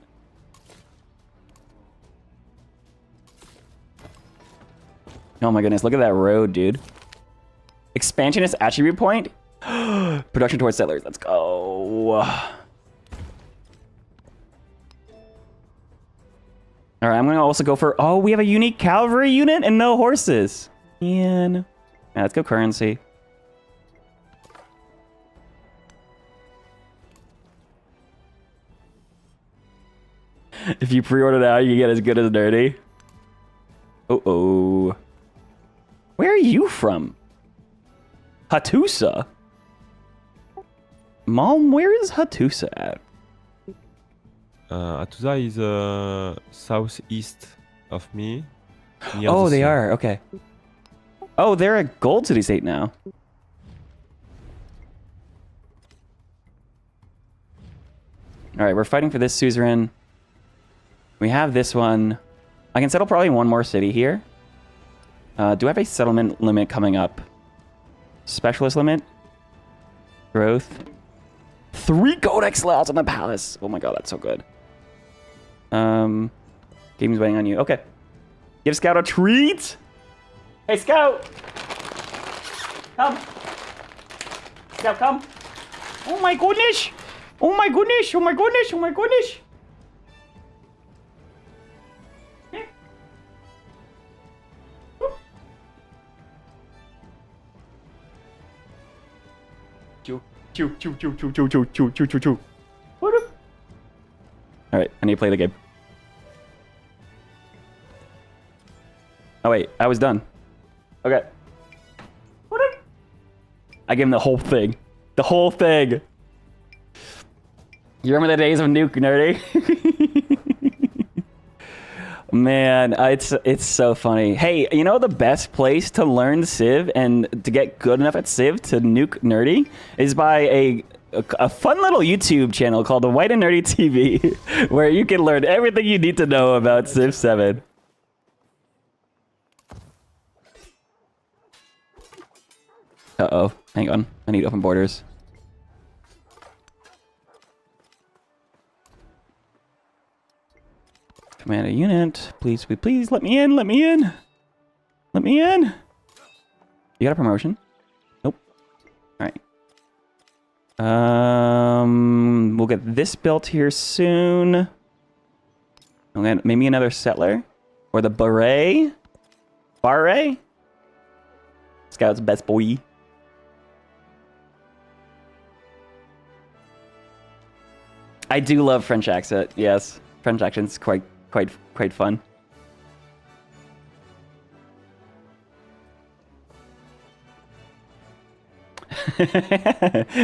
Oh my goodness, look at that road, dude. Expansionist attribute point? Production towards settlers. Let's go. All right, I'm gonna also go for. Oh, we have a unique cavalry unit and no horses. Man, yeah, let's go currency. If you pre-order now, you get as good as dirty. Oh. Where are you from? Hattusa? Mom, where is Hattusa at? Hattusa is southeast of me. Oh, they are. Okay. Oh, they're a gold city-state now. All right, we're fighting for this suzerain. We have this one. I can settle probably one more city here. Do I have a settlement limit coming up? Specialist limit? Growth? 3 codex slots on the palace. Oh my god, that's so good. Game's waiting on you. Okay. Give Scout a treat. Hey, Scout. Come. Scout, come. Oh my goodness. Oh my goodness. Oh my goodness. Oh my goodness. Choo. Alright, I need to play the game. Oh wait, I was done. Okay. I gave him the whole thing. The whole thing. You remember the days of Nuke Nerdy? Man, it's so funny. Hey, you know the best place to learn Civ and to get good enough at Civ to nuke Nerdy is by a fun little YouTube channel called the whiteandnerdytv, where you can learn everything you need to know about Civ 7. Uh-oh, hang on. I need open borders. Command a unit. Please, please, let me in, let me in. Let me in. You got a promotion? Nope. Alright. We'll get this built here soon. Okay, maybe another settler. Or the Barret. Barret? Scout's best boy. I do love French accent, yes. French accent's quite fun.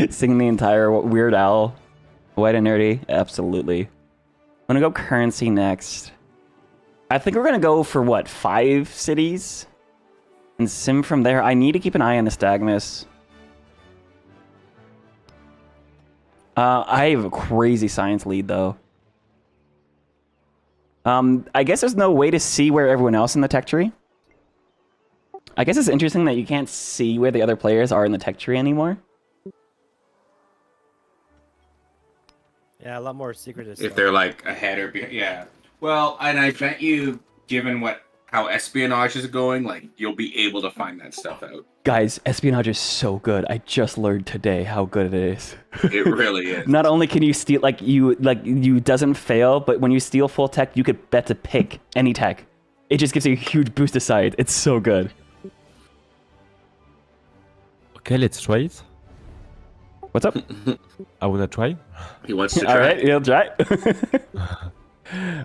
Sing the entire Weird Al, White and Nerdy, absolutely. I'm gonna go currency next. I think we're gonna go for what, 5 cities? And sim from there. I need to keep an eye on the Stagmus. I have a crazy science lead though. I guess there's no way to see where everyone else in the tech tree. I guess it's interesting that you can't see where the other players are in the tech tree anymore. Yeah, a lot more secretive If stuff. they're like ahead or behind, yeah. Well, and I bet you, given how espionage is going, like you'll be able to find that stuff out. Guys, espionage is so good. I just learned today how good it is. It really is. Not only can you steal, you doesn't fail, but when you steal full tech, you could bet to pick any tech. It just gives you a huge boost aside. It's so good. Okay, let's try it. What's up? I wanna try. He wants to try. All right, he'll try.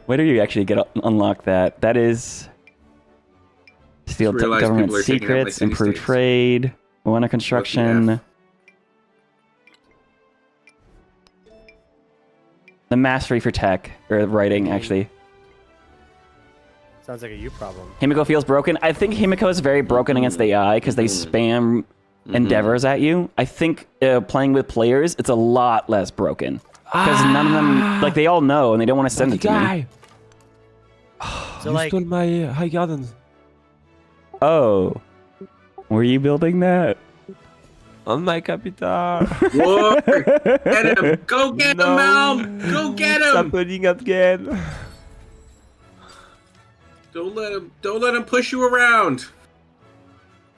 Where do you actually unlock that? That is steal government secrets, improve trade, Moana construction. The mastery for tech or writing actually. Sounds like a you problem. Himiko feels broken. I think Himiko is very broken against the AI because they spam endeavors at you. I think playing with players, it's a lot less broken because none of them, like, they all know and they don't want to send it to me. So, You like, stole my high gardens. Oh, were you building that? On my capital. Whoa! Get him! Go get him, Elm! Go get It's him! happening again. Don't let him push you around.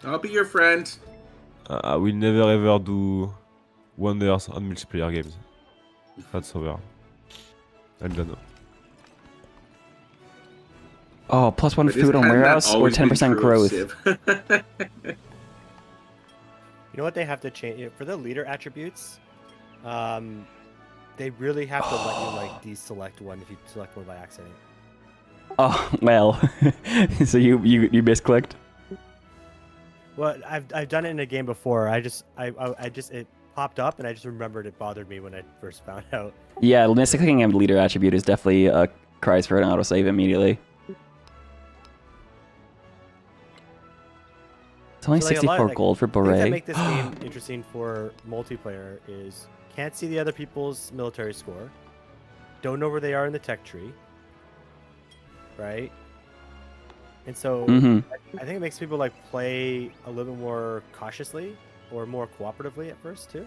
I'll be your friend. I will never ever do wonders on multiplayer games. That's over. I'm done. Oh, +1 But food isn't on that warehouse or always been 10% true of growth. Civ? you know what they have to change for the leader attributes? They really have to let you like deselect one if you select one by accident. Oh well, so you misclicked. Well, I've done it in a game before. I just it popped up and I just remembered it bothered me when I first found out. Yeah, misclicking a leader attribute is definitely cries for an autosave immediately. It's only So, like, 64 gold for Things that Beret. make this game interesting for multiplayer is can't see the other people's military score, don't know where they are in the tech tree, right? And so I think it makes people like play a little more cautiously or more cooperatively at first too.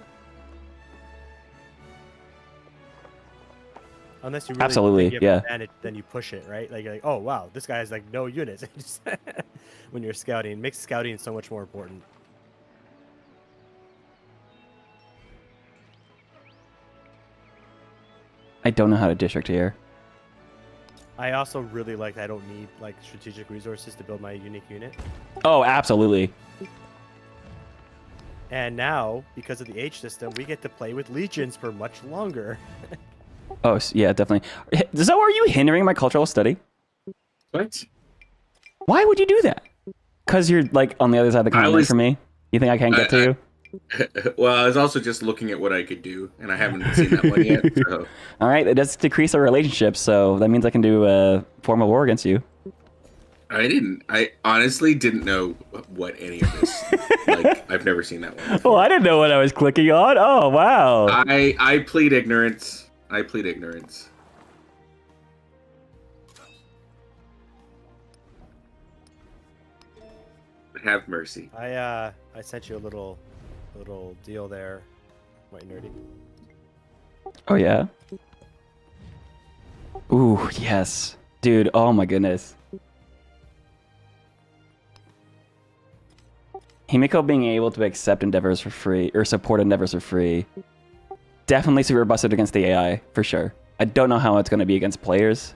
Unless you really Absolutely, think you have yeah. an advantage, then you push it, right? Like, you're like, oh wow, this guy has like no units. When you're scouting, it makes scouting so much more important. I don't know how to district here. I also really like that I don't need like strategic resources to build my unique unit. Oh, absolutely. And now, because of the H system, we get to play with legions for much longer. Oh, yeah, definitely. So are you hindering my cultural study? What? Why would you do that? Because you're like on the other side of the continent from me? You think I can't get to you? Well, I was also just looking at what I could do, and I haven't seen that one yet. So. All right, it does decrease our relationship, so that means I can do a formal war against you. I honestly didn't know what any of this. Like, I've never seen that one before. Oh, I didn't know what I was clicking on. Oh, wow. I plead ignorance. I plead ignorance. Have mercy. I sent you a little deal there, White Nerdy. Oh, yeah? Ooh, yes. Dude, oh my goodness. Himiko being able to accept endeavors for free, or support endeavors for free, definitely super busted against the AI, for sure. I don't know how it's going to be against players,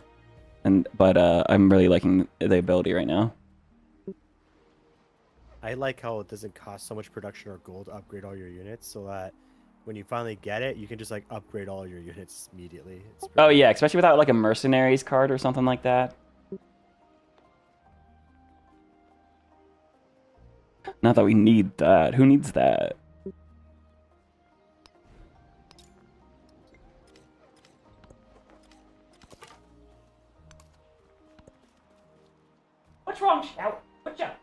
but I'm really liking the ability right now. I like how it doesn't cost so much production or gold to upgrade all your units, so that when you finally get it, you can just like upgrade all your units immediately. Oh yeah, especially without like a mercenaries card or something like that. Not that we need that. Who needs that? What's wrong, Scout? What's up?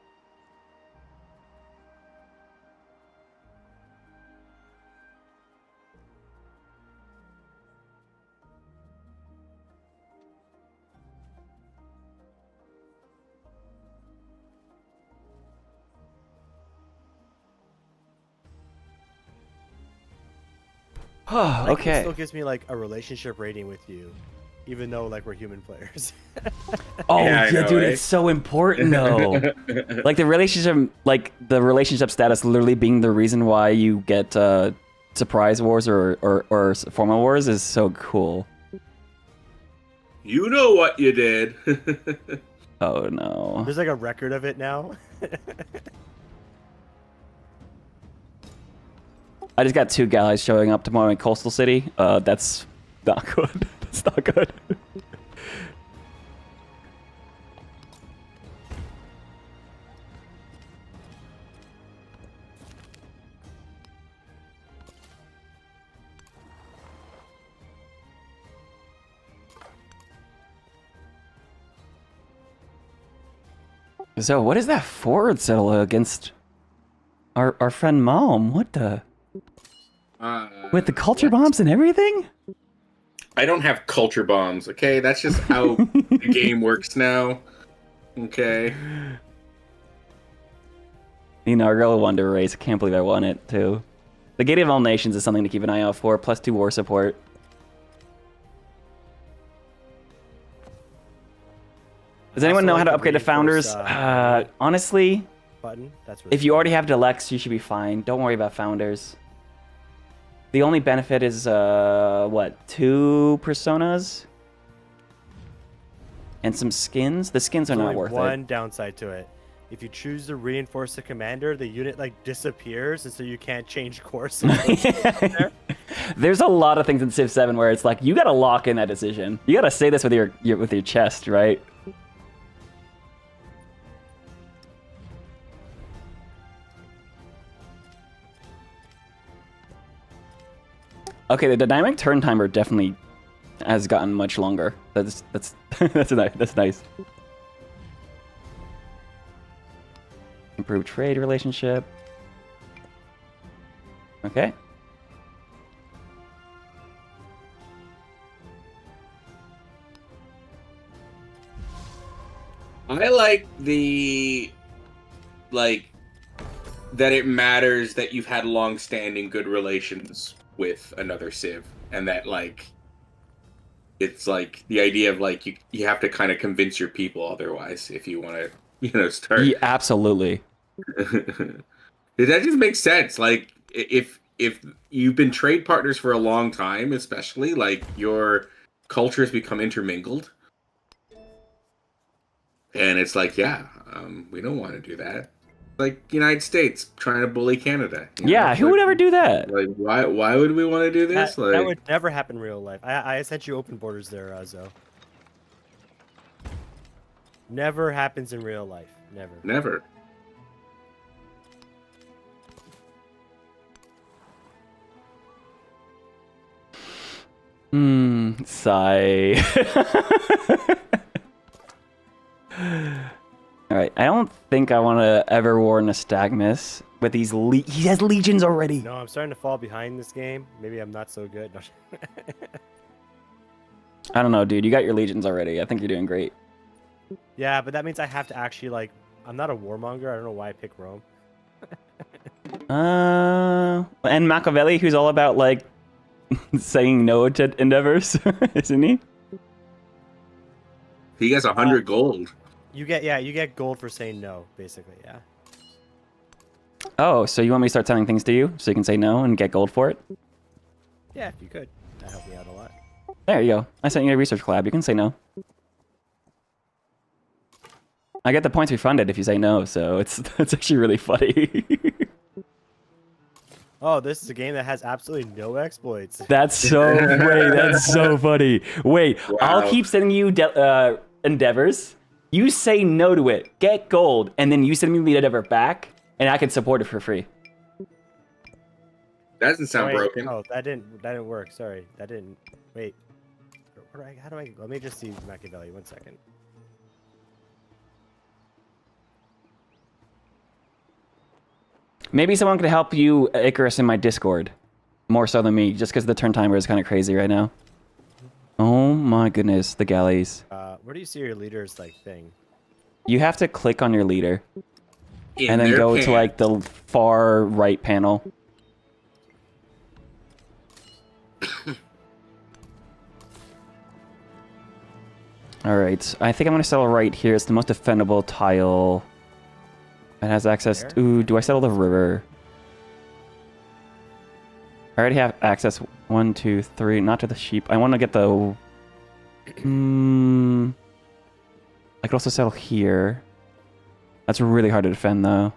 Like, Okay. it still gives me like a relationship rating with you, even though like we're human players. Oh Yeah, I yeah, know, dude, eh? it's so important though. Like the relationship status literally being the reason why you get surprise wars or formal wars is so cool. You know what you did. Oh no. There's like a record of it now. I just got 2 galleys showing up tomorrow in Coastal City. That's not good. That's not good. So what is that forward settle against our friend Mom? What the? With the culture bombs and everything? I don't have culture bombs, okay? That's just how the game works now. Okay. The inaugural Wonder Race. I can't believe I won it, too. The Gate of All Nations is something to keep an eye out for. +2 war support. Does anyone know how to upgrade to Founders? Honestly, Button. That's really if you already have Deluxe, you should be fine. Don't worry about Founders. The only benefit is, what, 2 personas? And some skins? The skins are There's not only worth one it. downside to it. If you choose to reinforce the commander, the unit like disappears, and so you can't change course. There's a lot of things in Civ 7 where it's like, you gotta lock in that decision. You gotta say this with your chest, right? Okay, the dynamic turn timer definitely has gotten much longer. That's that's nice. Improved trade relationship. Okay. I like that it matters that you've had long-standing good relations with another Civ, and that it's like the idea of like you have to kind of convince your people otherwise if you want to start. Yeah, absolutely. That just makes sense. Like if you've been trade partners for a long time, especially like your cultures become intermingled, and it's like we don't want to do that. Like United States trying to bully Canada. Yeah, who would ever do that? Like why would we want to do this? That would never happen in real life. I sent you open borders there, Zo. Never happens in real life. Never. Sigh. Alright, I don't think I want to ever war Nystagmus with these he has legions already. No, I'm starting to fall behind this game. Maybe I'm not so good. I don't know, dude. You got your legions already. I think you're doing great. Yeah, but that means I have to actually I'm not a warmonger. I don't know why I pick Rome. And Machiavelli, who's all about saying no to endeavors, isn't he? He gets 100 gold. You get gold for saying no, basically, yeah. Oh, so you want me to start telling things to you so you can say no and get gold for it? Yeah, if you could. That helped me out a lot. There you go. I sent you a research collab. You can say no. I get the points refunded if you say no, so it's actually really funny. Oh, this is a game that has absolutely no exploits. That's so that's so funny. Wait, wow. I'll keep sending you endeavors. You say no to it, get gold, and then you send me the endeavor back, and I can support it for free. That doesn't sound broken. Oh, that didn't work. Sorry, that didn't. Wait, how do I? Let me just see Machiavelli. 1 second. Maybe someone could help you, Icarus, in my Discord. More so than me, just because the turn timer is kind of crazy right now. Oh my goodness, the galleys. Where do you see your leader's thing? You have to click on your leader. And then go to the far right panel. All right, I think I'm gonna settle right here. It's the most defendable tile. It has access. Ooh, do I settle the river? I already have access. 1, 2, 3. Not to the sheep. I want to get the. I could also settle here. That's really hard to defend, though.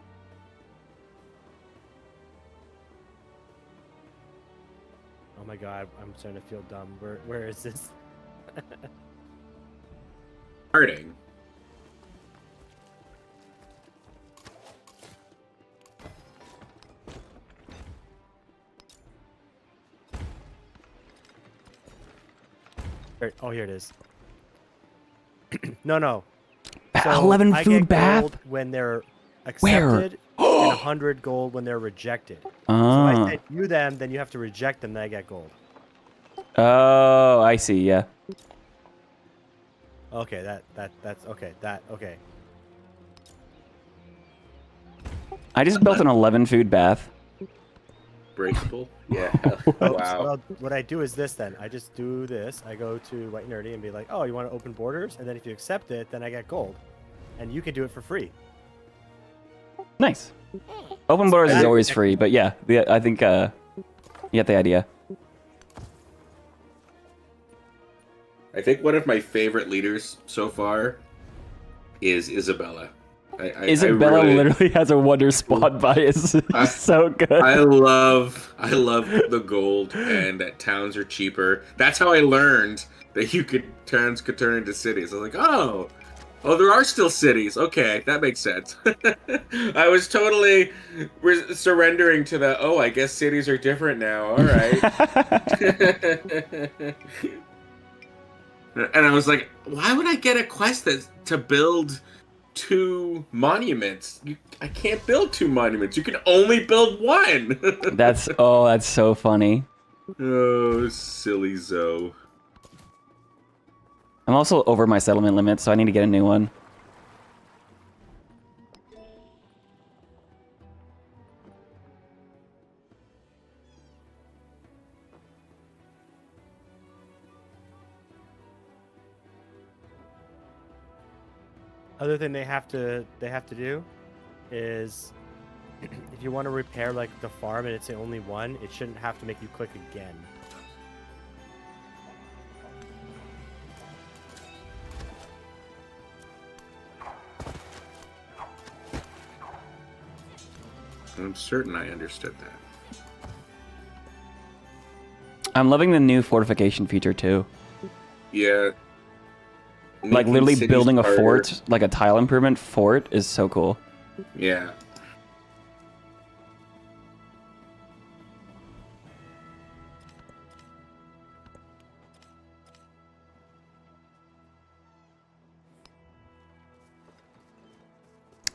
Oh my god, I'm starting to feel dumb. Where is this? Starting. Oh, here it is. No. 11 I food get bath? gold when they're Where? accepted, and 100 gold when they're rejected. So if I send you them, then you have to reject them, then I get gold. Oh, I see. Yeah. Okay, that's okay. Okay. I just built an 11 food bath. Breakable? Yeah. Oh, Wow. well, what I do is this then. I just do this. I go to White and Nerdy and be like, oh, you want to open borders? And then if you accept it, then I get gold. And you can do it for free. Nice. Open borders is always free, but yeah, I think you get the idea. I think one of my favorite leaders so far is Isabella. Isabella literally has a wonder spawn bias. So good. I love the gold and that towns are cheaper. That's how I learned that towns could turn into cities. I was like, oh, there are still cities. Okay, that makes sense. I was totally surrendering to the, I guess cities are different now. All right. And I was like, why would I get a quest to build 2 monuments? I can't build 2 monuments. You can only build 1. That's so funny. Oh, silly Zoe. I'm also over my settlement limit, so I need to get a new one. Other thing they have to do is if you want to repair like the farm and it's the only one, it shouldn't have to make you click again. I'm certain I understood that. I'm loving the new fortification feature too. Yeah. Like Making literally cities building a harder. fort, like a tile improvement fort, is so cool. Yeah.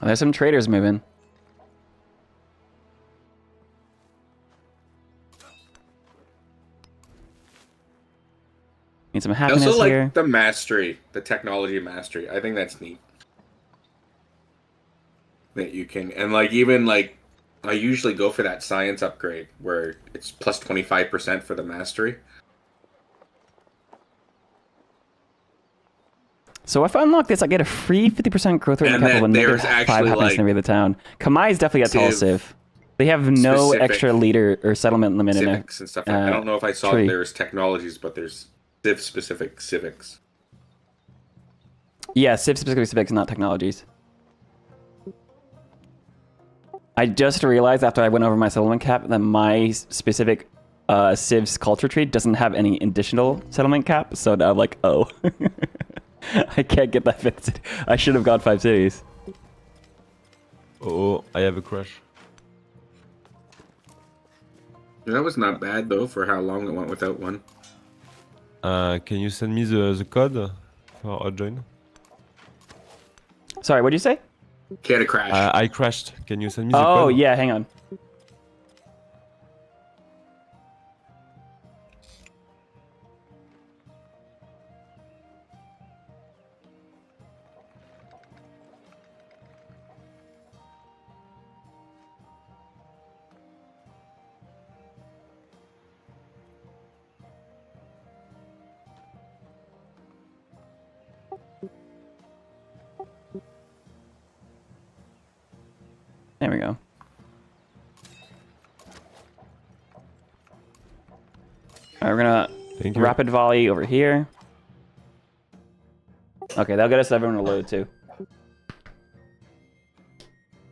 There's some traders moving. Need some I happiness also like here. the mastery, the technology mastery. I think that's neat. That you can, and like even like, I usually go for that science upgrade where it's plus 25% for the mastery. So if I unlock this, I get a free 50% growth rate in And capital then and there's negative 5 actually, happiness like, in every other town. Kamai's definitely got tall Civ civ. They have no specific extra leader or settlement limit in it. Civics and stuff. I don't know if I saw tree. there's technologies, but there's Civ specific civics. Yeah, civ specifically civics, not technologies. I just realized after I went over my settlement cap that my specific civ's culture tree doesn't have any additional settlement cap, so now I'm like, oh. I can't get that 5th city. I should have got 5 cities. Oh, I have a crash. That was not bad though for how long it went without one. Can you send me the code for a join? Sorry, what'd you say? He had a crash. I crashed. Can you send me the code? Oh, yeah, hang on. There we go. All right, we're gonna rapid volley over here. Okay, that'll get us everyone to load too.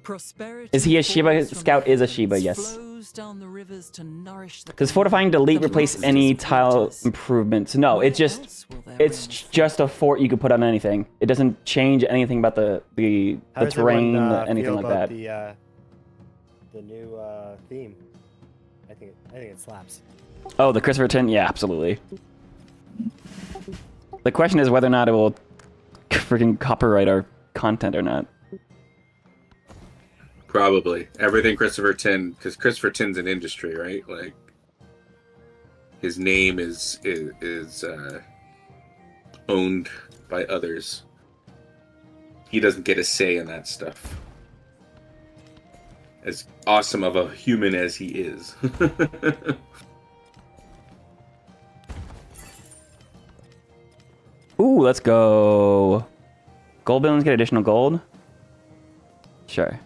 Prosperity Is he a Shiba? falls from Scout the is a Shiba, heavens, yes. flows down the rivers to nourish the Does planet. fortifying delete The replace monsters any of tile waters. improvements? No, Where it's else will their it's rains fall? just a fort you could put on anything. It doesn't change anything about the How does terrain, everyone, anything feel like about that. The new theme. I think it slaps. Oh, the Christopher Tin? Yeah, absolutely. The question is whether or not it will freaking copyright our content or not. Probably everything Christopher Tin, because Christopher Tin's an industry, right? Like his name is owned by others. He doesn't get a say in that stuff. As awesome of a human as he is. Ooh, let's go. Gold billions get additional gold? Sure.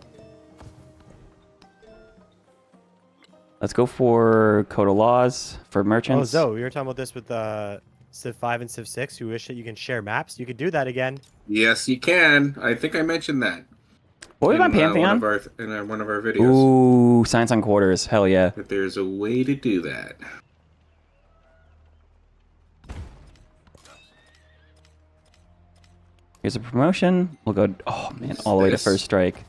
Let's go for Code of Laws for Oh, merchants. Zoe, we were talking about this with Civ 5 and Civ 6. You wish that you can share maps. You could do that again. Yes, you can. I think I mentioned that. What was my Pantheon? In one of our videos. Ooh, Science on Quarters. Hell yeah. But there's a way to do that. Here's a promotion. We'll go, oh man, all the way to this? first strike.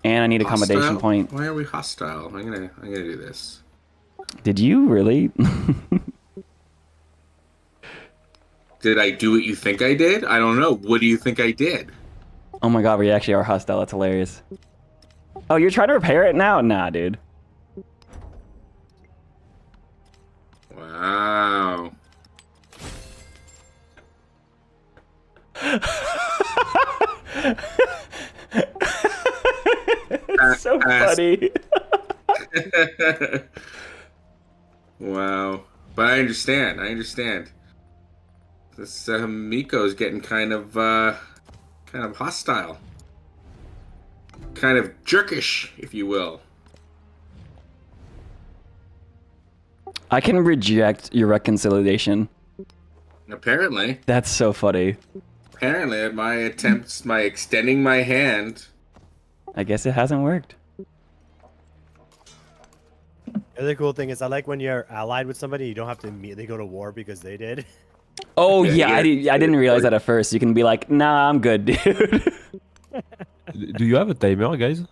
And I need accommodation Hostile? point. Why are we hostile? I'm gonna do this. Did you really? Did I do what you think I did? I don't know. What do you think I did? Oh my god, we actually are hostile. That's hilarious. Oh, you're trying to repair it now? Nah, dude. Wow. So funny. Wow. But I understand. This Miko is getting kind of hostile. Kind of jerkish, if you will. I can reject your reconciliation. Apparently. That's so funny. Apparently, my attempts, my extending my hand. I guess it hasn't worked. The other cool thing is I like when you're allied with somebody, you don't have to immediately go to war because they did. Oh Yeah, yeah, I didn't realize that at first. You can be like, nah, I'm good, dude. Do you have a timer, guys?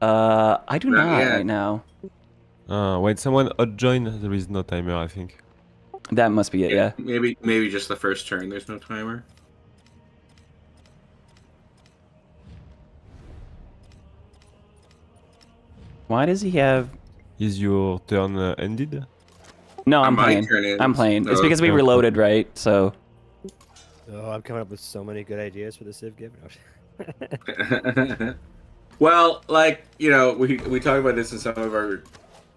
I do Not not yet. right now. When someone join, there is no timer, I think. That must be it, yeah. Maybe just the first turn. There's no timer. Why does he have... Is your turn ended? No, I'm My playing. turn is- I'm playing. It's Oh, because we okay. reloaded, right? So... Oh, I'm coming up with so many good ideas for the Civ game. Well, like, you know, we talk about this in some of our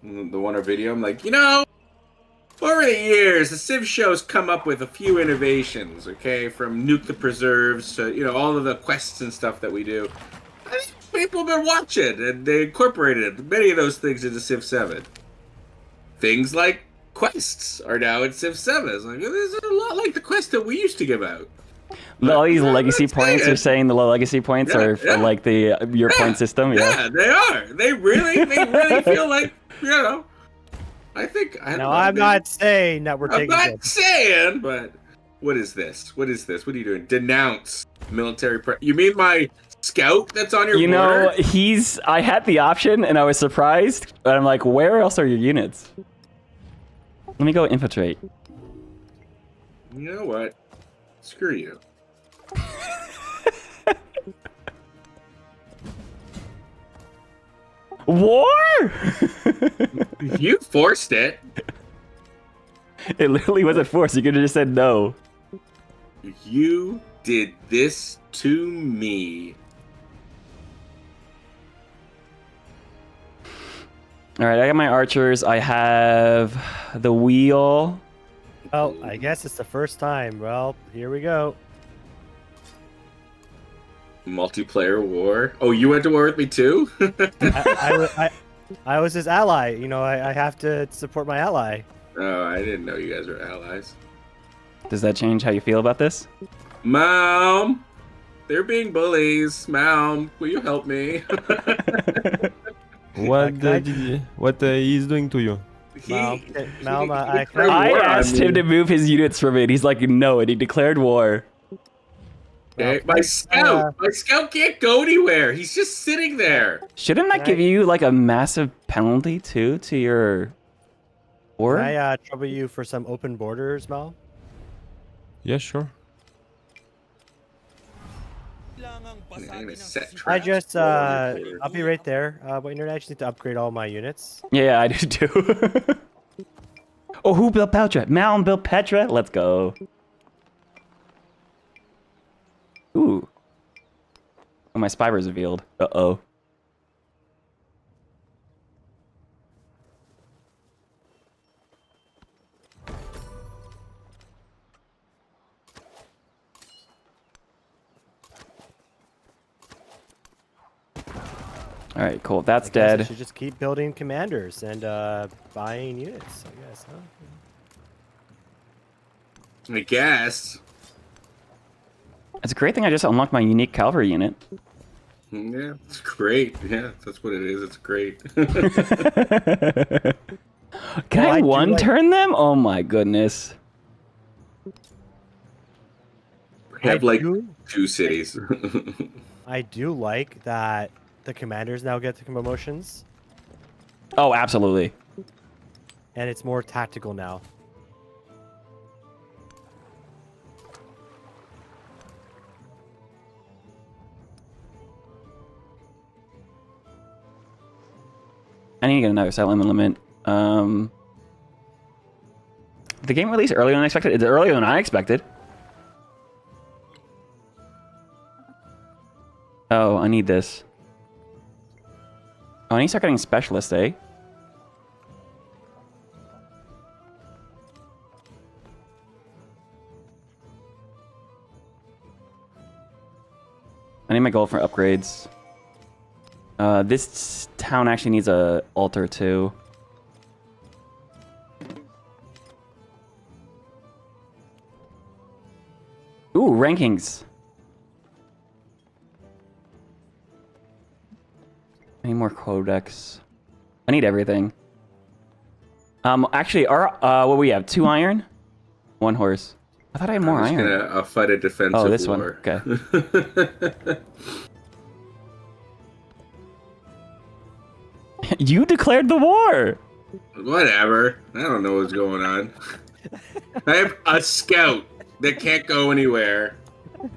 our video. I'm like, over the years, the Civ show's come up with a few innovations, okay? From Nuke the Preserves to, all of the quests and stuff that we do. I think people have been watching, and they incorporated many of those things into Civ 7. Things like quests are now in Civ 7. It's like, this is a lot like the quests that we used to give out. All these Yeah, legacy that's points, it. you're saying the low legacy points Yeah, are yeah. like your point system? Yeah. Yeah, they are. They really feel like, I think... I don't No, know, I'm maybe- not saying that we're I'm taking not it. saying, but what is this? What is this? What are you doing? Denounce military. You mean my scout that's on your You border? know, I had the option and I was surprised, but I'm like, where else are your units? Let me go infiltrate. You know what? Screw you. War? You forced it. It literally wasn't forced. You could have just said no. You did this to me. All right, I got my archers. I have the wheel. Oh, I guess it's the first time. Well, here we go. Multiplayer war. Oh, you went to war with me too? I was his ally. You know, I have to support my ally. Oh, I didn't know you guys were allies. Does that change how you feel about this? Mom, they're being bullies. Mom, will you help me? What he's doing to you? Malm, I asked him to move his units from it. He's like, no, and he declared war. Okay, my scout can't go anywhere. He's just sitting there. Shouldn't that give you like a massive penalty too to your war? Can I trouble you for some open borders, Mal? Yeah, sure. I just I'll be right there. But internet, I just need to upgrade all my units. Yeah, I do too. Oh, who built Petra? Mal built Petra? Let's go. Ooh. Oh, my spy was revealed. Uh-oh. All right, cool. That's dead. I should just keep building commanders and buying units, I guess, huh? I guess. It's a great thing I just unlocked my unique cavalry unit. Yeah, it's great. Yeah, that's what it is. It's great. Can I one-turn them? Oh my goodness. We have like 2 cities. I do like that the commanders now get the promotions. Oh, absolutely. And it's more tactical now. I need to get another settlement limit. The game released earlier than I expected. It's earlier than I expected. Oh, I need this. Oh, I need to start getting specialists, eh? I need my gold for upgrades. This town actually needs a altar too. Ooh, rankings. I need more codex. I need everything. Actually, our what we have? 2 iron, 1 horse. I thought I had more iron. I'm just gonna fight a defensive war. Oh, this one. Okay. You declared the war. Whatever. I don't know what's going on. I have a scout that can't go anywhere.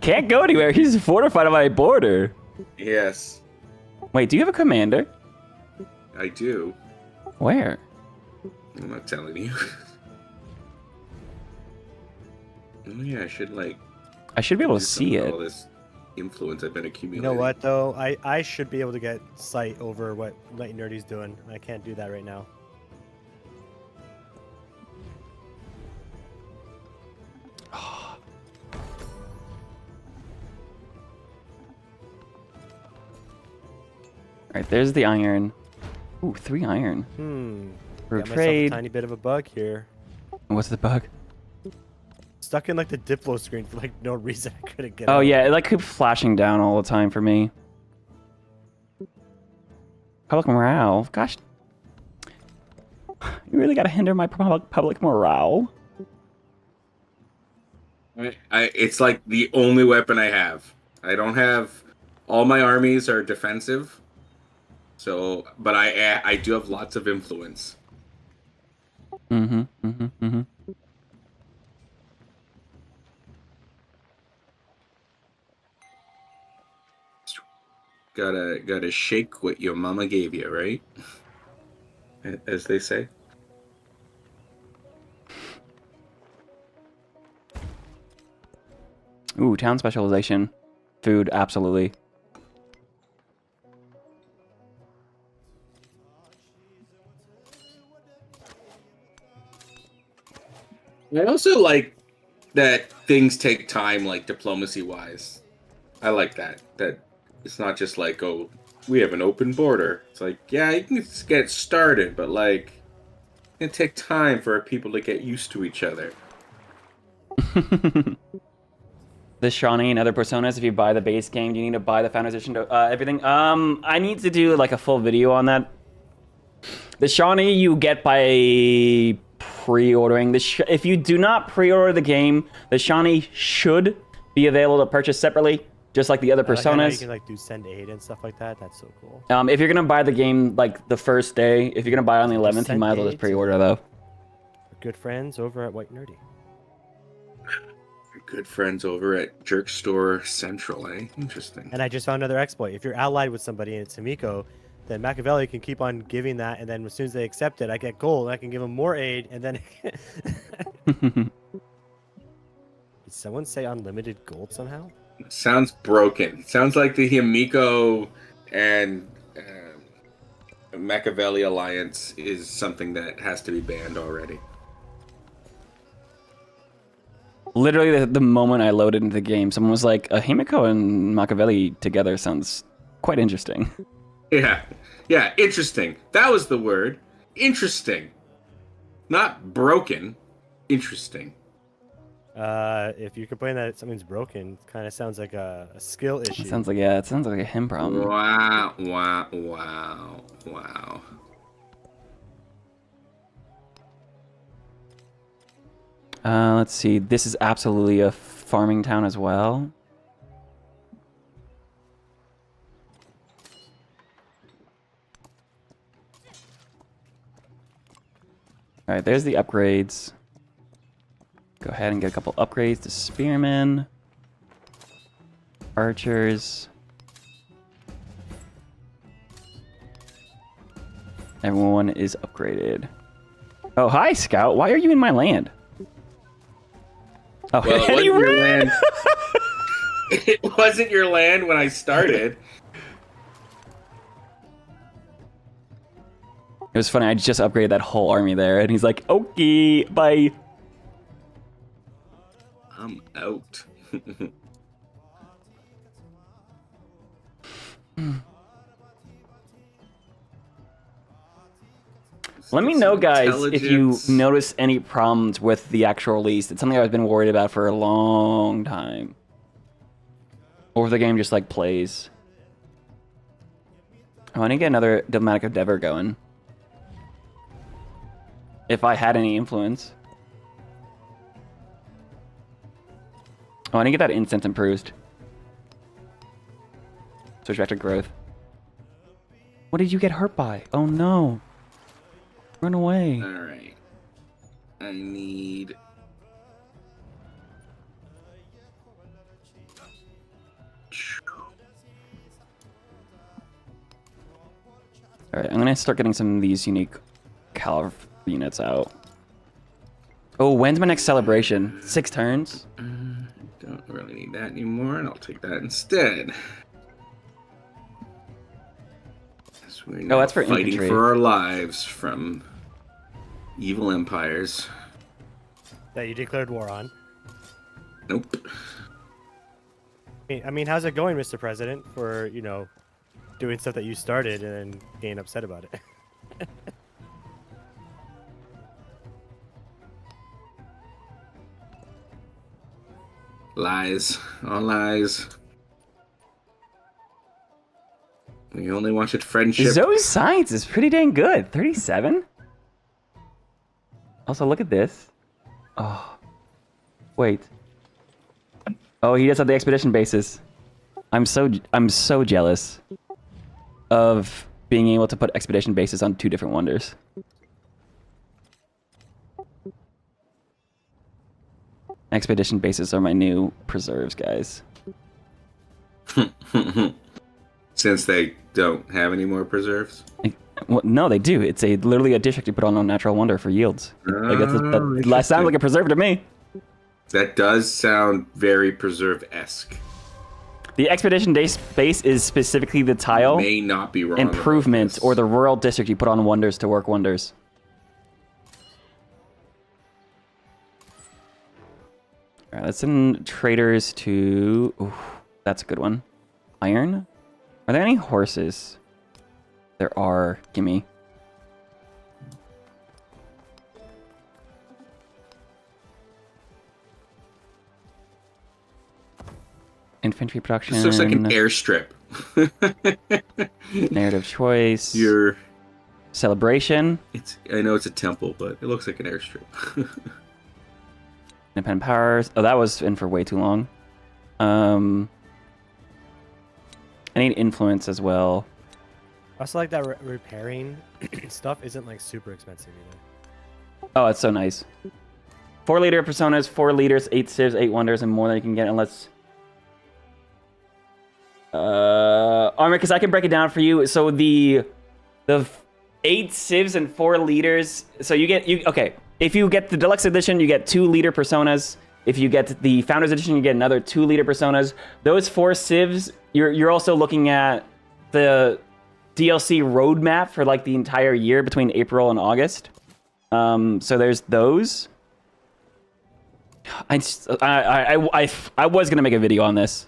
Can't go anywhere. He's fortified on my border. Yes. Wait, do you have a commander? I do. Where? I'm not telling you. Oh yeah, I should like. I should be able to see it. All this influence I've been accumulating. You know what though? I should be able to get sight over what Light and Nerdy's doing. I can't do that right now. Alright, there's the iron. Ooh, 3 iron. For Got myself trade. a tiny bit of a bug here. What's the bug? Stuck in like the Diplo screen for like no reason. I couldn't get Oh out. yeah, it like keeps flashing down all the time for me. Public morale. Gosh. You really gotta hinder my public morale. It's like the only weapon I have. I don't have. All my armies are defensive. So, but I do have lots of influence. Gotta shake what your mama gave you, right? As they say. Ooh, town specialization. Food, absolutely. I also like that things take time, like diplomacy-wise. I like that. That it's not just like, oh, we have an open border. It's like, yeah, you can just get started, but like, it's gonna take time for people to get used to each other. The Shawnee and other personas, if you buy the base game, do you need to buy the Founders Edition to everything? I need to do like a full video on that. The Shawnee you get by pre-ordering. If you do not pre-order the game, the Shawnee should be available to purchase separately, just like the other personas. You can like do send aid and stuff like that. That's so cool. If you're gonna buy the game like the first day, if you're gonna buy it on the 11th, you might as well just pre-order though. Good friends over at White Nerdy. Good friends over at Jerk Store Central, eh? Interesting. And I just found another exploit. If you're allied with somebody and it's Himiko, then Machiavelli can keep on giving that, and then as soon as they accept it, I get gold, and I can give them more aid, and then... Did someone say unlimited gold somehow? Sounds broken. Sounds like the Himiko and Machiavelli alliance is something that has to be banned already. Literally, the moment I loaded into the game, someone was like, Himiko and Machiavelli together sounds quite interesting. Yeah, interesting. That was the word. Interesting. Not broken. Interesting. If you complain that something's broken, it kind of sounds like a skill issue. It sounds like a him problem. Wow. Let's see. This is absolutely a farming town as well. All right, there's the upgrades. Go ahead and get a couple upgrades to spearmen, archers. Everyone is upgraded. Oh, hi, Scout. Why are you in my land? Oh, well, it wasn't your land. It wasn't your land when I started. It was funny. I just upgraded that whole army there, and he's like, "Okay, bye." I'm out. Let me know, guys, if you notice any problems with the actual release. It's something I've been worried about for a long time. Or if the game just, like, plays. I want to get another Diplomatic Endeavor going. If I had any influence. I want to get that instant improved. Switch back to growth. What did you get hurt by? Oh, no. Run away. All right. I need... All right, I'm going to start getting some of these unique Calv units out. Oh, when's my next celebration? 6 turns? Don't really need that anymore, and I'll take that instead. Oh, that's for fighting infantry. for our lives from evil empires. That you declared war on. Nope. I mean, how's it going, Mr. President, for, you know, doing stuff that you started and then getting upset about it? Lies. All lies. We only wanted friendship. Zoe's science is pretty dang good. 37? Also, look at this. Oh. Wait. Oh, he does have the expedition bases. I'm so jealous of being able to put expedition bases on 2 different wonders. Expedition bases are my new preserves, guys. Since they don't have any more preserves? Well, no, they do. It's literally a district you put on a natural wonder for yields. Like that sounds like a preserve to me. That does sound very preserve-esque. The expedition base is specifically the tile May not be wrong improvement or the rural district you put on wonders to work wonders. All right, let's send traders to... Ooh, That's a good one. Iron? Are there any horses? There are. Gimme. Infantry production. This looks like an airstrip. Narrative choice. Your celebration. I know it's a temple, but it looks like an airstrip. Independent powers. Oh, that was in for way too long. I need influence as well. I also like that repairing stuff isn't like super expensive either. Oh, it's so nice. 4 leader personas, 4 leaders, 8 civs, 8 wonders, and more than you can get unless... Armor, because I can break it down for you. So the 8 civs and 4 leaders. So okay. If you get the deluxe edition, you get 2 leader personas. If you get the founders edition, you get another 2 leader personas. Those 4 civs, you're also looking at the DLC roadmap for like the entire year between April and August. So there's those. I was gonna make a video on this.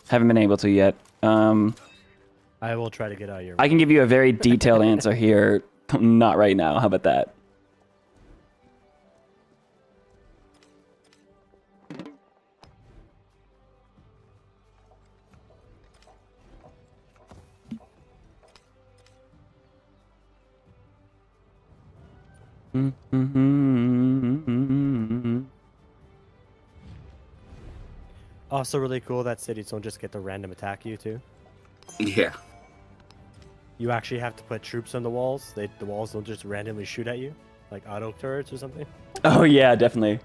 Haven't been able to yet. I will try to get out of your... I can give you a very detailed answer here. Not right now. How about that? Also really cool that cities don't just get to random attack you too. Yeah. You actually have to put troops on the walls. The walls don't just randomly shoot at you, like auto turrets or something. Oh yeah, definitely.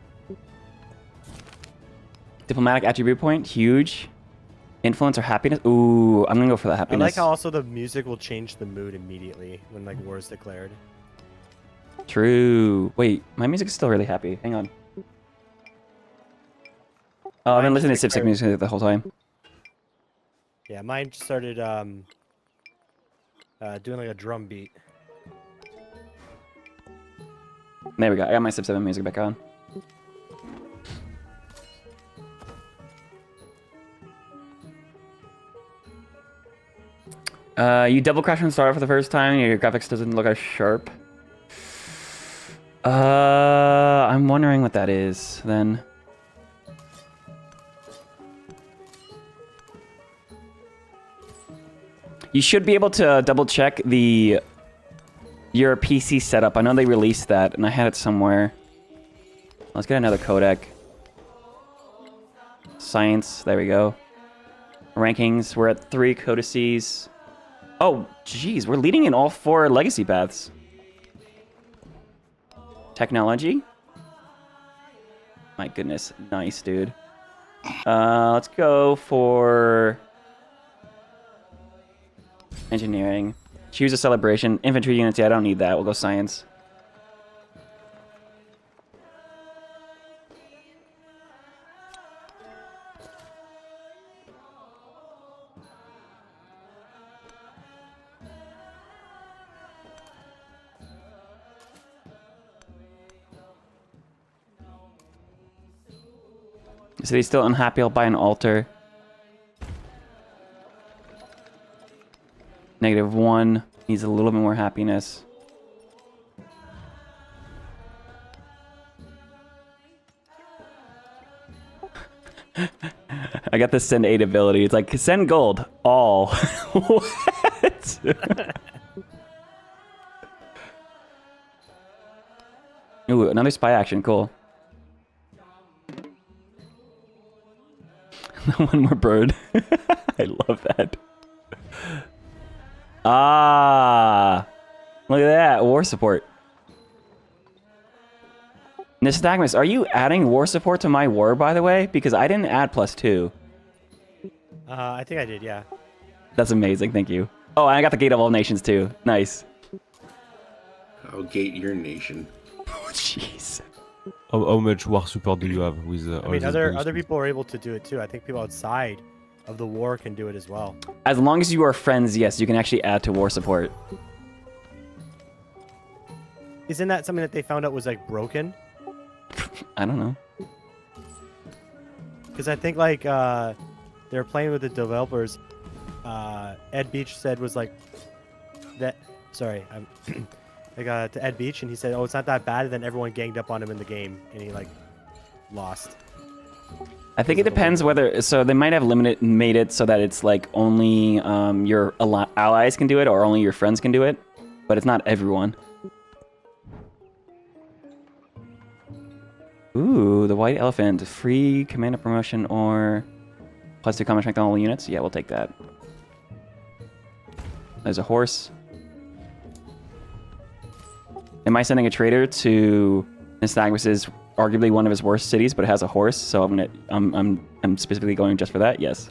Diplomatic attribute point, huge. Influence or happiness. Ooh, I'm gonna go for the happiness. I like how also the music will change the mood immediately when like war is declared. True. Wait, my music is still really happy. Hang on. Oh, I've been listening to Civ music the whole time. Yeah, mine just started doing like a drum beat. There we go. I got my Civ 7 music back on. You double crash and start for the first time. Your graphics doesn't look as sharp. I'm wondering what that is then. You should be able to double check your PC setup. I know they released that, and I had it somewhere. Let's get another codec. Science, there we go. Rankings, we're at 3 codices. Oh, geez, we're leading in all 4 legacy paths. Technology. My goodness, nice, dude. Let's go for engineering. Choose a celebration. Infantry units, yeah, I don't need that. We'll go science. So he's still unhappy. I'll buy an altar. -1 needs a little bit more happiness. I got the send 8 ability. It's like send gold all. What? Ooh, another spy action. Cool. One more bird. I love that. Ah, look at that. War support. Nystagmus, are you adding war support to my war, by the way? Because I didn't add +2. I think I did, yeah. That's amazing. Thank you. Oh, and I got the Gate of All Nations, too. Nice. I'll gate your nation. Oh, jeez. How much war support do you have with I mean, other people are able to do it too. I think people outside of the war can do it as well. As long as you are friends, yes, you can actually add to war support. Isn't that something that they found out was like broken? I don't know. because I think like they're playing with the developers. Ed Beach said was like that. Sorry, I'm I got to Ed Beach and he said, "Oh, it's not that bad." And then everyone ganged up on him in the game, and he like lost. I think it depends whether. So they might have made it so that it's like only your allies can do it or only your friends can do it, but it's not everyone. Ooh, the white elephant, free commander promotion or +2 combat strength on all units. Yeah, we'll take that. There's a horse. Am I sending a trader to Nystagmus's arguably one of his worst cities, but it has a horse, so I'm specifically going just for that. Yes.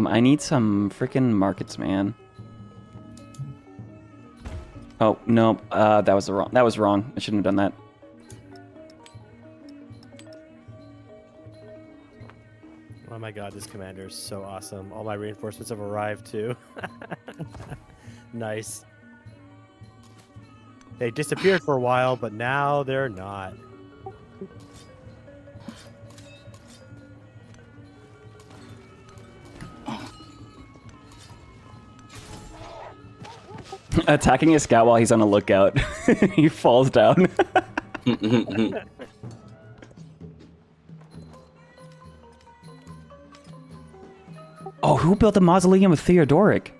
I need some freaking markets, man. Oh no, that was wrong. I shouldn't have done that. Oh my god, this commander is so awesome. All my reinforcements have arrived too. Nice. They disappeared for a while, but now they're not. Attacking a scout while he's on a lookout. He falls down. Oh, who built the mausoleum of Theodoric?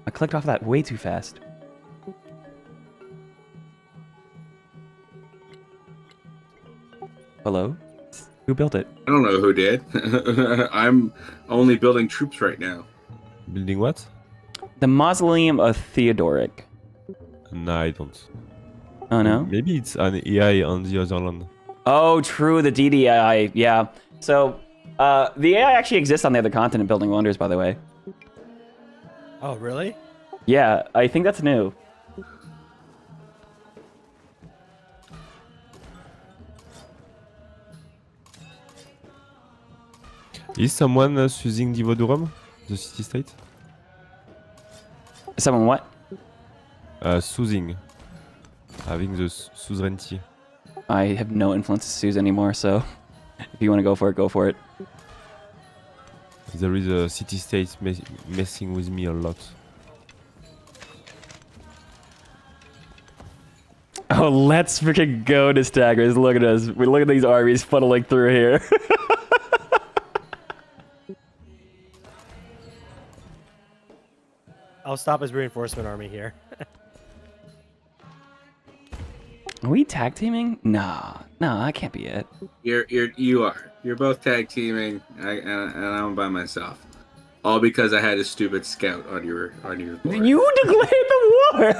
I clicked off that way too fast. Hello? Who built it? I don't know who did. I'm only building troops right now. Building what? The mausoleum of Theodoric. No, I don't. Oh no? Maybe it's an AI on the other land. Oh, true, the DDI. Yeah. So, the AI actually exists on the other continent, building wonders, by the way. Oh, really? Yeah, I think that's new. Is someone using Divodurum, the city-state? Someone what? Soothing. Having the suzerainty. I have no influence to Suze anymore, so if you want to go for it, go for it. There is a city-state messing with me a lot. Oh, let's freaking go to Staggers. Look at us. We look at these armies funneling through here. I'll stop his reinforcement army here. Are we tag teaming? No, that can't be it. You are. You're both tag teaming, and I'm by myself. All because I had a stupid scout on your board. You declared the war.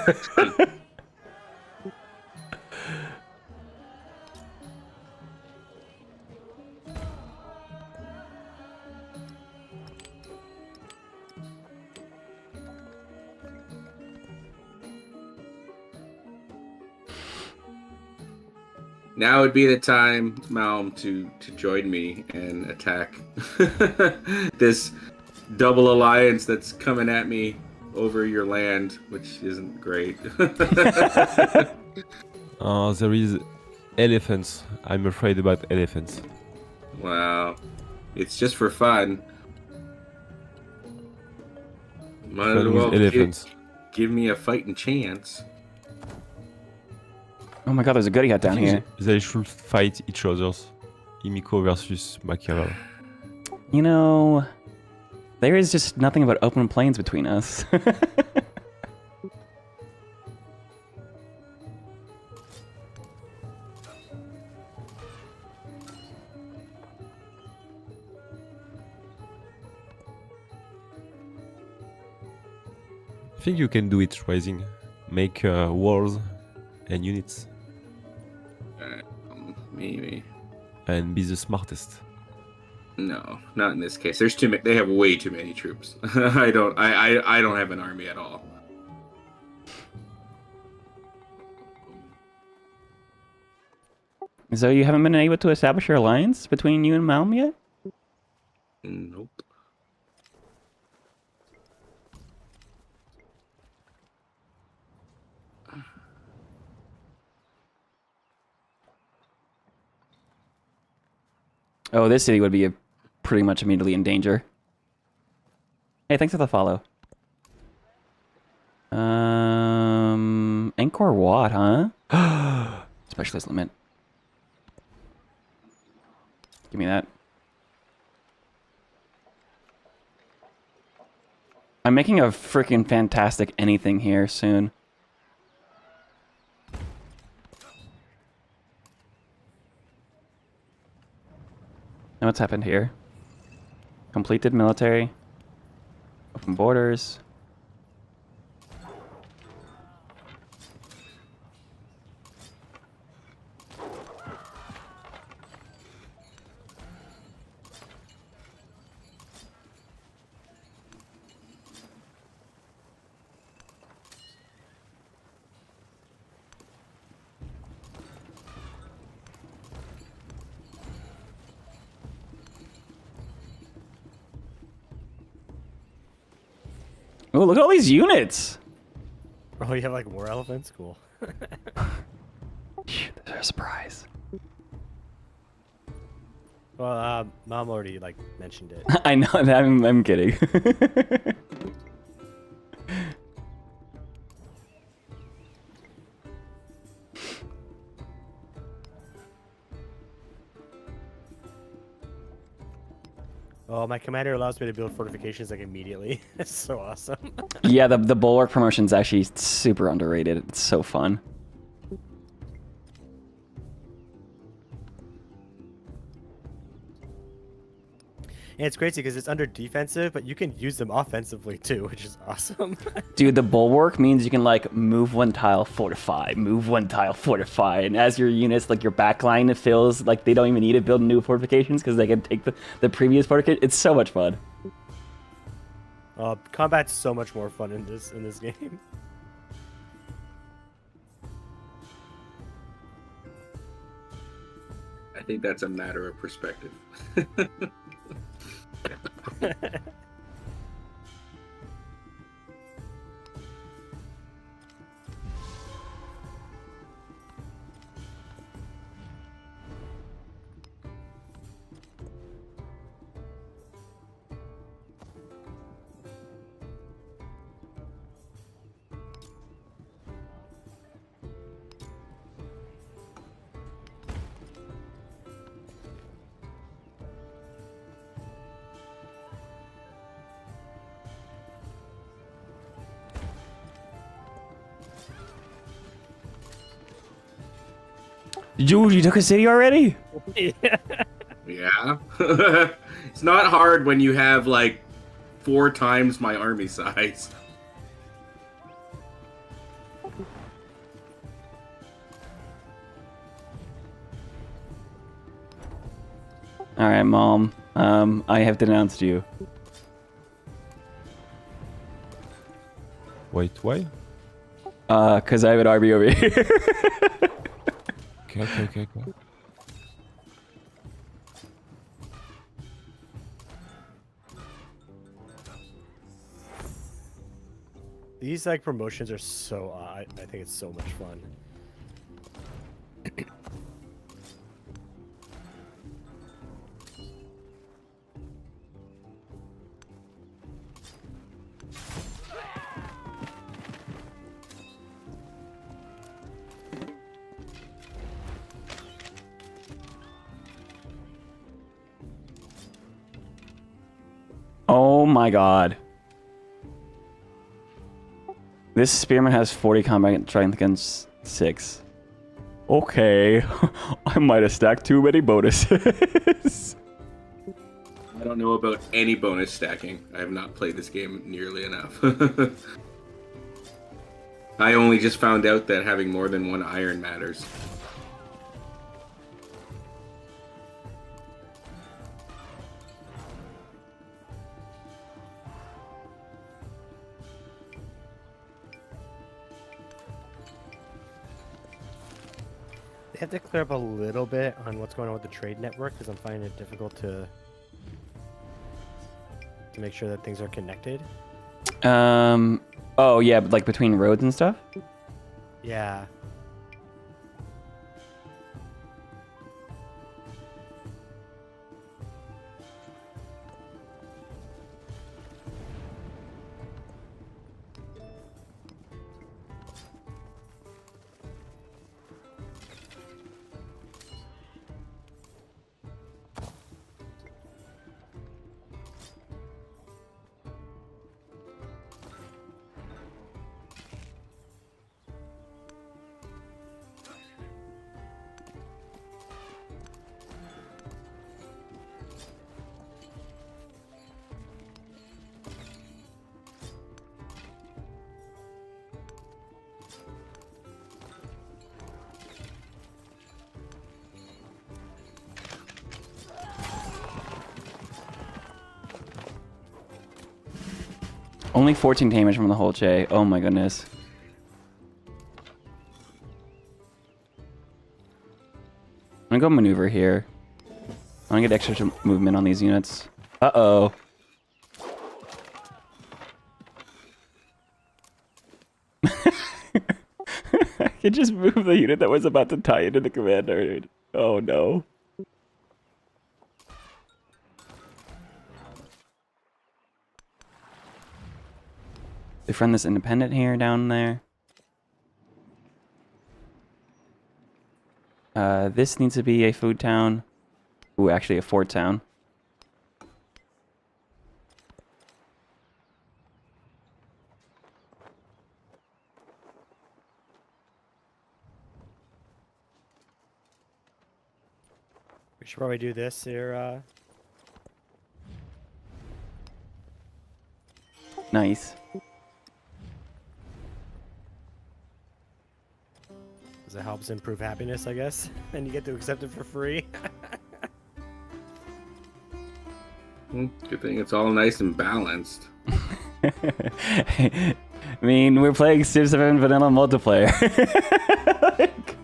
Now would be the time, Malm, to join me and attack this double alliance that's coming at me over your land, which isn't great. There is elephants. I'm afraid about elephants. Wow. It's just for fun. Might as Fun well with elephants. give me a fighting chance. Oh my god, there's a goody hat down here. They should fight each other's. Himiko versus Machiavel. You know, there is just nothing but open plains between us. I think you can do it, Rising. Make walls and units. Maybe. And be the smartest. No, not in this case. There's too many. They have way too many troops. I don't have an army at all. So you haven't been able to establish your alliance between you and Malm yet? Nope. Oh, this city would be pretty much immediately in danger. Hey, thanks for the follow. Encore Watt, huh? Specialist limit. Give me that. I'm making a freaking fantastic anything here soon. Now what's happened here? Completed military. Open borders. Oh, look at all these units! Oh, you have like more elephants? Cool. They're a surprise. Well, Mom already like mentioned it. I know, I'm kidding. Oh, my commander allows me to build fortifications like immediately. It's so awesome. Yeah, the bulwark promotion's actually super underrated. It's so fun. And it's crazy because it's under defensive, but you can use them offensively too, which is awesome. Dude, the bulwark means you can like move one tile, fortify, move one tile, fortify, and as your units, like your backline, it feels like they don't even need to build new fortifications because they can take the previous fortification. It's so much fun. Combat's so much more fun in this game. I think that's a matter of perspective. Dude, you took a city already? Yeah. It's not hard when you have like 4 times my army size. All right, Mom. I have denounced you. Wait, why? Cause I have an army over here. Okay. These like promotions are so I think it's so much fun. Oh my god. This spearman has 40 combat strength against 6. Okay. I might have stacked too many bonuses. I don't know about any bonus stacking. I have not played this game nearly enough. I only just found out that having more than 1 iron matters. They have to clear up a little bit on what's going on with the trade network because I'm finding it difficult to make sure that things are connected. Oh yeah, but like between roads and stuff? Yeah. Only 14 damage from the whole J. Oh my goodness. I'm gonna go maneuver here. I'm gonna get extra movement on these units. Uh-oh. I could just move the unit that was about to tie into the commander. Oh no. They friend this independent here down there. This needs to be a food town. Ooh, actually a fort town. We should probably do this here. Nice. Because it helps improve happiness, I guess. And you get to accept it for free. Good thing it's all nice and balanced. I mean, we're playing Civ 7 vanilla multiplayer. Like...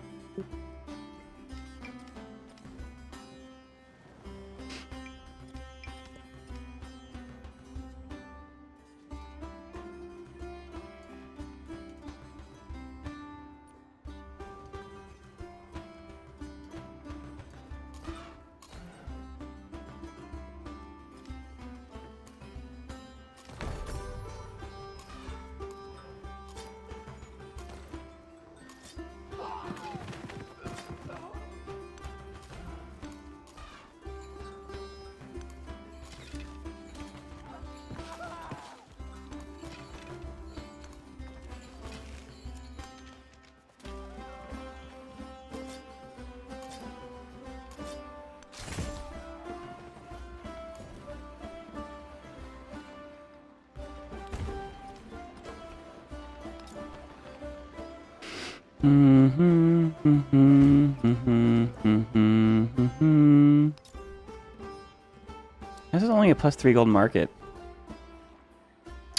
This is only a +3 gold market.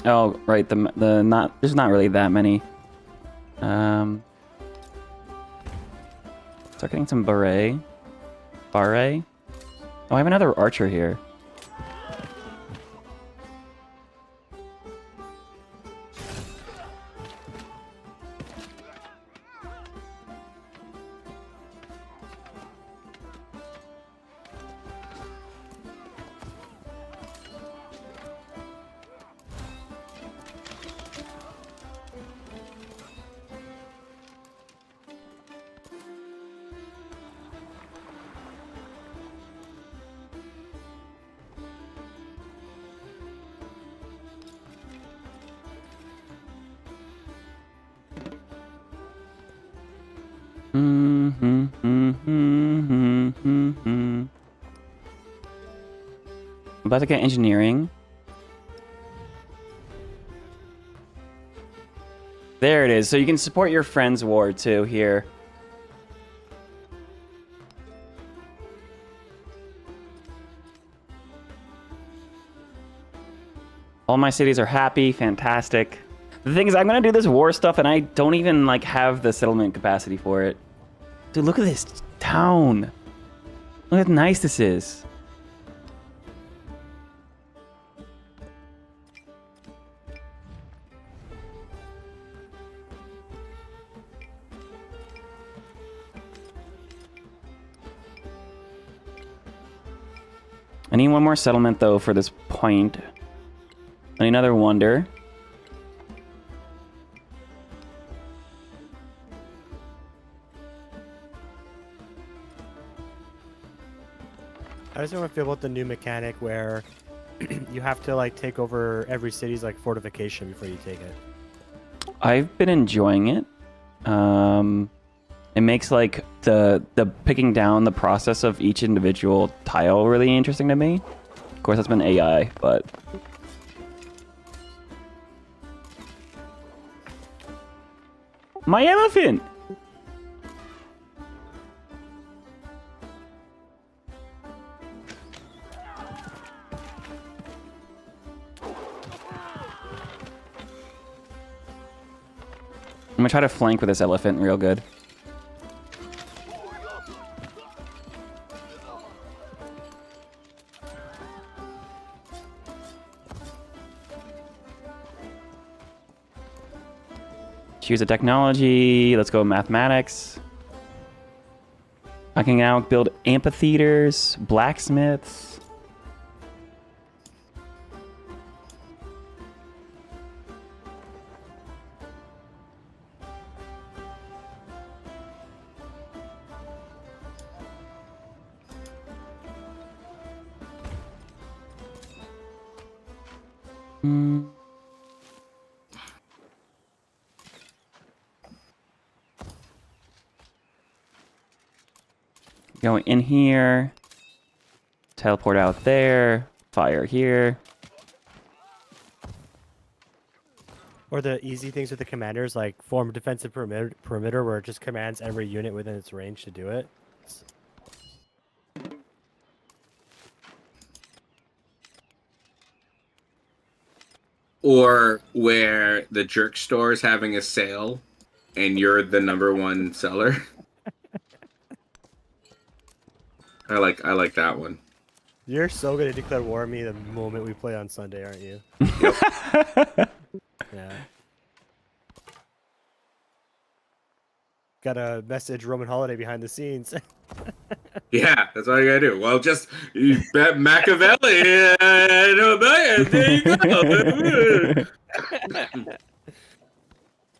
Oh, right. There's not really that many. Start getting some barret. Oh, I have another archer here. I'm about to get engineering. There it is. So you can support your friend's war too here. All my cities are happy, fantastic. The thing is, I'm gonna do this war stuff and I don't even like have the settlement capacity for it. Dude, look at this town. Look how nice this is. I need one more settlement though for this point. I need another wonder. I just want to feel about the new mechanic where you have to like take over every city's like fortification before you take it. I've been enjoying it. It makes like the picking down the process of each individual tile really interesting to me. Of course, that's been AI, but my elephant. I'm gonna try to flank with this elephant real good. Choose a technology. Let's go mathematics. I can now build amphitheaters, blacksmiths. Go in here. Teleport out there. Fire here. Or the easy things with the commanders, like form defensive perimeter, where it just commands every unit within its range to do it. Or where the jerk store is having a sale and you're the #1 seller. I like that one. You're so gonna declare war on me the moment we play on Sunday, aren't you? Yep. Yeah. Got a message Roman holiday behind the scenes. Yeah, that's all you gotta do. Well, just you bet Machiavelli and Meier. There you go.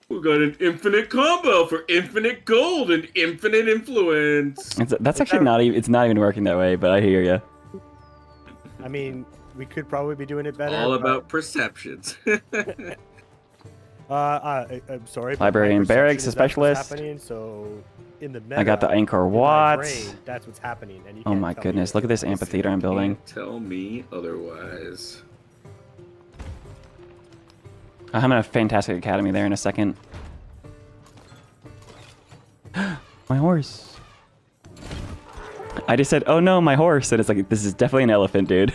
We got an infinite combo for infinite gold and infinite influence. That's actually not even. It's not even working that way. But I hear you. I mean, we could probably be doing it better. All about perceptions. I'm sorry. but Library my and barracks, perception a is that's what's specialist. happening, so in the meta, I got the Angkor in my Watts. brain, that's what's happening. And you Oh can't my tell me goodness! Look at this otherwise. amphitheater I'm building. Can't tell me otherwise. I'm having a fantastic academy there in a second. My horse. I just said, "Oh no, my horse," and it's like, this is definitely an elephant, dude.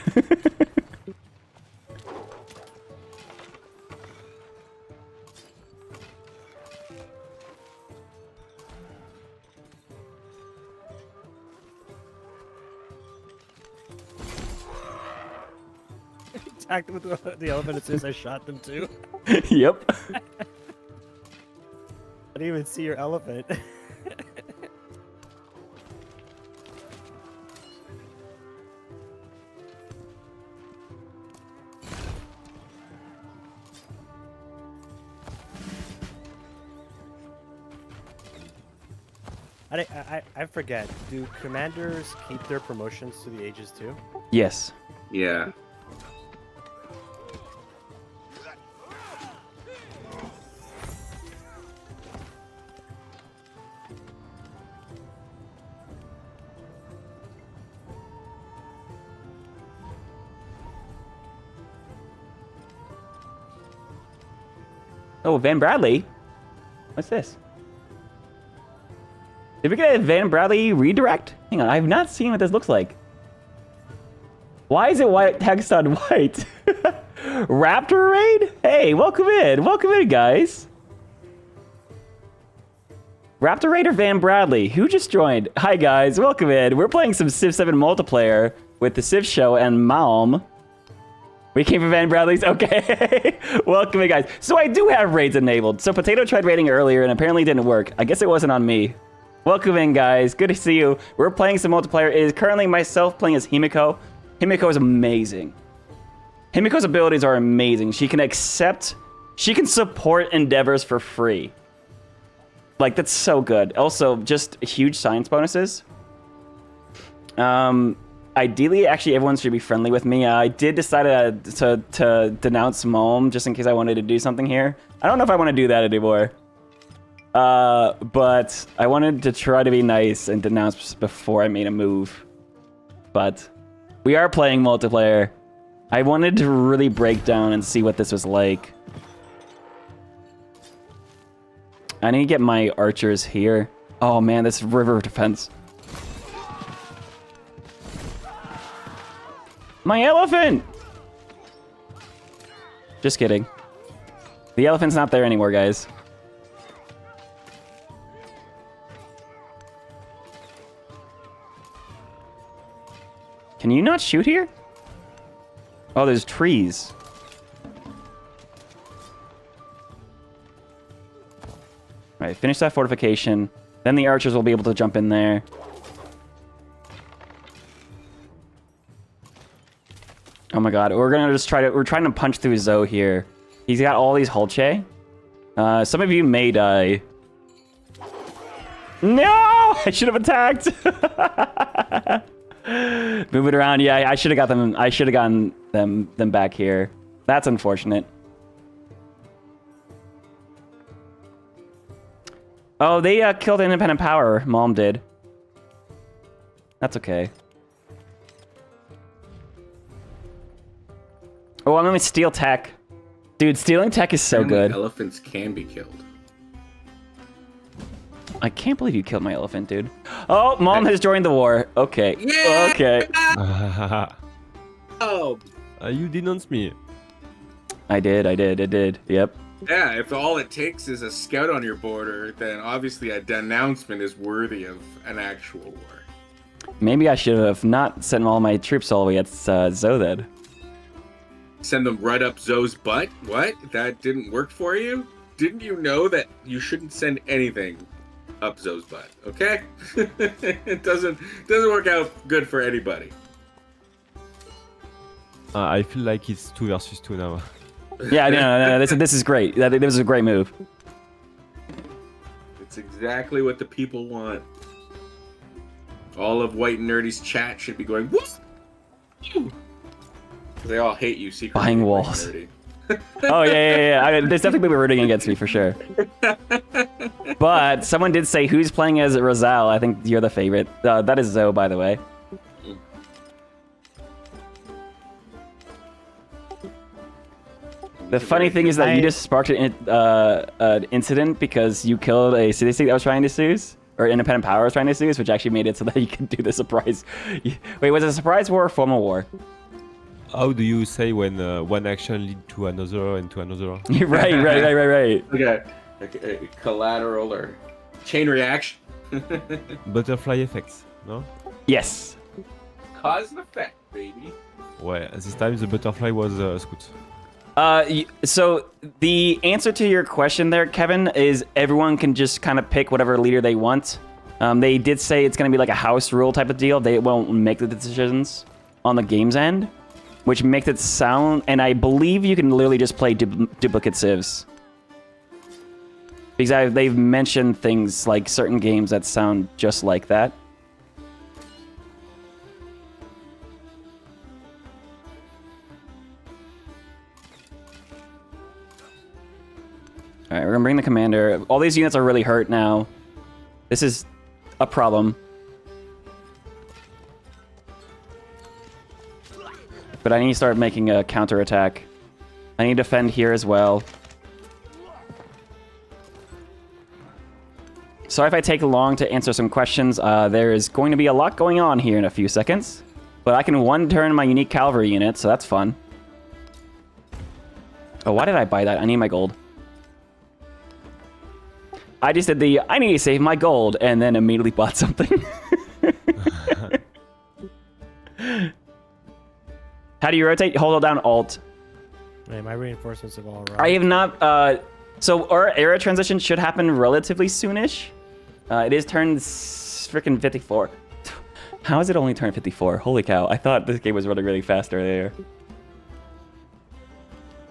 Attacked with the elephant as soon as I shot them too. Yep. I didn't even see your elephant. I forget. Do commanders keep their promotions to the ages too? Yes. Yeah. Oh, Van Bradley. What's this? Did we get a Van Bradley redirect? Hang on, I've not seen what this looks like. Why is it white text on white? Raptor raid? Hey, welcome in. Welcome in, guys. Raptor raid or Van Bradley? Who just joined? Hi, guys. Welcome in. We're playing some Civ 7 multiplayer with the Civ Show and Malm. We came from Van Bradley's? Okay. Welcome in, guys. So I do have raids enabled. So Potato tried raiding earlier and apparently didn't work. I guess it wasn't on me. Welcome in, guys. Good to see you. We're playing some multiplayer. It is currently myself playing as Himiko. Himiko is amazing. Himiko's abilities are amazing. She can support endeavors for free. Like, that's so good. Also, just huge science bonuses. Ideally, actually, everyone should be friendly with me. I did decide to denounce Mulm just in case I wanted to do something here. I don't know if I want to do that anymore. But I wanted to try to be nice and denounce before I made a move. But we are playing multiplayer. I wanted to really break down and see what this was like. I need to get my archers here. Oh man, this river defense. My elephant! Just kidding. The elephant's not there anymore, guys. Can you not shoot here? Oh, there's trees. All right, finish that fortification. Then the archers will be able to jump in there. Oh my god, we're trying to punch through Zoe here. He's got all these Holche. Some of you may die. No! I should have attacked! Move it around. Yeah, I should have got them. I should have gotten them back here. That's unfortunate. Oh, they killed Independent Power. Mom did. That's okay. Oh, I'm gonna steal tech. Dude, stealing tech is so good. Elephants can be killed. Uh, I can't believe you killed my elephant, dude. Oh, Mom has joined the war. Okay. Yeah! Okay. Oh. You denounced me. I did. Yep. Yeah, if all it takes is a scout on your border, then obviously a denouncement is worthy of an actual war. Maybe I should have not sent all my troops all the way at Zoe then. Send them right up Zoe's butt? What? That didn't work for you? Didn't you know that you shouldn't send anything up Zoe's butt? Okay? It doesn't work out good for anybody. I feel like it's 2 versus 2 now. Yeah, no. This is great. This is a great move. It's exactly what the people want. All of White and Nerdy's chat should be going, whoop! They all hate you secretly. Buying walls. Oh, yeah. There's definitely people rooting against me for sure. But someone did say, who's playing as Rosal? I think you're the favorite. That is Zoe, by the way. The funny thing is that you just sparked an incident because you killed a city state that was trying to seize, or Independent Power was trying to seize, which actually made it so that you could do the surprise. Wait, was it a surprise war or formal war? How do you say when one action lead to another and to another? right. Okay, a collateral or chain reaction. Butterfly effects, no? Yes. Cause and effect, baby. Well, this time the butterfly was Scout. So the answer to your question there, Kevin, is everyone can just kind of pick whatever leader they want. They did say it's going to be like a house rule type of deal. They won't make the decisions on the game's end, which makes it sound... And I believe you can literally just play duplicate civs. Because they've mentioned things like certain games that sound just like that. Alright, we're gonna bring the commander. All these units are really hurt now. This is a problem. But I need to start making a counterattack. I need to defend here as well. Sorry if I take long to answer some questions. There is going to be a lot going on here in a few seconds. But I can one-turn my unique cavalry unit, so that's fun. Oh, why did I buy that? I need my gold. I just did I need to save my gold, and then immediately bought something. How do you rotate? Hold down Alt. Man, my reinforcements have all arrived. I have not... so our era transition should happen relatively soonish. It is turn freaking 54. How is it only turn 54? Holy cow. I thought this game was running really fast earlier.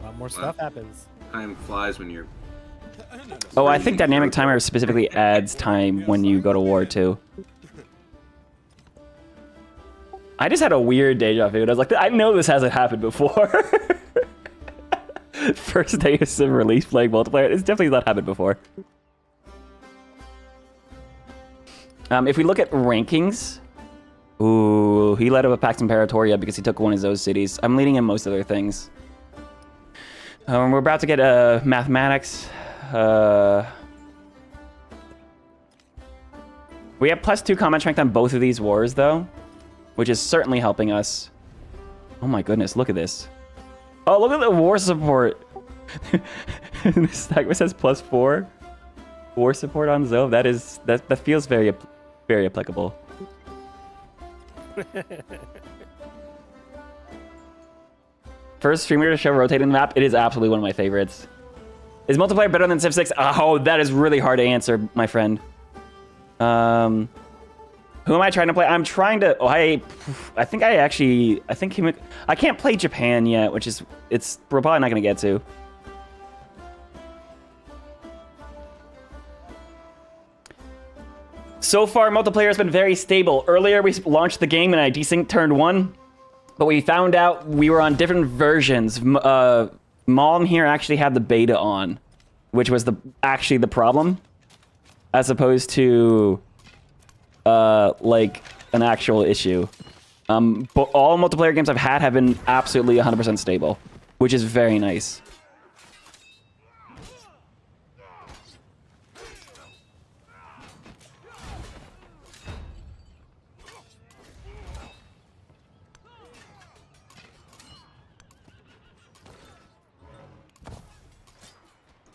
A lot more stuff happens. Time flies when you're... Oh, I think Dynamic Timer specifically adds time when you go to war, too. I just had a weird deja vu. I was like, I know this hasn't happened before. First day of Civ release playing multiplayer. It's definitely not happened before. If we look at rankings... Ooh, he led up a Pax Imperatoria because he took one of those cities. I'm leading in most other things. We're about to get mathematics. We have +2 combat strength on both of these wars, though, which is certainly helping us. Oh my goodness, look at this. Oh, look at the war support. This says +4 war support on Zoe. That feels very applicable. First streamer to show rotating the map. It is absolutely one of my favorites. Is multiplayer better than Civ 6? Oh, that is really hard to answer, my friend. Who am I trying to play? I'm trying to. Oh, I think I can't play Japan yet, which is we're probably not gonna get to. So far, multiplayer has been very stable. Earlier, we launched the game and I desynced turn 1, but we found out we were on different versions. Malm here actually had the beta on, which was actually the problem, as opposed to like an actual issue. But all multiplayer games I've had have been absolutely 100% stable, which is very nice.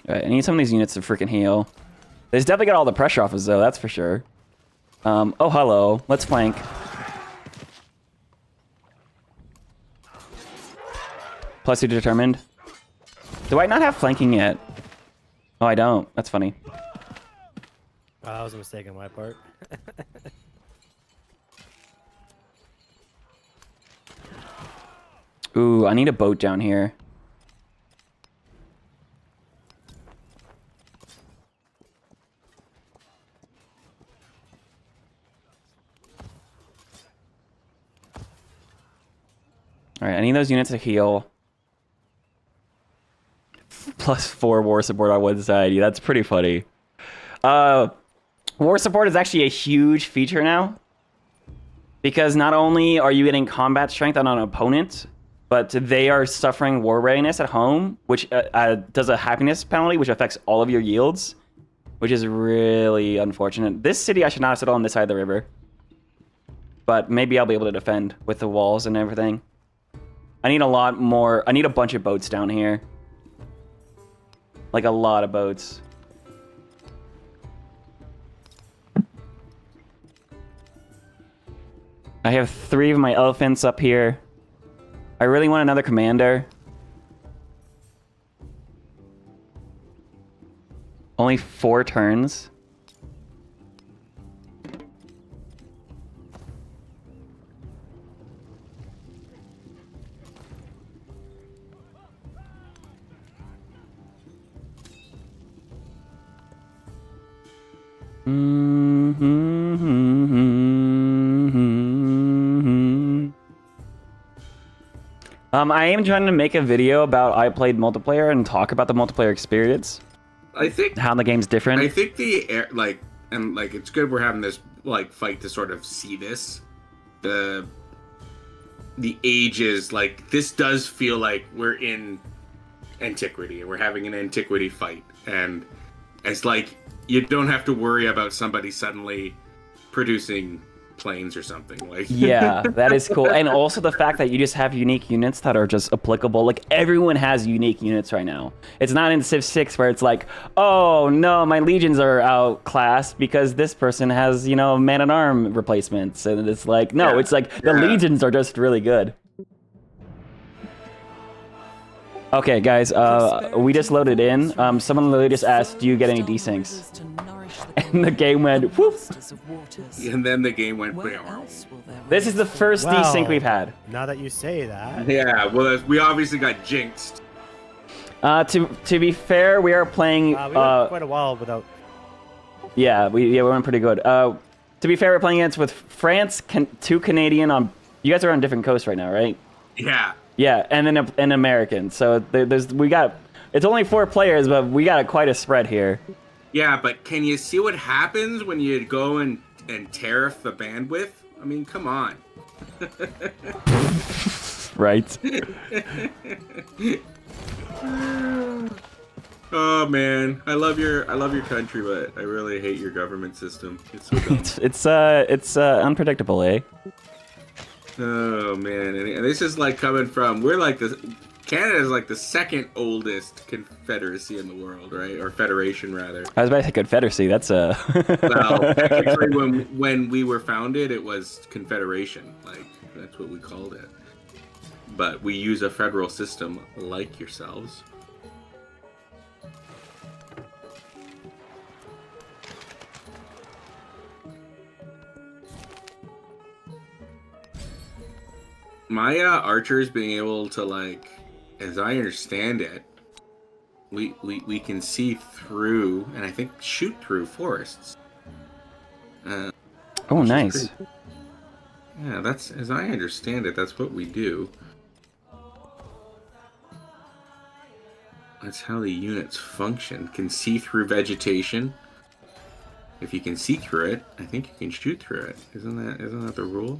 Alright, I need some of these units to freaking heal. They definitely got all the pressure off us, though, that's for sure. Oh, hello. Let's flank. +2 determined. Do I not have flanking yet? Oh, I don't. That's funny. That was a mistake on my part. Ooh, I need a boat down here. Alright, I need those units to heal. +4 war support on one side. Yeah, that's pretty funny. War support is actually a huge feature now. Because not only are you getting combat strength on an opponent, but they are suffering war readiness at home, which does a happiness penalty, which affects all of your yields, which is really unfortunate. This city I should not have settled on this side of the river. But maybe I'll be able to defend with the walls and everything. I need a lot more. I need a bunch of boats down here. Like a lot of boats. I have 3 of my elephants up here. I really want another commander. Only 4 turns. I am trying to make a video about I played multiplayer and talk about the multiplayer experience. I think how the game's different. I think it's good we're having this fight to sort of see this. The ages, this does feel like we're in Antiquity and we're having an Antiquity fight, and it's like you don't have to worry about somebody suddenly producing planes or something. Yeah, that is cool. And also the fact that you just have unique units that are just applicable. Like, everyone has unique units right now. It's not in Civ 6 where it's like, oh no, my legions are outclassed because this person has, man-at-arm replacements. And it's like, no, yeah. It's like the legions are just really good. Okay, guys, we just loaded in. Someone literally just asked, do you get any desyncs? And the game went, whoop! And then the game went, this is the first desync we've had. Now that you say that. Yeah, well, we obviously got jinxed. To be fair, we are playing... we went quite a while without... Yeah, we went pretty good. To be fair, we're playing against with France, 2 Canadian on... You guys are on different coasts right now, right? Yeah. Yeah, and then an American. So we got... It's only 4 players, but we got quite a spread here. Yeah, but can you see what happens when you go and tariff the bandwidth? I mean, come on. Right. Oh man, I love your country, but I really hate your government system. It's so dumb. it's unpredictable, eh? Oh man, and this is coming from Canada's the second oldest confederacy in the world, right? Or federation, rather. I was about to say confederacy. That's a... Well, technically, when we were founded, it was confederation. That's what we called it. but we use a federal system like yourselves. My archers being able to, like, as I understand it, we can see through and I think shoot through forests. Oh, nice. Yeah, that's, as I understand it, that's what we do. That's how the units function. Can see through vegetation. If you can see through it, I think you can shoot through it. Isn't that the rule?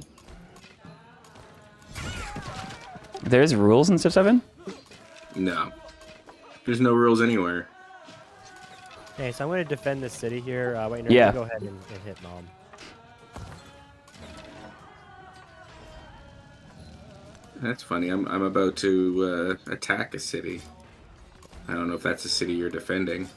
There's rules in Civ 7? No. There's no rules anywhere. Okay, so I'm going to defend this city here. Wait, no, Yeah. you go ahead and hit Mom. That's funny. I'm about to attack a city. I don't know if that's a city you're defending.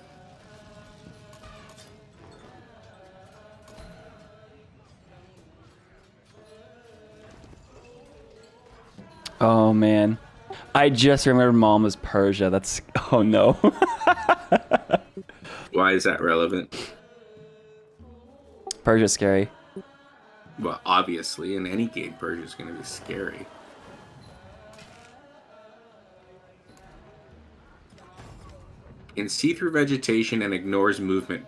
Oh, man. I just remember Mom was Persia. That's... Oh, no. Why is that relevant? Persia's scary. Well, obviously, in any game, Persia's going to be scary. Can see through vegetation and ignores movement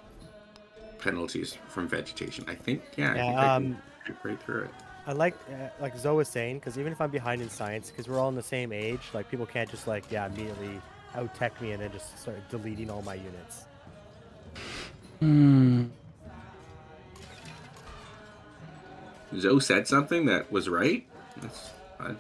penalties from vegetation. I think, yeah, I think I can shoot right through it. I like Zoe was saying, because even if I'm behind in science, because we're all in the same age, like people can't just like immediately out tech me and then just start deleting all my units. Zoe said something that was right. That's fine.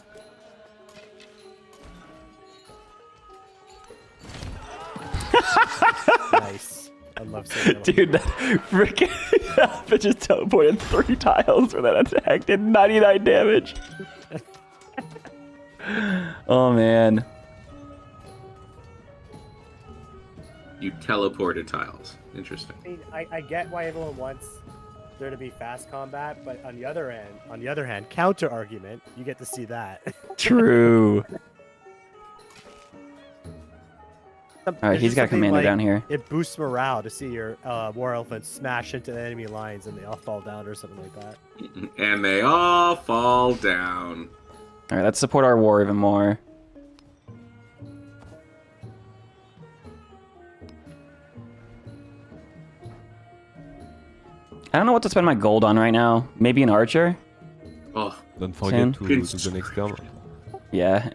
Nice. I love seeing that. Dude, that freaking bitch just teleported 3 tiles for that attack. Did 99 damage. Oh, man. You teleported tiles. Interesting. I mean, I get why everyone wants there to be fast combat, but on the other hand, counter argument, you get to see that. True. Alright, he's got a commander like, down here. It boosts morale to see your war elephants smash into the enemy lines and they all fall down or something like that. And they all fall down. Alright, let's support our war even more. I don't know what to spend my gold on right now. Maybe an archer? Oh, don't forget to the next turn. Yeah.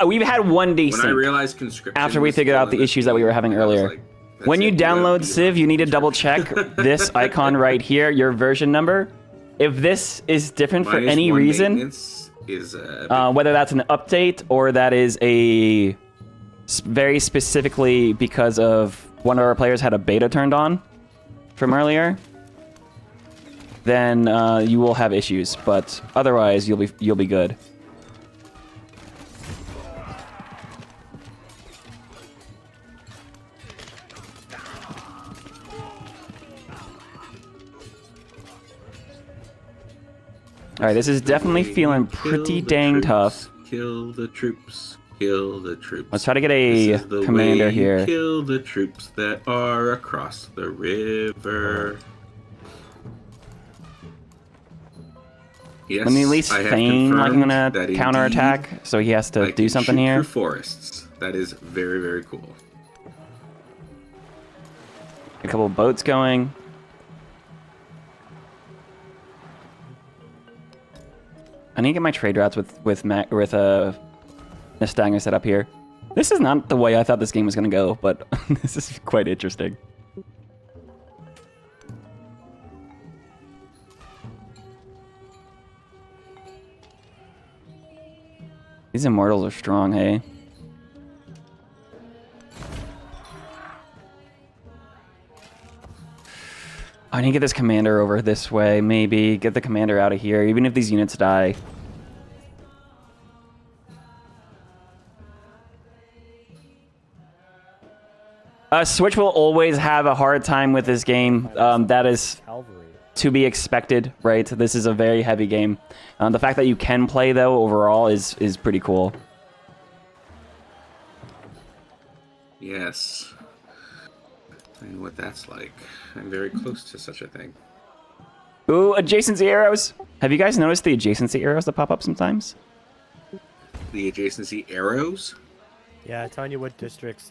We've had one desync. When I realized conscription after we figured out the issues that we were having earlier. Like, when you download Civ, you need to double check this icon right here, your version number. If this is different for any reason, whether that's an update or that is a very specifically because of one of our players had a beta turned on from earlier, then you will have issues. But otherwise, you'll be good. All right, this is definitely feeling pretty dang tough. Kill the troops. Kill the troops. Let's try to get a commander here. Kill the troops that are across the river. Yes, Let me at least feign like I'm gonna counterattack, so he has to do something here. Forests. That is very, very cool. A couple of boats going. I need to get my trade routes with Nestagner set up here. This is not the way I thought this game was going to go, but this is quite interesting. These immortals are strong, hey? I need to get this commander over this way, maybe. Get the commander out of here, even if these units die. Switch will always have a hard time with this game. That is... Cavalry. to be expected, right? This is a very heavy game. The fact that you can play, though, overall is pretty cool. Yes. I know what that's like. I'm very close to such a thing. Ooh, adjacency arrows. Have you guys noticed the adjacency arrows that pop up sometimes? The adjacency arrows? Yeah, telling you what districts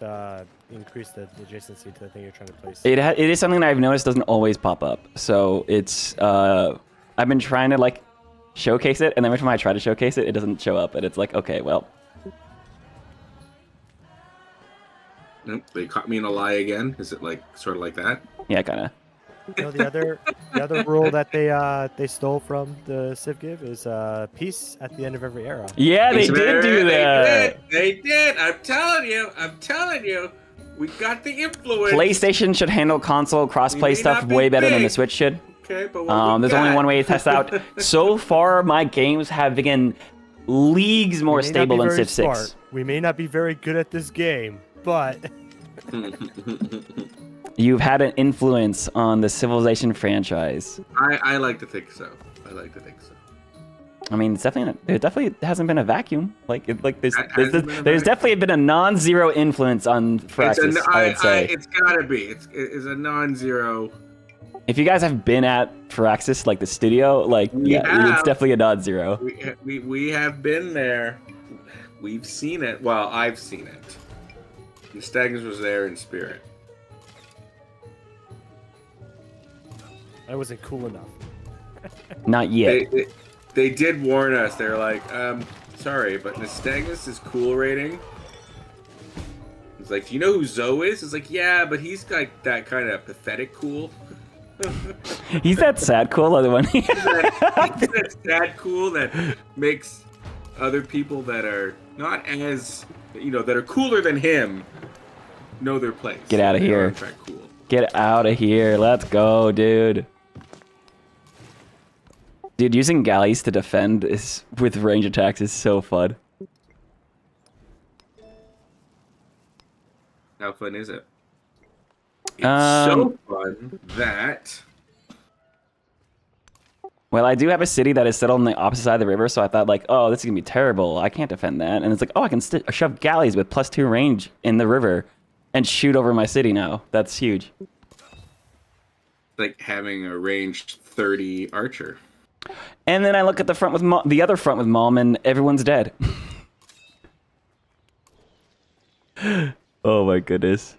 increase the adjacency to the thing you're trying to place. It is something that I've noticed doesn't always pop up. So it's I've been trying to like showcase it, and then every time I try to showcase it, it doesn't show up, and it's like, okay, well. Nope, they caught me in a lie again. Is it like sort of like that? Yeah, kind of. You know, the other rule that they stole from the Civ give is peace at the end of every era. Yeah, they did do that. They did. I'm telling you. We got the influence. PlayStation should handle console crossplay stuff way better than the Switch should. Okay, but there's only one way to test out. So far, my games have been leagues more stable than Civ 6. We may not be very good at this game, but you've had an influence on the Civilization franchise. I like to think so. I mean, there definitely hasn't been a vacuum. There's definitely been a non-zero influence on Firaxis, I would say. It's gotta be. It's a non-zero. If you guys have been at Firaxis, like the studio, it's definitely a non-zero. We have been there. We've seen it. Well, I've seen it. Nystagmus was there in spirit. I wasn't cool enough. Not yet. They did warn us. They're like, sorry, but Nystagmus' cool rating. It's like, do you know who Zoe is? It's like, yeah, but he's like that kind of pathetic cool. He's that sad cool other one. he's that sad cool that makes other people that are not as, that are cooler than him know their place. Get out of here. Cool. Get out of here. Let's go, dude. Dude, using galleys to defend with range attacks is so fun. How fun is it? It's so fun that... Well, I do have a city that is settled on the opposite side of the river, so I thought, like, oh, this is going to be terrible. I can't defend that. And it's like, oh, I can shove galleys with +2 range in the river and shoot over my city now. That's huge. Like having a ranged 30 archer. And then I look at the front with the other front with Malm, and everyone's dead. Oh my goodness.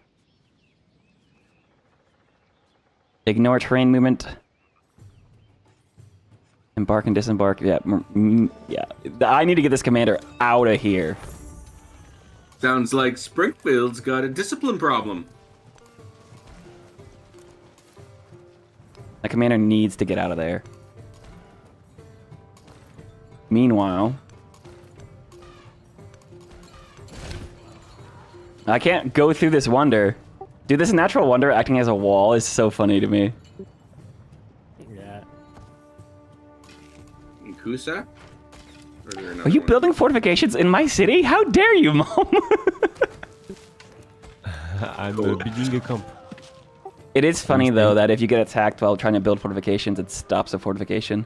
Ignore terrain movement. Embark and disembark. Yeah, yeah. I need to get this commander out of here. Sounds like Springfield's got a discipline problem. The commander needs to get out of there. Meanwhile, I can't go through this wonder. Dude, this natural wonder acting as a wall is so funny to me. Yeah. Kusa? Are you building fortifications in my city? How dare you, Mom? I'm building a camp. It is funny, though, that if you get attacked while trying to build fortifications, it stops a fortification.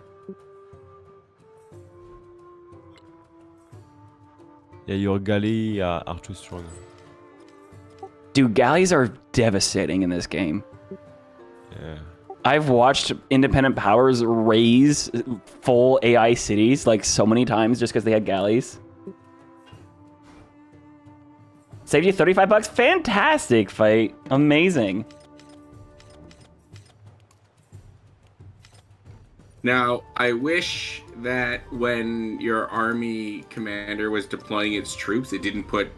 Yeah, your galley are too strong. Dude, galleys are devastating in this game. Yeah. I've watched independent powers raise full AI cities like so many times just because they had galleys. Saved you $35? Fantastic fight. Amazing. Now, I wish that when your army commander was deploying its troops, it didn't put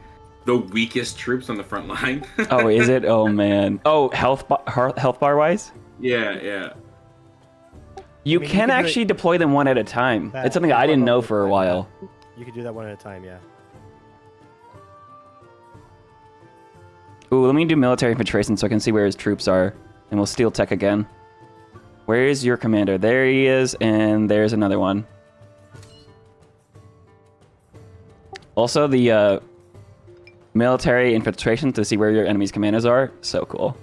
the weakest troops on the front line. Oh, is it? Oh, man. Oh, health bar wise? Yeah. You can actually deploy them one at a time. It's something I didn't know for a while. You can do that one at a time, yeah. Ooh, let me do military infiltration so I can see where his troops are. And we'll steal tech again. Where is your commander? There he is, and there's another one. Also, the military infiltration to see where your enemy's commanders are. So cool.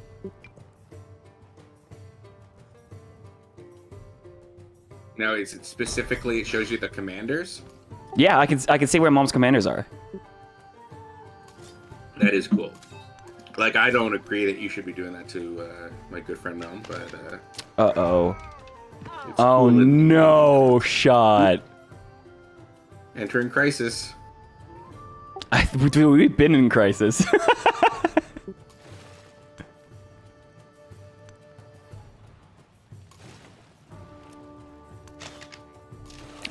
is it specifically it shows you the commanders? Yeah, I can see where mom's commanders are. That is cool. Like, I don't agree that you should be doing that to my good friend Mom, but Uh-oh. it's Oh, cool that- no shot. Entering crisis. We've been in crisis.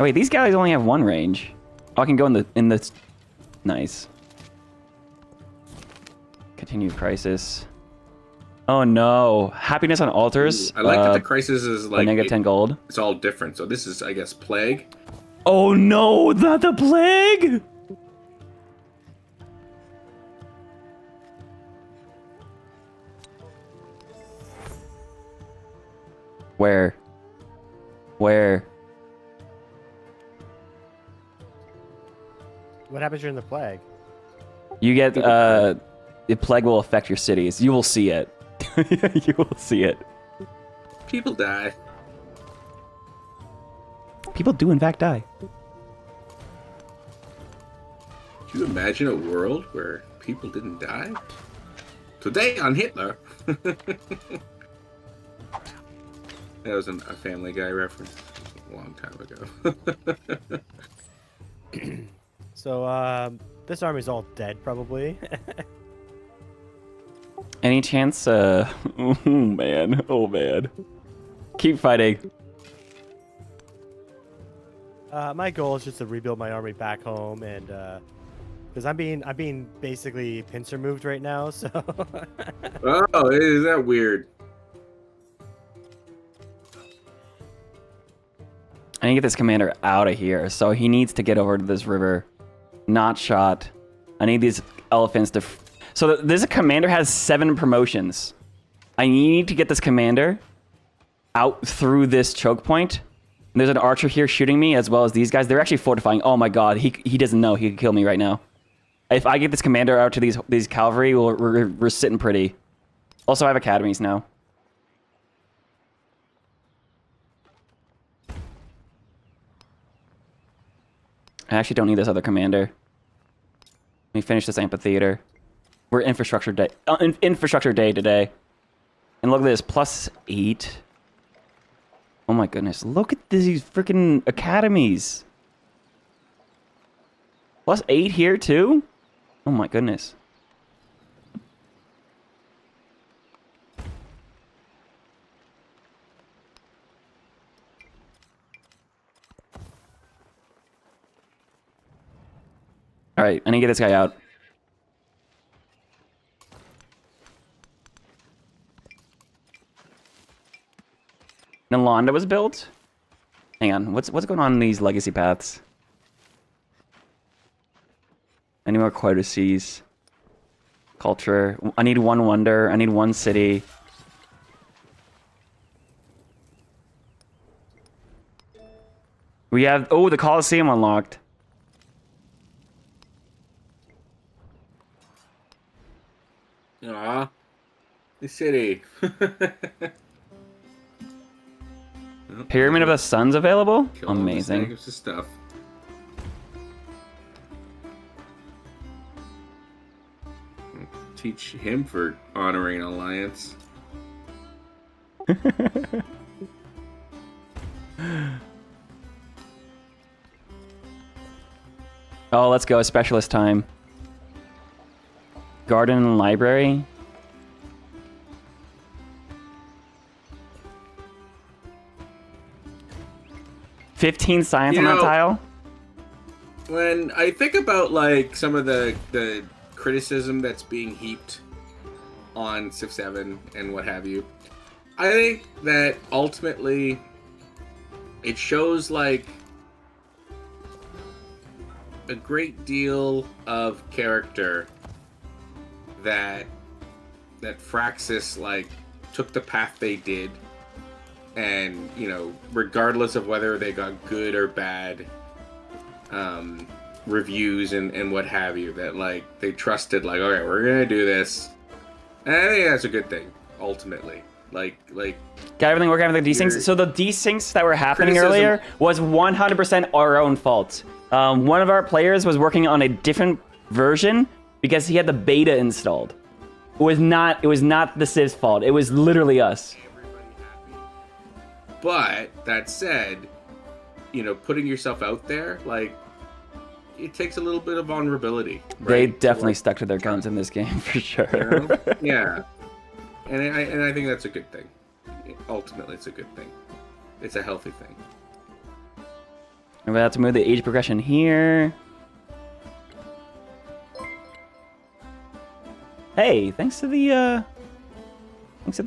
Oh wait, these guys only have one range. Oh, I can go in the. Nice. Continue crisis. Oh no, happiness on altars. I like that the crisis is like negative 10 gold. It's all different. So this is, I guess, plague. Oh no, not the plague. Where? What happens during the plague? You get the plague will affect your cities. You will see it. You will see it. People die. People do in fact die. Could you imagine a world where people didn't die? Today on Hitler. That was a Family Guy reference a long time ago. So, this army's all dead, probably. Any chance? Oh man. Oh man. Keep fighting. My goal is just to rebuild my army back home, and because I'm being basically pincer moved right now, so. Oh, is that weird? I need to get this commander out of here, so he needs to get over to this river. Not shot. I need these elephants to... So this commander has 7 promotions. I need to get this commander out through this choke point. And there's an archer here shooting me, as well as these guys. They're actually fortifying. Oh my god, he doesn't know. He could kill me right now. If I get this commander out to these cavalry, we're sitting pretty. Also, I have academies now. I actually don't need this other commander. Let me finish this amphitheater. We're infrastructure day. Infrastructure day today. And look at this, +8. Oh my goodness, look at these freaking academies. +8 here too? Oh my goodness. All right, I need to get this guy out. Nalanda was built? Hang on, what's going on in these legacy paths? Any more courtesies? Culture. I need 1 wonder. I need 1 city. We have... Oh, the Colosseum unlocked. Aw, the city. Pyramid of the Sun's available? Kill all the Amazing. negatives and stuff. Teach him for honoring alliance. Oh, let's go. Specialist time. Garden and library. $15 science on that tile. When I think about like some of the criticism that's being heaped on Civ 7 and what have you, I think that ultimately it shows like a great deal of character that Fraxis like took the path they did, and you know, regardless of whether they got good or bad reviews and what have you, that like they trusted like, all right, we're gonna do this, and I think that's a good thing ultimately. Got everything working with the desyncs. So the desyncs that were happening Criticism. earlier was 100% our own fault. One of our players was working on a different version because he had the beta installed. It was not the Civ's fault. It was literally us. But that said, you know, putting yourself out there, like, it takes a little bit of vulnerability. They right? definitely stuck to their guns in this game for sure. You know? Yeah, and I think that's a good thing. Ultimately, it's a good thing. It's a healthy thing. And we have to move the age progression here. Hey, thanks to the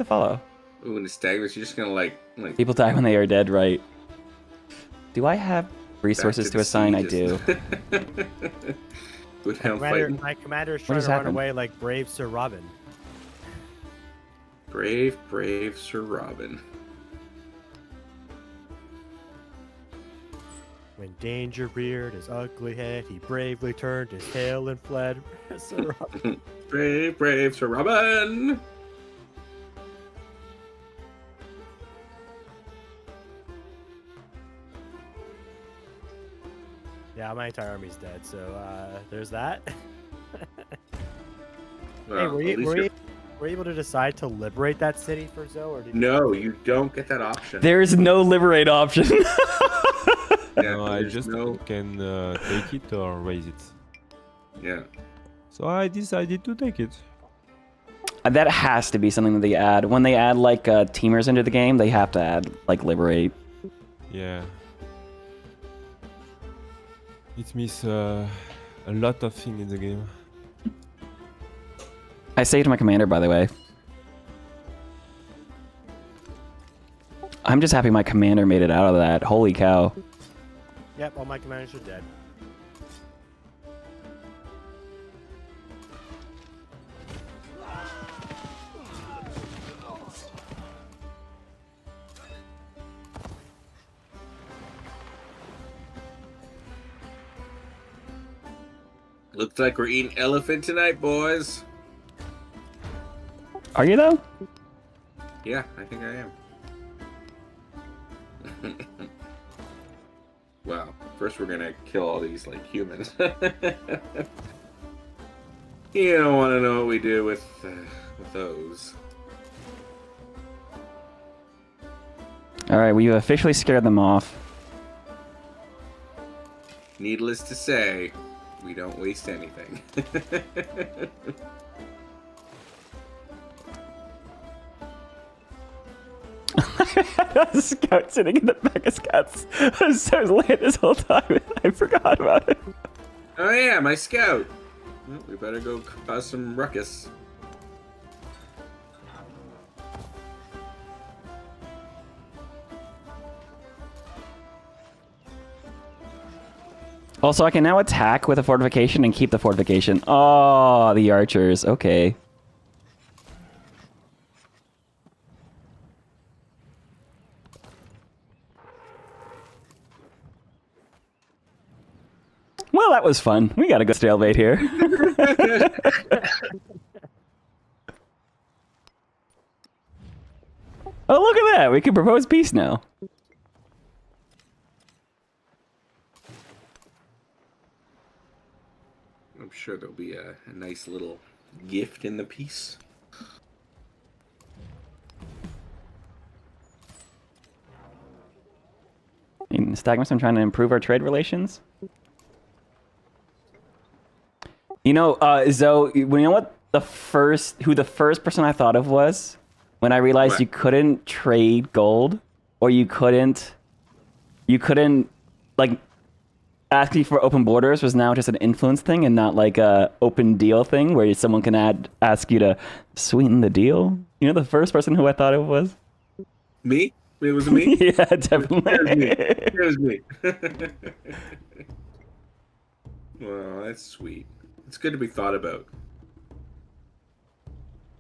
follow. Ooh, and the staggers, you're just gonna like People die when they are dead, right? Do I have resources to assign? I do. Go down fighting. My commander is What trying just to run happened? away like brave Sir Robin. Brave, brave Sir Robin. When danger reared his ugly head, he bravely turned his tail and fled. Sir Robin. Brave, brave Sir Robin. Yeah, my entire army's dead, so there's that. Hey, Well, were at least you you're- able to decide to liberate that city for Zoe, or did No, you don't get that option. There's no liberate option. Yeah, No, I there's just no. can take it or raise it. Yeah. So I decided to take it. That has to be something that they add. When they add like teamers into the game, they have to add like liberate. Yeah. It misses a lot of things in the game. I saved my commander, by the way. I'm just happy my commander made it out of that. Holy cow. Yep, all my commanders are dead. Looks like we're eating elephant tonight, boys. Are you though? Yeah, I think I am. Wow. First we're gonna kill all these like humans. You don't want to know what we do with those. All right, we officially scared them off. Needless to say, we don't waste anything. A scout sitting in the back of scouts. I was so late this whole time. I forgot about it. Oh yeah, my scout. Well, we better go cause some ruckus. Also, I can now attack with a fortification and keep the fortification. Oh, the archers. Okay. Well, that was fun. We got a good stalemate here. Oh, look at that. We can propose peace now. I'm sure there'll be a nice little gift in the piece. In Stagmus, I'm trying to improve our trade relations. You know, Zoe, you know what who the first person I thought of was? When I realized What? you couldn't trade gold, or you couldn't, like, asking for open borders was now just an influence thing and not like a open deal thing where someone can ask you to sweeten the deal. You know, the first person who I thought it was? Me? It was me? Yeah, definitely. It was me. Well, that's sweet. It's good to be thought about.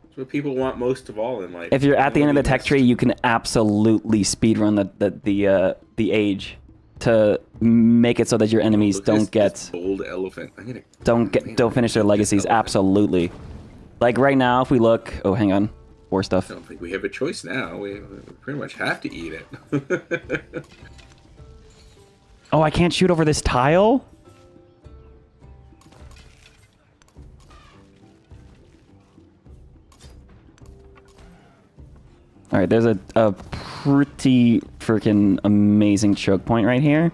It's what people want most of all in life. If you're at the end of the tech Missed. tree, you can absolutely speedrun the age to make it so that your enemies Look, don't this gold elephant. I'm gonna don't finish their legacies. elephant. Absolutely. Like right now, if we look, oh, hang on. or stuff. I don't think we have a choice now. We pretty much have to eat it. Oh, I can't shoot over this tile? All right, there's a pretty freaking amazing choke point right here.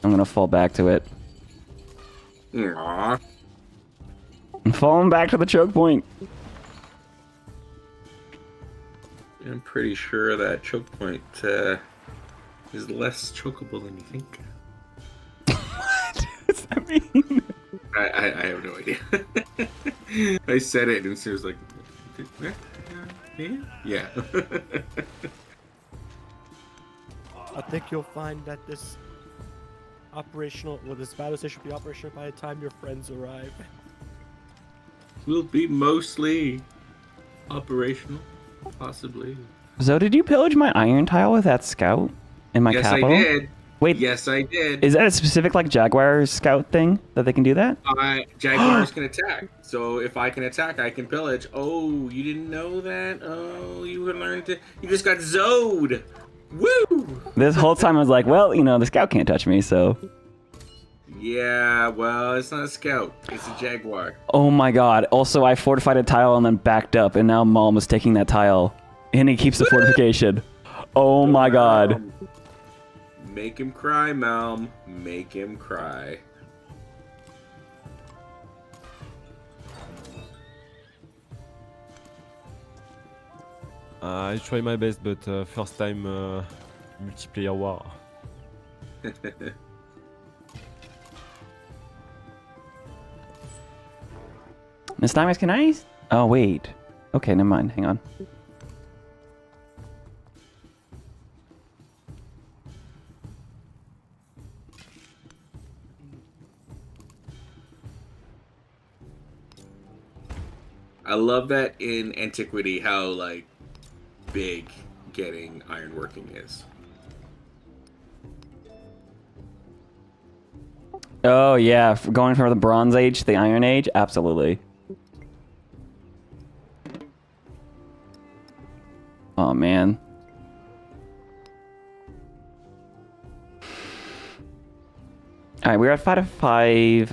I'm gonna fall back to it. Aww. I'm falling back to the choke point. I'm pretty sure that choke point is less chokeable than you think. What does that mean? I have no idea. I said it and she was like, yeah. I think you'll find that this battle station will be operational by the time your friends arrive. Will be mostly operational, possibly. So did you pillage my iron tile with that scout in my capital? Yes, I did. Wait, yes, I did. Is that a specific like Jaguar scout thing that they can do that? Jaguars can attack. So if I can attack, I can pillage. Oh, you didn't know that? Oh, you learned to. You just got Zoed. Woo! This whole time I was like, well, you know, the scout can't touch me, so. Yeah, well, it's not a scout. It's a Jaguar. Oh my god. Also, I fortified a tile and then backed up, and now Malm is taking that tile. And he keeps the fortification. Oh my god. Make him cry, Malm. Make him cry. I try my best, but first time multiplayer war. Miss Diamonds, can I? Oh, wait. Okay, never mind. Hang on. I love that in Antiquity how, like, big getting ironworking is. Oh, yeah. Going from the Bronze Age to the Iron Age? Absolutely. Oh, man. All right, we're at 5 to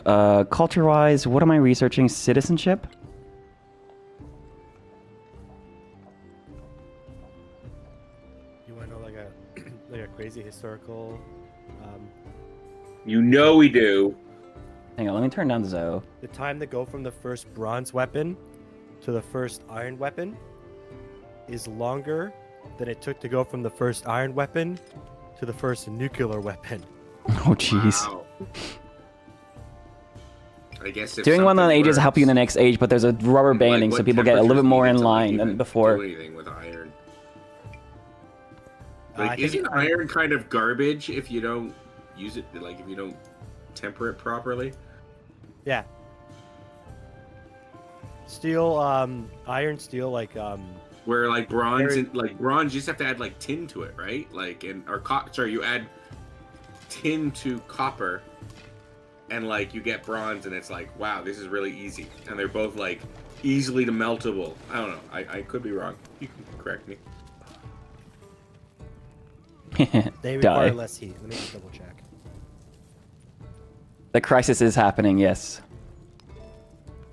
5. Culture-wise, what am I researching? Citizenship? You want to know like a crazy historical? You know we do. Hang on, let me turn down Zoe. The time to go from the first bronze weapon to the first iron weapon is longer than it took to go from the first iron weapon to the first nuclear weapon. Oh, jeez. Wow. I guess if Doing one of the ages works, help you in the next age, but there's a rubber banding, like, so what people get a little bit more in temperatures line needed to, than like, before. do anything with iron. I Like, think isn't iron kind of garbage if you don't use it? Like, if you don't temper it properly? Yeah. Steel, iron, steel, like, Where like bronze, Very- and like bronze, you just have to add like tin to it, right? Like, sorry, you add tin to copper, and like you get bronze, and it's like, wow, this is really easy. And they're both like easily to meltable. I don't know. I could be wrong. You can correct me. they require Die. less heat. Let me just double check. The crisis is happening, yes.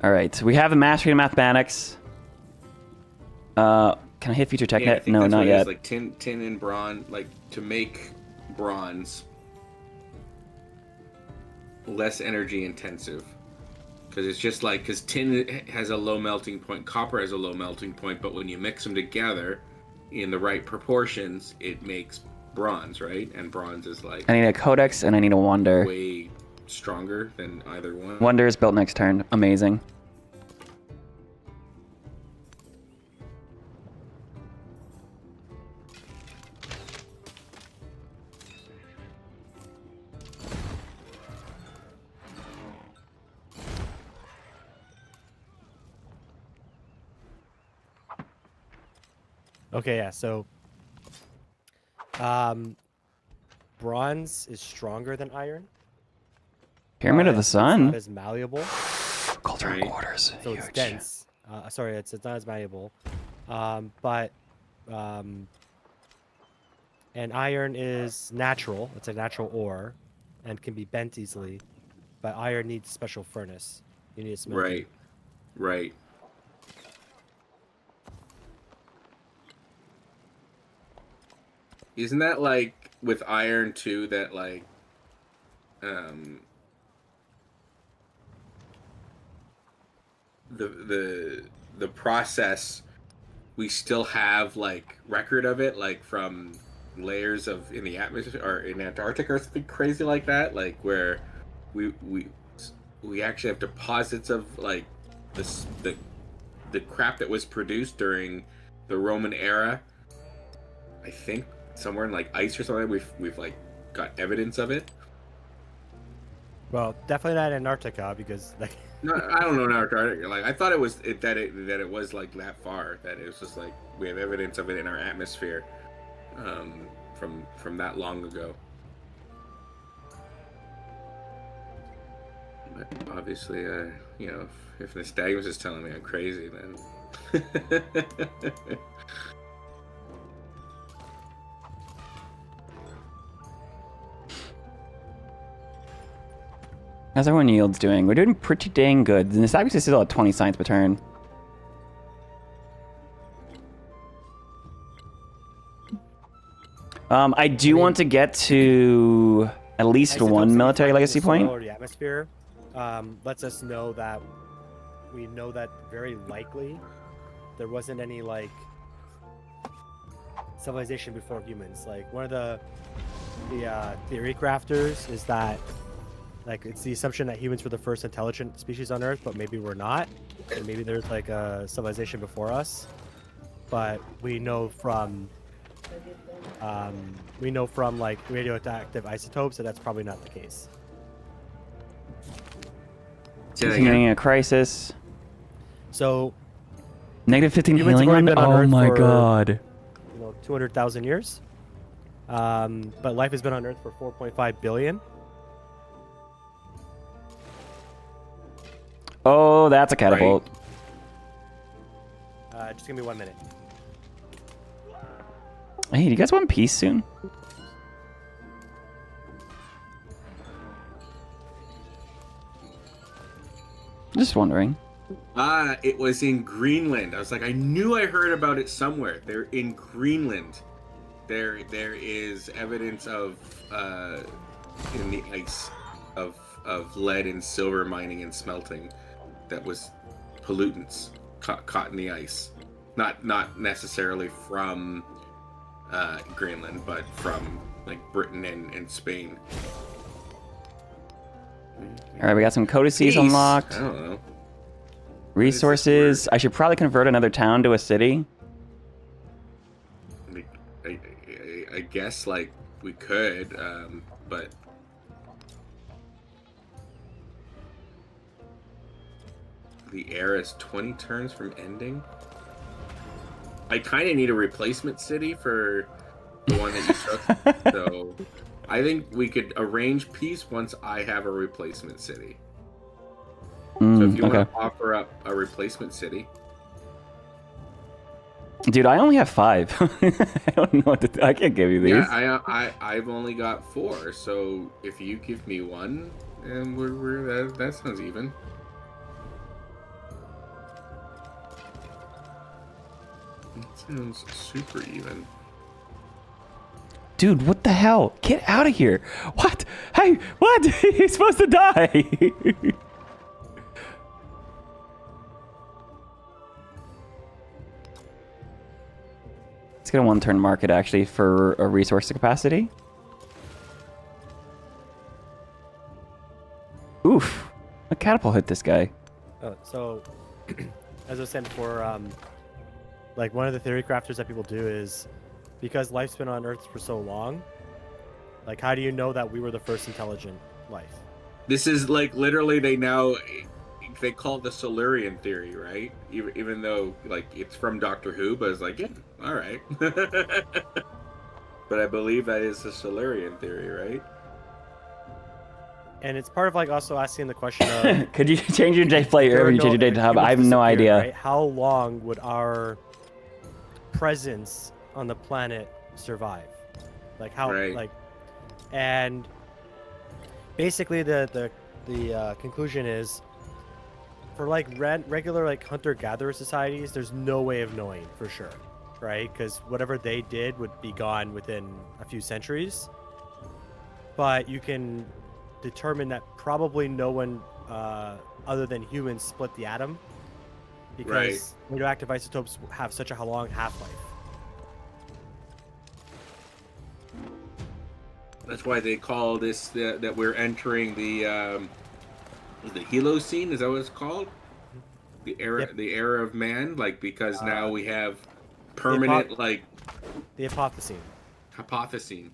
All right, we have a mastery in mathematics. Can I hit future tech Yeah, I net? think No, that's not what it is, yet. like tin and bronze, like to make bronze less energy intensive. Because it's just like, because tin has a low melting point, copper has a low melting point, but when you mix them together in the right proportions, it makes bronze, right? And bronze is like I need a codex and I need a wonder. way stronger than either one. Wonder is built next turn. Amazing. Okay, yeah, so bronze is stronger than iron. Pyramid of the It's Sun. not as malleable, Culture Right. quarters. so it's Huge. dense. Sorry, it's not as malleable. And iron is natural. It's a natural ore, and can be bent easily. But iron needs a special furnace. You need a smelter. Right. Right. Isn't that like with iron too? That like, the process, we still have like record of it, like from layers of in the atmosphere or in Antarctica or something crazy like that, like where we actually have deposits of like the crap that was produced during the Roman era. I think somewhere in like ice or something, we've like got evidence of it. Well, definitely not Antarctica because like. No, I don't know in Antarctica. Like I thought it was that it was like that far. That it was just like we have evidence of it in our atmosphere, from that long ago. But obviously, you know, if Nystagmus is telling me I'm crazy, then. How's everyone yields doing? We're doing pretty dang good. The Nystagmus is still at 20 science per turn. I do want to get to at least one military legacy point. The atmosphere lets us know that we know that very likely there wasn't any like civilization before humans. Like one of the theory crafters is that like it's the assumption that humans were the first intelligent species on Earth, but maybe we're not, and maybe there's like a civilization before us. But we know from like radioactive isotopes that that's probably not the case. Continuing a crisis. So negative 15 humans have healing only on. been on Oh Earth my for, god. 200,000 years. But life has been on Earth for 4.5 billion. Oh, that's a catapult. Right. Just give me 1 minute. Hey, do you guys want peace soon? Just wondering. It was in Greenland. I was like, I knew I heard about it somewhere. They're in Greenland. There is evidence of in the ice of lead and silver mining and smelting that was pollutants caught in the ice. Not necessarily from Greenland, but from like Britain and Spain. All right, we got some codices unlocked. I don't know. Resources. I should probably convert another town to a city. I guess like we could, but the era is 20 turns from ending. I kind of need a replacement city for the one that you took, so I think we could arrange peace once I have a replacement city. So if you want to offer up a replacement city. Dude, I only have 5. I don't know what to do. I can't give you these. Yeah, I've only got 4. So if you give me 1, and that sounds even. That sounds super even. Dude, what the hell? Get out of here! What? Hey, what? He's supposed to die. Let's get a 1-turn market actually for a resource capacity. Oof! A catapult hit this guy. So, as I was saying before, like one of the theory crafters that people do is because life's been on Earth for so long. Like, how do you know that we were the first intelligent life? This is like literally they call it the Silurian theory, right? Even though like it's from Doctor Who, but it's like, yeah, all right. But I believe that is the Silurian theory, right? And it's part of like also asking the question of could you change your day player when you change your day to hub? I have no idea. Right? How long would our presence on the planet survive? Like how Right. like, and basically the conclusion is for like regular like hunter-gatherer societies, there's no way of knowing for sure, right? Because whatever they did would be gone within a few centuries. But you can determine that probably no one other than humans split the atom, because radioactive isotopes have such a long half-life. That's why they call this that we're entering the Holocene. Is that what it's called? The era, the era of man. Like, because now we have permanent the Apothecene. Hypothesine.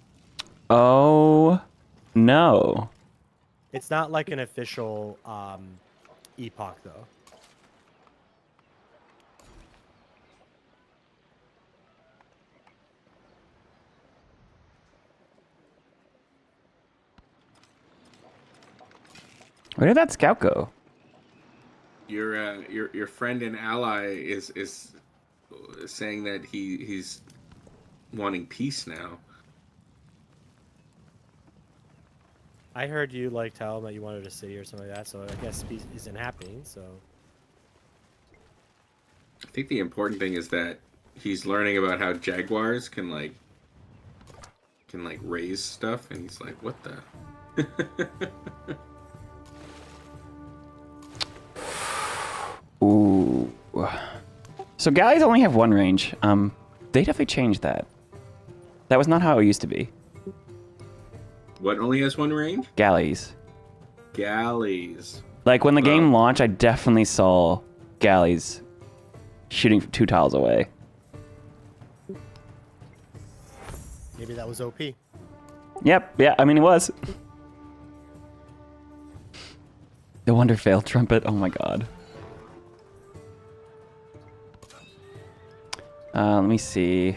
Oh no. It's not like an official epoch though. Where did that scout go? Your friend and ally is saying that he's wanting peace now. I heard you like tell him that you wanted a city or something like that, so I guess peace isn't happening. So I think the important thing is that he's learning about how jaguars can raise stuff, and he's like, what the? Ooh. So galleys only have one range. They definitely changed that. That was not how it used to be. What only has one range? Galleys. Galleys. Like when the game launched, I definitely saw galleys shooting from 2 tiles away. maybe that was OP. Yep. Yeah. I mean, it was. The Wonder Fail trumpet. Oh my god. Let me see.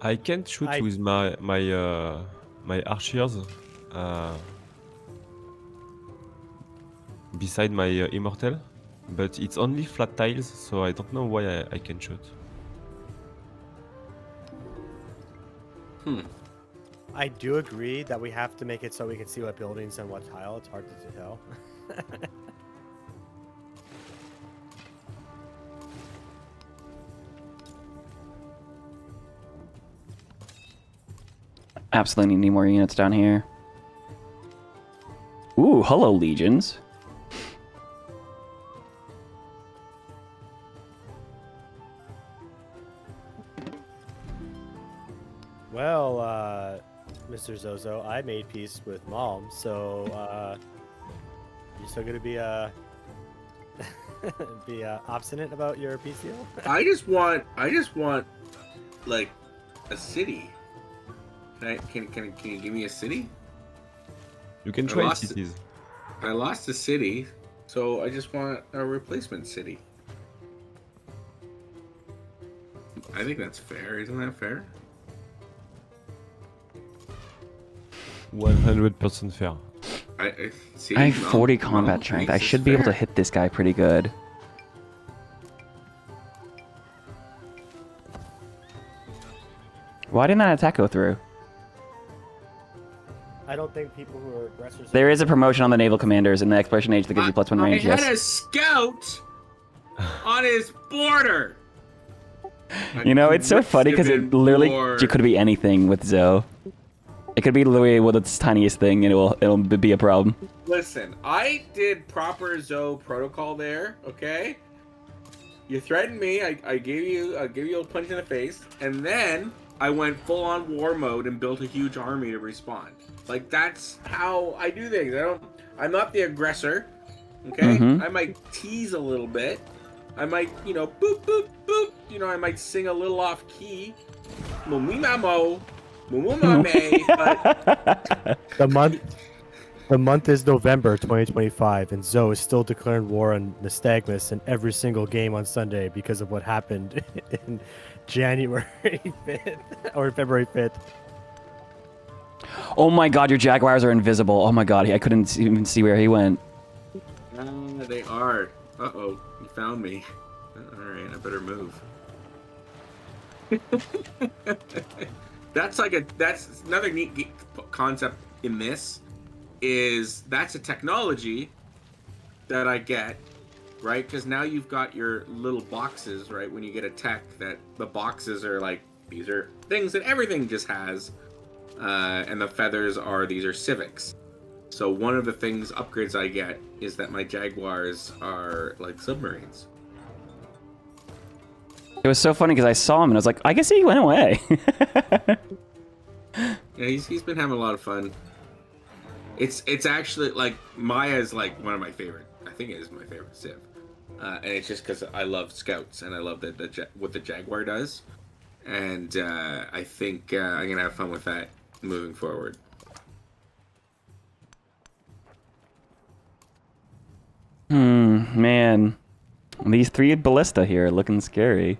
I can't shoot with my archers beside my immortal, but it's only flat tiles, so I don't know why I can shoot. I do agree that we have to make it so we can see what buildings and what tile. It's hard to tell. Absolutely need more units down here. Ooh, hello, legions. Well, Mr. Zozo, I made peace with Mom, so you still gonna be obstinate about your peace deal? I just want like a city. Can you give me a city? You can trade cities. I lost a city, so I just want a replacement city. I think that's fair. Isn't that fair? 100% fair. I have 40 combat strength. I should be able to hit this guy pretty good. Why didn't that attack go through? I don't think people who are aggressors... There is a promotion on the naval commanders in the exploration age that gives you +1 range, I had yes. a scout on his border! You know, it's so funny because it literally could be anything with Zoe. It could be literally its tiniest thing and it'll be a problem. Listen, I did proper Zoe protocol there, okay? You threatened me, I gave you a punch in the face, and then I went full-on war mode and built a huge army to respond. Like, that's how I do things. I'm not the aggressor, okay? I might tease a little bit. I might, boop, boop, boop. I might sing a little off key. But the month is November 2025, and Zoe is still declaring war on Nystagmus in every single game on Sunday because of what happened in January 5th or February 5th. Oh my god, your jaguars are invisible. Oh my god, I couldn't even see where he went. They are. Uh-oh, you found me. Alright, I better move. That's another neat concept in this. That's a technology that I get, right? Because now you've got your little boxes, right? When you get a tech, that the boxes are like, these are things that everything just has, and the feathers these are civics. So one of the upgrades I get is that my Jaguars are like submarines. It was so funny because I saw him and I was like, I guess he went away. Yeah, he's been having a lot of fun. It's actually like Meier's like one of my favorite. I think it is my favorite Civ, and it's just because I love scouts and I love what the Jaguar does, and I think I'm gonna have fun with that moving forward. Man, these 3 ballista here are looking scary.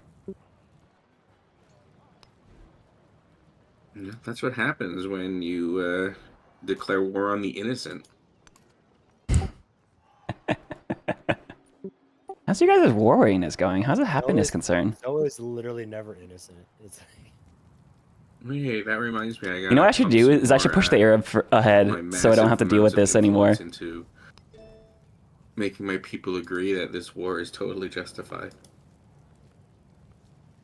Yeah, that's what happens when you declare war on the innocent. How's you guys' war readiness going? How's the happiness concerned? Zoa is literally never innocent. It's like... Hey, that reminds me. You know what I should do is I should push the Arab ahead so I don't have to deal with this anymore. Into making my people agree that this war is totally justified.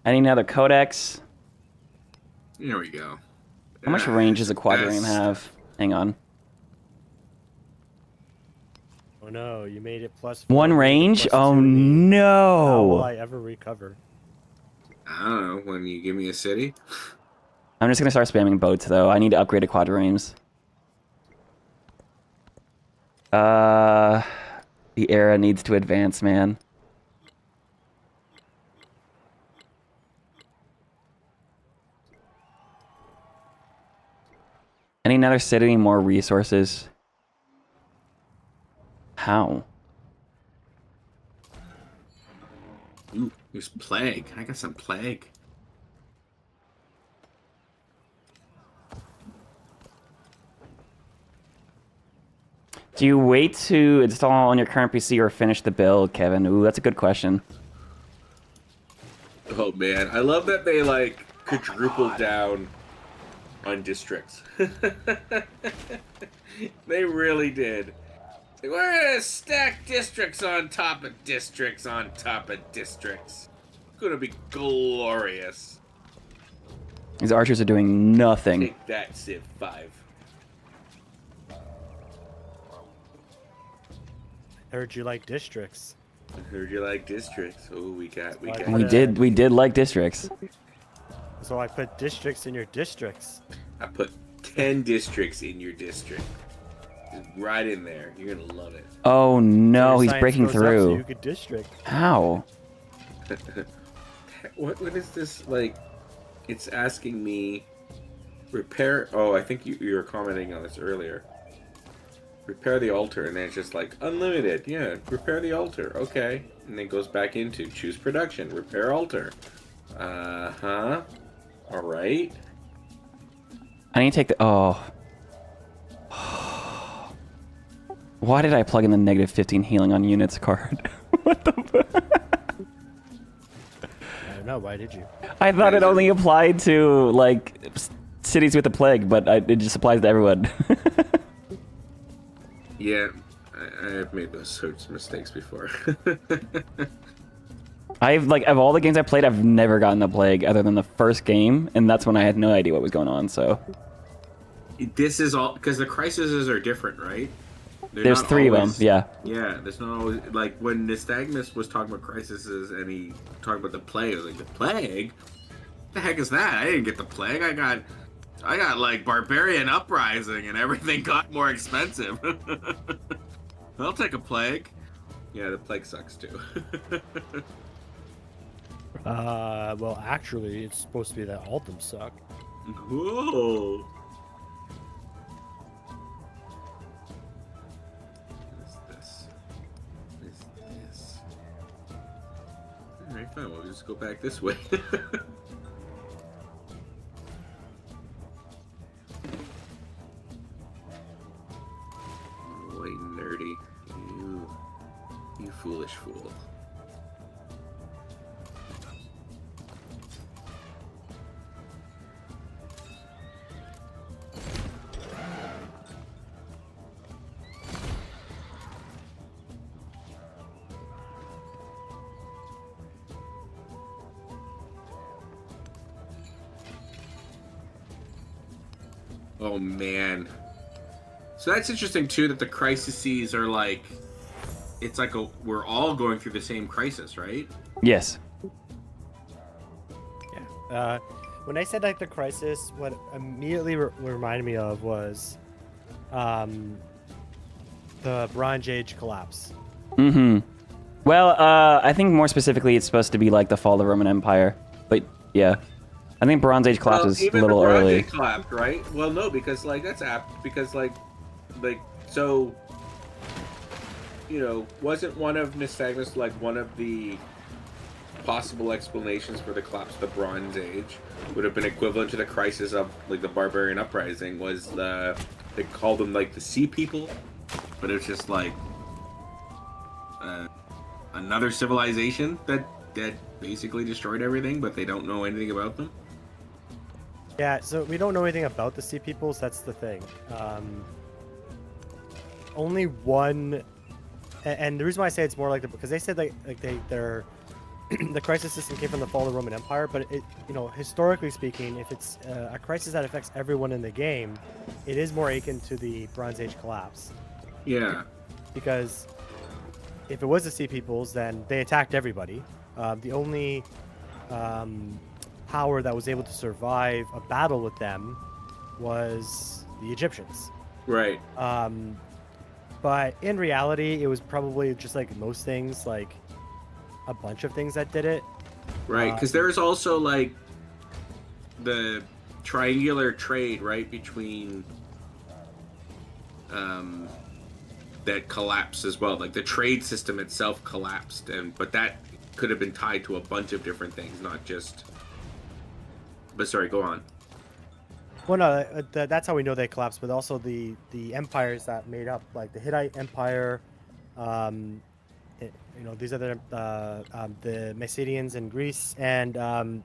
I need another codex. There we go. How much range does a quadrireme have? Hang on. Oh no, you made it +4. 1 range? Oh no! How will I ever recover? I don't know, when you give me a city. I'm just gonna start spamming boats though. I need to upgrade to quadriremes. The era needs to advance, man. I need another city, more resources. How? Ooh, there's plague. I got some plague. Do you wait to install on your current PC or finish the build, Kevin? Ooh, that's a good question. Oh man, I love that they like quadrupled down on districts. They really did. We're gonna stack districts on top of districts on top of districts. It's gonna be glorious. These archers are doing nothing. Take that, Civ 5. Heard you like districts. I heard you like districts. Oh, we got. We did like districts. So I put districts in your districts. I put 10 districts in your district. Just right in there. You're gonna love it. Oh no, Your he's science breaking goes up, through. so you could district. How? What is this like? It's asking me repair. Oh, I think you were commenting on this earlier. Repair the altar, and then it's just like unlimited. Yeah, repair the altar. Okay, and then it goes back into choose production, repair altar. All right. I need to take the. Oh. Why did I plug in the -15 healing on units card? What the fuck? I don't know. Why did you? I thought it only applied to like cities with the plague, but it just applies to everyone. Yeah, I've made those sorts of mistakes before. Of all the games I played, I've never gotten the plague other than the first game, and that's when I had no idea what was going on. So this is all because the crises are different, right? There's 3 of them. Yeah. Yeah, there's not always like when Nystagmus was talking about crises and he talked about the plague. I was like, the plague? What the heck is that? I didn't get the plague. I got like barbarian uprising and everything got more expensive. I'll take a plague. Yeah, the plague sucks too. Well, actually, it's supposed to be that all of them suck. Whoa. What is this? Alright, fine, we'll just go back this way. White and nerdy. You foolish fool. Oh man. So that's interesting too, that the crises are like, it's like we're all going through the same crisis, right? Yes. Yeah. When I said like the crisis, what immediately reminded me of was the Bronze Age collapse. Mm-hmm. Well, I think more specifically it's supposed to be like the fall of the Roman Empire. But yeah. I think Bronze Age collapse is a little the Bronze early. Age collapsed, right? Well, no, because like that's apt because like so, you know, wasn't one of Nystagmus like one of the possible explanations for the collapse of the Bronze Age would have been equivalent to the crisis of like the Barbarian Uprising was they called them like the Sea People, but it's just like another civilization that basically destroyed everything, but they don't know anything about them. Yeah, so we don't know anything about the Sea Peoples. That's the thing. Only one, and the reason why I say it's more like because they said they're the crisis system came from the fall of the Roman Empire, but it, you know, historically speaking, if it's a crisis that affects everyone in the game, it is more akin to the Bronze Age collapse. Yeah. Because if it was the Sea Peoples, then they attacked everybody. The only power that was able to survive a battle with them was the Egyptians. Right. But in reality, it was probably just like most things, like a bunch of things that did it. Right, because there's also like the triangular trade, right, between that collapsed as well. Like the trade system itself collapsed, but that could have been tied to a bunch of different things, not just. But sorry, go on. Well, no, that's how we know they collapsed, but also the empires that made up, like the Hittite Empire, you know, these are the Macedonians in Greece, and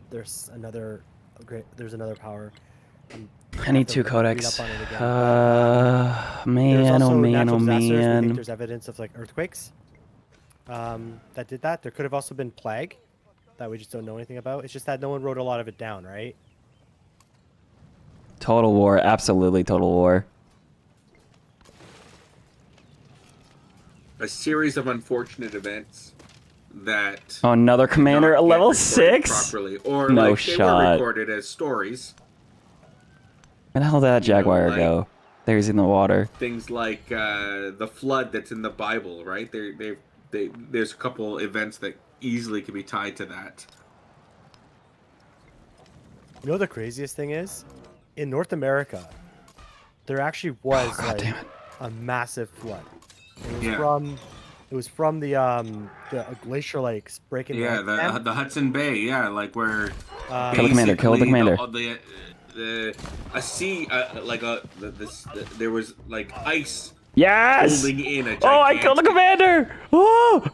there's another power. I need 2 codex. Man, There's also oh man, natural oh disasters. We think man. there's evidence of like earthquakes that did that. There could have also been plague that we just don't know anything about. It's just that no one wrote a lot of it down, right? Total war, absolutely total war. A series of unfortunate events that. Oh, another commander at level 6? Properly, or No like shot. they were recorded as stories. Where the hell did that Jaguar like, go? There's in the water. Things like the flood that's in the Bible, right? There's a couple events that easily can be tied to that. You know what the craziest thing is? In North America, there actually was a massive flood. It was from the glacier lakes breaking. Yeah, the Hudson Bay. Yeah, like where. Kill the commander. Kill the commander. A sea, there was like ice. Yes! Holding in a gigantic... Oh, I killed the commander! Oh!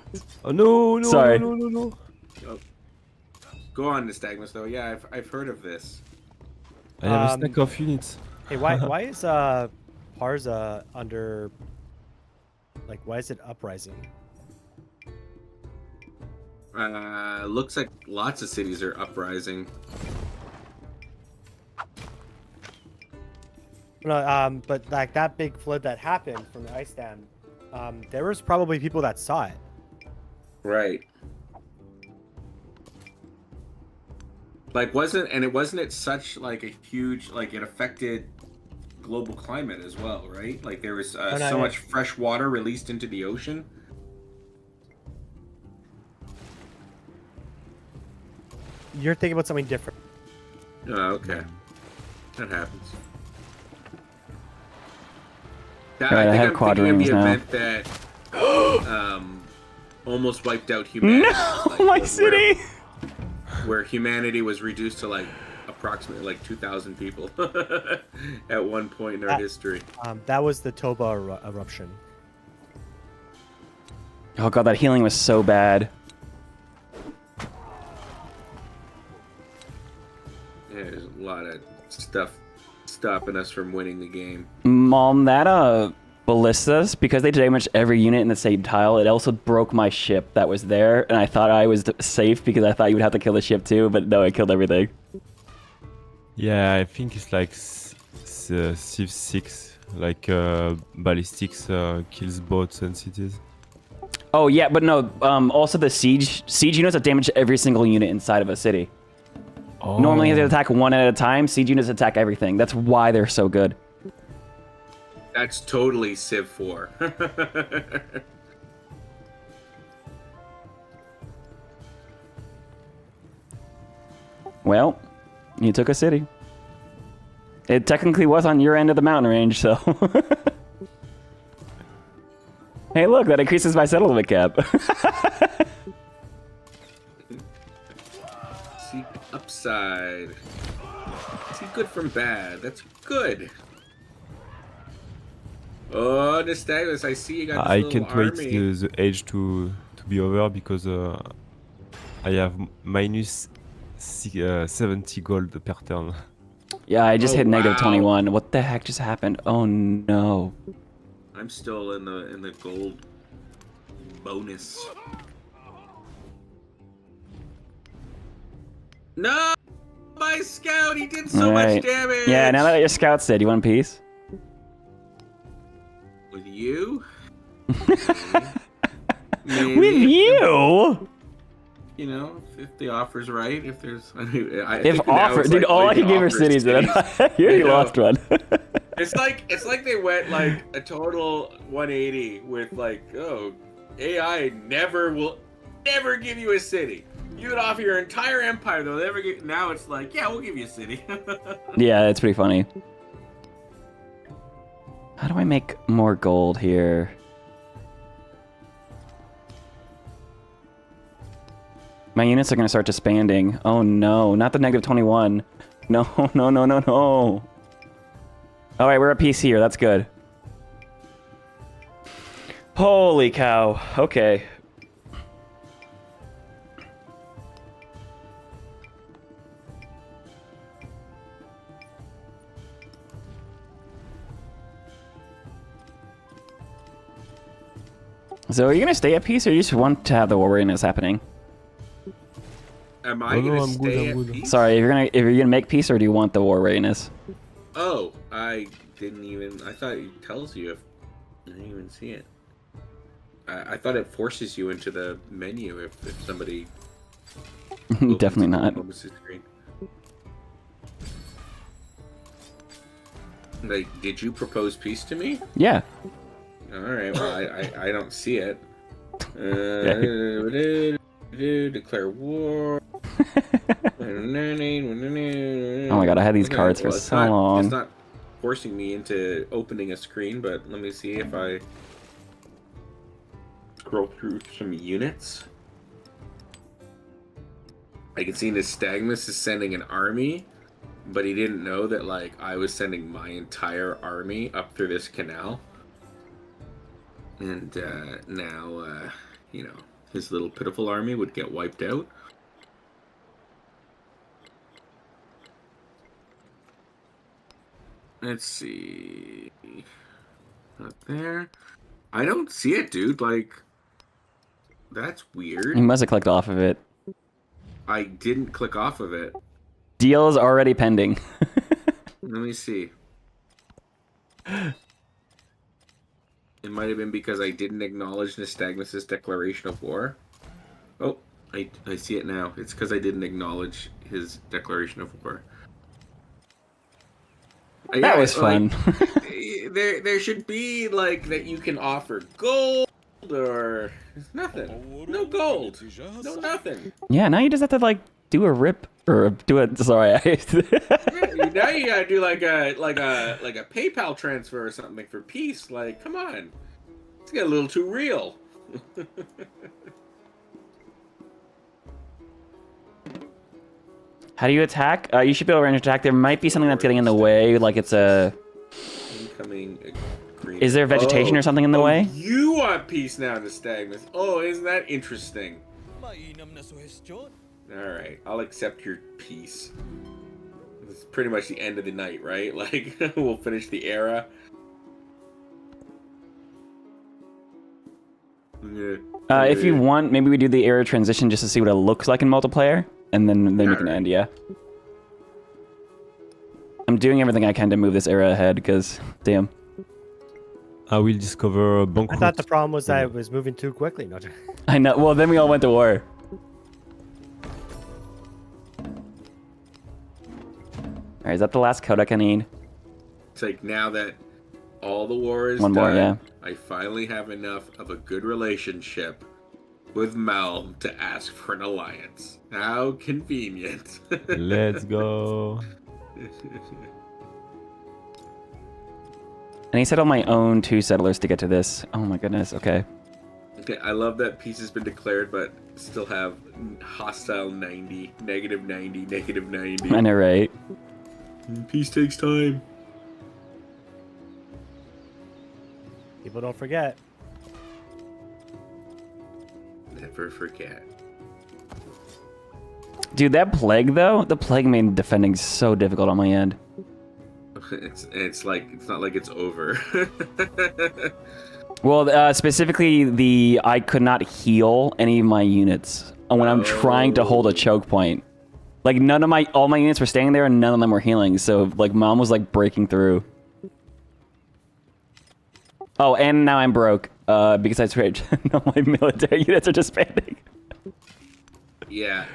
Oh no! Sorry. No. Oh. Go on, Nystagmus, though. Yeah, I've heard of this. I have a stack of units. Hey, why is Parza under? Like, why is it uprising? Looks like lots of cities are uprising. No, but like that big flood that happened from the ice dam, there was probably people that saw it. Right. Like, wasn't it such like a huge, like it affected global climate as well, right? Like there was so much fresh water released into the ocean. You're thinking about something different. Oh, okay. That happens. Right, I have quad rings now. Event that almost wiped out humanity. No, like, my city! Where humanity was reduced to like approximately like 2,000 people at one point in our history. That was the Toba eruption. Oh god, that healing was so bad. Yeah, there's a lot of stuff stopping us from winning the game. Mom, that ballistas, because they damaged every unit in the same tile, it also broke my ship that was there, and I thought I was safe because I thought you would have to kill the ship too, but no, it killed everything. Yeah, I think it's like 6 Civ 6, like ballistics kills boats and cities. Oh yeah, but no. Also the siege units that damage every single unit inside of a city. Oh. Normally they attack one at a time. Siege units attack everything. That's why they're so good. That's totally Civ 4. Well, you took a city. It technically was on your end of the mountain range, so. Hey, look, that increases my settlement cap. See upside. See good from bad. That's good. Oh, Nystagmus, I see you got this I little can't wait army. the age to be over because I have minus 70 gold per turn. Yeah, I just Oh, hit negative wow. 21. What the heck just happened? Oh no. I'm still in the gold bonus. No, my scout, he did so Alright. much damage. Yeah, now that your scout's dead, you want peace? With you? With you? You know, if the offer's right, if there's... If offer, dude, all I can give are cities, then you already lost one. It's like they went like a total 180 with like, oh, AI will never give you a city. You would offer your entire empire, they'll never get. Now it's like, yeah, we'll give you a city. Yeah, it's pretty funny. How do I make more gold here? My units are gonna start disbanding. Oh no, not the negative 21. No, no, no, no, no. All right, we're at peace here. That's good. Holy cow. Okay. So are you gonna stay at peace, or you just want to have the war readiness happening? Am I gonna I'm stay good. at peace? Sorry, if you're gonna make peace, or do you want the war readiness? Oh, I didn't even. I thought it tells you if. I didn't even see it. I thought it forces you into the menu if somebody. Definitely not. opens the screen. Like, did you propose peace to me? Yeah. All right. Well, I don't see it. Declare war. Oh my god, I had these cards for so long. It's not forcing me into opening a screen, but let me see if I scroll through some units. I can see Nystagmus is sending an army, but he didn't know that like I was sending my entire army up through this canal. And now, you know, his little pitiful army would get wiped out. Let's see. Not there. I don't see it, dude. Like, that's weird. You must have clicked off of it. I didn't click off of it. Deal is already pending. Let me see. It might have been because I didn't acknowledge Nystagmus' declaration of war. Oh, I see it now. It's because I didn't acknowledge his declaration of war. That was fun. Like, there should be like that you can offer gold or nothing. No gold. No nothing. Yeah, now you just have to like do a rip or do it. Sorry. Yeah, now you gotta do like a PayPal transfer or something for peace. Like, come on, it's getting a little too real. How do you attack? You should be able to range attack. There might be something that's getting in the way, like it's a. Incoming. Is there vegetation or something in the way? You want peace now, Nystagmus. Oh, isn't that interesting? Alright, I'll accept your peace. It's pretty much the end of the night, right? Like, we'll finish the era. If you want, maybe we do the era transition just to see what it looks like in multiplayer, and then we can end, yeah. I'm I'm doing everything I can to move this era ahead, because, damn. I will discover I Bankrupt. thought the problem was that it was moving too quickly. No, I know. Well, then we all went to war. Alright, is that the last codec I need? It's like now that all the war is One done, more, yeah. I finally have enough of a good relationship with Mel to ask for an alliance. How convenient. Let's go. And he settled my own 2 settlers to get to this. Oh my goodness, okay. Okay, I love that peace has been declared, but still have hostile 90, negative 90, negative 90. I know, right? Peace takes time. people don't forget. Never forget. Dude, that plague though, the plague made defending so difficult on my end. It's like it's not like it's over. Well, specifically I could not heal any of my units when I'm trying to hold a choke point. Like all my units were staying there and none of them were healing. So like mom was like breaking through. Oh, and now I'm broke because I switched. No, my military units are disbanding. Yeah,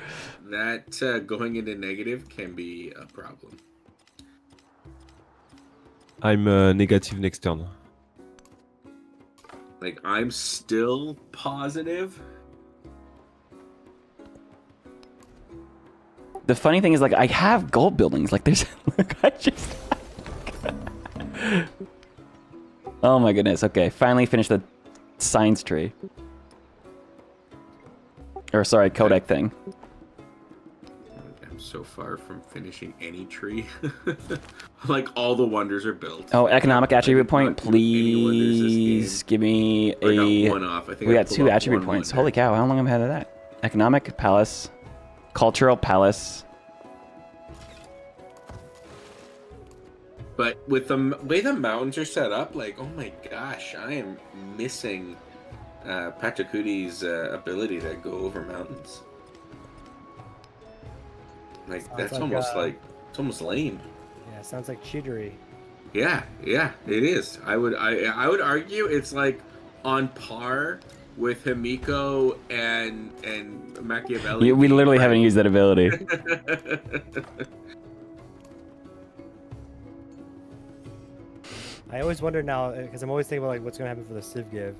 that going into negative can be a problem. I'm negative next turn. Like, I'm still positive. The funny thing is, like, I have gold buildings. Like, there's... Look, I just... Oh my goodness. Okay, finally finished the science tree. Or, sorry, codec thing. I'm so far from finishing any tree. Like, all the wonders are built. Oh, economic attribute point, not do any wonders this please give me I a... got one off. I think We I got pulled 2 off attribute one points. wonder. Holy cow, how long have I had of that? Economic palace. Cultural palace. But with the way the mountains are set up, like, oh my gosh, I am missing Pachacuti's ability to go over mountains. Like, Sounds that's like, almost like, it's almost lame. Yeah, sounds like cheatery. Yeah, it is. I would argue it's like on par with Himiko and Machiavelli. We literally right? haven't used that ability. I always wonder now, because I'm always thinking about like what's gonna happen for the Civ give,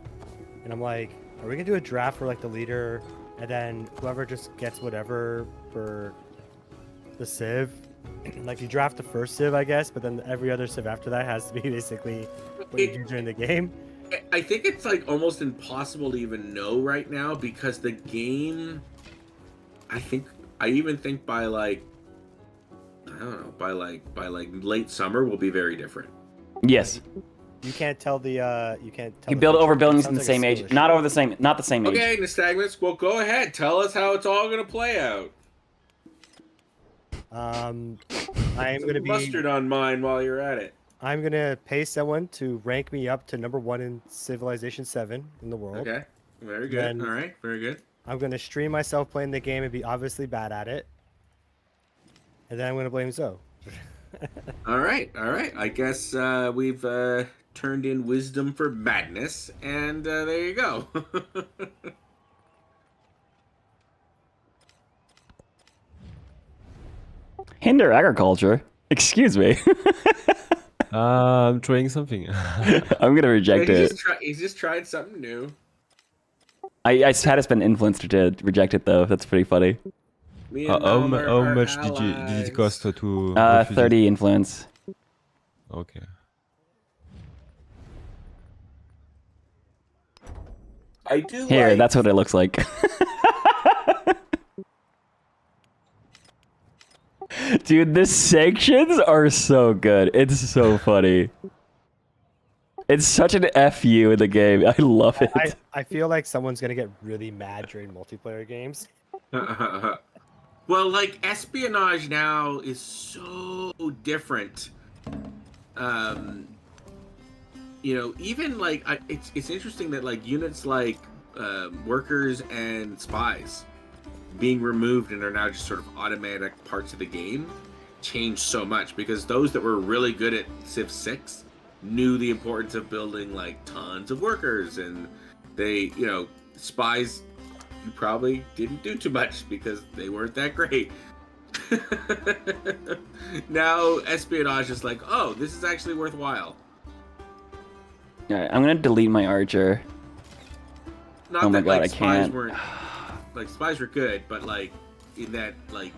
and I'm like, are we gonna do a draft for like the leader, and then whoever just gets whatever for the Civ? Like you draft the first Civ, I guess, but then every other Civ after that has to be basically what you do during the game. I think it's like almost impossible to even know right now because the game, I even think by like, I don't know, by like late summer will be very different. Yes. You can't tell the You build over buildings in the Sounds same like a age. Steelers Not the same age. Okay, Nystagmus, well, go ahead. Tell us how it's all going to play out. I am gonna be Mustard on mine while you're at it. I'm gonna pay someone to rank me up to #1 in Civilization 7 in the world. Okay, very good. Then- All right, very good. I'm gonna stream myself playing the game and be obviously bad at it. And then I'm gonna blame Zoe. All right. I guess we've turned in wisdom for madness, and there you go. Hinder agriculture? Excuse me. I'm trying something. I'm gonna reject it. He's just tried something new. I had to spend influence to reject it though. That's pretty funny. Me and How Mom are much did allies. it cost to refuse it? 30 influence. Okay. I do. Here, like... that's what it looks like. Dude, the sanctions are so good. It's so funny. It's such an FU in the game. I love it. I feel like someone's gonna get really mad during multiplayer games. Well, like espionage now is so different. You know, even like it's interesting that like units like workers and spies being removed and are now just sort of automatic parts of the game. changed so much, because those that were really good at Civ 6 knew the importance of building like tons of workers, and they, you know, spies, you probably didn't do too much because they weren't that great. Now espionage is like, oh, this is actually worthwhile. Alright, I'm gonna delete my archer. Not Oh my that god, like I spies can't. weren't like spies were good, but like in that like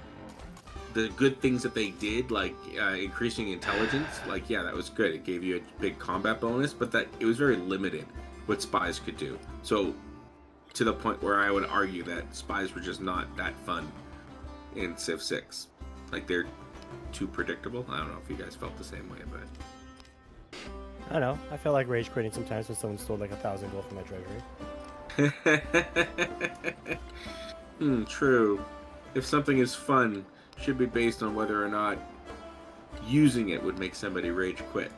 the good things that they did, like increasing intelligence, like yeah, that was good. It gave you a big combat bonus, but that it was very limited what spies could do. So to the point where I would argue that spies were just not that fun in Civ 6. Like they're too predictable. I don't know if you guys felt the same way, but I don't know. I felt like rage quitting sometimes when someone stole like 1,000 gold from my treasury. True. If something is fun, it should be based on whether or not using it would make somebody rage quit.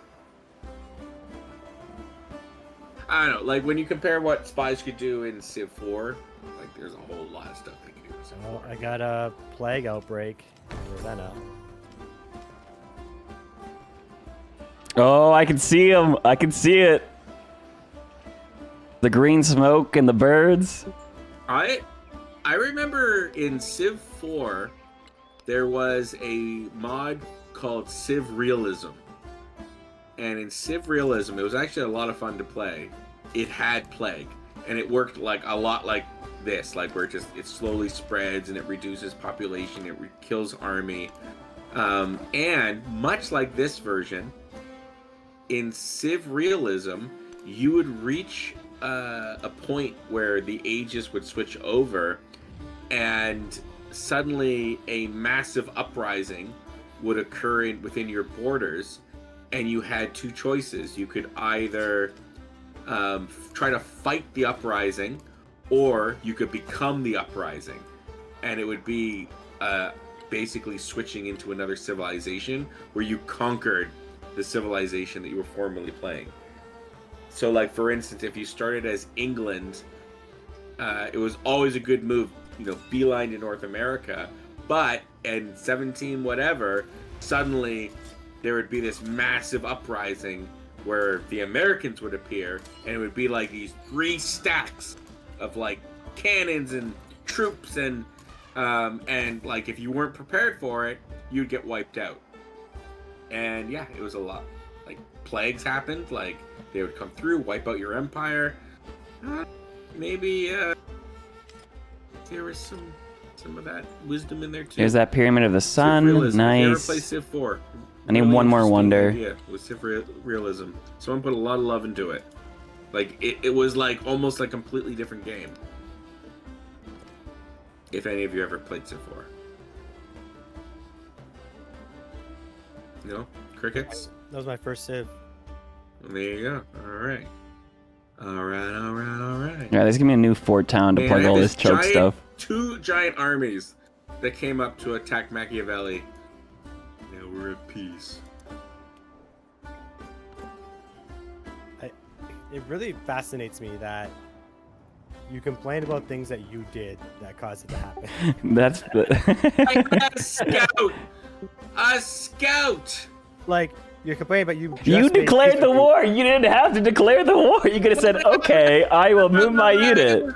I don't know, like when you compare what spies could do in Civ 4, like there's a whole lot of stuff they can do in Civ 4. Well, I got a plague outbreak in Ravenna. Oh, I can see him. I can see it. The green smoke and the birds. I remember in Civ 4 there was a mod called Civ Realism. And in Civ Realism, it was actually a lot of fun to play. It had plague, and it worked like a lot like this, like where it slowly spreads and it reduces population, it kills army, and much like this version, in Civ Realism, you would reach a point where the ages would switch over, and suddenly a massive uprising would occur within your borders. And you had two choices. You could either try to fight the uprising, or you could become the uprising. And it would be basically switching into another civilization where you conquered the civilization that you were formerly playing. So, like, for instance, if you started as England, it was always a good move, you know, beeline to North America. But in 17 whatever, suddenly there would be this massive uprising where the Americans would appear, and it would be like these 3 stacks of like cannons and troops, and like if you weren't prepared for it, you'd get wiped out. And yeah, it was a lot. Like plagues happened, like they would come through, wipe out your empire. Maybe there was some of that wisdom in there too. There's that Pyramid of the Sun. Civ Nice. If you ever play Civ 4, I need one more wonder. Yeah, with Civ Realism. Someone put a lot of love into it. Like it was like almost like a completely different game. If any of you ever played Civ 4. No? Crickets? That was my first Civ. Well, there you go. Alright. Alright. Yeah, there's gonna be a new fort town to Man, plug I all had this choke giant- stuff. 2 giant armies that came up to attack Machiavelli. Now we're at peace. It really fascinates me that you complain about things that you did that caused it to happen. That's I got a scout! A scout! Like, you're complaining, but you just You made declared peace the with war. You didn't have to declare the war. You could have said, "Okay, I will move my unit."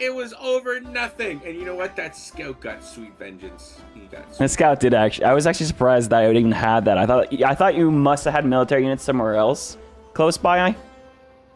It was over nothing. And you know what? That scout got sweet vengeance. He got The sweet. scout did actually. I was actually surprised that I would even had that. I thought you must have had military units somewhere else close by.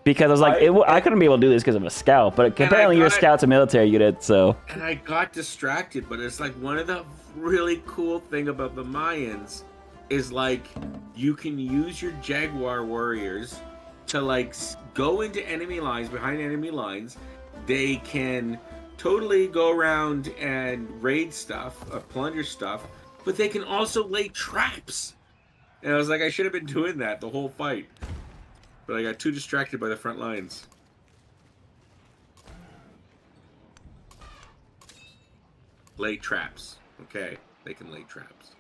Because I was like, I couldn't be able to do this because of a scout, but apparently your scout's a military unit, so. And I got distracted, but it's like one of the really cool thing about the Mayans is like you can use your Jaguar warriors to like go into enemy lines, behind enemy lines. They can totally go around and raid stuff, plunder stuff, but they can also lay traps. And I was like, I should have been doing that the whole fight. But I got too distracted by the front lines. Lay traps. Okay, they can lay traps.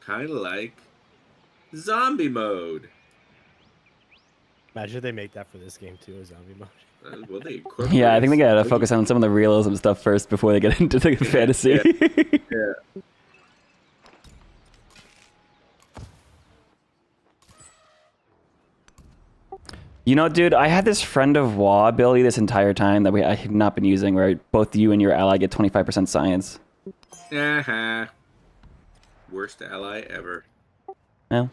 Kind of like zombie mode. Imagine if they make that for this game too, a zombie mode. Well, Yeah, I think they gotta focus on some of the realism stuff first before they get into the fantasy. Yeah. You know, dude, I had this friend of Wa ability this entire time that I have not been using, where both you and your ally get 25% science. Uh-huh. Worst ally ever. No.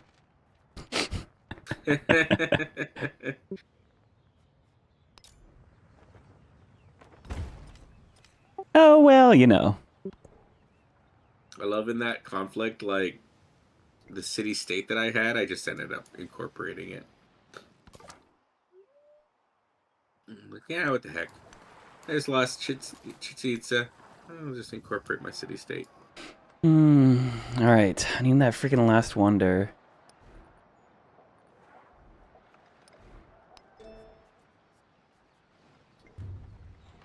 Oh, well, you know. I love in that conflict, like, the city-state that I had, I just ended up incorporating it. Like, yeah, what the heck. I just lost Chitsitsa. I'll just incorporate my city-state. Alright, I need that freaking last wonder.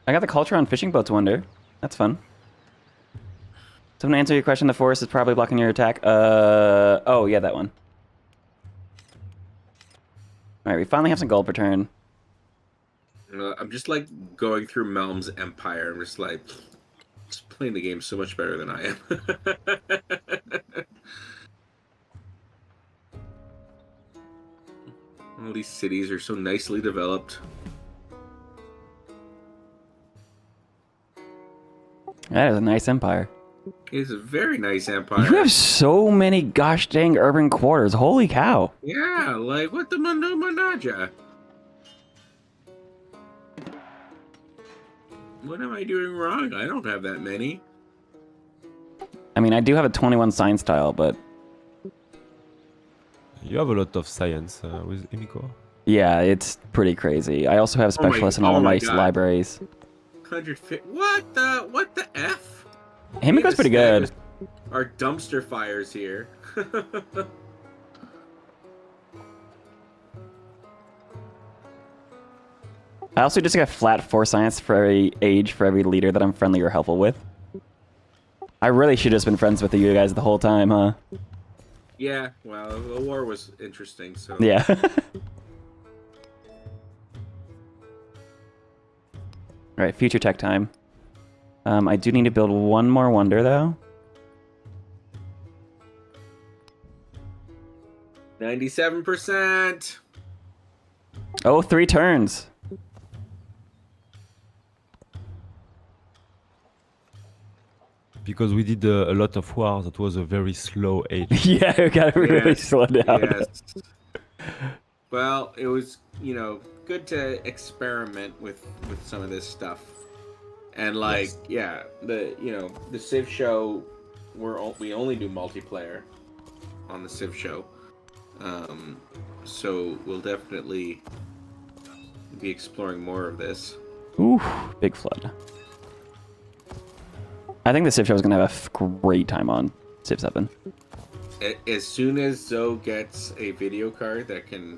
I got the culture on fishing boats wonder. That's fun. So to answer your question, the forest is probably blocking your attack. Oh, yeah, that one. Alright, we finally have some gold per turn. I'm just, like, going through Melm's Empire. I'm just, like, just playing the game so much better than I am. All these cities are so nicely developed. That is a nice empire. It's a very nice empire. You have so many gosh dang urban quarters. Holy cow. Yeah, like, what the Mando Manaja? What am I doing wrong? I don't have that many. I mean, I do have a 21 science tile, but... You have a lot of science with Emiko. Yeah, it's pretty crazy. I also have specialists in all of my libraries. 150. What the F? Himiko's pretty good. Our dumpster fires here. I also just get flat 4 science for every age for every leader that I'm friendly or helpful with. I really should have just been friends with you guys the whole time, huh? Yeah, well, the war was interesting, so... Yeah. Alright, future tech time. I do need to build one more wonder, though. 97%! Oh, 3 turns. Because we did a lot of war, that was a very slow age. Yeah, we gotta really slow down. Yes. Well, it was, good to experiment with some of this stuff. And like, yeah, the Civ show, we only do multiplayer on the Civ show. So we'll definitely be exploring more of this. Ooh, big flood. I think the Civ show is gonna have a great time on Civ 7. As soon as Zoe gets a video card that can,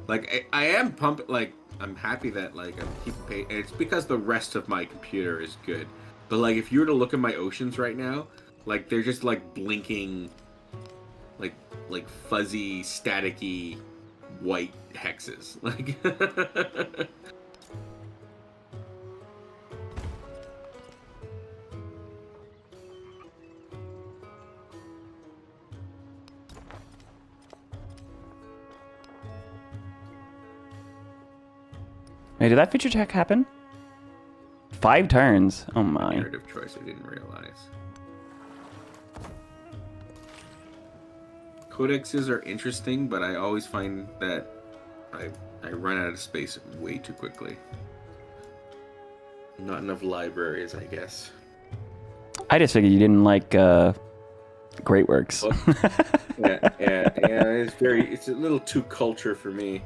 like, I am pumped. Like, I'm happy that I'm keeping pace. And it's because the rest of my computer is good. But like, if you were to look at my oceans right now, like they're just like blinking, like fuzzy, staticky, white hexes. Like. Hey, did that feature check happen? 5 turns. Oh my. Narrative choice, I didn't realize. Codexes are interesting, but I always find that I run out of space way too quickly. Not enough libraries, I guess. I just figured you didn't like Great Works. Well, yeah. It's a little too culture for me.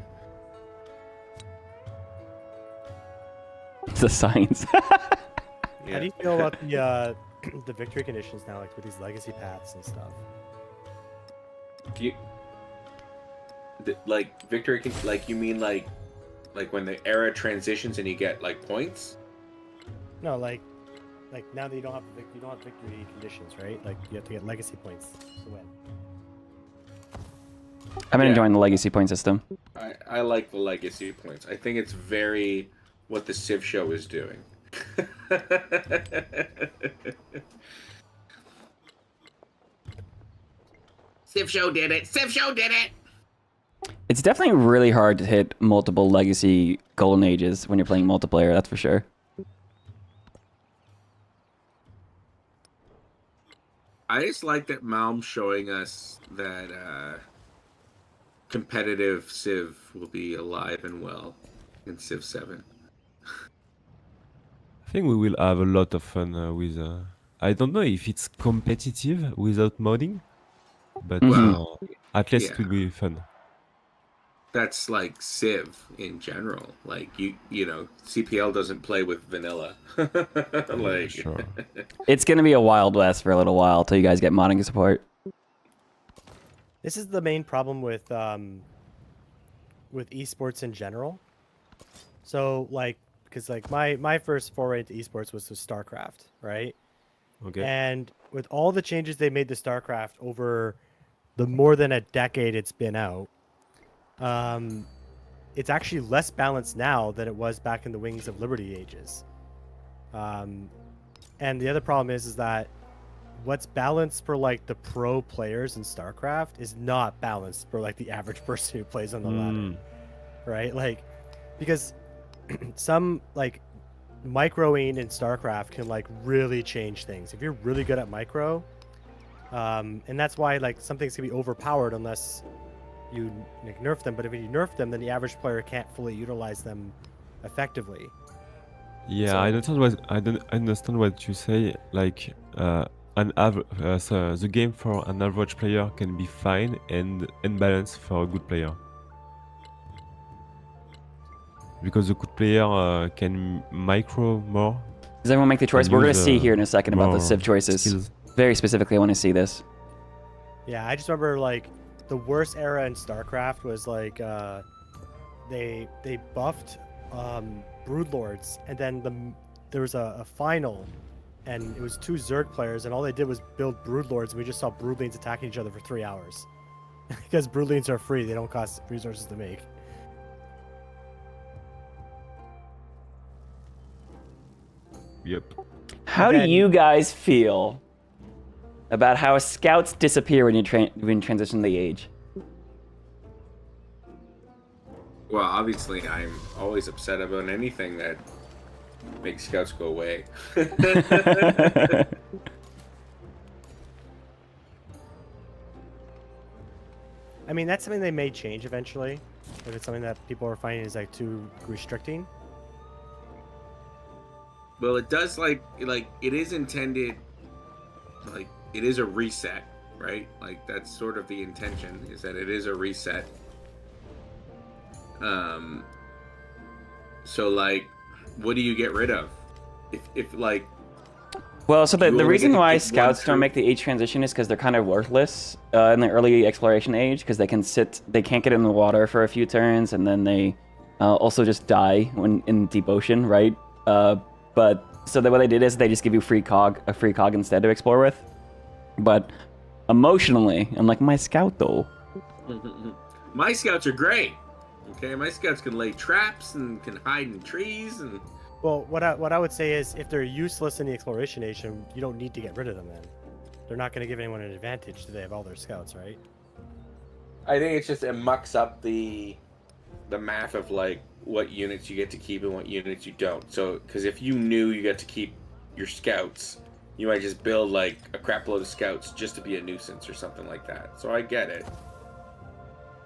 It's a science. How do you feel about the victory conditions now, like with these legacy paths and stuff? Like victory, like you mean like when the era transitions and you get like points? No, like now that you don't have victory conditions, right? Like you have to get legacy points to win. I've been enjoying the legacy point system. I like the legacy points. I think it's very what the Civ show is doing. Civ show did it. Civ show did it. It's definitely really hard to hit multiple legacy golden ages when you're playing multiplayer, that's for sure. I just like that Malm's showing us that competitive Civ will be alive and well in Civ 7. I think we will have a lot of fun with. I don't know if it's competitive without modding, but at least it will be fun. That's like Civ in general. Like you know, CPL doesn't play with vanilla. Like, sure. It's gonna be a wild west for a little while till you guys get modding support. This is the main problem with esports in general. So like, because like my first foray into esports was with StarCraft, right? Okay. And with all the changes they made to StarCraft over the more than a decade it's been out, it's actually less balanced now than it was back in the Wings of Liberty ages. And the other problem is that what's balanced for like the pro players in StarCraft is not balanced for like the average person who plays on the ladder, right? Like, because some like microing in StarCraft can like really change things. If you're really good at micro, and that's why like some things can be overpowered unless you like, nerf them. But if you nerf them, then the average player can't fully utilize them effectively. Yeah, So- I don't understand what you say. Like, so the game for an average player can be fine and unbalanced for a good player. Because the good player can micro more. Does everyone make the choice? And We're gonna use, see here in a second about the more Civ choices. skills. Very specifically, I want to see this. Yeah, I just remember like the worst era in StarCraft was like they buffed Broodlords, and then there was a final, and it was 2 Zerg players, and all they did was build Broodlords, and we just saw Broodlings attacking each other for 3 hours. Because Broodlings are free, they don't cost resources to make. Yep. How do you guys feel about how scouts disappear when you transition the age? well, obviously, I'm always upset about anything that makes scouts go away. I mean, that's something they may change eventually. If it's something that people are finding is like too restricting. Well, it does like it is intended, like it is a reset, right? Like that's sort of the intention, is that it is a reset. So like, what do you get rid of? If like, Well, so the You only reason get to why pick one scouts don't troop. make the age transition is because they're kind of worthless in the early exploration age, because they can't get in the water for a few turns, and then they also just die when in deep ocean, right? But so what they did is they just give you a free cog instead to explore with. But emotionally, I'm like, my scout though. my scouts are great. Okay, my scouts can lay traps and can hide in trees and. Well, what I would say is if they're useless in the exploration age, you don't need to get rid of them then. They're not going to give anyone an advantage. Do they have all their scouts, right? I think it's just it mucks up the math of like what units you get to keep and what units you don't. So, because if you knew you got to keep your scouts, you might just build like a crap load of scouts just to be a nuisance or something like that. So I get it.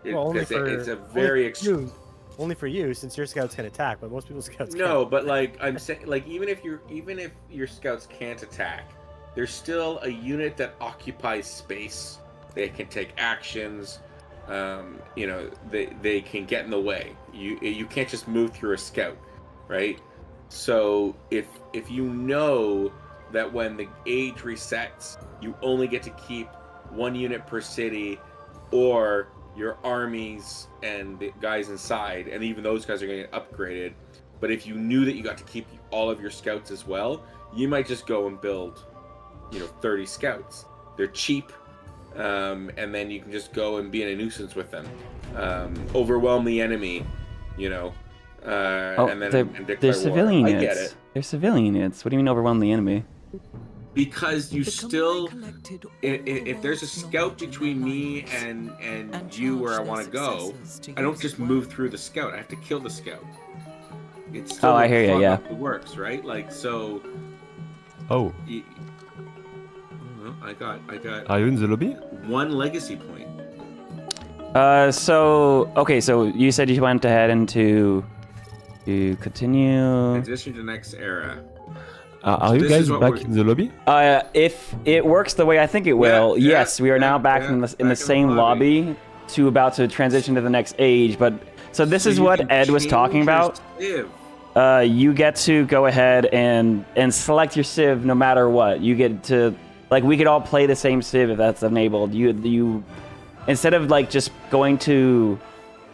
Well, only for, it's a very only for you, since your scouts can attack, but most people's scouts No, can't. but like I'm saying, like even if your scouts can't attack, there's still a unit that occupies space. They can take actions. You know, they can get in the way. You can't just move through a scout, right? So if you know that when the age resets, you only get to keep 1 unit per city, or your armies and the guys inside, and even those guys are going to get upgraded. But if you knew that you got to keep all of your scouts as well, you might just go and build, 30 scouts. They're cheap, and then you can just go and be in a nuisance with them, overwhelm the enemy, you know, and then and declare they're civilian war. units. I get it. They're civilian units. What do you mean overwhelm the enemy? Because you still, if there's a scout between me and you where I want to go, I don't just move through the scout. I have to kill the scout. It's still I hear you. Yeah, it works, right? Like so. Oh. Well, I got. Are you in the lobby? 1 legacy point. So you said you went ahead into to continue. Transition to next era. Are you guys back in the lobby? If it works the way I think it will, yes, we are now back in the same lobby to about to transition to the next age. But so this is what Ed was talking about. You get to go ahead and select your civ no matter what. You get to, like, we could all play the same civ if that's enabled. You instead of like just going to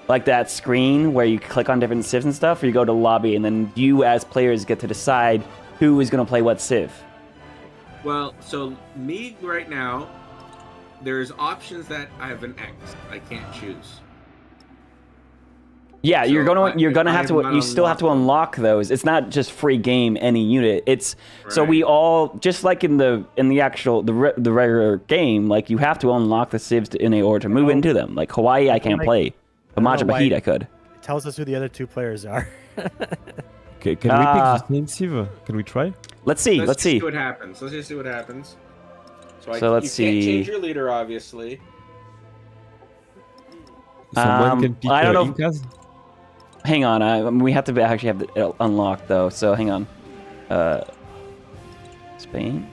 like that screen where you click on different civs and stuff, or you go to lobby and then you as players get to decide who is going to play what civ. Well, so me right now, there's options that I have an X. I can't choose. Yeah, So you're gonna have to. not You still have to unlock those. It's not just free game any unit. It's so we all, just like in the actual the regular game, like you have to unlock the civs in order to move into them. Like Hawaii, I can't play, but Majapahit I could. It tells us who the other 2 players are. Okay, can we pick the same civ? Can we try? Let's see. Let's see what happens. Let's just see what happens. Let's see. You can't change your leader, obviously. Someone can pick I don't know. Incas? Hang on, we have to actually have it unlocked though. So hang on. Spain.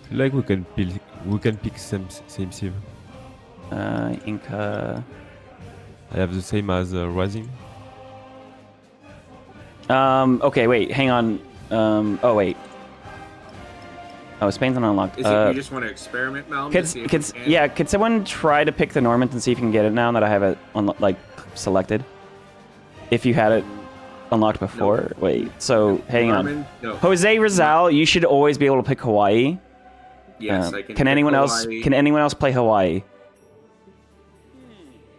Like we can pick same civ. Inca. I have the same as Rising. Okay, wait, hang on. Oh wait. Oh, Spain's not unlocked. Is it you just want to experiment, Mal? Could someone try to pick the Normans and see if you can get it now that I have it selected? If you had it unlocked before. No. Wait, so hang on. No. Jose Rizal, you should always be able to pick Hawaii. Yes, I can. Can anyone else? Can anyone else play Hawaii?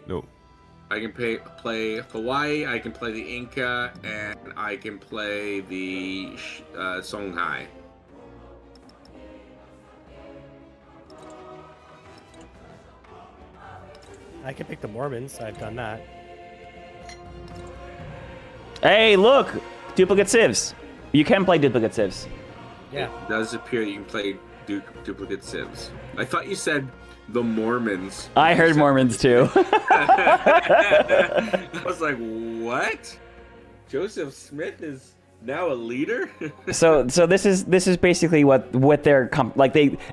No. I can play Hawaii. I can play the Inca, and I can play the Songhai. I can pick the Mormons. I've done that. Hey, look! Duplicate civs. You can play duplicate civs. Yeah. It does appear you can play duplicate civs. I thought you said the Mormons. I heard Mormons too. I was like, what? Joseph Smith is now a leader? so this is basically what they're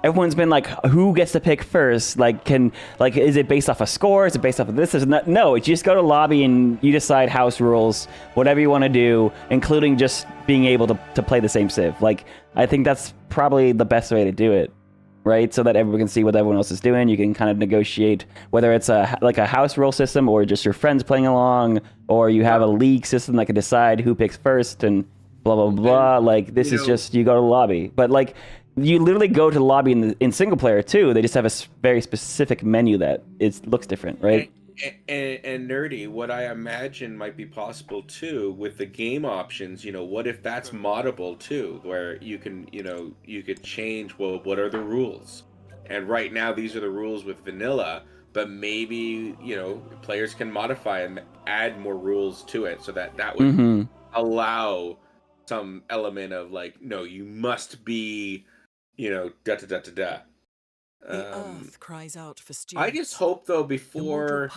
everyone's been like, who gets to pick first? Is it based off a score? Is it based off of this? No, you just go to lobby and you decide house rules, whatever you want to do, including just being able to play the same civ. Like, I think that's probably the best way to do it, right? So that everyone can see what everyone else is doing. You can kind of negotiate whether it's a house rule system or just your friends playing along, or you have a league system that can decide who picks first and blah blah blah. Like, this is just, you go to the lobby, but like you literally go to the lobby in single player too. They just have a very specific menu that looks different, right? And nerdy, what I imagine might be possible too with the game options, what if that's moddable too, where you can, you could change, well, what are the rules? And right now these are the rules with vanilla, but maybe, players can modify and add more rules to it so that would allow some element of like, no, you must be, da da da da da. The earth cries out for students. I just hope though, before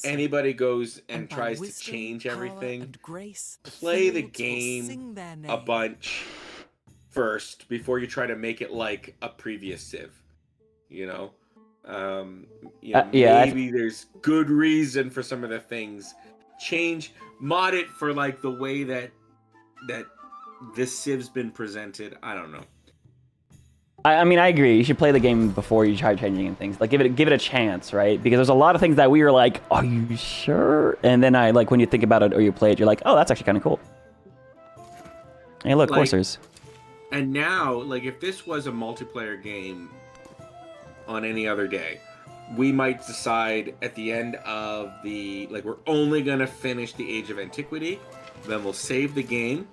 anybody goes and tries to change everything, play the game a bunch first before you try to make it like a previous civ. Maybe there's good reason for some of the things. Mod it for like the way that this civ's been presented. I don't know. I mean, I agree. You should play the game before you try changing things. Like, give it a chance, right? Because there's a lot of things that we were like, "Are you sure?" And then when you think about it or you play it, you're like, "Oh, that's actually kind of cool." Hey, look, coursers. And now, like, if this was a multiplayer game, on any other day. We might decide at the end of we're only gonna finish the Age of Antiquity, then we'll save the game,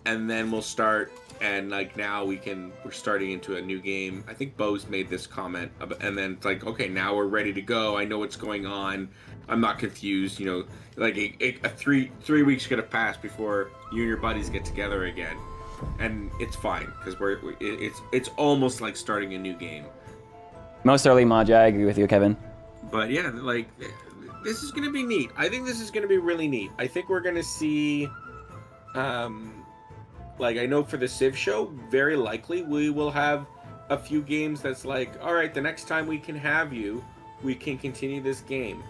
and then we'll start. And now we're starting into a new game. I think Bo's made this comment, and then it's okay, now we're ready to go. I know what's going on. I'm not confused. A 3 weeks gonna pass before you and your buddies get together again, and it's fine because it's almost like starting a new game. Most early Maj, I agree with you, Kevin. But yeah, this is gonna be neat. I think this is gonna be really neat. I think we're gonna see, I know for the Civ show, very likely we will have a few games that's all right, the next time we can have you, we can continue this game,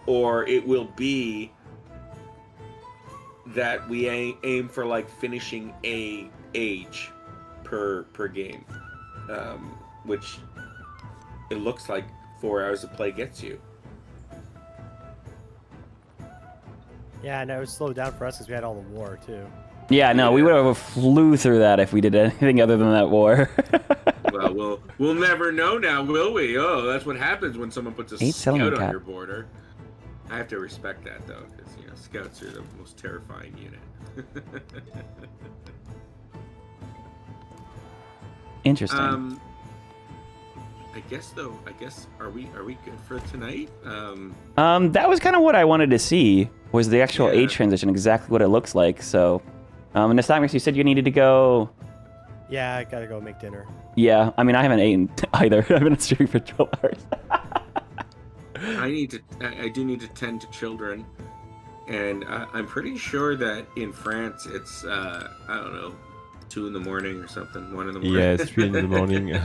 or it will be that we aim for finishing a age per game, which it looks like 4 hours of play gets you. Yeah, and it was slowed down for us because we had all the war too. Yeah, no, we would have flew through that if we did anything other than that war. Well, we'll never know now, will we? Oh, that's what happens when someone puts a scout on your border. I have to respect that though, because scouts are the most terrifying unit. Interesting. I guess are we good for tonight? That was kind of what I wanted to see, was the actual age transition, exactly what it looks like. So, Nystagmus, you said you needed to go. Yeah, I gotta go make dinner. Yeah, I mean, I haven't eaten either. I've been streaming for 12 hours. I do need to tend to children, and I'm pretty sure that in France it's I don't know, 2 in the morning or something, 1 in the morning. Yeah, it's 3 in the morning.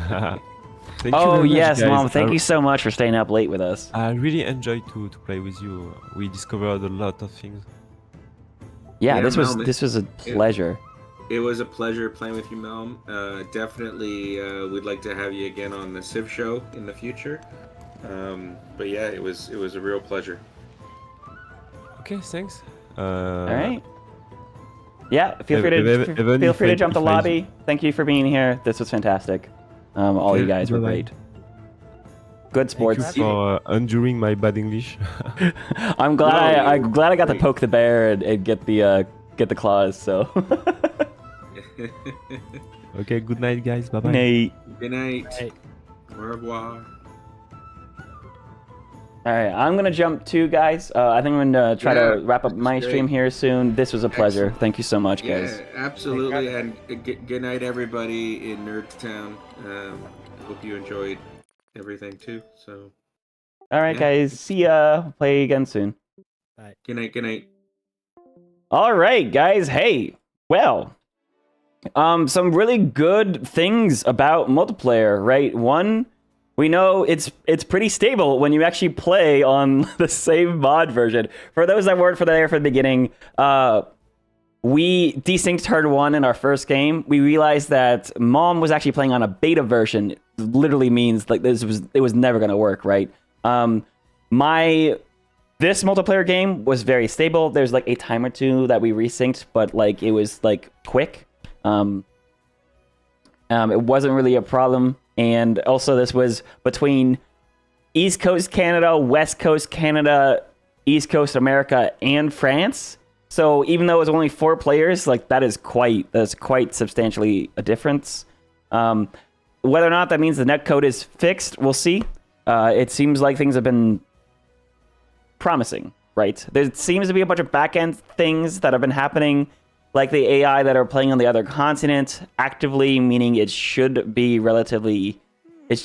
Oh yes, much, Mom! Thank you so much for staying up late with us. I really enjoyed to play with you. We discovered a lot of things. Yeah, this was a pleasure. It was a pleasure playing with you, Melm. Definitely, we'd like to have you again on the Civ show in the future. But yeah, it was a real pleasure. Okay, thanks. All right. Yeah, feel free to jump the lobby. Thank you for being here. This was fantastic. All you guys were great. Good sports. Thank you for enduring my bad English. I'm glad I got to poke the bear and get the claws. So. Okay. Good night, guys. Bye bye. Good night. Au revoir. All right, I'm gonna jump too, guys. I think I'm gonna try to wrap up my stream here soon. This was a pleasure. Excellent. Thank you so much, guys. Yeah, absolutely. And good night, everybody in Nerdtown. Hope you enjoyed everything too. So. All right, guys. See ya. Play again soon. Bye. Good night. Good night. All right, guys. Hey, well, some really good things about multiplayer, right? One. We know it's pretty stable when you actually play on the same mod version. For those that weren't there for the beginning, we desynced turn 1 in our first game. We realized that Mom was actually playing on a beta version. It literally means it was never gonna work, right? This multiplayer game was very stable. There's a time or two that we resynced, but it was quick. It wasn't really a problem. And also this was between East Coast Canada, West Coast Canada, East Coast America, and France. So even though it was only 4 players, that's quite substantially a difference. Whether or not that means the netcode is fixed, we'll see. It seems like things have been promising, right? There seems to be a bunch of back-end things that have been happening, like the AI that are playing on the other continent actively, meaning it should be relatively...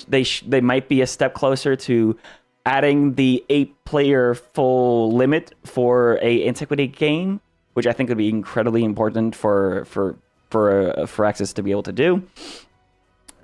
They might be a step closer to adding the 8-player full limit for a Antiquity game, which I think would be incredibly important for Axis to be able to do.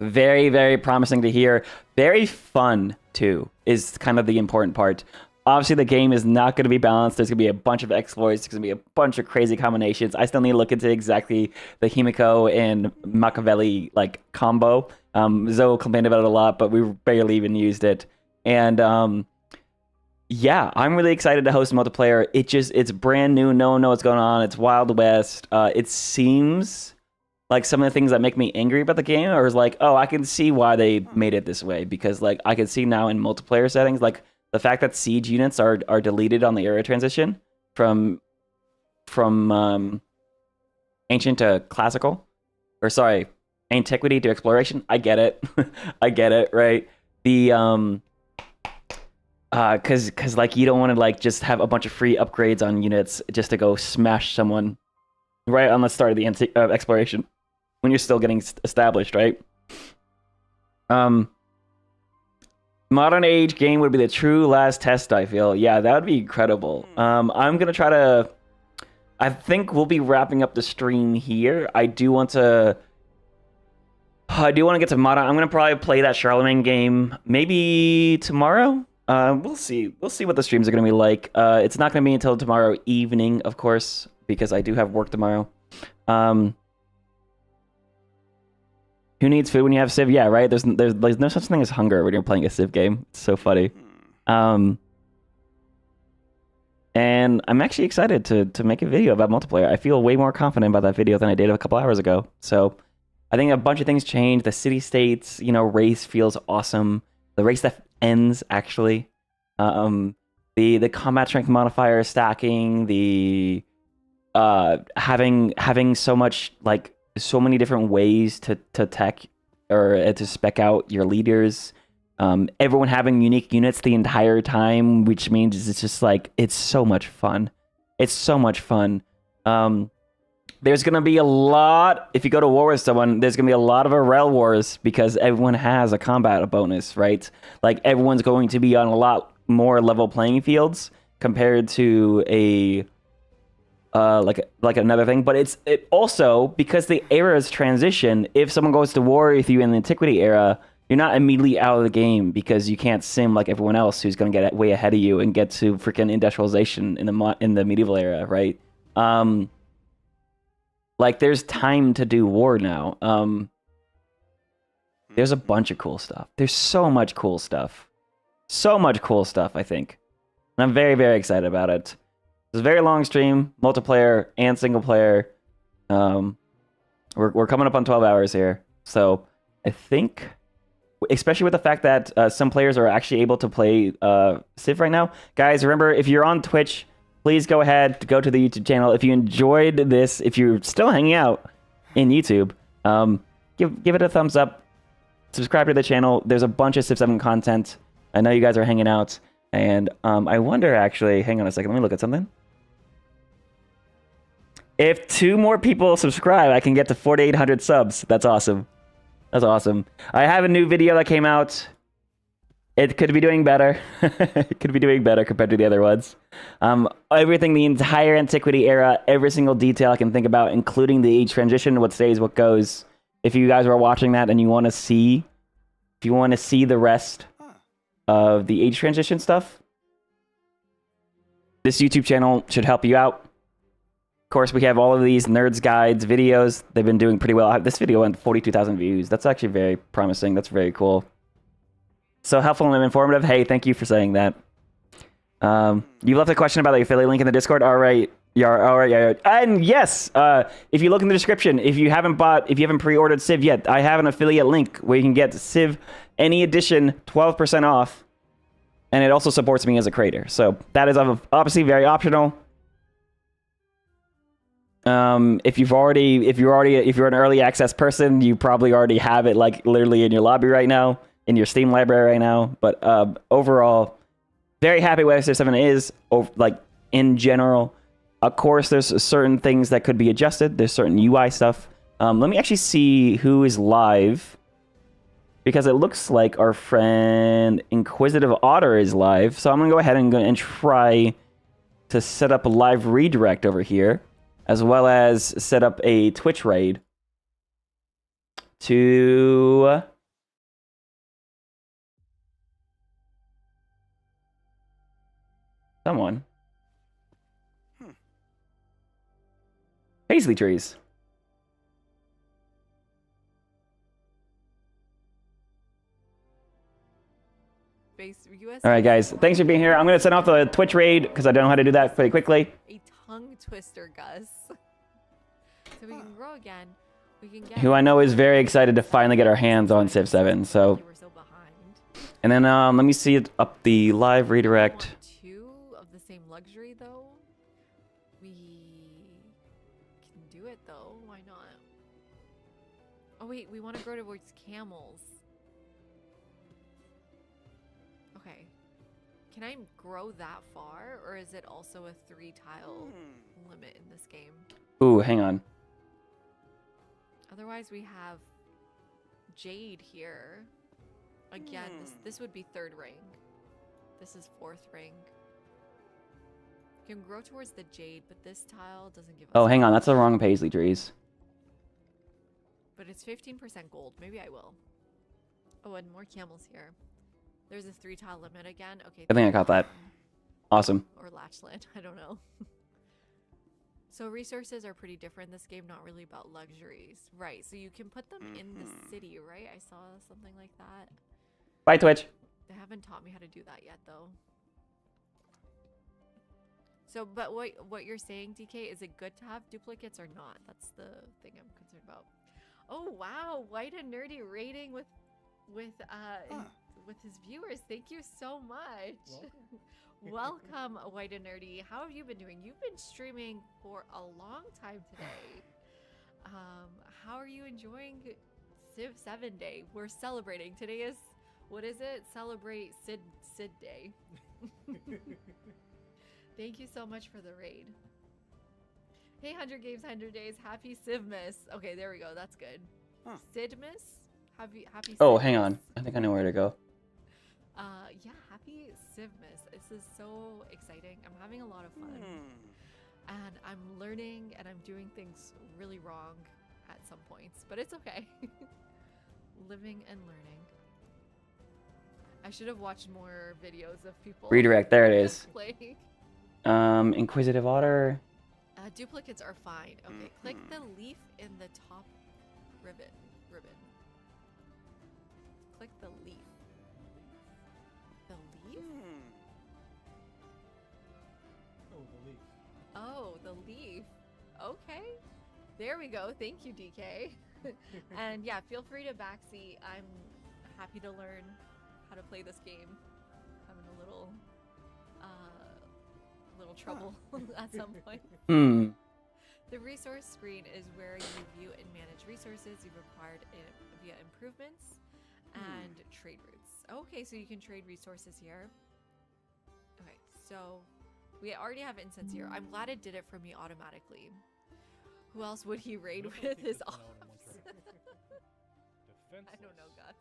Very, very promising to hear. Very fun, too, is kind of the important part. Obviously, the game is not going to be balanced. There's going to be a bunch of exploits. There's going to be a bunch of crazy combinations. I still need to look into exactly the Himiko and Machiavelli combo. Zoe complained about it a lot, but we barely even used it. And yeah, I'm really excited to host multiplayer. It's brand new. No one knows what's going on. It's Wild West. It seems like some of the things that make me angry about the game, or is like, oh, I can see why they made it this way, because like I can see now in multiplayer settings, like the fact that siege units are deleted on the era transition from ancient to classical, or sorry, antiquity to exploration. I get it. I get it, right? The cause like you don't want to like just have a bunch of free upgrades on units just to go smash someone right on the start of the exploration when you're still getting established, right? Modern age game would be the true last test, I feel. Yeah, that would be incredible. I'm gonna try to, I think we'll be wrapping up the stream here. I do want to get to modern. I'm gonna probably play that Charlemagne game maybe tomorrow. We'll see. We'll see what the streams are gonna be like. It's not gonna be until tomorrow evening, of course, because I do have work tomorrow. Who needs food when you have Civ? Yeah, right. There's no such thing as hunger when you're playing a Civ game. It's so funny. And I'm actually excited to make a video about multiplayer. I feel way more confident about that video than I did a couple hours ago. So I think a bunch of things changed. The city-states, race feels awesome. The race that ends, actually. The combat strength modifier stacking, the having so much, like, so many different ways to tech or to spec out your leaders. Everyone having unique units the entire time, which means it's just like, it's so much fun. It's so much fun. There's going to be a lot, if you go to war with someone, there's going to be a lot of rel wars because everyone has a combat bonus, right? Like, everyone's going to be on a lot more level playing fields compared to a like another thing. But it also, because the eras transition, if someone goes to war with you in the Antiquity era, you're not immediately out of the game because you can't sim like everyone else who's going to get way ahead of you and get to freaking industrialization in the medieval era, right? Like, there's time to do war now. There's a bunch of cool stuff. There's so much cool stuff. So much cool stuff, I think. And I'm very, very excited about it. It's a very long stream, multiplayer and single player. We're coming up on 12 hours here. So I think, especially with the fact that some players are actually able to play Civ right now. Guys, remember, if you're on Twitch, please go ahead to go to the YouTube channel. If you enjoyed this, if you're still hanging out in YouTube, give it a thumbs up. Subscribe to the channel. There's a bunch of Civ 7 content. I know you guys are hanging out. And I wonder, actually, hang on a second. Let me look at something. If 2 more people subscribe, I can get to 4,800 subs. That's awesome. That's awesome. I have a new video that came out. It could be doing better. It could be doing better compared to the other ones. Everything, the entire Antiquity era, every single detail I can think about, including the age transition, what stays, what goes. If you guys are watching that and you want to see, the rest of the age transition stuff, this YouTube channel should help you out. Of course, we have all of these Nerds Guides videos. They've been doing pretty well. This video went 42,000 views. That's actually very promising. That's very cool. So helpful and informative. Hey, thank you for saying that. You left a question about the affiliate link in the Discord. All right. Yeah, all right. Yeah. And yes, if you look in the description, if you haven't pre-ordered Civ yet, I have an affiliate link where you can get Civ any edition 12% off, and it also supports me as a creator. So that is obviously very optional. If you're an early access person, you probably already have it, like, literally in your lobby right now, in your Steam library right now. But overall, very happy with Civ 7 is, like, in general. Of course, there's certain things that could be adjusted. There's certain UI stuff. Let me actually see who is live, because it looks like our friend Inquisitive Otter is live. So I'm gonna go ahead and try to set up a live redirect over here, as well as set up a Twitch raid to someone. Paisley trees. All right, guys. Thanks for being here. I'm going to send off the Twitch raid because I don't know how to do that pretty quickly. A tongue twister, Gus. So we can grow again. We can get who I know is very excited to finally get our hands on Civ 7. So, we're so behind. and then let me see it up the live redirect. Two of the same luxury though. We can do it though. Why not? Oh wait, we want to grow towards camels. Okay. Can I grow that far, or is it also a 3-tile limit in this game? Ooh, hang on. Otherwise, we have Jade here. Again, this would be 3rd ring. This is 4th ring. You can grow towards the Jade, but this tile doesn't give us... Oh, hang on. That's the wrong paisley trees. But it's 15% gold. Maybe I will. Oh, and more camels here. There's a 3-tile limit again. Okay. I think I got that. Awesome. Or Latchland. I don't know. So resources are pretty different in this game. Not really about luxuries. Right. So you can put them in the city, right? I saw something like that. Bye, Twitch. They haven't taught me how to do that yet, though. So, but what you're saying, DK, is it good to have duplicates or not? That's the thing I'm concerned about. Oh wow, White and Nerdy rating with his viewers. Thank you so much. Welcome, White and Nerdy. How have you been doing? You've been streaming for a long time today. How are you enjoying Civ 7 Day? We're celebrating. Today is, what is it? Celebrate Sid Day. Thank you so much for the raid. Hey, 100 games, 100 days. Happy Civmas. Okay, there we go. That's good. Sidmas? Happy Oh, Civmas. hang on. I think I know where to go. Yeah, happy Civmas. This is so exciting. I'm having a lot of fun. And I'm learning and I'm doing things really wrong at some points, but it's okay. Living and learning. I should have watched more videos of people. Redirect. There it is. Playing. Inquisitive Otter. Duplicates are fine. Okay, click the leaf in the top ribbon. Click the leaf. The leaf? Oh, the leaf. Okay. There we go. Thank you, DK. And yeah, feel free to backseat. I'm happy to learn how to play this game. Having a little trouble at some point. The resource screen is where you view and manage resources you've acquired via improvements and trade routes. Okay, so you can trade resources here. Okay, so we already have incense here. I'm glad it did it for me automatically. Who else would he raid with his ops? I don't know, Gus.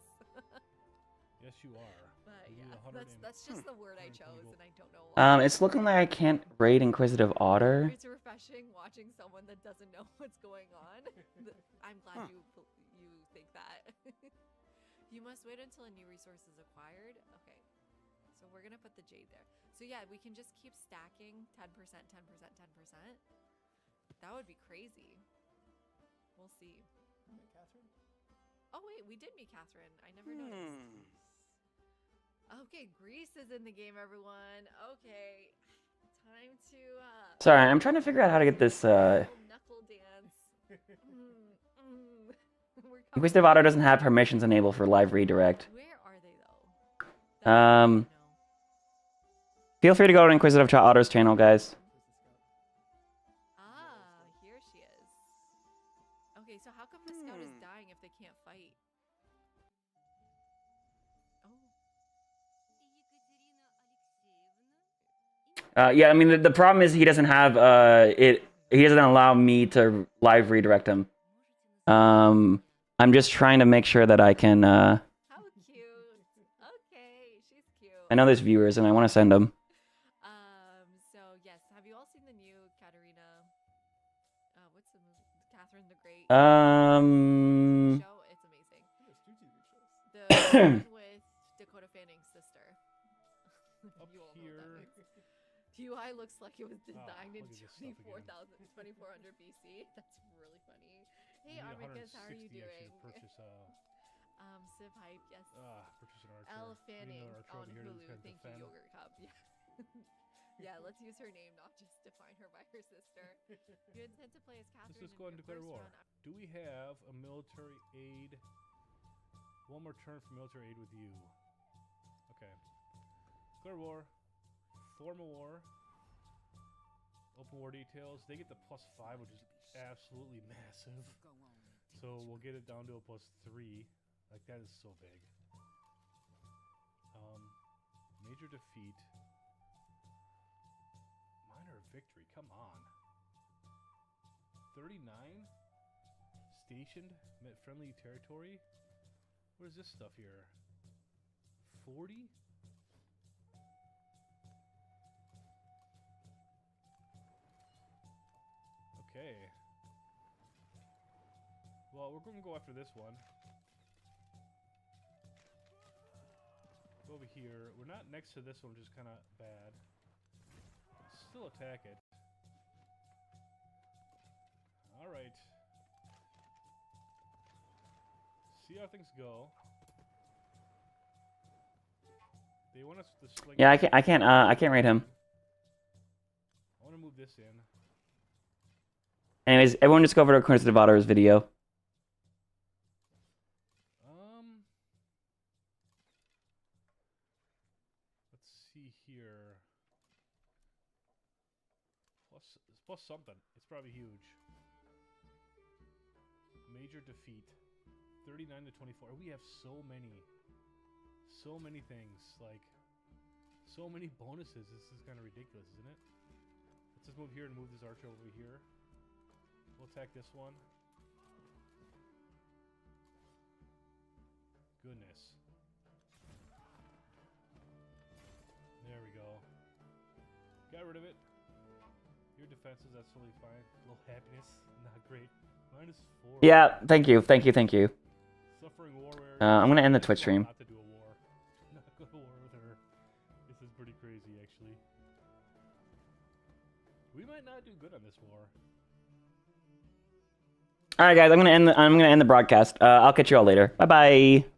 Yes, you are. But yeah, that's just the word I chose, and I don't know why. It's looking like I can't raid Inquisitive Otter. It's refreshing watching someone that doesn't know what's going on. I'm glad you think that. You must wait until a new resource is acquired. Okay, so we're gonna put the jade there. So yeah, we can just keep stacking 10%, 10%, 10%. That would be crazy. We'll see. Catherine? Oh wait, we did meet Catherine. I never noticed. Okay, Greece is in the game, everyone. Okay, time to Sorry, I'm trying to figure out how to get this. knuckle dance. Inquisitive Otter doesn't have permissions enabled for live redirect. Where are they though? Feel free to go to Inquisitive Otter's channel, guys. Ah, here she is. Okay, so how come the scout is dying if they can't fight? Yeah, I mean the problem is he doesn't have it. He doesn't allow me to live redirect him. I'm just trying to make sure that I can. How cute. Okay, she's cute. I know there's viewers, and I want to send them. So yes, have you all seen the new Katarina? What's the movie? Catherine the Great. Show? It's amazing. The one with Dakota Fanning's sister. You all know what that means. UI looks like it was designed in 2400 BC. That's really funny. Hey Armicus, how are you doing? Civ Hype, yes. Purchase an archer. Elle Fanning on here Hulu. to Thank you, Yogurt Cup. Yeah. Yeah, let's use her name, not just define her by her sister. good intent to play as Catherine. Let's just go ahead and declare war. Do we have a military aid? One more turn for military aid with you. Okay. Declare war. Form a war. Open war details. They get the +5, which is absolutely massive. So we'll get it down to a +3. Like, that is so big. Major defeat. Minor victory. Come on. 39? Stationed? Met friendly territory? What is this stuff here? 40? Okay. Well, we're going to go after this one. Go over here. We're not next to this one, which is kind of bad. Still attack it. Alright. See how things go. They want us to sling. Yeah, I can't rate him. I want to move this in. Anyways, everyone just go over to Corners of Devado's video. Let's see here. Plus something. It's probably huge. Major defeat. 39 to 24. We have so many things. Like, so many bonuses. This is kind of ridiculous, isn't it? Let's just move here and move this archer over here. We'll attack this one. Goodness. There we go. Got rid of it. Your defenses, that's totally fine. Low happiness, not great. -4. Yeah, thank you. Suffering war. I'm gonna end the Twitch stream. Not to do a war. Not go to war with her. This is pretty crazy, actually. We might not do good on this war. All right, guys. I'm gonna end the broadcast. I'll catch you all later. Bye bye.